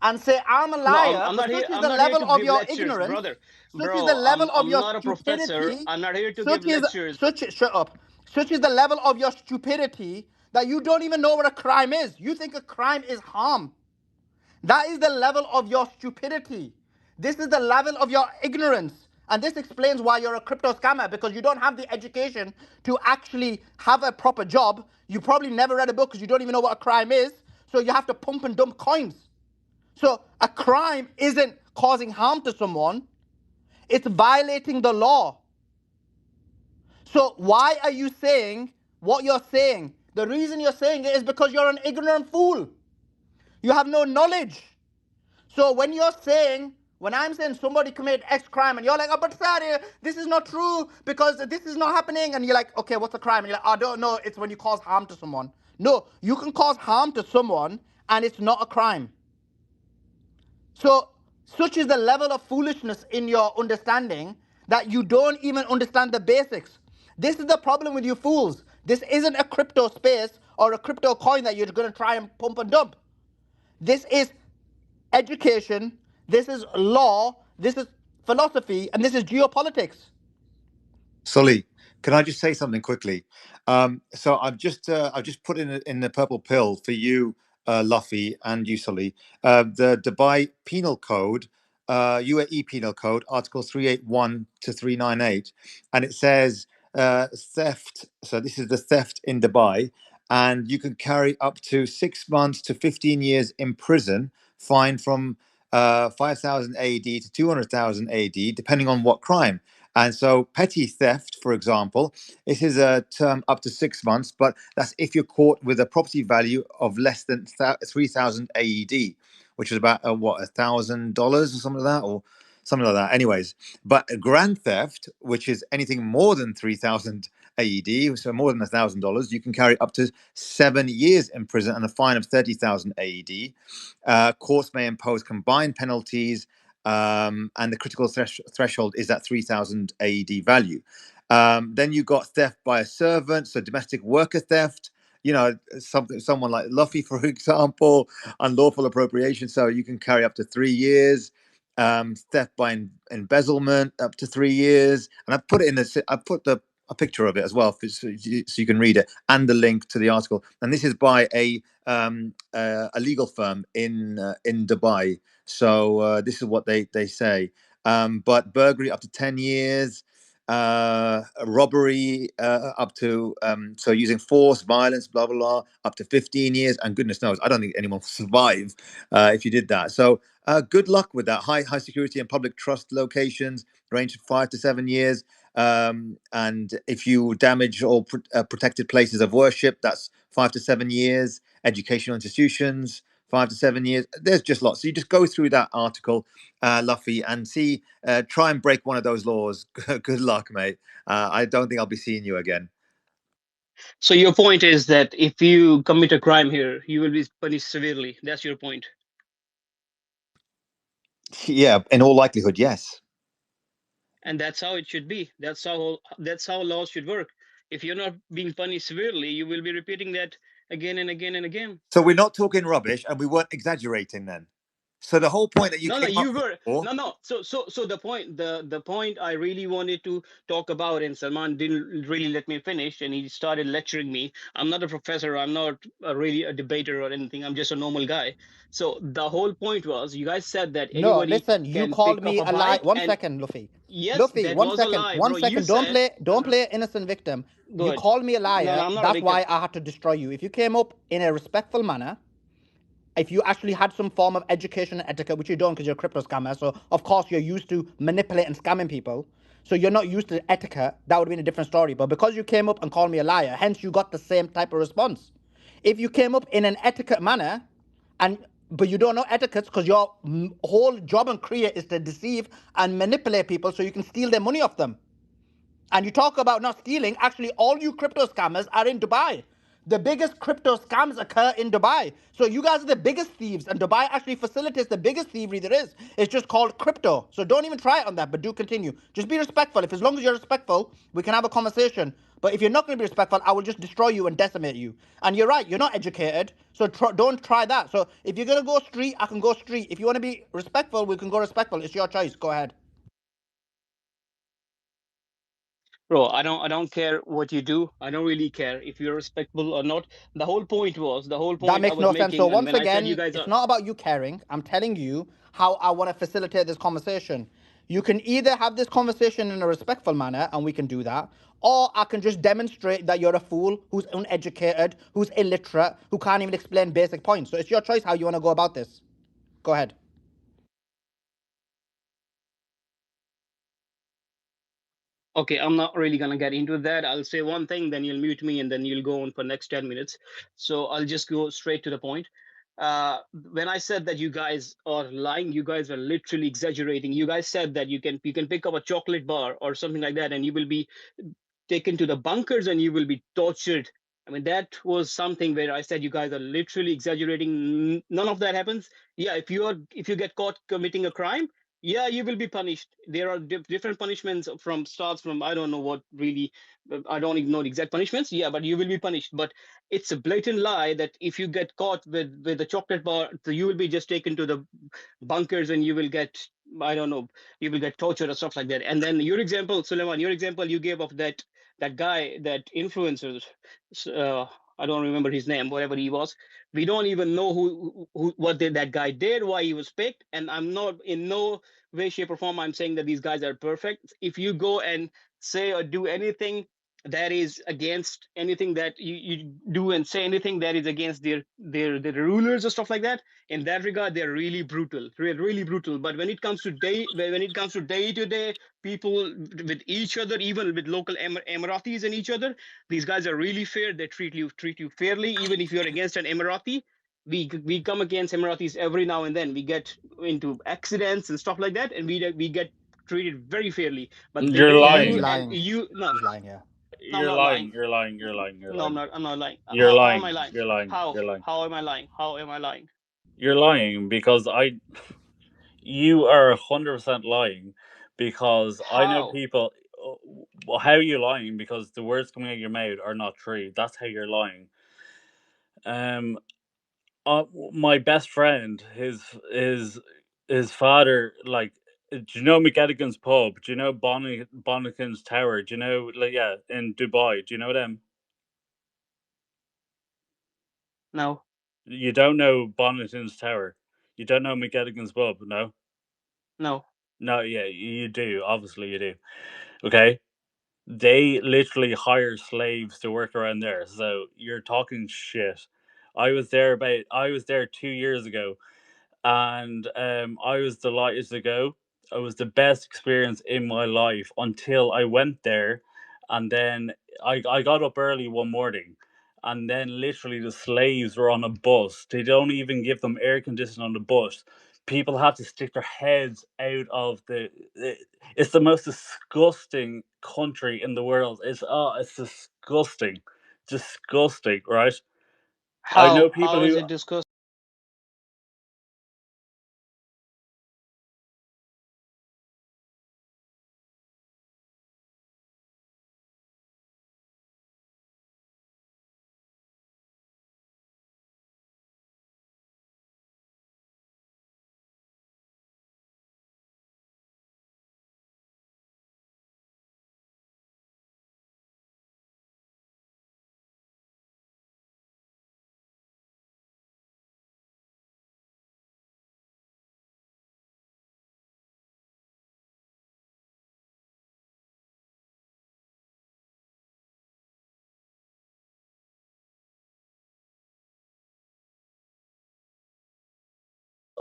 and say I'm a No, liar. But such is I'm the not here level to of give your lectures, ignorance, brother. such is the Bro, level of I'm your not a professor. stupidity, I'm not here to give such is lectures. such shut up. Such is the level of your stupidity that you don't even know what a crime is. You think a crime is harm. That is the level of your stupidity. This is the level of your ignorance. And this explains why you're a crypto scammer, because you don't have the education to actually have a proper job. You probably never read a book because you don't even know what a crime is. So you have to pump and dump coins. So a crime isn't causing harm to someone, it's violating the law. So why are you saying what you're saying? The reason you're saying it is because you're an ignorant fool. You have no knowledge. So when I'm saying somebody committed X crime and you're like, oh, but Sadi, this is not true because this is not happening. And you're like, okay, what's a crime? And you're like, I don't know. It's when you cause harm to someone. No, you can cause harm to someone and it's not a crime. So Such is the level of foolishness in your understanding that you don't even understand the basics. This is the problem with you fools. This isn't a crypto space or a crypto coin that you're going to try and pump and dump. This is education, this is law, this is philosophy, and this is geopolitics. Sully, can I just say something quickly? So I've just put in the purple pill for you, Luffy, and you, Sully, the Dubai Penal Code, UAE Penal Code, Article 381 to 398, and it says theft. So this is the theft in Dubai, and you can carry up to 6 months to 15 years in prison, fine from 5,000 AD to 200,000 AD, depending on what crime. And so petty theft, for example, this is a term up to 6 months, but that's if you're caught with a property value of less than 3,000 AED, which is about what, $1,000 or something like that, or something like that. Anyways, but a grand theft, which is anything more than 3,000 AED, so more than $1,000, you can carry up to 7 years in prison and a fine of 30,000 AED. Courts may impose combined penalties, and the critical threshold is at 3,000 AED value. Then you got theft by a servant, so domestic worker theft. You know, someone like Luffy, for example, unlawful appropriation. So you can carry up to 3 years. Theft by embezzlement up to 3 years. And I put it in the. I put a picture of it as well, so you can read it, and the link to the article. And this is by a legal firm in Dubai. So this is what they say. But burglary up to 10 years, robbery up to so using force, violence, blah blah blah, up to 15 years, and goodness knows, I don't think anyone will survive if you did that. So good luck with that. High security and public trust locations range from 5 to 7 years. And if you damage all protected places of worship, that's 5 to 7 years. Educational institutions, 5 to 7 years. There's just lots. So you just go through that article, Luffy, and see, try and break one of those laws. Good luck, mate. I don't think I'll be seeing you again. So your point is that if you commit a crime here, you will be punished severely. That's your point. Yeah, in all likelihood, yes. And that's how it should be. That's how laws should work. If you're not being punished severely, you will be repeating that again and again and again. So we're not talking rubbish, and we weren't exaggerating then. So the whole point that you came you up were for, no. So the point I really wanted to talk about, and Salman didn't really let me finish, and he started lecturing me. I'm not a professor. I'm not really a debater or anything. I'm just a normal guy. So the whole point was, you guys said that No, anybody listen, you can called pick up me a a lie. bike, One and second, Luffy. yes, Luffy, that was a lie, one bro. You second. said Don't play innocent victim. You good. called me a No, liar. I'm not a That's victim. why I had to destroy you. If you came up in a respectful manner, if you actually had some form of education and etiquette, which you don't because you're a crypto scammer, so of course you're used to manipulating and scamming people, so you're not used to etiquette, that would have been a different story. But because you came up and called me a liar, hence you got the same type of response. If you came up in an etiquette manner, but you don't know etiquette because your whole job and career is to deceive and manipulate people so you can steal their money off them. And you talk about not stealing, actually all you crypto scammers are in Dubai. The biggest crypto scams occur in Dubai. So you guys are the biggest thieves, and Dubai actually facilitates the biggest thievery there is. It's just called crypto. So don't even try it on that, but do continue. Just be respectful. If as long as you're respectful, we can have a conversation. But if you're not going to be respectful, I will just destroy you and decimate you. And you're right, you're not educated, so don't try that. So if you're going to go street, I can go street. If you want to be respectful, we can go respectful. It's your choice. Go ahead. Bro, I don't care what you do. I don't really care if you're respectable or not. The whole That point I makes was no sense. So making, and once when I said you again, guys it's are not about you caring. I'm telling you how I want to facilitate this conversation. You can either have this conversation in a respectful manner, and we can do that, or I can just demonstrate that you're a fool who's uneducated, who's illiterate, who can't even explain basic points. So it's your choice how you want to go about this. Go ahead. okay, I'm not really gonna get into that. I'll say one thing, then you'll mute me, and then you'll go on for next 10 minutes. So I'll just go straight to the point. When I said that you guys are lying, you guys are literally exaggerating. You guys said that you can pick up a chocolate bar or something like that, and you will be taken to the bunkers and you will be tortured I mean, that was something where I said, you guys are literally exaggerating. None of that happens. Yeah, if you get caught committing a crime, yeah, you will be punished. There are different punishments from I don't know what really, I don't even know the exact punishments. Yeah, but you will be punished. But it's a blatant lie that if you get caught with a chocolate bar, so you will be just taken to the bunkers and you will get, I don't know, you will get tortured or stuff like that. And then your example, Suleiman, your example you gave of that guy, that influencer, uh, I don't remember his name, whatever he was. We don't even know what that guy did, why he was picked. And I'm not in no way, shape, or form I'm saying that these guys are perfect. If you go and say or do anything that is against anything that you do and say anything that is against their rulers or stuff like that, in that regard they're really brutal, really brutal. But when it comes to day to day people with each other, even with local Emiratis and each other, these guys are really fair. They treat you fairly. Even if you're against an Emirati, we come against Emiratis every now and then. We get into accidents and stuff like that, and we get treated very fairly. But the You're way Yeah, he's you lying. and lying. you no He's lying here. no, I'm You're not lying. lying. You're lying. You're lying. You're No, lying. I'm not lying. You're How am I lying. lying? You're lying. How You're lying. how am I lying? How am I lying? You're lying because you are 100% lying because I know How? people. How are you lying? Because the words coming out of your mouth are not true. That's how you're lying. Um, my best friend, his father, like, do you know McGettigan's pub? Do you know Bonnigan's Tower? Do you know, like, yeah, in Dubai? Do you know them? No, You don't know Bonnigan's Tower. You don't know McGettigan's pub, no? no. No, yeah, you do. Obviously, you do. Okay, they literally hire slaves to work around there. So you're talking shit. I was there 2 years ago, and I was delighted to go. It was the best experience in my life until I went there, and then I got up early one morning, and then literally the slaves were on a bus. They don't even give them air conditioning on the bus. People have to stick their heads out of It's the most disgusting country in the world. It's disgusting, disgusting, right? I know people How is who it discussed?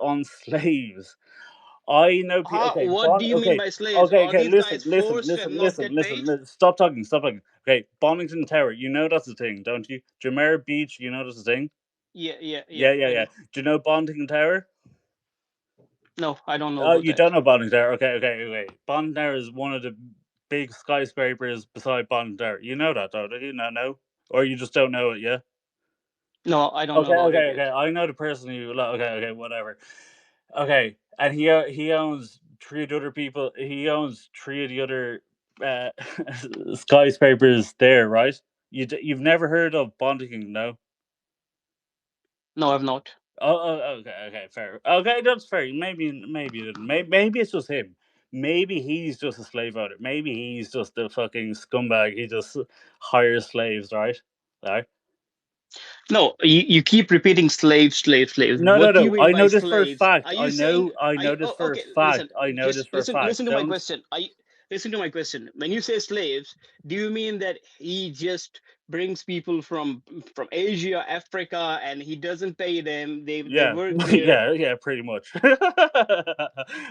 on slaves. I know people. How? Okay, What do you mean Okay, by slaves? Are okay. these Listen, guys listen, forced listen, and not listen, get listen, paid? listen. Stop talking. Stop talking. Okay, Bonington Tower. You know that's a thing, don't you? Jumeirah Beach. You know that's a thing. Yeah, Yeah, yeah, I yeah. do. Do you know Bonington Tower? No, I don't know Oh, about you that. don't know Bonington Tower. Okay, okay, okay. Bonington Tower is one of the big skyscrapers beside Bonington Tower. You know that, though, do you? No, no, or you just don't know it. Yeah. No, I don't know Okay, about it okay, yet. okay. I know the person who. Okay, okay, whatever. Okay, and he owns three of the other people. He owns three of the other uh, skyscrapers there, right? You've never heard of Bondiking, no? No, I've not. Okay, okay, fair. Okay, that's fair. Maybe you didn't. Maybe it's just him. Maybe he's just a slave owner. Maybe he's just a fucking scumbag. He just hires slaves, right? Right. No, you keep repeating slaves, slaves, slaves. No, no, What do you no. mean I by know this for a slaves? fact. Are you saying? I Are you, know this oh, for a okay, listen. fact. I know this Just for a fact. listen to my Don't. question. Listen to my question? When you say slaves, do you mean that he just brings people from Asia, Africa, and he doesn't pay them? They Yeah, work there. yeah, yeah, pretty much.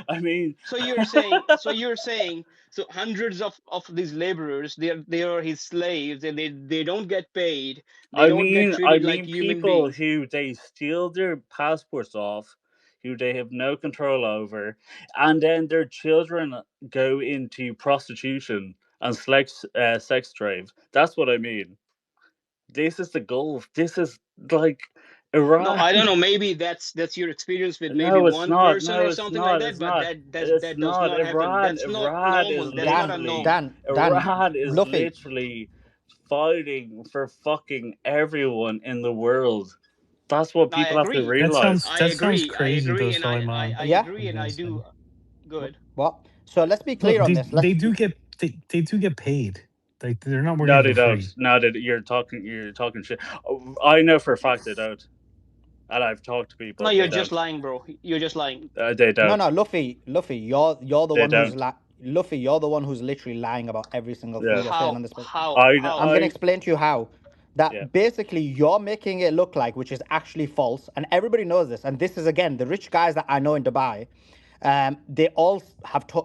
I mean, So you're saying so hundreds of these laborers, they are his slaves, and they don't get paid. They don't get I treated like mean, human people beings. who they steal their passports off, who they have no control over, and then their children go into prostitution and sex trade. That's what I mean. This is the Gulf. This is like No, Iran. I don't know. Maybe that's your experience with maybe No, it's one not. person No, or it's something like not. that. It's But not. that It's that does not. not happen. Iran. That's not Iran is normal. That's not a literally. norm. Dan, Iran is Luffy. literally fighting for fucking everyone in the world. That's what I people have to agree. realize. I that sounds agree. I crazy though, agree, and Suleiman. I Yeah. agree, I'm and gonna I say. do. Good. What? So let's be Well, clear on this. they do get they do get paid. Like they're not No, working they for don't. free. No, that you're talking shit. Oh, I know for a fact they don't, and I've talked to No, people. you're They just don't. lying, bro. You're just lying. They No, don't. no, Luffy, you're the They one who's don't. Luffy, you're the one who's literally lying about every single thing Yeah. you're saying How? on this. I'm How? gonna I. explain to you how. Yeah. That basically you're making it look like, which is actually false, and everybody knows this. And this is again the rich guys that I know in Dubai. They all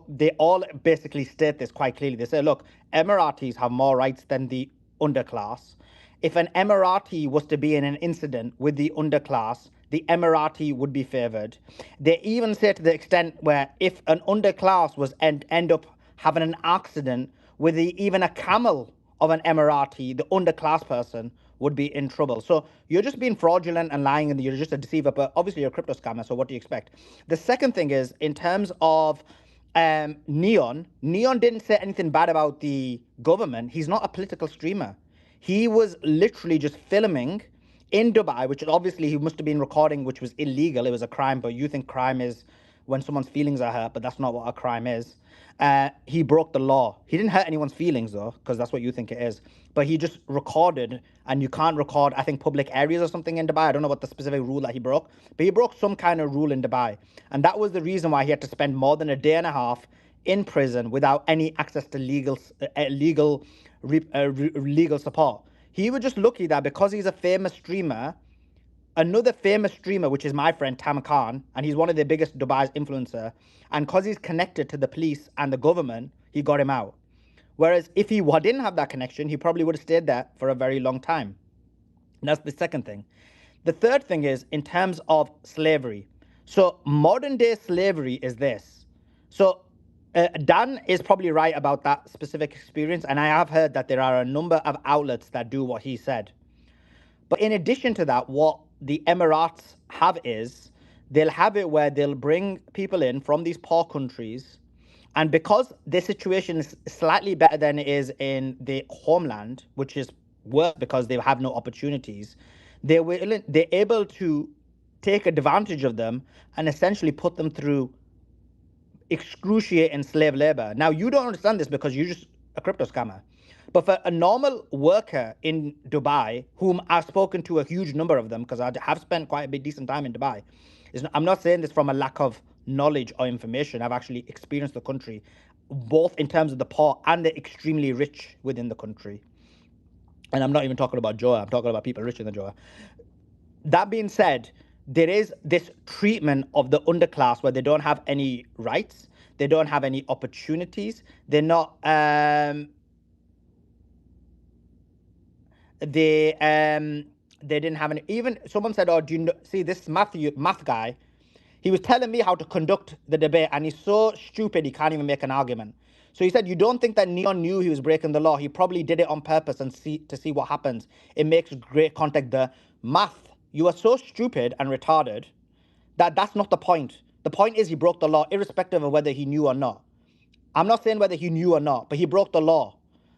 they all basically state this quite clearly. They say, look, Emiratis have more rights than the underclass. If an Emirati was to be in an incident with the underclass, the Emirati would be favored. They even say to the extent where if an underclass was end up having an accident with even a camel of an Emirati, the underclass person would be in trouble. So you're just being fraudulent and lying, and you're just a deceiver. But obviously, you're a crypto scammer. So what do you expect? The second thing is in terms of Neon. Neon didn't say anything bad about the government. He's not a political streamer. He was literally just filming in Dubai, which is obviously he must have been recording, which was illegal. It was a crime, but you think crime is when someone's feelings are hurt, but that's not what a crime is. He broke the law. He didn't hurt anyone's feelings though, because that's what you think it is. But he just recorded, and you can't record, I think, public areas or something in Dubai. I don't know what the specific rule that he broke, but he broke some kind of rule in Dubai. And that was the reason why he had to spend more than a day and a half in prison without any access to legal support. He was just lucky that because he's a famous streamer, another famous streamer, which is my friend Tam Khan, and he's one of the biggest Dubai's influencer, and because he's connected to the police and the government, he got him out. Whereas if he didn't have that connection, he probably would have stayed there for a very long time. And that's the second thing. The third thing is in terms of slavery. So modern day slavery is this. So Dan is probably right about that specific experience, and I have heard that there are a number of outlets that do what he said. But in addition to that, what the Emirates have is they'll have it where they'll bring people in from these poor countries. And because their situation is slightly better than it is in the homeland, which is worse because they have no opportunities, they're able to take advantage of them and essentially put them through excruciating slave labor. Now, you don't understand this because you're just a crypto scammer. But for a normal worker in Dubai, whom I've spoken to a huge number of them, because I have spent quite a bit decent time in Dubai, I'm not saying this from a lack of knowledge or information. I've actually experienced the country, both in terms of the poor and the extremely rich within the country. And I'm not even talking about Joa, I'm talking about people richer than Joa. That being said, there is this treatment of the underclass where they don't have any rights, they don't have any opportunities, they're not they didn't have any. Even someone said, oh, do you know, see this math guy, he was telling me how to conduct the debate, and he's so stupid he can't even make an argument. So he said, you don't think that Neon knew he was breaking the law? He probably did it on purpose and to see what happens. It makes great contact. The math, you are so stupid and retarded that that's not the point. The point is he broke the law, irrespective of whether he knew or not. I'm not saying whether he knew or not, but he broke the law.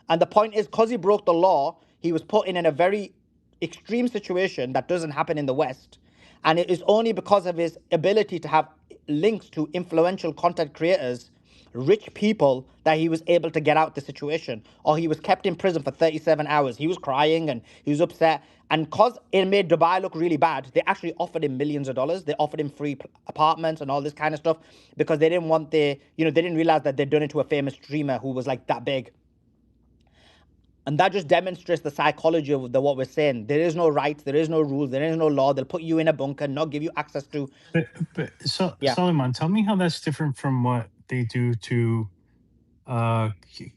And the point is, because he broke the law, he was put in a very extreme situation that doesn't happen in the West. And it is only because of his ability to have links to influential content creators, rich people, that he was able to get out the situation. Or he was kept in prison for 37 hours. He was crying and he was upset. And because it made Dubai look really bad, they actually offered him millions of dollars. They offered him free apartments and all this kind of stuff because they didn't want they didn't realize that they'd done it to a famous streamer who was like that big. And that just demonstrates the psychology of what we're saying. There is no rights, there is no rules, there is no law. They'll put you in a bunker, not give you access to. So Yeah. Suleiman, tell me how that's different from what they do to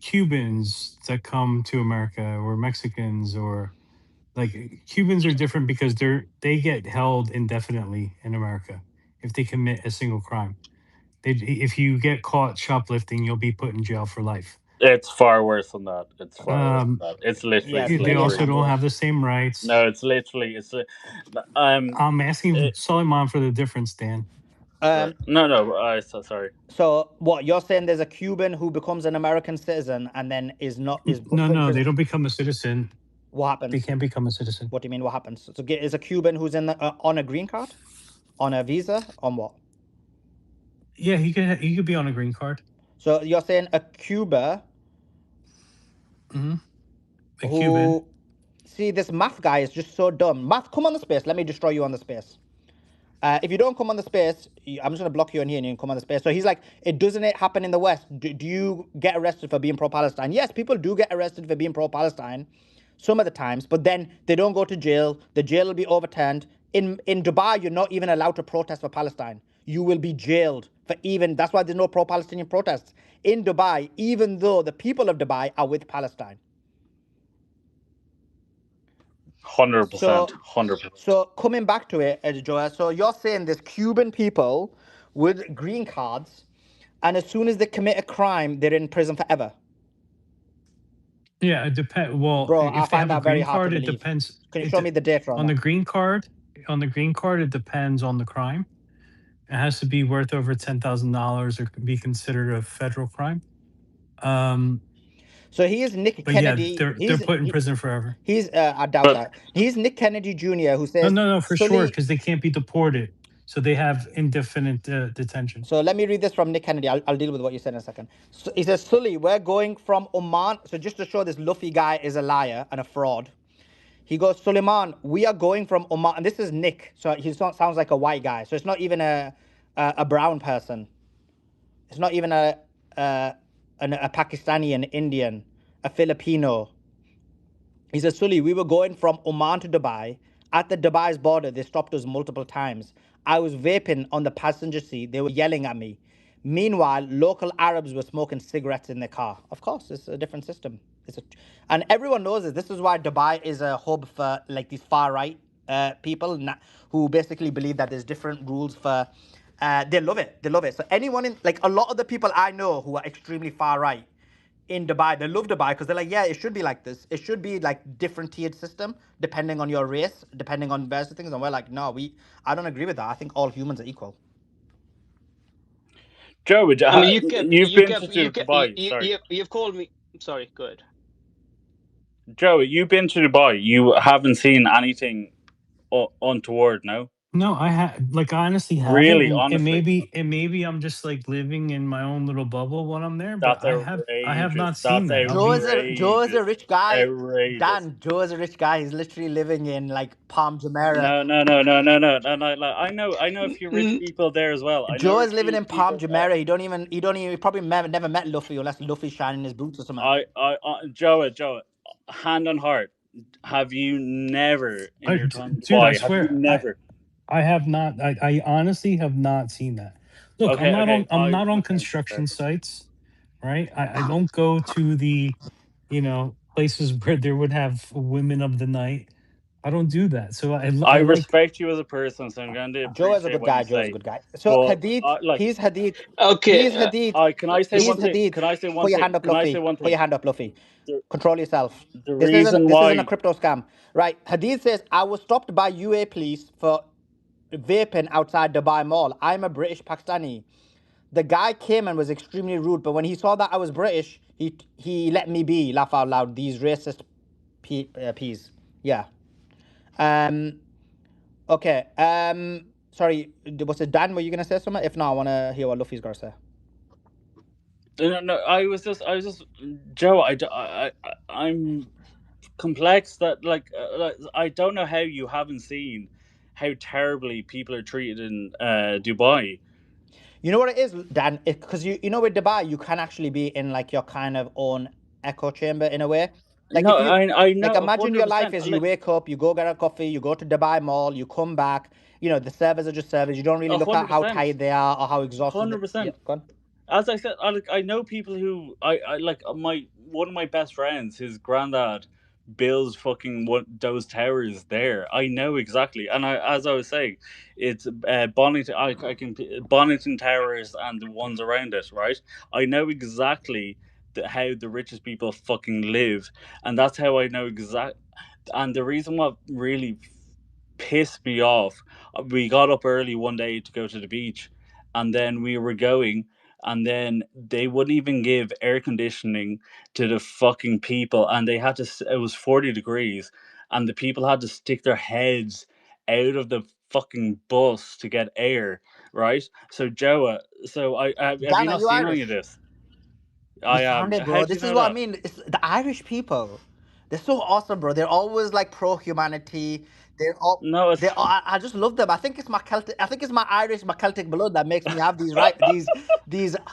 Cubans that come to America, or Mexicans, or like Cubans are different because they get held indefinitely in America if they commit a single crime. If you get caught shoplifting, you'll be put in jail for life. It's far worse than that. It's far worse than Um, that. It's literally Yes, they many slavery. also don't examples. have the same rights. No, it's literally I'm asking it, Suleiman for the difference, Dan. right. Um, No. Sorry. so what you're saying? There's a Cuban who becomes an American citizen and then is not is No, put in no, they prison. don't become a citizen. What They happens? can't become a citizen. What do you mean? What happens? So is a Cuban who's in the, on a green card, on a visa, on what? Yeah, he could be on a green card. So you're saying a Cuba Hmm. A Cuban. who, see, this math guy is just so dumb. Math, come on the space. Let me destroy you on the space. If you don't come on the space, I'm just gonna block you in here and you can come on the space. So he's like, it doesn't it happen in the West? Do you get arrested for being pro-Palestine? Yes, people do get arrested for being pro-Palestine some of the times, but then they don't go to jail. The jail will be overturned. In Dubai, you're not even allowed to protest for Palestine. You will be jailed for even. That's why there's no pro-Palestinian protests in Dubai, even though the people of Dubai are with Palestine. 100%. So 100%. So coming back to it, Joel, so you're saying there's Cuban people with green cards, and as soon as they commit a crime, they're in prison forever. Yeah, it depends. Well, Bro, I if they find have a that very green hard to card, it believe. depends. Can you It show me the data on on the that? green card. On the green card, it depends on the crime. It has to be worth over $10,000 or be considered a federal crime. So he is Nick But yeah, Kennedy. they're put in prison forever. He's I doubt But that. He's Nick Kennedy Jr. who No, says, no, no, for sure, Sully. because they can't be deported, so they have indefinite detention. So let me read this from Nick Kennedy. I'll deal with what you said in a second. So he says, Sully, we're going from Oman. So just to show this Luffy guy is a liar and a fraud. He goes, Suleiman, we are going from Oman. And this is Nick. So he sounds like a white guy. So it's not even a brown person. It's not even a Pakistani, an Indian, a Filipino. He says, Sully, we were going from Oman to Dubai. At the Dubai's border, they stopped us multiple times. I was vaping on the passenger seat. They were yelling at me. Meanwhile, local Arabs were smoking cigarettes in their car. Of course, it's a different system. And everyone knows this. This is why Dubai is a hub for like these far right people who basically believe that there's different rules for. They love it. They love it. So anyone in like a lot of the people I know who are extremely far right in Dubai, they love Dubai because they're like, yeah, it should be like this. It should be like different tiered system depending on your race, depending on various things. And we're like, no, I don't agree with that. I think all humans are equal. Joe, I mean, you've been to Dubai. Sorry, you've called me. Sorry, go ahead. Joe, you've been to Dubai. You haven't seen anything untoward, no? No, like I honestly haven't, Really, and honestly, maybe I'm just like living in my own little bubble when I'm there, but that's I have outrageous. not seen That's that. Joe is a outrageous. rich guy. Outrageous. Dan, Joe is a rich guy. He's literally living in like Palm Jumeirah. No. Like, I know a few rich Mm, people there as well. I know Joe a is living few in Palm people. Jumeirah. He probably never met Luffy unless Luffy's shining his boots or something. Joe, hand on heart, have you never in your time in Dude, I Dubai? Have you swear, never? I have not. I honestly have not seen that. Look, Okay. I'm not on Okay. Fair. construction sites, right? I don't go to the, places where there would have women of the night. I don't do that. So I I like. respect you as a person, so I'm going to Joe is a appreciate good what guy. you Joe is a say. good guy. So But Hadith, he's Hadith, okay. he's Hadith, can I say he's one thing? Hadith. Can I say one Put your thing? hand up, Can I say Luffy. one Put thing? your hand up, Luffy. The, Control yourself. the This reason isn't a why crypto scam, right? Hadith says I was stopped by UA police for vaping outside Dubai Mall. I'm a British Pakistani. The guy came and was extremely rude, but when he saw that I was British, he let me be. Laugh out loud. These racist peas. Yeah. Um. Okay. Sorry. Was it Dan? Were you gonna say something? If not, I wanna hear what Luffy's gonna say. no, I was just Joe. I'm complex that like I don't know how you haven't seen how terribly people are treated in Dubai. You know what it is, Dan? Because you know with Dubai, you can actually be in like your kind of own echo chamber in a way. Like No, if you I like know imagine your life 100%. is you wake up, you go get a coffee, you go to Dubai Mall, you come back. You know the servers are just servers. You don't really look at how 100%. tired they are or how exhausted. Yeah, 100%. go on. As I said, I know people who I like my one of my best friends. His granddad builds fucking what those towers there. I know exactly, and as I was saying, it's Bonington. I can Bonington Towers and the ones around it. Right, I know exactly how the richest people fucking live, and that's how I know exact. And the reason what really pissed me off, we got up early one day to go to the beach, and then we were going, and then they wouldn't even give air conditioning to the fucking people, and they had to. It was 40 degrees, and the people had to stick their heads out of the fucking bus to get air. Right. So Joa, so have you Dan, are not you seen any of Irish? this? You I am. sound it, How bro. do you This is know what I that? mean. It's the Irish people. They're so awesome, bro. They're always like pro humanity. They're all. No, it's I just love them. I think it's my Celtic. I think it's my Irish, my Celtic blood that makes me have these right these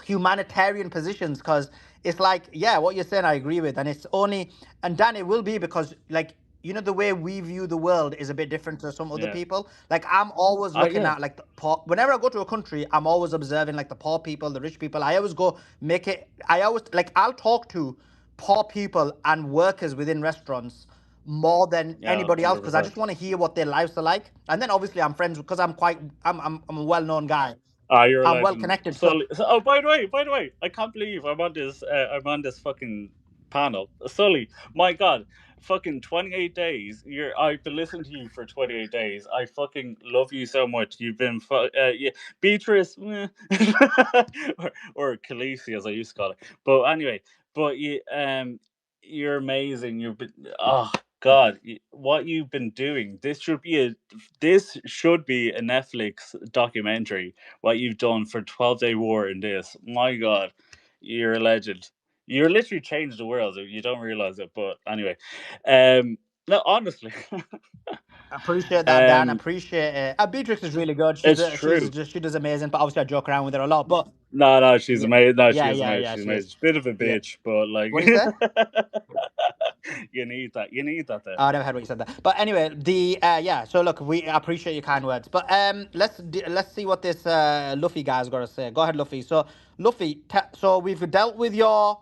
humanitarian positions. Because it's like, yeah, what you're saying, I agree with, and it's only, and Dan, it will be because like, you know, the way we view the world is a bit different to some other yeah. people. Like I'm always looking Yeah. at like the poor. Whenever I go to a country, I'm always observing like the poor people, the rich people. I always go make it. I always like I'll talk to poor people and workers within restaurants more than Yeah. anybody else because I 100%. just want to hear what their lives are like. And then obviously I'm friends because I'm a well known guy. Ah, you're a I'm well legend. connected. So Sully. Oh, by the way, I can't believe I'm on this. I'm on this fucking panel. Sully, my God, fucking 28 days. I've been listening to you for 28 days. I fucking love you so much. You've been, yeah, Beatrice, or Khaleesi as I used to call it. But anyway, but you're amazing. You've been, oh God, what you've been doing. This should be a Netflix documentary. What you've done for 12-day war in this. My God, you're a legend. You're literally changed the world. You don't realize it, but anyway, no, honestly, appreciate that, Dan. um, Appreciate it. Beatrix is really good. it's true. She does amazing. But obviously I joke around with her a lot. But No, no, she's yeah, amazing. No, she yeah, is yeah, amazing. yeah. She's She amazing. is. She's a bit of a Yeah. bitch, but like, What do you say? you need that. You need that there. Oh, I never heard what you said there. But anyway, the yeah. So look, we appreciate your kind words. But let's see what this Luffy guy's got to say. Go ahead, Luffy. So Luffy, so we've dealt with your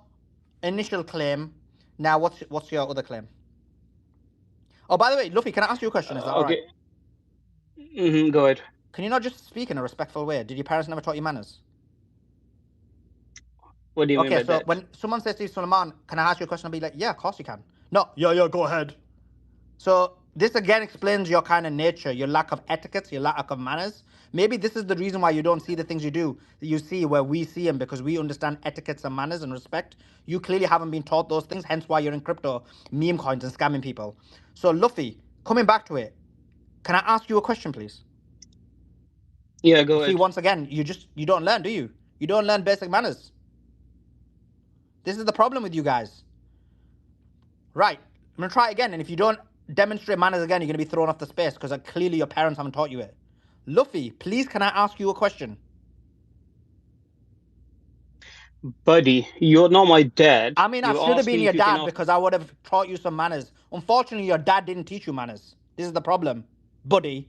initial claim. Now, what's your other claim? Oh, by the way, Luffy, can I ask you a question? Is that all right? Okay. Go ahead. Can you not just speak in a respectful way? Did your parents never taught you manners? What do you mean Okay, by so that? when someone says to you, Suleiman, can I ask you a question? I'll be like, yeah, of course you can. No, yeah, go ahead. So this again explains your kind of nature, your lack of etiquette, your lack of manners. Maybe this is the reason why you don't see the things you do, that you see where we see them, because we understand etiquettes and manners and respect. You clearly haven't been taught those things, hence why you're in crypto, meme coins and scamming people. So Luffy, coming back to it, can I ask you a question, please? Yeah, go See, ahead. once again, you don't learn, do you? You don't learn basic manners. This is the problem with you guys. Right. I'm gonna try it again, and if you don't demonstrate manners again, you're gonna be thrown off the space because clearly your parents haven't taught you it. Luffy, please, can I ask you a question? Buddy, you're not my dad. I mean, I You should have asked been me your if you can dad ask. because I would have taught you some manners. Unfortunately, your dad didn't teach you manners. This is the problem, buddy.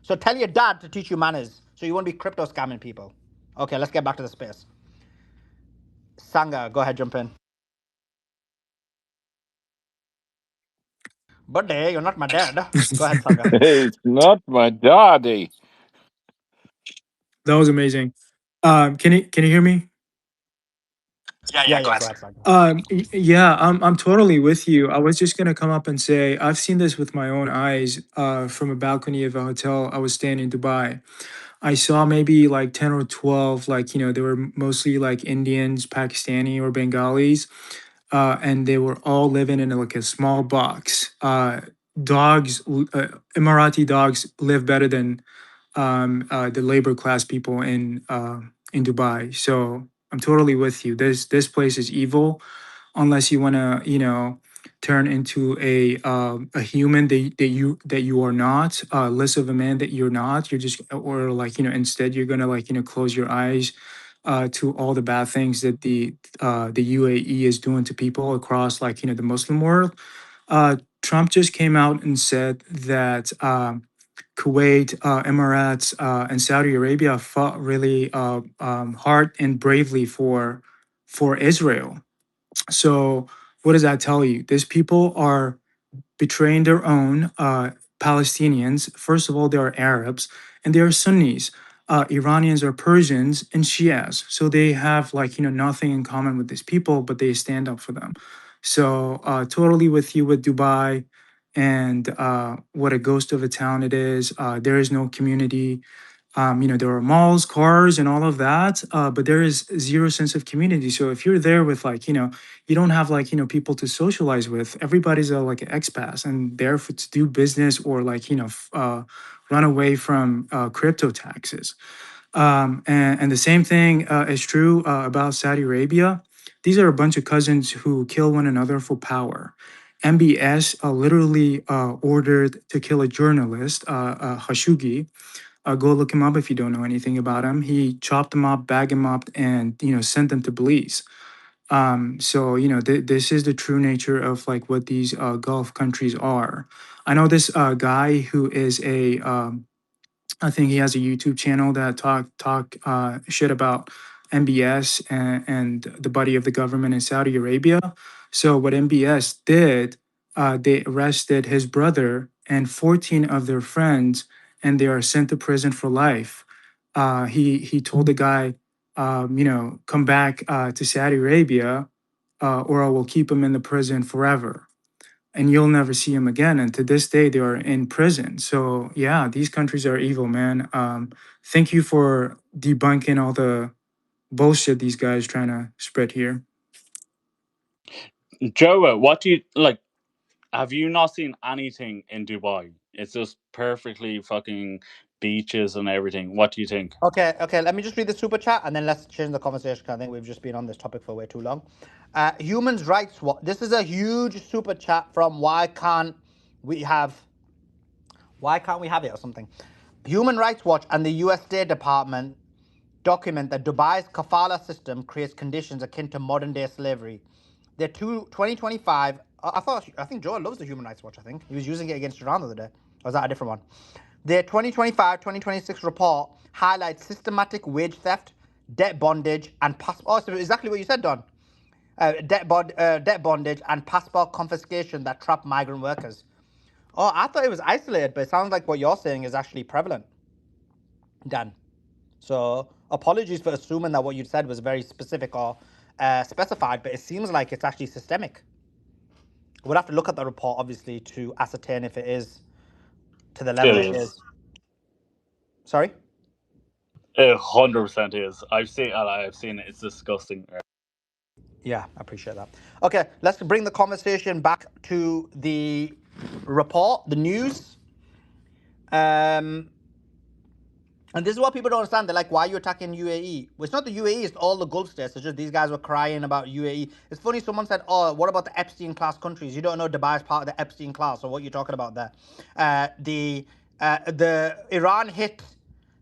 So tell your dad to teach you manners so you won't be crypto scamming people. Okay, let's get back to the space. Sanga, go ahead, jump in. Buddy, you're not my dad. Go ahead, Sanga. It's not my daddy. That was amazing. Can you hear me? Yeah, go ahead, Sanga. Yeah, I'm totally with you. I was just gonna come up and say I've seen this with my own eyes from a balcony of a hotel I was staying in Dubai. I saw maybe like 10 or 12, like, they were mostly like Indians, Pakistani, or Bengalis, and they were all living in like a small box. Emirati dogs live better than the labor class people in Dubai. So I'm totally with you. This place is evil unless you want to, turn into a human that you are not, less of a man that you're not. You're just, or like, instead you're gonna like, close your eyes to all the bad things that the UAE is doing to people across, like, the Muslim world. Trump just came out and said that Kuwait, Emirates, and Saudi Arabia fought really hard and bravely for Israel. So what does that tell you? These people are betraying their own Palestinians. First of all, they are Arabs and they are Sunnis. Iranians are Persians and Shias, so they have like nothing in common with these people, but they stand up for them. So totally with you with Dubai and what a ghost of a town it is. There is no community. There are malls, cars, and all of that, but there is zero sense of community. So if you're there with like, you don't have like, people to socialize with. Everybody's like an expat and there to do business or like, run away from crypto taxes. And the same thing is true about Saudi Arabia. These are a bunch of cousins who kill one another for power. MBS literally ordered to kill a journalist, Khashoggi. Go look him up if you don't know anything about him. He chopped them up, bagged them up, and sent them to Belize. So this is the true nature of like what these Gulf countries are. I know this guy who is a I think he has a YouTube channel that talk shit about MBS and the buddy of the government in Saudi Arabia. So what MBS did, they arrested his brother and 14 of their friends, and they are sent to prison for life. He told the guy, come back to Saudi Arabia, or I will keep him in the prison forever and you'll never see him again. And to this day, they are in prison. So yeah, these countries are evil, man. Thank you for debunking all the bullshit these guys trying to spread here. Joe, what do you like? Have you not seen anything in Dubai? It's just perfectly fucking beaches and everything. What do you think? Okay, let me just read the super chat and then let's change the conversation. 'Cause I think we've just been on this topic for way too long. Humans Rights Watch. This is a huge super chat from Why Can't We Have It or something. Human Rights Watch and the US State Department document that Dubai's kafala system creates conditions akin to modern day slavery. Their 2025. I think Joel loves the Human Rights Watch. I think he was using it against Iran the other day. Or was that a different one? Their 2025-2026 report highlights systematic wage theft, debt bondage, and passport. Oh, so exactly what you said, Don. Debt bondage and passport confiscation that trap migrant workers. Oh, I thought it was isolated, but it sounds like what you're saying is actually prevalent, Dan. So apologies for assuming that what you said was very specific or specified, but it seems like it's actually systemic. We'll have to look at the report, obviously, to ascertain if it is to the level It it is. is. Sorry? 100% is. I've seen it. It's disgusting. Yeah, I appreciate that. Okay, let's bring the conversation back to the report, the news. And this is what people don't understand. They're like, why are you attacking UAE? Well, it's not the UAE, it's all the Gulf states. It's just these guys were crying about UAE. It's funny, someone said, oh, what about the Epstein class countries? You don't know Dubai is part of the Epstein class, or what you're talking about there. The Iran hit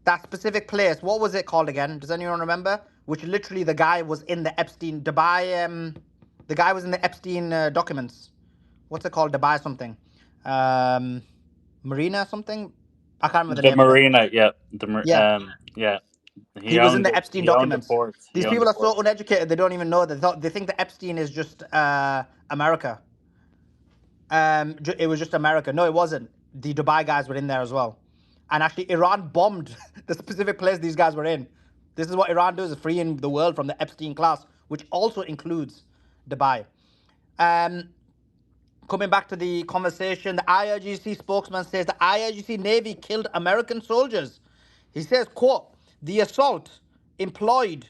that specific place. What was it called again? Does anyone remember? Which literally the guy was in the Epstein, Dubai, the guy was in the Epstein documents. What's it called? Dubai something. Marina something? I can't remember the The name of it. marina, yeah. Yeah. Yeah. He was in the Epstein He owned the documents. ports. He These owned people the are so ports. uneducated, they don't even know that. They think that Epstein is just America. It was just America. No, it wasn't. The Dubai guys were in there as well. And actually, Iran bombed the specific place these guys were in. This is what Iran does, is freeing the world from the Epstein class, which also includes Dubai. Coming back to the conversation, the IRGC spokesman says the IRGC Navy killed American soldiers. He says, quote, the assault employing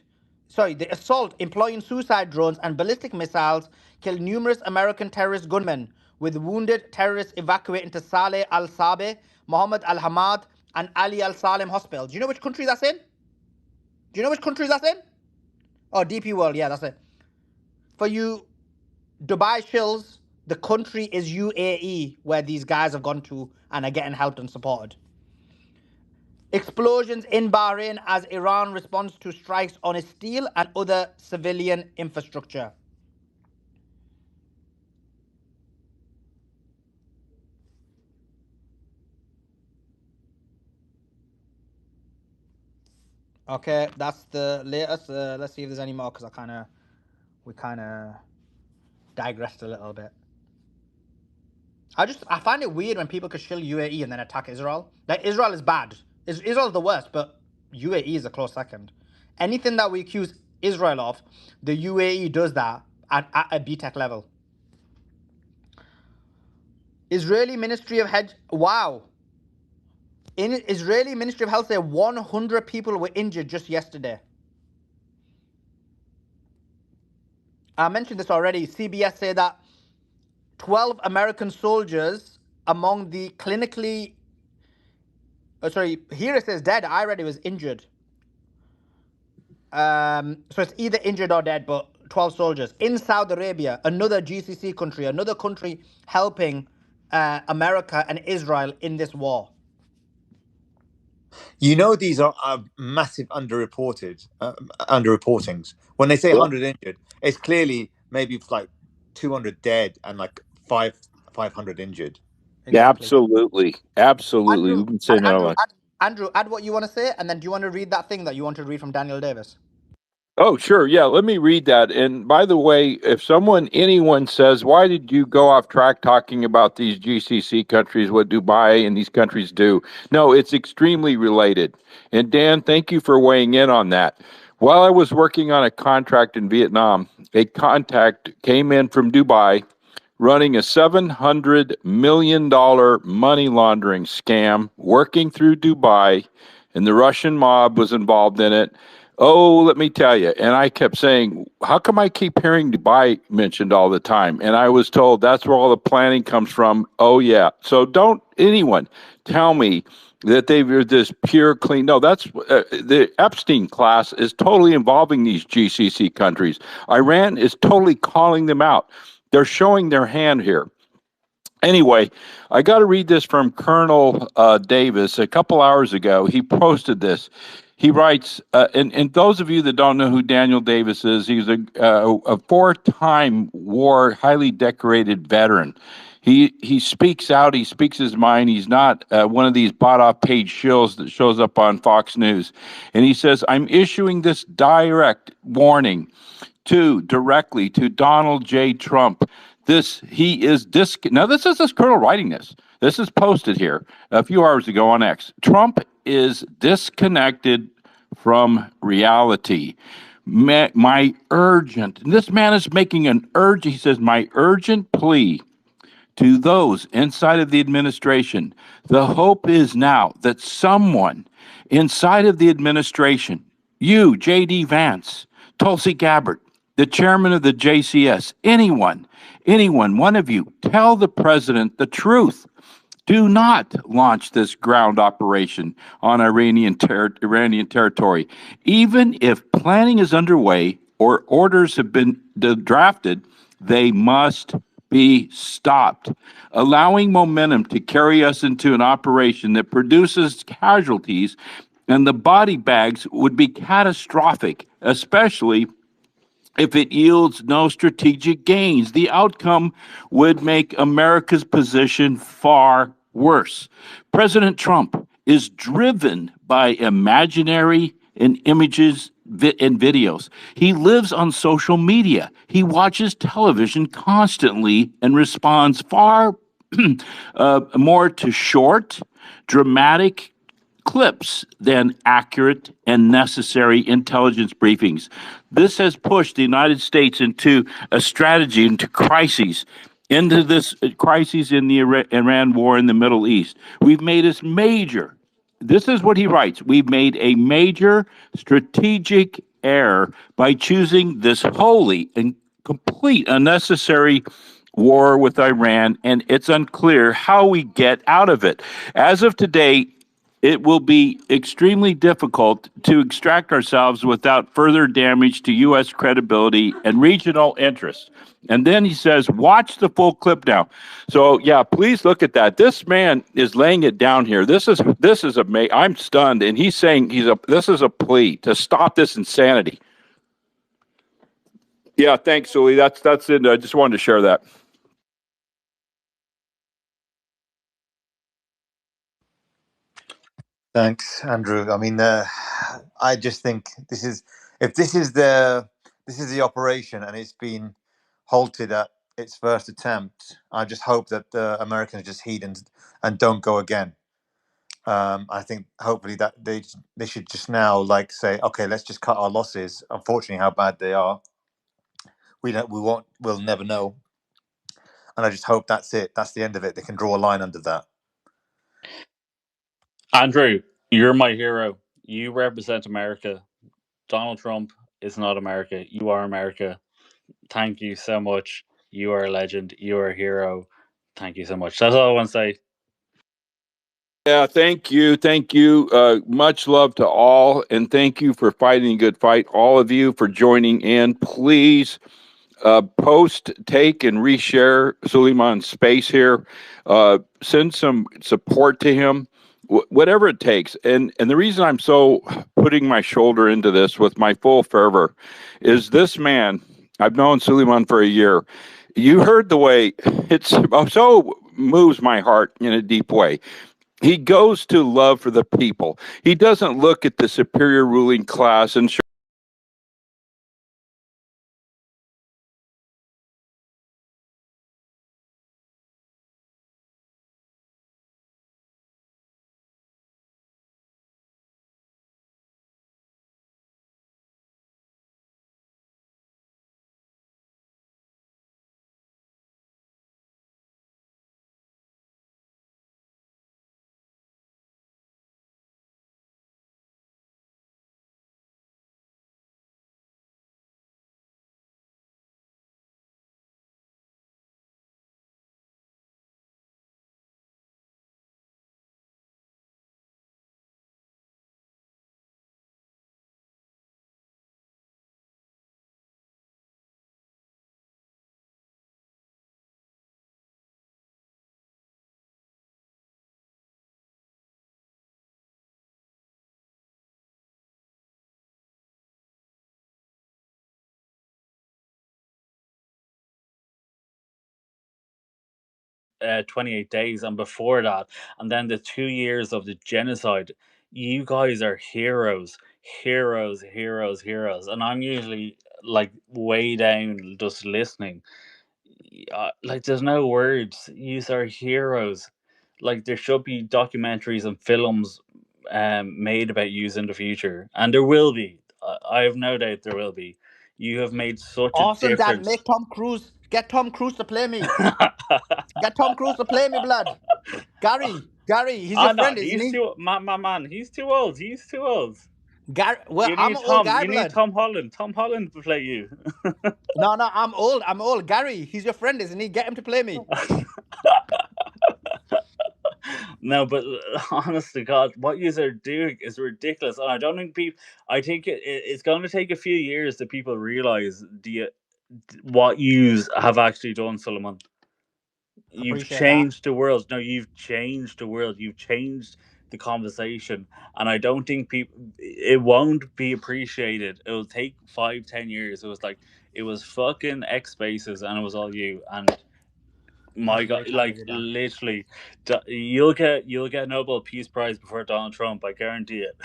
suicide drones and ballistic missiles killed numerous American terrorist gunmen, with wounded terrorists evacuated to Saleh al-Sabeh, Mohammed al-Hamad, and Ali al-Salem hospitals. Do you know which country that's in? Oh, DP World, yeah, that's it. For you Dubai shills, the country is UAE, where these guys have gone to and are getting helped and supported. Explosions in Bahrain as Iran responds to strikes on its steel and other civilian infrastructure. Okay, that's the latest. Let's see if there's any more, because we kind of digressed a little bit. I find it weird when people could shill UAE and then attack Israel. Like, Israel is bad. Israel's the worst, but UAE is a close second. Anything that we accuse Israel of, the UAE does that at a BTEC level. Israeli Ministry of Health. Wow. In Israeli Ministry of Health, say 100 people were injured just yesterday. I mentioned this already. CBS say that 12 American soldiers among the clinically, here it says dead. I read it was injured. So it's either injured or dead, but 12 soldiers in Saudi Arabia, another GCC country, another country helping America and Israel in this war. You know, these are massive underreportings. When they say 100 injured, it's clearly maybe like 200 dead and like 500 injured. Exactly. Absolutely. Absolutely. Andrew, We've been saying that a lot. Andrew, add what you want to say, and then do you want to read that thing that you want to read from Daniel Davis? Oh, sure. Yeah, let me read that. And by the way, if anyone says, why did you go off track talking about these GCC countries, what Dubai and these countries do? No, it's extremely related. And Dan, thank you for weighing in on that. While I was working on a contract in Vietnam, a contact came in from Dubai running a $700 million money laundering scam, working through Dubai, and the Russian mob was involved in it. Oh, let me tell you. And I kept saying, how come I keep hearing Dubai mentioned all the time? And I was told that's where all the planning comes from. Oh, yeah. So don't anyone tell me that they're this pure, clean. No, that's the Epstein class is totally involving these GCC countries. Iran is totally calling them out. They're showing their hand here. Anyway, I got to read this from Colonel Davis a couple hours ago. He posted this. He writes, and those of you that don't know who Daniel Davis is, he's a four-time war, highly decorated veteran. He speaks out. He speaks his mind. He's not one of these bought-off page shills that shows up on Fox News. And he says, I'm issuing this direct warning directly to Donald J. Trump. This is this colonel writing this. This is posted here a few hours ago on X. Trump is disconnected from reality. My urgent, this man is making an urgent, he says, my urgent plea to those inside of the administration. The hope is now that someone inside of the administration, you, J.D. Vance, Tulsi Gabbard, the chairman of the JCS, anyone, one of you, tell the president the truth. Do not launch this ground operation on Iranian territory. Even if planning is underway or orders have been drafted, they must be stopped. Allowing momentum to carry us into an operation that produces casualties and the body bags would be catastrophic, especially if it yields no strategic gains. The outcome would make America's position far worse. President Trump is driven by imaginary and images and videos. He lives on social media. He watches television constantly and responds far more to short, dramatic clips than accurate and necessary intelligence briefings. This has pushed the United States into a strategy, into crises, into this crisis in the Iran war in the Middle East. We've made this major, this is what he writes, we've made a major strategic error by choosing this wholly and complete unnecessary war with Iran, and it's unclear how we get out of it. As of today, it will be extremely difficult to extract ourselves without further damage to U.S. credibility and regional interests. And then he says, watch the full clip now. So yeah, please look at that. This man is laying it down here. This is amazing. I'm stunned, and he's saying this is a plea to stop this insanity. Yeah, thanks, Uli. That's it. I just wanted to share that. Thanks, Andrew. I mean, I just think if this is the operation and it's been halted at its first attempt. I just hope that the Americans just heed and don't go again. I think hopefully that they should just now like say, okay, let's just cut our losses. Unfortunately, how bad they are, we'll never know. And I just hope that's it. That's the end of it. They can draw a line under that. Andrew, you're my hero. You represent America. Donald Trump is not America. You are America. Thank you so much. You are a legend. You are a hero. Thank you so much. That's all I want to say. Yeah, thank you. Thank you. Much love to all. And thank you for fighting a good fight. All of you for joining in. Please post, take, and reshare Suleiman's space here. Send some support to him, whatever it takes. And the reason I'm so putting my shoulder into this with my full fervor is this man. I've known Suleiman for a year. You heard the way it's so moves my heart in a deep way. He goes to love for the people. He doesn't look at the superior ruling class and uh, 28 days, and before that, and then the 2 years of the genocide. You guys are heroes, heroes, heroes, heroes. And I'm usually like way down just listening. Like, there's no words. You are heroes. Like, there should be documentaries and films made about you in the future, and there will be. I have no doubt there will be. You have made such a Awesome, Dad. difference. Make Tom Cruise. Get Tom Cruise to play me. Get Tom Cruise to play me, blood. Gary, he's your Ah, no, friend, isn't he's he? too man. He's too old. He's too old. Gary, well, You I'm need an old Tom. guy, You need blood. Tom Holland. Tom Holland to play you. No, I'm old. I'm old. Gary, he's your friend, isn't he? Get him to play me. No, but honest to God, what you are doing is ridiculous, and I don't think people. I think it's going to take a few years that people realize what you have actually done, Solomon. You've Appreciate that. changed the world. No, you've changed the world. You've changed the conversation, and I don't think people. It won't be appreciated. It'll take 5, 10 years. It was like it was fucking X Spaces, and it was all you. And That's my God, very kind of like you, Dan. literally, you'll get a Nobel Peace Prize before Donald Trump. I guarantee it.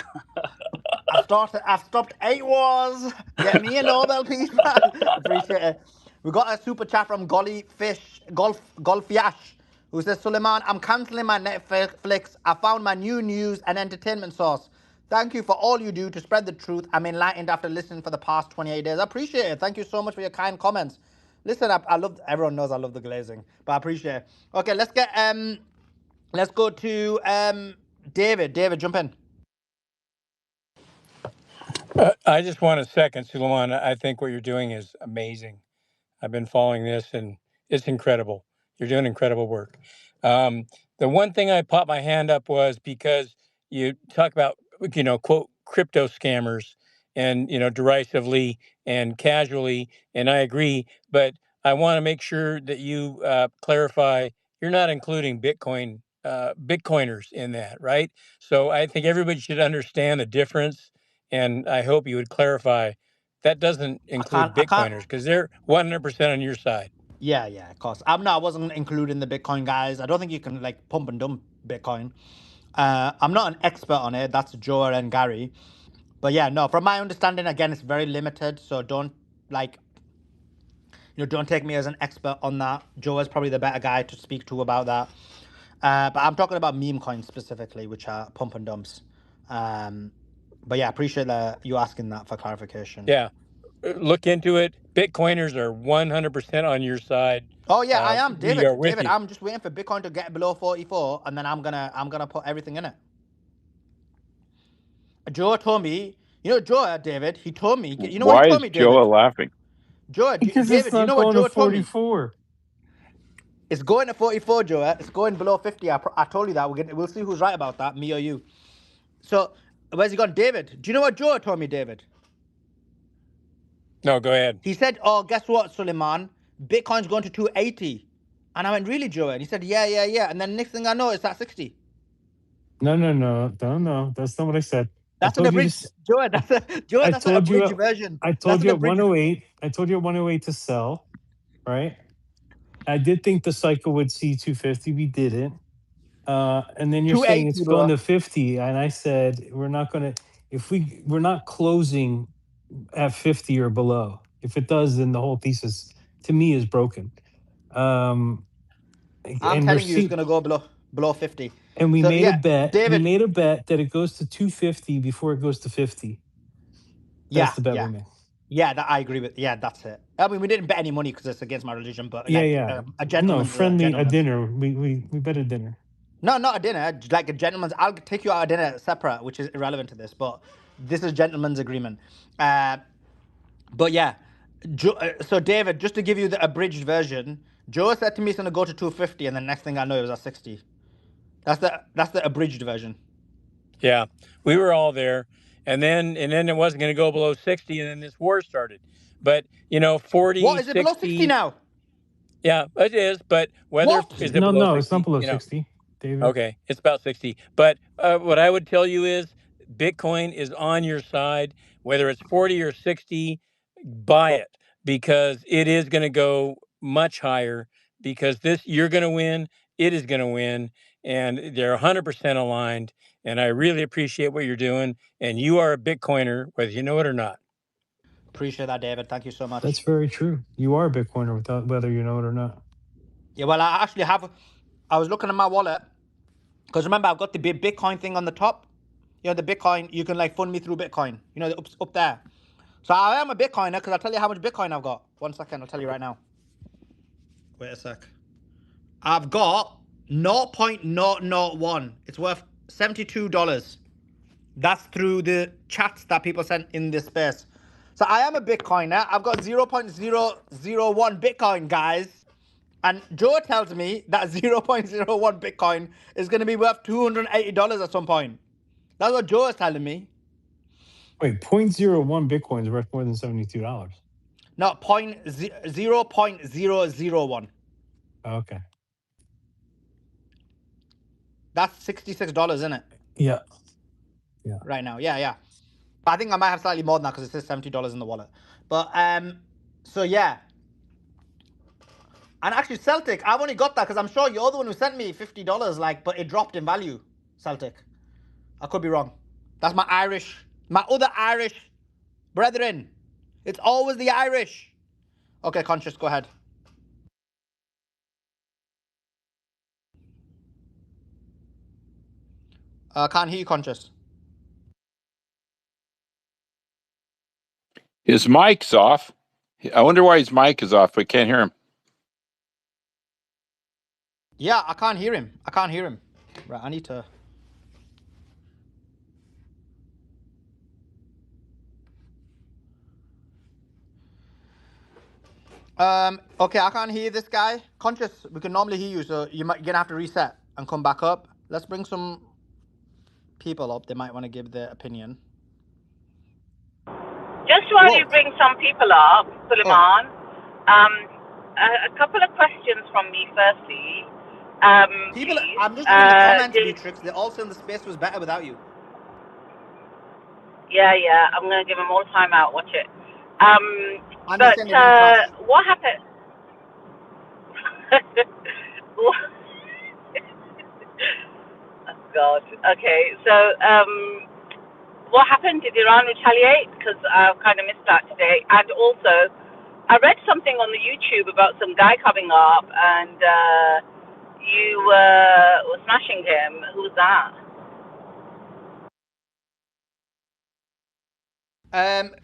I've stopped 8 wars. Get me a Nobel Peace Prize. Appreciate it. We got a super chat from Golf Yash, who says, Suleiman, I'm cancelling my Netflix. I found my new news and entertainment source. Thank you for all you do to spread the truth. I'm enlightened after listening for the past 28 days. I appreciate it. Thank you so much for your kind comments. Listen, I love, everyone knows I love the glazing, but I appreciate it. Okay, let's go to David. David, jump in. I just want to second, Suleiman. I think what you're doing is amazing. I've been following this, and it's incredible. You're doing incredible work. The one thing I popped my hand up was because you talk about, quote, crypto scammers and, derisively and casually, and I agree, but I want to make sure that you clarify you're not including Bitcoiners in that, right? So I think everybody should understand the difference, and I hope you would clarify that doesn't include I can't. Bitcoiners because they're 100% on your side. Yeah, of course. I wasn't including the Bitcoin guys. I don't think you can like pump and dump Bitcoin. I'm not an expert on it. That's Joe and Gary. But yeah, no, from my understanding, again, it's very limited. So don't like, don't take me as an expert on that. Joe is probably the better guy to speak to about that. But I'm talking about meme coins specifically, which are pump and dumps. But yeah, appreciate you asking that for clarification. Yeah, look into it. Bitcoiners are 100% on your side. Oh yeah, I am, We are David. with David, you. I'm just waiting for Bitcoin to get below 44, and then I'm gonna put everything in it. Joe told me, Joe, David, he told me, what he Why told is me, Joe David? laughing? Joe, Because it's David, you not know what going to Joe told me? 44. It's going to 44, Joe. It's going below 50. I told you that. We'll see who's right about that, me or you. So, where's he gone? David, do you know what Joe told me, David? No, go ahead. He said, oh, guess what, Suleiman? Bitcoin's going to 280. And I went, really, Joe? And he said, yeah. And then next thing I know, it's at 60. No. That's not what I said. I That's an told you abridged, this. Joe. That's an told you. abridged version. I That's told an you at abridged. 108. I told you at 108 to sell. Right. I did think the cycle would see 250. We didn't. And then you're saying 280, it's going bro. to 50, and I said we're not going to. If we're not closing at 50 or below. If it does, then the whole thesis to me is broken. Um, I'm and we're telling you, it's seeing, going to go below 50. and we So, made a yeah, bet. We David. made a bet that it goes to 250 before it goes to 50. That's Yeah, the bet we yeah. made. Yeah, that I agree with. Yeah, that's it. I mean, we didn't bet any money because it's against my religion, but Yeah, like yeah. a No, gentleman's friendly a gentleman's. dinner. We bet a dinner. No, not a dinner. Like a gentleman's. I'll take you out a dinner separate, which is irrelevant to this. But this is gentleman's agreement. But yeah, so David, just to give you the abridged version, Joe said to me it's gonna go to 250, and the next thing I know it was at 60. That's the abridged version. Yeah, we were all there, and then it wasn't going to go below 60, and then this war started. But 40, What is it below 60 60, now? yeah, it is. But whether What? is it below No, it's not 60, below 60, David. okay, it's about 60. But what I would tell you is Bitcoin is on your side, whether it's 40 or 60, buy it because it is going to go much higher because you're going to win, it is going to win, and they're 100% aligned. And I really appreciate what you're doing. And you are a Bitcoiner, whether you know it or not. Appreciate that, David. Thank you so That's much. very true. You are a Bitcoiner without whether you know it or not. Yeah, well, I actually have. I was looking at my wallet because remember I've got the big Bitcoin thing on the top. The Bitcoin, you can like fund me through Bitcoin. Up there. So I am a Bitcoiner because I'll tell you how much Bitcoin I've got. 1 second, I'll tell you right now. Wait a sec. I've got 0.001. It's worth $72. That's through the chats that people sent in this space. So I am a Bitcoiner. I've got 0.001 Bitcoin, guys. And Joe tells me that 0.01 Bitcoin is going to be worth $280 at some point. That's what Joe is telling me. Wait, 0.01 Bitcoin is worth more than $72. No, 0.001. Okay. That's $66, isn't it? Yeah. Right now. Yeah. But I think I might have slightly more than that because it says $70 in the wallet. But so yeah. And actually Celtic, I've only got that because I'm sure you're the one who sent me $50, but it dropped in value. Celtic. I could be wrong. That's my other Irish brethren. It's always the Irish. Okay, Conscious, go ahead. Can't hear you, Conscious. His mic's off. I wonder why his mic is off. We can't hear him. Yeah, I can't hear him. Right, I need to. Okay, I can't hear this guy. Conscious, we can normally hear you, so you're gonna have to reset and come back up. Let's bring some people up. They might want to give their opinion. Just while you Whoa. bring some people up, Oh, Suleiman, a couple of questions from me firstly, people, please. I'm just reading the comments, Did Beatrix. They're all saying the space was better without you. Yeah, I'm going to give them all time out, watch it. And they're But saying they didn't crash. what happened? Oh, God. Okay, so what happened? Did Iran retaliate? Because I've kind of missed that today. And also, I read something on the YouTube about some guy coming up, and you were smashing him. Who's that?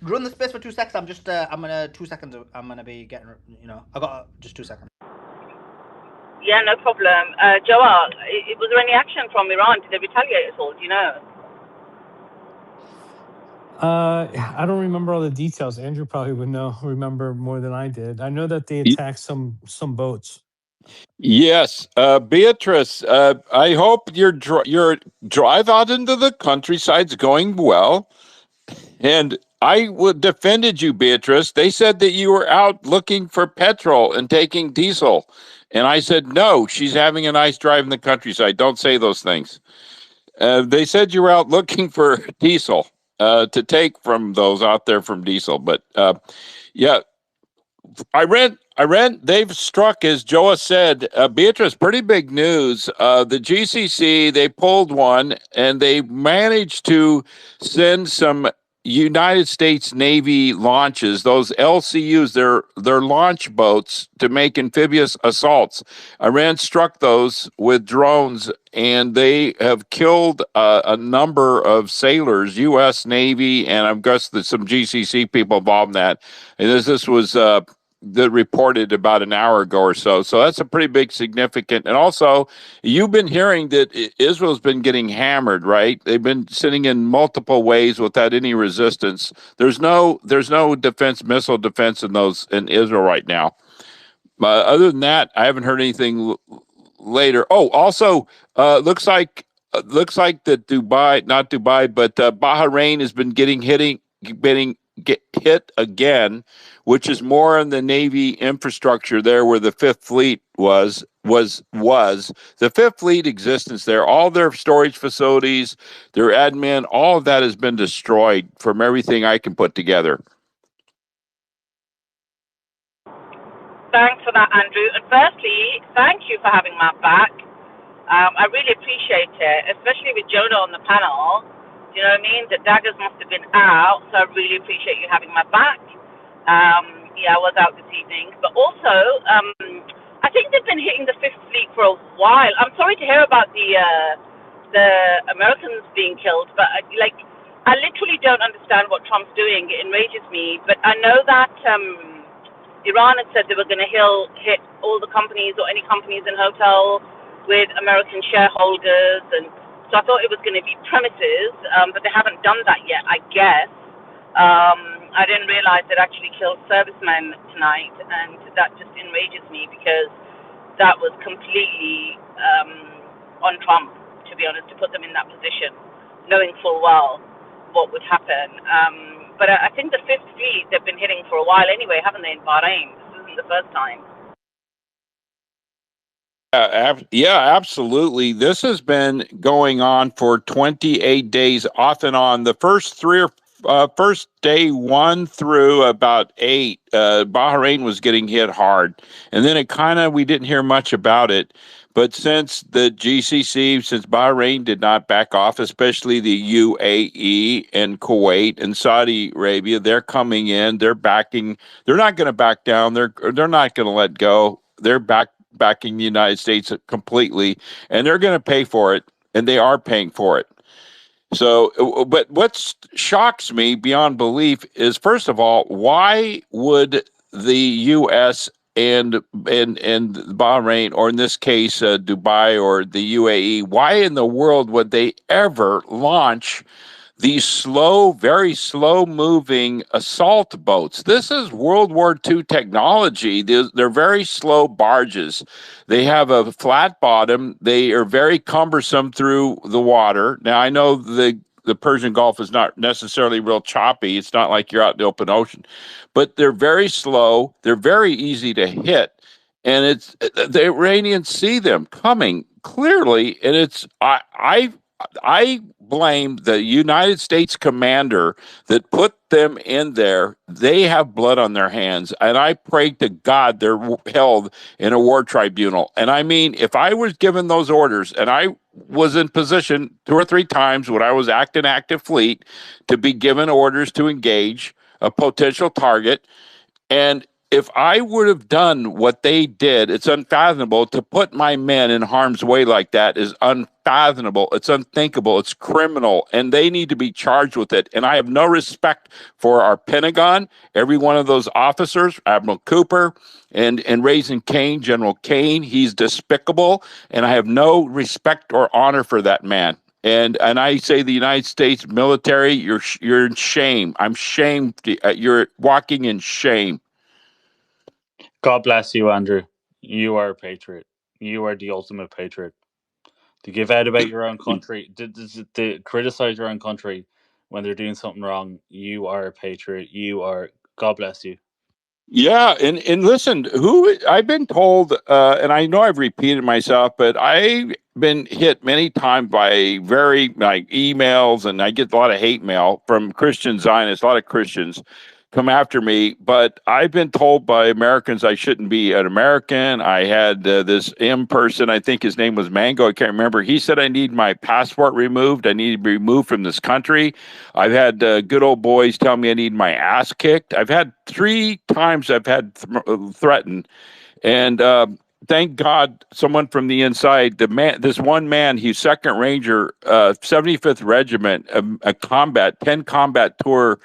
Run the space for 2 seconds. I'm just, I'm gonna 2 seconds. I'm gonna be getting, I got just 2 seconds. Yeah, no problem. Joel, was there any action from Iran? Did they retaliate at all? Do you know? I don't remember all the details. Andrew probably would remember more than I did. I know that they attacked some boats. Yes, Beatrice. I hope your drive out into the countryside's going well. And I would defended you, Beatrice. They said that you were out looking for petrol and taking diesel, and I said no. She's having a nice drive in the countryside. Don't say those things. They said you were out looking for diesel to take from those out there from diesel, but yeah. Iran, they've struck, as Joa said, Beatrice, pretty big news. The GCC, they pulled one and they managed to send some United States Navy launches, those LCUs, they're launch boats to make amphibious assaults. Iran struck those with drones and they have killed a number of sailors, U.S. Navy, and I've guessed that some GCC people involved in that. And this was that reported about an hour ago or so. So that's a pretty big significant. And also, you've been hearing that Israel's been getting hammered, right? They've been sitting in multiple ways without any resistance. There's no missile defense in Israel right now. Other than that, I haven't heard anything later. Oh, also, looks like that not Dubai, but Bahrain has been getting hit again, which is more on the Navy infrastructure there where the Fifth Fleet was. The Fifth Fleet existence there, all their storage facilities, their admin, all of that has been destroyed from everything I can put together. Thanks for that, Andrew. And firstly, thank you for having my back. I really appreciate it, especially with Jonah on the panel. Do you know what I mean? The daggers must have been out, so I really appreciate you having my back. Yeah, I was out this evening. But also, I think they've been hitting the Fifth Fleet for a while. I'm sorry to hear about the Americans being killed, but I literally don't understand what Trump's doing. It enrages me. But I know that Iran had said they were going to hit all the companies or any companies in hotel with American shareholders, and so I thought it was going to be premises, but they haven't done that yet, I guess. I didn't realize they'd actually killed servicemen tonight, and that just enrages me because that was completely on Trump, to be honest, to put them in that position, knowing full well what would happen. But I think the Fifth Fleet, they've been hitting for a while anyway, haven't they, in Bahrain? This isn't the first time. Yeah, absolutely. This has been going on for 28 days, off and on. The first first day 1 through about 8, Bahrain was getting hit hard, and then we didn't hear much about it. But since the GCC, since Bahrain did not back off, especially the UAE and Kuwait and Saudi Arabia, they're coming in. They're backing. They're not going to back down. They're not going to let go. They're backing the United States completely, and they're going to pay for it, and they are paying for it. So, but what shocks me beyond belief is, first of all, why would the U.S. and Bahrain, or in this case, Dubai or the UAE, why in the world would they ever launch these very slow moving assault boats? This is World War II technology. They're very slow barges. They have a flat bottom. They are very cumbersome through the water. Now, I know the Persian Gulf is not necessarily real choppy. It's not like you're out in the open ocean, but they're very slow. They're very easy to hit. And the Iranians see them coming clearly. And I blame the United States commander that put them in there. They have blood on their hands, and I pray to God they're held in a war tribunal. And I mean, if I was given those orders, and I was in position 2 or 3 times when I was acting active fleet to be given orders to engage a potential target, and if I would have done what they did, it's unfathomable. To put my men in harm's way like that is unfathomable. It's unthinkable. It's criminal, and they need to be charged with it. And I have no respect for our Pentagon, every one of those officers, Admiral Cooper and Raising Kane, General Kane. He's despicable, and I have no respect or honor for that man. And I say the United States military, you're in shame. I'm shamed. You're walking in shame. God bless you, Andrew. You are a patriot. You are the ultimate patriot. To give out about your own country, to criticize your own country when they're doing something wrong, you are a patriot. You are. God bless you. Yeah, and listen, who I've been told, and I know I've repeated myself, but I've been hit many times by very like emails, and I get a lot of hate mail from Christian Zionists. A lot of Christians come after me, but I've been told by Americans I shouldn't be an American. I had this M person, I think his name was Mango, I can't remember. He said I need my passport removed. I need to be removed from this country. I've had good old boys tell me I need my ass kicked. I've had 3 times I've had threatened, and thank God someone from the inside, this one man, he's Second Ranger, 75th Regiment, a combat 10 combat tour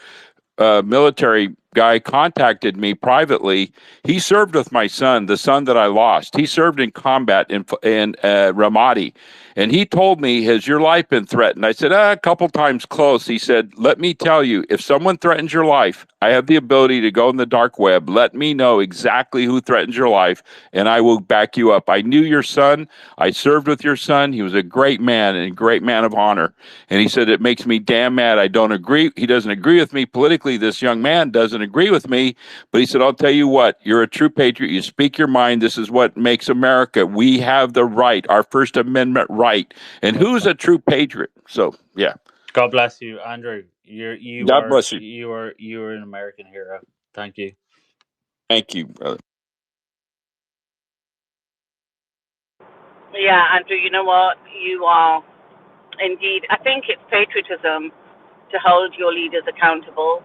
military guy contacted me privately. He served with my son, the son that I lost. He served in combat in Ramadi. And he told me, has your life been threatened? I said, a couple times close. He said, let me tell you, if someone threatens your life, I have the ability to go in the dark web. Let me know exactly who threatens your life, and I will back you up. I knew your son. I served with your son. He was a great man and a great man of honor. And he said, it makes me damn mad. I don't agree. He doesn't agree with me politically. This young man doesn't agree with me. But he said, I'll tell you what, you're a true patriot. You speak your mind. This is what makes America. We have the right, our First Amendment right. And who's a true patriot? So, yeah. God bless you, Andrew. You God are bless you. you are an American hero. Thank you. Thank you, brother. Yeah, Andrew, you know what? You are indeed. I think it's patriotism to hold your leaders accountable.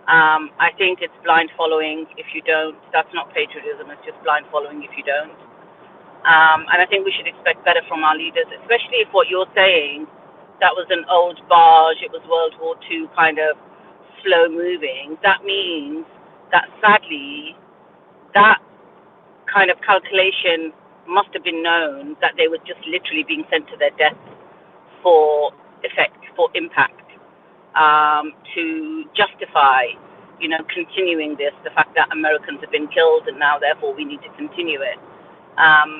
I think it's blind following if you don't. That's not patriotism, it's just blind following if you don't. And I think we should expect better from our leaders, especially if what you're saying, that was an old barge, it was World War II kind of slow moving. That means that sadly, that kind of calculation must have been known, that they were just literally being sent to their death for effect, for impact, to justify, continuing this, the fact that Americans have been killed and now therefore we need to continue it.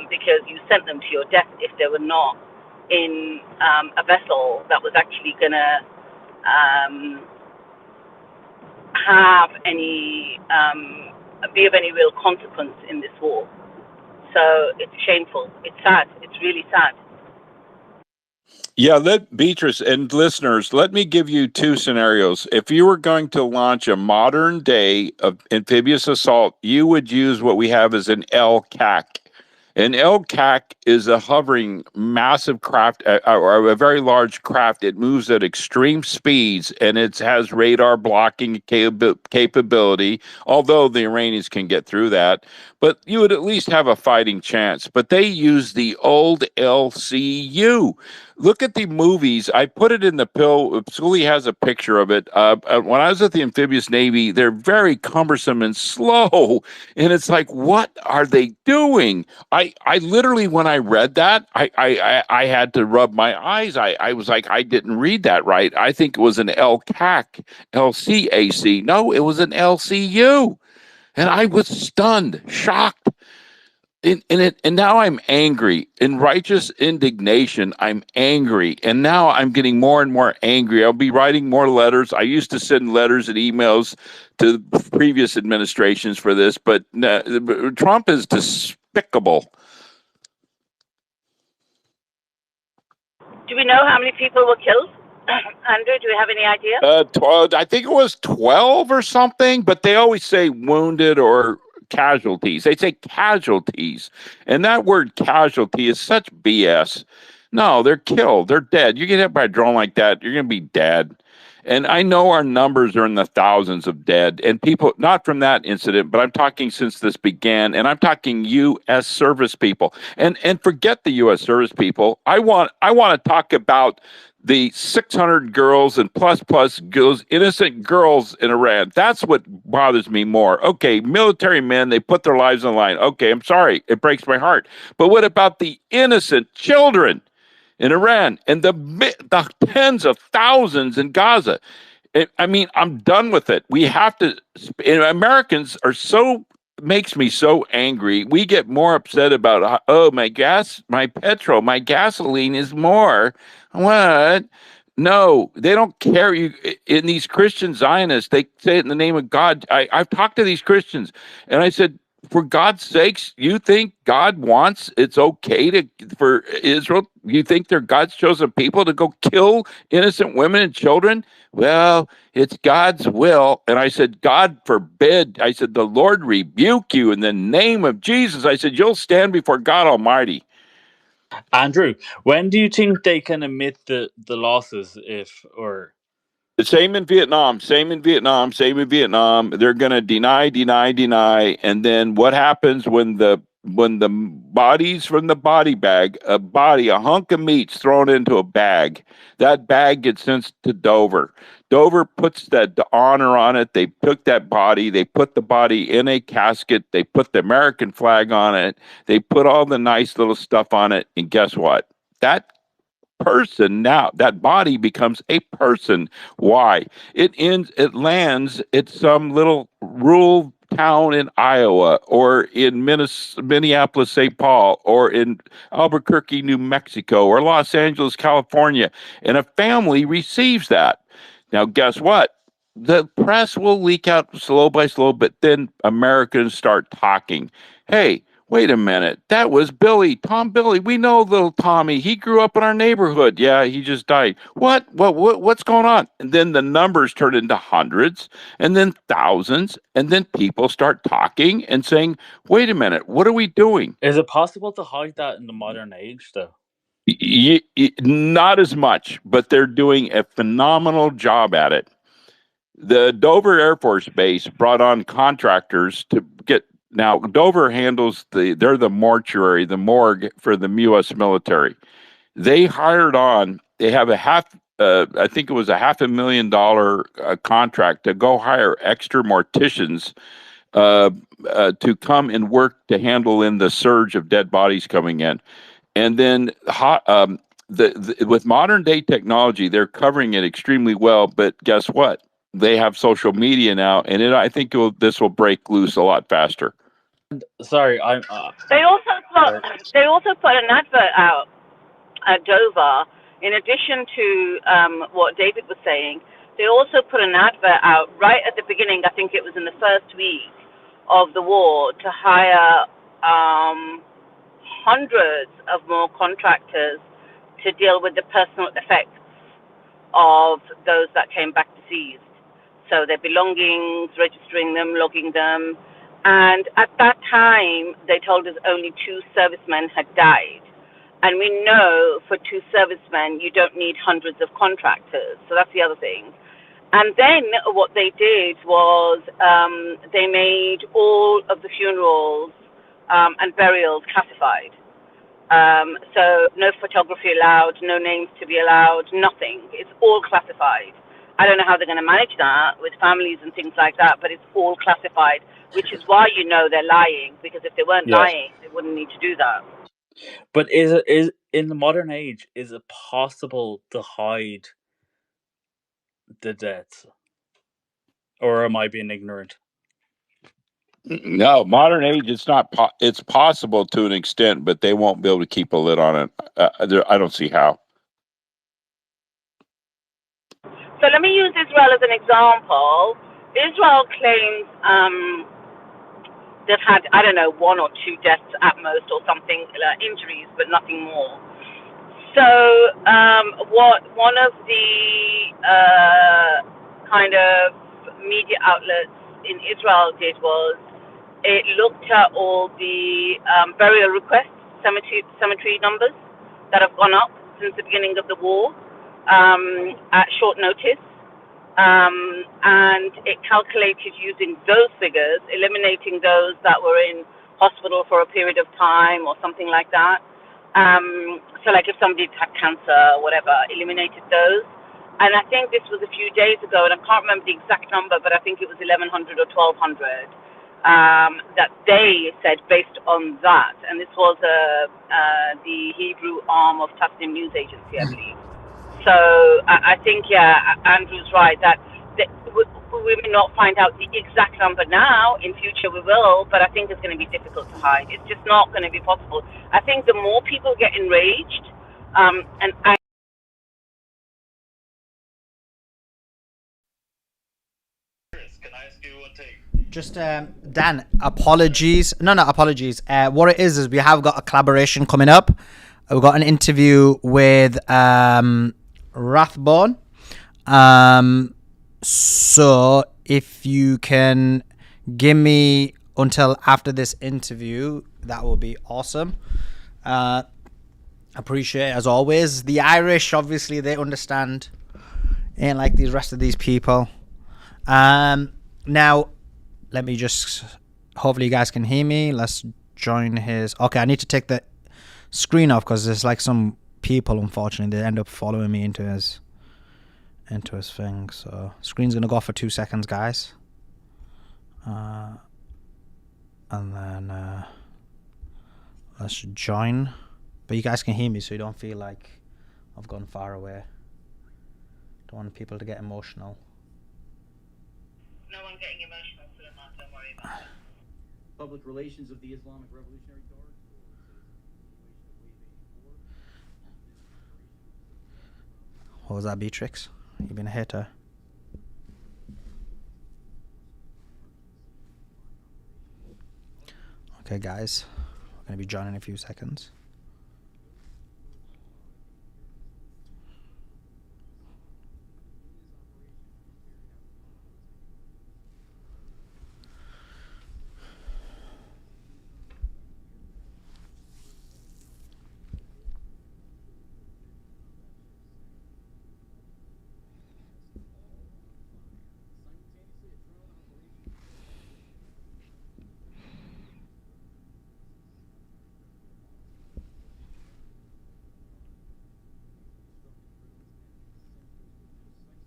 Because you sent them to your death if they were not in a vessel that was actually going to have any, be of any real consequence in this war. So it's shameful. It's sad. It's really sad. Yeah, let Beatrice and listeners, let me give you 2 scenarios. If you were going to launch a modern day of amphibious assault, you would use what we have as an LCAC. An LCAC is a hovering massive craft, or a very large craft. It moves at extreme speeds, and it has radar blocking capability, although the Iranians can get through that. But you would at least have a fighting chance. But they use the old LCU. Look at the movies. I put it in the pill. Sully has a picture of it. When I was at the Amphibious Navy, they're very cumbersome and slow. And it's like, what are they doing? I literally, when I read that, I had to rub my eyes. I was like, I didn't read that right. I think it was an LCAC, LCAC. No, it was an LCU. And I was stunned, shocked. And now I'm angry. In righteous indignation, I'm angry. And now I'm getting more and more angry. I'll be writing more letters. I used to send letters and emails to previous administrations for this, but Trump is despicable. Do we know how many people were killed? Andrew, do we have any idea? I think it was 12 or something, but they always say wounded or casualties. They say casualties. And that word casualty is such BS. No, they're killed. They're dead. You get hit by a drone like that, you're going to be dead. And I know our numbers are in the thousands of dead and people, not from that incident, but I'm talking since this began, and I'm talking U.S. service people. And forget the U.S. service people. I want to talk about the 600 girls and plus girls, innocent girls in Iran. That's what bothers me more. Okay, military men, they put their lives on the line. Okay, I'm sorry. It breaks my heart. But what about the innocent children in Iran and the tens of thousands in Gaza? I mean, I'm done with it. We have to. Americans are so, makes me so angry. We get more upset about, oh, my petrol, my gasoline is more. What? No, they don't care. You in these Christian Zionists, they say it in the name of God. I've talked to these Christians, and I said, for God's sakes, you think God wants, it's okay for Israel? You think they're God's chosen people to go kill innocent women and children? Well, it's God's will. And I said, God forbid. I said, the Lord rebuke you in the name of Jesus. I said, you'll stand before God Almighty. Andrew, when do you think they can admit the losses, if or? The same in Vietnam, same in Vietnam. They're going to deny. And then what happens when the bodies from the body bag, a hunk of meat's thrown into a bag, that bag gets sent to Dover. Dover puts that honor on it. They took that body, they put the body in a casket, they put the American flag on it, they put all the nice little stuff on it, and guess what? That person, now that body becomes a person. Why? It lands at some little rural town in Iowa, or in Minneapolis, St. Paul, or in Albuquerque, New Mexico, or Los Angeles, California, and a family receives that. Now guess what? The press will leak out slow by slow, but then Americans start talking. Hey, wait a minute. That was Tom Billy. We know little Tommy. He grew up in our neighborhood. Yeah, he just died. What's going on? And then the numbers turn into hundreds, and then thousands, and then people start talking and saying, wait a minute, what are we doing? Is it possible to hide that in the modern age, though? Not as much, but they're doing a phenomenal job at it. The Dover Air Force Base brought on contractors to get. Now, Dover handles they're the mortuary, the morgue for the U.S. military. They hired on, they have I think it was a $500,000 contract to go hire extra morticians to come and work to handle in the surge of dead bodies coming in. And then with modern day technology, they're covering it extremely well. But guess what? They have social media now, and I think this will break loose a lot faster. Sorry, I'm. They also Sorry. put an advert out at Dover. In addition to what David was saying, they also put an advert out right at the beginning. I think it was in the first week of the war, to hire hundreds of more contractors to deal with the personal effects of those that came back deceased. So their belongings, registering them, logging them. And at that time, they told us only 2 servicemen had died. And we know for 2 servicemen, you don't need hundreds of contractors. So that's the other thing. And then what they did was they made all of the funerals and burials classified. So no photography allowed, no names to be allowed, nothing. It's all classified. I don't know how they're going to manage that with families and things like that, but it's all classified, which is why you know they're lying, because if they weren't lying, they wouldn't need to do that. But is in the modern age, is it possible to hide the deaths, or am I being ignorant? No, modern age, it's not. It's possible to an extent, but they won't be able to keep a lid on it. I don't see how. So let me use Israel as an example. Israel claims they've had, I don't know, 1 or 2 deaths at most or something, injuries, but nothing more. So what one of the kind of media outlets in Israel did was it looked at all the burial requests, cemetery numbers that have gone up since the beginning of the war at short notice. And it calculated using those figures, eliminating those that were in hospital for a period of time or something like that. So like if somebody had cancer or whatever, eliminated those. And I think this was a few days ago, and I can't remember the exact number, but I think it was 1,100 or 1,200 that they said based on that. And this was the Hebrew arm of Tasnim News Agency, I believe. So I think, yeah, Andrew's right that we may not find out the exact number now. In future we will, but I think it's going to be difficult to hide. It's just not going to be possible. I think the more people get enraged and Just Dan, apologies. No, apologies. What it is we have got a collaboration coming up. We've got an interview with Rathbone. So if you can give me until after this interview, that will be awesome. Appreciate it as always. The Irish, obviously, they understand. Ain't like the rest of these people. Now, let me just, hopefully you guys can hear me. Let's join his, okay, I need to take the screen off because there's like some people, unfortunately, they end up following me into his thing. So screen's gonna go off for 2 seconds, guys. And then let's join. But you guys can hear me, so you don't feel like I've gone far away. Don't want people to get emotional. no one getting emotional, Suleiman, don't worry about it. Public relations of the Islamic Revolutionary Guard. What was that, Beatrix? You been a hater? Okay, guys, we're gonna be joining in a few seconds.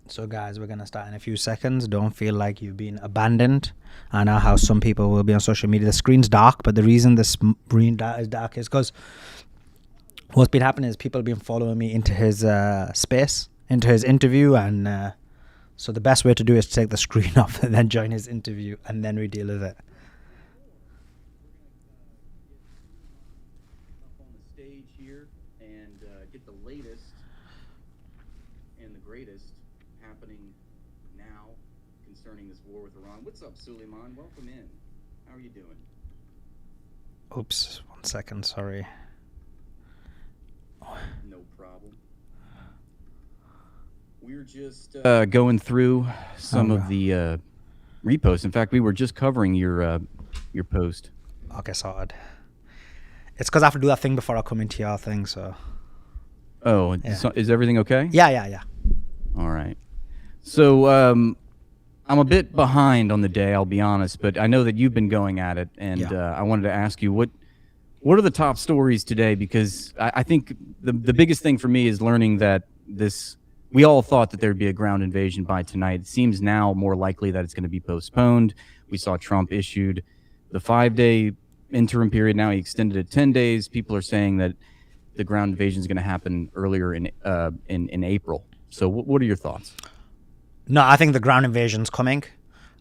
So guys, we're going to start in a few seconds. Don't feel like you've been abandoned. I know how some people will be on social media. The screen's dark, but the reason the screen is dark is because what's been happening is people have been following me into his space, into his interview, and so the best way to do it is to take the screen off and then join his interview, and then we deal with it. Up on the stage here and get the latest and the greatest happening now concerning this war with Iran. What's up, Suleiman? Welcome in. How are you doing? Oops, 1 second, sorry. No problem. We're just going through some of the reposts. In fact, we were just covering your post. Okay, sorted. It's because I have to do that thing before I come into your thing, so. Oh, yeah. So is everything okay? Yeah. All right. So I'm a bit behind on the day, I'll be honest, but I know that you've been going at it, and I wanted to ask you what are the top stories today? Because I think the biggest thing for me is learning that we all thought that there'd be a ground invasion by tonight. It seems now more likely that it's going to be postponed. We saw Trump issued the 5-day interim period. Now he extended it 10 days. People are saying that the ground invasion is going to happen earlier in April. So what are your thoughts? No, I think the ground invasion's coming.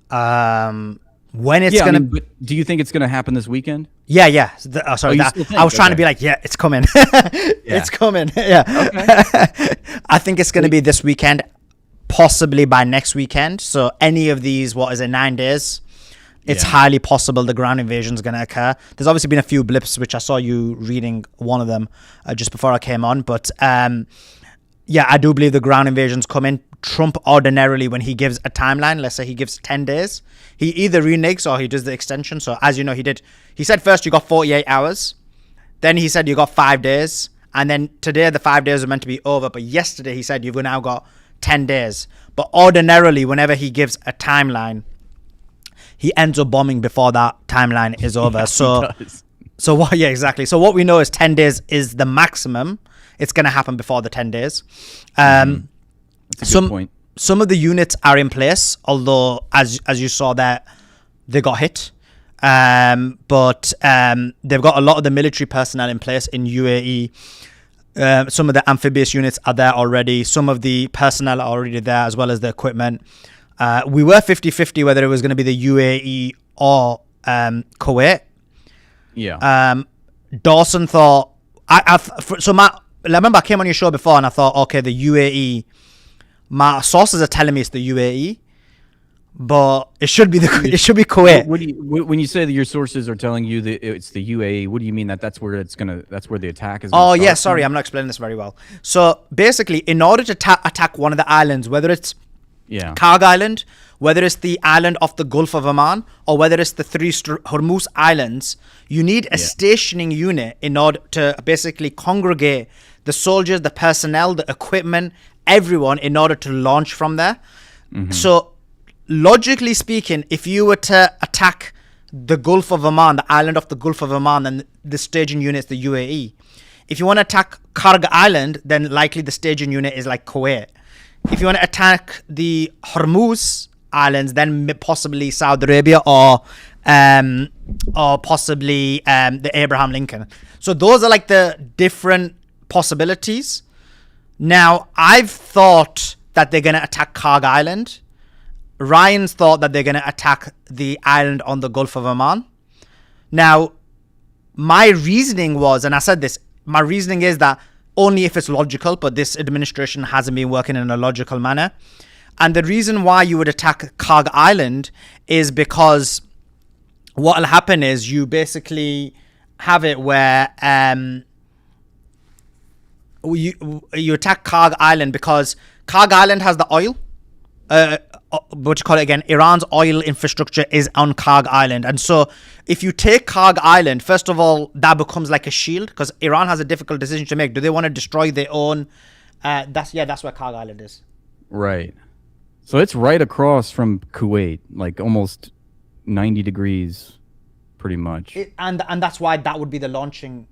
When it's gonna, but do you think it's going to happen this weekend? Yeah. Sorry, I was trying to be like, yeah, it's coming. It's coming. Yeah. Okay. I think it's going to be this weekend, possibly by next weekend. So any of these, 9 days? It's highly possible the ground invasion is going to occur. There's obviously been a few blips, which I saw you reading one of them just before I came on. But yeah, I do believe the ground invasion's coming. Trump ordinarily, when he gives a timeline, let's say he gives 10 days, he either reneges or he does the extension. So as you know, he said first you got 48 hours. Then he said you got 5 days. And then today the 5 days are meant to be over. But yesterday he said you've now got 10 days. But ordinarily, whenever he gives a timeline, he ends up bombing before that timeline is over. Yeah, he does. So what? Yeah, exactly. So what we know is 10 days is the maximum. It's going to happen before the 10 days. That's a good point. Some of the units are in place, although as you saw there, they got hit. But they've got a lot of the military personnel in place in UAE. Some of the amphibious units are there already. Some of the personnel are already there, as well as the equipment. We were 50-50 whether it was going to be the UAE or Kuwait. Yeah. Dawson thought... I remember I came on your show before and I thought, okay, the UAE... My sources are telling me it's the UAE, but it should be Kuwait. When you say that your sources are telling you that it's the UAE, what do you mean that's where the attack is? Oh yeah, sorry, I'm not explaining this very well. So basically, in order to attack one of the islands, whether it's Karg Island, whether it's the island off the Gulf of Oman, or whether it's the three Hormuz Islands, you need a stationing unit in order to basically congregate the soldiers, the personnel, the equipment, everyone in order to launch from there. So logically speaking, if you were to attack the Gulf of Oman, the island of the Gulf of Oman, then the staging unit is the UAE. If you want to attack Karg Island, then likely the staging unit is like Kuwait. If you want to attack the Hormuz Islands, then possibly Saudi Arabia or possibly the Abraham Lincoln. So those are like the different possibilities. Now, I've thought that they're going to attack Karg Island. Ryan's thought that they're going to attack the island on the Gulf of Oman. Now, my reasoning was, and I said this, my reasoning is that only if it's logical, but this administration hasn't been working in a logical manner. And the reason why you would attack Karg Island is because what will happen is you basically have it where you attack Karg Island because Karg Island has the oil. What you call it again? Iran's oil infrastructure is on Karg Island, and so if you take Karg Island, first of all, that becomes like a shield because Iran has a difficult decision to make. Do they want to destroy their own? That's where Karg Island is. Right. So it's right across from Kuwait, like almost 90 degrees, pretty much. And that's why that would be the launching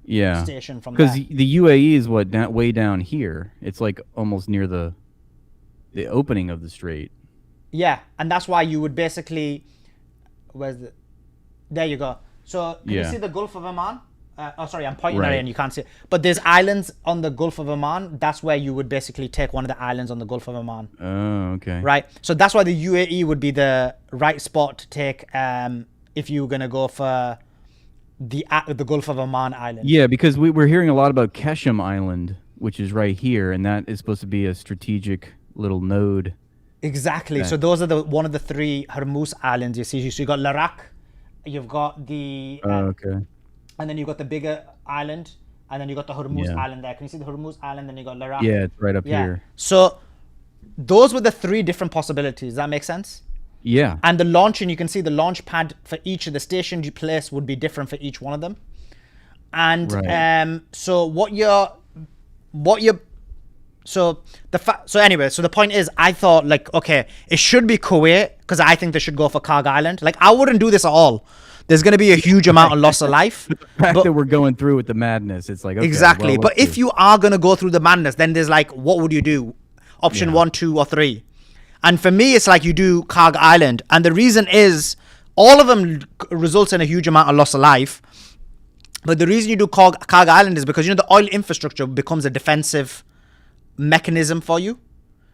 station from there. Because the UAE is way down here. It's like almost near the opening of the strait. Yeah, and that's why you would basically... There you go. So can you see the Gulf of Oman? I'm pointing at it and you can't see it. But there's islands on the Gulf of Oman. That's where you would basically take one of the islands on the Gulf of Oman. Oh, okay. Right. So that's why the UAE would be the right spot to take if you were going to go for the Gulf of Oman island. Yeah, because we're hearing a lot about Keshem Island, which is right here, and that is supposed to be a strategic little node. Exactly. So those are one of the three Hormuz islands you see. So you got Larak, you've got the and then you've got the bigger island, and then you got the Hormuz island there. Can you see the Hormuz island? Then you got Larak. Yeah, it's right up here. So those were the three different possibilities. Does that make sense? Yeah. And the launching, you can see the launch pad for each of the stations you place would be different for each one of them. And so anyway, so the point is, I thought like, okay, it should be Kuwait because I think they should go for Karg Island. Like, I wouldn't do this at all. There's going to be a huge amount of loss of life. The fact that we're going through with the madness, it's like, okay, exactly. But if you are going to go through the madness, then there's like, what would you do? Option 1, 2, or 3. And for me, it's like you do Karg Island. And the reason is all of them results in a huge amount of loss of life. But the reason you do Karg Island is because, the oil infrastructure becomes a defensive mechanism for you.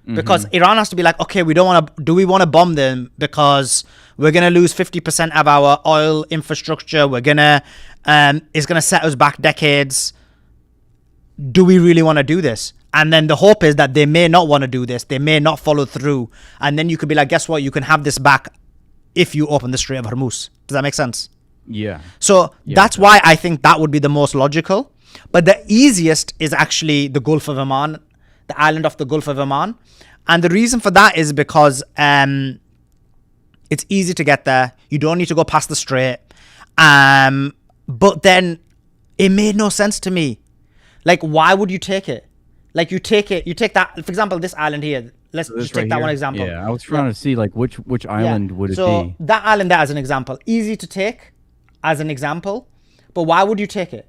Because Iran has to be like, okay, do we want to bomb them because we're going to lose 50% of our oil infrastructure. It's going to set us back decades. Do we really want to do this? And then the hope is that they may not want to do this. They may not follow through. And then you could be like, guess what? You can have this back if you open the Strait of Hormuz. Does that make sense? Yeah. So that's why I think that would be the most logical. But the easiest is actually the Gulf of Oman, the island of the Gulf of Oman. And the reason for that is because it's easy to get there. You don't need to go past the strait. But then it made no sense to me. Like, why would you take it? Like you take that, for example, this island here. Let's So this just take right that one here? example. Yeah, I was trying to see like which island would it So be? that island there as an example, easy to take as an example, but why would you take it?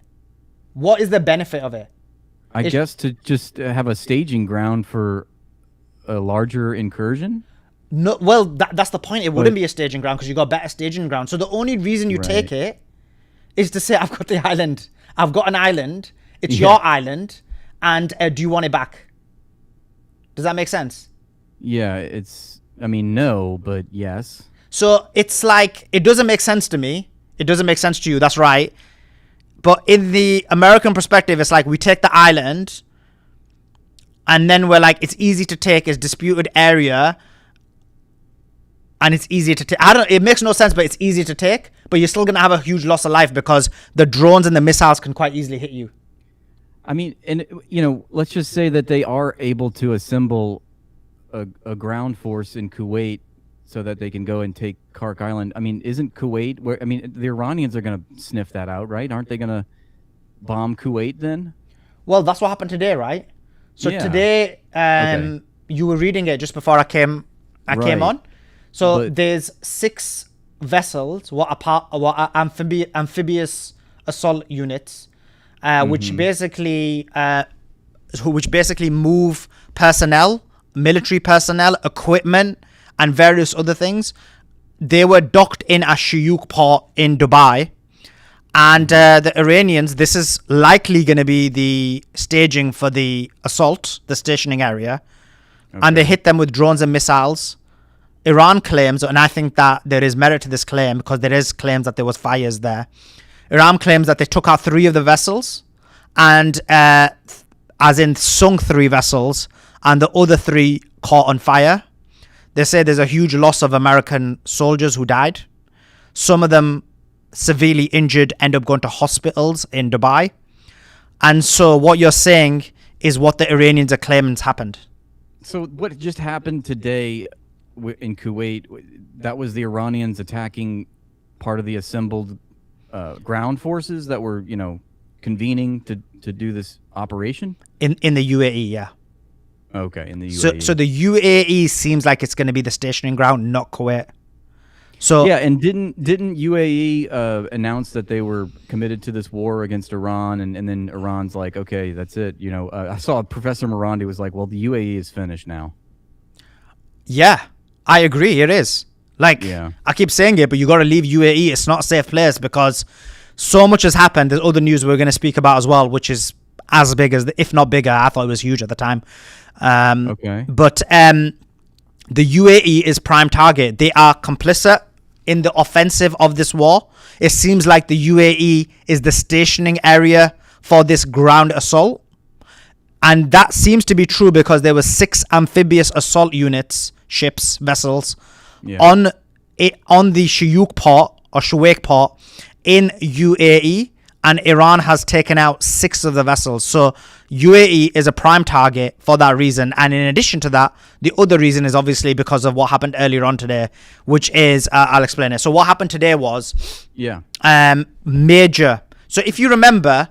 What is the benefit of it? I guess to just have a staging ground for a larger incursion. No, well, that's the point. It wouldn't be a staging ground because you got better staging ground. So the only reason you take it is to say, I've got the island. I've got an island. It's your island, and do you want it back? Does that make sense? Yeah, it's. I mean, no, but yes. So it's like it doesn't make sense to me. It doesn't make sense to you. That's right. But in the American perspective, it's like we take the island, and then we're like, it's easy to take. It's disputed area. And it's easier to take. It makes no sense, but it's easy to take. But you're still going to have a huge loss of life because the drones and the missiles can quite easily hit you. I mean, and let's just say that they are able to assemble a ground force in Kuwait so that they can go and take Kark Island. I mean, isn't Kuwait where? I mean, the Iranians are going to sniff that out, right? Aren't they going to bomb Kuwait then? Well, that's what happened today, right? So today, you were reading it just before I came on. So there's 6 vessels, what are amphibious assault units, which basically move personnel, military personnel, equipment, and various other things. They were docked in a Shayuk port in Dubai, and the Iranians. This is likely going to be the staging for the assault, the stationing area, and they hit them with drones and missiles. Iran claims, and I think that there is merit to this claim because there is claims that there was fires there. Iran claims that they took out 3 of the vessels and as in sunk 3 vessels and the other 3 caught on fire. They say there's a huge loss of American soldiers who died. Some of them severely injured end up going to hospitals in Dubai. And so what you're saying is what the Iranians are claiming happened. So what just happened today in Kuwait, that was the Iranians attacking part of the assembled ground forces that were, convening to do this operation? In the UAE, yeah. Okay, in the UAE. So the UAE seems like it's going to be the stationing ground, not Kuwait. So yeah, and didn't UAE announce that they were committed to this war against Iran, and then Iran's like, okay, that's it. I saw Professor Morandi was like, well, the UAE is finished now. Yeah, I agree. It is. I keep saying it, but you got to leave UAE. It's not a safe place because so much has happened. There's other news we're going to speak about as well, which is as big as, if not bigger. I thought it was huge at the time. But the UAE is prime target. They are complicit in the offensive of this war. It seems like the UAE is the stationing area for this ground assault. And that seems to be true because there were 6 amphibious assault units, ships, vessels, on the Shayuk port or Shuwaik port in UAE, and Iran has taken out 6 of the vessels. So UAE is a prime target for that reason. And in addition to that, the other reason is obviously because of what happened earlier on today, which is, I'll explain it. So what happened today was major. So if you remember,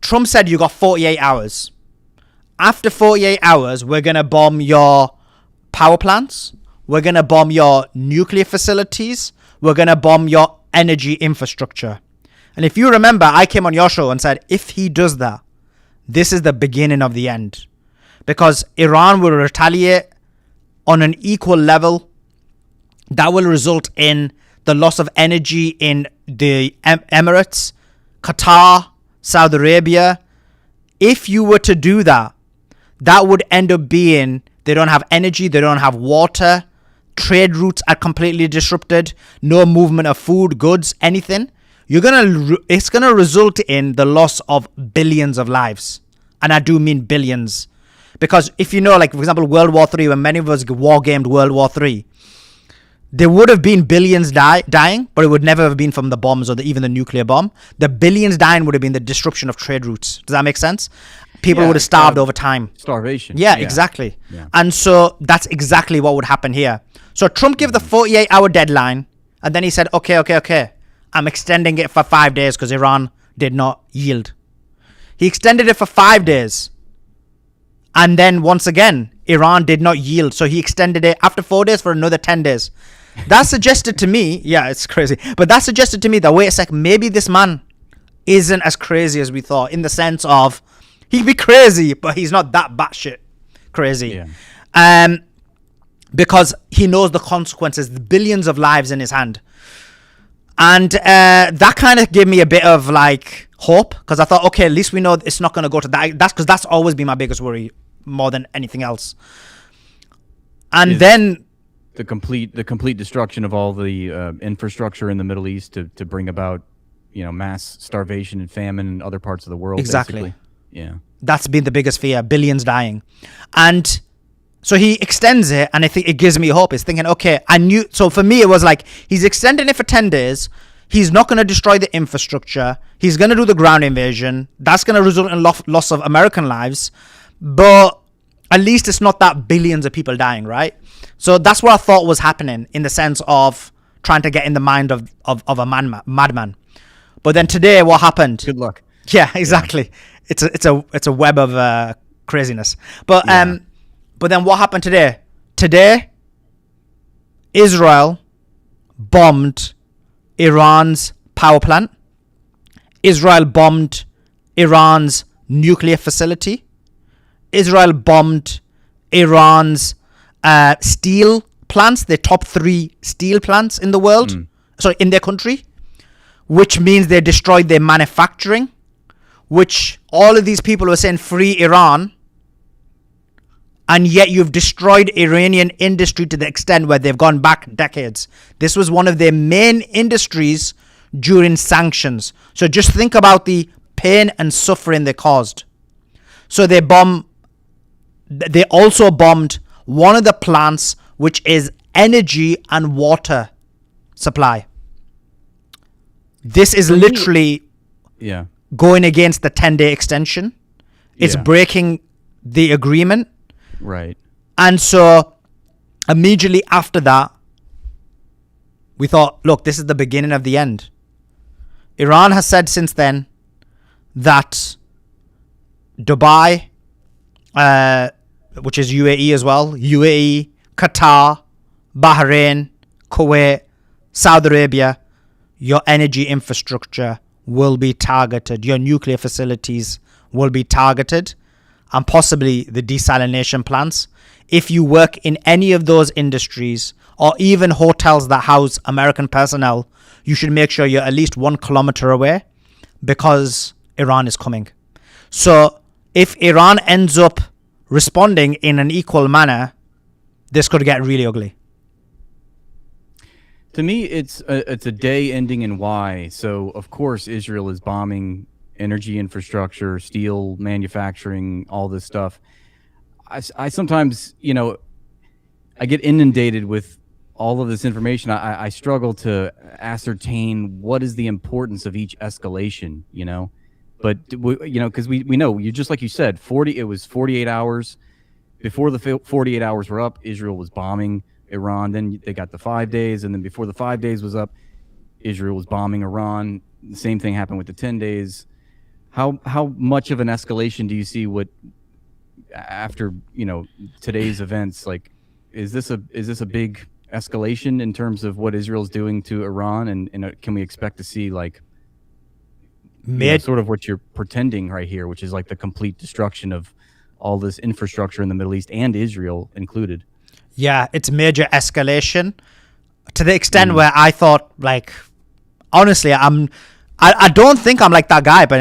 Trump said you got 48 hours. After 48 hours, we're going to bomb your power plants. We're going to bomb your nuclear facilities. We're going to bomb your energy infrastructure. And if you remember, I came on your show and said, if he does that, this is the beginning of the end. Because Iran will retaliate on an equal level. That will result in the loss of energy in the Emirates, Qatar, Saudi Arabia. If you were to do that, that would end up being, they don't have energy, they don't have water, trade routes are completely disrupted, no movement of food, goods, anything. It's gonna result in the loss of billions of lives. And I do mean billions. Because if you know, like, for example, World War III, when many of us war gamed World War III, there would have been billions dying, but it would never have been from the bombs or even the nuclear bomb. The billions dying would have been the disruption of trade routes. Does that make sense? People would have starved over time. Starvation. Yeah, exactly. Yeah. And so that's exactly what would happen here. So Trump gave the 48-hour deadline, and then he said, okay. I'm extending it for 5 days because Iran did not yield. He extended it for 5 days. And then once again, Iran did not yield. So he extended it after 4 days for another 10 days. That suggested to me, yeah, it's crazy. But that suggested to me that, wait a sec, maybe this man isn't as crazy as we thought, in the sense of he'd be crazy, but he's not that batshit crazy. Yeah. Because he knows the consequences, the billions of lives in his hand. And that kind of gave me a bit of like hope, because I thought, okay, at least we know it's not going to go to that. That's because that's always been my biggest worry more than anything else. And then the complete destruction of all the infrastructure in the Middle East to bring about, mass starvation and famine in other parts of the world. Exactly. Basically. Yeah. That's been the biggest fear, billions dying. And so he extends it, and I think it gives me hope. It's thinking, okay, so for me, it was like, he's extending it for 10 days. He's not going to destroy the infrastructure. He's going to do the ground invasion. That's going to result in loss of American lives. But at least it's not that billions of people dying, right? So that's what I thought was happening, in the sense of trying to get in the mind of a madman. But then today, what happened? Good luck. Yeah, exactly. Yeah. It's a web of craziness. But then what happened today? Today, Israel bombed Iran's power plant. Israel bombed Iran's nuclear facility. Israel bombed Iran's steel plants, the top 3 steel plants in the world. Sorry, in their country. Which means they destroyed their manufacturing. Which all of these people were saying, free Iran. And yet you've destroyed Iranian industry to the extent where they've gone back decades. This was one of their main industries during sanctions. So just think about the pain and suffering they caused. So they also bombed one of the plants, which is energy and water supply. This is literally going against the 10-day extension. It's breaking the agreement. Right. And so immediately after that, we thought, look, this is the beginning of the end. Iran has said since then that Dubai, which is UAE as well, UAE, Qatar, Bahrain, Kuwait, Saudi Arabia, your energy infrastructure will be targeted. Your nuclear facilities will be targeted, and possibly the desalination plants. If you work in any of those industries, or even hotels that house American personnel, you should make sure you're at least 1 kilometer away, because Iran is coming. So if Iran ends up responding in an equal manner, this could get really ugly. To me, it's a day ending in Y. So, of course, Israel is bombing energy infrastructure, steel manufacturing, all this stuff. I sometimes, I get inundated with all of this information. I struggle to ascertain what is the importance of each escalation, But, because we know, just like you said, it was 48 hours. Before the 48 hours were up, Israel was bombing Iran. Then they got the 5 days, and then before the 5 days was up, Israel was bombing Iran. The same thing happened with the 10 days. How much of an escalation do you see after today's events? Like, is this a big escalation in terms of what Israel's doing to Iran, and can we expect to see like sort of what you're pretending right here, which is like the complete destruction of all this infrastructure in the Middle East and Israel included? Yeah, it's major escalation to the extent where I thought, like, honestly, I don't think I'm like that guy, but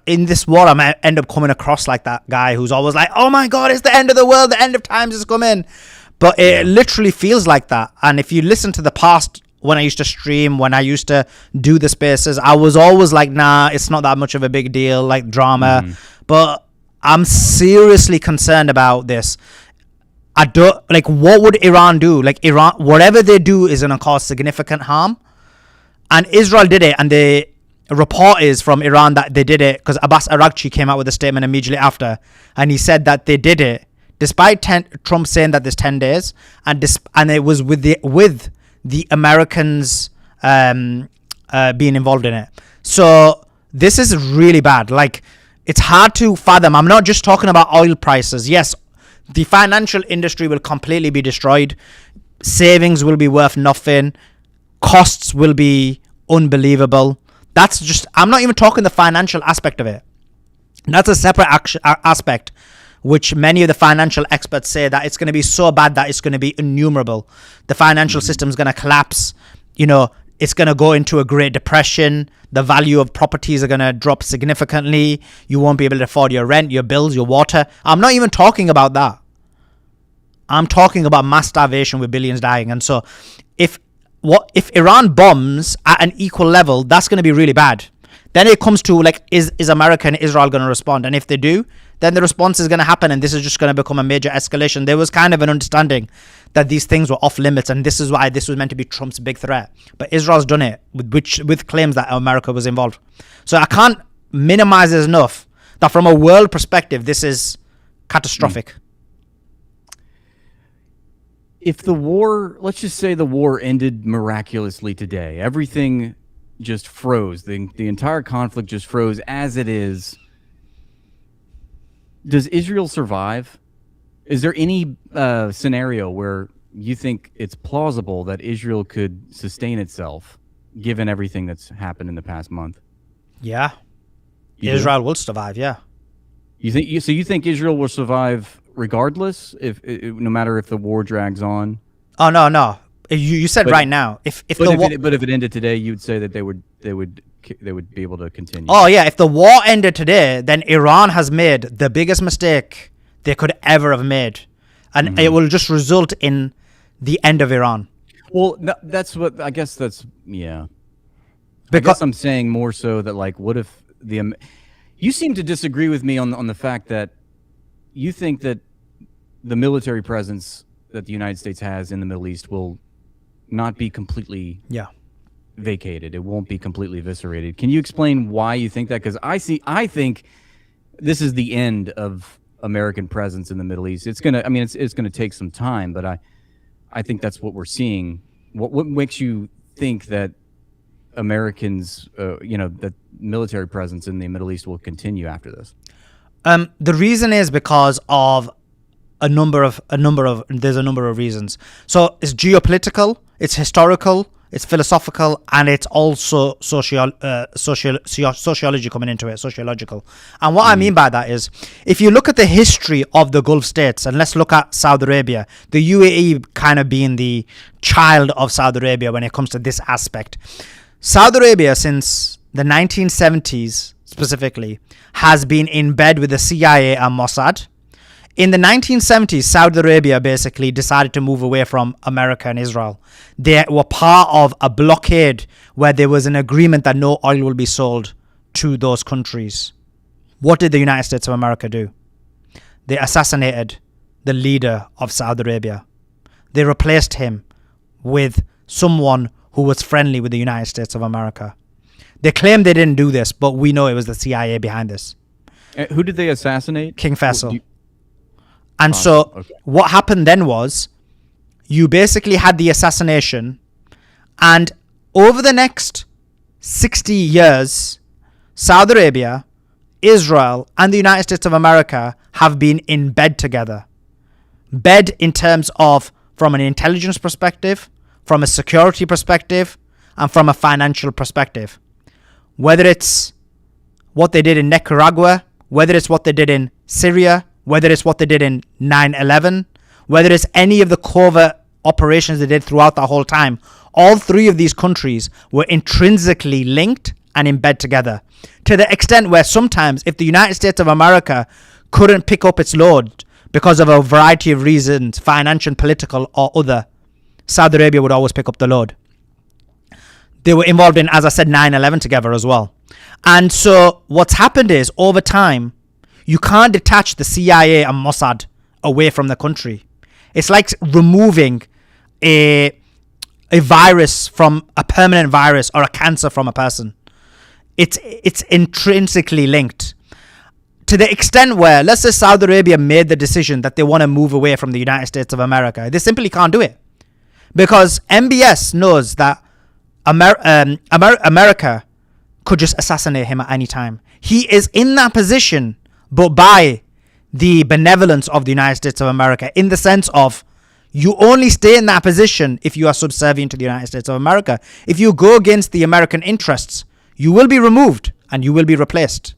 in this war, I might end up coming across like that guy who's always like, oh my God, it's the end of the world, the end of times is coming. But it literally feels like that. And if you listen to the past, when I used to stream, when I used to do the spaces, I was always like, nah, it's not that much of a big deal, like drama. But I'm seriously concerned about this. I don't, like, what would Iran do? Like, Iran, whatever they do is going to cause significant harm. And Israel did it, and the report is from Iran that they did it because Abbas Araghchi came out with a statement immediately after, and he said that they did it despite Trump saying that there's 10 days, and it was with the Americans being involved in it. So this is really bad. Like, it's hard to fathom. I'm not just talking about oil prices. Yes, The financial industry will completely be destroyed. Savings will be worth nothing. Costs will be unbelievable. That's just, I'm not even talking the financial aspect of it. That's a separate aspect, which many of the financial experts say that it's going to be so bad that it's going to be innumerable. The financial system is going to collapse. You know, it's going to go into a Great Depression. The value of properties are going to drop significantly. You won't be able to afford your rent, your bills, your water. I'm not even talking about that. I'm talking about mass starvation with billions dying. And so if Iran bombs at an equal level, that's going to be really bad. Then it comes to like, is America and Israel going to respond? And if they do, then the response is going to happen, and this is just going to become a major escalation. There was kind of an understanding that these things were off limits, and this is why this was meant to be Trump's big threat. But Israel's done it with claims that America was involved. So I can't minimize it enough that from a world perspective, this is catastrophic. If the war, let's just say the war ended miraculously today, everything just froze. The entire conflict just froze as it is. Does Israel survive? Is there any scenario where you think it's plausible that Israel could sustain itself, given everything that's happened in the past month? Yeah. Israel will survive, yeah. You think Israel will survive regardless, if no matter if the war drags on? Oh no. You said right now. If it ended today, you'd say that they would be able to continue. Oh yeah, if the war ended today, then Iran has made the biggest mistake they could ever have made, and it will just result in the end of Iran. Well, that's what I guess. That's yeah. Because I guess I'm saying more so that like, what if you seem to disagree with me on the fact that you think that the military presence that the United States has in the Middle East will not be completely vacated. It won't be completely eviscerated. Can you explain why you think that? Because I think this is the end of American presence in the Middle East. It's gonna take some time, but I think that's what we're seeing. What makes you think that Americans, that military presence in the Middle East will continue after this? The reason is because of a number of reasons. So it's geopolitical, it's historical, it's philosophical, and it's also sociology coming into it, sociological. And what I mean by that is, if you look at the history of the Gulf states, and let's look at Saudi Arabia, the UAE kind of being the child of Saudi Arabia when it comes to this aspect. Saudi Arabia, since the 1970s specifically, has been in bed with the CIA and Mossad. In the 1970s, Saudi Arabia basically decided to move away from America and Israel. They were part of a blockade where there was an agreement that no oil will be sold to those countries. What did the United States of America do? They assassinated the leader of Saudi Arabia. They replaced him with someone who was friendly with the United States of America. They claim they didn't do this, but we know it was the CIA behind this. Who did they assassinate? King Faisal. And what happened then was, you basically had the assassination, and over the next 60 years, Saudi Arabia, Israel, and the United States of America have been in bed together. Bed in terms of from an intelligence perspective, from a security perspective, and from a financial perspective. Whether it's what they did in Nicaragua, whether it's what they did in Syria, whether it's what they did in 9/11, whether it's any of the covert operations they did throughout the whole time, all three of these countries were intrinsically linked and in bed together. To the extent where sometimes if the United States of America couldn't pick up its load because of a variety of reasons, financial, political, or other, Saudi Arabia would always pick up the load. They were involved in, as I said, 9/11 together as well. And so what's happened is, over time, you can't detach the CIA and Mossad away from the country. It's like removing a virus from a permanent virus or a cancer from a person. It's intrinsically linked. To the extent where, let's say Saudi Arabia made the decision that they want to move away from the United States of America, they simply can't do it. Because MBS knows that America could just assassinate him at any time. He is in that position, but by the benevolence of the United States of America, in the sense of you only stay in that position if you are subservient to the United States of America. If you go against the American interests, you will be removed and you will be replaced.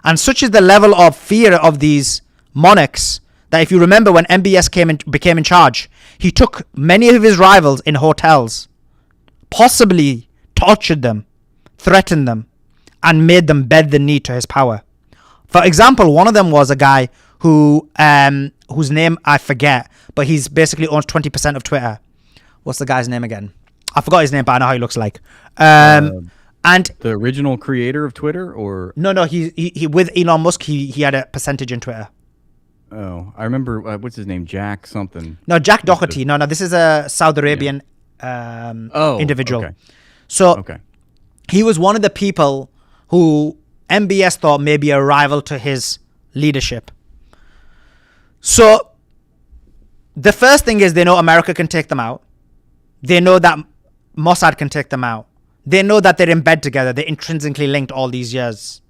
And such is the level of fear of these monarchs that, if you remember, when MBS became in charge, he took many of his rivals in hotels, possibly tortured them, threatened them, and made them bend the knee to his power. For example, one of them was a guy who whose name I forget, but he's basically owns 20% of Twitter. What's the guy's name again? I forgot his name, but I know how he looks like. And the original creator of Twitter, or no, he with Elon Musk, he had a percentage in Twitter. Oh, I remember. What's his name? Jack something. No, Jack Doherty. No, this is a Saudi Arabian individual. Okay. So he was one of the people who MBS thought may be a rival to his leadership. So the first thing is, they know America can take them out. They know that Mossad can take them out. They know that they're in bed together. They're intrinsically linked all these years.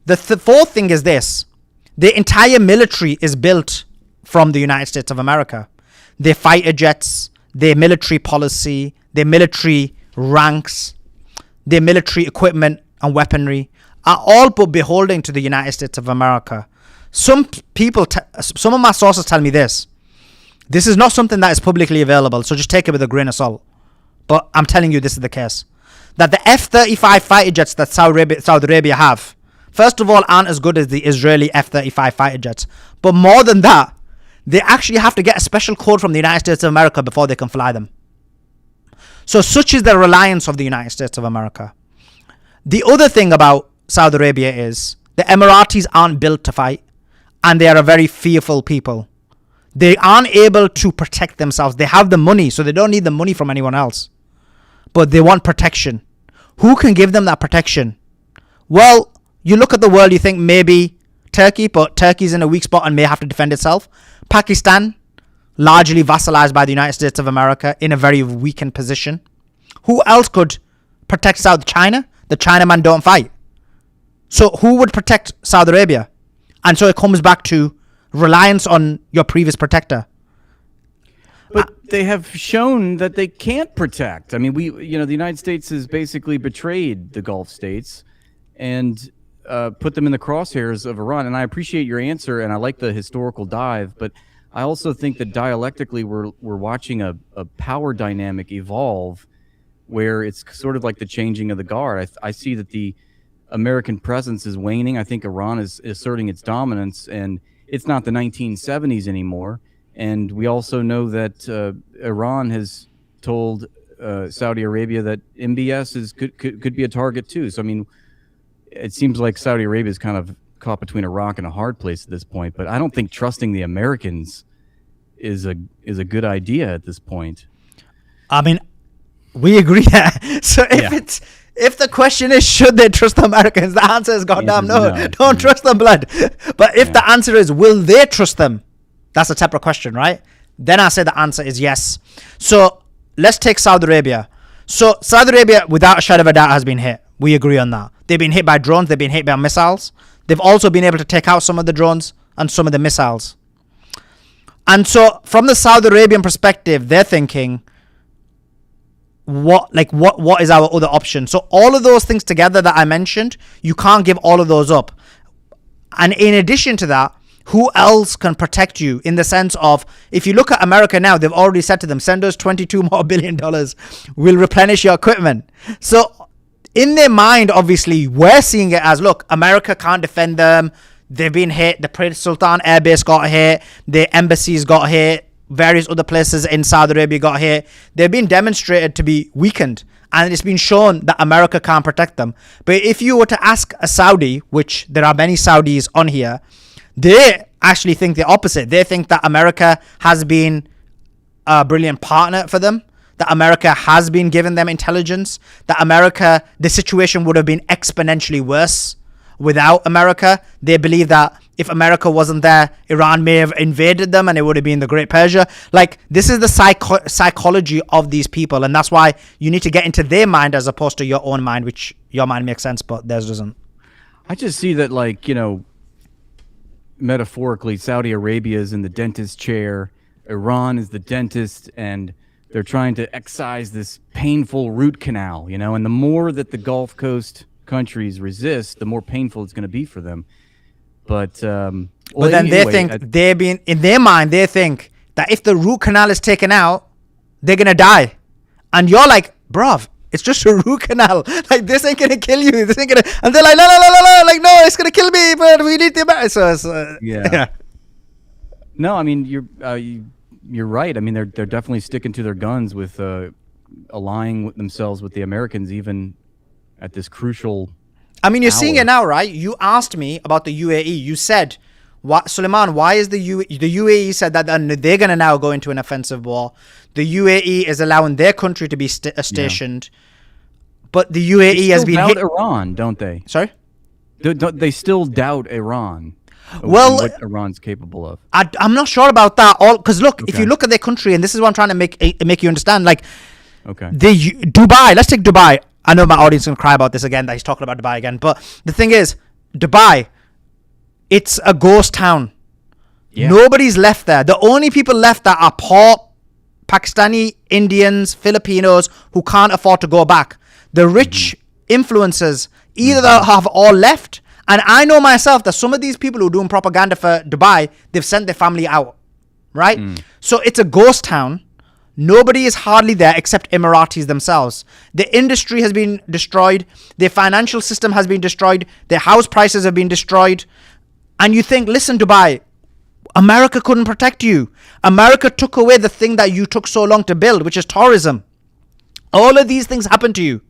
The fourth thing is this. The entire military is built from the United States of America. Their fighter jets, their military policy, their military ranks, their military equipment and weaponry are all but beholden to the United States of America. Some of my sources tell me this. This is not something that is publicly available, so just take it with a grain of salt. But I'm telling you, this is the case. That the F-35 fighter jets that Saudi Arabia have, first of all, aren't as good as the Israeli F-35 fighter jets. But more than that, they actually have to get a special code from the United States of America before they can fly them. So such is the reliance of the United States of America. The other thing about Saudi Arabia is the Emiratis aren't built to fight, and they are a very fearful people. They aren't able to protect themselves. They have the money, so they don't need the money from anyone else. But they want protection. Who can give them that protection? Well, you look at the world, you think maybe Turkey, but Turkey's in a weak spot and may have to defend itself. Pakistan, largely vassalized by the United States of America, in a very weakened position. Who else could protect South China? The Chinaman don't fight. So who would protect Saudi Arabia? And so it comes back to reliance on your previous protector. But they have shown that they can't protect. I mean, the United States has basically betrayed the Gulf states and put them in the crosshairs of Iran. And I appreciate your answer, and I like the historical dive, but I also think that dialectically we're watching a power dynamic evolve where it's sort of like the changing of the guard. I see that the American presence is waning. I think Iran is asserting its dominance, and it's not the 1970s anymore. And we also know that Iran has told Saudi Arabia that MBS could be a target too. So I mean, it seems like Saudi Arabia is kind of caught between a rock and a hard place at this point. But I don't think trusting the Americans is a good idea at this point. I mean, we agree that. So if the question is, should they trust the Americans, the answer is goddamn no. Don't trust them, blood. But if the answer is, will they trust them? That's a separate question, right? Then I say the answer is yes. So let's take Saudi Arabia. So Saudi Arabia, without a shadow of a doubt, has been hit. We agree on that. They've been hit by drones. They've been hit by missiles. They've also been able to take out some of the drones and some of the missiles. And so from the Saudi Arabian perspective, they're thinking, what is our other option? So all of those things together that I mentioned, you can't give all of those up. And in addition to that, who else can protect you, in the sense of, if you look at America now, they've already said to them, send us $22 billion more. We'll replenish your equipment. So in their mind, obviously, we're seeing it as, look, America can't defend them. They've been hit. The Prince Sultan Air Base got hit. The embassies got hit. Various other places in Saudi Arabia got hit. They've been demonstrated to be weakened. And it's been shown that America can't protect them. But if you were to ask a Saudi, which there are many Saudis on here, they actually think the opposite. They think that America has been a brilliant partner for them, that America has been giving them intelligence, that the situation would have been exponentially worse without America. They believe that if America wasn't there, Iran may have invaded them and it would have been the Great Persia. Like, this is the psychology of these people. And that's why you need to get into their mind as opposed to your own mind, which your mind makes sense, but theirs doesn't. I just see that, metaphorically, Saudi Arabia is in the dentist chair, Iran is the dentist, and they're trying to excise this painful root canal, you know, and the more that the Gulf Coast countries resist, the more painful it's going to be for them. But but then they think in their mind, they think that if the root canal is taken out, they're going to die. And you're like, bruv, it's just a root canal. Like, this ain't going to kill you. This ain't going to, and they're like, no, like, no, it's going to kill me, but we need the, so it's, yeah. No, I mean, you're right. I mean, they're definitely sticking to their guns with aligning themselves with the Americans, even at this crucial. I mean, you're seeing it now, right? You asked me about the UAE. You said, Suleiman, why is the UAE said that they're going to now go into an offensive war. The UAE is allowing their country to be stationed. Yeah. But the UAE has been hit. Iran, don't they? Sorry? They still doubt Iran. Well, what Iran's capable of. I'm not sure about that. Because look, if you look at their country, and this is what I'm trying to make you understand, like, Dubai. Let's take Dubai. I know my audience is going to cry about this again, that he's talking about Dubai again. But the thing is, Dubai, it's a ghost town. Yeah. Nobody's left there. The only people left there are poor Pakistani, Indians, Filipinos who can't afford to go back. The rich influencers either have all left. And I know myself that some of these people who are doing propaganda for Dubai, they've sent their family out, right? So it's a ghost town. Nobody is hardly there except Emiratis themselves. The industry has been destroyed. Their financial system has been destroyed. Their house prices have been destroyed. And you think, listen, Dubai, America couldn't protect you. America took away the thing that you took so long to build, which is tourism. All of these things happen to you.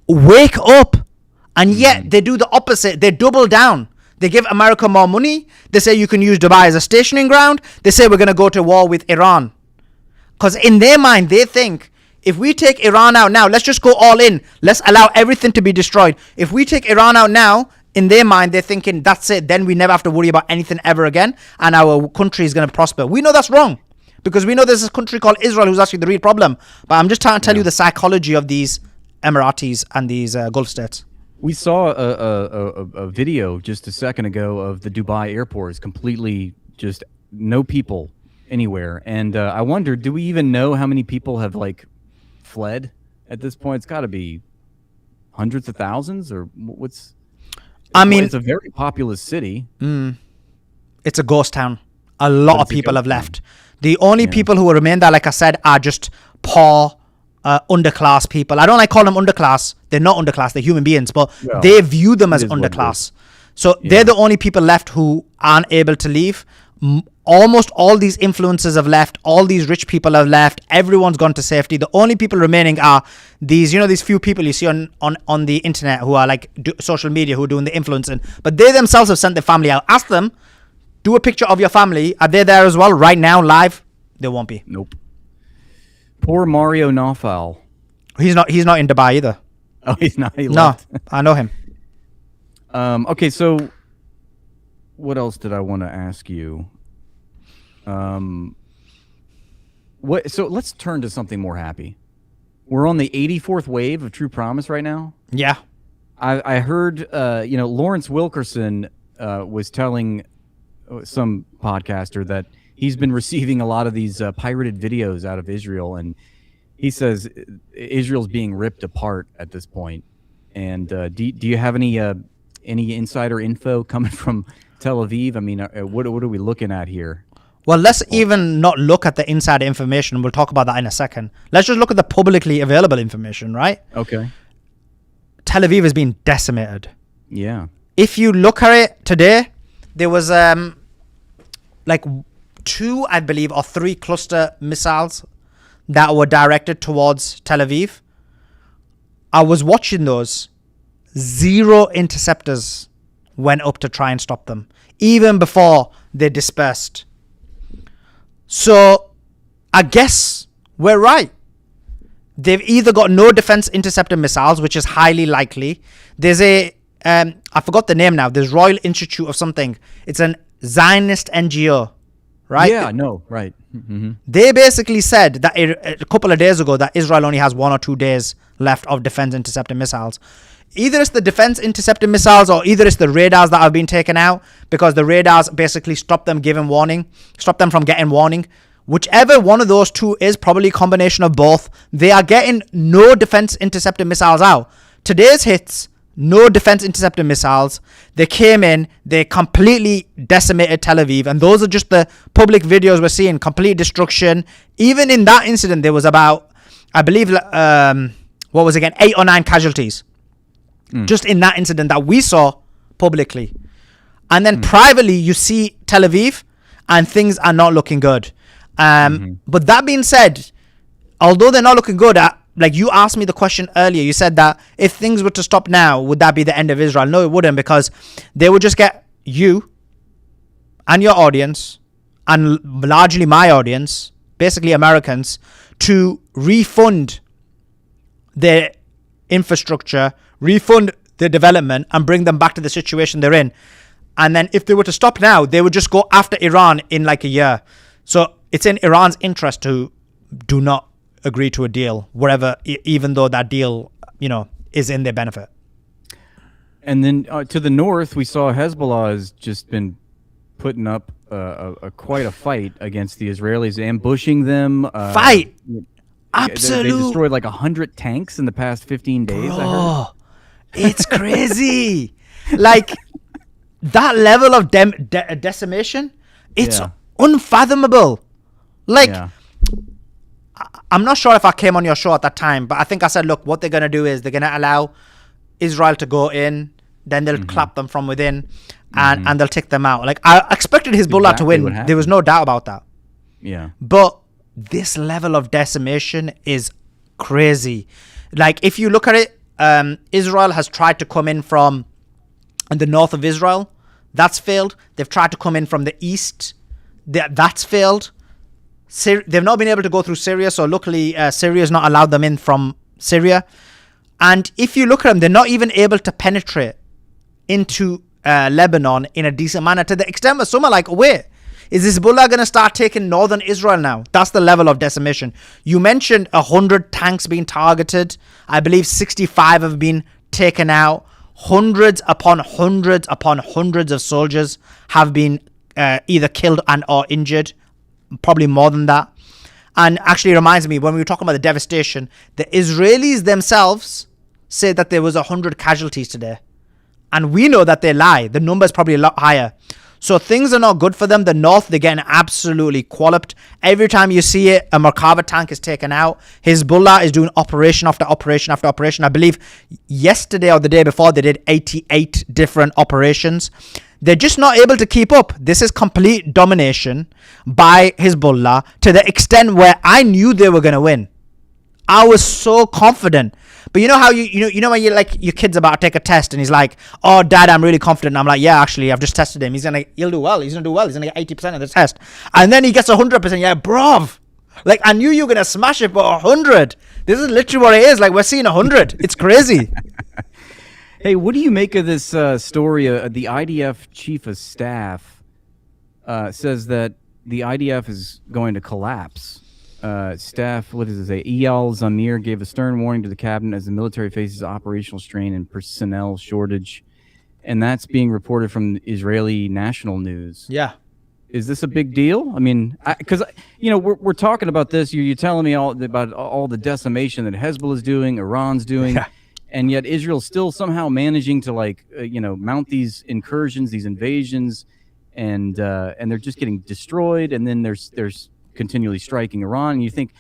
Wake up. And yet they do the opposite. They double down. They give America more money. They say you can use Dubai as a stationing ground. They say we're going to go to war with Iran. Because in their mind, they think if we take Iran out now, let's just go all in. Let's allow everything to be destroyed. If we take Iran out now, in their mind, they're thinking that's it. Then we never have to worry about anything ever again. And our country is going to prosper. We know that's wrong. Because we know there's a country called Israel who's actually the real problem. But I'm just trying to tell you the psychology of these Emiratis and these Gulf states. We saw a video just a second ago of the Dubai airport is completely just no people anywhere. And I wonder, do we even know how many people have like fled at this point? It's got to be hundreds of thousands or what's... I mean, it's a very populous city. It's a ghost town. A lot of people have left. The only people who remain there, like I said, are just poor, underclass people. I don't like calling them underclass. They're not underclass. They're human beings, but they view them as underclass. So they're the only people left who aren't able to leave. Almost all these influencers have left. All these rich people have left. Everyone's gone to safety. The only people remaining are these, these few people you see on the internet who are like social media who are doing the influencing. But they themselves have sent their family out. Ask them, do a picture of your family. Are they there as well right now, live? They won't be. Nope. Poor Mario Nawfal. He's not in Dubai either. Oh, he's not. He left. No, I know him. Okay, so what else did I want to ask you? So let's turn to something more happy. We're on the 84th wave of True Promise right now. Yeah. I heard, Lawrence Wilkerson was telling some podcaster that he's been receiving a lot of these pirated videos out of Israel, and he says Israel's being ripped apart at this point. And do you have any insider info coming from Tel Aviv? I mean, what are we looking at here? Well, let's even not look at the insider information. We'll talk about that in a second. Let's just look at the publicly available information, right? Okay. Tel Aviv has been decimated. Yeah. If you look at it today, there was like 2, I believe, or 3 cluster missiles that were directed towards Tel Aviv. I was watching those. 0 interceptors went up to try and stop them, even before they dispersed. So I guess we're right. They've either got no defense interceptor missiles, which is highly likely. There's I forgot the name now. There's Royal Institute of something. It's an Zionist NGO, right? Yeah, no, right. Mm-hmm. They basically said that a couple of days ago that Israel only has 1 or 2 days left of defense interceptor missiles. either it's the defense interceptor missiles or either it's the radars that have been taken out, because the radars basically stop them from getting warning. Whichever one of those two is, probably a combination of both. They are getting no defense interceptor missiles out. Today's hits, no defense interceptor missiles. They came in, they completely decimated Tel Aviv, and those are just the public videos we're seeing. Complete destruction. Even in that incident, there was about, I believe, 8 or 9 casualties. Just in that incident that we saw publicly. And then privately, you see Tel Aviv, and things are not looking good. But that being said, although they're not looking good, like you asked me the question earlier, you said that if things were to stop now, would that be the end of Israel? No, it wouldn't, because they would just get you and your audience, and largely my audience, basically Americans, to refund their infrastructure, refund their development, and bring them back to the situation they're in. And then if they were to stop now, they would just go after Iran in like a year. So it's in Iran's interest to do not agree to a deal, whatever, even though that deal, is in their benefit. And then to the north, we saw Hezbollah has just been putting up quite a fight against the Israelis, ambushing them. Absolutely. They destroyed like 100 tanks in the past 15 days. Bro, it's crazy. Like, that level of decimation, it's unfathomable. Like, I'm not sure if I came on your show at that time, but I think I said, look, what they're going to do is they're going to allow Israel to go in, then they'll clap them from within, and they'll take them out. Like, I expected Hezbollah to win. There was no doubt about that. Yeah. But this level of decimation is crazy. Like, if you look at it, Israel has tried to come in from the north of Israel. That's failed. They've tried to come in from the east. That's failed. They've not been able to go through Syria, so luckily Syria's not allowed them in from Syria. And if you look at them, they're not even able to penetrate into Lebanon in a decent manner, to the extent where some are like, wait, is Hezbollah going to start taking northern Israel now? That's the level of decimation. You mentioned 100 tanks being targeted. I believe 65 have been taken out. Hundreds upon hundreds upon hundreds of soldiers have been either killed and or injured. Probably more than that. And actually, it reminds me, when we were talking about the devastation, the Israelis themselves say that there was 100 casualties today. And we know that they lie. The number is probably a lot higher. So things are not good for them. The north, they're getting absolutely walloped. Every time you see it, a Merkava tank is taken out. Hezbollah is doing operation after operation after operation. I believe yesterday or the day before, they did 88 different operations. They're just not able to keep up. This is complete domination by Hezbollah, to the extent where I knew they were going to win. I was so confident. But you know how you know when you like your kid's about to take a test and he's like, "Oh, Dad, I'm really confident." And I'm like, "Yeah, actually, I've just tested him. He'll do well. He's gonna do well. He's gonna get 80% of the test." And then he gets 100%. Yeah, bruv. Like, I knew you were gonna smash it, but 100. This is literally what it is. Like, we're seeing 100. It's crazy. Hey, what do you make of this story? The IDF chief of staff says that the IDF is going to collapse. Staff, what does it say? Eyal Zamir gave a stern warning to the cabinet as the military faces operational strain and personnel shortage. And that's being reported from Israeli national news. Yeah. Is this a big deal? I mean, because, we're talking about this. You're telling me about all the decimation that Hezbollah is doing, Iran's doing. Yeah. And yet Israel's still somehow managing to mount these incursions, these invasions, and they're just getting destroyed. And then there's continually striking Iran. And you think,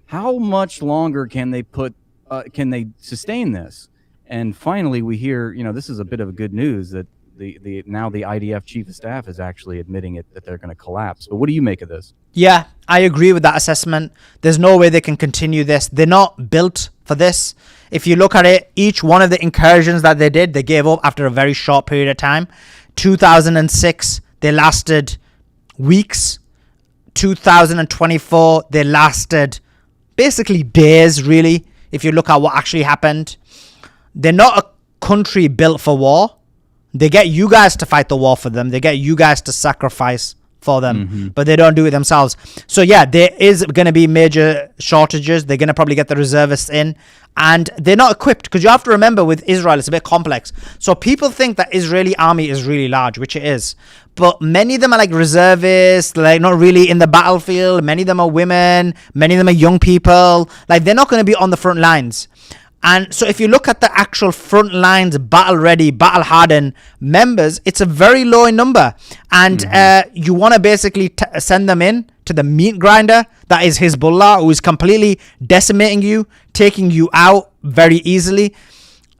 how much longer can they sustain this? And finally, we hear, this is a bit of a good news that now the IDF chief of staff is actually admitting that they're going to collapse. But what do you make of this? Yeah, I agree with that assessment. There's no way they can continue this. They're not built for this. If you look at it, each one of the incursions that they did, they gave up after a very short period of time. 2006, they lasted weeks. 2024, they lasted basically days, really, if you look at what actually happened. They're not a country built for war. They get you guys to fight the war for them. They get you guys to sacrifice for them, but they don't do it themselves. So yeah, there is going to be major shortages. They're going to probably get the reservists in, and they're not equipped, because you have to remember with Israel, it's a bit complex. So people think that Israeli army is really large, which it is, but many of them are like reservists, like not really in the battlefield. Many of them are women, many of them are young people, like they're not going to be on the front lines. And so if you look at the actual front lines, battle ready, battle hardened members, it's a very low in number. And you want to basically send them in to the meat grinder that is Hezbollah, who is completely decimating you, taking you out very easily.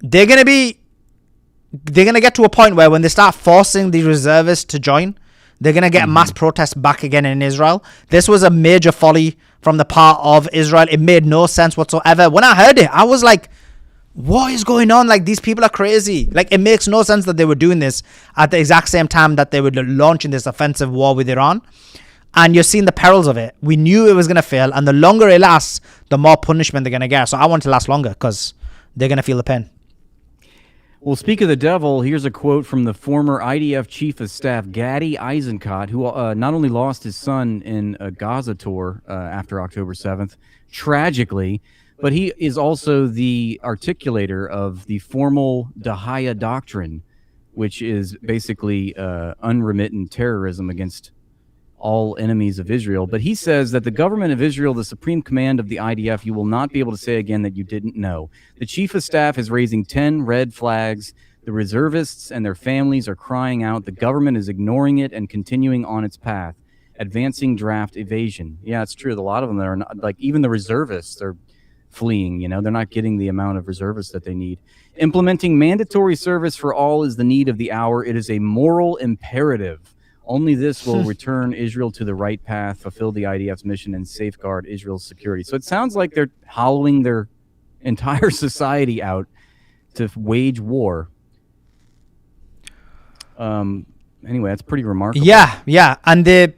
They're going to get to a point where when they start forcing the reservists to join, they're going to get mass protests back again in Israel. This was a major folly from the part of Israel. It made no sense whatsoever. When I heard it, I was like, what is going on? Like, these people are crazy. Like, it makes no sense that they were doing this at the exact same time that they were launching this offensive war with Iran. And you're seeing the perils of it. We knew it was going to fail. And the longer it lasts, the more punishment they're going to get. So I want it to last longer, because they're going to feel the pain. Well, speak of the devil, here's a quote from the former IDF Chief of Staff, Gadi Eisenkot, who not only lost his son in a Gaza tour after October 7th, tragically, but he is also the articulator of the formal Dahaya Doctrine, which is basically unremittent terrorism against all enemies of Israel. But he says that the government of Israel, the supreme command of the IDF, you will not be able to say again that you didn't know. The chief of staff is raising 10 red flags. The reservists and their families are crying out. The government is ignoring it and continuing on its path, advancing draft evasion. Yeah, it's true. A lot of them are not, like, even the reservists are fleeing. You know, they're not getting the amount of reservists that they need. Implementing mandatory service for all is the need of the hour. It is a moral imperative. Only this will return Israel to the right path, fulfill the IDF's mission, and safeguard Israel's security. So it sounds like they're hollowing their entire society out to wage war. Anyway, that's pretty remarkable. Yeah. And they're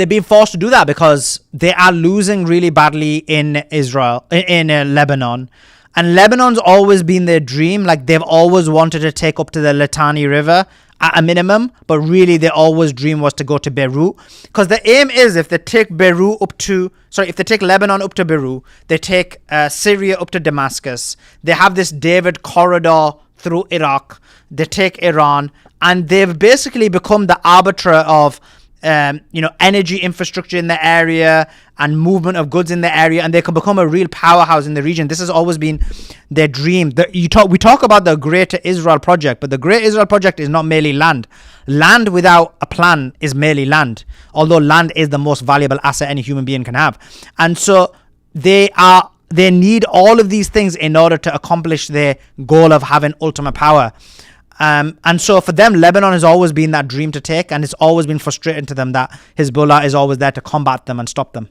being forced to do that because they are losing really badly in Israel, in Lebanon. And Lebanon's always been their dream. Like, they've always wanted to take up to the Litani River at a minimum, but really their always dream was to go to Beirut, because the aim is if they take Lebanon up to Beirut, they take Syria up to Damascus, they have this David corridor through Iraq, they take Iran, and they've basically become the arbiter of energy infrastructure in the area and movement of goods in the area, and they can become a real powerhouse in the region. This has always been their dream. We talk about the Greater Israel Project, but the Great Israel Project is not merely land. Land without a plan is merely land, although land is the most valuable asset any human being can have. And so they need all of these things in order to accomplish their goal of having ultimate power. And so for them, Lebanon has always been that dream to take, and it's always been frustrating to them that Hezbollah is always there to combat them and stop them.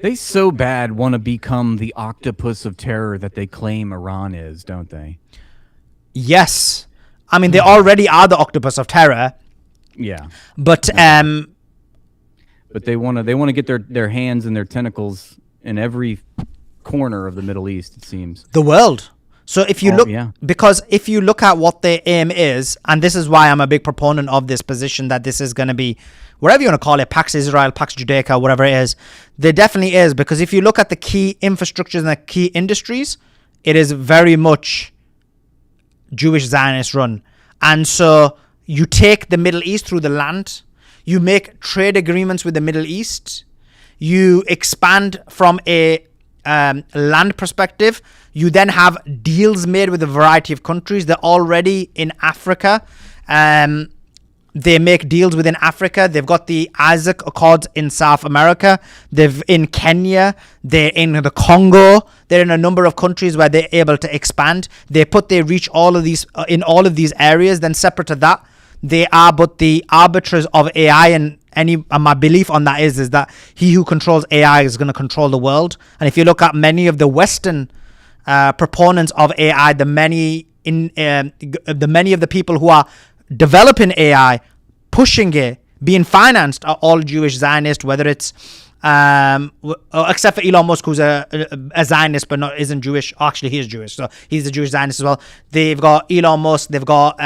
They so bad want to become the octopus of terror that they claim Iran is, don't they? Yes. I mean, they already are the octopus of terror. Yeah. But they want to get their hands and their tentacles in every corner of the Middle East, it seems. The world. So if you because if you look at what their aim is, and this is why I'm a big proponent of this position, that this is going to be, whatever you want to call it, Pax Israel, Pax Judaica, whatever it is, there definitely is, because if you look at the key infrastructures and the key industries, it is very much Jewish Zionist run. And so you take the Middle East through the land, you make trade agreements with the Middle East, you expand from a land perspective, you then have deals made with a variety of countries. They're already in Africa. They make deals within Africa. They've got the Isaac Accords in South America. They've in Kenya. They're in the Congo. They're in a number of countries where they're able to expand. They reach all of these in all of these areas. Then separate to that, they are but the arbiters of AI, and my belief on that is that he who controls AI is going to control the world. And if you look at many of the Western proponents of AI, the many of the people who are developing AI, pushing it, being financed, are all Jewish Zionists. Whether it's except for Elon Musk, who's a Zionist but isn't Jewish. Actually, he is Jewish, so he's a Jewish Zionist as well. They've got Elon Musk, they've got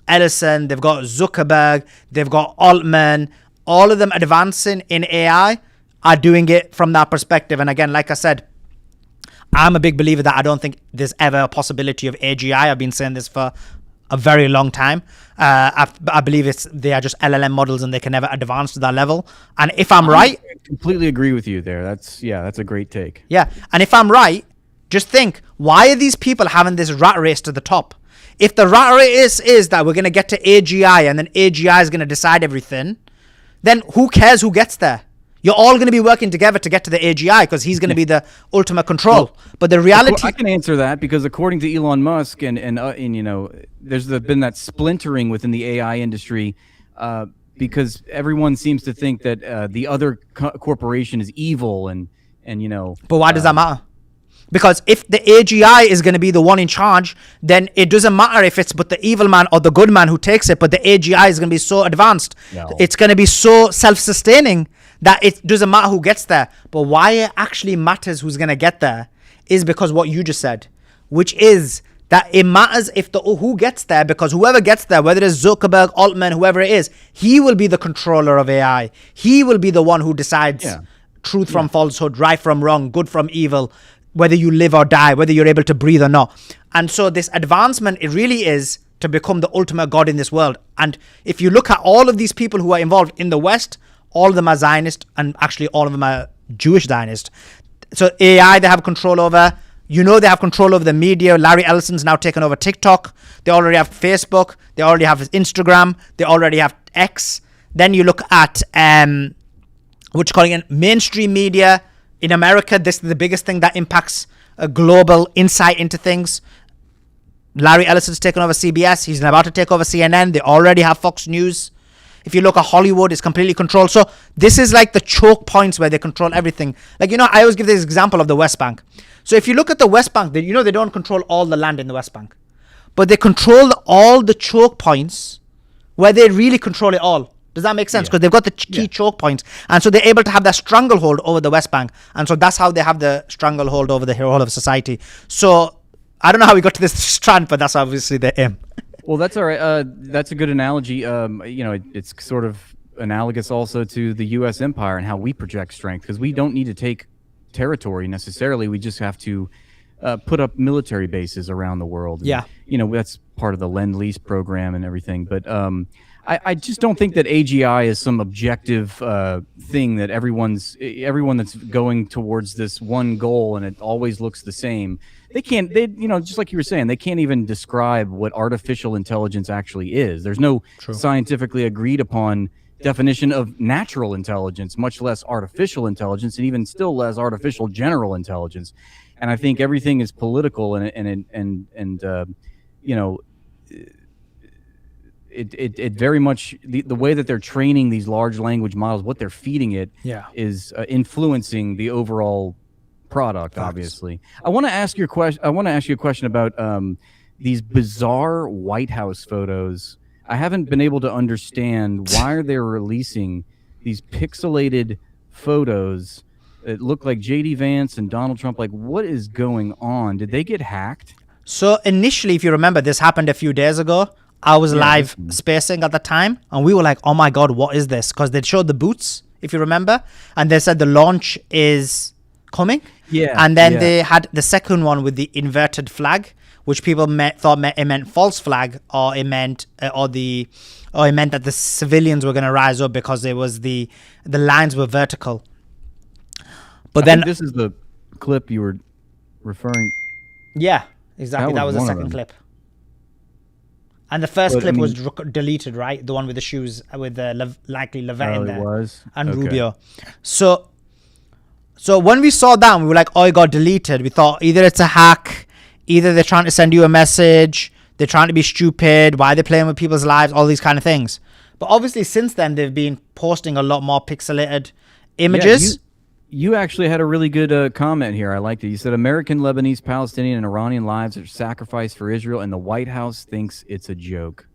Ellison, they've got Zuckerberg, they've got Altman. all of them advancing in AI are doing it from that perspective. And again, like I said, I'm a big believer that I don't think there's ever a possibility of AGI. I've been saying this for a very long time. I believe they are just LLM models and they can never advance to that level. And if I'm right, I completely agree with you there. That's a great take. Yeah, and if I'm right, just think, why are these people having this rat race to the top? If the rat race is that we're going to get to AGI and then AGI is going to decide everything, then who cares who gets there? You're all going to be working together to get to the AGI because he's going to be the ultimate control. Well, but the reality... I can answer that because according to Elon Musk and you know, there's been that splintering within the AI industry because everyone seems to think that the other corporation is evil and you know... But why does that matter? Because if the AGI is going to be the one in charge, then it doesn't matter if it's but the evil man or the good man who takes it, but the AGI is going to be so advanced. No. It's going to be so self-sustaining that it doesn't matter who gets there. But why it actually matters who's going to get there is because what you just said, which is that it matters if who gets there, because whoever gets there, whether it's Zuckerberg, Altman, whoever it is, he will be the controller of AI. He will be the one who decides truth from falsehood, right from wrong, good from evil, whether you live or die, whether you're able to breathe or not. And so this advancement, it really is to become the ultimate God in this world. And if you look at all of these people who are involved in the West, all of them are Zionist, and actually all of them are Jewish Zionist. So AI, they have control over. You know, they have control over the media. Larry Ellison's now taken over TikTok. They already have Facebook. They already have Instagram. They already have X. Then you look at mainstream media. In America, this is the biggest thing that impacts a global insight into things. Larry Ellison's taken over CBS. He's about to take over CNN. They already have Fox News. If you look at Hollywood, it's completely controlled. So this is like the choke points where they control everything. Like, you know, I always give this example of the West Bank. So if you look at the West Bank, they don't control all the land in the West Bank. But they control all the choke points where they really control it all. Does that make sense? Because they've got the key choke points. And so they're able to have that stranglehold over the West Bank. And so that's how they have the stranglehold over the whole of society. So I don't know how we got to this strand, but that's obviously the aim. Well, that's all right. That's a good analogy. You know, it's sort of analogous also to the U.S. empire and how we project strength, because we don't need to take territory necessarily. We just have to put up military bases around the world. And, you know, that's part of the Lend-Lease program and everything. But I just don't think that AGI is some objective thing that everyone that's going towards this one goal and it always looks the same. You know, just like you were saying, they can't even describe what artificial intelligence actually is. There's no scientifically agreed upon definition of natural intelligence, much less artificial intelligence, and even still less artificial general intelligence. And I think everything is political and you know, it very much the way that they're training these large language models, what they're feeding it is influencing the overall product. Obviously, I want to ask you a question about these bizarre White House photos. I haven't been able to understand why they're releasing these pixelated photos that look like JD Vance and Donald Trump. Like, what is going on? Did they get hacked? So initially, if you remember, this happened a few days ago. I was live spacing at the time, and we were like, oh my God, what is this? Because they showed the boots, if you remember, and they said the launch is coming. And then they had the second one with the inverted flag, which people thought it meant false flag, or it meant that the civilians were going to rise up because it was the lines were vertical. But then this is the clip you were referring. Yeah, exactly. That was the second clip. And the first clip was deleted, right? The one with the shoes with likely Levette in there. It was? And Rubio. So when we saw that, we were like, oh, it got deleted. We thought either it's a hack, either they're trying to send you a message, they're trying to be stupid, why are they playing with people's lives, all these kind of things. But obviously since then, they've been posting a lot more pixelated images. You actually had a really good comment here. I liked it. You said American, Lebanese, Palestinian, and Iranian lives are sacrificed for Israel, and the White House thinks it's a joke.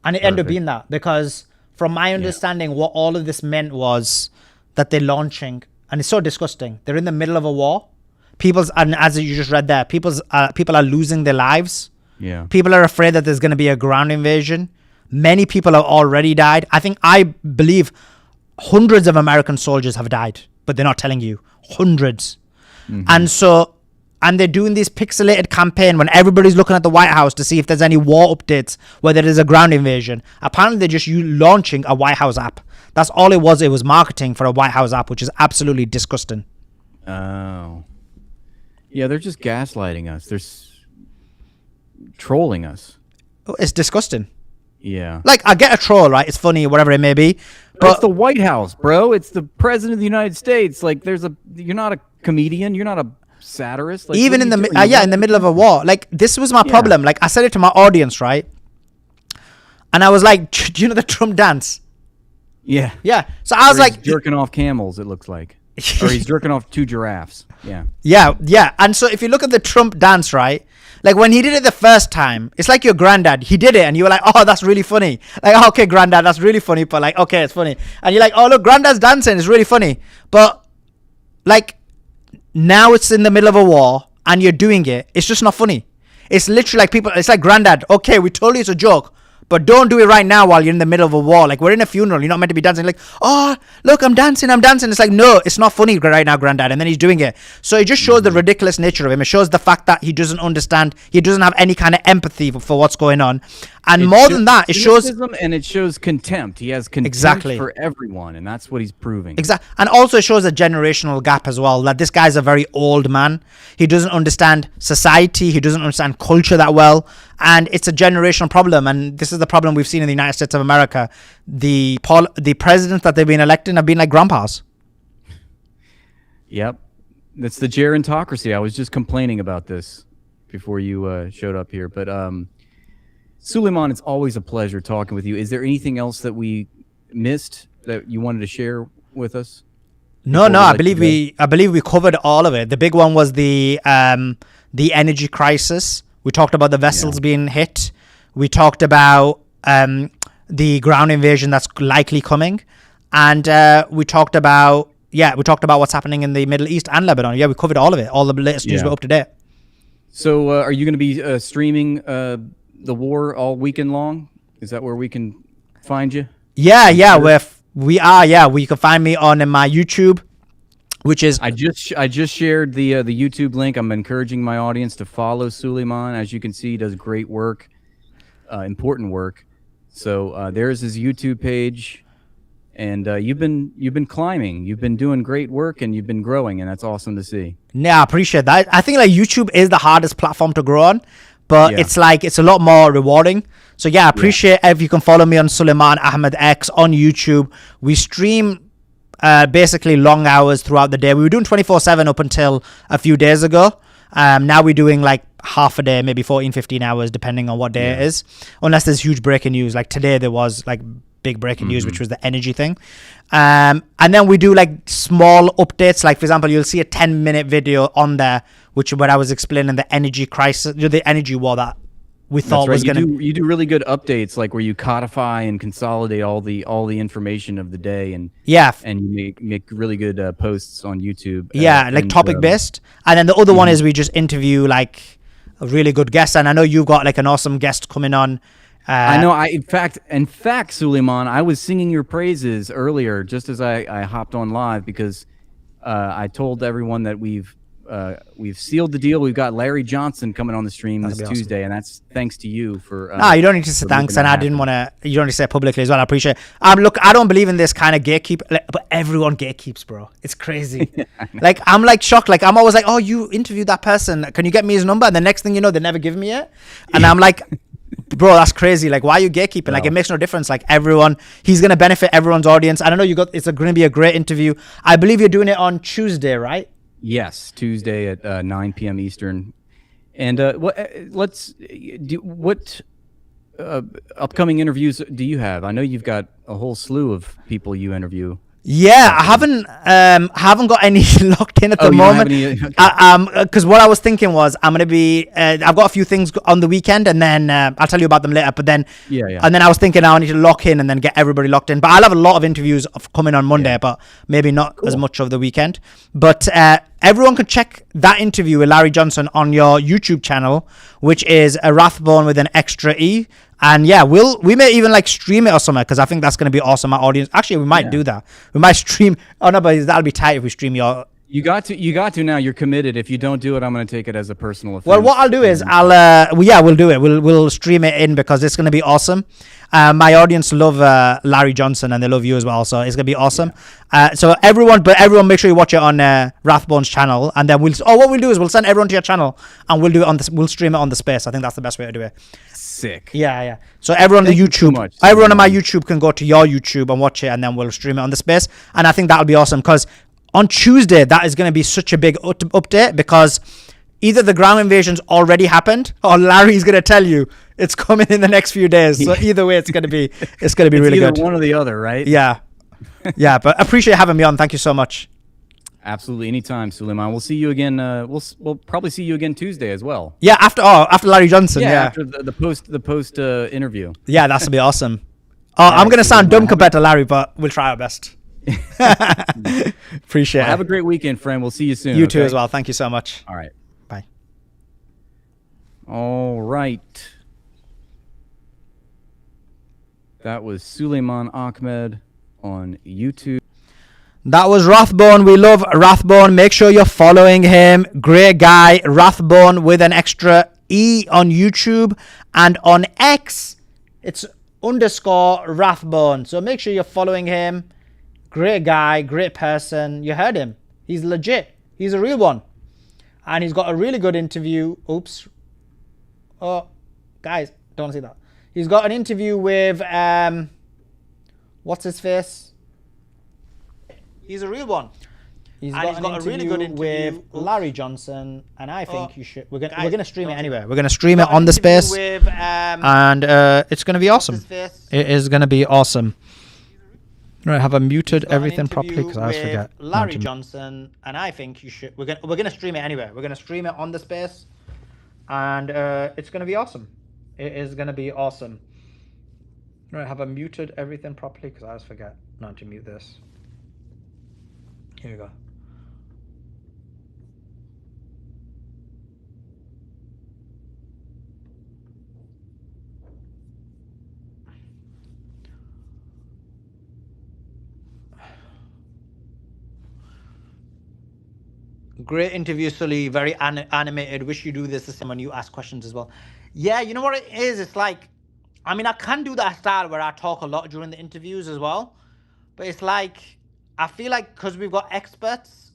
And it ended up being that, because from my understanding, what all of this meant was that they're launching, and it's so disgusting. They're in the middle of a war. And as you just read there, people are losing their lives. Yeah. People are afraid that there's going to be a ground invasion. Many people have already died. I believe hundreds of American soldiers have died, but they're not telling you. Hundreds. And they're doing this pixelated campaign when everybody's looking at the White House to see if there's any war updates, whether there's a ground invasion. Apparently, they're just launching a White House app. That's all it was. It was marketing for a White House app, which is absolutely disgusting. Oh. Yeah, they're just gaslighting us. They're trolling us. It's disgusting. Yeah. Like, I get a troll, right? It's funny, whatever it may be. But it's the White House, bro. It's the President of the United States. Like, you're not a comedian. You're not a satirist. Like, even in the in the middle of a war. Like, this was my problem. Like, I said it to my audience, right? And I was like, do you know the Trump dance? Yeah. Yeah. So I was like, jerking off camels, it looks like. Or he's jerking off 2 giraffes. Yeah. Yeah. And so if you look at the Trump dance, right? Like, when he did it the first time, it's like your granddad. He did it, and you were like, oh, that's really funny. Like, oh, okay, granddad, that's really funny. But, like, okay, it's funny. And you're like, oh, look, granddad's dancing. It's really funny. But, like, now it's in the middle of a war, and you're doing it. It's just not funny. It's literally like people, it's like, granddad, okay, we told you it's a joke, but don't do it right now while you're in the middle of a war. Like, we're in a funeral. You're not meant to be dancing. Like, oh, look, I'm dancing. It's like, no, it's not funny right now, granddad. And then he's doing it. So it just shows the ridiculous nature of him. It shows the fact that he doesn't understand. He doesn't have any kind of empathy for what's going on. And more than that, it shows... And it shows contempt. He has contempt for everyone, and that's what he's proving. Exactly. And also it shows a generational gap as well, that this guy's a very old man. He doesn't understand society. He doesn't understand culture that well. And it's a generational problem. And this is the problem we've seen in the United States of America. The presidents that they've been electing have been like grandpas. Yep. That's the gerontocracy. I was just complaining about this before you showed up here. But Suleiman, it's always a pleasure talking with you. Is there anything else that we missed that you wanted to share with us? No, I believe we covered all of it. The big one was the energy crisis. We talked about the vessels being hit. We talked about the ground invasion that's likely coming, and we talked about what's happening in the Middle East and Lebanon. Yeah, we covered all of it. All the latest news were up to date. So, are you going to be streaming the war all weekend long? Is that where we can find you? Yeah, we are. Yeah, you can find me on my YouTube, which is I just shared the YouTube link. I'm encouraging my audience to follow Suleiman. As you can see, he does great work, important work. So there's his YouTube page, and you've been climbing. You've been doing great work, and you've been growing, and that's awesome to see. Yeah, I appreciate that. I think like YouTube is the hardest platform to grow on, but it's a lot more rewarding. So yeah, I appreciate if you can follow me on Suleiman Ahmed X on YouTube. We stream basically long hours throughout the day. We were doing 24/7 up until a few days ago. Now we're doing like half a day, maybe 14-15 hours, depending on what day it is, unless there's huge breaking news. Like today there was like big breaking news, which was the energy thing. And then we do like small updates. Like for example, you'll see a 10-minute video on there, where I was explaining the energy crisis, the energy war that we thought was going to... You do really good updates, like where you codify and consolidate all the information of the day, and you make really good posts on YouTube. Like topic based. And then the other one is we just interview like a really good guest. And I know you've got like an awesome guest coming on. I know. In fact, Suleiman, I was singing your praises earlier, just as I hopped on live, because I told everyone that we've sealed the deal. We've got Larry Johnson coming on the stream this Tuesday, and that's thanks to you for... No, you don't need to say thanks, and I didn't want to... You don't need to say it publicly as well. I appreciate it. Look, I don't believe in this kind of gatekeep, but everyone gatekeeps, bro. It's crazy. Like, I'm like shocked. Like, I'm always like, oh, you interviewed that person. Can you get me his number? And the next thing you know, they never give me it. And I'm like... Bro, that's crazy. Like, why are you gatekeeping? Like, it makes no difference. Like, he's going to benefit everyone's audience. I don't know, it's going to be a great interview. I believe you're doing it on Tuesday, right? Yes, Tuesday at 9 p.m. Eastern. And what upcoming interviews do you have? I know you've got a whole slew of people you interview. Yeah, I haven't got any locked in at the moment. Because what I was thinking was I'm gonna be I've got a few things on the weekend, and then I'll tell you about them later. But then and then I was thinking I need to lock in and then get everybody locked in. But I'll have a lot of interviews coming on Monday, but maybe not as much of the weekend. But everyone can check that interview with Larry Johnson on your YouTube channel, which is a Rathbone with an extra E. And yeah, we may even like stream it or something, because I think that's going to be awesome. Our audience, actually, we might do that. We might stream. Oh no, but that'll be tight if we stream your. You got to now. You're committed. If you don't do it, I'm going to take it as a personal offense. Well, what I'll do is we'll do it. We'll stream it in, because it's going to be awesome. My audience love Larry Johnson, and they love you as well, so it's going to be awesome. So everyone make sure you watch it on Rathbone's channel, and then what we'll do is we'll send everyone to your channel, and we'll do it we'll stream it on the space. I think that's the best way to do it. Sick. Yeah. So everyone on the YouTube, everyone on my YouTube can go to your YouTube and watch it, and then we'll stream it on the space. And I think that'll be awesome, because on Tuesday, that is going to be such a big update, because either the ground invasion's already happened, or Larry's going to tell you it's coming in the next few days. So either way, it's going to be really good. One or the other, right? Yeah. But appreciate having me on. Thank you so much. Absolutely, anytime, Suleiman. We'll see you again. We'll probably see you again Tuesday as well. Yeah, after Larry Johnson. Yeah, after the post interview. Yeah, that's gonna be awesome. I'm gonna sound dumb compared to Larry, but we'll try our best. Appreciate it. Have a great weekend, friend. We'll see you soon. You too as well. Thank you so much. All right. Bye. All right. That was Suleiman Ahmed on YouTube. That was Rathbone. We love Rathbone. Make sure you're following him. Great guy. Rathbone with an extra E on YouTube, and on X, it's _Rathbone. So make sure you're following him. Great guy, great person. You heard him. He's legit. He's a real one. And he's got a really good interview. Oops. Oh, guys, don't see that. He's got an interview with, what's his face? He's a real one. He's got a really good interview with Larry Johnson, and I think you should. We're gonna stream it anyway. We're gonna stream it on the space, and it's gonna be awesome. It is gonna be awesome. Right, have I muted everything properly, because I always forget. Larry Johnson, and I think you should. We're gonna stream it anyway. We're gonna stream it on the space, and it's gonna be awesome. It is gonna be awesome. Right, have I muted everything properly, because I always forget not to mute this. Here we go. Great interview, Sully. Very animated. Wish you do this the same when you ask questions as well. Yeah, you know what it is? It's like, I mean, I can do that style where I talk a lot during the interviews as well. But it's like, I feel like because we've got experts,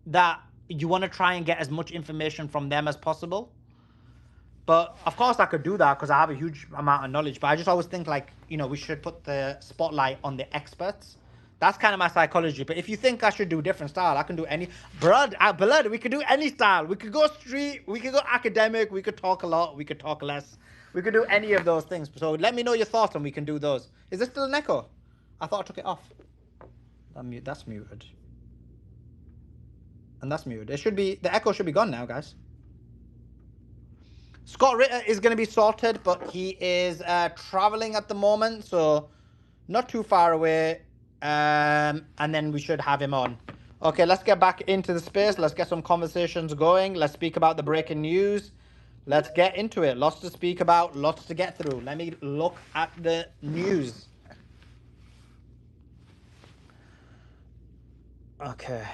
that you want to try and get as much information from them as possible. But of course I could do that because I have a huge amount of knowledge. But I just always think like, we should put the spotlight on the experts. That's kind of my psychology. But if you think I should do different style, I can do any. Blood, we could do any style. We could go street, we could go academic, we could talk a lot, we could talk less. We could do any of those things. So let me know your thoughts and we can do those. Is this still an echo? I thought I took it off. That's muted. And that's muted. The echo should be gone now, guys. Scott Ritter is going to be sorted, but he is traveling at the moment, so not too far away. And then we should have him on. Okay, let's get back into the space. Let's get some conversations going. Let's speak about the breaking news. Let's get into it. Lots to speak about, lots to get through. Let me look at the news. Okay.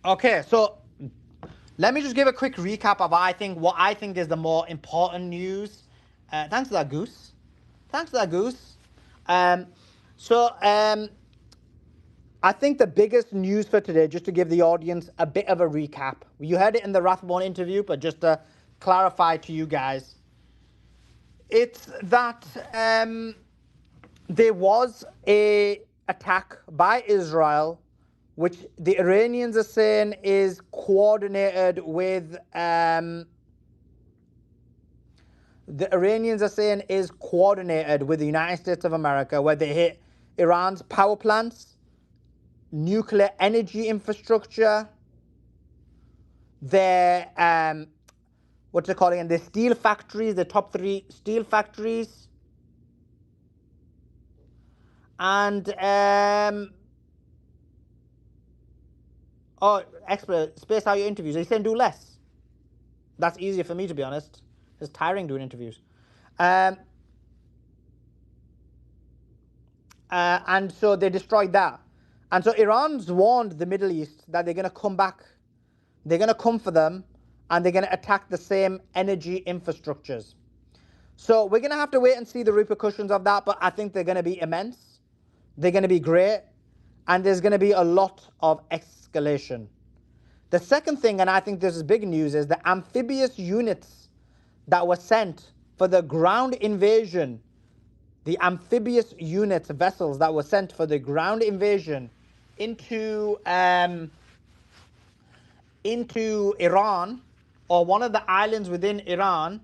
Okay, so let me just give a quick recap of what I think is the more important news. Thanks for that, Goose. I think the biggest news for today, just to give the audience a bit of a recap. You heard it in the Rathbone interview, but just to clarify to you guys, it's that there was a attack by Israel, which the Iranians are saying is coordinated with the Iranians are saying is coordinated with the United States of America, where they hit Iran's power plants, nuclear energy infrastructure, their what's it called again? The steel factories, the top 3 steel factories, and space out your interviews. They saying do less. That's easier for me, to be honest. It's tiring doing interviews. And so they destroyed that. And so Iran's warned the Middle East that they're going to come back. They're going to come for them, and they're going to attack the same energy infrastructures. So we're going to have to wait and see the repercussions of that, but I think they're going to be immense. They're going to be great, and there's going to be a lot of escalation. The second thing, and I think this is big news, is the amphibious units that were sent for the ground invasion, the amphibious units, vessels that were sent for the ground invasion into Iran, or one of the islands within Iran,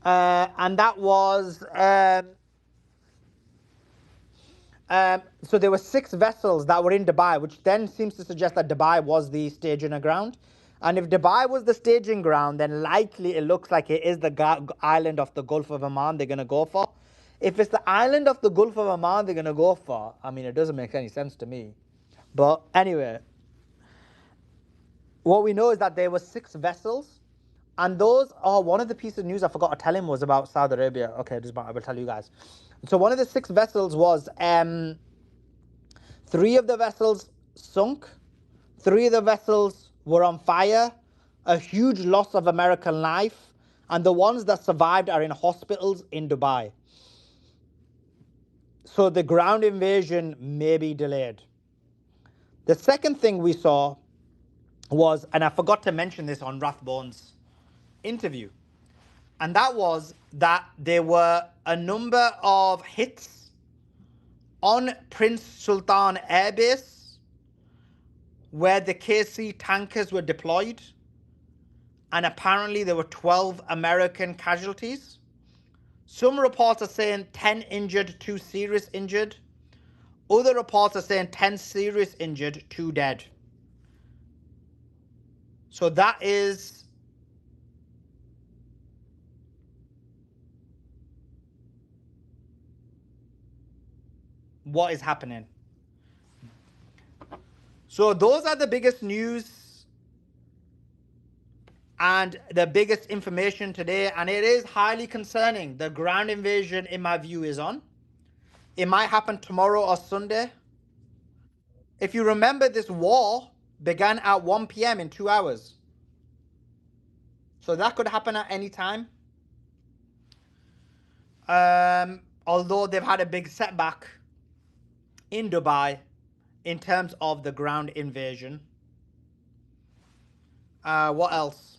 and that was so there were 6 vessels that were in Dubai, which then seems to suggest that Dubai was the staging ground. And if Dubai was the staging ground, then likely it looks like it is the island of the Gulf of Oman they're going to go for. If it's the island of the Gulf of Oman they're going to go for, I mean, it doesn't make any sense to me. But anyway, what we know is that there were 6 vessels, and those are one of the pieces of news I forgot to tell him was about Saudi Arabia. Okay, I will tell you guys. So one of the 6 vessels was 3 of the vessels sunk, 3 of the vessels were on fire, a huge loss of American life, and the ones that survived are in hospitals in Dubai. So the ground invasion may be delayed. The second thing we saw was, and I forgot to mention this on Rathbone's interview, and that was that there were a number of hits on Prince Sultan Air Base where the KC tankers were deployed, and apparently there were 12 American casualties. Some reports are saying 10 injured, 2 serious injured. Other reports are saying 10 serious injured, 2 dead. So that is what is happening. So those are the biggest news and the biggest information today, and it is highly concerning. The ground invasion, in my view, is on. It might happen tomorrow or Sunday. If you remember, this war began at 1 p.m. in 2 hours. So that could happen at any time. Although they've had a big setback in Dubai in terms of the ground invasion. What else?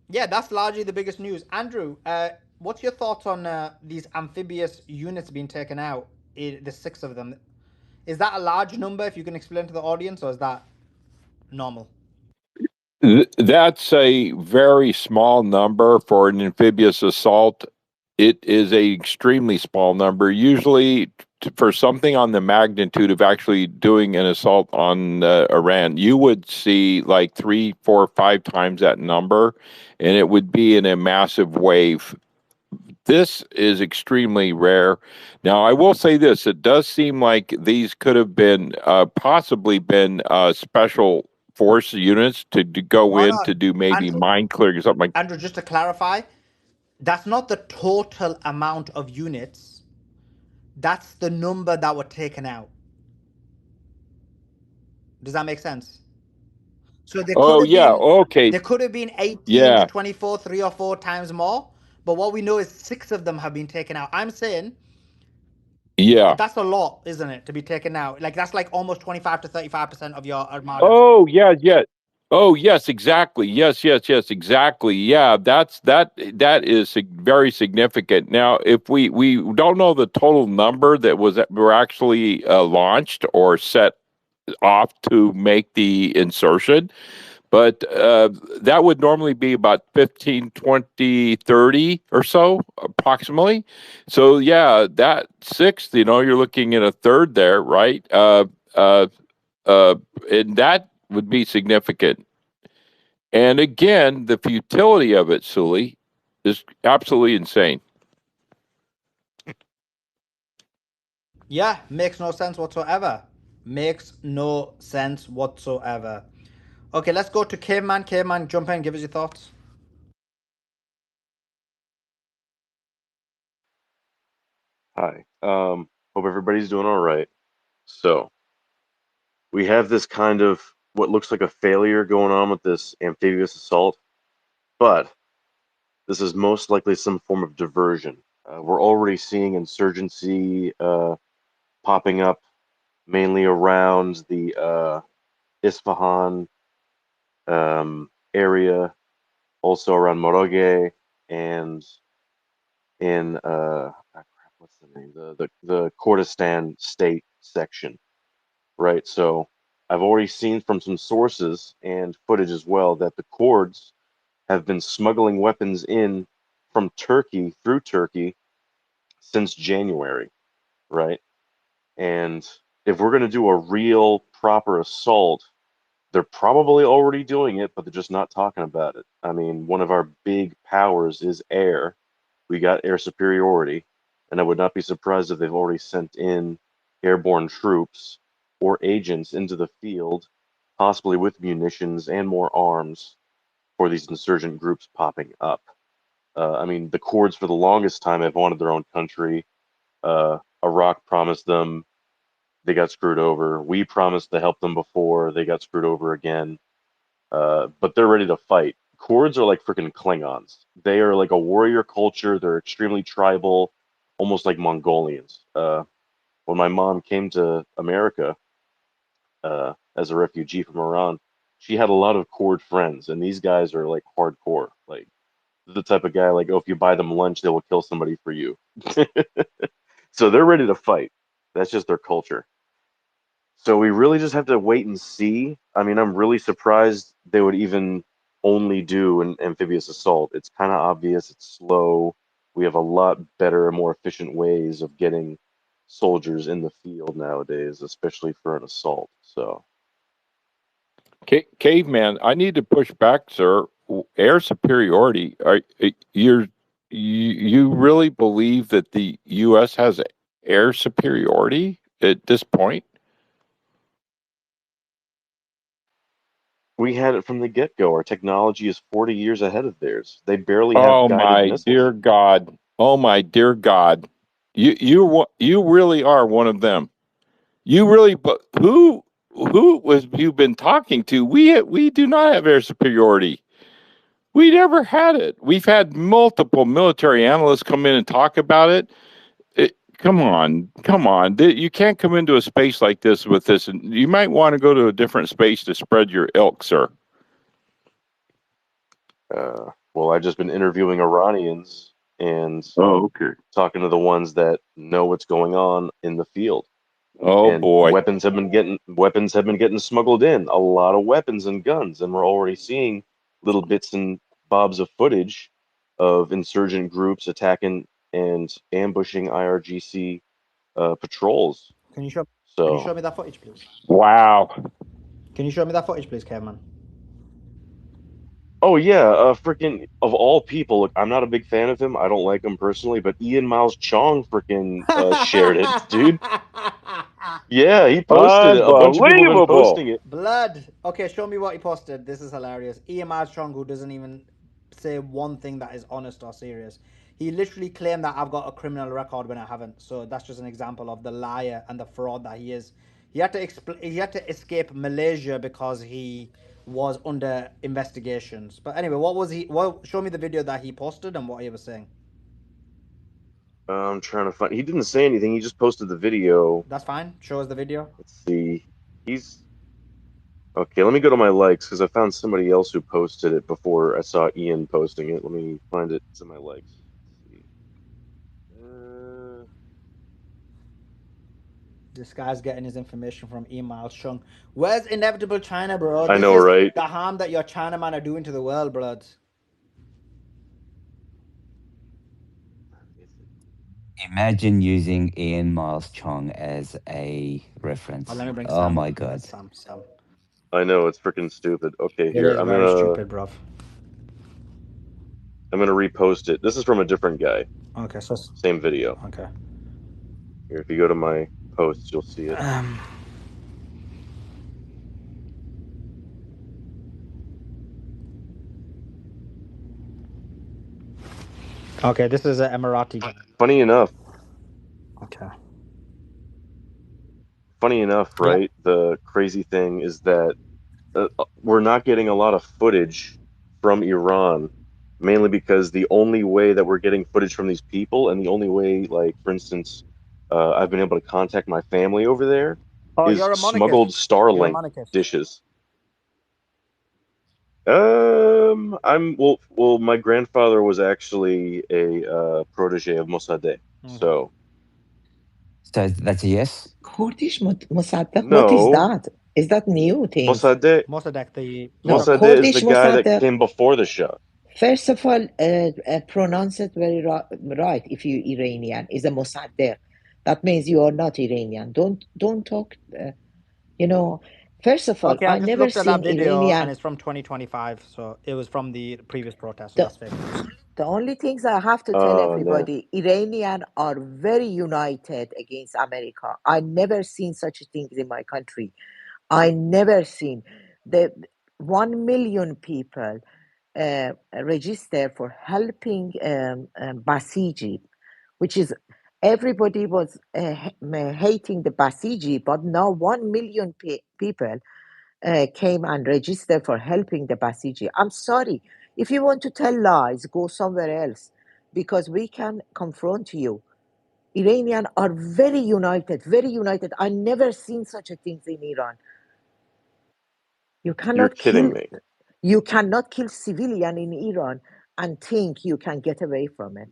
Yeah, that's largely the biggest news. Andrew, what's your thoughts on these amphibious units being taken out, the 6 of them? Is that a large number, if you can explain to the audience, or is that normal? That's a very small number for an amphibious assault. It is a extremely small number. Usually, for something on the magnitude of actually doing an assault on Iran, you would see like 3, 4, 5 times that number, and it would be in a massive wave. This is extremely rare. Now, I will say this: it does seem like these could have been possibly been special force units to go Hold in on. to do maybe Andrew, mine clearing or something like. Andrew, just to clarify, that's not the total amount of units. That's the number that were taken out. Does that make sense? So there could Oh have yeah, been okay, there could have been 18 to yeah, 24, 3 or 4 times more. But what we know is 6 of them have been taken out. I'm saying yeah. that's a lot, isn't it, to be taken out? Like that's like almost 25 to 35% of your armada. Oh yeah, yeah. Oh yes, exactly. Yes, exactly. Yeah, that is very significant. Now, if we don't know the total number that were actually launched or set off to make the insertion, But that would normally be about 15, 20, 30 or so, approximately. So, yeah, that sixth, you're looking at a third there, right? And that would be significant. And again, the futility of it, Sully, is absolutely insane. Yeah, makes no sense whatsoever. Makes no sense whatsoever. Okay, let's go to Caveman. Caveman, jump in, give us your thoughts. Hi. Hope everybody's doing all right. So, we have this kind of what looks like a failure going on with this amphibious assault, but this is most likely some form of diversion. We're already seeing insurgency popping up mainly around the Isfahan area, also around Moroge and in what's the name? The Kurdistan state section, right? So I've already seen from some sources and footage as well that the Kurds have been smuggling weapons in from Turkey through Turkey since January, right? And if we're going to do a real proper assault, they're probably already doing it, but they're just not talking about it. I mean, one of our big powers is air. We got air superiority, and I would not be surprised if they've already sent in airborne troops or agents into the field, possibly with munitions and more arms for these insurgent groups popping up. I mean, the Kurds for the longest time have wanted their own country. Iraq promised them, they got screwed over. We promised to help them before, they got screwed over again. But they're ready to fight. Kurds are like freaking Klingons. They are like a warrior culture. They're extremely tribal, almost like Mongolians. When my mom came to America as a refugee from Iran, she had a lot of Kurd friends, and these guys are like hardcore. Like the type of guy like, oh, if you buy them lunch, they will kill somebody for you. So they're ready to fight. That's just their culture. So we really just have to wait and see. I mean, I'm really surprised they would even only do an amphibious assault. It's kind of obvious, it's slow. We have a lot better and more efficient ways of getting soldiers in the field nowadays, especially for an assault. So, Caveman, I need to push back, sir. Air superiority. You really believe that the U.S. has air superiority at this point? we had it from the get-go. Our technology is 40 years ahead of theirs. They barely have Oh guided my missiles. dear God! Oh my dear God! You really are one of them. You really, but who was you been talking to? We do not have air superiority. We never had it. We've had multiple military analysts come in and talk about it. Come on, come on. You can't come into a space like this with this, and you might want to go to a different space to spread your ilk, sir. Well, I've just been interviewing Iranians and Oh, okay. talking to the ones that know what's going on in the field. Oh And boy. weapons have been getting smuggled in, a lot of weapons and guns, and we're already seeing little bits and bobs of footage of insurgent groups attacking and ambushing IRGC patrols. Can you show So, me that footage, please? Wow. Can you show me that footage, please, Caveman? oh yeah, freaking of all people, look, I'm not a big fan of him. I don't like him personally, but Ian Miles Chong freaking shared it, dude. Yeah, he posted it. A bunch of people have been Unbelievable. posting it. Blood. Okay, show me what he posted. This is hilarious. Ian Armstrong, who doesn't even say one thing that is honest or serious. He literally claimed that I've got a criminal record when I haven't. So that's just an example of the liar and the fraud that he is. He had to he had to escape Malaysia because he was under investigations. But anyway, what was he? Well, show me the video that he posted and what he was saying. I'm trying to find. He didn't say anything. He just posted the video. That's fine. Show us the video. Let's see. He's okay. Let me go to my likes because I found somebody else who posted it before I saw Ian posting it. Let me find it. It's in my likes. Let's see. This guy's getting his information from emails. Chung, where's inevitable China, bro? I This know, is right? the harm that your Chinaman are doing to the world, blood. Imagine using Ian Miles Chong as a Oh, reference. let me bring Oh Sam my up. God. Where's Sam? Sam. I know it's freaking stupid. Okay, It here is very stupid, bro. I'm gonna repost it. This is from a different guy. Okay, so Same video. okay. Here, if you go to my posts, you'll see it. Okay, this is an Emirati guy. Funny enough, Okay. Yeah. right? The crazy thing is that we're not getting a lot of footage from Iran, mainly because the only way that we're getting footage from these people, and the only way, like for instance, I've been able to contact my family over there, Oh, is you're a smuggled monarchist. You're a Starlink monarchist. dishes. My grandfather was actually a protege of Mossadegh, Okay. so So that's a yes? Kurdish Mossadegh, what is no, that? Is that new things? Mossadegh, Mossadegh, the No, Turks. Mossadegh is the Kurdish guy that Mossadegh. came before the Shah. First of all, pronounce it very right. If you Iranian, is a Mossadegh. That means you are not Iranian. Don't talk. You know. First of all, Okay, I I just never looked at that seen video and Iranian. it's from 2025, so it was from the previous protest, so The that's fake news. the only things I have to tell Oh no. everybody, Iranian are very united against America. I never seen such things in my country. I never seen the 1 million people register for helping Basiji, which is everybody was hating the Basiji, but now 1 million people came and registered for helping the Basiji. I'm sorry. If you want to tell lies, go somewhere else because we can confront you. Iranians are very united, very united. I never seen such a thing in Iran. You You're cannot kidding kill me. you cannot kill civilian in Iran and think you can get away from it.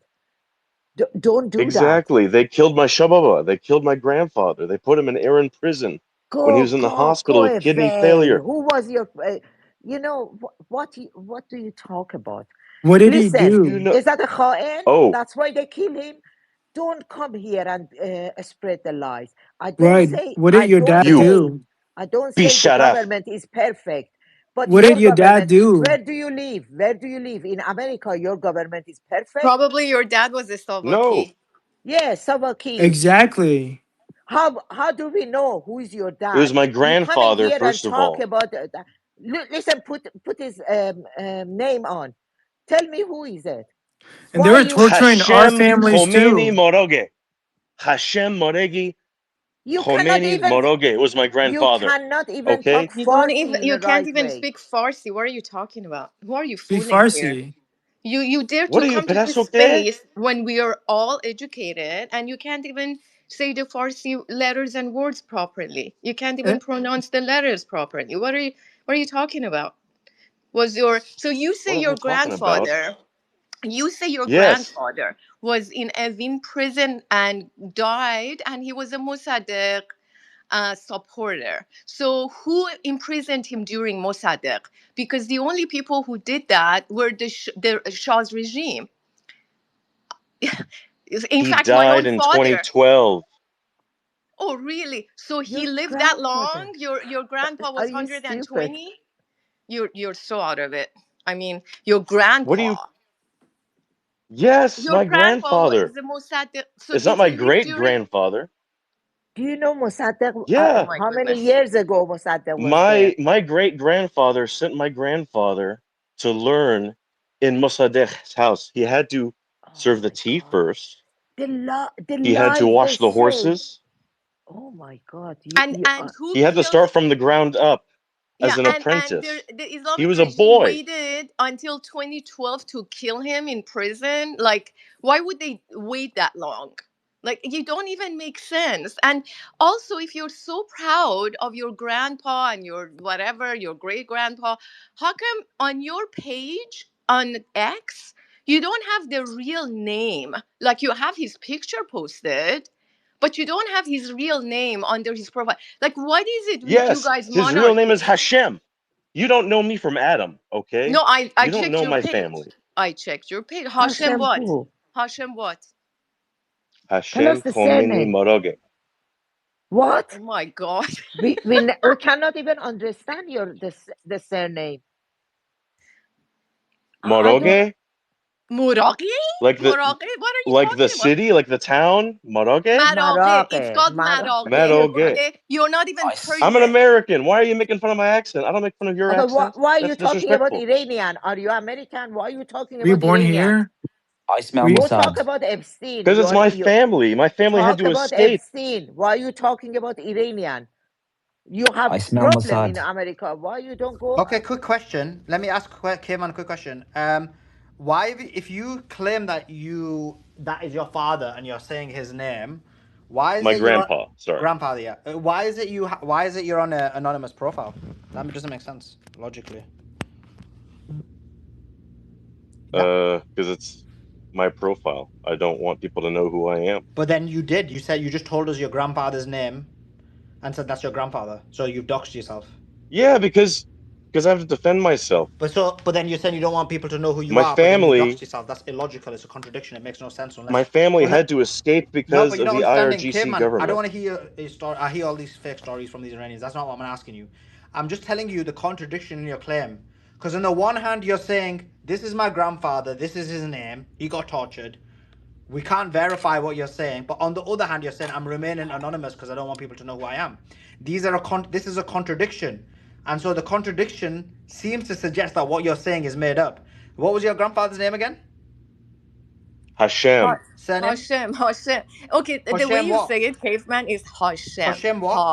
Don't do that. Exactly. They killed my shababa. They killed my grandfather. They put him in Aaron prison when he was in the Go hospital with kidney away. failure. Who was your? What do you talk about? What did he Listen, You do? know. is that a Khaen? Oh, That's why they kill him. Don't come here and spread the lies. I don't Right. say. What did I your don't dad you say. do? I don't say the bisharaf. government is perfect, but What did your your dad government. do? Where do you live? Where do you live in America? Your government is perfect. Probably your dad was a No, Savaki. Yes, Savaki. Exactly. How do we know who is your it was dad? my You come in grandfather here and first of talk all. about listen. Put his name on. Tell me who is it? And they Why were you torturing our Hashem families Khomeini too. Moroge. Hashem Moregi you cannot Khomeini even Moroge was my grandfather. talk Okay? You don't Farsi even in you the can't right even way. speak Farsi. What are you talking about? Who are you Speak fooling here? Farsi. You dare What to are you, come to this Pedasokte? space when we are all educated and you can't even say the Farsi letters and words properly. You can't Eh, even pronounce the letters properly. What are you talking about? Was your so you say What am your I talking about? grandfather you say your Yes, grandfather was in Evin prison and died and he was a Mossadegh supporter. So who imprisoned him during Mossadegh? Because the only people who did that were the Shah's regime. In he fact, my died own in father. 2012. Oh, really? So Your he lived that grandfather. long? Your grandpa Are was you stupid? 120? You're so out of it. I mean, your What do you? grandpa. Yes, Your my grandpa was grandfather. the Mossadegh. So It's not did my he live great during? grandfather. Do you know Mossadegh? Oh Yeah, my How many goodness. years ago Mossadegh was there? my great grandfather sent my grandfather to learn in Mossadegh's house. He had to Oh serve the my tea God. first. The He had to lies they wash the say. horses. Oh my God. And who He had to killed? start from the ground up Yeah, as an and apprentice. the He Islamic was a regime boy. waited until 2012 to kill him in prison. Like, why would they wait that long? Like, you don't even make sense. And also, if you're so proud of your grandpa and your whatever, your great grandpa, how come on your page on X, you don't have the real name? Like, you have his picture posted, but you don't have his real name under his profile. Like, what is it with you Yes, guys, his real name is monarchists? Hashem. You don't know me from Adam, okay? No, I You don't checked know your my page. family. I checked your page. Hashem Hashem what? who? Hashem what? Tell us Hashem the Khomeni surname. Moroge. Oh What? my God. We cannot even understand the surname. I don't. Moroge? Muragi? Like the Muragi? What are you like the talking about? city, like the town? Moroge? Marage. It's Marake. called Marage. Maroge. Okay? You're not even I'm an Persian. American. Why are you making fun of my accent? I don't make fun of your Okay, accent. why are you That's talking about disrespectful. Iranian? Are you American? Why are you talking Were you about born Iranian? here? I smell We Go talk Mossad. about Epstein. Because it's my You family. My family had talk to about escape. Epstein. Why are you talking about Iranian? You have I smell problem in Mossad. America. Why you don't go? Okay, quick question. Let me ask Cayman a quick question. Why, if you claim that that is your father and you're saying his name, why is My it your grandpa, sorry. grandfather? Yeah. Why is it why is it you're on an anonymous profile? That doesn't make sense logically. Because it's my profile. I don't want people to know who I am. But then you did. You said you just told us your grandfather's name, and said that's your grandfather. So you've doxed yourself. Yeah, because I have to defend myself. But then you're saying you don't want people to know who you My are. But then you family, doxed yourself. That's illogical. It's a contradiction. It makes no sense my family had to escape No, because but you're of not the understanding, IRGC Caveman. I don't government. want to hear a story. I hear all these fake stories from these Iranians. That's not what I'm asking you. I'm just telling you the contradiction in your claim. Because on the one hand, you're saying, this is my grandfather, this is his name, he got tortured. We can't verify what you're saying. But on the other hand, you're saying, I'm remaining anonymous because I don't want people to know who I am. This is a contradiction. And so the contradiction seems to suggest that what you're saying is made up. What was your grandfather's name again? Hashem. Surname? Hashem. Okay, the way Hashem you what? say it, caveman, is Hashem. Hashem what?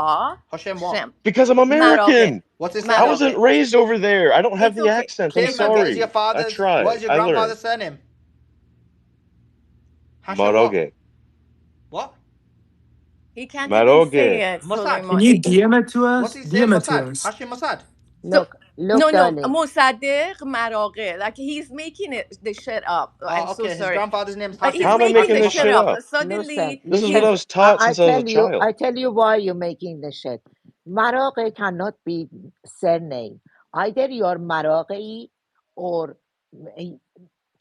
Hashem what? Hashem. Because I'm Maroge. American. What's his I surname? wasn't Maroge. raised over there. I don't have It's the okay. accent. I'm It's Caveman, what is okay. your sorry. I father's? What tried. is your I learned. grandfather's surname? Hashem what? Maroge. What? He can't even say Maroge. it, Mossad. Can Suleiman. you DM it to What's us? he saying? DM it to Mossad. us. Hashim Mossad. So Look, no, darling. Mossadegh Maraghe. Like, he's making it the shit up. I'm Oh, so okay. His sorry. grandfather's name's He's How Hashim am I making making the Mossad. this shit shit up. up? Suddenly, This is Listen. what I he's was taught I since I was a tell you, child. I tell you why you're making the shit. Maroke cannot be surname. Either you're Maroke or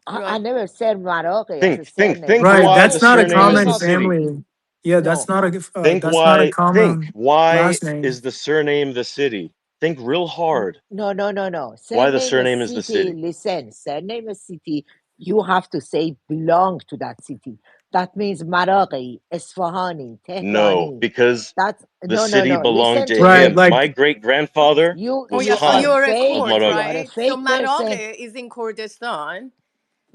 I right. never said Maroke as a Think surname. Right. why the That's not a surname Name the common of city. family. Yeah, no. that's not a Think common why last name. is the surname the city? Think real hard No. why the Surname is surname is the city. city. Listen, surname is city. You have to say belong to that city. That means Maraghi, Isfahani, No, Tehrani. because That's the no. city belonged Listen to to Right. me. him. Like My great grandfather Oh was yeah, You so are Khan you're a of fake. court, You Moroge. are a right? So fake person. Maraghe is in Kurdistan.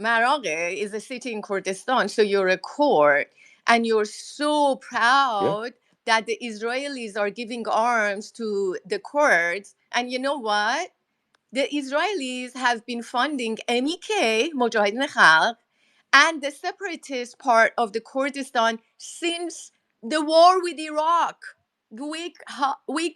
Maraghe is a city in Kurdistan. So you're a court, and you're so Yeah. proud that the Israelis are giving arms to the Kurds. And you know what? The Israelis have been funding MEK, Mujahideen Khalq, and the separatist part of the Kurdistan since the war with Iraq. Wake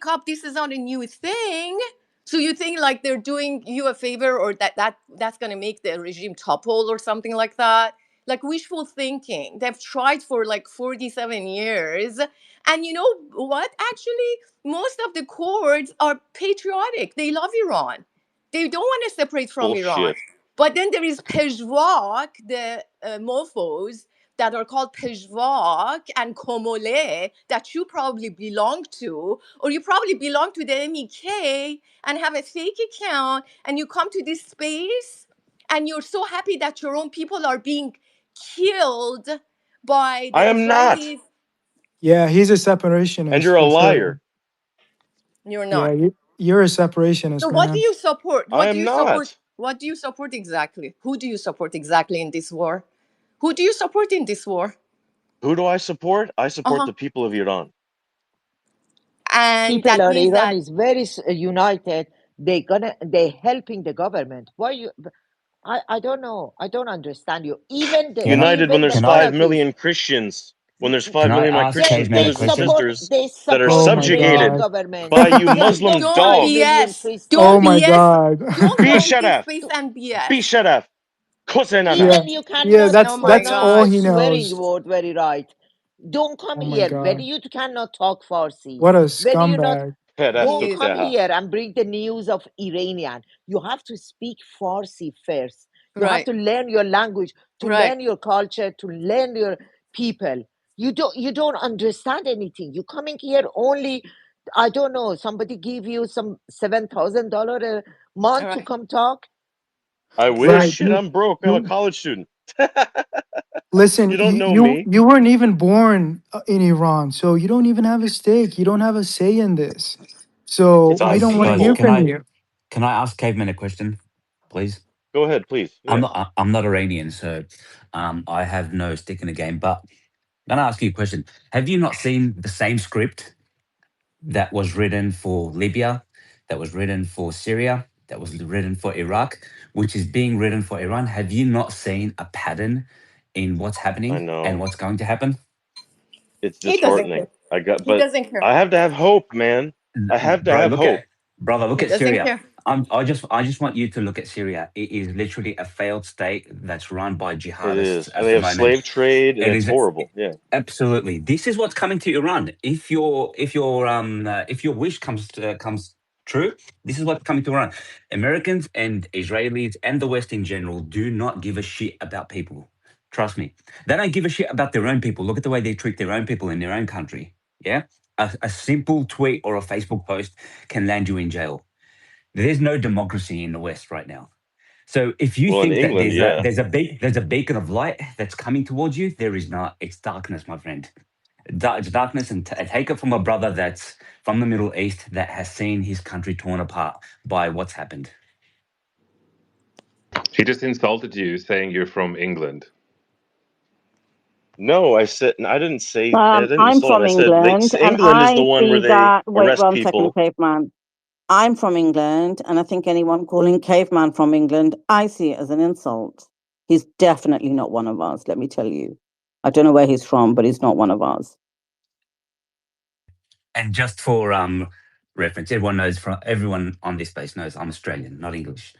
up! This is not a new thing. So you think like they're doing you a favor, or that's gonna make the regime topple or something like that? Like wishful thinking. They've tried for like 47 years. And you know what? Actually, most of the Kurds are patriotic. They love Iran. They don't want to separate from Iran. Bullshit. But then there is Peshwak, the mofos that are called Peshwak and Komole that you probably belong to, or you probably belong to the MEK and have a fake account, and you come to this space and you're so happy that your own people are being killed by the I am not. Israelis. yeah, he's a And separationist you're a for sure. liar. You're Yeah, not. you're a So separationist, what do man. you support? I What do am you support? not. What do you support exactly? Who do you support exactly in this war? Who do you support in this war? Who do I support? I support Uh-huh. the people of Iran. And People that of means Iran that is very united. They helping the government. Why you? I don't know. I don't understand you. Can I United when Even the there's can I 5 monarchists. million Christians, when there's can 5 I million of my ask Christians Caveman a They brothers and question? support. sisters They that are Oh support my their subjugated god. government. by you Yes, Muslim don't 5 dogs. million BS. Oh Don't Christians. my BS. god. Don't Be come this Sharaf. space To, and Be BS. Sharaf. Kosenana. yeah. even you Yeah, cannot Oh that's my pronounce all the God. he swearing knows. word very right. Don't come Oh my here. When god. you cannot talk Farsi, What a when you not, scumbag. don't Please. come here and bring the news of Iranian. You have to speak Farsi first. You have Right. to learn your language, to Right. learn your culture, to learn your people. You don't understand anything. You coming here only, I don't know, somebody give you some $7,000 a All month to right. come talk. I Right. wish. Shit, I'm broke. I'm a You college student. listen, You don't know you me. you weren't even born in Iran, so you don't even have a stake. You don't have a say in this. So It's we our don't Guys, want to guys, hear people. from you. can I ask Caveman a question, please? Go ahead, please. I'm Yeah. not I'm not Iranian, so I have no stick in the game. But I'm gonna ask you a question. Have you not seen the same script that was written for Libya, that was written for Syria, that was written for Iraq, which is being written for Iran? Have you not seen a pattern in what's I happening and know. what's going to happen? It's He doesn't disheartening. care. He But doesn't care. I have to have hope, man. I have to Bro, have hope. look He at doesn't Syria. care. I just want you to look at Syria. It is literally a failed state that's run by It jihadists is. And at they the have moment. slave trade and It it's is horrible. Yeah. absolutely. This is what's coming to Iran. If your wish comes true, this is what's coming to Iran. Americans and Israelis and the West in general do not give a shit about people. Trust me, they don't give a shit about their own people. Look at the way they treat their own people in their own country. Yeah, a simple tweet or a Facebook post can land you in jail. There's no democracy in the West right now. So if you Well, in think that England, yeah. there's a beacon of light that's coming towards you, there is not. It's darkness, my friend. It's darkness, and take it from a brother that's from the Middle East that has seen his country torn apart by what's happened. He just insulted you saying you're from England. No, I didn't say, I didn't I'm insult it. from I said England, and England is the I one where see they that. Wait arrest one second, people. caveman. I'm from England, and I think anyone calling caveman from England, I see it as an insult. He's definitely not one of us, let me tell you. I don't know where he's from, but he's not one of us. And just for reference, everyone on this space knows I'm Australian, not English.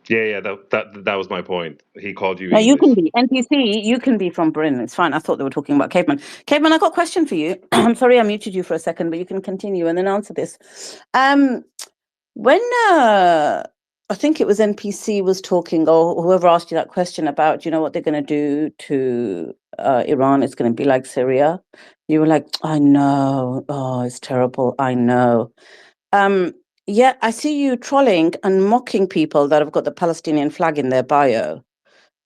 Yeah, that was my point. He called you No, you English. can be NPC. You can be from Britain. It's fine. I thought they were talking about caveman. Caveman, I got a question for you. I'm sorry I muted you for a second, but you can continue and then answer this. When I think it was NPC was talking, or whoever asked you that question about, you know, what they're going to do to Iran, it's going to be like Syria. You were like, I know. Oh, it's terrible. I know. Yeah, I see you trolling and mocking people that have got the Palestinian flag in their bio.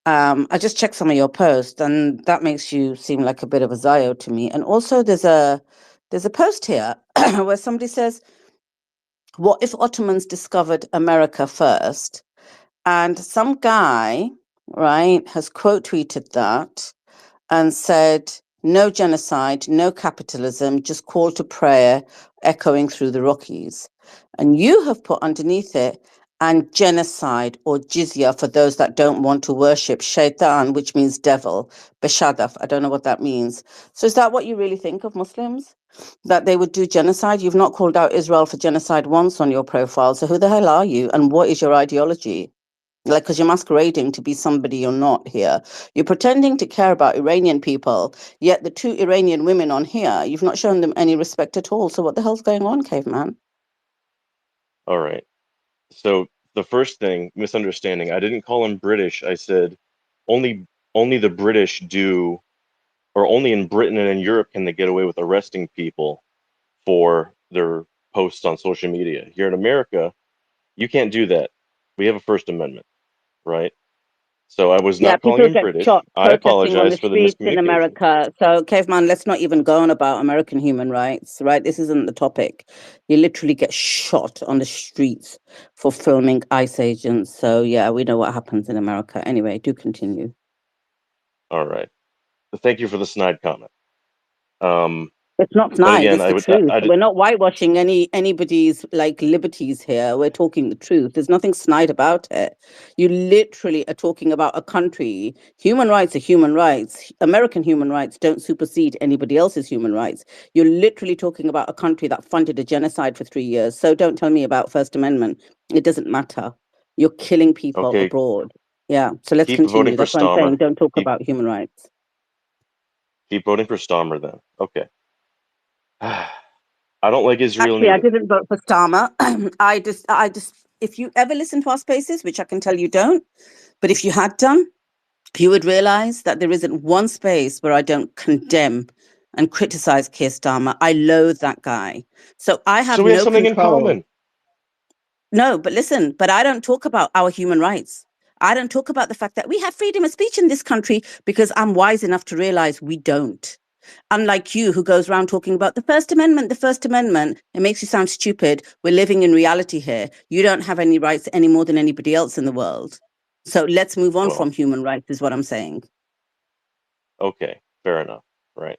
I just checked some of your posts, and that makes you seem like a bit of a Zio to me. And also, there's a post here where somebody says, "What if Ottomans discovered America first?" And some guy, right, has quote tweeted that and said, "No genocide, no capitalism, just call to prayer echoing through the Rockies." And you have put underneath it, "and genocide or jizya for those that don't want to worship shaitan, which means devil, beshadaf." I don't know what that means. So is that what you really think of Muslims? That they would do genocide? You've not called out Israel for genocide once on your profile. So who the hell are you? And what is your ideology? Like, because you're masquerading to be somebody you're not here. You're pretending to care about Iranian people, yet the two Iranian women on here, you've not shown them any respect at all. So what the hell's going on, caveman? All right. So the first thing, misunderstanding. I didn't call him British. I said only the British do, or only in Britain and in Europe can they get away with arresting people for their posts on social media. Here in America, you can't do that. We have a First Amendment, right? So I was Yeah, not calling people him get British. shot I protesting on the apologize for the streets in miscommunication. America. So, caveman, let's not even go on about American human rights, right? This isn't the topic. You literally get shot on the streets for filming ICE agents. So, yeah, we know what happens in America. Anyway, do continue. All right. Thank you for the snide comment. It's not But snide, again, it's the I would truth. I did We're not whitewashing anybody's like liberties here. We're talking the truth. There's nothing snide about it. You literally are talking about a country. Human rights are human rights. American human rights don't supersede anybody else's human rights. You're literally talking about a country that funded a genocide for 3 years. So don't tell me about First Amendment. It doesn't matter. You're killing people okay. abroad. Yeah. So let's Keep voting continue. for That's what I'm saying. Stahmer. Don't talk Keep about human rights. Keep voting for Starmer then. Okay. I don't like Israel Actually, I neither. didn't vote for Starmer. I just, if you ever listen to our spaces, which I can tell you don't, but if you had done, you would realize that there isn't one space where I don't condemn and criticize Keir Starmer. I loathe that guy. So I have So we have no something in control. common. No, but listen, but I don't talk about our human rights. I don't talk about the fact that we have freedom of speech in this country because I'm wise enough to realize we don't. Unlike you, who goes around talking about the First Amendment, it makes you sound stupid. We're living in reality here. You don't have any rights any more than anybody else in the world. So let's move on from human rights, is what I'm saying. Okay, fair enough. Right.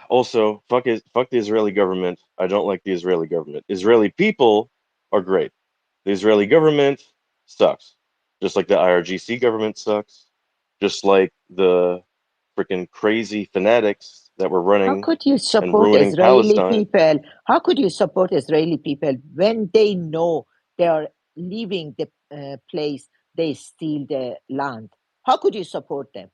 Also, fuck the Israeli government. I don't like the Israeli government. Israeli people are great. The Israeli government sucks. Just like the IRGC government sucks. Just like the freaking crazy fanatics that were How running could you and support ruining Israeli Palestine. people? How could you support Israeli people when they know they are leaving the place, they steal the land? How could you support them?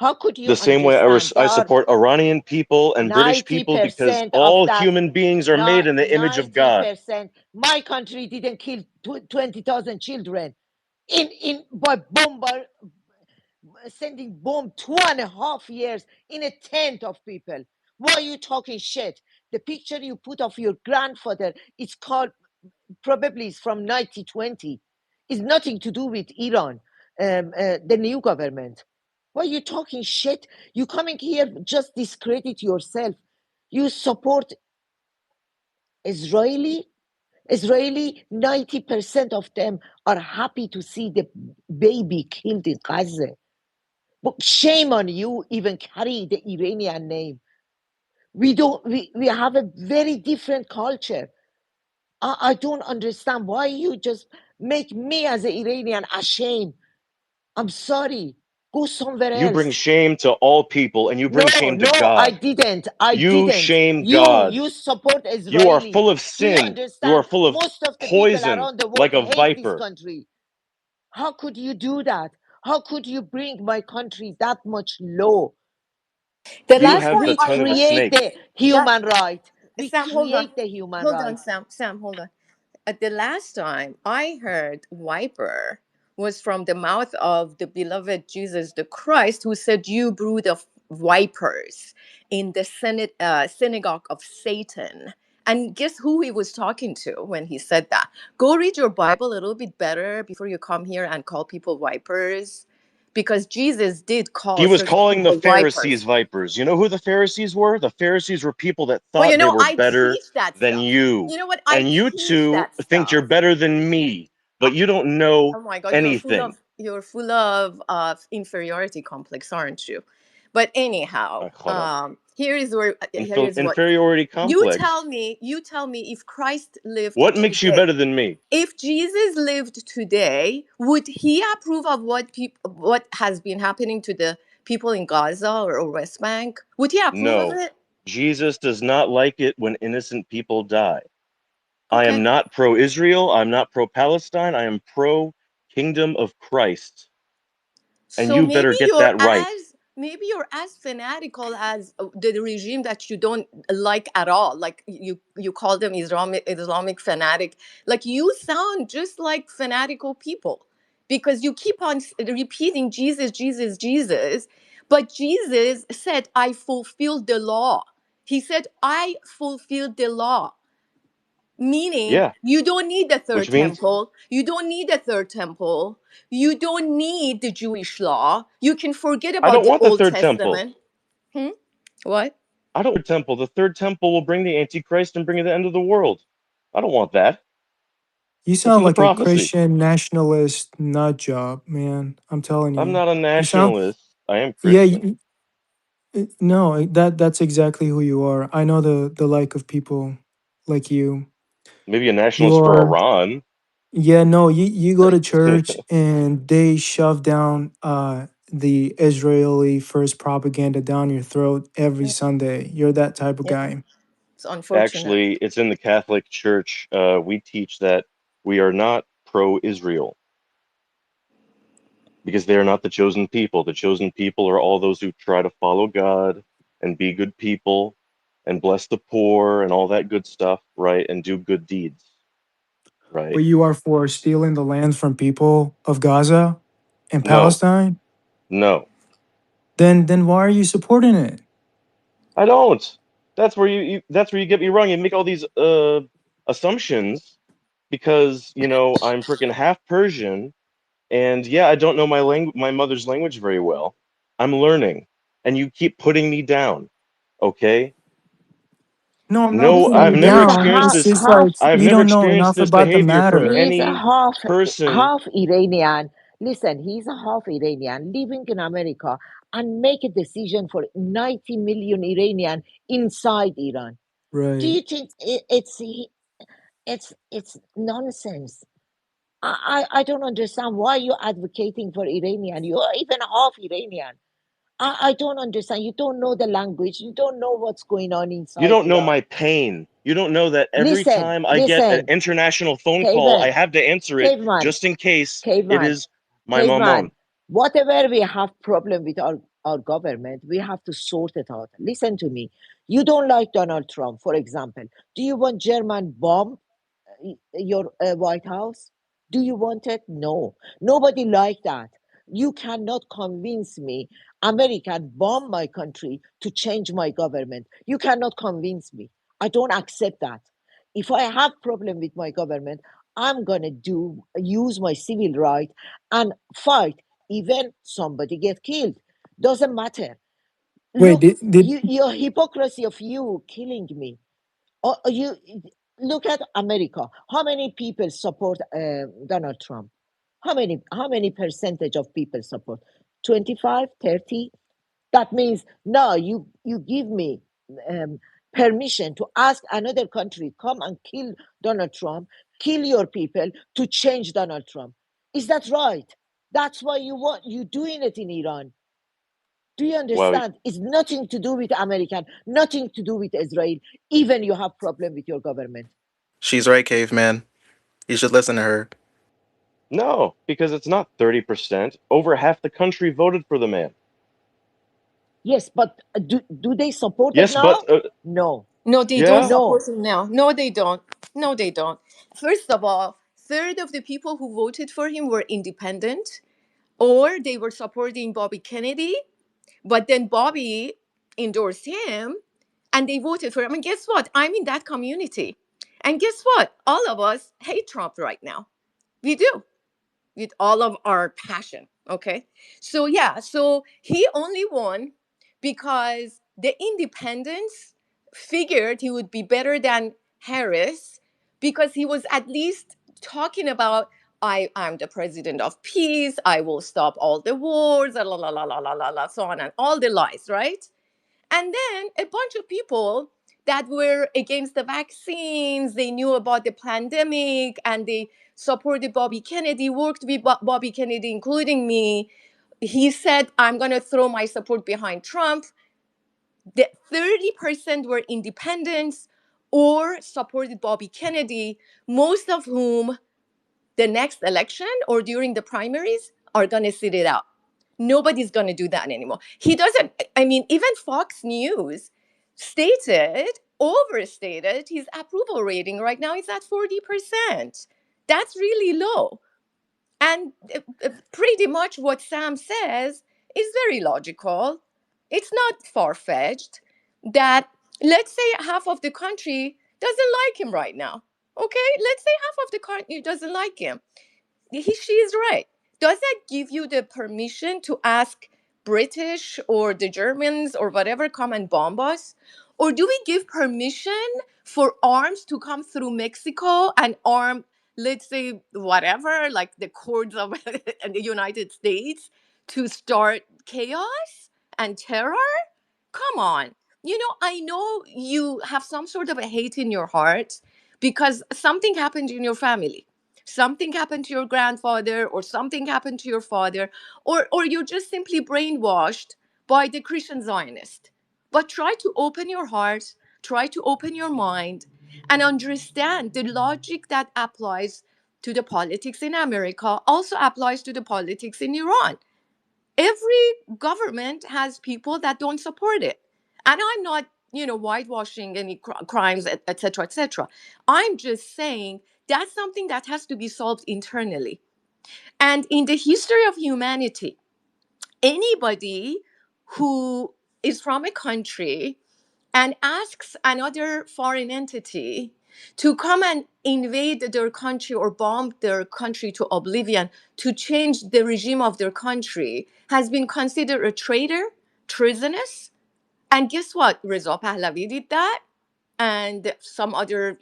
How could you The same way understand? There I are support Iranian people and British people because 90% of all that, human beings are made in the image of God. 90%. My country didn't kill 20,000 children by bomber sending bomb 2.5 years in a tent of people. Why are you talking shit? The picture you put of your grandfather, it's called, probably it's from 1920. It's nothing to do with Iran, the new government. Why are you talking shit? You coming here just discredit yourself. You support Israeli. 90% of them are happy to see the baby killed in Gaza. But shame on you, even carry the Iranian name. We have a very different culture. I don't understand why you just make me as an Iranian ashamed. I'm sorry. Go somewhere You bring else. shame to all people and you No, bring shame to no, I God. didn't. You shame God. You support You are Israeli. full of Do you sin. You are understand? full of Most of the people poison around the world like a hate this viper. country. How could you do that? How could you bring my country that much low? The You last have time the We I tongue of a heard create snake. the that, human right. We Sam, hold on. create the human Hold on, right. Sam, hold on. The last time I heard viper was from the mouth of the beloved Jesus the Christ, who said, "You brood of vipers," in the synagogue of Satan. And guess who he was talking to when he said that? Go read your Bible a little bit better before you come here and call people vipers, because Jesus did He call was certain calling the people Pharisees vipers. vipers. You know who the Pharisees were? The Pharisees were people that Well, thought they were I better teach that than stuff. you. You know what? I And you teach two that think you're stuff. better than me, but you don't know Oh my God, anything. you're full of inferiority complex, aren't you? But anyhow, خلاص. here is what Inferiority complex. you tell me if Christ lived What makes you today. better than me? If Jesus lived today, would he approve of what has been happening to the people in Gaza or West Bank? Would he approve of No. it? Jesus does not like it when innocent people die. I am Okay. not pro Israel. I'm not pro Palestine. I am pro kingdom of Christ. And So you better get that right. maybe you're as fanatical as the regime that you don't like at all. Like you call them Islamic fanatic. Like you sound just like fanatical people because you keep on repeating Jesus, Jesus, Jesus. But Jesus said, "I fulfilled the law." He said, "I fulfilled the law." Meaning, Yeah. you don't need the third Which means temple. You don't need the third temple. You don't need the Jewish law. You can forget I about don't the want the Old third temple. Testament. Hmm? What? I don't want the temple. The third temple will bring the Antichrist and bring the end of the world. I don't want that. You That's sound in the like a prophecy. Christian nationalist nut job, man. I'm telling I'm you. not a You sound nationalist. I am yeah, Christian. no, that's exactly who you are. I know the like of people like you. Maybe a nationalist for You're Iran. yeah, no, you go to church and they shove down the Israeli first propaganda down your throat every Yeah, Sunday. You're that type of yeah. guy. It's unfortunate. Actually, it's in the Catholic Church. We teach that we are not pro Israel. because they are not the chosen people. The chosen people are all those who try to follow God and be good people and bless the poor and all that good stuff, right? And do good deeds, But right? you are for stealing the land from people of Gaza and No, Palestine? no, Then why are you supporting it? I don't. That's where that's where you get me wrong. You make all these assumptions because, I'm freaking half Persian. And yeah, I don't know my mother's language very well. I'm learning, and you keep putting me down. Okay? No, I'm not No, putting I've you never He's a down. experienced half It's this. just half. like I've you never don't know experienced enough this about the behavior from matter. He's a any half person. half Iranian. Listen, he's a half Iranian living in America and make a decision for 90 million Iranian inside Iran. Do Right. you think it's nonsense? I don't understand why you're advocating for Iranian. You are even half Iranian. I don't understand. You don't know the language. You don't know what's going on You inside don't know Iran. my pain. You don't know that every Listen, time I get an listen, international phone call, I Caveman, have to answer it caveman, just in case it caveman, is my caveman. mamon. Whatever we have problem with our government, we have to sort it out. Listen to me. You don't like Donald Trump, for example. Do you want German bomb your White House? Do you want it? No. Nobody like that. You cannot convince me American bomb my country to change my government. You cannot convince me. I don't accept that. If I have problem with my government, I'm gonna use my civil right and fight. Even somebody get killed, doesn't matter. Wait, Look, did your hypocrisy of you killing me. You look at America. How many people support Donald Trump? How many percentage of people support? 25, 30? That means now you give me um, permission to ask another country come and kill Donald Trump, kill your people to change Donald Trump. Is that right? That's why you doing it in Iran. Do you Well, understand? It's nothing to do with American, nothing to do with Israel. Even you have problem with your government. She's right, caveman. You should listen to her. no, because it's not 30%. Over half the country voted for the man. Yes, but do they support it Yes, now? but No, No, they don't yeah. no. support him now. No, they don't. No, they don't. First of all, third of the people who voted for him were independent, or they were supporting Bobby Kennedy. But then Bobby endorsed him, and they voted for him. And guess what? I'm in that community. And guess what? All of us hate Trump right now. We do, with all of our passion. Okay. So, yeah, so he only won because the independents figured he would be better than Harris because he was at least talking about, I'm the president of peace. I will stop all the wars, so on, and all the lies, right? And then a bunch of people that were against the vaccines, they knew about the pandemic and they supported Bobby Kennedy, worked with Bobby Kennedy, including me. He said, I'm going to throw my support behind Trump. The 30% were independents or supported Bobby Kennedy, most of whom the next election or during the primaries are going to sit it out. Nobody's going to do that anymore. He doesn't, I mean, even Fox News overstated his approval rating right now is at 40%. That's really low. And pretty much what Sam says is very logical. It's not far fetched that, let's say, half of the country doesn't like him right now. Okay, let's say half of the country doesn't like him. She is right. Does that give you the permission to ask British or the Germans or whatever come and bomb us? Or do we give permission for arms to come through Mexico and arm, let's say, whatever, like the courts of the United States to start chaos and terror? Come on. I know you have some sort of a hate in your heart because something happened in your family. Something happened to your grandfather, or something happened to your father, or you're just simply brainwashed by the Christian Zionist. But try to open your heart, try to open your mind, and understand the logic that applies to the politics in America also applies to the politics in Iran. Every government has people that don't support it. And I'm not, whitewashing any crimes, etc., etc. I'm just saying that's something that has to be solved internally. And in the history of humanity, anybody who is from a country and asks another foreign entity to come and invade their country or bomb their country to oblivion to change the regime of their country has been considered a traitor, treasonous. And guess what? Reza Pahlavi did that. And some other,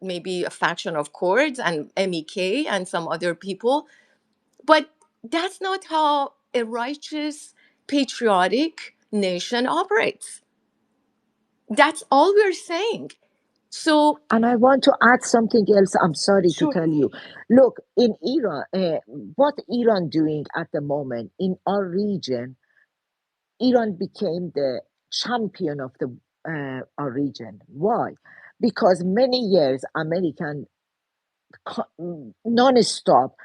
maybe a faction of Kurds and MEK and some other people. But that's not how a righteous, patriotic nation operates. That's all we're saying. So, And I want to add something else. I'm sorry to sure. tell you. Look, in Iran, what Iran doing at the moment in our region, Iran became the champion of the our region. Why? Because many years American non-stop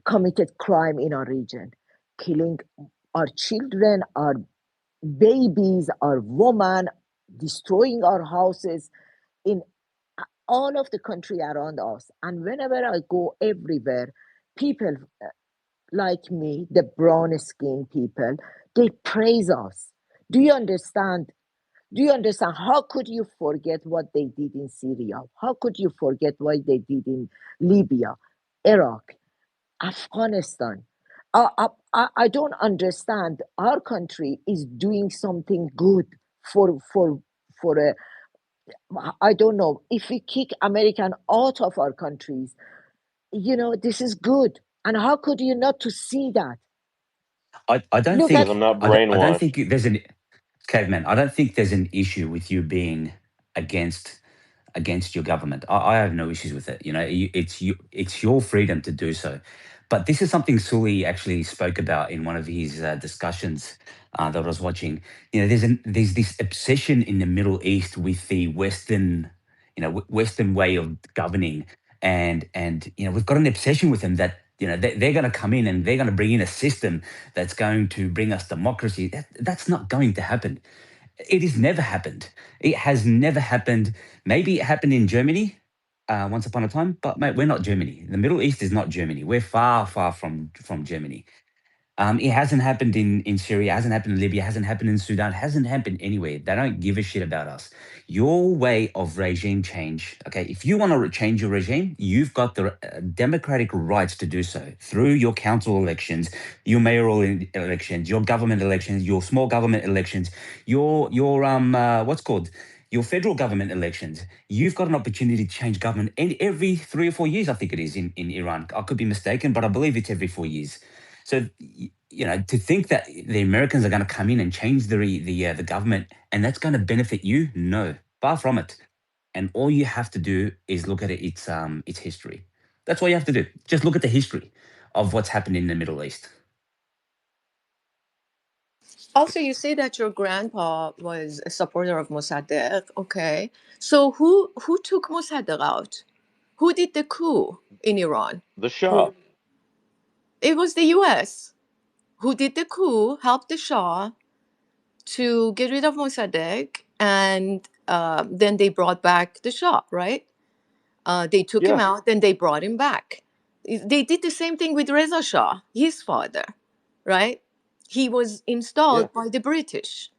committed crime in our region, killing our children, our babies, our women, destroying our houses in all of the country around us. And whenever I go everywhere, people like me, the brown skinned people, they praise us. Do you understand? Do you understand? How could you forget what they did in Syria? How could you forget what they did in Libya, Iraq, Afghanistan? I don't understand. Our country is doing something good for a. I don't know if we kick American out of our countries. This is good. And how could you not to see that? I don't Look Because at I'm think not I don't brainwashed. think there's an caveman. I don't think there's an issue with you being against your government. I have no issues with it. It's your freedom to do so. But this is something Sully actually spoke about in one of his discussions that I was watching. There's this obsession in the Middle East with the Western, Western way of governing, and we've got an obsession with them that they're going to come in and they're going to bring in a system that's going to bring us democracy. That's not going to happen. It has never happened. It has never happened. Maybe it happened in Germany once upon a time, but mate, we're not Germany. The Middle East is not Germany. We're far, far from Germany. It hasn't happened in Syria, hasn't happened in Libya, hasn't happened in Sudan, hasn't happened anywhere. They don't give a shit about us. Your way of regime change, okay, if you want to change your regime, you've got the democratic rights to do so through your council elections, your mayoral elections, your government elections, your small government elections, your what's called your federal government elections. You've got an opportunity to change government every 3 or 4 years, I think it is in Iran. I could be mistaken, but I believe it's every 4 years. So, to think that the Americans are going to come in and change the government and that's going to benefit you, no, far from it. And all you have to do is look at its history. That's all you have to do. Just look at the history of what's happened in the Middle East. Also, you say that your grandpa was a supporter of Mossadegh. Okay, so who took Mossadegh out? Who did the coup in Iran? The Shah. Who? It was the U.S. who did the coup, helped the Shah to get rid of Mossadegh, and then they brought back the Shah, right? They took him Yeah, out, then they brought him back. They did the same thing with Reza Shah, his father, right? He was yeah. installed by the British.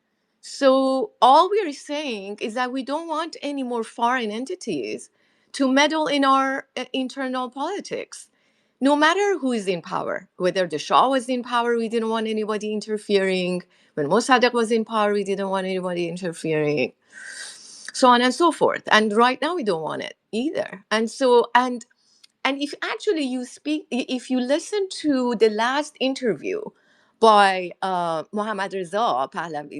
So all we are saying is that we don't want any more foreign entities to meddle in our internal politics. No matter who is in power, whether the Shah was in power, we didn't want anybody interfering. When Mossadegh was in power, we didn't want anybody interfering, so on and so forth. And right now we don't want it either. And if actually you speak, if you listen to the last interview by Mohammad Reza Pahlavi,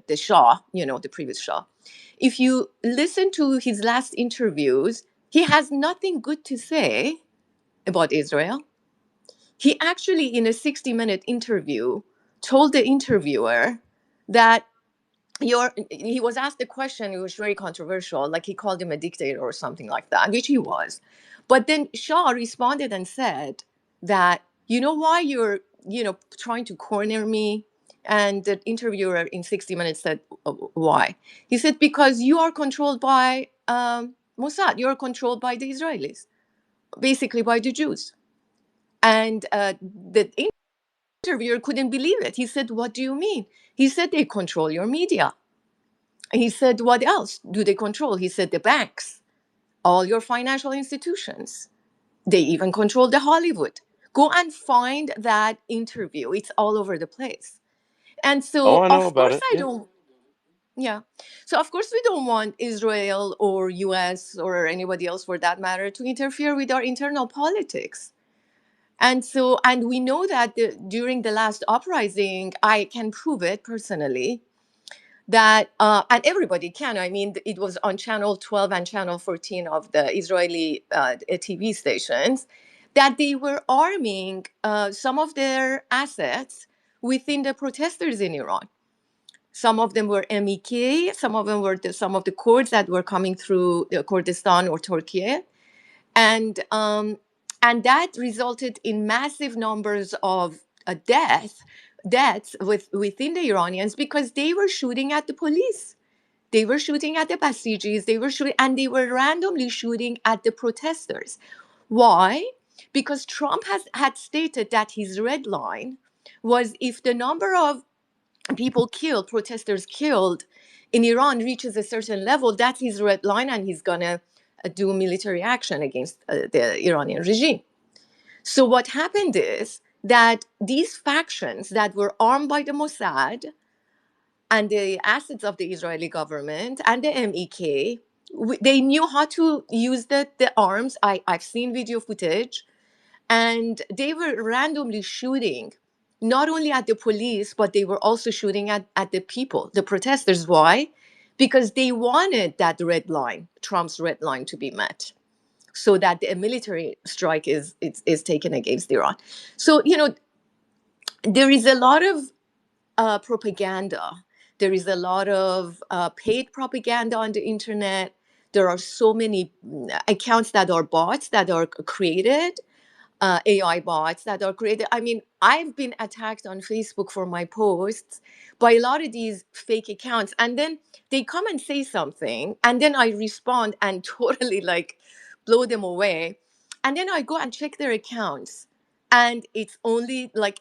the Shah, the previous Shah, if you listen to his last interviews, he has nothing good to say about Israel. He actually, in a 60-minute interview, told the interviewer that he was asked a question. It was very controversial, like he called him a dictator or something like that, which he was. But then Shah responded and said that, you know why you're, trying to corner me? And the interviewer in 60 Minutes said, why? He said, because you are controlled by Mossad. You're controlled by the Israelis, basically by the Jews. And the interviewer couldn't believe it. He said, what do you mean? He said, they control your media. He said, what else do they control? He said, the banks, all your financial institutions. They even control the Hollywood. Go and find that interview. It's all over the place. And Oh, so, I know of about course, it. I Yeah. don't, yeah. So, of course, we don't want Israel or US or anybody else for that matter to interfere with our internal politics. And so, and we know that during the last uprising, I can prove it personally, that and everybody can. I mean, it was on channel 12 and channel 14 of the Israeli TV stations, that they were arming some of their assets within the protesters in Iran. Some of them were MEK, some of them were some of the Kurds that were coming through Kurdistan or Turkey, and that resulted in massive numbers of deaths within the Iranians, because they were shooting at the police, they were shooting at the Basijis, they were shooting, and they were randomly shooting at the protesters. Why? Because Trump had stated that his red line was, if the number of people killed, protesters killed in Iran reaches a certain level, that's his red line, and he's gonna do military action against the Iranian regime. So what happened is that these factions that were armed by the Mossad and the assets of the Israeli government and the MEK, they knew how to use the arms. I've seen video footage, and they were randomly shooting not only at the police, but they were also shooting at the people, the protesters. Why? Because they wanted that red line, Trump's red line, to be met, so that the military strike is taken against Iran. So, there is a lot of propaganda. There is a lot of paid propaganda on the internet. There are so many accounts that are bots that are created, AI bots that are created. I mean, I've been attacked on Facebook for my posts by a lot of these fake accounts. And then they come and say something, and then I respond and totally like blow them away. And then I go and check their accounts. And it's only like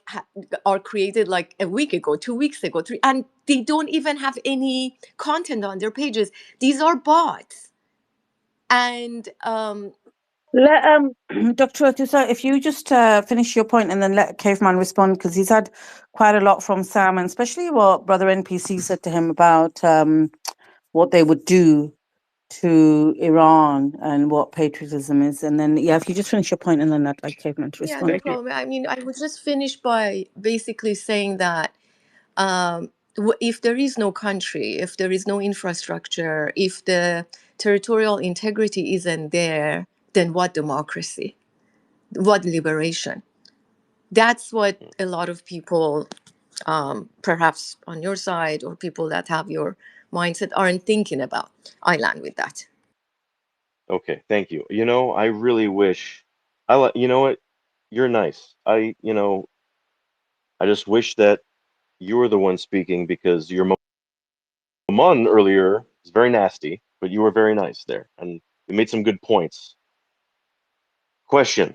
are created like a week ago, 2 weeks ago, three, and they don't even have any content on their pages. These are bots. And Let Dr. Atusa, if you just finish your point and then let Caveman respond, because he's had quite a lot from Sam, and especially what Brother NPC said to him about what they would do to Iran and what patriotism is. And then, yeah, if you just finish your point and then I'd like Caveman to yeah, no respond. Thank you. problem. I mean, I would just finish by basically saying that if there is no country, if there is no infrastructure, if the territorial integrity isn't there, then what democracy? What liberation? That's what a lot of people, perhaps on your side or people that have your mindset, aren't thinking about. I land with that. Okay, thank you. I really wish you know what? You're nice. I just wish that you were the one speaking, because your Maman earlier was very nasty, but you were very nice there, and you made some good points. Question: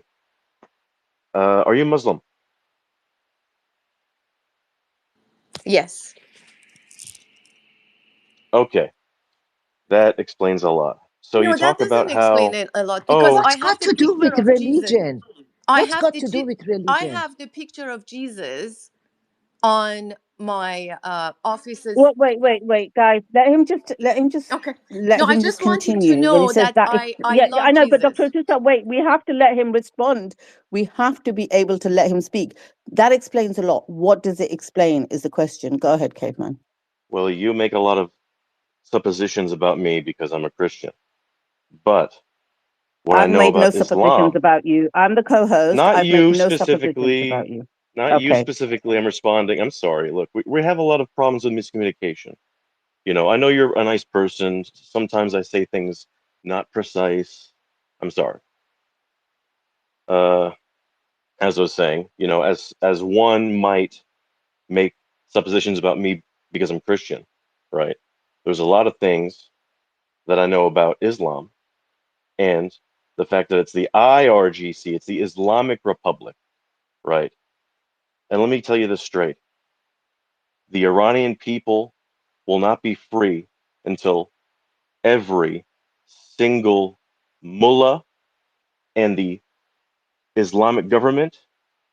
Are you Muslim? Yes. Okay, that explains a lot. So you No, that talk about doesn't explain how, it a lot, because oh, I What's have got the to do picture with of Jesus. religion? I What's have got the to do with I religion? have the picture of Jesus on my office's. Wait, guys. Okay. Let No, I him just just want him to continue. When he know says that that, I yeah, I love know, but Dr. Jesus. Tusa, wait, we have to let him respond. We have to be able to let him speak. That explains a lot. What does it explain is the question. Go ahead, Caveman. well, you make a lot of suppositions about me because I'm a Christian. But what I I've know made no about suppositions Islam, about you. I'm the co-host. not I've made you no suppositions specifically, about you. not you Okay. specifically, I'm responding. I'm sorry. Look, we have a lot of problems with miscommunication. I know you're a nice person. Sometimes I say things not precise. I'm sorry. As I was saying, as one might make suppositions about me because I'm Christian, right? There's a lot of things that I know about Islam and the fact that it's the IRGC, it's the Islamic Republic, right? And let me tell you this straight. The Iranian people will not be free until every single mullah and the Islamic government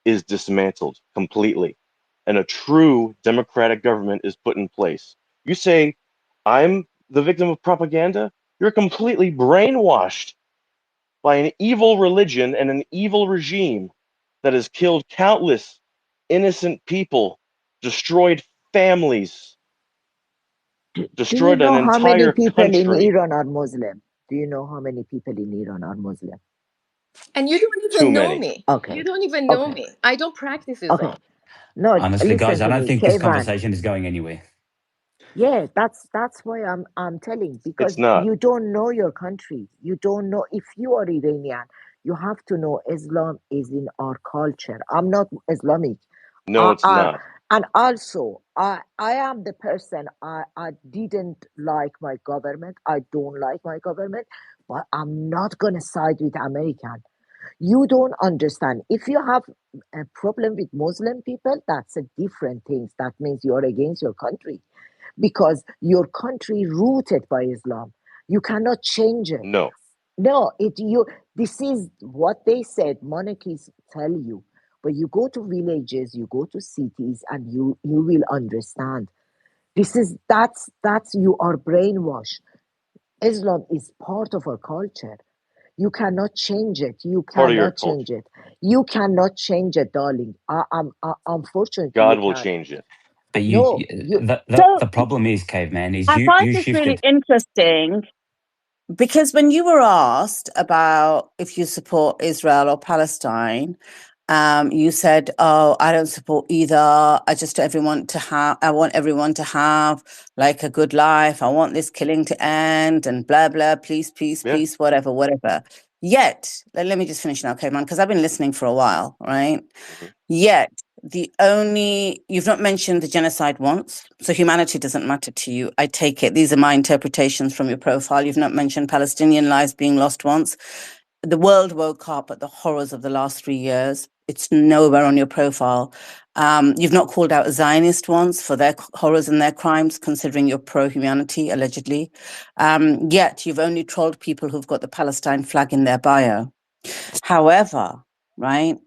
is dismantled completely and a true democratic government is put in place. You say, I'm the victim of propaganda? You're completely brainwashed by an evil religion and an evil regime that has killed countless innocent people, destroyed families, Do you destroyed an know how many entire people in country. Iran are Muslim? Do you know how many people in Iran are Muslim? And you don't Too even know many. me. Okay. You don't even know Okay. me. I don't practice Okay. Islam. No, Honestly, listen guys, I to don't me, think this Kayvan. conversation is going anywhere. Yeah, that's why I'm telling, It's because not. you don't know your country. You don't know. If you are Iranian, you have to know Islam is in our culture. I'm not Islamic. No, it's I not. and also I am the person, I didn't like my government. I don't like my government, but I'm not gonna side with American. You don't understand. If you have a problem with Muslim people, that's a different thing. That means you're against your country because your country rooted by Islam. You cannot change it. No. No, this is what they said, monarchies tell you. But you go to villages, you go to cities, and you will understand. That's you are brainwashed. Islam is part of our culture. You cannot change it. You Part of your cannot change culture. it. You cannot change it, darling. Unfortunately, you God will can't. change it. But No, you. the So problem is, caveman, is I you find you this really shifted. interesting because when you were asked about if you support Israel or Palestine, you said, "Oh, I don't support either. I want everyone to have like a good life. I want this killing to end and blah blah. Peace, peace, Yeah. peace, whatever, whatever." Yet, let me just finish now, okay, man, because I've been listening for a while, right? Mhm. Yet, you've not mentioned the genocide once, so humanity doesn't matter to you. I take it. These are my interpretations from your profile. You've not mentioned Palestinian lives being lost once. The world woke up at the horrors of the last 3 years. It's nowhere on your profile. You've not called out a Zionist once for their horrors and their crimes, considering you're pro-humanity, allegedly. Yet you've only trolled people who've got the Palestine flag in their bio. However, right,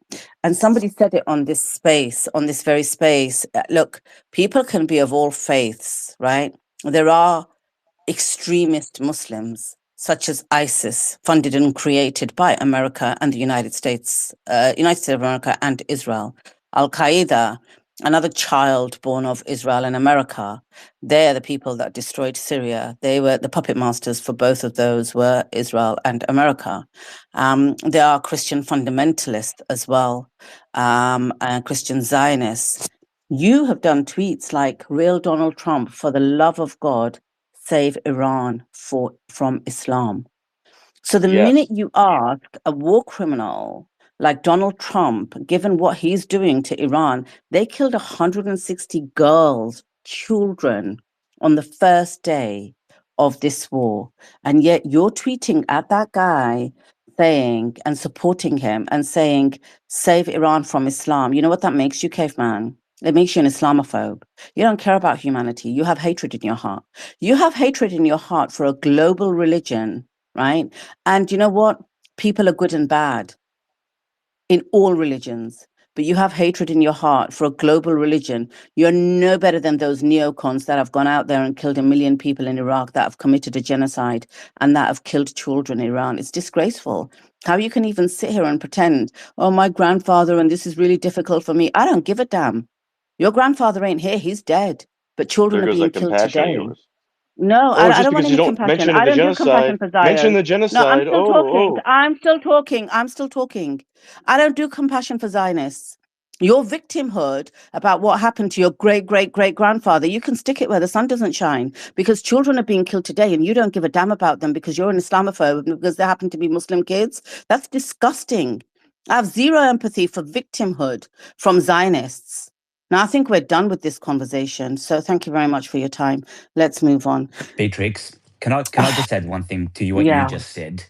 and somebody said it on this space, on this very space, look, people can be of all faiths, right? There are extremist Muslims, such as ISIS, funded and created by America and the United States of America and Israel. Al Qaeda, another child born of Israel and America. They're the people that destroyed Syria. They were the puppet masters for both of those were Israel and America. There are Christian fundamentalists as well, and Christian Zionists. You have done tweets like "Real Donald Trump, for the love of God, save Iran from Islam." So the minute Yes. you ask a war criminal like Donald Trump, given what he's doing to Iran, they killed 160 girls, children on the first day of this war. And yet you're tweeting at that guy saying and supporting him and saying, save Iran from Islam. You know what that makes you, caveman? It makes you an Islamophobe. You don't care about humanity. You have hatred in your heart. You have hatred in your heart for a global religion, right? And you know what? People are good and bad in all religions, but you have hatred in your heart for a global religion. You're no better than those neocons that have gone out there and killed 1 million people in Iraq, that have committed a genocide and that have killed children in Iran. It's disgraceful. How you can even sit here and pretend, oh, my grandfather, and this is really difficult for me. I don't give a damn. Your grandfather ain't here. He's dead. But children There are goes being that killed compassion of today. yours. No, Oh, I just don't want because you any don't compassion. mention I the don't do compassion genocide, for mention Zion. the No, I'm genocide. still talking. Oh, oh. I'm still talking. I'm still talking. I don't do compassion for Zionists. Your victimhood about what happened to your great great great grandfather, you can stick it where the sun doesn't shine, because children are being killed today and you don't give a damn about them because you're an Islamophobe because they happen to be Muslim kids. That's disgusting. I have zero empathy for victimhood from Zionists. Now, I think we're done with this conversation. So thank you very much for your time. Let's move on. Beatrix, can I just add one thing to what you Yeah, just said?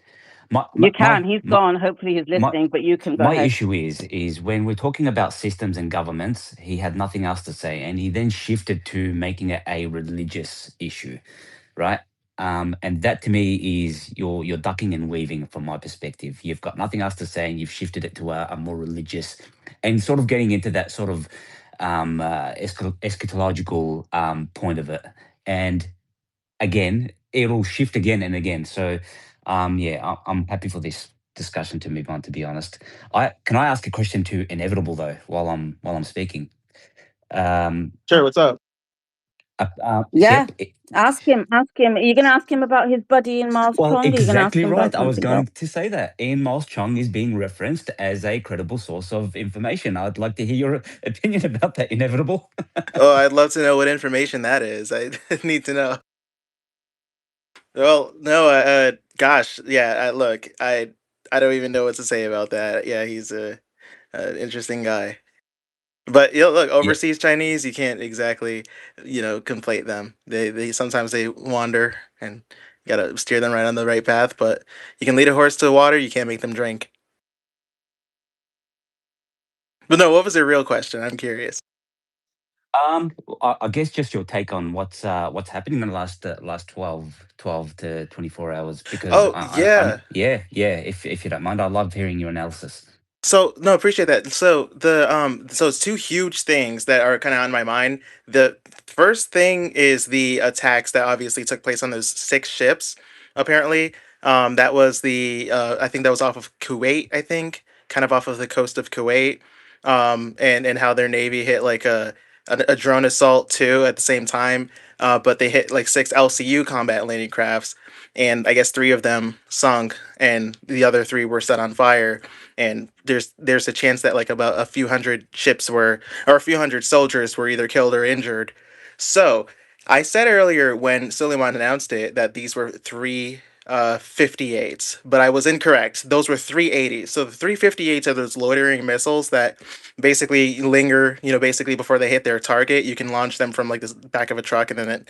My you my can. my He's my, gone. Hopefully he's my listening, but you can go my ahead. issue is when we're talking about systems and governments, he had nothing else to say, and he then shifted to making it a religious issue, right? And that to me is you're ducking and weaving from my perspective. You've got nothing else to say, and you've shifted it to a more religious, and sort of getting into that sort of eschatological point of it. And again, it'll shift again and again. So, yeah, I'm happy for this discussion to move on. To be honest, I ask a question to Inevitable though while I'm speaking. Um, Sure, what's up? Yeah, Shep, ask him. Ask him. Are you going to ask him about his buddy in Miles well, Chong? Are you going to ask exactly him about right. I was something else? going to say that Ian Miles Chong is being referenced as a credible source of information. I'd like to hear your opinion about that. Inevitable. Oh, I'd love to know what information that is. I need to know. Well, no, gosh, yeah. Look, I don't even know what to say about that. Yeah, he's a interesting guy. But look, Yeah. overseas Chinese, you can't exactly, conflate them. They sometimes they wander, and you gotta steer them right on the right path. But you can lead a horse to water, you can't make them drink. But no, what was the real question? I'm curious. I guess just your take on what's happening in the last 12 to 24 hours, because Oh yeah. yeah, if you don't mind, I love hearing your analysis. So no, appreciate that. So it's two huge things that are kind of on my mind. The first thing is the attacks that obviously took place on those six ships. Apparently, that was the I think that was off of Kuwait. I think kind of off of the coast of Kuwait, and how their navy hit like a drone assault too at the same time. But they hit like six LCU combat landing crafts, and I guess three of them sunk, and the other three were set on fire, and there's a chance that like about a few hundred ships were, or a few hundred soldiers were either killed or injured. So I said earlier when Suleiman announced it that these were three 58s, but I was incorrect. Those were 380s. So the 358s are those loitering missiles that basically linger, basically before they hit their target. You can launch them from like the back of a truck, and then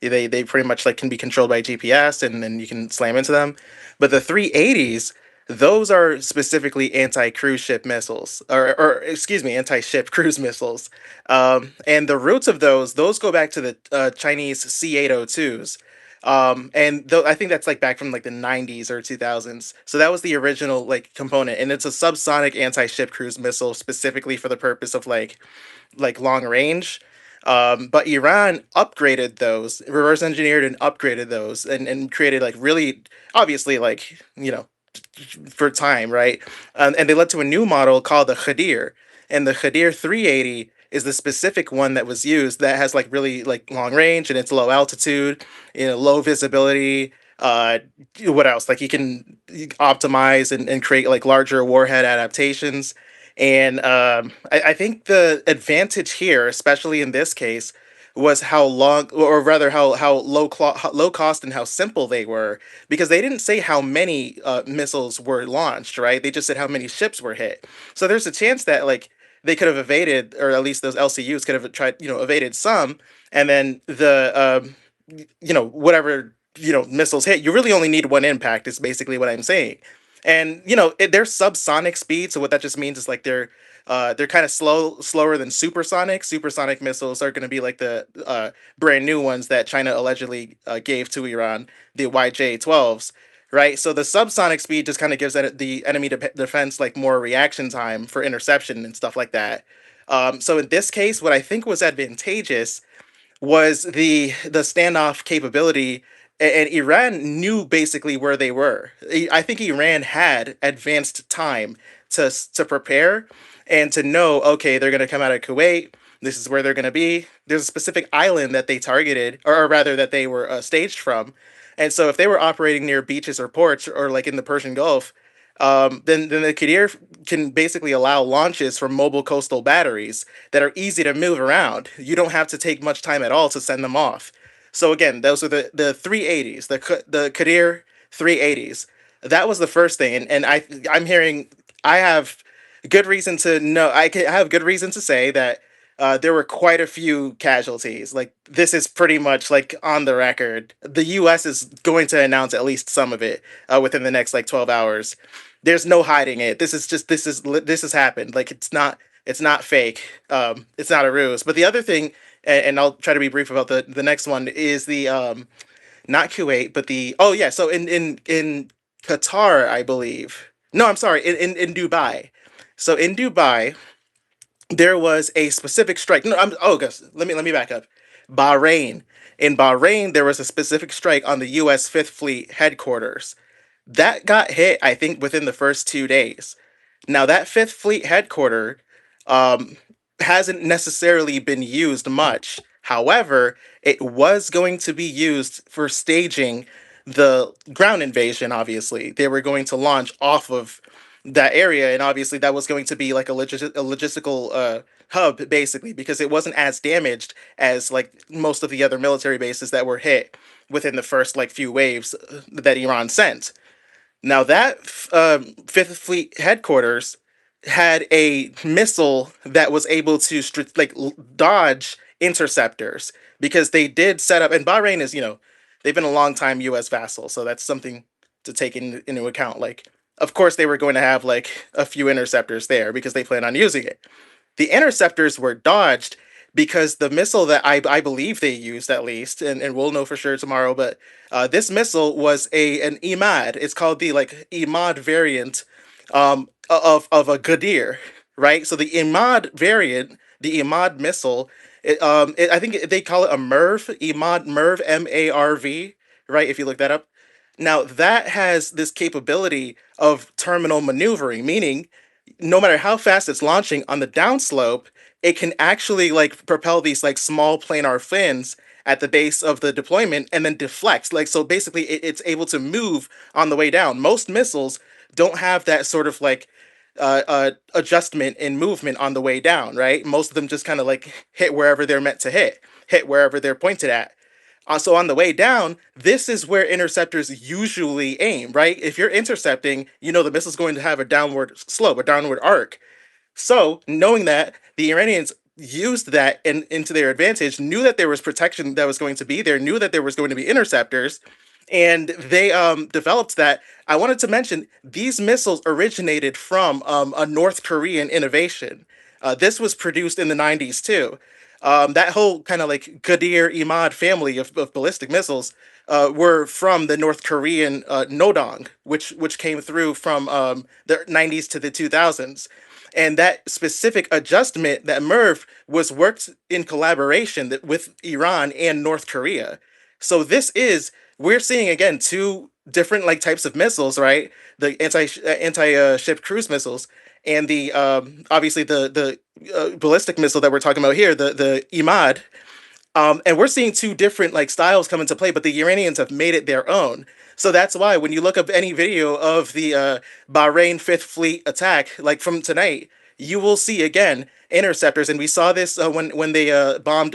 they pretty much like can be controlled by GPS, and then you can slam into them. But the 380s, those are specifically anti-cruise ship missiles, or excuse me, anti-ship cruise missiles. And the roots of those go back to the Chinese C-802s. And though I think that's like back from like the 90s or 2000s. So that was the original like component, and it's a subsonic anti-ship cruise missile specifically for the purpose of like long range. But Iran upgraded those, reverse engineered and upgraded those, and created like really obviously like for time, right? And they led to a new model called the Khadir, and the Khadir 380 is the specific one that was used that has like really like long range, and it's low altitude, low visibility. What else? Like you can optimize and create like larger warhead adaptations. And I think the advantage here, especially in this case, was how long, or rather, how low cost and how simple they were, because they didn't say how many missiles were launched, right? They just said how many ships were hit. So there's a chance that like they could have evaded, or at least those LCUs could have tried, evaded some, and then the whatever missiles hit, you really only need one impact. Is basically what I'm saying. And they're subsonic speed, so what that just means is like they're kind of slower than supersonic. Supersonic missiles are going to be like the brand new ones that China allegedly gave to Iran, the YJ-12s, right? So the subsonic speed just kind of gives the enemy defense like more reaction time for interception and stuff like that. So in this case, what I think was advantageous was the standoff capability, and Iran knew basically where they were. I think Iran had advanced time to prepare and to know, okay, they're going to come out of Kuwait. This is where they're going to be. There's a specific island that they targeted, or rather that they were staged from. And so if they were operating near beaches or ports, or like in the Persian Gulf, then the Qadir can basically allow launches from mobile coastal batteries that are easy to move around. You don't have to take much time at all to send them off. So again, those are the 380s, the Qadir 380s. That was the first thing, and I'm hearing I have good reason to know I have good reason to say that there were quite a few casualties. Like this is pretty much like on the record. The U.S. is going to announce at least some of it within the next like 12 hours. There's no hiding it. This has happened. Like it's not fake. It's not a ruse. But the other thing, and I'll try to be brief about the next one is the not Kuwait, but the oh yeah. So in Qatar, I believe. No, I'm sorry. In Dubai. So in Dubai, there was a specific strike. No, guys, let me back up. Bahrain. In Bahrain, there was a specific strike on the U.S. Fifth Fleet headquarters that got hit, I think, within the first 2 days. Now, that Fifth Fleet headquarters um, hasn't necessarily been used much. However, it was going to be used for staging the ground invasion, obviously. They were going to launch off of that area, and obviously, that was going to be like a logistical hub, basically, because it wasn't as damaged as like most of the other military bases that were hit within the first like few waves that Iran sent. Now that Fifth Fleet headquarters had a missile that was able to dodge interceptors because they did set up. And Bahrain is, they've been a long time U.S. vassal, so that's something to take into account. Like, of course, they were going to have like a few interceptors there because they plan on using it. The interceptors were dodged because the missile that I believe they used, at least, and we'll know for sure tomorrow, but this missile was an IMAD. It's called the like IMAD variant of a Gadir, right? So the IMAD variant, the IMAD missile, I think they call it a MERV, IMAD MARV, right? If you look that up. Now that has this capability of terminal maneuvering, meaning no matter how fast it's launching on the downslope, it can actually like propel these like small planar fins at the base of the deployment and then deflects. Like so basically it's able to move on the way down. Most missiles don't have that sort of like adjustment in movement on the way down, right? Most of them just kind of like hit wherever they're meant to hit wherever they're pointed at. So on the way down, this is where interceptors usually aim, right? If you're intercepting, the missile's going to have a downward slope, a downward arc. So, knowing that, the Iranians used that into their advantage, knew that there was protection that was going to be there, knew that there was going to be interceptors, and they developed that. I wanted to mention these missiles originated from a North Korean innovation. This was produced in the 90s too. That whole kind of like Gadir Imad family of ballistic missiles were from the North Korean Nodong, which came through from the 90s to the 2000s. And that specific adjustment, that MERV, was worked in collaboration with Iran and North Korea. So we're seeing again two different like types of missiles, right? The anti ship cruise missiles and the obviously the ballistic missile that we're talking about here, the Imad. And we're seeing two different like styles come into play, but the Iranians have made it their own. So that's why when you look up any video of the Bahrain Fifth Fleet attack, like from tonight, you will see again interceptors. And we saw this when they bombed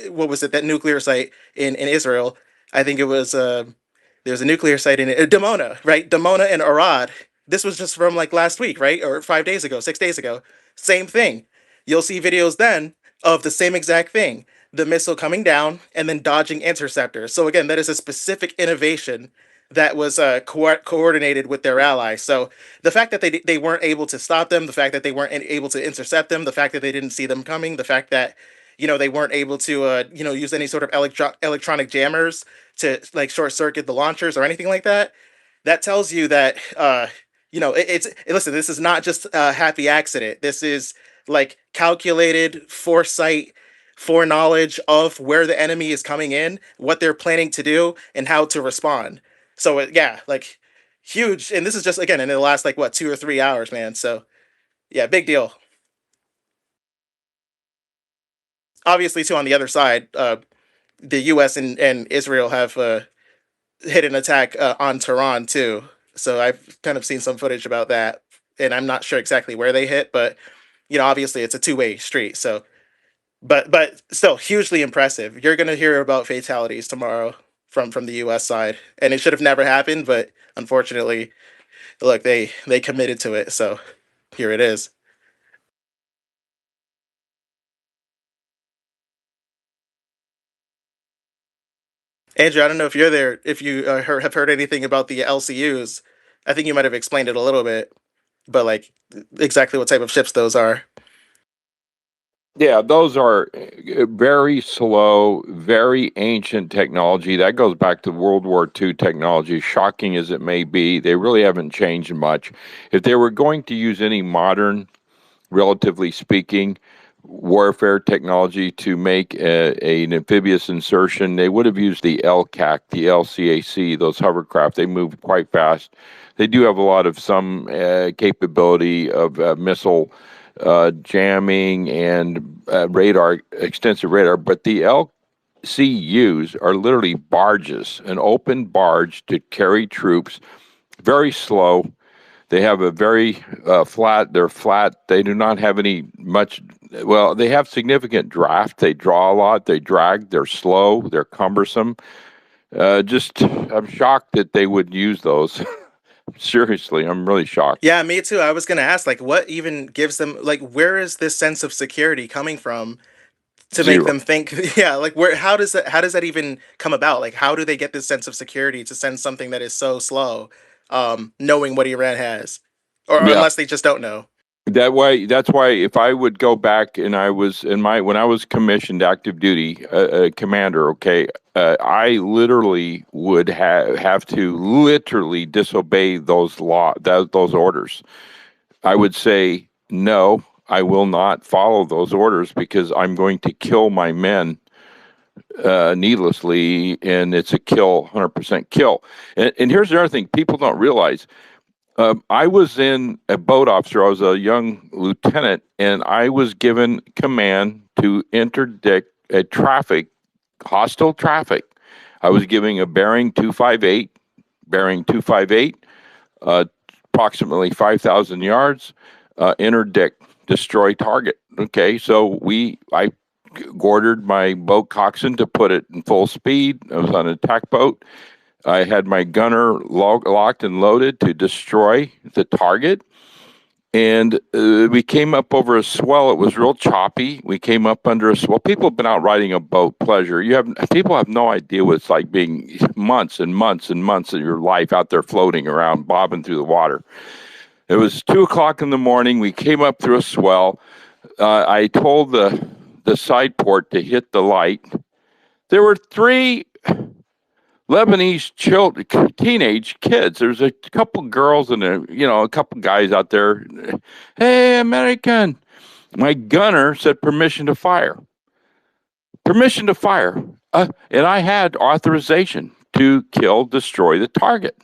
what was it, that nuclear site in Israel. I think it was there's a nuclear site in Dimona, right? Dimona and Arad. This was just from like last week, right? Or 5 days ago, 6 days ago. Same thing. You'll see videos then of the same exact thing, the missile coming down and then dodging interceptors. So again, that is a specific innovation that was coordinated with their allies. So the fact that they weren't able to stop them, the fact that they weren't able to intercept them, the fact that they didn't see them coming, the fact that they weren't able to use any sort of electronic jammers to like short circuit the launchers or anything like that. That tells you that listen, this is not just a happy accident. This is like calculated foresight, foreknowledge of where the enemy is coming in, what they're planning to do, and how to respond. So yeah, like huge. And this is just again in the last like what 2 or 3 hours, man. So yeah, big deal. Obviously, too, on the other side, the U.S. and Israel have hit an attack on Tehran too. So I've kind of seen some footage about that, and I'm not sure exactly where they hit, but obviously it's a two-way street. So, but still hugely impressive. You're gonna hear about fatalities tomorrow from the U.S. side, and it should have never happened, but unfortunately, look, they committed to it. So here it is. Andrew, I don't know if you're there, if you have heard anything about the LCUs. I think you might have explained it a little bit, but like exactly what type of ships those are. Yeah, those are very slow, very ancient technology. That goes back to World War II technology, shocking as it may be. They really haven't changed much. If they were going to use any modern, relatively speaking, warfare technology to make an amphibious insertion, they would have used the LCAC, the LCAC, those hovercraft. They move quite fast. They do have a lot of some capability of missile jamming and radar, extensive radar, but the LCUs are literally barges, an open barge to carry troops, very slow. They have a very they're flat. They do not have any much, well, they have significant draft. They draw a lot. They drag. They're slow. They're cumbersome. I'm shocked that they would use those. Seriously, I'm really shocked. Yeah, me too. I was gonna ask, like, what even gives them, like, where is this sense of security coming from to make Zero. them think? Yeah, like, where? How does that even come about? Like, how do they get this sense of security to send something that is so slow, knowing what Iran has, or Yeah. unless they just don't know? That's why if I would go back and I was when I was commissioned active duty commander, okay, I literally would have to literally disobey those orders. I would say no, I will not follow those orders because I'm going to kill my men needlessly, and it's a kill, 100% kill. And here's the other thing people don't realize. I was in a boat officer. I was a young lieutenant, and I was given command to interdict a hostile traffic. I was giving a bearing 258, uh, approximately 5,000 yards, interdict, destroy target. Okay, so I ordered my boat coxswain to put it in full speed. I was on an attack boat. I had my gunner locked and loaded to destroy the target. And we came up over a swell. It was real choppy. We came up under a swell. People have been out riding a boat, pleasure. People have no idea what it's like being months and months and months of your life out there floating around, bobbing through the water. It was 2:00 in the morning. We came up through a swell. I told the side port to hit the light. There were 3 Lebanese children, teenage kids. There's a couple girls and a couple guys out there. Hey, American! My gunner said permission to fire. Permission to fire, and I had authorization to destroy the target.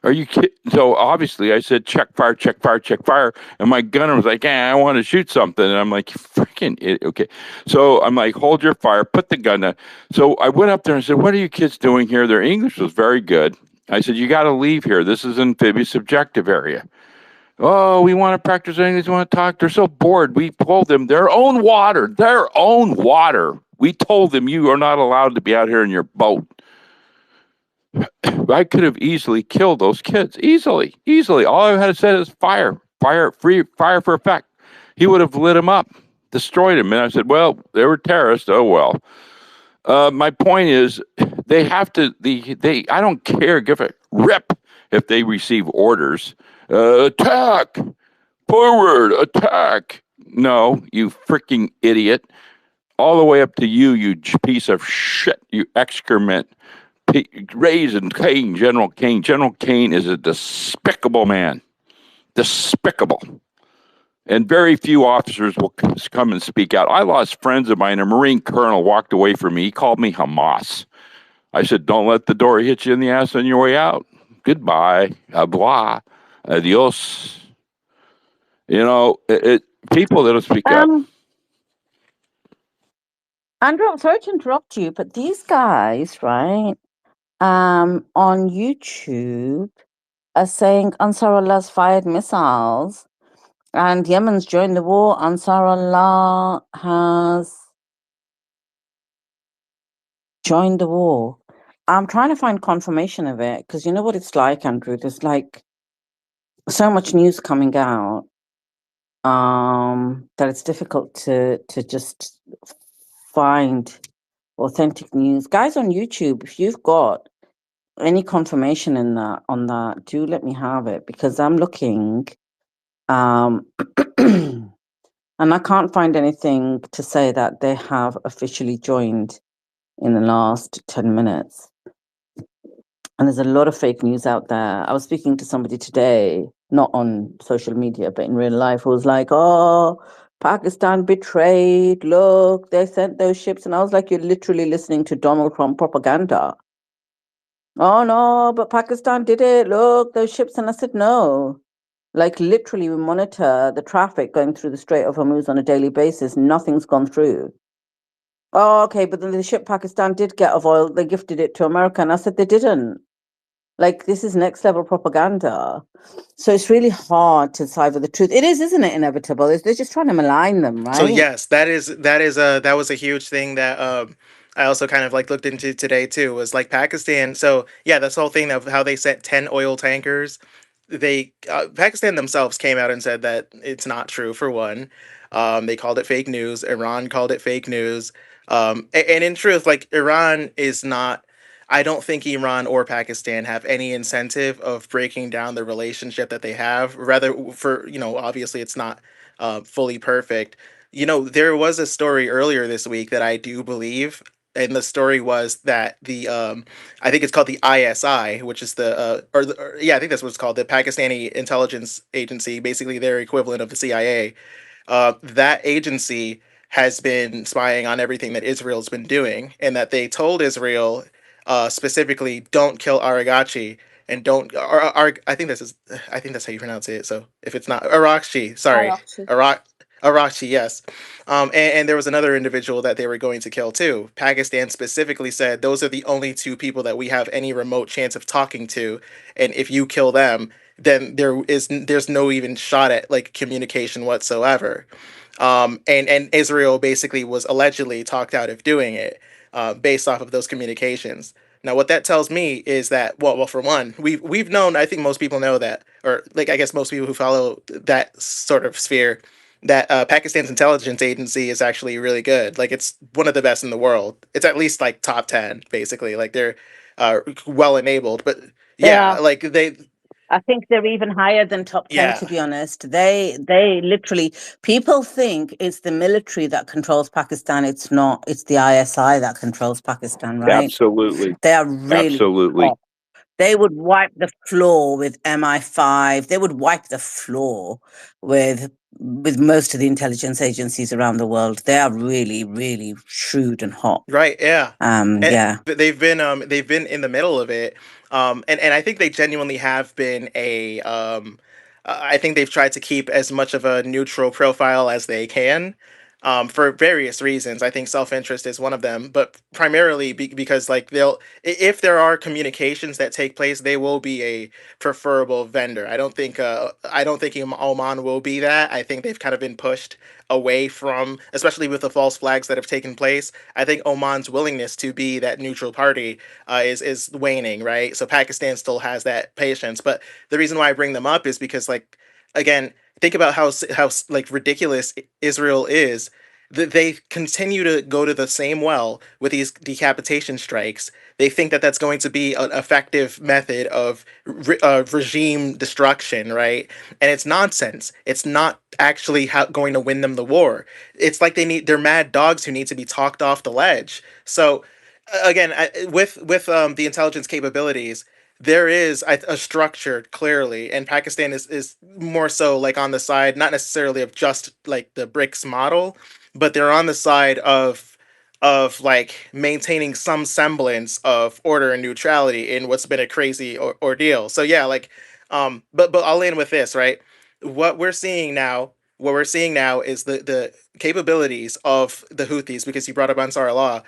Are you kidding? So obviously I said, check fire, check fire, check fire. And my gunner was like, I want to shoot something. And I'm like, freaking idiot. Okay. So I'm like, hold your fire, put the gun down. So I went up there and said, what are you kids doing here? Their English was very good. I said, you got to leave here. This is amphibious objective area. Oh, we want to practice English. We want to talk. They're so bored. We told them their own water. We told them you are not allowed to be out here in your boat. I could have easily killed those kids. Easily. All I had to say is fire for effect. He would have lit them up, destroyed them. And I said, well, they were terrorists. Oh, well. My point is, they have to, I don't care, give a rip if they receive orders. Attack! Forward! Attack! No, you freaking idiot. All the way up to you piece of shit, you excrement. Raising Kane, General Kane. General Kane is a despicable man. Despicable. And very few officers will come and speak out. I lost friends of mine. A Marine colonel walked away from me. He called me Hamas. I said, don't let the door hit you in the ass on your way out. Goodbye. Au revoir. Adios. People that don't speak up. Andrew, I'm sorry to interrupt you, but these guys, right, on YouTube, are saying Ansar Allah's fired missiles and Yemen's joined the war. Ansar Allah has joined the war. I'm trying to find confirmation of it because you know what it's like, Andrew. There's like so much news coming out that it's difficult to just find authentic news. Guys on YouTube, if you've got any confirmation in that on that, do let me have it because I'm looking and I can't find anything to say that they have officially joined in the last 10 minutes. And there's a lot of fake news out there. I was speaking to somebody today, not on social media, but in real life, who was like, oh, Pakistan betrayed. Look, they sent those ships. And I was like, you're literally listening to Donald Trump propaganda. Oh, no, but Pakistan did it. Look, those ships. And I said, no. Like, literally, we monitor the traffic going through the Strait of Hormuz on a daily basis. Nothing's gone through. Oh, okay, but then the ship Pakistan did get of oil. They gifted it to America. And I said, they didn't. Like, this is next level propaganda. So it's really hard to decipher the truth. It is, isn't it, inevitable? They're just trying to malign them, So right? yes, that was a huge thing that I also kind of like looked into today too, was like Pakistan. So yeah, this whole thing of how they sent 10 oil tankers, they Pakistan themselves came out and said that it's not true for one. They called it fake news. Iran called it fake news. And in truth, like Iran is not. I don't think Iran or Pakistan have any incentive of breaking down the relationship that they have. Rather, for obviously it's not fully perfect. There was a story earlier this week that I do believe, and the story was that I think it's called the ISI, which is yeah, I think that's what it's called, the Pakistani intelligence agency, basically their equivalent of the CIA. That agency has been spying on everything that Israel's been doing, and that they told Israel specifically, don't kill Aragachi and don't. I think that's how you pronounce it. So if it's not Arakchi, sorry, Karachi. Arakchi, yes. And there was another individual that they were going to kill too. Pakistan specifically said those are the only two people that we have any remote chance of talking to, and if you kill them, then there's no even shot at like communication whatsoever. And Israel basically was allegedly talked out of doing it based off of those communications. Now, what that tells me is that, well, for one, we've known. I think most people know that, or like I guess most people who follow that sort of sphere, that Pakistan's intelligence agency is actually really good. Like it's one of the best in the world. It's at least like top 10, basically. Like they're well enabled. But They yeah, are. like they, I think they're even higher than top 10, yeah, to be honest. They literally, people think it's the military that controls Pakistan. It's not. It's the ISI that controls Pakistan, right? Absolutely. They are really Absolutely. top. They would wipe the floor with MI5. They would wipe the floor with most of the intelligence agencies around the world. They are really, really shrewd and hot. right, yeah. And Yeah. they've been in the middle of it. And I think they genuinely have been I think they've tried to keep as much of a neutral profile as they can. For various reasons. I think self-interest is one of them, but primarily because like if there are communications that take place, they will be a preferable vendor. I don't think Oman will be that. I think they've kind of been pushed away from, especially with the false flags that have taken place. I think Oman's willingness to be that neutral party is waning, right? So Pakistan still has that patience, but the reason why I bring them up is because, like, again, think about how like ridiculous Israel is. They continue to go to the same well with these decapitation strikes. They think that that's going to be an effective method of regime destruction, right? And it's nonsense. It's not actually going to win them the war. It's like they're mad dogs who need to be talked off the ledge. So again, with the intelligence capabilities, there is a structure clearly, and Pakistan is more so like on the side, not necessarily of just like the BRICS model, but they're on the side of like maintaining some semblance of order and neutrality in what's been a crazy ordeal. So yeah, like but I'll end with this, right? What we're seeing now, what we're seeing now is the capabilities of the Houthis, because you brought up Ansar Allah.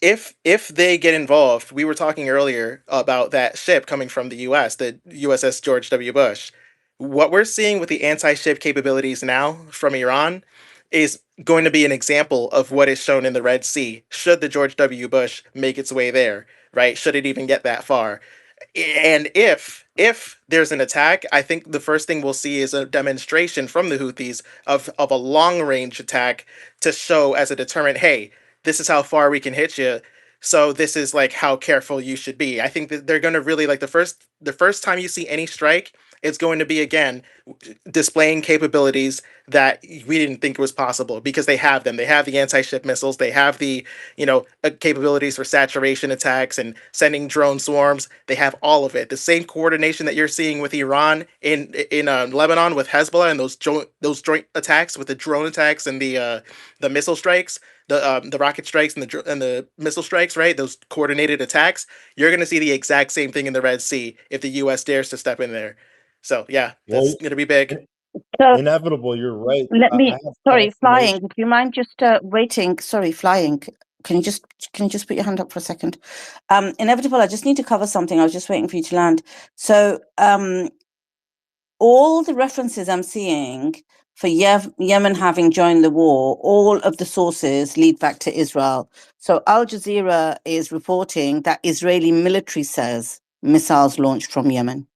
if they get involved, we were talking earlier about that ship coming from the U.S., the USS George W. Bush. What we're seeing with the anti-ship capabilities now from Iran is going to be an example of what is shown in the Red Sea. Should the George W. Bush make its way there, right? Should it even get that far? And if there's an attack, I think the first thing we'll see is a demonstration from the Houthis of a long range attack to show as a deterrent, hey, this is how far we can hit you. So this is like how careful you should be. I think that they're going to really like the first time you see any strike, it's going to be again displaying capabilities that we didn't think was possible because they have them. They have the anti-ship missiles. They have the capabilities for saturation attacks and sending drone swarms. They have all of it. The same coordination that you're seeing with Iran in Lebanon with Hezbollah and those joint attacks with the drone attacks and the missile strikes, the rocket strikes and the missile strikes, right? Those coordinated attacks. You're going to see the exact same thing in the Red Sea if the U.S. dares to step in there. So yeah, that's Well, going to be big. So inevitable. You're right. let I me, have sorry, confirmation. flying. Do you mind just waiting? Sorry, flying. Can you just put your hand up for a second? Inevitable. I just need to cover something. I was just waiting for you to land. So all the references I'm seeing for Yemen having joined the war, all of the sources lead back to Israel. So Al Jazeera is reporting that Israeli military says missiles launched from Yemen.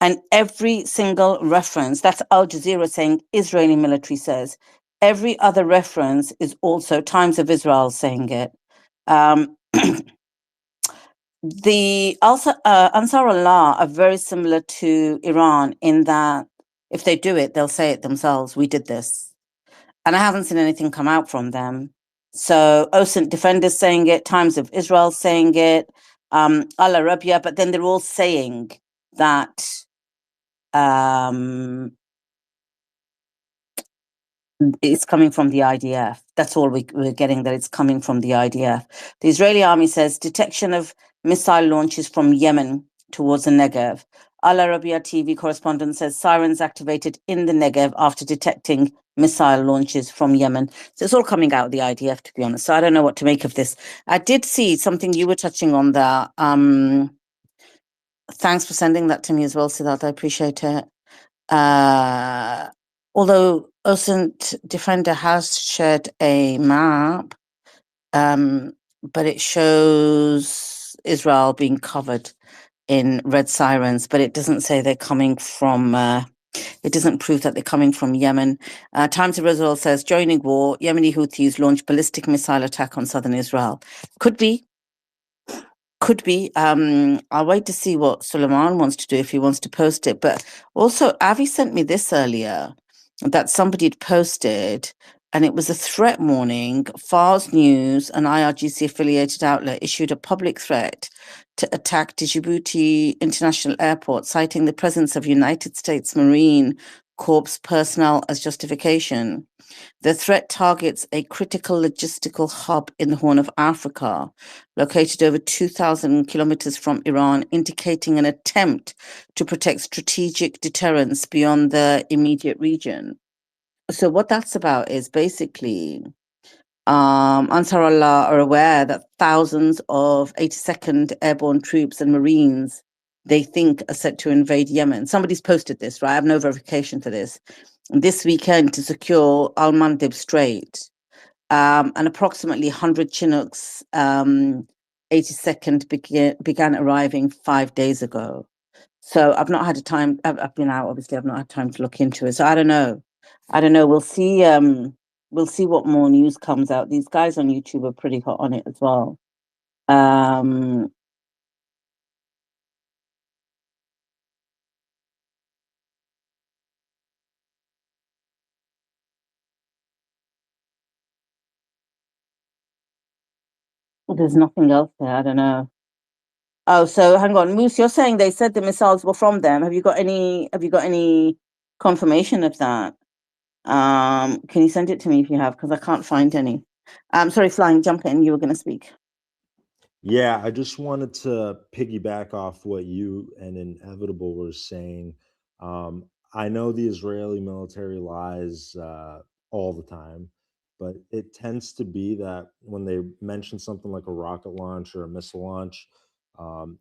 And every single reference, that's Al Jazeera saying Israeli military says. Every other reference is also Times of Israel saying it. The Ansar Allah are very similar to Iran in that if they do it, they'll say it themselves. We did this. And I haven't seen anything come out from them. So OSINT Defenders saying it, Times of Israel saying it, Al Arabiya, but then they're all saying that it's coming from the IDF. That's all we're getting, that it's coming from the IDF. The Israeli army says detection of missile launches from Yemen towards the Negev. Al Arabiya TV correspondent says sirens activated in the Negev after detecting missile launches from Yemen. So it's all coming out of the IDF, to be honest. So I don't know what to make of this. I did see something you were touching on there. Thanks for sending that to me as well, Siddharth. I appreciate it. Although OSINT Defender has shared a map, but it shows Israel being covered in red sirens, but it doesn't say they're coming from, it doesn't prove that they're coming from Yemen. Times of Israel says, joining war, Yemeni Houthis launch ballistic missile attack on southern Israel. Could be. Could be. I'll wait to see what Suleiman wants to do if he wants to post it. But also, Avi sent me this earlier that somebody had posted, and it was a threat warning. Fars News, an IRGC affiliated outlet, issued a public threat to attack Djibouti International Airport, citing the presence of United States Marine Corps personnel as justification. The threat targets a critical logistical hub in the Horn of Africa, located over 2,000 kilometers from Iran, indicating an attempt to protect strategic deterrence beyond the immediate region. So what that's about is basically Ansar Allah are aware that thousands of 82nd Airborne troops and Marines they think are set to invade Yemen. Somebody's posted this, right? I have no verification for this weekend to secure Al Mandeb Strait. And approximately 100 Chinooks, 82nd began arriving 5 days ago. So I've not had a time. I've been out. Obviously, I've not had time to look into it. So I don't know. We'll see. We'll see what more news comes out. These guys on YouTube are pretty hot on it as well. There's nothing else there. I don't know. Oh, so hang on, Moose. You're saying they said the missiles were from them. Have you got any confirmation of that? Can you send it to me if you have? Because I can't find any. Sorry, Flying, jump in. You were going to speak. Yeah, I just wanted to piggyback off what you and Inevitable were saying. I know the Israeli military lies all the time, but it tends to be that when they mention something like a rocket launch or a missile launch,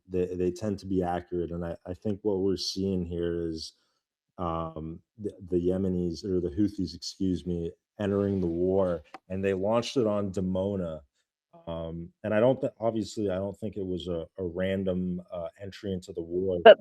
they tend to be accurate. And I think what we're seeing here is the Yemenis, or the Houthis, excuse me, entering the war, and they launched it on Dimona. And I don't obviously I don't think it was a random entry into the war. But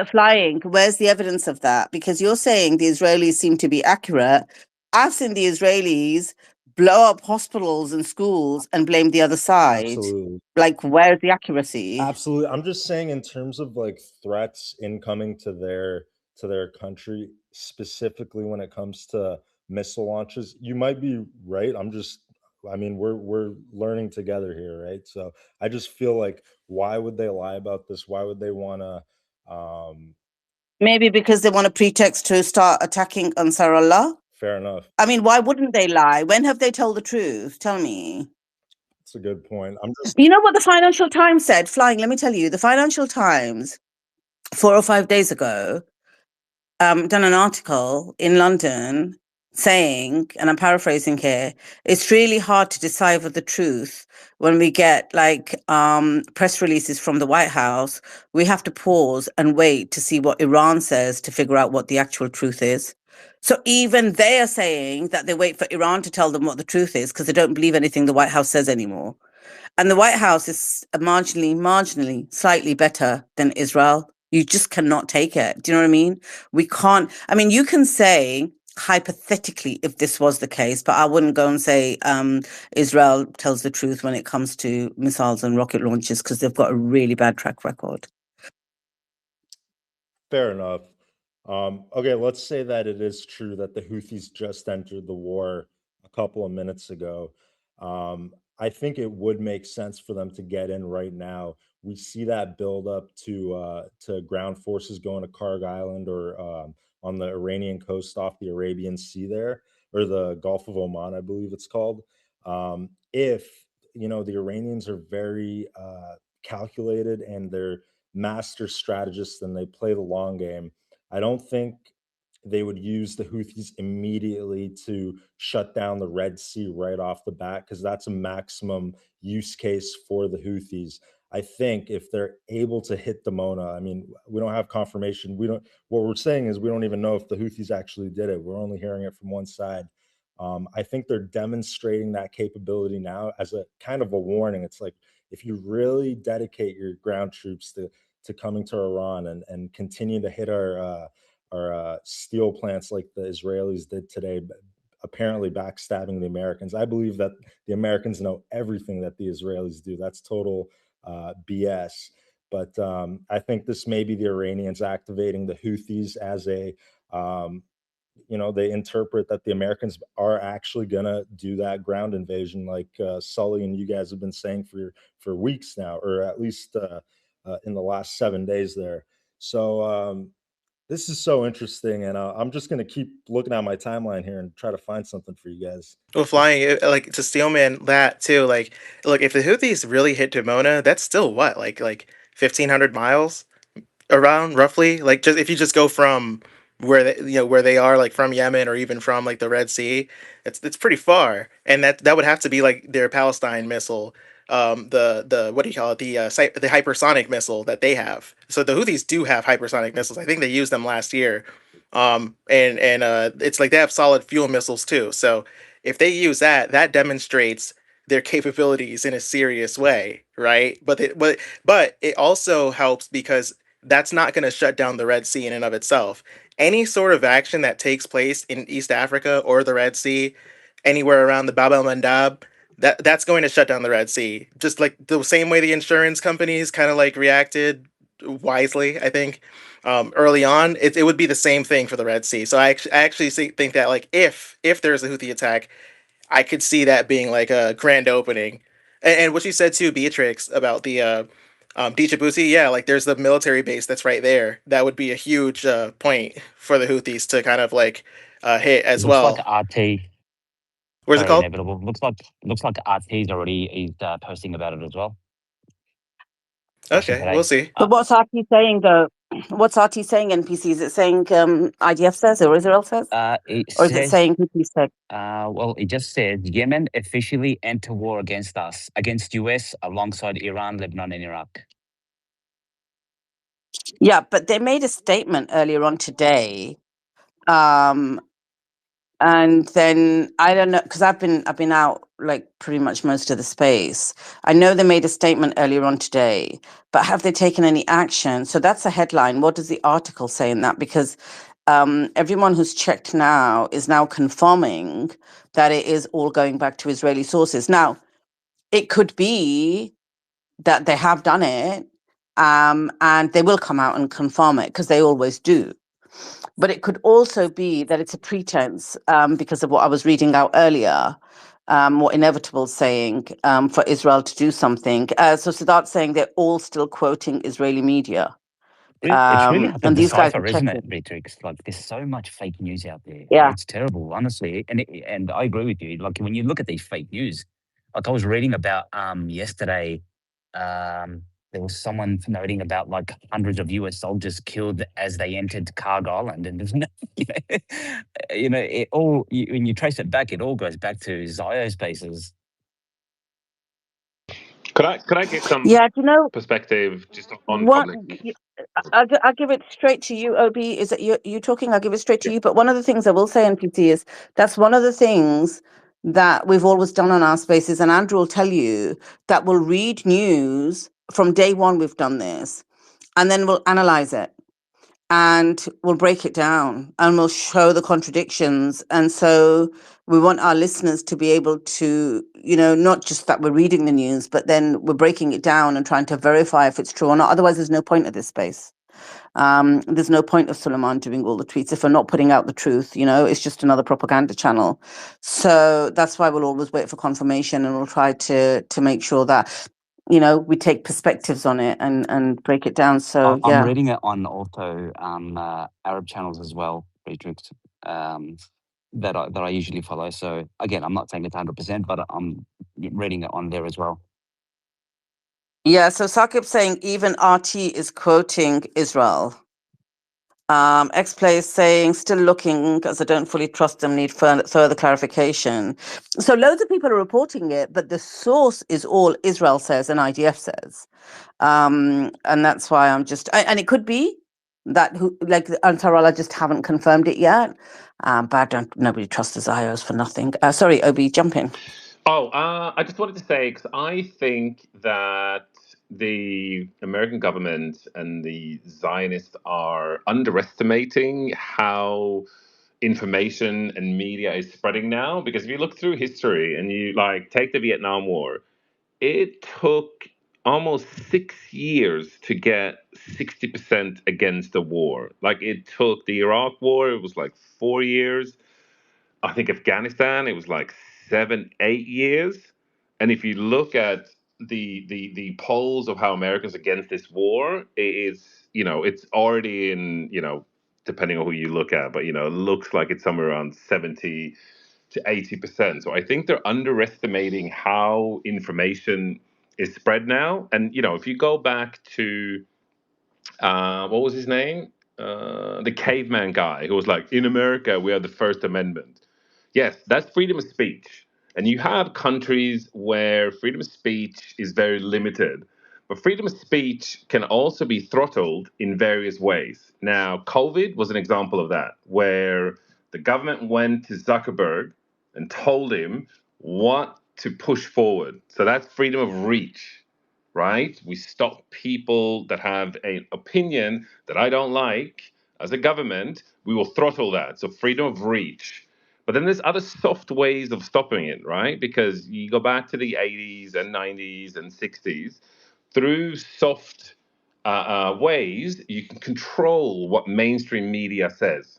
flying, where's the evidence of that? Because you're saying the Israelis seem to be accurate. I've seen the Israelis blow up hospitals and schools and blame the other side. Absolutely. Like, where's the accuracy? Absolutely. I'm just saying in terms of like threats incoming to their country, specifically when it comes to missile launches, you might be right. I mean, we're learning together here, right? So I just feel like, why would they lie about this? Why would they want to Maybe because they want a pretext to start attacking Ansar Allah. Fair enough. I mean, why wouldn't they lie? When have they told the truth? Tell me. That's a good point. You know what the Financial Times said? Flying, let me tell you, the Financial Times 4 or 5 days ago done an article in London saying, and I'm paraphrasing here, it's really hard to decipher the truth when we get like press releases from the White House. We have to pause and wait to see what Iran says to figure out what the actual truth is. So even they are saying that they wait for Iran to tell them what the truth is because they don't believe anything the White House says anymore. And the White House is marginally, slightly better than Israel. You just cannot take it. Do you know what I mean? We can't. I mean, you can say hypothetically if this was the case, but I wouldn't go and say Israel tells the truth when it comes to missiles and rocket launches because they've got a really bad track record. Fair enough. Okay, let's say that it is true that the Houthis just entered the war a couple of minutes ago. I think it would make sense for them to get in right now. We see that build up to ground forces going to Karg Island, or on the Iranian coast off the Arabian Sea there, or the Gulf of Oman, I believe it's called. If the Iranians are very calculated, and they're master strategists, and they play the long game, I don't think they would use the Houthis immediately to shut down the Red Sea right off the bat, because that's a maximum use case for the Houthis. I think if they're able to hit Dimona, I mean, we don't have confirmation. What we're saying is we don't even know if the Houthis actually did it. We're only hearing it from one side. I think they're demonstrating that capability now as a kind of a warning. It's like, if you really dedicate your ground troops to coming to Iran, and continue to hit our steel plants like the Israelis did today, apparently backstabbing the Americans. I believe that the Americans know everything that the Israelis do. That's total BS. But I think this may be the Iranians activating the Houthis as a they interpret that the Americans are actually gonna do that ground invasion, like Sully and you guys have been saying for weeks now, or at least in the last 7 days there. So this is so interesting, and I'm just gonna keep looking at my timeline here and try to find something for you guys. Well, flying, like, to steelman that too. Like, look, if the Houthis really hit Dimona, that's still what, like 1,500 miles around, roughly. Like, just if you just go from where they are, like from Yemen, or even from like the Red Sea, it's pretty far, and that would have to be like their Palestine missile, the what do you call it, the the hypersonic missile that they have. So the Houthis do have hypersonic missiles. I think they used them last year, and it's like they have solid fuel missiles too. So if they use that, that demonstrates their capabilities in a serious way, right? But it also helps because that's not going to shut down the Red Sea in and of itself. Any sort of action that takes place in East Africa or the Red Sea, anywhere around the Bab el Mandab, that's going to shut down the Red Sea. Just like the same way the insurance companies kind of like reacted wisely, I think, early on, it would be the same thing for the Red Sea. So I actually think that, like, if there's a Houthi attack, I could see that being like a grand opening. And what you said too, Beatrix, about the Djibouti, yeah, like there's the military base that's right there. That would be a huge point for the Houthis to kind of like hit as Looks like well. RT. Where's it Sorry, called? inevitable. Looks like RT is already posting about it as well. Okay, we'll see. But what's Aki saying though? What's RT saying, NPC? Is it saying IDF says or Israel says? It Or is it says, saying Houthi said? well, it just said Yemen officially enter war against us, against US, alongside Iran, Lebanon, and Iraq. Yeah, but they made a statement earlier on today. And then I don't know, because I've been out like pretty much most of the space. I know they made a statement earlier on today, but have they taken any action? So that's a headline. What does the article say in that? Because everyone who's checked now is now confirming that it is all going back to Israeli sources. Now, it could be that they have done it, and they will come out and confirm it because they always do. But it could also be that it's a pretense because of what I was reading out earlier, what Inevitable's saying for Israel to do something. So Sadat's saying they're all still quoting Israeli media. It's really hard to And these guys are decipher, isn't it, checking. Beatrix? Like, there's so much fake news out there. Yeah. It's terrible, honestly. And I agree with you. Like, when you look at these fake news, like I was reading about yesterday, there was someone noting about like hundreds of US soldiers killed as they entered Carg Island, and there's no, it all. When you trace it back, it all goes back to Zio's bases. Could I get some Yeah, do you know perspective just on what? public? I'll give it straight to you, Obi. Is it you talking? I'll give it straight to you. But one of the things I will say, NPT, is that's one of the things that we've always done on our spaces, and Andrew will tell you that we'll read news from day one. We've done this, and then we'll analyze it, and we'll break it down, and we'll show the contradictions. And so we want our listeners to be able to, not just that we're reading the news, but then we're breaking it down and trying to verify if it's true or not. Otherwise, there's no point at this space. There's no point of Suleiman doing all the tweets if we're not putting out the truth. It's just another propaganda channel. So that's why we'll always wait for confirmation, and we'll try to make sure that we take perspectives on it and break it down. So I'm yeah. reading it on also Arab channels as well, Beatrix, that I usually follow. So again, I'm not saying it's 100%, but I'm reading it on there as well. Yeah, so Saqib saying even RT is quoting Israel. X-Play is saying, still looking, as I don't fully trust them, need further clarification. So loads of people are reporting it, but the source is all Israel says and IDF says. And that's why I'm just, and it could be that Ansarallah just haven't confirmed it yet. But nobody trusts the Zios for nothing. Sorry, Obi, jump in. Oh, I just wanted to say, because I think that the American government and the Zionists are underestimating how information and media is spreading now. Because if you look through history and you take the Vietnam War, it took almost 6 years to get 60% against the war. Like, it took the Iraq War, it was like 4 years. I think Afghanistan, it was like 7, 8 years. And if you look at the polls of how America's against this war, it's already in, depending on who you look at, but it looks like it's somewhere around 70 to 80%. So I think they're underestimating how information is spread now. And if you go back to what was his name? The caveman guy who was like, in America, we have the First Amendment. Yes, that's freedom of speech. And you have countries where freedom of speech is very limited. But freedom of speech can also be throttled in various ways. Now, COVID was an example of that, where the government went to Zuckerberg and told him what to push forward. So that's freedom of reach, right? We stop people that have an opinion that I don't like as a government, we will throttle that. So freedom of reach. But then there's other soft ways of stopping it, right? Because you go back to the 80s and 90s and 60s, through soft ways, you can control what mainstream media says,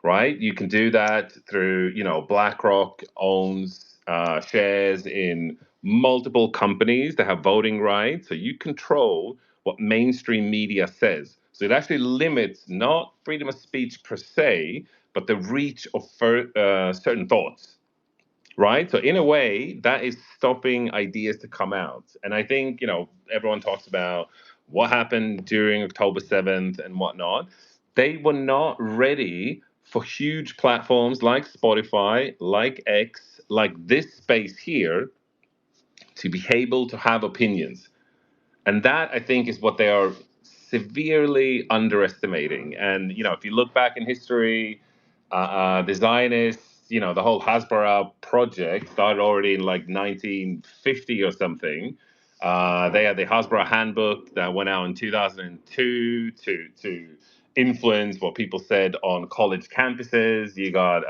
right? You can do that through, BlackRock owns shares in multiple companies that have voting rights. So you control what mainstream media says. So it actually limits not freedom of speech per se, but the reach of certain thoughts, right? So in a way, that is stopping ideas to come out. And I think, everyone talks about, what happened during October 7th and whatnot, they were not ready for huge platforms like Spotify, like X, like this space here to be able to have opinions. And that, I think, is what they are severely underestimating. And, if you look back in history, the Zionists, the whole Hasbara project started already in like 1950 or something. They had the Hasbara handbook that went out in 2002 to influence what people said on college campuses. You got,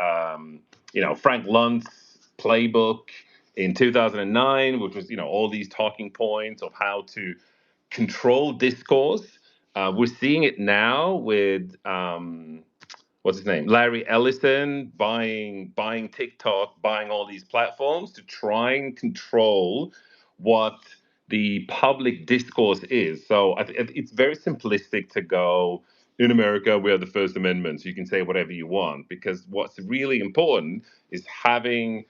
Frank Lunt's playbook in 2009, which was, all these talking points of how to control discourse. We're seeing it now with what's his name, Larry Ellison buying TikTok, buying all these platforms to try and control what the public discourse is. So it's very simplistic to go, in America we have the First Amendment, so you can say whatever you want. Because what's really important is having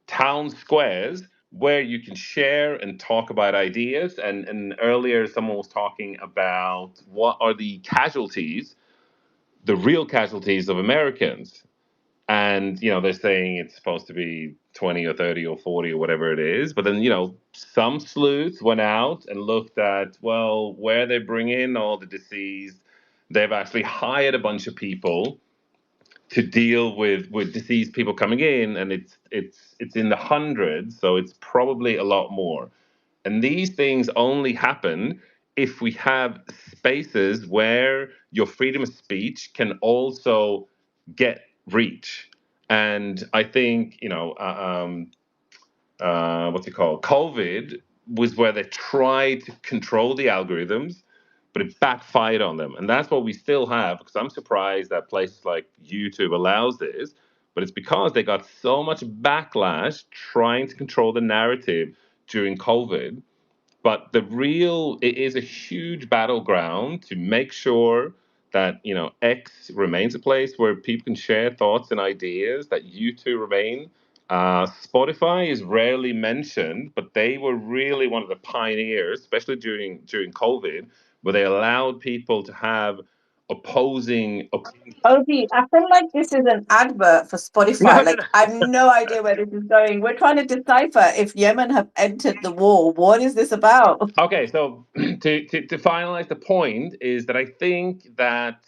town squares where you can share and talk about ideas. And earlier, someone was talking about what are the casualties, the real casualties of Americans. And, they're saying it's supposed to be 20 or 30 or 40 or whatever it is. But then, some sleuths went out and looked at, well, where they bring in all the deceased. They've actually hired a bunch of people to deal with deceased people coming in, and it's in the hundreds, so it's probably a lot more. And these things only happen if we have spaces where your freedom of speech can also get reach. And I think, what's it called? COVID was where they tried to control the algorithms, but it backfired on them. And that's what we still have, because I'm surprised that places like YouTube allows this, but it's because they got so much backlash trying to control the narrative during COVID. But it is a huge battleground to make sure that, X remains a place where people can share thoughts and ideas, that YouTube remain. Spotify is rarely mentioned, but they were really one of the pioneers, especially during COVID, where they allowed people to have opposing opinions. Obi, I feel like this is an advert for No, Spotify. no, no. Like, I have no idea where this is going. We're trying to decipher if Yemen have entered the war. What is this about? Okay, so to finalize the point is that I think that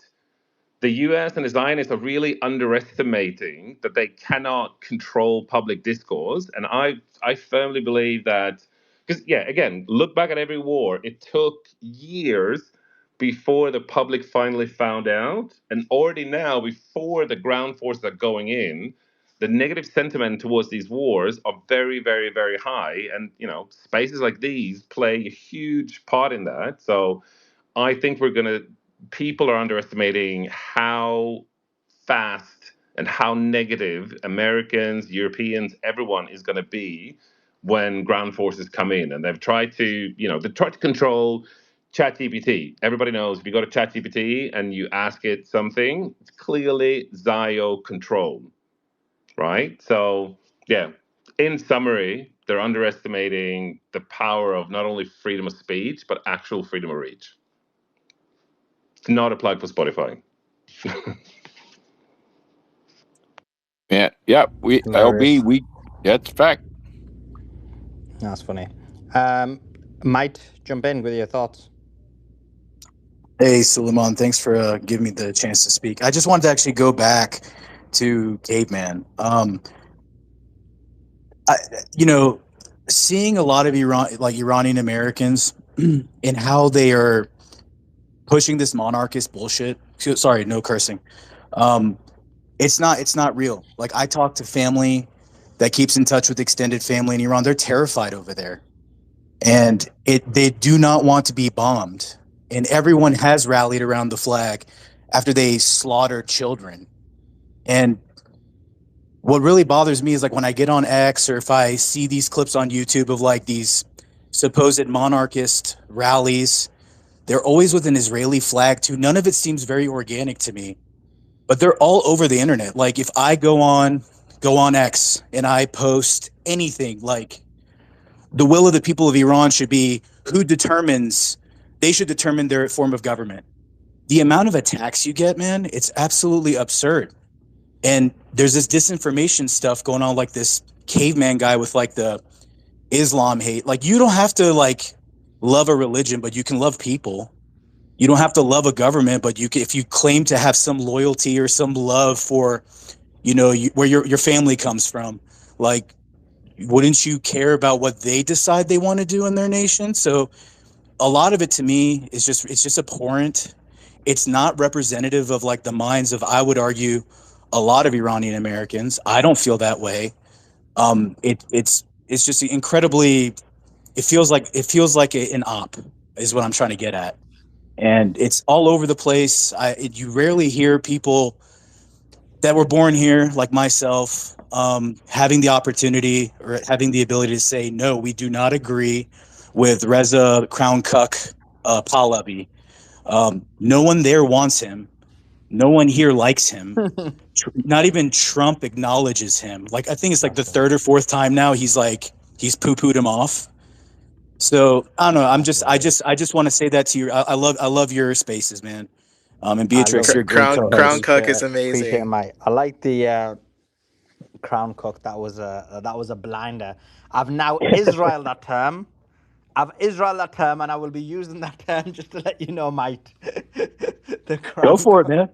the US and the Zionists are really underestimating that they cannot control public discourse. And I firmly believe that, because, yeah, again, look back at every war. It took years before the public finally found out. And already now, before the ground forces are going in, the negative sentiment towards these wars are very, very, very high. And, spaces like these play a huge part in that. So I think people are underestimating how fast and how negative Americans, Europeans, everyone is going to be when ground forces come in. And they've tried to control ChatGPT. Everybody knows if you go to ChatGPT and you ask it something, it's clearly Zio controlled, right? So, yeah, in summary, they're underestimating the power of not only freedom of speech, but actual freedom of reach. It's not a plug for Spotify. Yeah, that's fact. That's funny. Might jump in with your thoughts. Hey, Suleiman, thanks for giving me the chance to speak. I just wanted to actually go back to Caveman. Seeing a lot of Iranian Americans and how they are pushing this monarchist bullshit. Sorry, no cursing. It's not real. Like, I talk to family that keeps in touch with extended family in Iran. They're terrified over there, and they do not want to be bombed. And everyone has rallied around the flag after they slaughtered children. And what really bothers me is, like, when I get on X or if I see these clips on YouTube of like these supposed monarchist rallies, they're always with an Israeli flag too. None of it seems very organic to me, but they're all over the internet. Like, if I go on X and I post anything like the will of the people of Iran should be, who determines they should determine their form of government. The amount of attacks you get, man, it's absolutely absurd. And there's this disinformation stuff going on, like this caveman guy with like the Islam hate. Like, you don't have to like love a religion, but you can love people. You don't have to love a government, but you can, if you claim to have some loyalty or some love for, where your family comes from, like, wouldn't you care about what they decide they want to do in their nation? So a lot of it to me is it's just abhorrent. It's not representative of like the minds of, I would argue, a lot of Iranian Americans. I don't feel that way. It's just incredibly. It feels like an op is what I'm trying to get at, and it's all over the place. You rarely hear people that were born here, like myself, having the opportunity or having the ability to say, no, we do not agree with Reza Crown Cuck Pahlavi. No one there wants him. No one here likes him. Not even Trump acknowledges him. Like, I think it's like the third or fourth time now he's poo-pooed him off. So I don't know. I just want to say that to you. I love your spaces, man. And I Beatrix, love you're it, a great bro. Crown co-host. Cook is Appreciate it, amazing. mate. I like the Crown Cook. That was a blinder. I've now Israel that term. I've Israel that term, and I will be using that term just to let you know, mate. The Go Crown for it, Cook. man.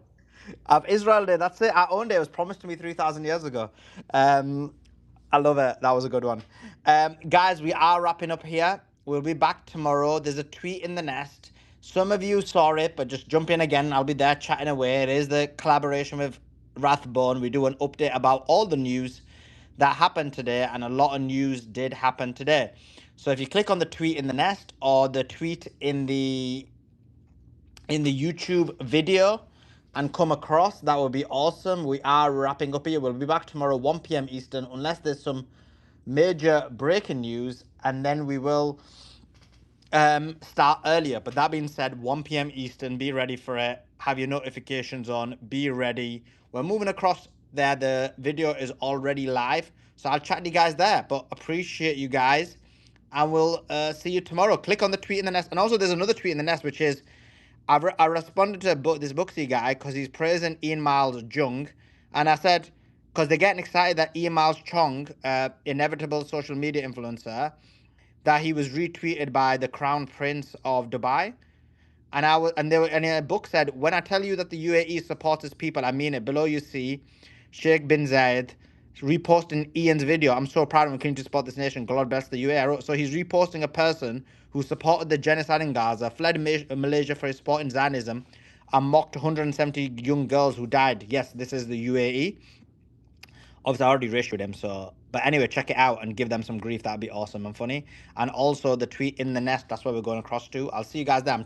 I've Israel Day. That's it. Our own day. It was promised to me 3,000 years ago. I love it. That was a good one. Guys, we are wrapping up here. We'll be back tomorrow. There's a tweet in the nest. Some of you saw it, but just jump in again. I'll be there chatting away. It is the collaboration with Rathbone. We do an update about all the news that happened today, and a lot of news did happen today. So if you click on the tweet in the nest or the tweet in the YouTube video and come across, that would be awesome. We are wrapping up here. We'll be back tomorrow 1 p.m. Eastern, unless there's some major breaking news, and then we will start earlier. But that being said, 1 p.m. Eastern, be ready for it. Have your notifications on, be ready. We're moving across there. The video is already live, so I'll chat to you guys there. But appreciate you guys, and we'll see you tomorrow. Click on the tweet in the nest. And also there's another tweet in the nest, which is I responded to this Booksy guy because he's praising Ian Miles Jung, and I said, because they're getting excited that Ian Miles Chung, inevitable social media influencer, that he was retweeted by the Crown Prince of Dubai. And a book said, when I tell you that the UAE supports its people, I mean it. Below you see Sheikh bin Zayed reposting Ian's video. I'm so proud of him continuing to support this nation. God bless the UAE. So he's reposting a person who supported the genocide in Gaza, fled Malaysia for his support in Zionism, and mocked 170 young girls who died. Yes, this is the UAE. Obviously, I already ratioed him, so. But anyway, check it out and give them some grief. That'd be awesome and funny. And also the tweet in the nest. That's where we're going across to. I'll see you guys there.